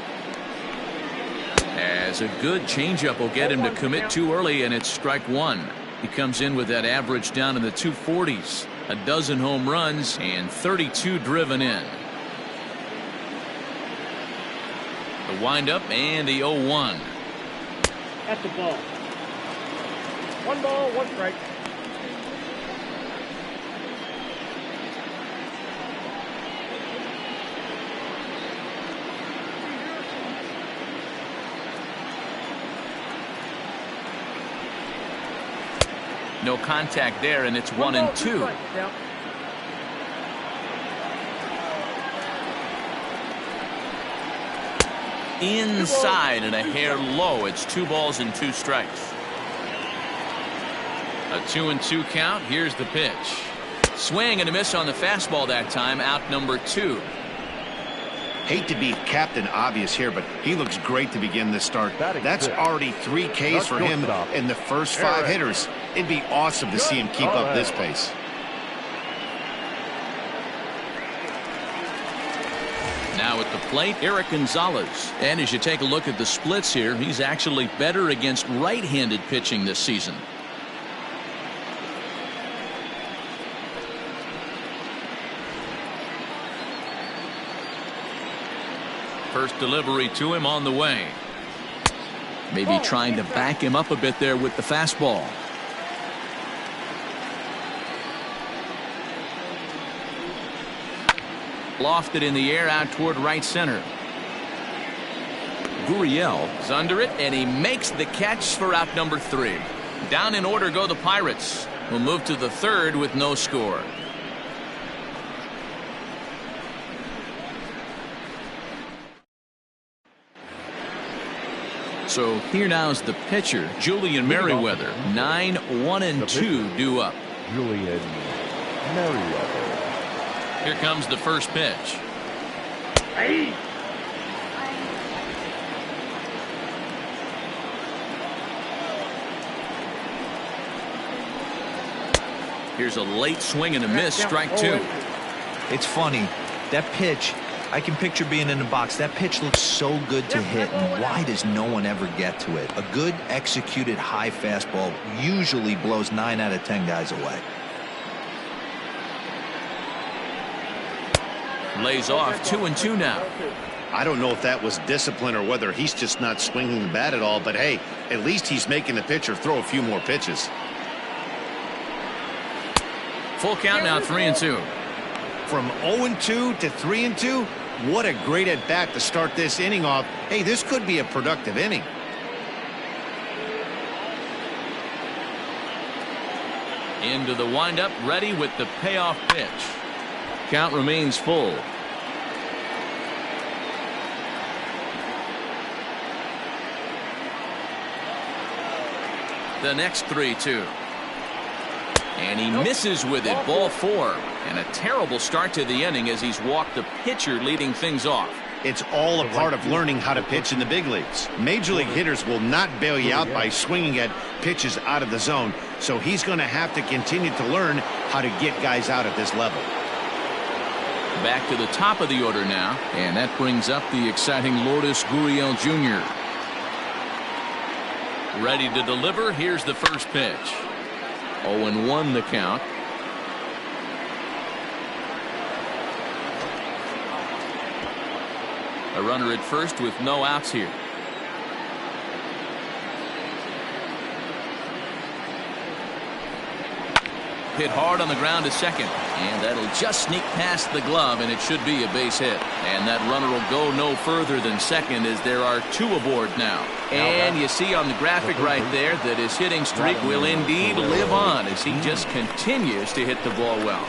As a good changeup will get him to commit too early, and it's strike 1. He comes in with that average down in the 240s. A dozen home runs and 32 driven in. The windup and the 0-1. At the ball. 1 ball, 1 strike. No contact there, and it's 1-2. Inside and a hair low. It's 2 balls and 2 strikes. A 2-2 count. Here's the pitch. Swing and a miss on the fastball that time. Out number 2. Hate to be Captain Obvious here, but he looks great to begin this start. That's already 3 Ks for him in the first 5 hitters. It'd be awesome to see him keep up this pace. Now at the plate, Eric Gonzalez. And as you take a look at the splits here, he's actually better against right-handed pitching this season. First delivery to him on the way. Maybe trying to back him up a bit there with the fastball. Lofted in the air out toward right center. Gurriel is under it, and he makes the catch for out number 3. Down in order go the Pirates. We'll move to the 3rd with no score. So here now is the pitcher, Julian Merriweather. 9-1-2 due up. Julian Merriweather. Here comes the first pitch. Here's a late swing and a miss, strike two. It's funny. That pitch, I can picture being in the box. That pitch looks so good to hit, and why does no one ever get to it? A good executed high fastball usually blows 9 out of 10 guys away. Lays off 2-2 now. I don't know if that was discipline or whether he's just not swinging the bat at all, but hey, at least he's making the pitcher throw a few more pitches. Full count now, 3-2. From 0-2 to 3-2, what a great at bat to start this inning off. Hey, this could be a productive inning. Into the windup, ready with the payoff pitch. Count remains full. The next 3-2. And he misses with it, ball 4. And a terrible start to the inning as he's walked the pitcher leading things off. It's all a part of learning how to pitch in the big leagues. Major league hitters will not bail you out by swinging at pitches out of the zone. So he's going to have to continue to learn how to get guys out at this level. Back to the top of the order now. And that brings up the exciting Lourdes Gurriel Jr. Ready to deliver. Here's the first pitch. 0-1 the count. A runner at first with no outs here. Hit hard on the ground to second. And that'll just sneak past the glove, and it should be a base hit. And that runner will go no further than second as there are 2 aboard now. And you see on the graphic right there that his hitting streak will indeed live on as he just continues to hit the ball well.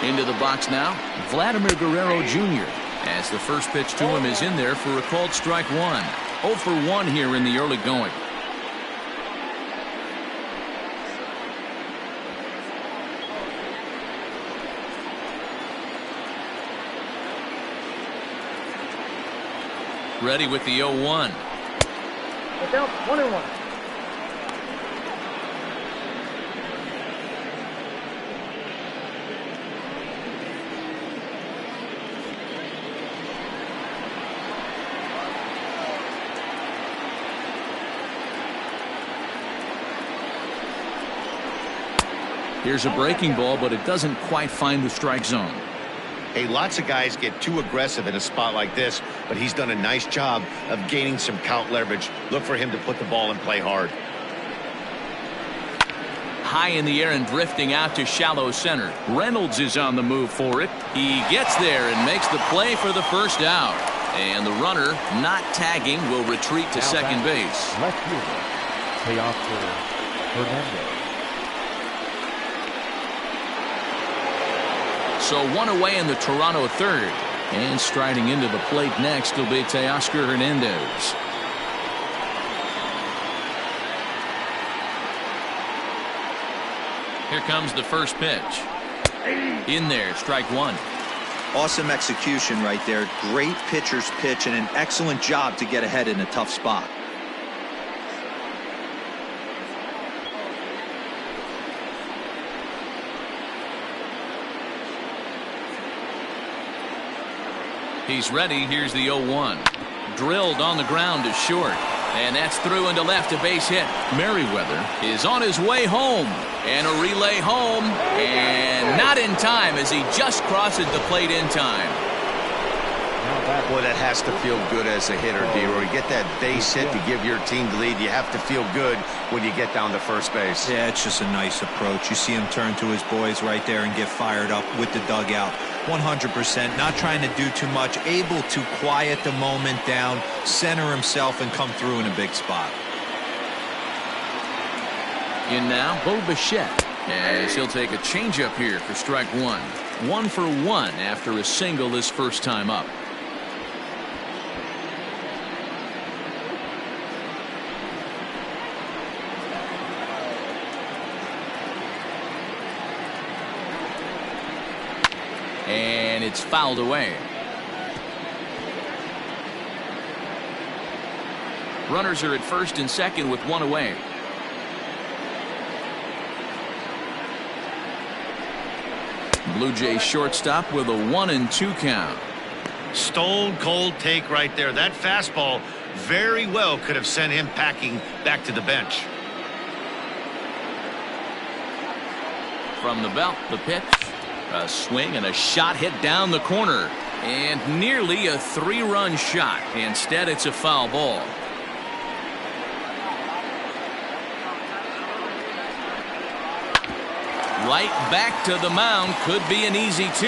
Into the box now, Vladimir Guerrero Jr. as the first pitch to him is in there for a called strike 1. 0 for 1 here in the early going. Ready with the 0-1. Look out, 1-1. Here's a breaking ball, but it doesn't quite find the strike zone. Hey, lots of guys get too aggressive in a spot like this, but he's done a nice job of gaining some count leverage. Look for him to put the ball in play hard. High in the air and drifting out to shallow center. Reynolds is on the move for it. He gets there and makes the play for the first out. And the runner, not tagging, will retreat to second base. Left fielder, Theo Fluery. So 1 away in the Toronto third. And striding into the plate next will be Teoscar Hernandez. Here comes the first pitch. In there, strike 1. Awesome execution right there. Great pitcher's pitch and an excellent job to get ahead in a tough spot. He's ready. Here's the 0-1. Drilled on the ground to short. And that's through into left, a base hit. Merriweather is on his way home. And a relay home. And not in time as he just crosses the plate in time. Boy, that has to feel good as a hitter, D-Roy. Get that base hit to give your team the lead. You have to feel good when you get down to first base. Yeah, it's just a nice approach. You see him turn to his boys right there and get fired up with the dugout. 100%, not trying to do too much, able to quiet the moment down, center himself, and come through in a big spot. In now, Bo Bichette, as he'll take a changeup here for strike 1. 1 for 1 after a single his first time up. And it's fouled away. Runners are at first and second with one away. Blue Jays shortstop with a 1-2 count. Stone cold take right there. That fastball very well could have sent him packing back to the bench. From the belt, the pitch, a swing and a shot hit down the corner, and nearly a 3-run shot. Instead, it's a foul ball. Right back to the mound. Could be an easy 2.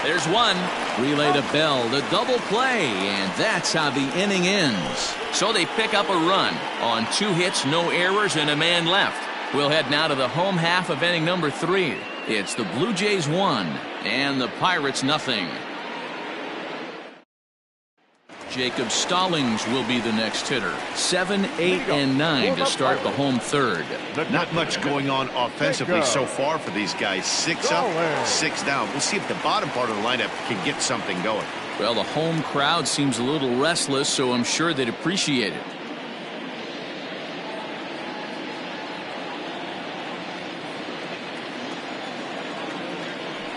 There's one. Relay to Bell, the double play, and that's how the inning ends. So they pick up a run on 2 hits, no errors, and a man left. We'll head now to the home half of inning number 3. It's the Blue Jays 1 and the Pirates nothing. Jacob Stallings will be the next hitter. 7, 8, and 9 to start the home third. Not much going on offensively so far for these guys. 6 up, 6 down. We'll see if the bottom part of the lineup can get something going. Well, the home crowd seems a little restless, so I'm sure they'd appreciate it.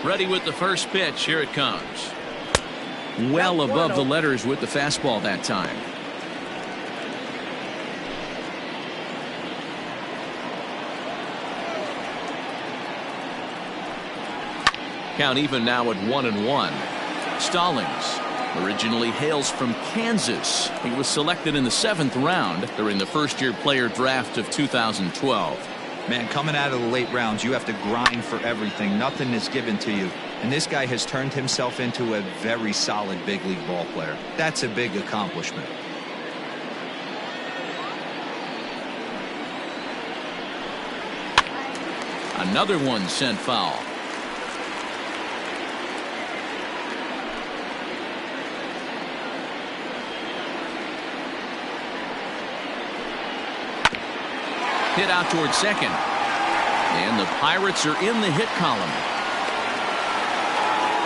Ready with the first pitch. Here it comes. Well above the letters with the fastball that time. Count even now at 1-1. Stallings originally hails from Kansas. He was selected in the 7th round during the first-year player draft of 2012. Man, coming out of the late rounds, you have to grind for everything. Nothing is given to you. And this guy has turned himself into a very solid big league ball player. That's a big accomplishment. Another one sent foul. Hit out towards second. And the Pirates are in the hit column.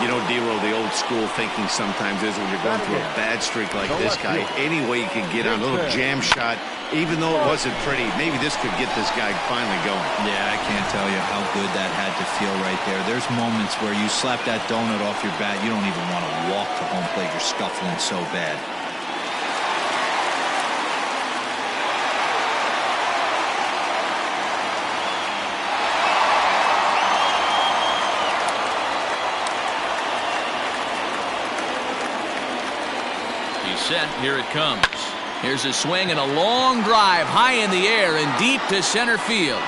You know, D-Roll, the old school thinking sometimes is when you're going through a bad streak like this guy, any way you can get on a little jam shot, even though it wasn't pretty, maybe this could get this guy finally going. Yeah, I can't tell you how good that had to feel right there. There's moments where you slap that donut off your bat, you don't even want to walk to home plate. You're scuffling so bad. Set. Here it comes. Here's a swing and a long drive high in the air and deep to center field.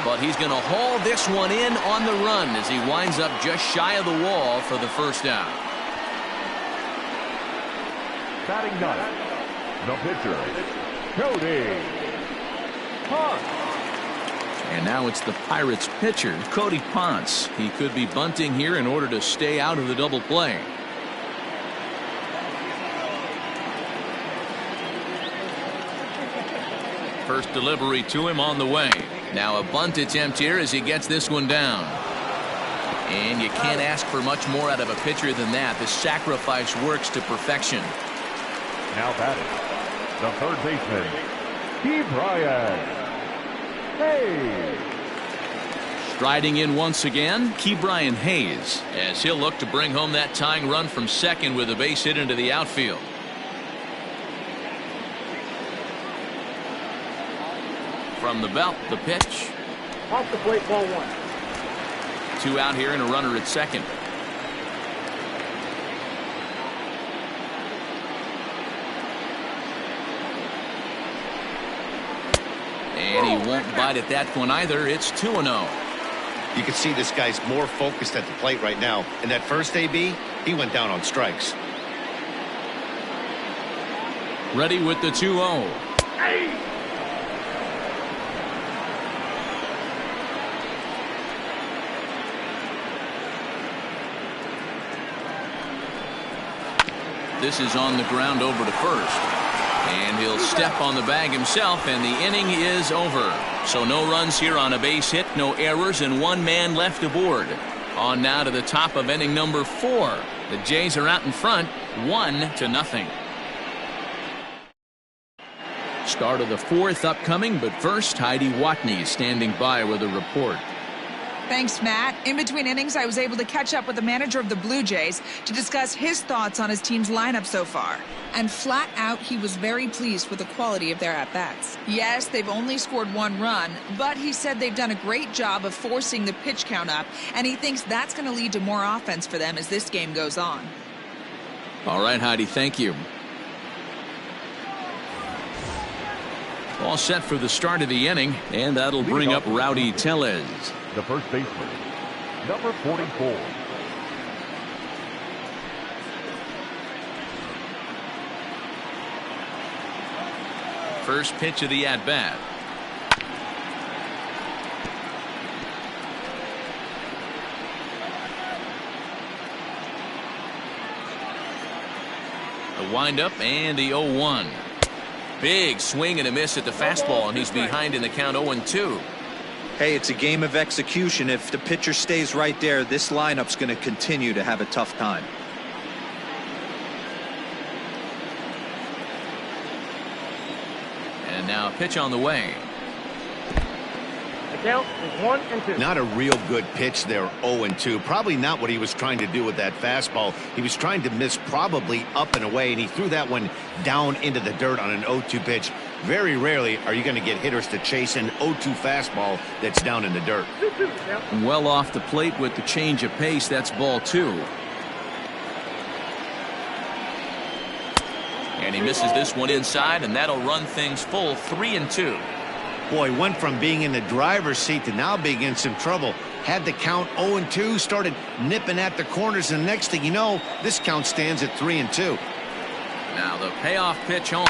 But he's going to haul this one in on the run as he winds up just shy of the wall for the first out. Batting ninth, the pitcher, Cody Ponce. And now it's the Pirates pitcher, Cody Ponce. He could be bunting here in order to stay out of the double play. First delivery to him on the way. Now a bunt attempt here as he gets this one down. And you can't ask for much more out of a pitcher than that. The sacrifice works to perfection. Now batting, the third baseman, Ke'Bryan Hayes. Striding in once again, Ke'Bryan Hayes, as he'll look to bring home that tying run from second with a base hit into the outfield. From the belt, the pitch. Off the plate, ball 1. 2 out here and a runner at second. And he won't bite at that one either. It's 2-0. You can see this guy's more focused at the plate right now. And that first AB, he went down on strikes. Ready with the 2-0. This is on the ground over to first. And he'll step on the bag himself, and the inning is over. So no runs here on a base hit, no errors, and 1 man left aboard. On now to the top of inning number 4. The Jays are out in front, 1-0. Start of the 4th upcoming, but first, Heidi Watney standing by with a report. Thanks, Matt. In between innings, I was able to catch up with the manager of the Blue Jays to discuss his thoughts on his team's lineup so far. And flat out, he was very pleased with the quality of their at-bats. Yes, they've only scored 1 run, but he said they've done a great job of forcing the pitch count up, and he thinks that's going to lead to more offense for them as this game goes on. All right, Heidi, thank you. All set for the start of the inning, and that'll bring up Rowdy Tellez. The first baseman, number 44. First pitch of the at-bat. The windup and the 0-1. Big swing and a miss at the fastball, and he's behind in the count 0-2. Hey, it's a game of execution. If the pitcher stays right there, this lineup's going to continue to have a tough time. And now a pitch on the way. The count is 1-2. Not a real good pitch there, 0-2. Probably not what he was trying to do with that fastball. He was trying to miss probably up and away, and he threw that one down into the dirt on an 0-2 pitch. Very rarely are you going to get hitters to chase an 0-2 fastball that's down in the dirt. Well off the plate with the change of pace. That's ball 2. And he misses this one inside, and that'll run things full 3-2. Boy, went from being in the driver's seat to now being in some trouble. Had the count 0-2, started nipping at the corners, and the next thing you know, this count stands at 3-2. Now the payoff pitch home.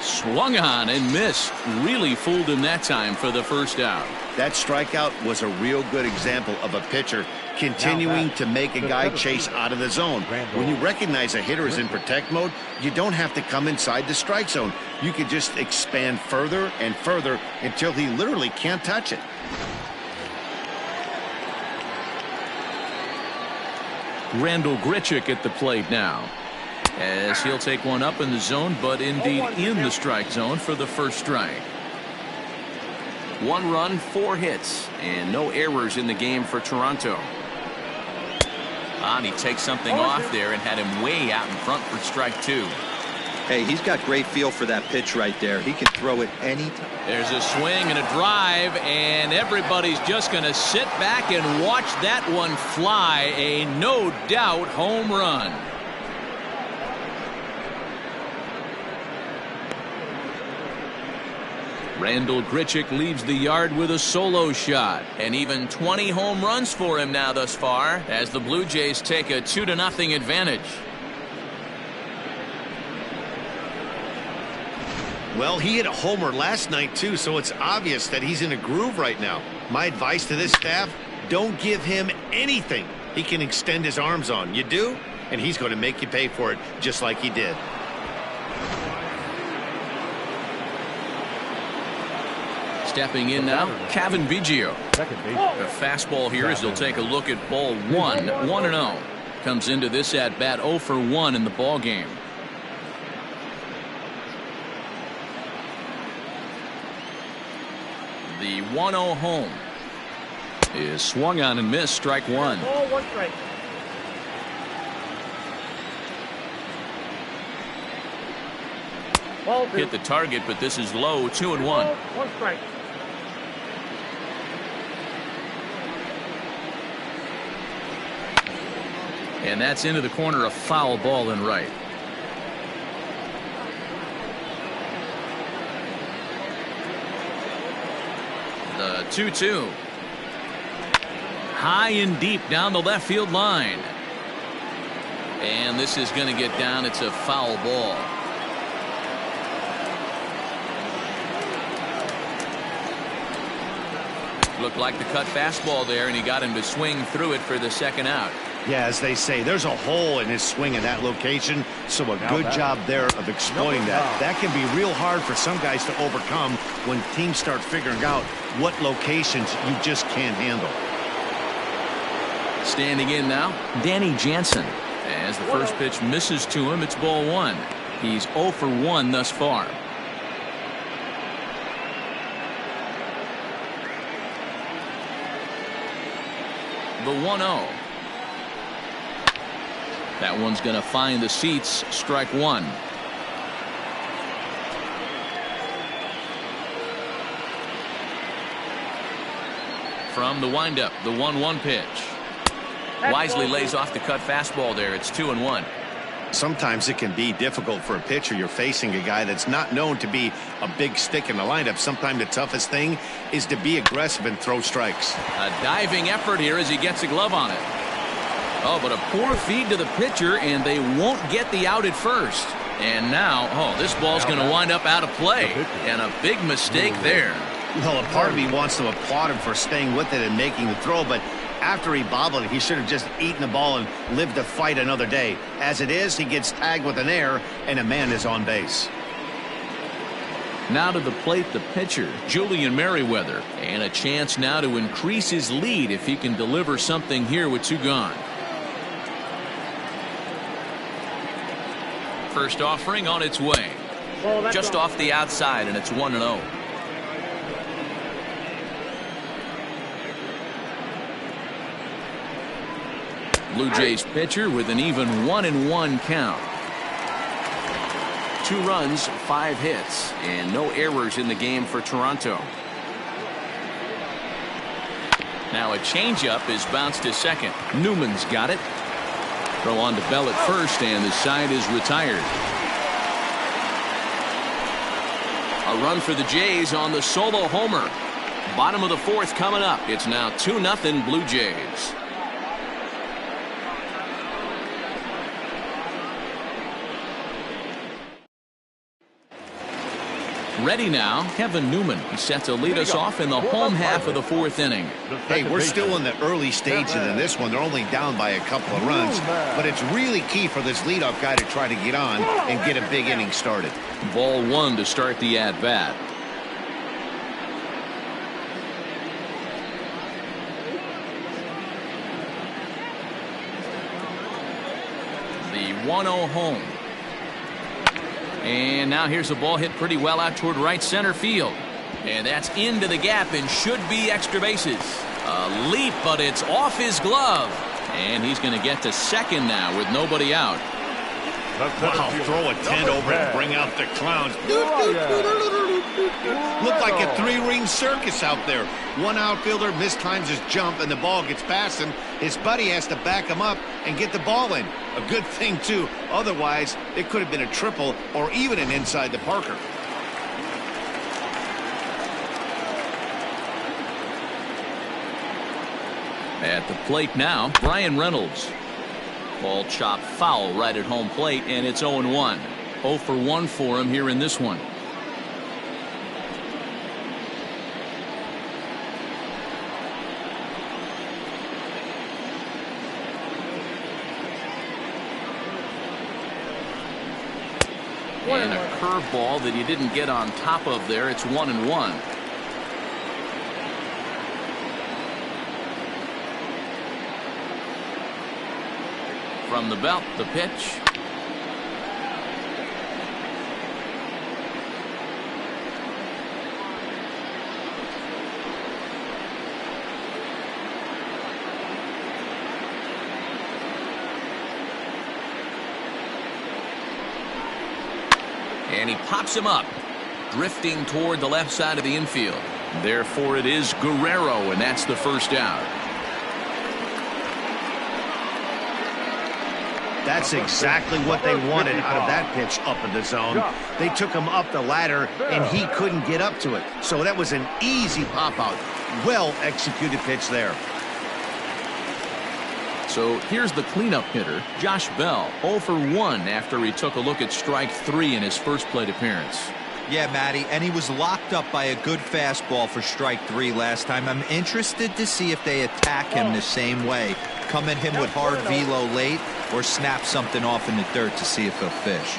Swung on and missed. Really fooled him that time for the first out. That strikeout was a real good example of a pitcher continuing to make a guy chase out of the zone. When you recognize a hitter is in protect mode, you don't have to come inside the strike zone. You can just expand further and further until he literally can't touch it. Randall Grichuk at the plate now, as he'll take one up in the zone, but indeed in the strike zone for the first strike. 1 run, 4 hits, and no errors in the game for Toronto. And he takes something off there and had him way out in front for strike 2. Hey, he's got great feel for that pitch right there. He can throw it anytime. There's a swing and a drive, and everybody's just going to sit back and watch that one fly. A no doubt home run. Randall Grichuk leaves the yard with a solo shot, and even 20 home runs for him now thus far, as the Blue Jays take a 2-0 advantage. Well, he hit a homer last night too, so it's obvious that he's in a groove right now. My advice to this staff, don't give him anything he can extend his arms on. You do, and he's going to make you pay for it just like he did. Stepping in now, Kevin Biggio. The fastball here as he'll take a look at ball 1, 1-0. Comes into this at bat 0 for 1 in the ball game. The 1-0 home is swung on and missed, strike 1. Ball 1 strike. Ball 2. Hit the target, but this is low, 2-1. Ball 1 strike. And that's into the corner, a foul ball and right. The 2-2. High and deep down the left field line. And this is going to get down. It's a foul ball. Looked like the cut fastball there, and he got him to swing through it for the second out. Yeah, as they say, there's a hole in his swing in that location, so a good job there of exploiting that. That can be real hard for some guys to overcome when teams start figuring out what locations you just can't handle. Standing in now, Danny Jansen. As the first pitch misses to him, it's ball 1. He's 0 for 1 thus far. The 1-0. That one's going to find the seats. Strike 1. From the windup, the 1-1 pitch. Wisely lays off the cut fastball there. It's 2-1. Sometimes it can be difficult for a pitcher. You're facing a guy that's not known to be a big stick in the lineup. Sometimes the toughest thing is to be aggressive and throw strikes. A diving effort here as he gets a glove on it. Oh, but a poor feed to the pitcher, and they won't get the out at first. And now, this ball's going to wind up out of play. And a big mistake there. Well, a part of me wants to applaud him for staying with it and making the throw, but after he bobbled it, he should have just eaten the ball and lived to fight another day. As it is, he gets tagged with an error, and a man is on base. Now to the plate, the pitcher, Julian Merriweather. And a chance now to increase his lead if he can deliver something here with 2 gone. First offering on its way. Just off the outside, and it's 1-0. Blue Jays pitcher with an even 1-1 count. 2 runs, 5 hits, and no errors in the game for Toronto. Now a changeup is bounced to second. Newman's got it. Throw on to Bell at first, and the side is retired. A run for the Jays on the solo homer. Bottom of the 4th coming up. It's now 2-0 Blue Jays. Ready now, Kevin Newman. He's set to lead us off in the home half of the 4th inning. Hey, we're still in the early stages in this one. They're only down by a couple of runs, but it's really key for this leadoff guy to try to get on and get a big inning started. Ball 1 to start the at-bat. The 1-0 home. And now here's a ball hit pretty well out toward right center field. And that's into the gap and should be extra bases. A leap, but it's off his glove. And he's going to get to second now with nobody out. Wow, throw a tent over and bring out the clowns. Look like a 3-ring circus out there. One outfielder mistimes his jump and the ball gets past him. His buddy has to back him up and get the ball in. A good thing, too. Otherwise, it could have been a triple or even an inside the Parker. At the plate now, Brian Reynolds. Ball chopped foul right at home plate, and it's 0-1. 0 for 1 for him here in this one. And a curveball that he didn't get on top of there. It's 1-1. From the belt, the pitch. And he pops him up, drifting toward the left side of the infield. Therefore, it is Guerrero, and that's the first out. That's exactly what they wanted out of that pitch up in the zone. They took him up the ladder, and he couldn't get up to it. So that was an easy pop-out. Well-executed pitch there. So here's the cleanup hitter, Josh Bell, 0 for 1 after he took a look at strike 3 in his first plate appearance. Yeah, Matty, and he was locked up by a good fastball for strike 3 last time. I'm interested to see if they attack him the same way. Come at him with hard velo late or snap something off in the dirt to see if he'll fish.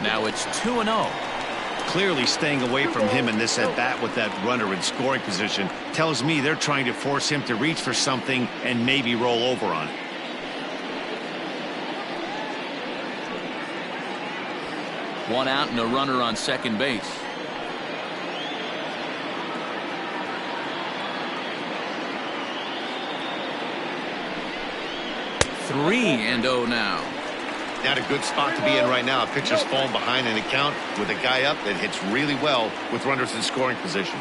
Now it's 2-0. Clearly staying away from him in this at-bat with that runner in scoring position tells me they're trying to force him to reach for something and maybe roll over on it. One out and a runner on second base. 3-0 now. Not a good spot to be in right now. A pitcher's falling behind in the count with a guy up that hits really well with runners in scoring position.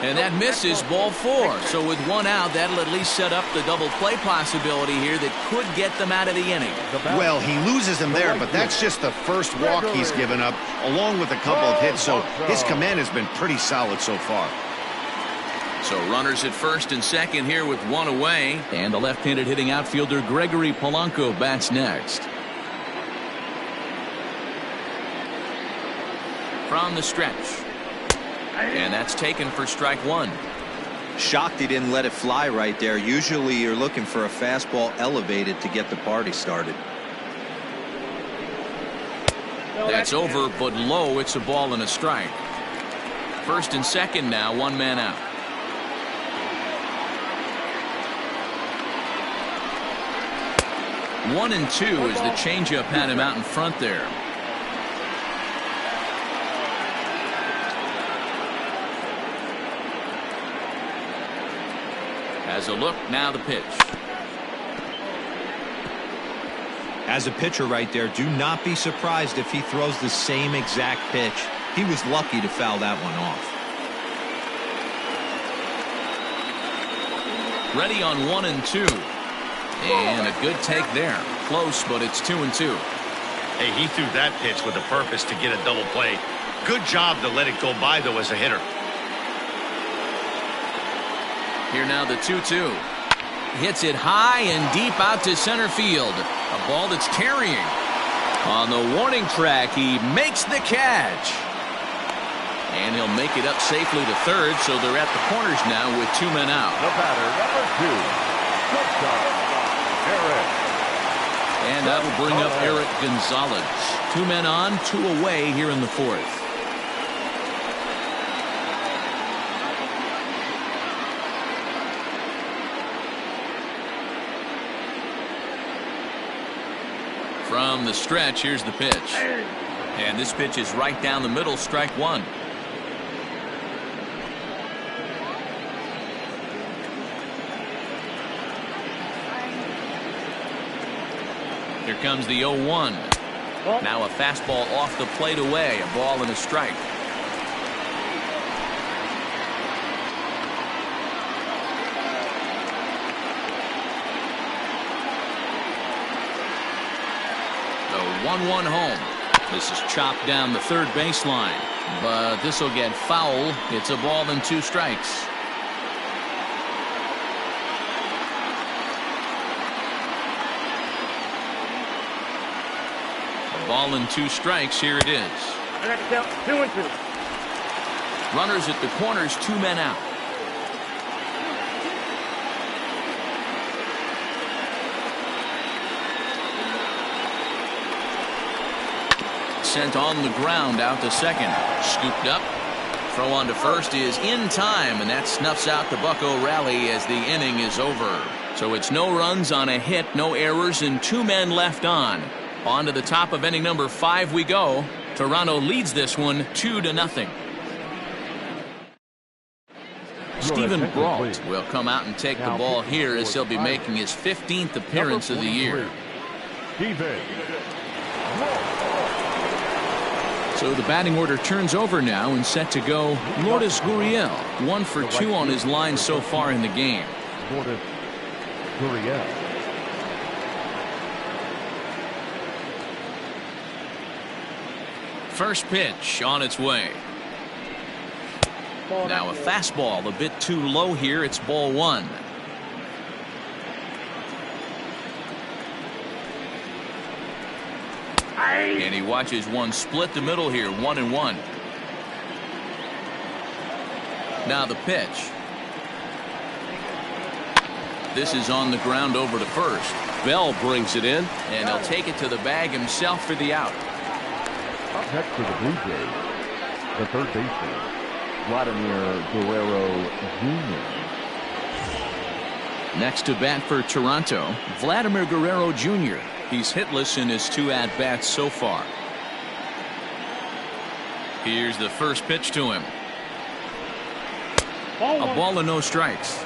And that misses, ball 4. So with one out, that'll at least set up the double play possibility here that could get them out of the inning. Well, he loses him there, but that's just the first walk he's given up, along with a couple of hits, so his command has been pretty solid so far. So runners at first and second here with one away. And the left-handed hitting outfielder Gregory Polanco bats next. From the stretch. And that's taken for strike 1. Shocked he didn't let it fly right there. Usually you're looking for a fastball elevated to get the party started. That's over, but low. It's a ball and a strike. First and second now, one man out. One and two as the changeup had him out in front there. As a look, now the pitch. As a pitcher right there, do not be surprised if he throws the same exact pitch. He was lucky to foul that one off. Ready on 1 and 2. And a good take there. Close, but it's 2 and 2. Hey, he threw that pitch with a purpose to get a double play. Good job to let it go by, though, as a hitter. Here now the 2-2. Hits it high and deep out to center field. A ball that's carrying. On the warning track, he makes the catch. And he'll make it up safely to third, so they're at the corners now with 2 men out. The batter, number 2, Eric. And that'll bring up Eric Gonzalez. 2 men on, 2 away here in the 4th. From the stretch, here's the pitch. And this pitch is right down the middle, strike 1. Here comes the 0-1. Now a fastball off the plate away, a ball and a strike. The 1-1 home. This is chopped down the third baseline, but this will get foul. It's a ball and 2 strikes. Ball and 2 strikes. Here it is. I got to count 2 and 2. Runners at the corners, 2 men out. Sent on the ground out to second. Scooped up. Throw on to first is in time, and that snuffs out the Bucco rally as the inning is over. So it's no runs on a hit, no errors, and 2 men left on. On to the top of inning number 5 we go. Toronto leads this one 2-0. Stephen Brault will come out and take the ball here as he'll be making his 15th appearance of the year. So the batting order turns over now and set to go. Lourdes Gurriel, 1 for 2 on his line so far in the game. Lourdes Gurriel. First pitch on its way. Now a fastball a bit too low here. It's ball 1. And he watches one split the middle here. 1-1. Now the pitch. This is on the ground over to first. Bell brings it in. And he'll take it to the bag himself for the out. Up next for the Blue Jays, the third baseman, Vladimir Guerrero Jr. Next to bat for Toronto, Vladimir Guerrero Jr. He's hitless in his 2 at-bats so far. Here's the first pitch to him. A ball and no strikes.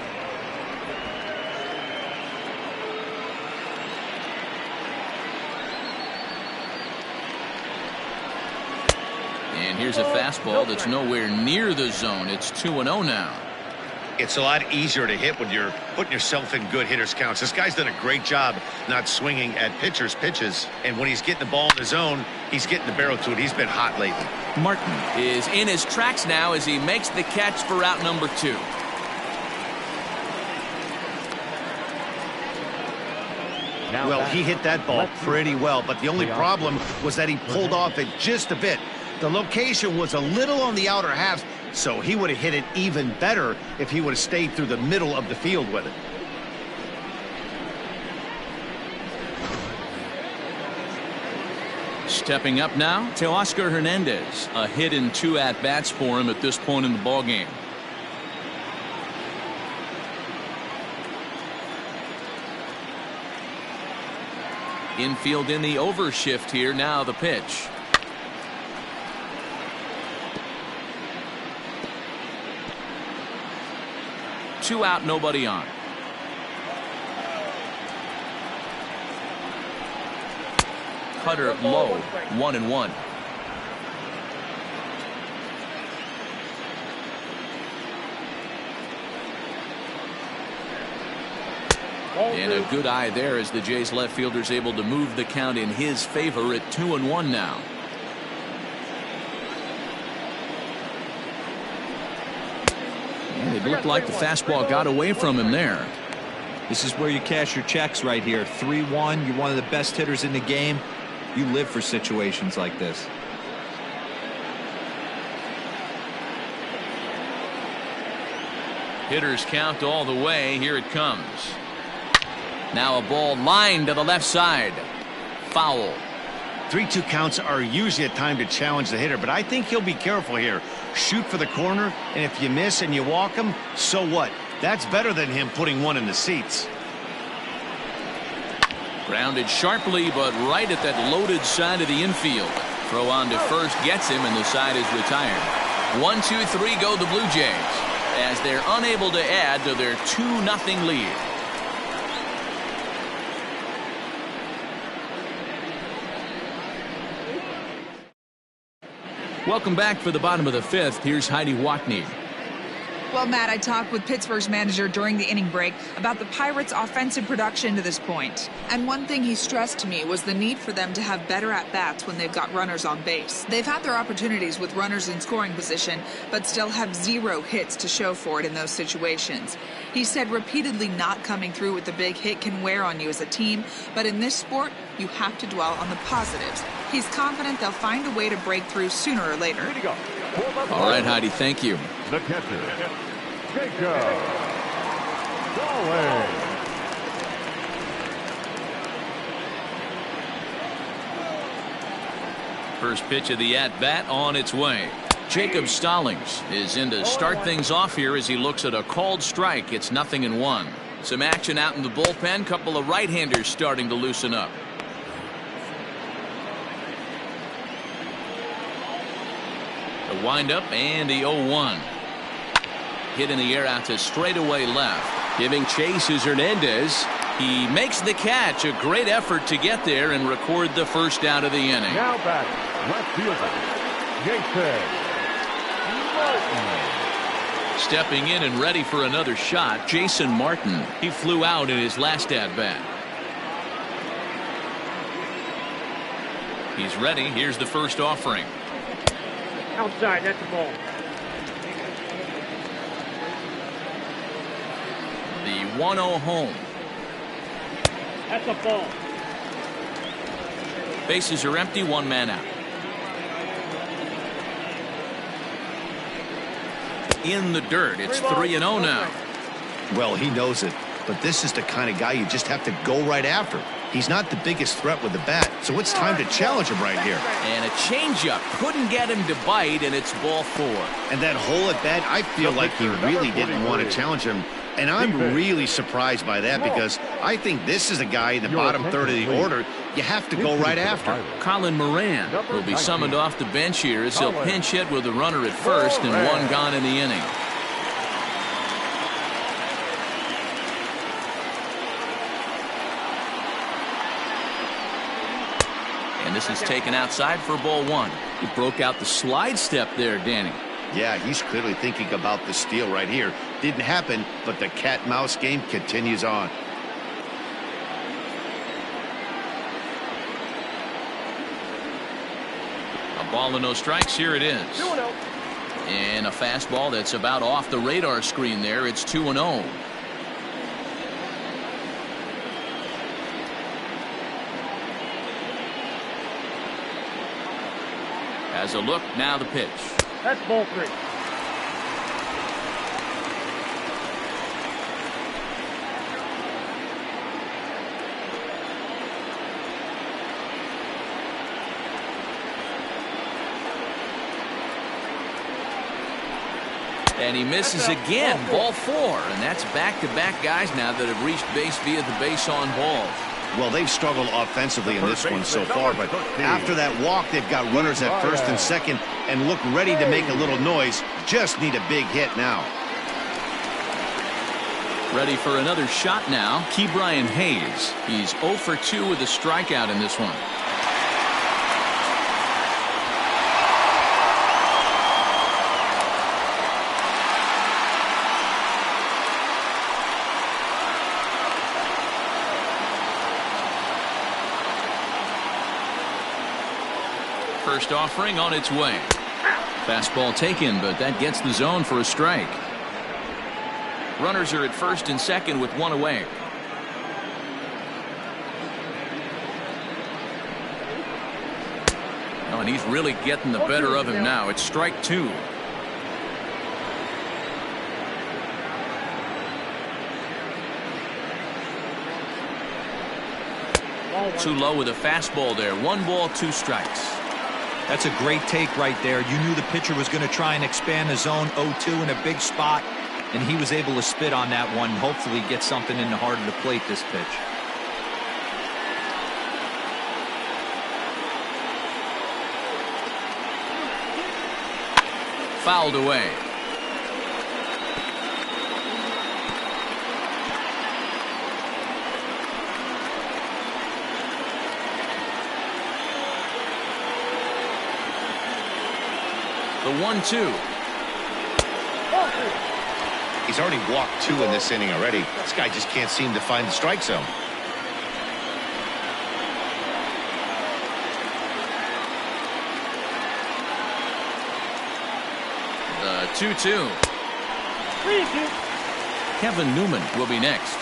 And here's a fastball that's nowhere near the zone. It's 2-0 now. It's a lot easier to hit when you're putting yourself in good hitters counts. This guy's done a great job not swinging at pitchers' pitches. And when he's getting the ball in the zone, he's getting the barrel to it. He's been hot lately. Martin is in his tracks now as he makes the catch for out number 2. Well, he hit that ball pretty well, but the only problem was that he pulled off it just a bit. The location was a little on the outer half, so he would have hit it even better if he would have stayed through the middle of the field with it. Stepping up now, Teoscar Hernandez. A hit in 2 at-bats for him at this point in the ballgame. Infield in the overshift here. Now the pitch. Two out, nobody on. Cutter low, 1-1. And a good eye there as the Jays left fielder's able to move the count in his favor at 2-1 now. And it looked like the fastball got away from him there. This is where you cash your checks right here. 3-1. You're one of the best hitters in the game. You live for situations like this. Hitters count all the way. Here it comes. Now a ball lined to the left side. Foul. 3-2 counts are usually a time to challenge the hitter, but I think he'll be careful here. Shoot for the corner, and if you miss and you walk him, so what? That's better than him putting one in the seats. Grounded sharply, but right at that loaded side of the infield. Throw on to first gets him, and the side is retired. 1-2-3 go the Blue Jays as they're unable to add to their 2-0 lead. Welcome back for the bottom of the 5th. Here's Heidi Watney. Well, Matt, I talked with Pittsburgh's manager during the inning break about the Pirates' offensive production to this point. And one thing he stressed to me was the need for them to have better at-bats when they've got runners on base. They've had their opportunities with runners in scoring position, but still have 0 hits to show for it in those situations. He said repeatedly not coming through with the big hit can wear on you as a team, but in this sport, you have to dwell on the positives. He's confident they'll find a way to break through sooner or later. All right, Heidi, thank you. The catcher, Jacob Stallings. First pitch of the at-bat on its way. Jacob Stallings is in to start things off here as he looks at a called strike. It's 0-1. Some action out in the bullpen. Couple of right-handers starting to loosen up. The windup and the 0-1. Hit in the air out to straightaway left. Giving chase is Hernandez. He makes the catch. A great effort to get there and record the first out of the inning. Now batting, left fielder, Jason Martin. Stepping in and ready for another shot, Jason Martin. He flew out in his last at-bat. He's ready. Here's the first offering. Outside, that's the ball. 1-0 home. That's a ball. Bases are empty, 1 man out. In the dirt, it's 3-0 now. Well, he knows it, but this is the kind of guy you just have to go right after. He's not the biggest threat with the bat, so it's time to challenge him right here. And a changeup couldn't get him to bite, and it's ball 4. And that hole at bat, I feel like he really didn't want to challenge him. And I'm really surprised by that because I think this is a guy in the bottom third of the order you have to go right after. Colin Moran will be summoned off the bench here as he'll pinch hit with a runner at first and 1 gone in the inning. And this is taken outside for ball 1. He broke out the slide step there, Danny. Yeah, he's clearly thinking about the steal right here. Didn't happen, but the cat-mouse game continues on. A ball and no strikes. Here it is. 2-0. And a fastball that's about off the radar screen there. It's 2-0. Has a look, now the pitch. That's ball 3. And he misses again, ball 4. And that's back-to-back guys now that have reached base via the base on balls. Well, they've struggled offensively in this one so far, but after that walk, they've got runners at first and second and look ready to make a little noise. Just need a big hit now. Ready for another shot now, Ke'Bryan Hayes. He's 0 for 2 with a strikeout in this one. First offering on its way. Fastball taken, but that gets the zone for a strike. Runners are at first and second with 1 away. Oh, and he's really getting the better of him now. It's strike 2. Too low with a fastball there. 1 ball, 2 strikes. That's a great take right there. You knew the pitcher was going to try and expand the zone 0-2 in a big spot, and he was able to spit on that one. Hopefully get something in the heart of the plate this pitch. Fouled away. The 1-2. He's already walked 2 in this inning already. This guy just can't seem to find the strike zone. The 2-2. 3-2. Kevin Newman will be next.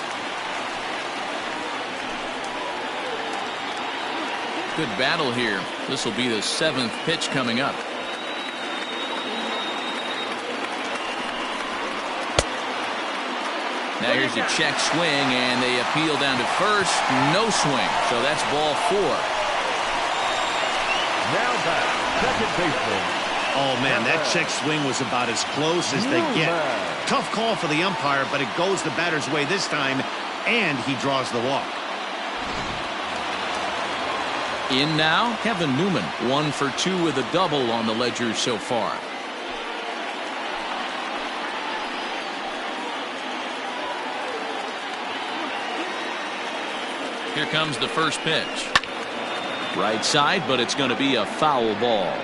Good battle here. This will be the 7th pitch coming up. Now here's a check swing, and they appeal down to first. No swing, so that's ball 4. Now back, second baseman. Oh, man, that check swing was about as close as they get. Tough call for the umpire, but it goes the batter's way this time, and he draws the walk. In now, Kevin Newman, 1 for 2 with a double on the ledger so far. Here comes the first pitch. Right side, but it's going to be a foul ball.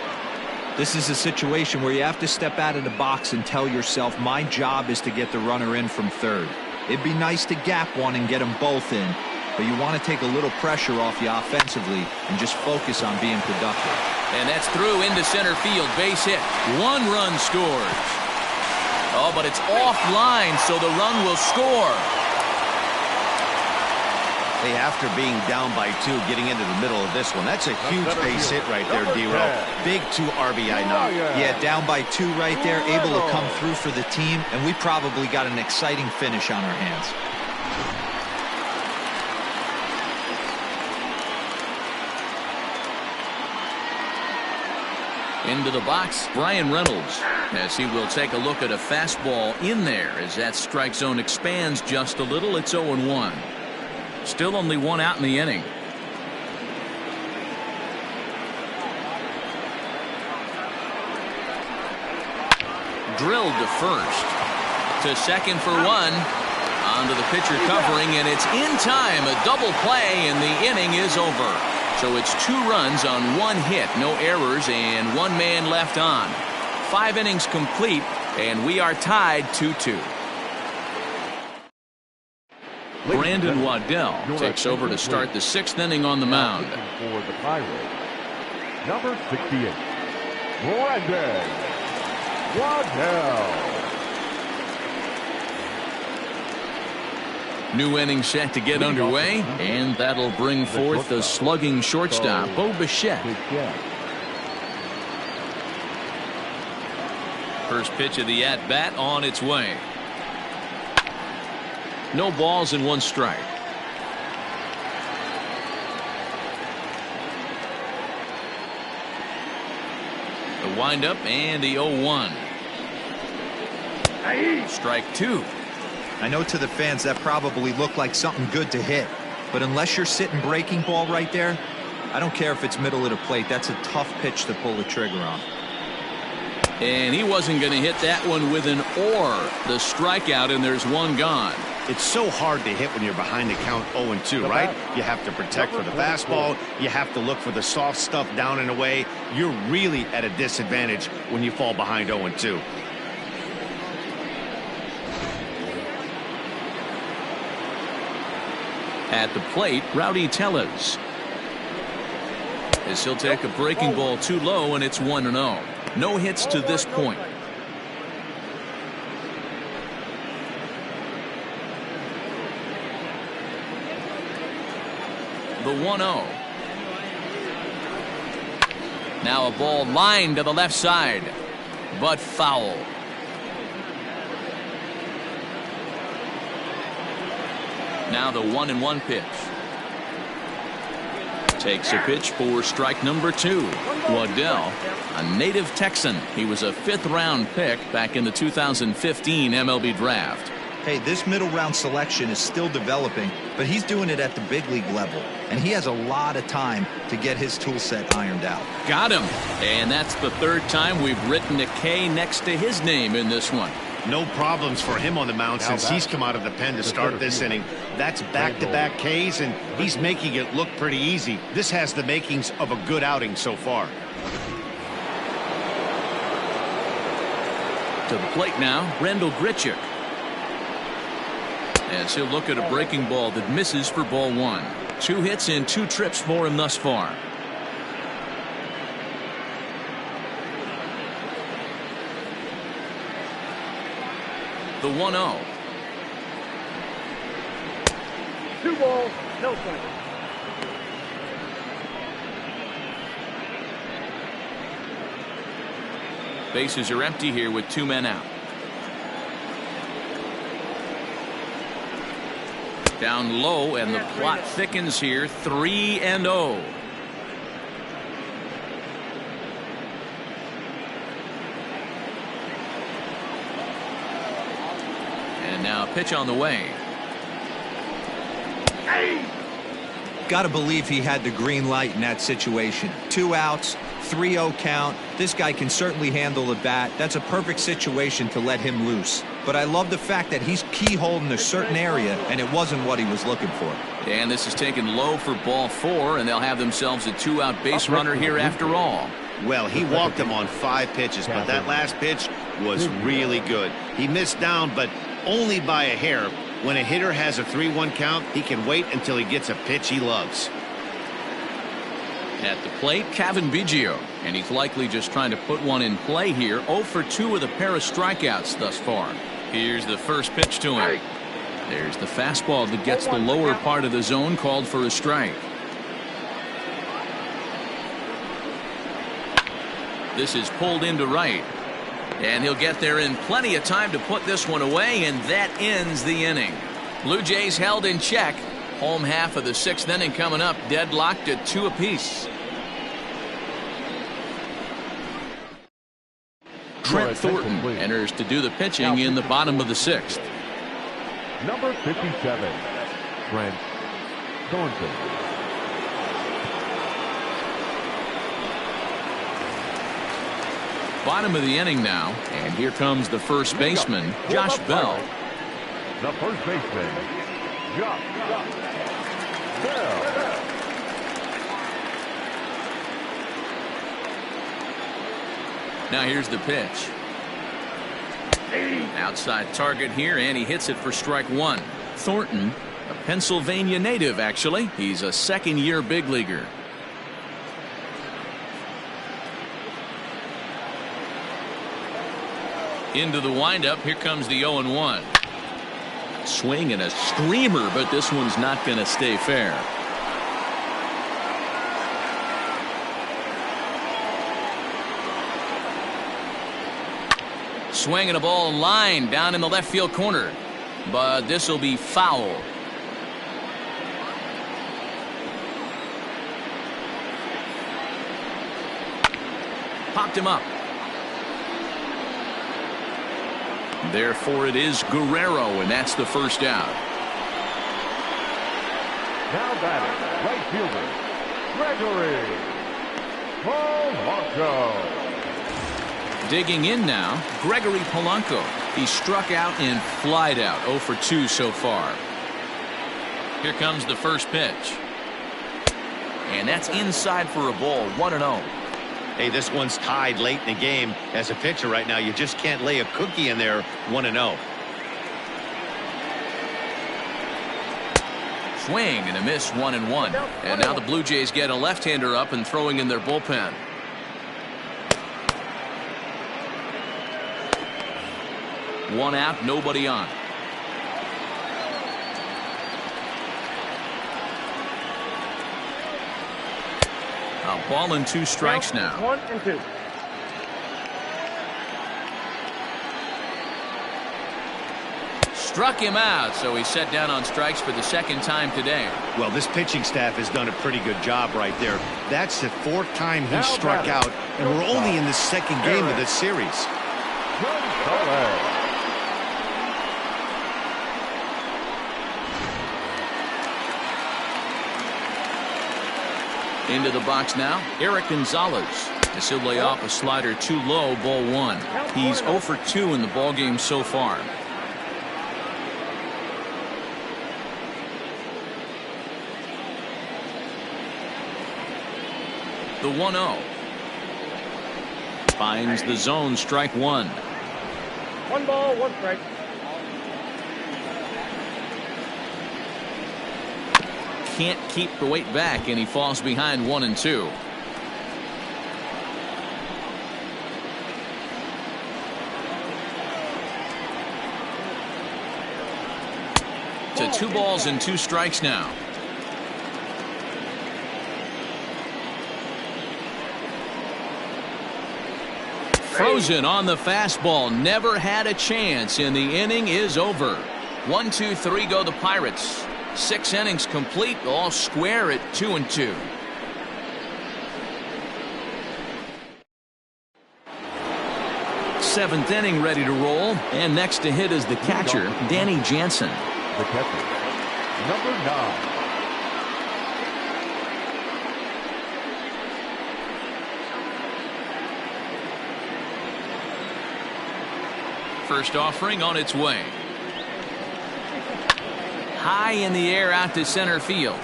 This is a situation where you have to step out of the box and tell yourself, my job is to get the runner in from third. It'd be nice to gap one and get them both in, but you want to take a little pressure off you offensively and just focus on being productive. And that's through into center field. Base hit. 1 run scores. Oh, but it's offline, so the run will score. Hey, after being down by 2, getting into the middle of this one, that's a huge base hit right there, D-Row. Big 2 RBI knock. Yeah, down by 2 right there, able to come through for the team, and we probably got an exciting finish on our hands. Into the box, Brian Reynolds, as he will take a look at a fastball in there as that strike zone expands just a little. It's 0-1. Still only 1 out in the inning. Drilled to first. To second for 1. Onto the pitcher covering, and it's in time. A double play, and the inning is over. So it's 2 runs on 1 hit, no errors, and 1 man left on. 5 innings complete, and we are tied 2-2. Brandon Waddell takes over to start the 6th inning on the mound. For the Pirates, number 68, Brandon Waddell. New inning set to get underway, and that'll bring forth the slugging shortstop, Bo Bichette. First pitch of the at-bat on its way. No balls and 1 strike. The windup and the 0-1. Strike 2. I know to the fans that probably looked like something good to hit, but unless you're sitting breaking ball right there, I don't care if it's middle of the plate. That's a tough pitch to pull the trigger on. And he wasn't going to hit that one with an or. The strikeout, and there's 1 gone. It's so hard to hit when you're behind the count 0-2, right? You have to protect for the fastball. You have to look for the soft stuff down and away. You're really at a disadvantage when you fall behind 0-2. At the plate, Rowdy Tellez. As he'll take a breaking ball too low, and it's 1-0. No hits to this point. The 1-0. Now a ball lined to the left side, but foul. Now the 1-1 pitch. Takes a pitch for strike number 2. Waddell, a native Texan. He was a 5th-round pick back in the 2015 MLB draft. Hey, this middle round selection is still developing, but he's doing it at the big league level, and he has a lot of time to get his tool set ironed out. Got him. And that's the 3rd time we've written a K next to his name in this one. No problems for him on the mound since he's come out of the pen to start this inning. That's back-to-back Ks, and he's making it look pretty easy. This has the makings of a good outing so far. To the plate now, Randall Grichuk. As he'll look at a breaking ball that misses for ball 1. 2 hits and 2 trips for him thus far. The 1-0. 2 balls, no strikes. Bases are empty here with 2 men out. Down low, and the plot thickens here. 3-0. And now pitch on the way. Got to believe he had the green light in that situation. 2 outs, 3-0 count. This guy can certainly handle the bat. That's a perfect situation to let him loose. But I love the fact that he's keyholed in a certain area, and it wasn't what he was looking for. And this is taken low for ball 4, and they'll have themselves a 2-out base runner here after all. Well, he walked him on 5 pitches, but that last pitch was really good. He missed down, but only by a hair. When a hitter has a 3-1 count, he can wait until he gets a pitch he loves. At the plate, Kevin Biggio, and he's likely just trying to put one in play here. 0 for 2 with a pair of strikeouts thus far. Here's the first pitch to him. There's the fastball that gets the lower part of the zone, called for a strike. This is pulled into right. And he'll get there in plenty of time to put this one away, and that ends the inning. Blue Jays held in check. Home half of the 6th inning coming up, deadlocked at 2 apiece. Trent Thornton enters to do the pitching in the bottom of the 6th. Number 57, Trent Thornton. Bottom of the inning now, and here comes the first baseman, Josh Bell. The first baseman, Josh Bell. Now here's the pitch. Outside target here, and he hits it for strike 1. Thornton, a Pennsylvania native, actually. He's a second-year big leaguer. Into the windup. Here comes the 0-1. Swing and a screamer, but this one's not going to stay fair. Swing and a ball line down in the left field corner, but this will be foul. Popped him up. Therefore, it is Guerrero, and that's the first out. Now batting, right fielder, Gregory Polanco. Digging in now, Gregory Polanco. He struck out and flied out, 0 for 2 so far. Here comes the first pitch. And that's inside for a ball, 1-0. Hey, this one's tied late in the game. As a pitcher right now, you just can't lay a cookie in there. 1-0. Swing and a miss, 1-1. And now the Blue Jays get a left-hander up and throwing in their bullpen. One out, nobody on. A ball and 2 strikes now. 1-2. Struck him out, so he's set down on strikes for the 2nd time today. Well, this pitching staff has done a pretty good job right there. That's the 4th time he struck out, and we're only in the 2nd game of this series. Into the box now, Eric Gonzalez. As he'll lay off a slider too low, ball 1. He's 0 for 2 in the ballgame so far. The 1-0. Finds the zone, strike 1. 1 ball, 1 strike. Can't keep the weight back, and he falls behind 1-2. To 2 balls and 2 strikes now. Frozen on the fastball, never had a chance, and the inning is over. 1, 2, 3 go the Pirates. 6 innings complete, all square at 2-2. Seventh inning ready to roll, and next to hit is the catcher, Danny Jansen. The catcher, number 9. First offering on its way. High in the air out to center field.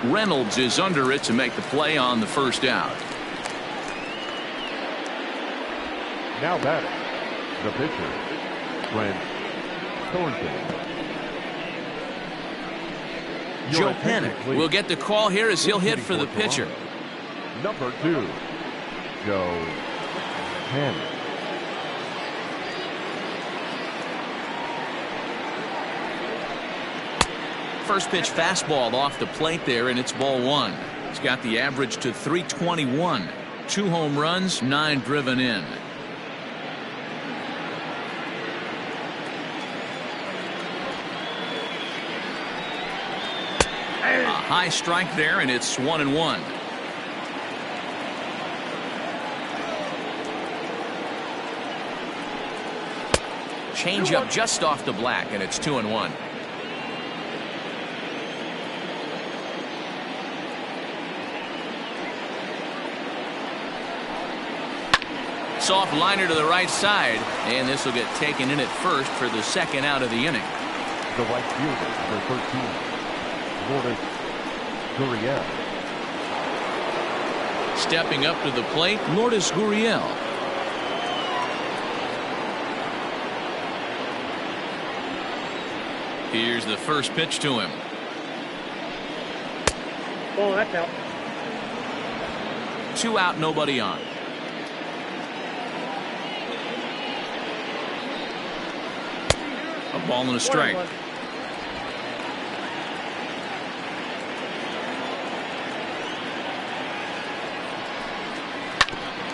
Reynolds is under it to make the play on the first out. Now batting, the pitcher, Trent Thornton. Joe Panic will get the call here as he'll hit for the pitcher. Number 2, Joe Panic. First pitch fastball off the plate there, and it's ball 1. He's got the average to 321. 2 home runs, 9 driven in. A high strike there, and it's 1-1. Change up just off the black, and it's 2-1. Soft liner to the right side, and this will get taken in at first for the second out of the inning. The right fielder, number 13, Lourdes Gurriel. Stepping up to the plate, Lourdes Gurriel. Here's the first pitch to him. Oh, that's out. 2 out, nobody on. A ball and a strike.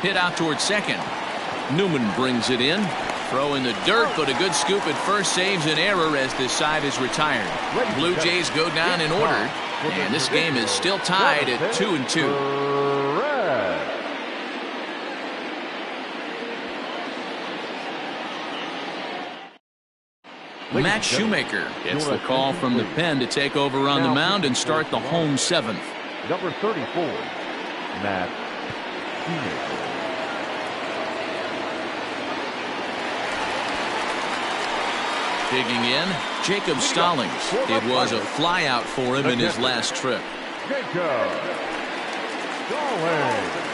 Hit out towards second. Newman brings it in. Throw in the dirt, but a good scoop at first saves an error as this side is retired. Blue Jays go down in order, and this game is still tied at 2-2. Matt Shoemaker gets the call from the pen to take over on the mound and start the home 7th. Number 34, Matt Shoemaker. Digging in, Jacob Stallings. It was a flyout for him in his last trip. Jacob Stallings.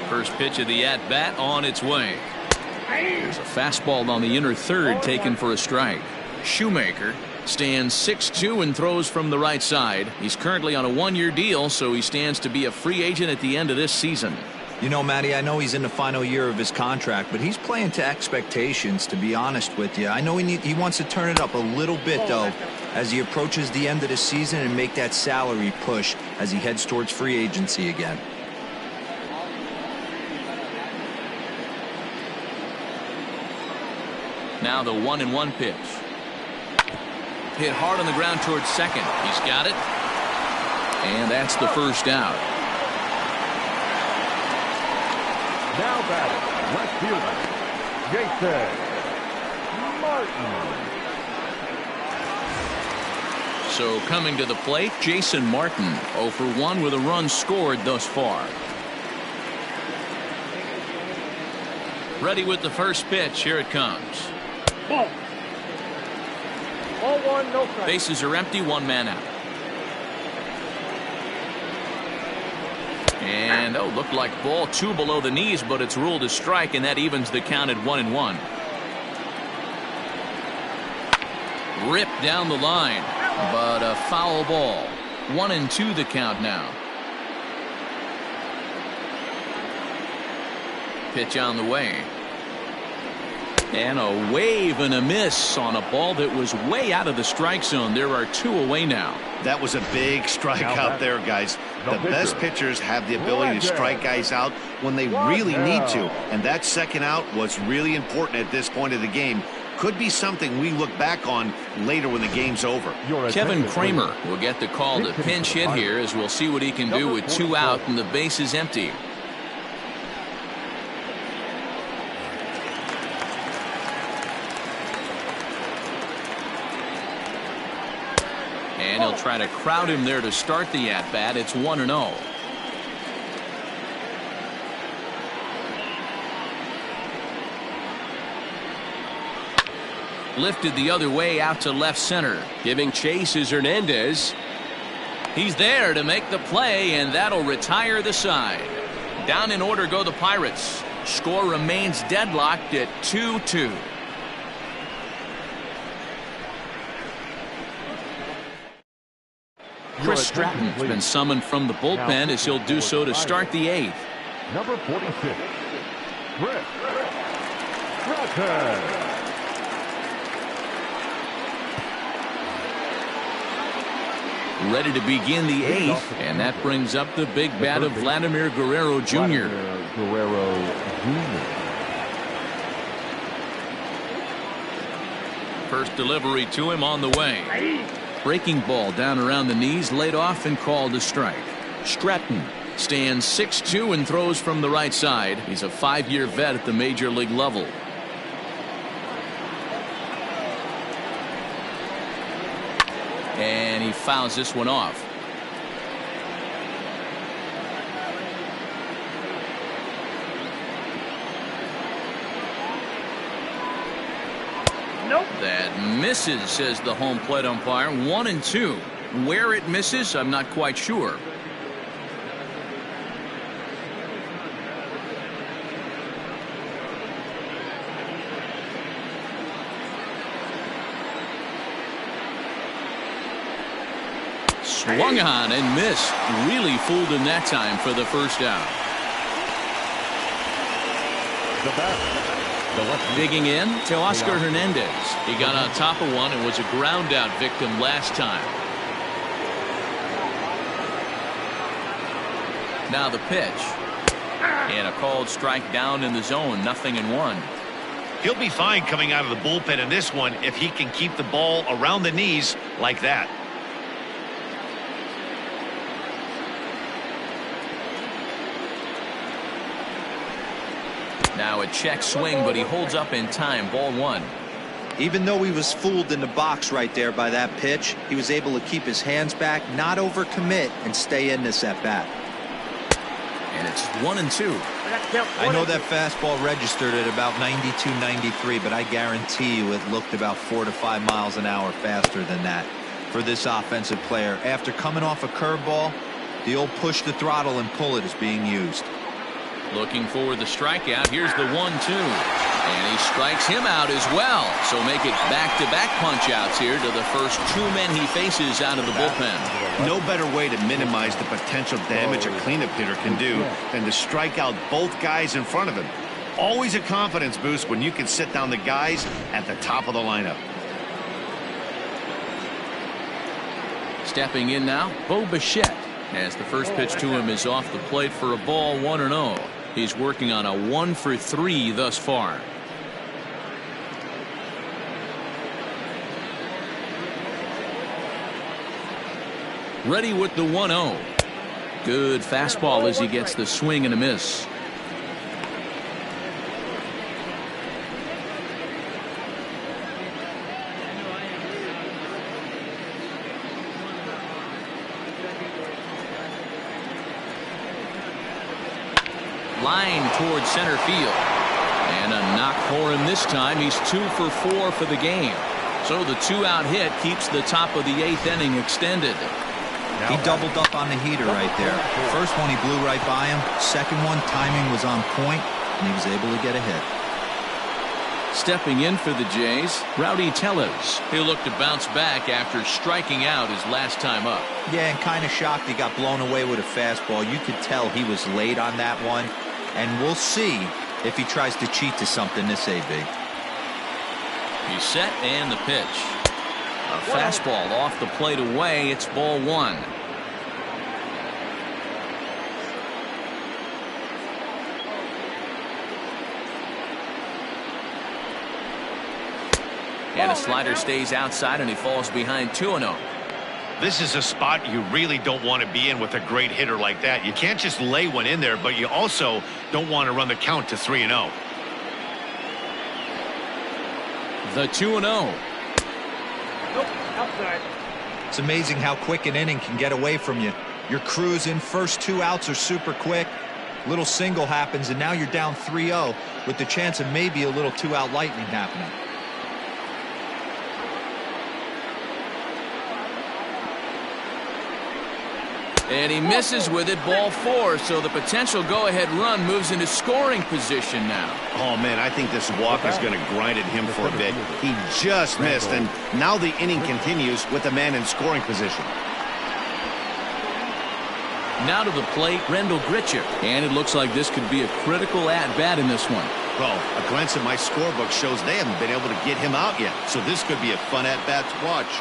First pitch of the at-bat on its way. There's a fastball on the inner third taken for a strike. Shoemaker stands 6'2" and throws from the right side. He's currently on a 1-year deal, so he stands to be a free agent at the end of this season. You know, Matty, I know he's in the final year of his contract, but he's playing to expectations, to be honest with you. I know he wants to turn it up a little bit, though, as he approaches the end of the season and make that salary push as he heads towards free agency again. Now the 1-1 pitch. Hit hard on the ground towards second. He's got it. And that's the first out. Now batting, left fielder, Jason Martin. So coming to the plate, Jason Martin, 0 for 1 with a run scored thus far. Ready with the first pitch. Here it comes. Ball. Ball 1, no strike. Bases are empty, 1 man out. And, looked like ball 2 below the knees, but it's ruled a strike, and that evens the count at 1-1. Ripped down the line, but a foul ball. 1-2 the count now. Pitch on the way. And a wave and a miss on a ball that was way out of the strike zone. There are 2 away now. That was a big strike out there, guys. The best pitchers have the ability to strike guys out when they really need to. And that second out was really important at this point of the game. Could be something we look back on later when the game's over. Kevin Kramer will get the call to pinch hit here, as we'll see what he can do with 2 out and the base is empty. And he'll try to crowd him there to start the at-bat. It's 1-0. Lifted the other way out to left center. Giving chase is Hernandez. He's there to make the play, and that'll retire the side. Down in order go the Pirates. Score remains deadlocked at 2-2. Chris Stratton's been summoned from the bullpen as he'll do so to start the 8th. Number 46, Chris Stratton. ready to begin the 8th, and that brings up the big bat of Vladimir Guerrero Jr. First delivery to him on the way. Breaking ball down around the knees, laid off and called a strike. Stratton stands 6'2" and throws from the right side. He's a 5-year vet at the major league level. And he fouls this one off. Nope. That misses, says the home plate umpire. 1-2. Where it misses, I'm not quite sure. Swung on and missed. Really fooled him that time for the first out. Digging in to Oscar Hernandez. He got on top of one and was a ground out victim last time. Now the pitch. And a called strike down in the zone. 0-1. He'll be fine coming out of the bullpen in this one if he can keep the ball around the knees like that. Now a check swing, but he holds up in time. Ball 1. Even though he was fooled in the box right there by that pitch, he was able to keep his hands back, not overcommit, and stay in this at bat. And it's 1-2. I know that fastball registered at about 92, 93, but I guarantee you it looked about 4 to 5 miles an hour faster than that for this offensive player. After coming off a curveball, the old push the throttle and pull it is being used. Looking for the strikeout. Here's the 1-2. And he strikes him out as well. So make it back-to-back punch-outs here to the first 2 men he faces out of the bullpen. No better way to minimize the potential damage a cleanup hitter can do than to strike out both guys in front of him. Always a confidence boost when you can sit down the guys at the top of the lineup. Stepping in now, Bo Bichette, as the first pitch to him is off the plate for a ball. 1-0. He's working on a 1 for 3 thus far. Ready with the 1-0. Good fastball as he gets the swing and a miss. Line towards center field. And a knock for him this time. He's 2 for 4 for the game. So the 2-out hit keeps the top of the 8th inning extended. He doubled up on the heater right there. First one he blew right by him. Second one, timing was on point, and he was able to get a hit. Stepping in for the Jays, Rowdy Tellez. He'll look to bounce back after striking out his last time up. Yeah, and kind of shocked he got blown away with a fastball. You could tell he was late on that one. And we'll see if he tries to cheat to something this AB. He's set and the pitch. A fastball off the plate away. It's ball 1. And a slider stays outside and he falls behind 2-0. This is a spot you really don't want to be in with a great hitter like that. You can't just lay one in there, but you also don't want to run the count to 3-0. The 2-0. Nope, outside. It's amazing how quick an inning can get away from you. You're cruising, first 2 outs are super quick. Little single happens, and now you're down 3-0 with the chance of maybe a little 2-out lightning happening. And he misses with it, ball 4. So the potential go-ahead run moves into scoring position now. Oh, man, I think this walk is going to grind at him for a bit. He just missed, and now the inning continues with a man in scoring position. Now to the plate, Rendell Gritcher. And it looks like this could be a critical at-bat in this one. Well, a glance at my scorebook shows they haven't been able to get him out yet. So this could be a fun at-bat to watch.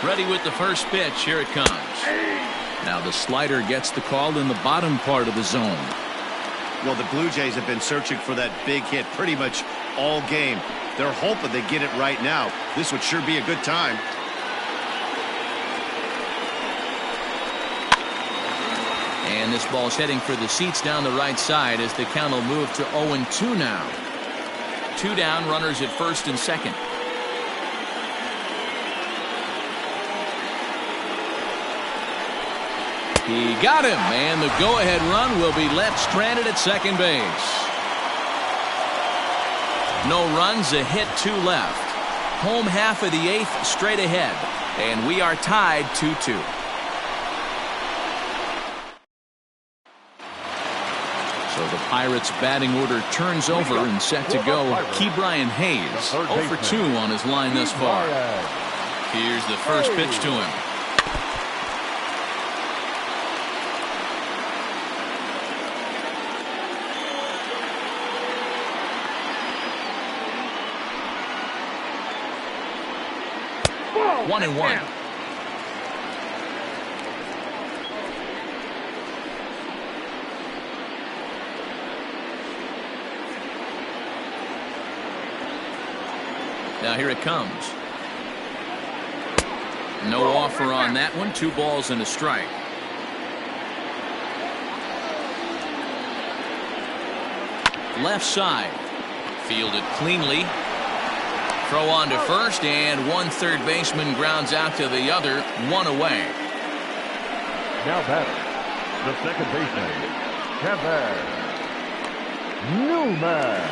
Ready with the first pitch. Here it comes. Now the slider gets the call in the bottom part of the zone. Well, the Blue Jays have been searching for that big hit pretty much all game. They're hoping they get it right now. This would sure be a good time. And this ball's heading for the seats down the right side as the count will move to 0-2 now. 2 down, runners at first and second. He got him, and the go-ahead run will be left stranded at second base. No runs, a hit, 2 left. Home half of the 8th straight ahead, and we are tied 2-2. So the Pirates' batting order turns over and set to go. Ke'Bryan Hayes 0 for 2 on his line thus far. Here's the first pitch to him. One and one. Now here it comes. No offer on that one. 2 balls and a strike. Left side. Fielded cleanly. Throw on to first, and one third baseman grounds out to the other. 1 away. Now batter, the second baseman, Kevin Newman.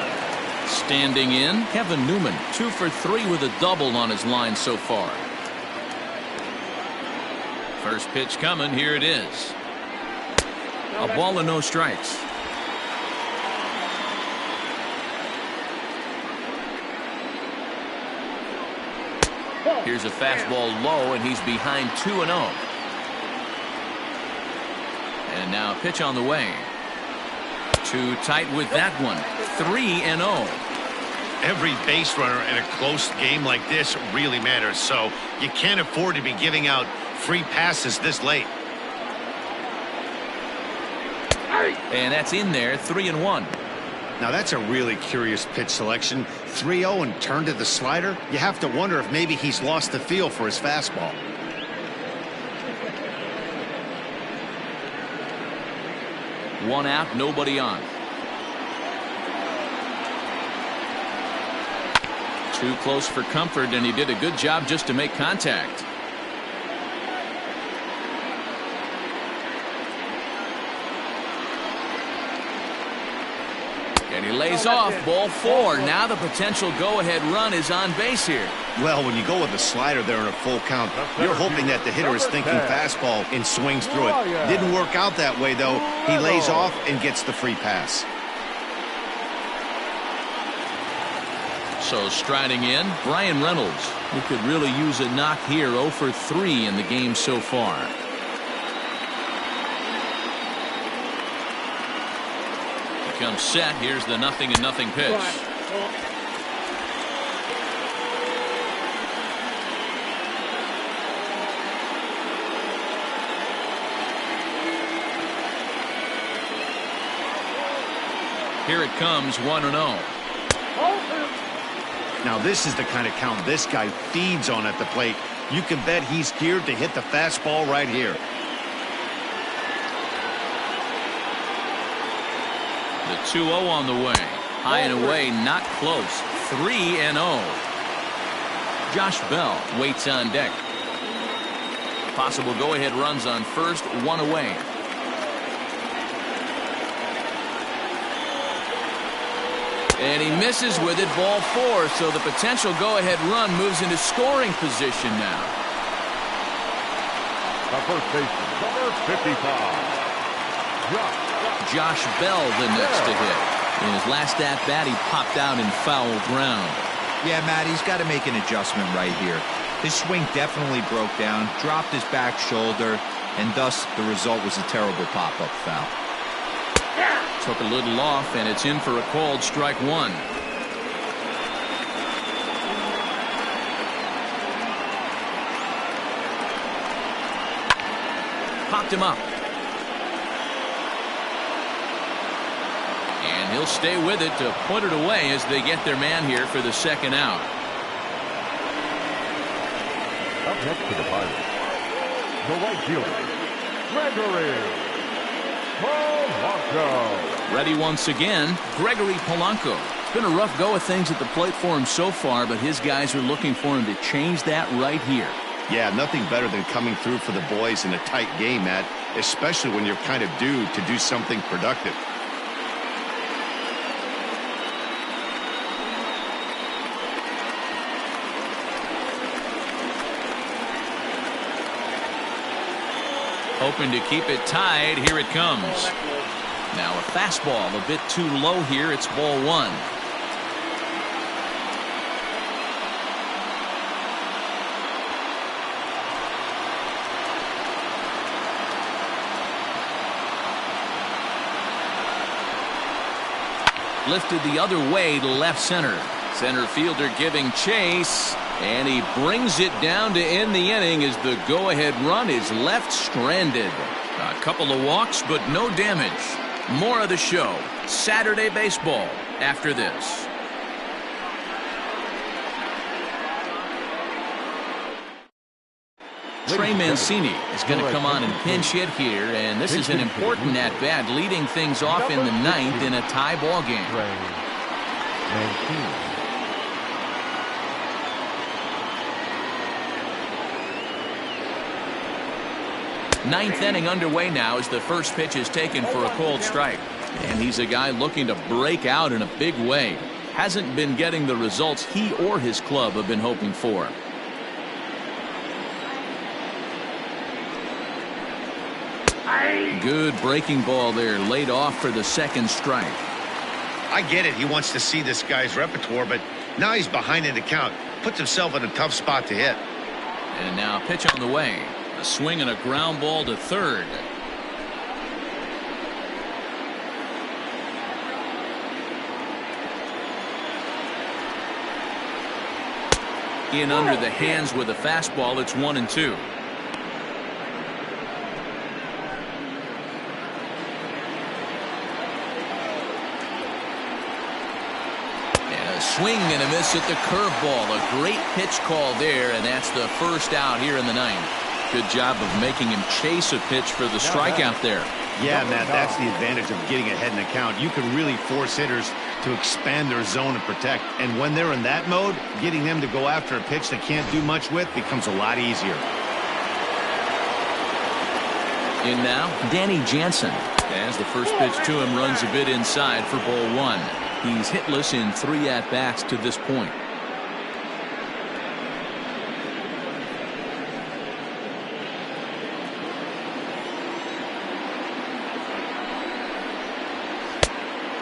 Standing in, Kevin Newman 2 for 3 with a double on his line so far. First pitch coming. Here it is. A ball and no strikes. Here's a fastball low, and he's behind 2-0. And now a pitch on the way. Too tight with that one. 3-0. Every base runner in a close game like this really matters, so you can't afford to be giving out free passes this late. And that's in there. 3-1. Now that's a really curious pitch selection. 3-0 and turned to the slider. You have to wonder if maybe he's lost the feel for his fastball. One out, nobody on. Too close for comfort, and he did a good job just to make contact. And he lays off. Ball 4. Now the potential go-ahead run is on base here. Well, when you go with the slider there in a full count, you're hoping that the hitter is thinking fastball and swings through it. Didn't work out that way, though. He lays off and gets the free pass. So striding in, Brian Reynolds, who could really use a knock here. 0 for 3 in the game so far. Comes set. Here's the 0-0 pitch. Here it comes. 1-0. Now this is the kind of count this guy feeds on at the plate. You can bet he's geared to hit the fastball right here. The 2-0 on the way. High and away, not close. 3-0. Josh Bell waits on deck. Possible go-ahead runs on first. 1 away. And he misses with it. Ball 4. So the potential go-ahead run moves into scoring position now. The first baseman, number 55. Josh Bell the next to hit. In his last at-bat, he popped out in foul ground. Yeah, Matt, he's got to make an adjustment right here. His swing definitely broke down, dropped his back shoulder, and thus the result was a terrible pop-up foul. Took a little off, and it's in for a called strike 1. popped him up. And he'll stay with it to put it away as they get their man here for the second out. Up next to the Pirates, the right fielder, Gregory Polanco. Ready once again, Gregory Polanco. It's been a rough go of things at the plate for him so far, but his guys are looking for him to change that right here. Yeah, nothing better than coming through for the boys in a tight game, Matt, especially when you're kind of due to do something productive. Hoping to keep it tied. Here it comes. Now a fastball a bit too low here. It's ball one. Lifted the other way to left center. Center fielder giving chase. And he brings it down to end the inning as the go-ahead run is left stranded. A couple of walks, but no damage. More of the show. Saturday baseball after this. Trey Mancini is going to come on and pinch hit here, and this is an important at-bat, leading things off in the ninth in a tie ball game. Mancini. Ninth inning underway now as the first pitch is taken for a cold strike. And he's a guy looking to break out in a big way. Hasn't been getting the results he or his club have been hoping for. Good breaking ball there, laid off for the second strike. I get it. He wants to see this guy's repertoire, but now he's behind in the count. Puts himself in a tough spot to hit. And now a pitch on the way. A swing and a ground ball to third. In under the hands with a fastball. It's 1-2. Swing and a miss at the curveball. A great pitch call there, and that's the first out here in the ninth. Good job of making him chase a pitch for the strikeout there. Yeah, Matt, that's the advantage of getting ahead in the count. You can really force hitters to expand their zone and protect. And when they're in that mode, getting them to go after a pitch they can't do much with becomes a lot easier. In now, Danny Jansen. As the first pitch to him runs a bit inside for ball one. He's hitless in 3 at-bats to this point.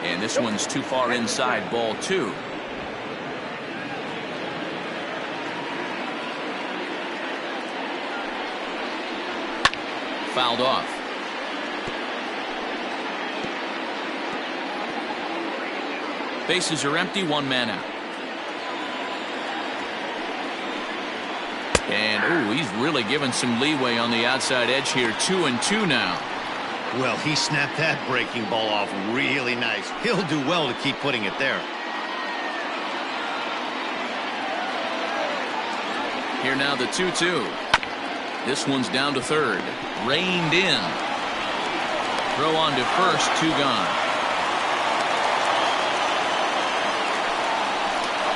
And this one's too far inside, ball two. Fouled off. Bases are empty, 1 man out. And, he's really given some leeway on the outside edge here. 2-2 now. Well, he snapped that breaking ball off really nice. He'll do well to keep putting it there. Here now the 2-2. This one's down to third. Reined in. Throw on to first, 2 gone.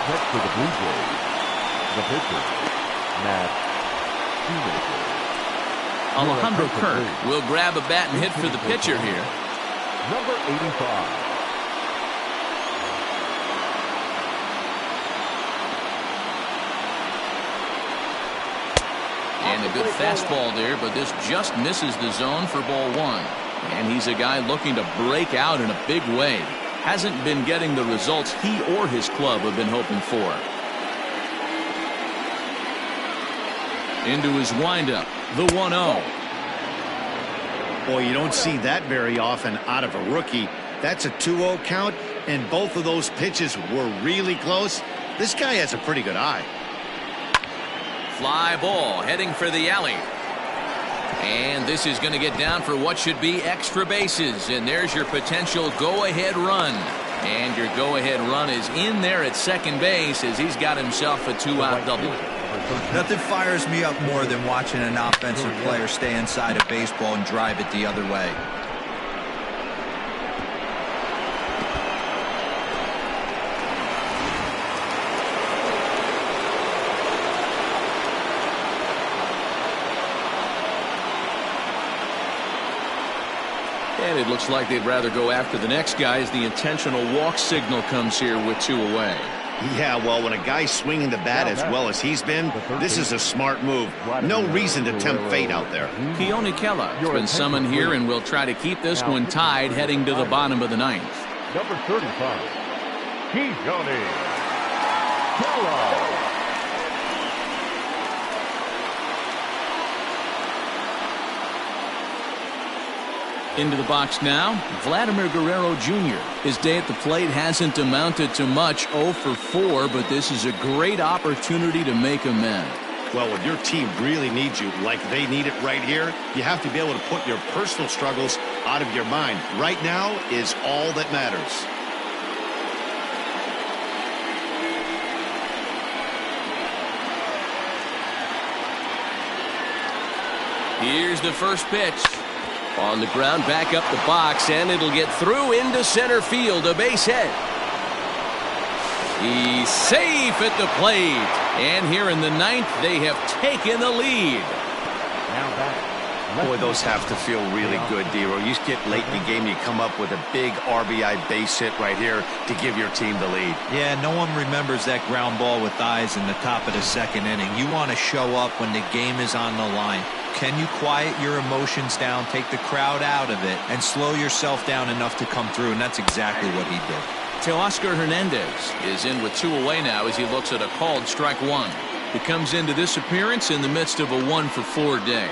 Next for the Blue Jays, the pitcher, Matt Shoemaker. Alejandro Kirk will grab a bat and hit for the pitcher here. Number 85. And a good fastball there, but this just misses the zone for ball one. And he's a guy looking to break out in a big way. Hasn't been getting the results he or his club have been hoping for. Into his windup, the 1-0. Boy, you don't see that very often out of a rookie. That's a 2-0 count, and both of those pitches were really close. This guy has a pretty good eye. Fly ball heading for the alley. And this is going to get down for what should be extra bases. And there's your potential go-ahead run. And your go-ahead run is in there at second base as he's got himself a 2-out double. Nothing fires me up more than watching an offensive player stay inside a baseball and drive it the other way. And it looks like they'd rather go after the next guy as the intentional walk signal comes here with 2 away. Yeah, well, when a guy's swinging the bat as well as he's been, this is a smart move. No reason to tempt fate out there. Keone Kela has been summoned here and will try to keep this one tied heading to the bottom of the 9th. Number 35, Keone Kela. Into the box now, Vladimir Guerrero Jr. His day at the plate hasn't amounted to much, 0 for 4, but this is a great opportunity to make amends. Well, when your team really needs you, like they need it right here, you have to be able to put your personal struggles out of your mind. Right now is all that matters. Here's the first pitch. On the ground, back up the box, and it'll get through into center field, a base hit. He's safe at the plate. And here in the 9th, they have taken the lead. Now back. Boy, those have to feel really good, Dero. You get late in the game, you come up with a big RBI base hit right here to give your team the lead. Yeah, no one remembers that ground ball with eyes in the top of the 2nd inning. You want to show up when the game is on the line. Can you quiet your emotions down, take the crowd out of it, and slow yourself down enough to come through? And that's exactly what he did. Teoscar Hernandez is in with 2 away now as he looks at a called strike 1. He comes into this appearance in the midst of a 1 for 4 day.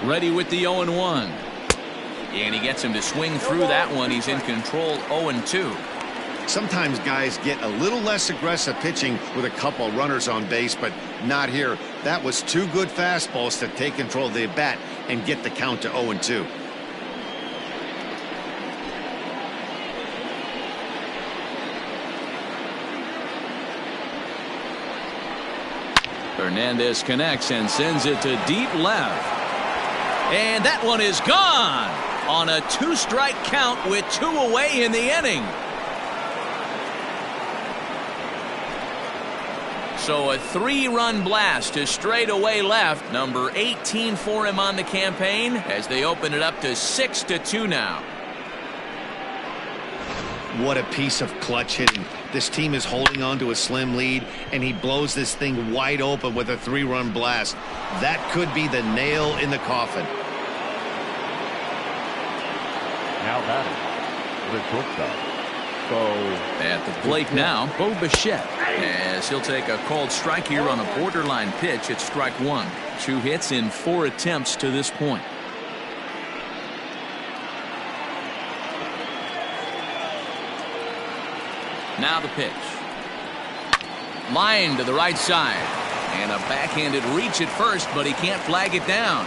Ready with the 0-1. And he gets him to swing through that one. He's in control 0-2. Sometimes guys get a little less aggressive pitching with a couple runners on base, but not here. That was 2 good fastballs to take control of the bat and get the count to 0-2. Hernandez connects and sends it to deep left. And that one is gone on a 2-strike count with 2 away in the inning. So a 3-run blast to straightaway left. Number 18 for him on the campaign as they open it up to 6-2 now. What a piece of clutch hitting. This team is holding on to a slim lead, and he blows this thing wide open with a 3-run blast. That could be the nail in the coffin. Now batting, the shortstop. At the plate now, Bo Bichette, as he'll take a called strike here on a borderline pitch at strike 1. 2 hits in 4 attempts to this point. Now the pitch. Line to the right side. And a backhanded reach at first, but he can't flag it down.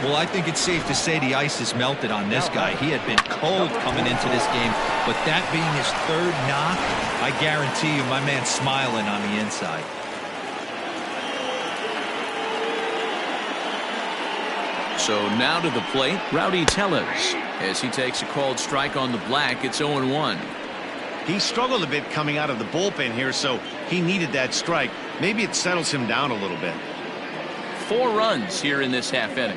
Well, I think it's safe to say the ice is melted on this guy. He had been cold coming into this game, but that being his 3rd knock, I guarantee you my man's smiling on the inside. So now to the plate, Rowdy Tellez, as he takes a called strike on the black. It's 0-1. He struggled a bit coming out of the bullpen here, so he needed that strike. Maybe it settles him down a little bit. 4 runs here in this half inning.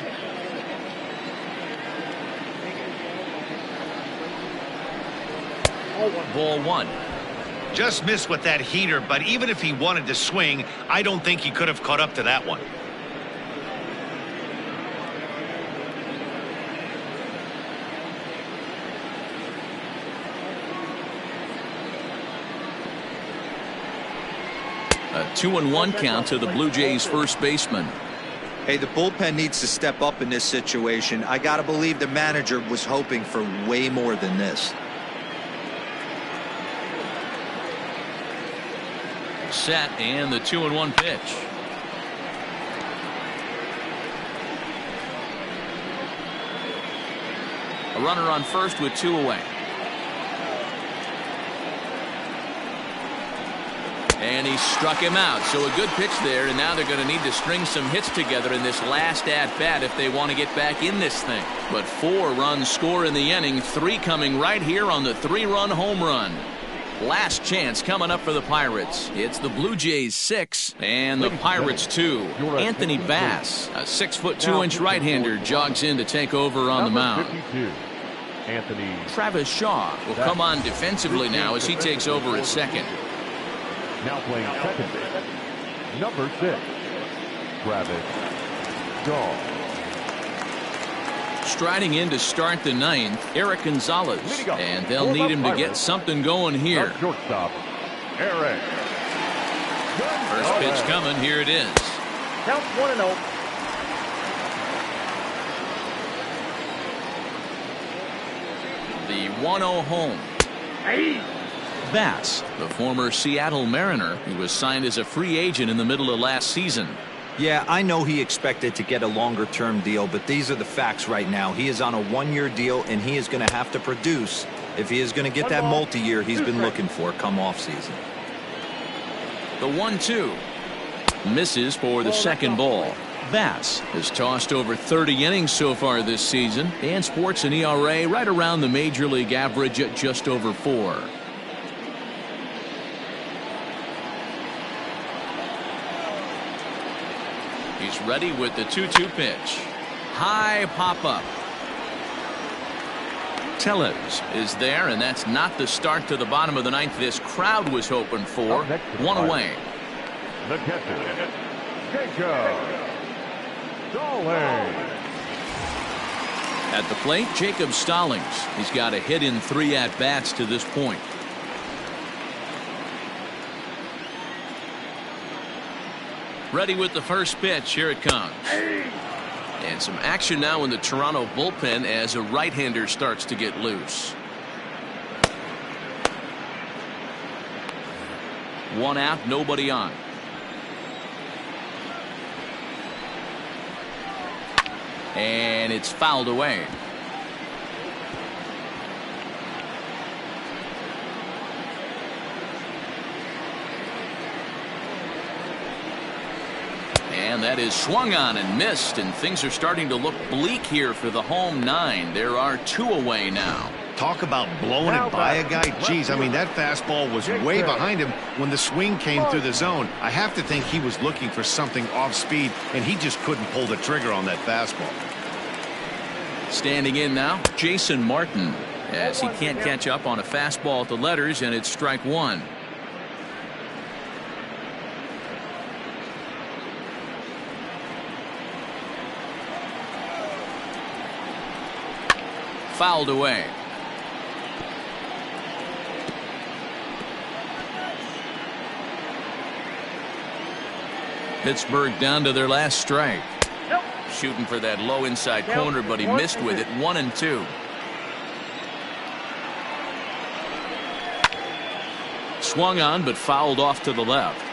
Ball 1. Just missed with that heater, but even if he wanted to swing, I don't think he could have caught up to that one. A 2-1 count to the Blue Jays first baseman. Hey, the bullpen needs to step up in this situation. I gotta believe the manager was hoping for way more than this. Set, and the 2-1 pitch. A runner on first with 2 away. And he struck him out. So a good pitch there, and now they're going to need to string some hits together in this last at-bat if they want to get back in this thing. But 4 runs score in the inning, 3 coming right here on the 3-run home run. Last chance coming up for the Pirates. It's the Blue Jays 6 and the Pirates 2. Anthony Bass, a 6'2" right-hander, jogs in to take over on the mound. Anthony. Travis Shaw will come on defensively now as he takes over at second. Now playing second base, number 6, Travis Shaw. Striding in to start the 9th, Eric Gonzalez, and they'll need him to get something going here. Shortstop, Eric. First pitch coming, here it is. Count 1-0. The 1-0 home. Bass, the former Seattle Mariner, who was signed as a free agent in the middle of last season. Yeah, I know he expected to get a longer-term deal, but these are the facts right now. He is on a 1-year deal, and he is going to have to produce if he is going to get that multi-year he's been looking for come off-season. The 1-2 misses for the second ball. Bass has tossed over 30 innings so far this season and sports an ERA right around the major league average at just over 4. He's ready with the 2-2 pitch. High pop-up. Tellez is there, and that's not the start to the bottom of the 9th this crowd was hoping for. 1 away. The catcher, Jacob Stallings. At the plate, Jacob Stallings. He's got a hit in 3 at-bats to this point. Ready with the first pitch. Here it comes. And some action now in the Toronto bullpen as a right-hander starts to get loose. 1 out, nobody on. And it's fouled away. And that is swung on and missed, and things are starting to look bleak here for the home 9. There are 2 away now. Talk about blowing it by a guy. Geez, I mean, that fastball was way behind him when the swing came through the zone. I have to think he was looking for something off speed, and he just couldn't pull the trigger on that fastball. Standing in now, Jason Martin, as he can't catch up on a fastball at the letters, and it's strike 1. Fouled away. Pittsburgh down to their last strike. Shooting for that low inside corner, but he missed with it. 1-2. Swung on, but fouled off to the left.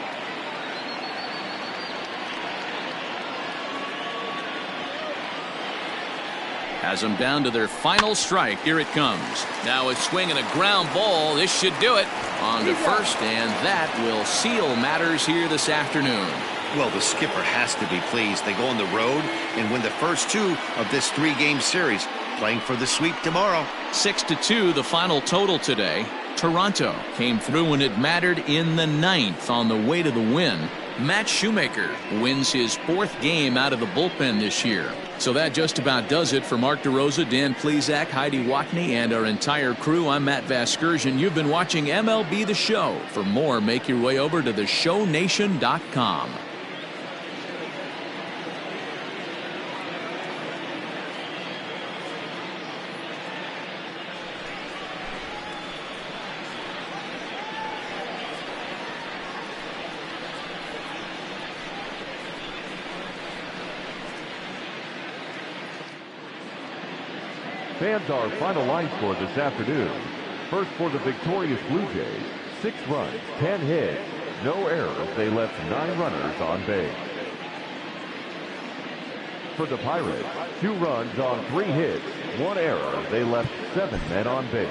Has them down to their final strike. Here it comes. Now a swing and a ground ball. This should do it. On to first, and that will seal matters here this afternoon. Well, the skipper has to be pleased. They go on the road and win the first 2 of this 3-game series, playing for the sweep tomorrow. 6-2 the final total today. Toronto came through when it mattered in the 9th on the way to the win. Matt Shoemaker wins his 4th game out of the bullpen this year. So that just about does it for Mark DeRosa, Dan Plesac, Heidi Watney, and our entire crew. I'm Matt Vasgersian. You've been watching MLB The Show. For more, make your way over to theshownation.com. Fans, our final line score this afternoon. First for the victorious Blue Jays, 6 runs, 10 hits, no errors. They left 9 runners on base. For the Pirates, 2 runs on 3 hits, 1 error. They left 7 men on base.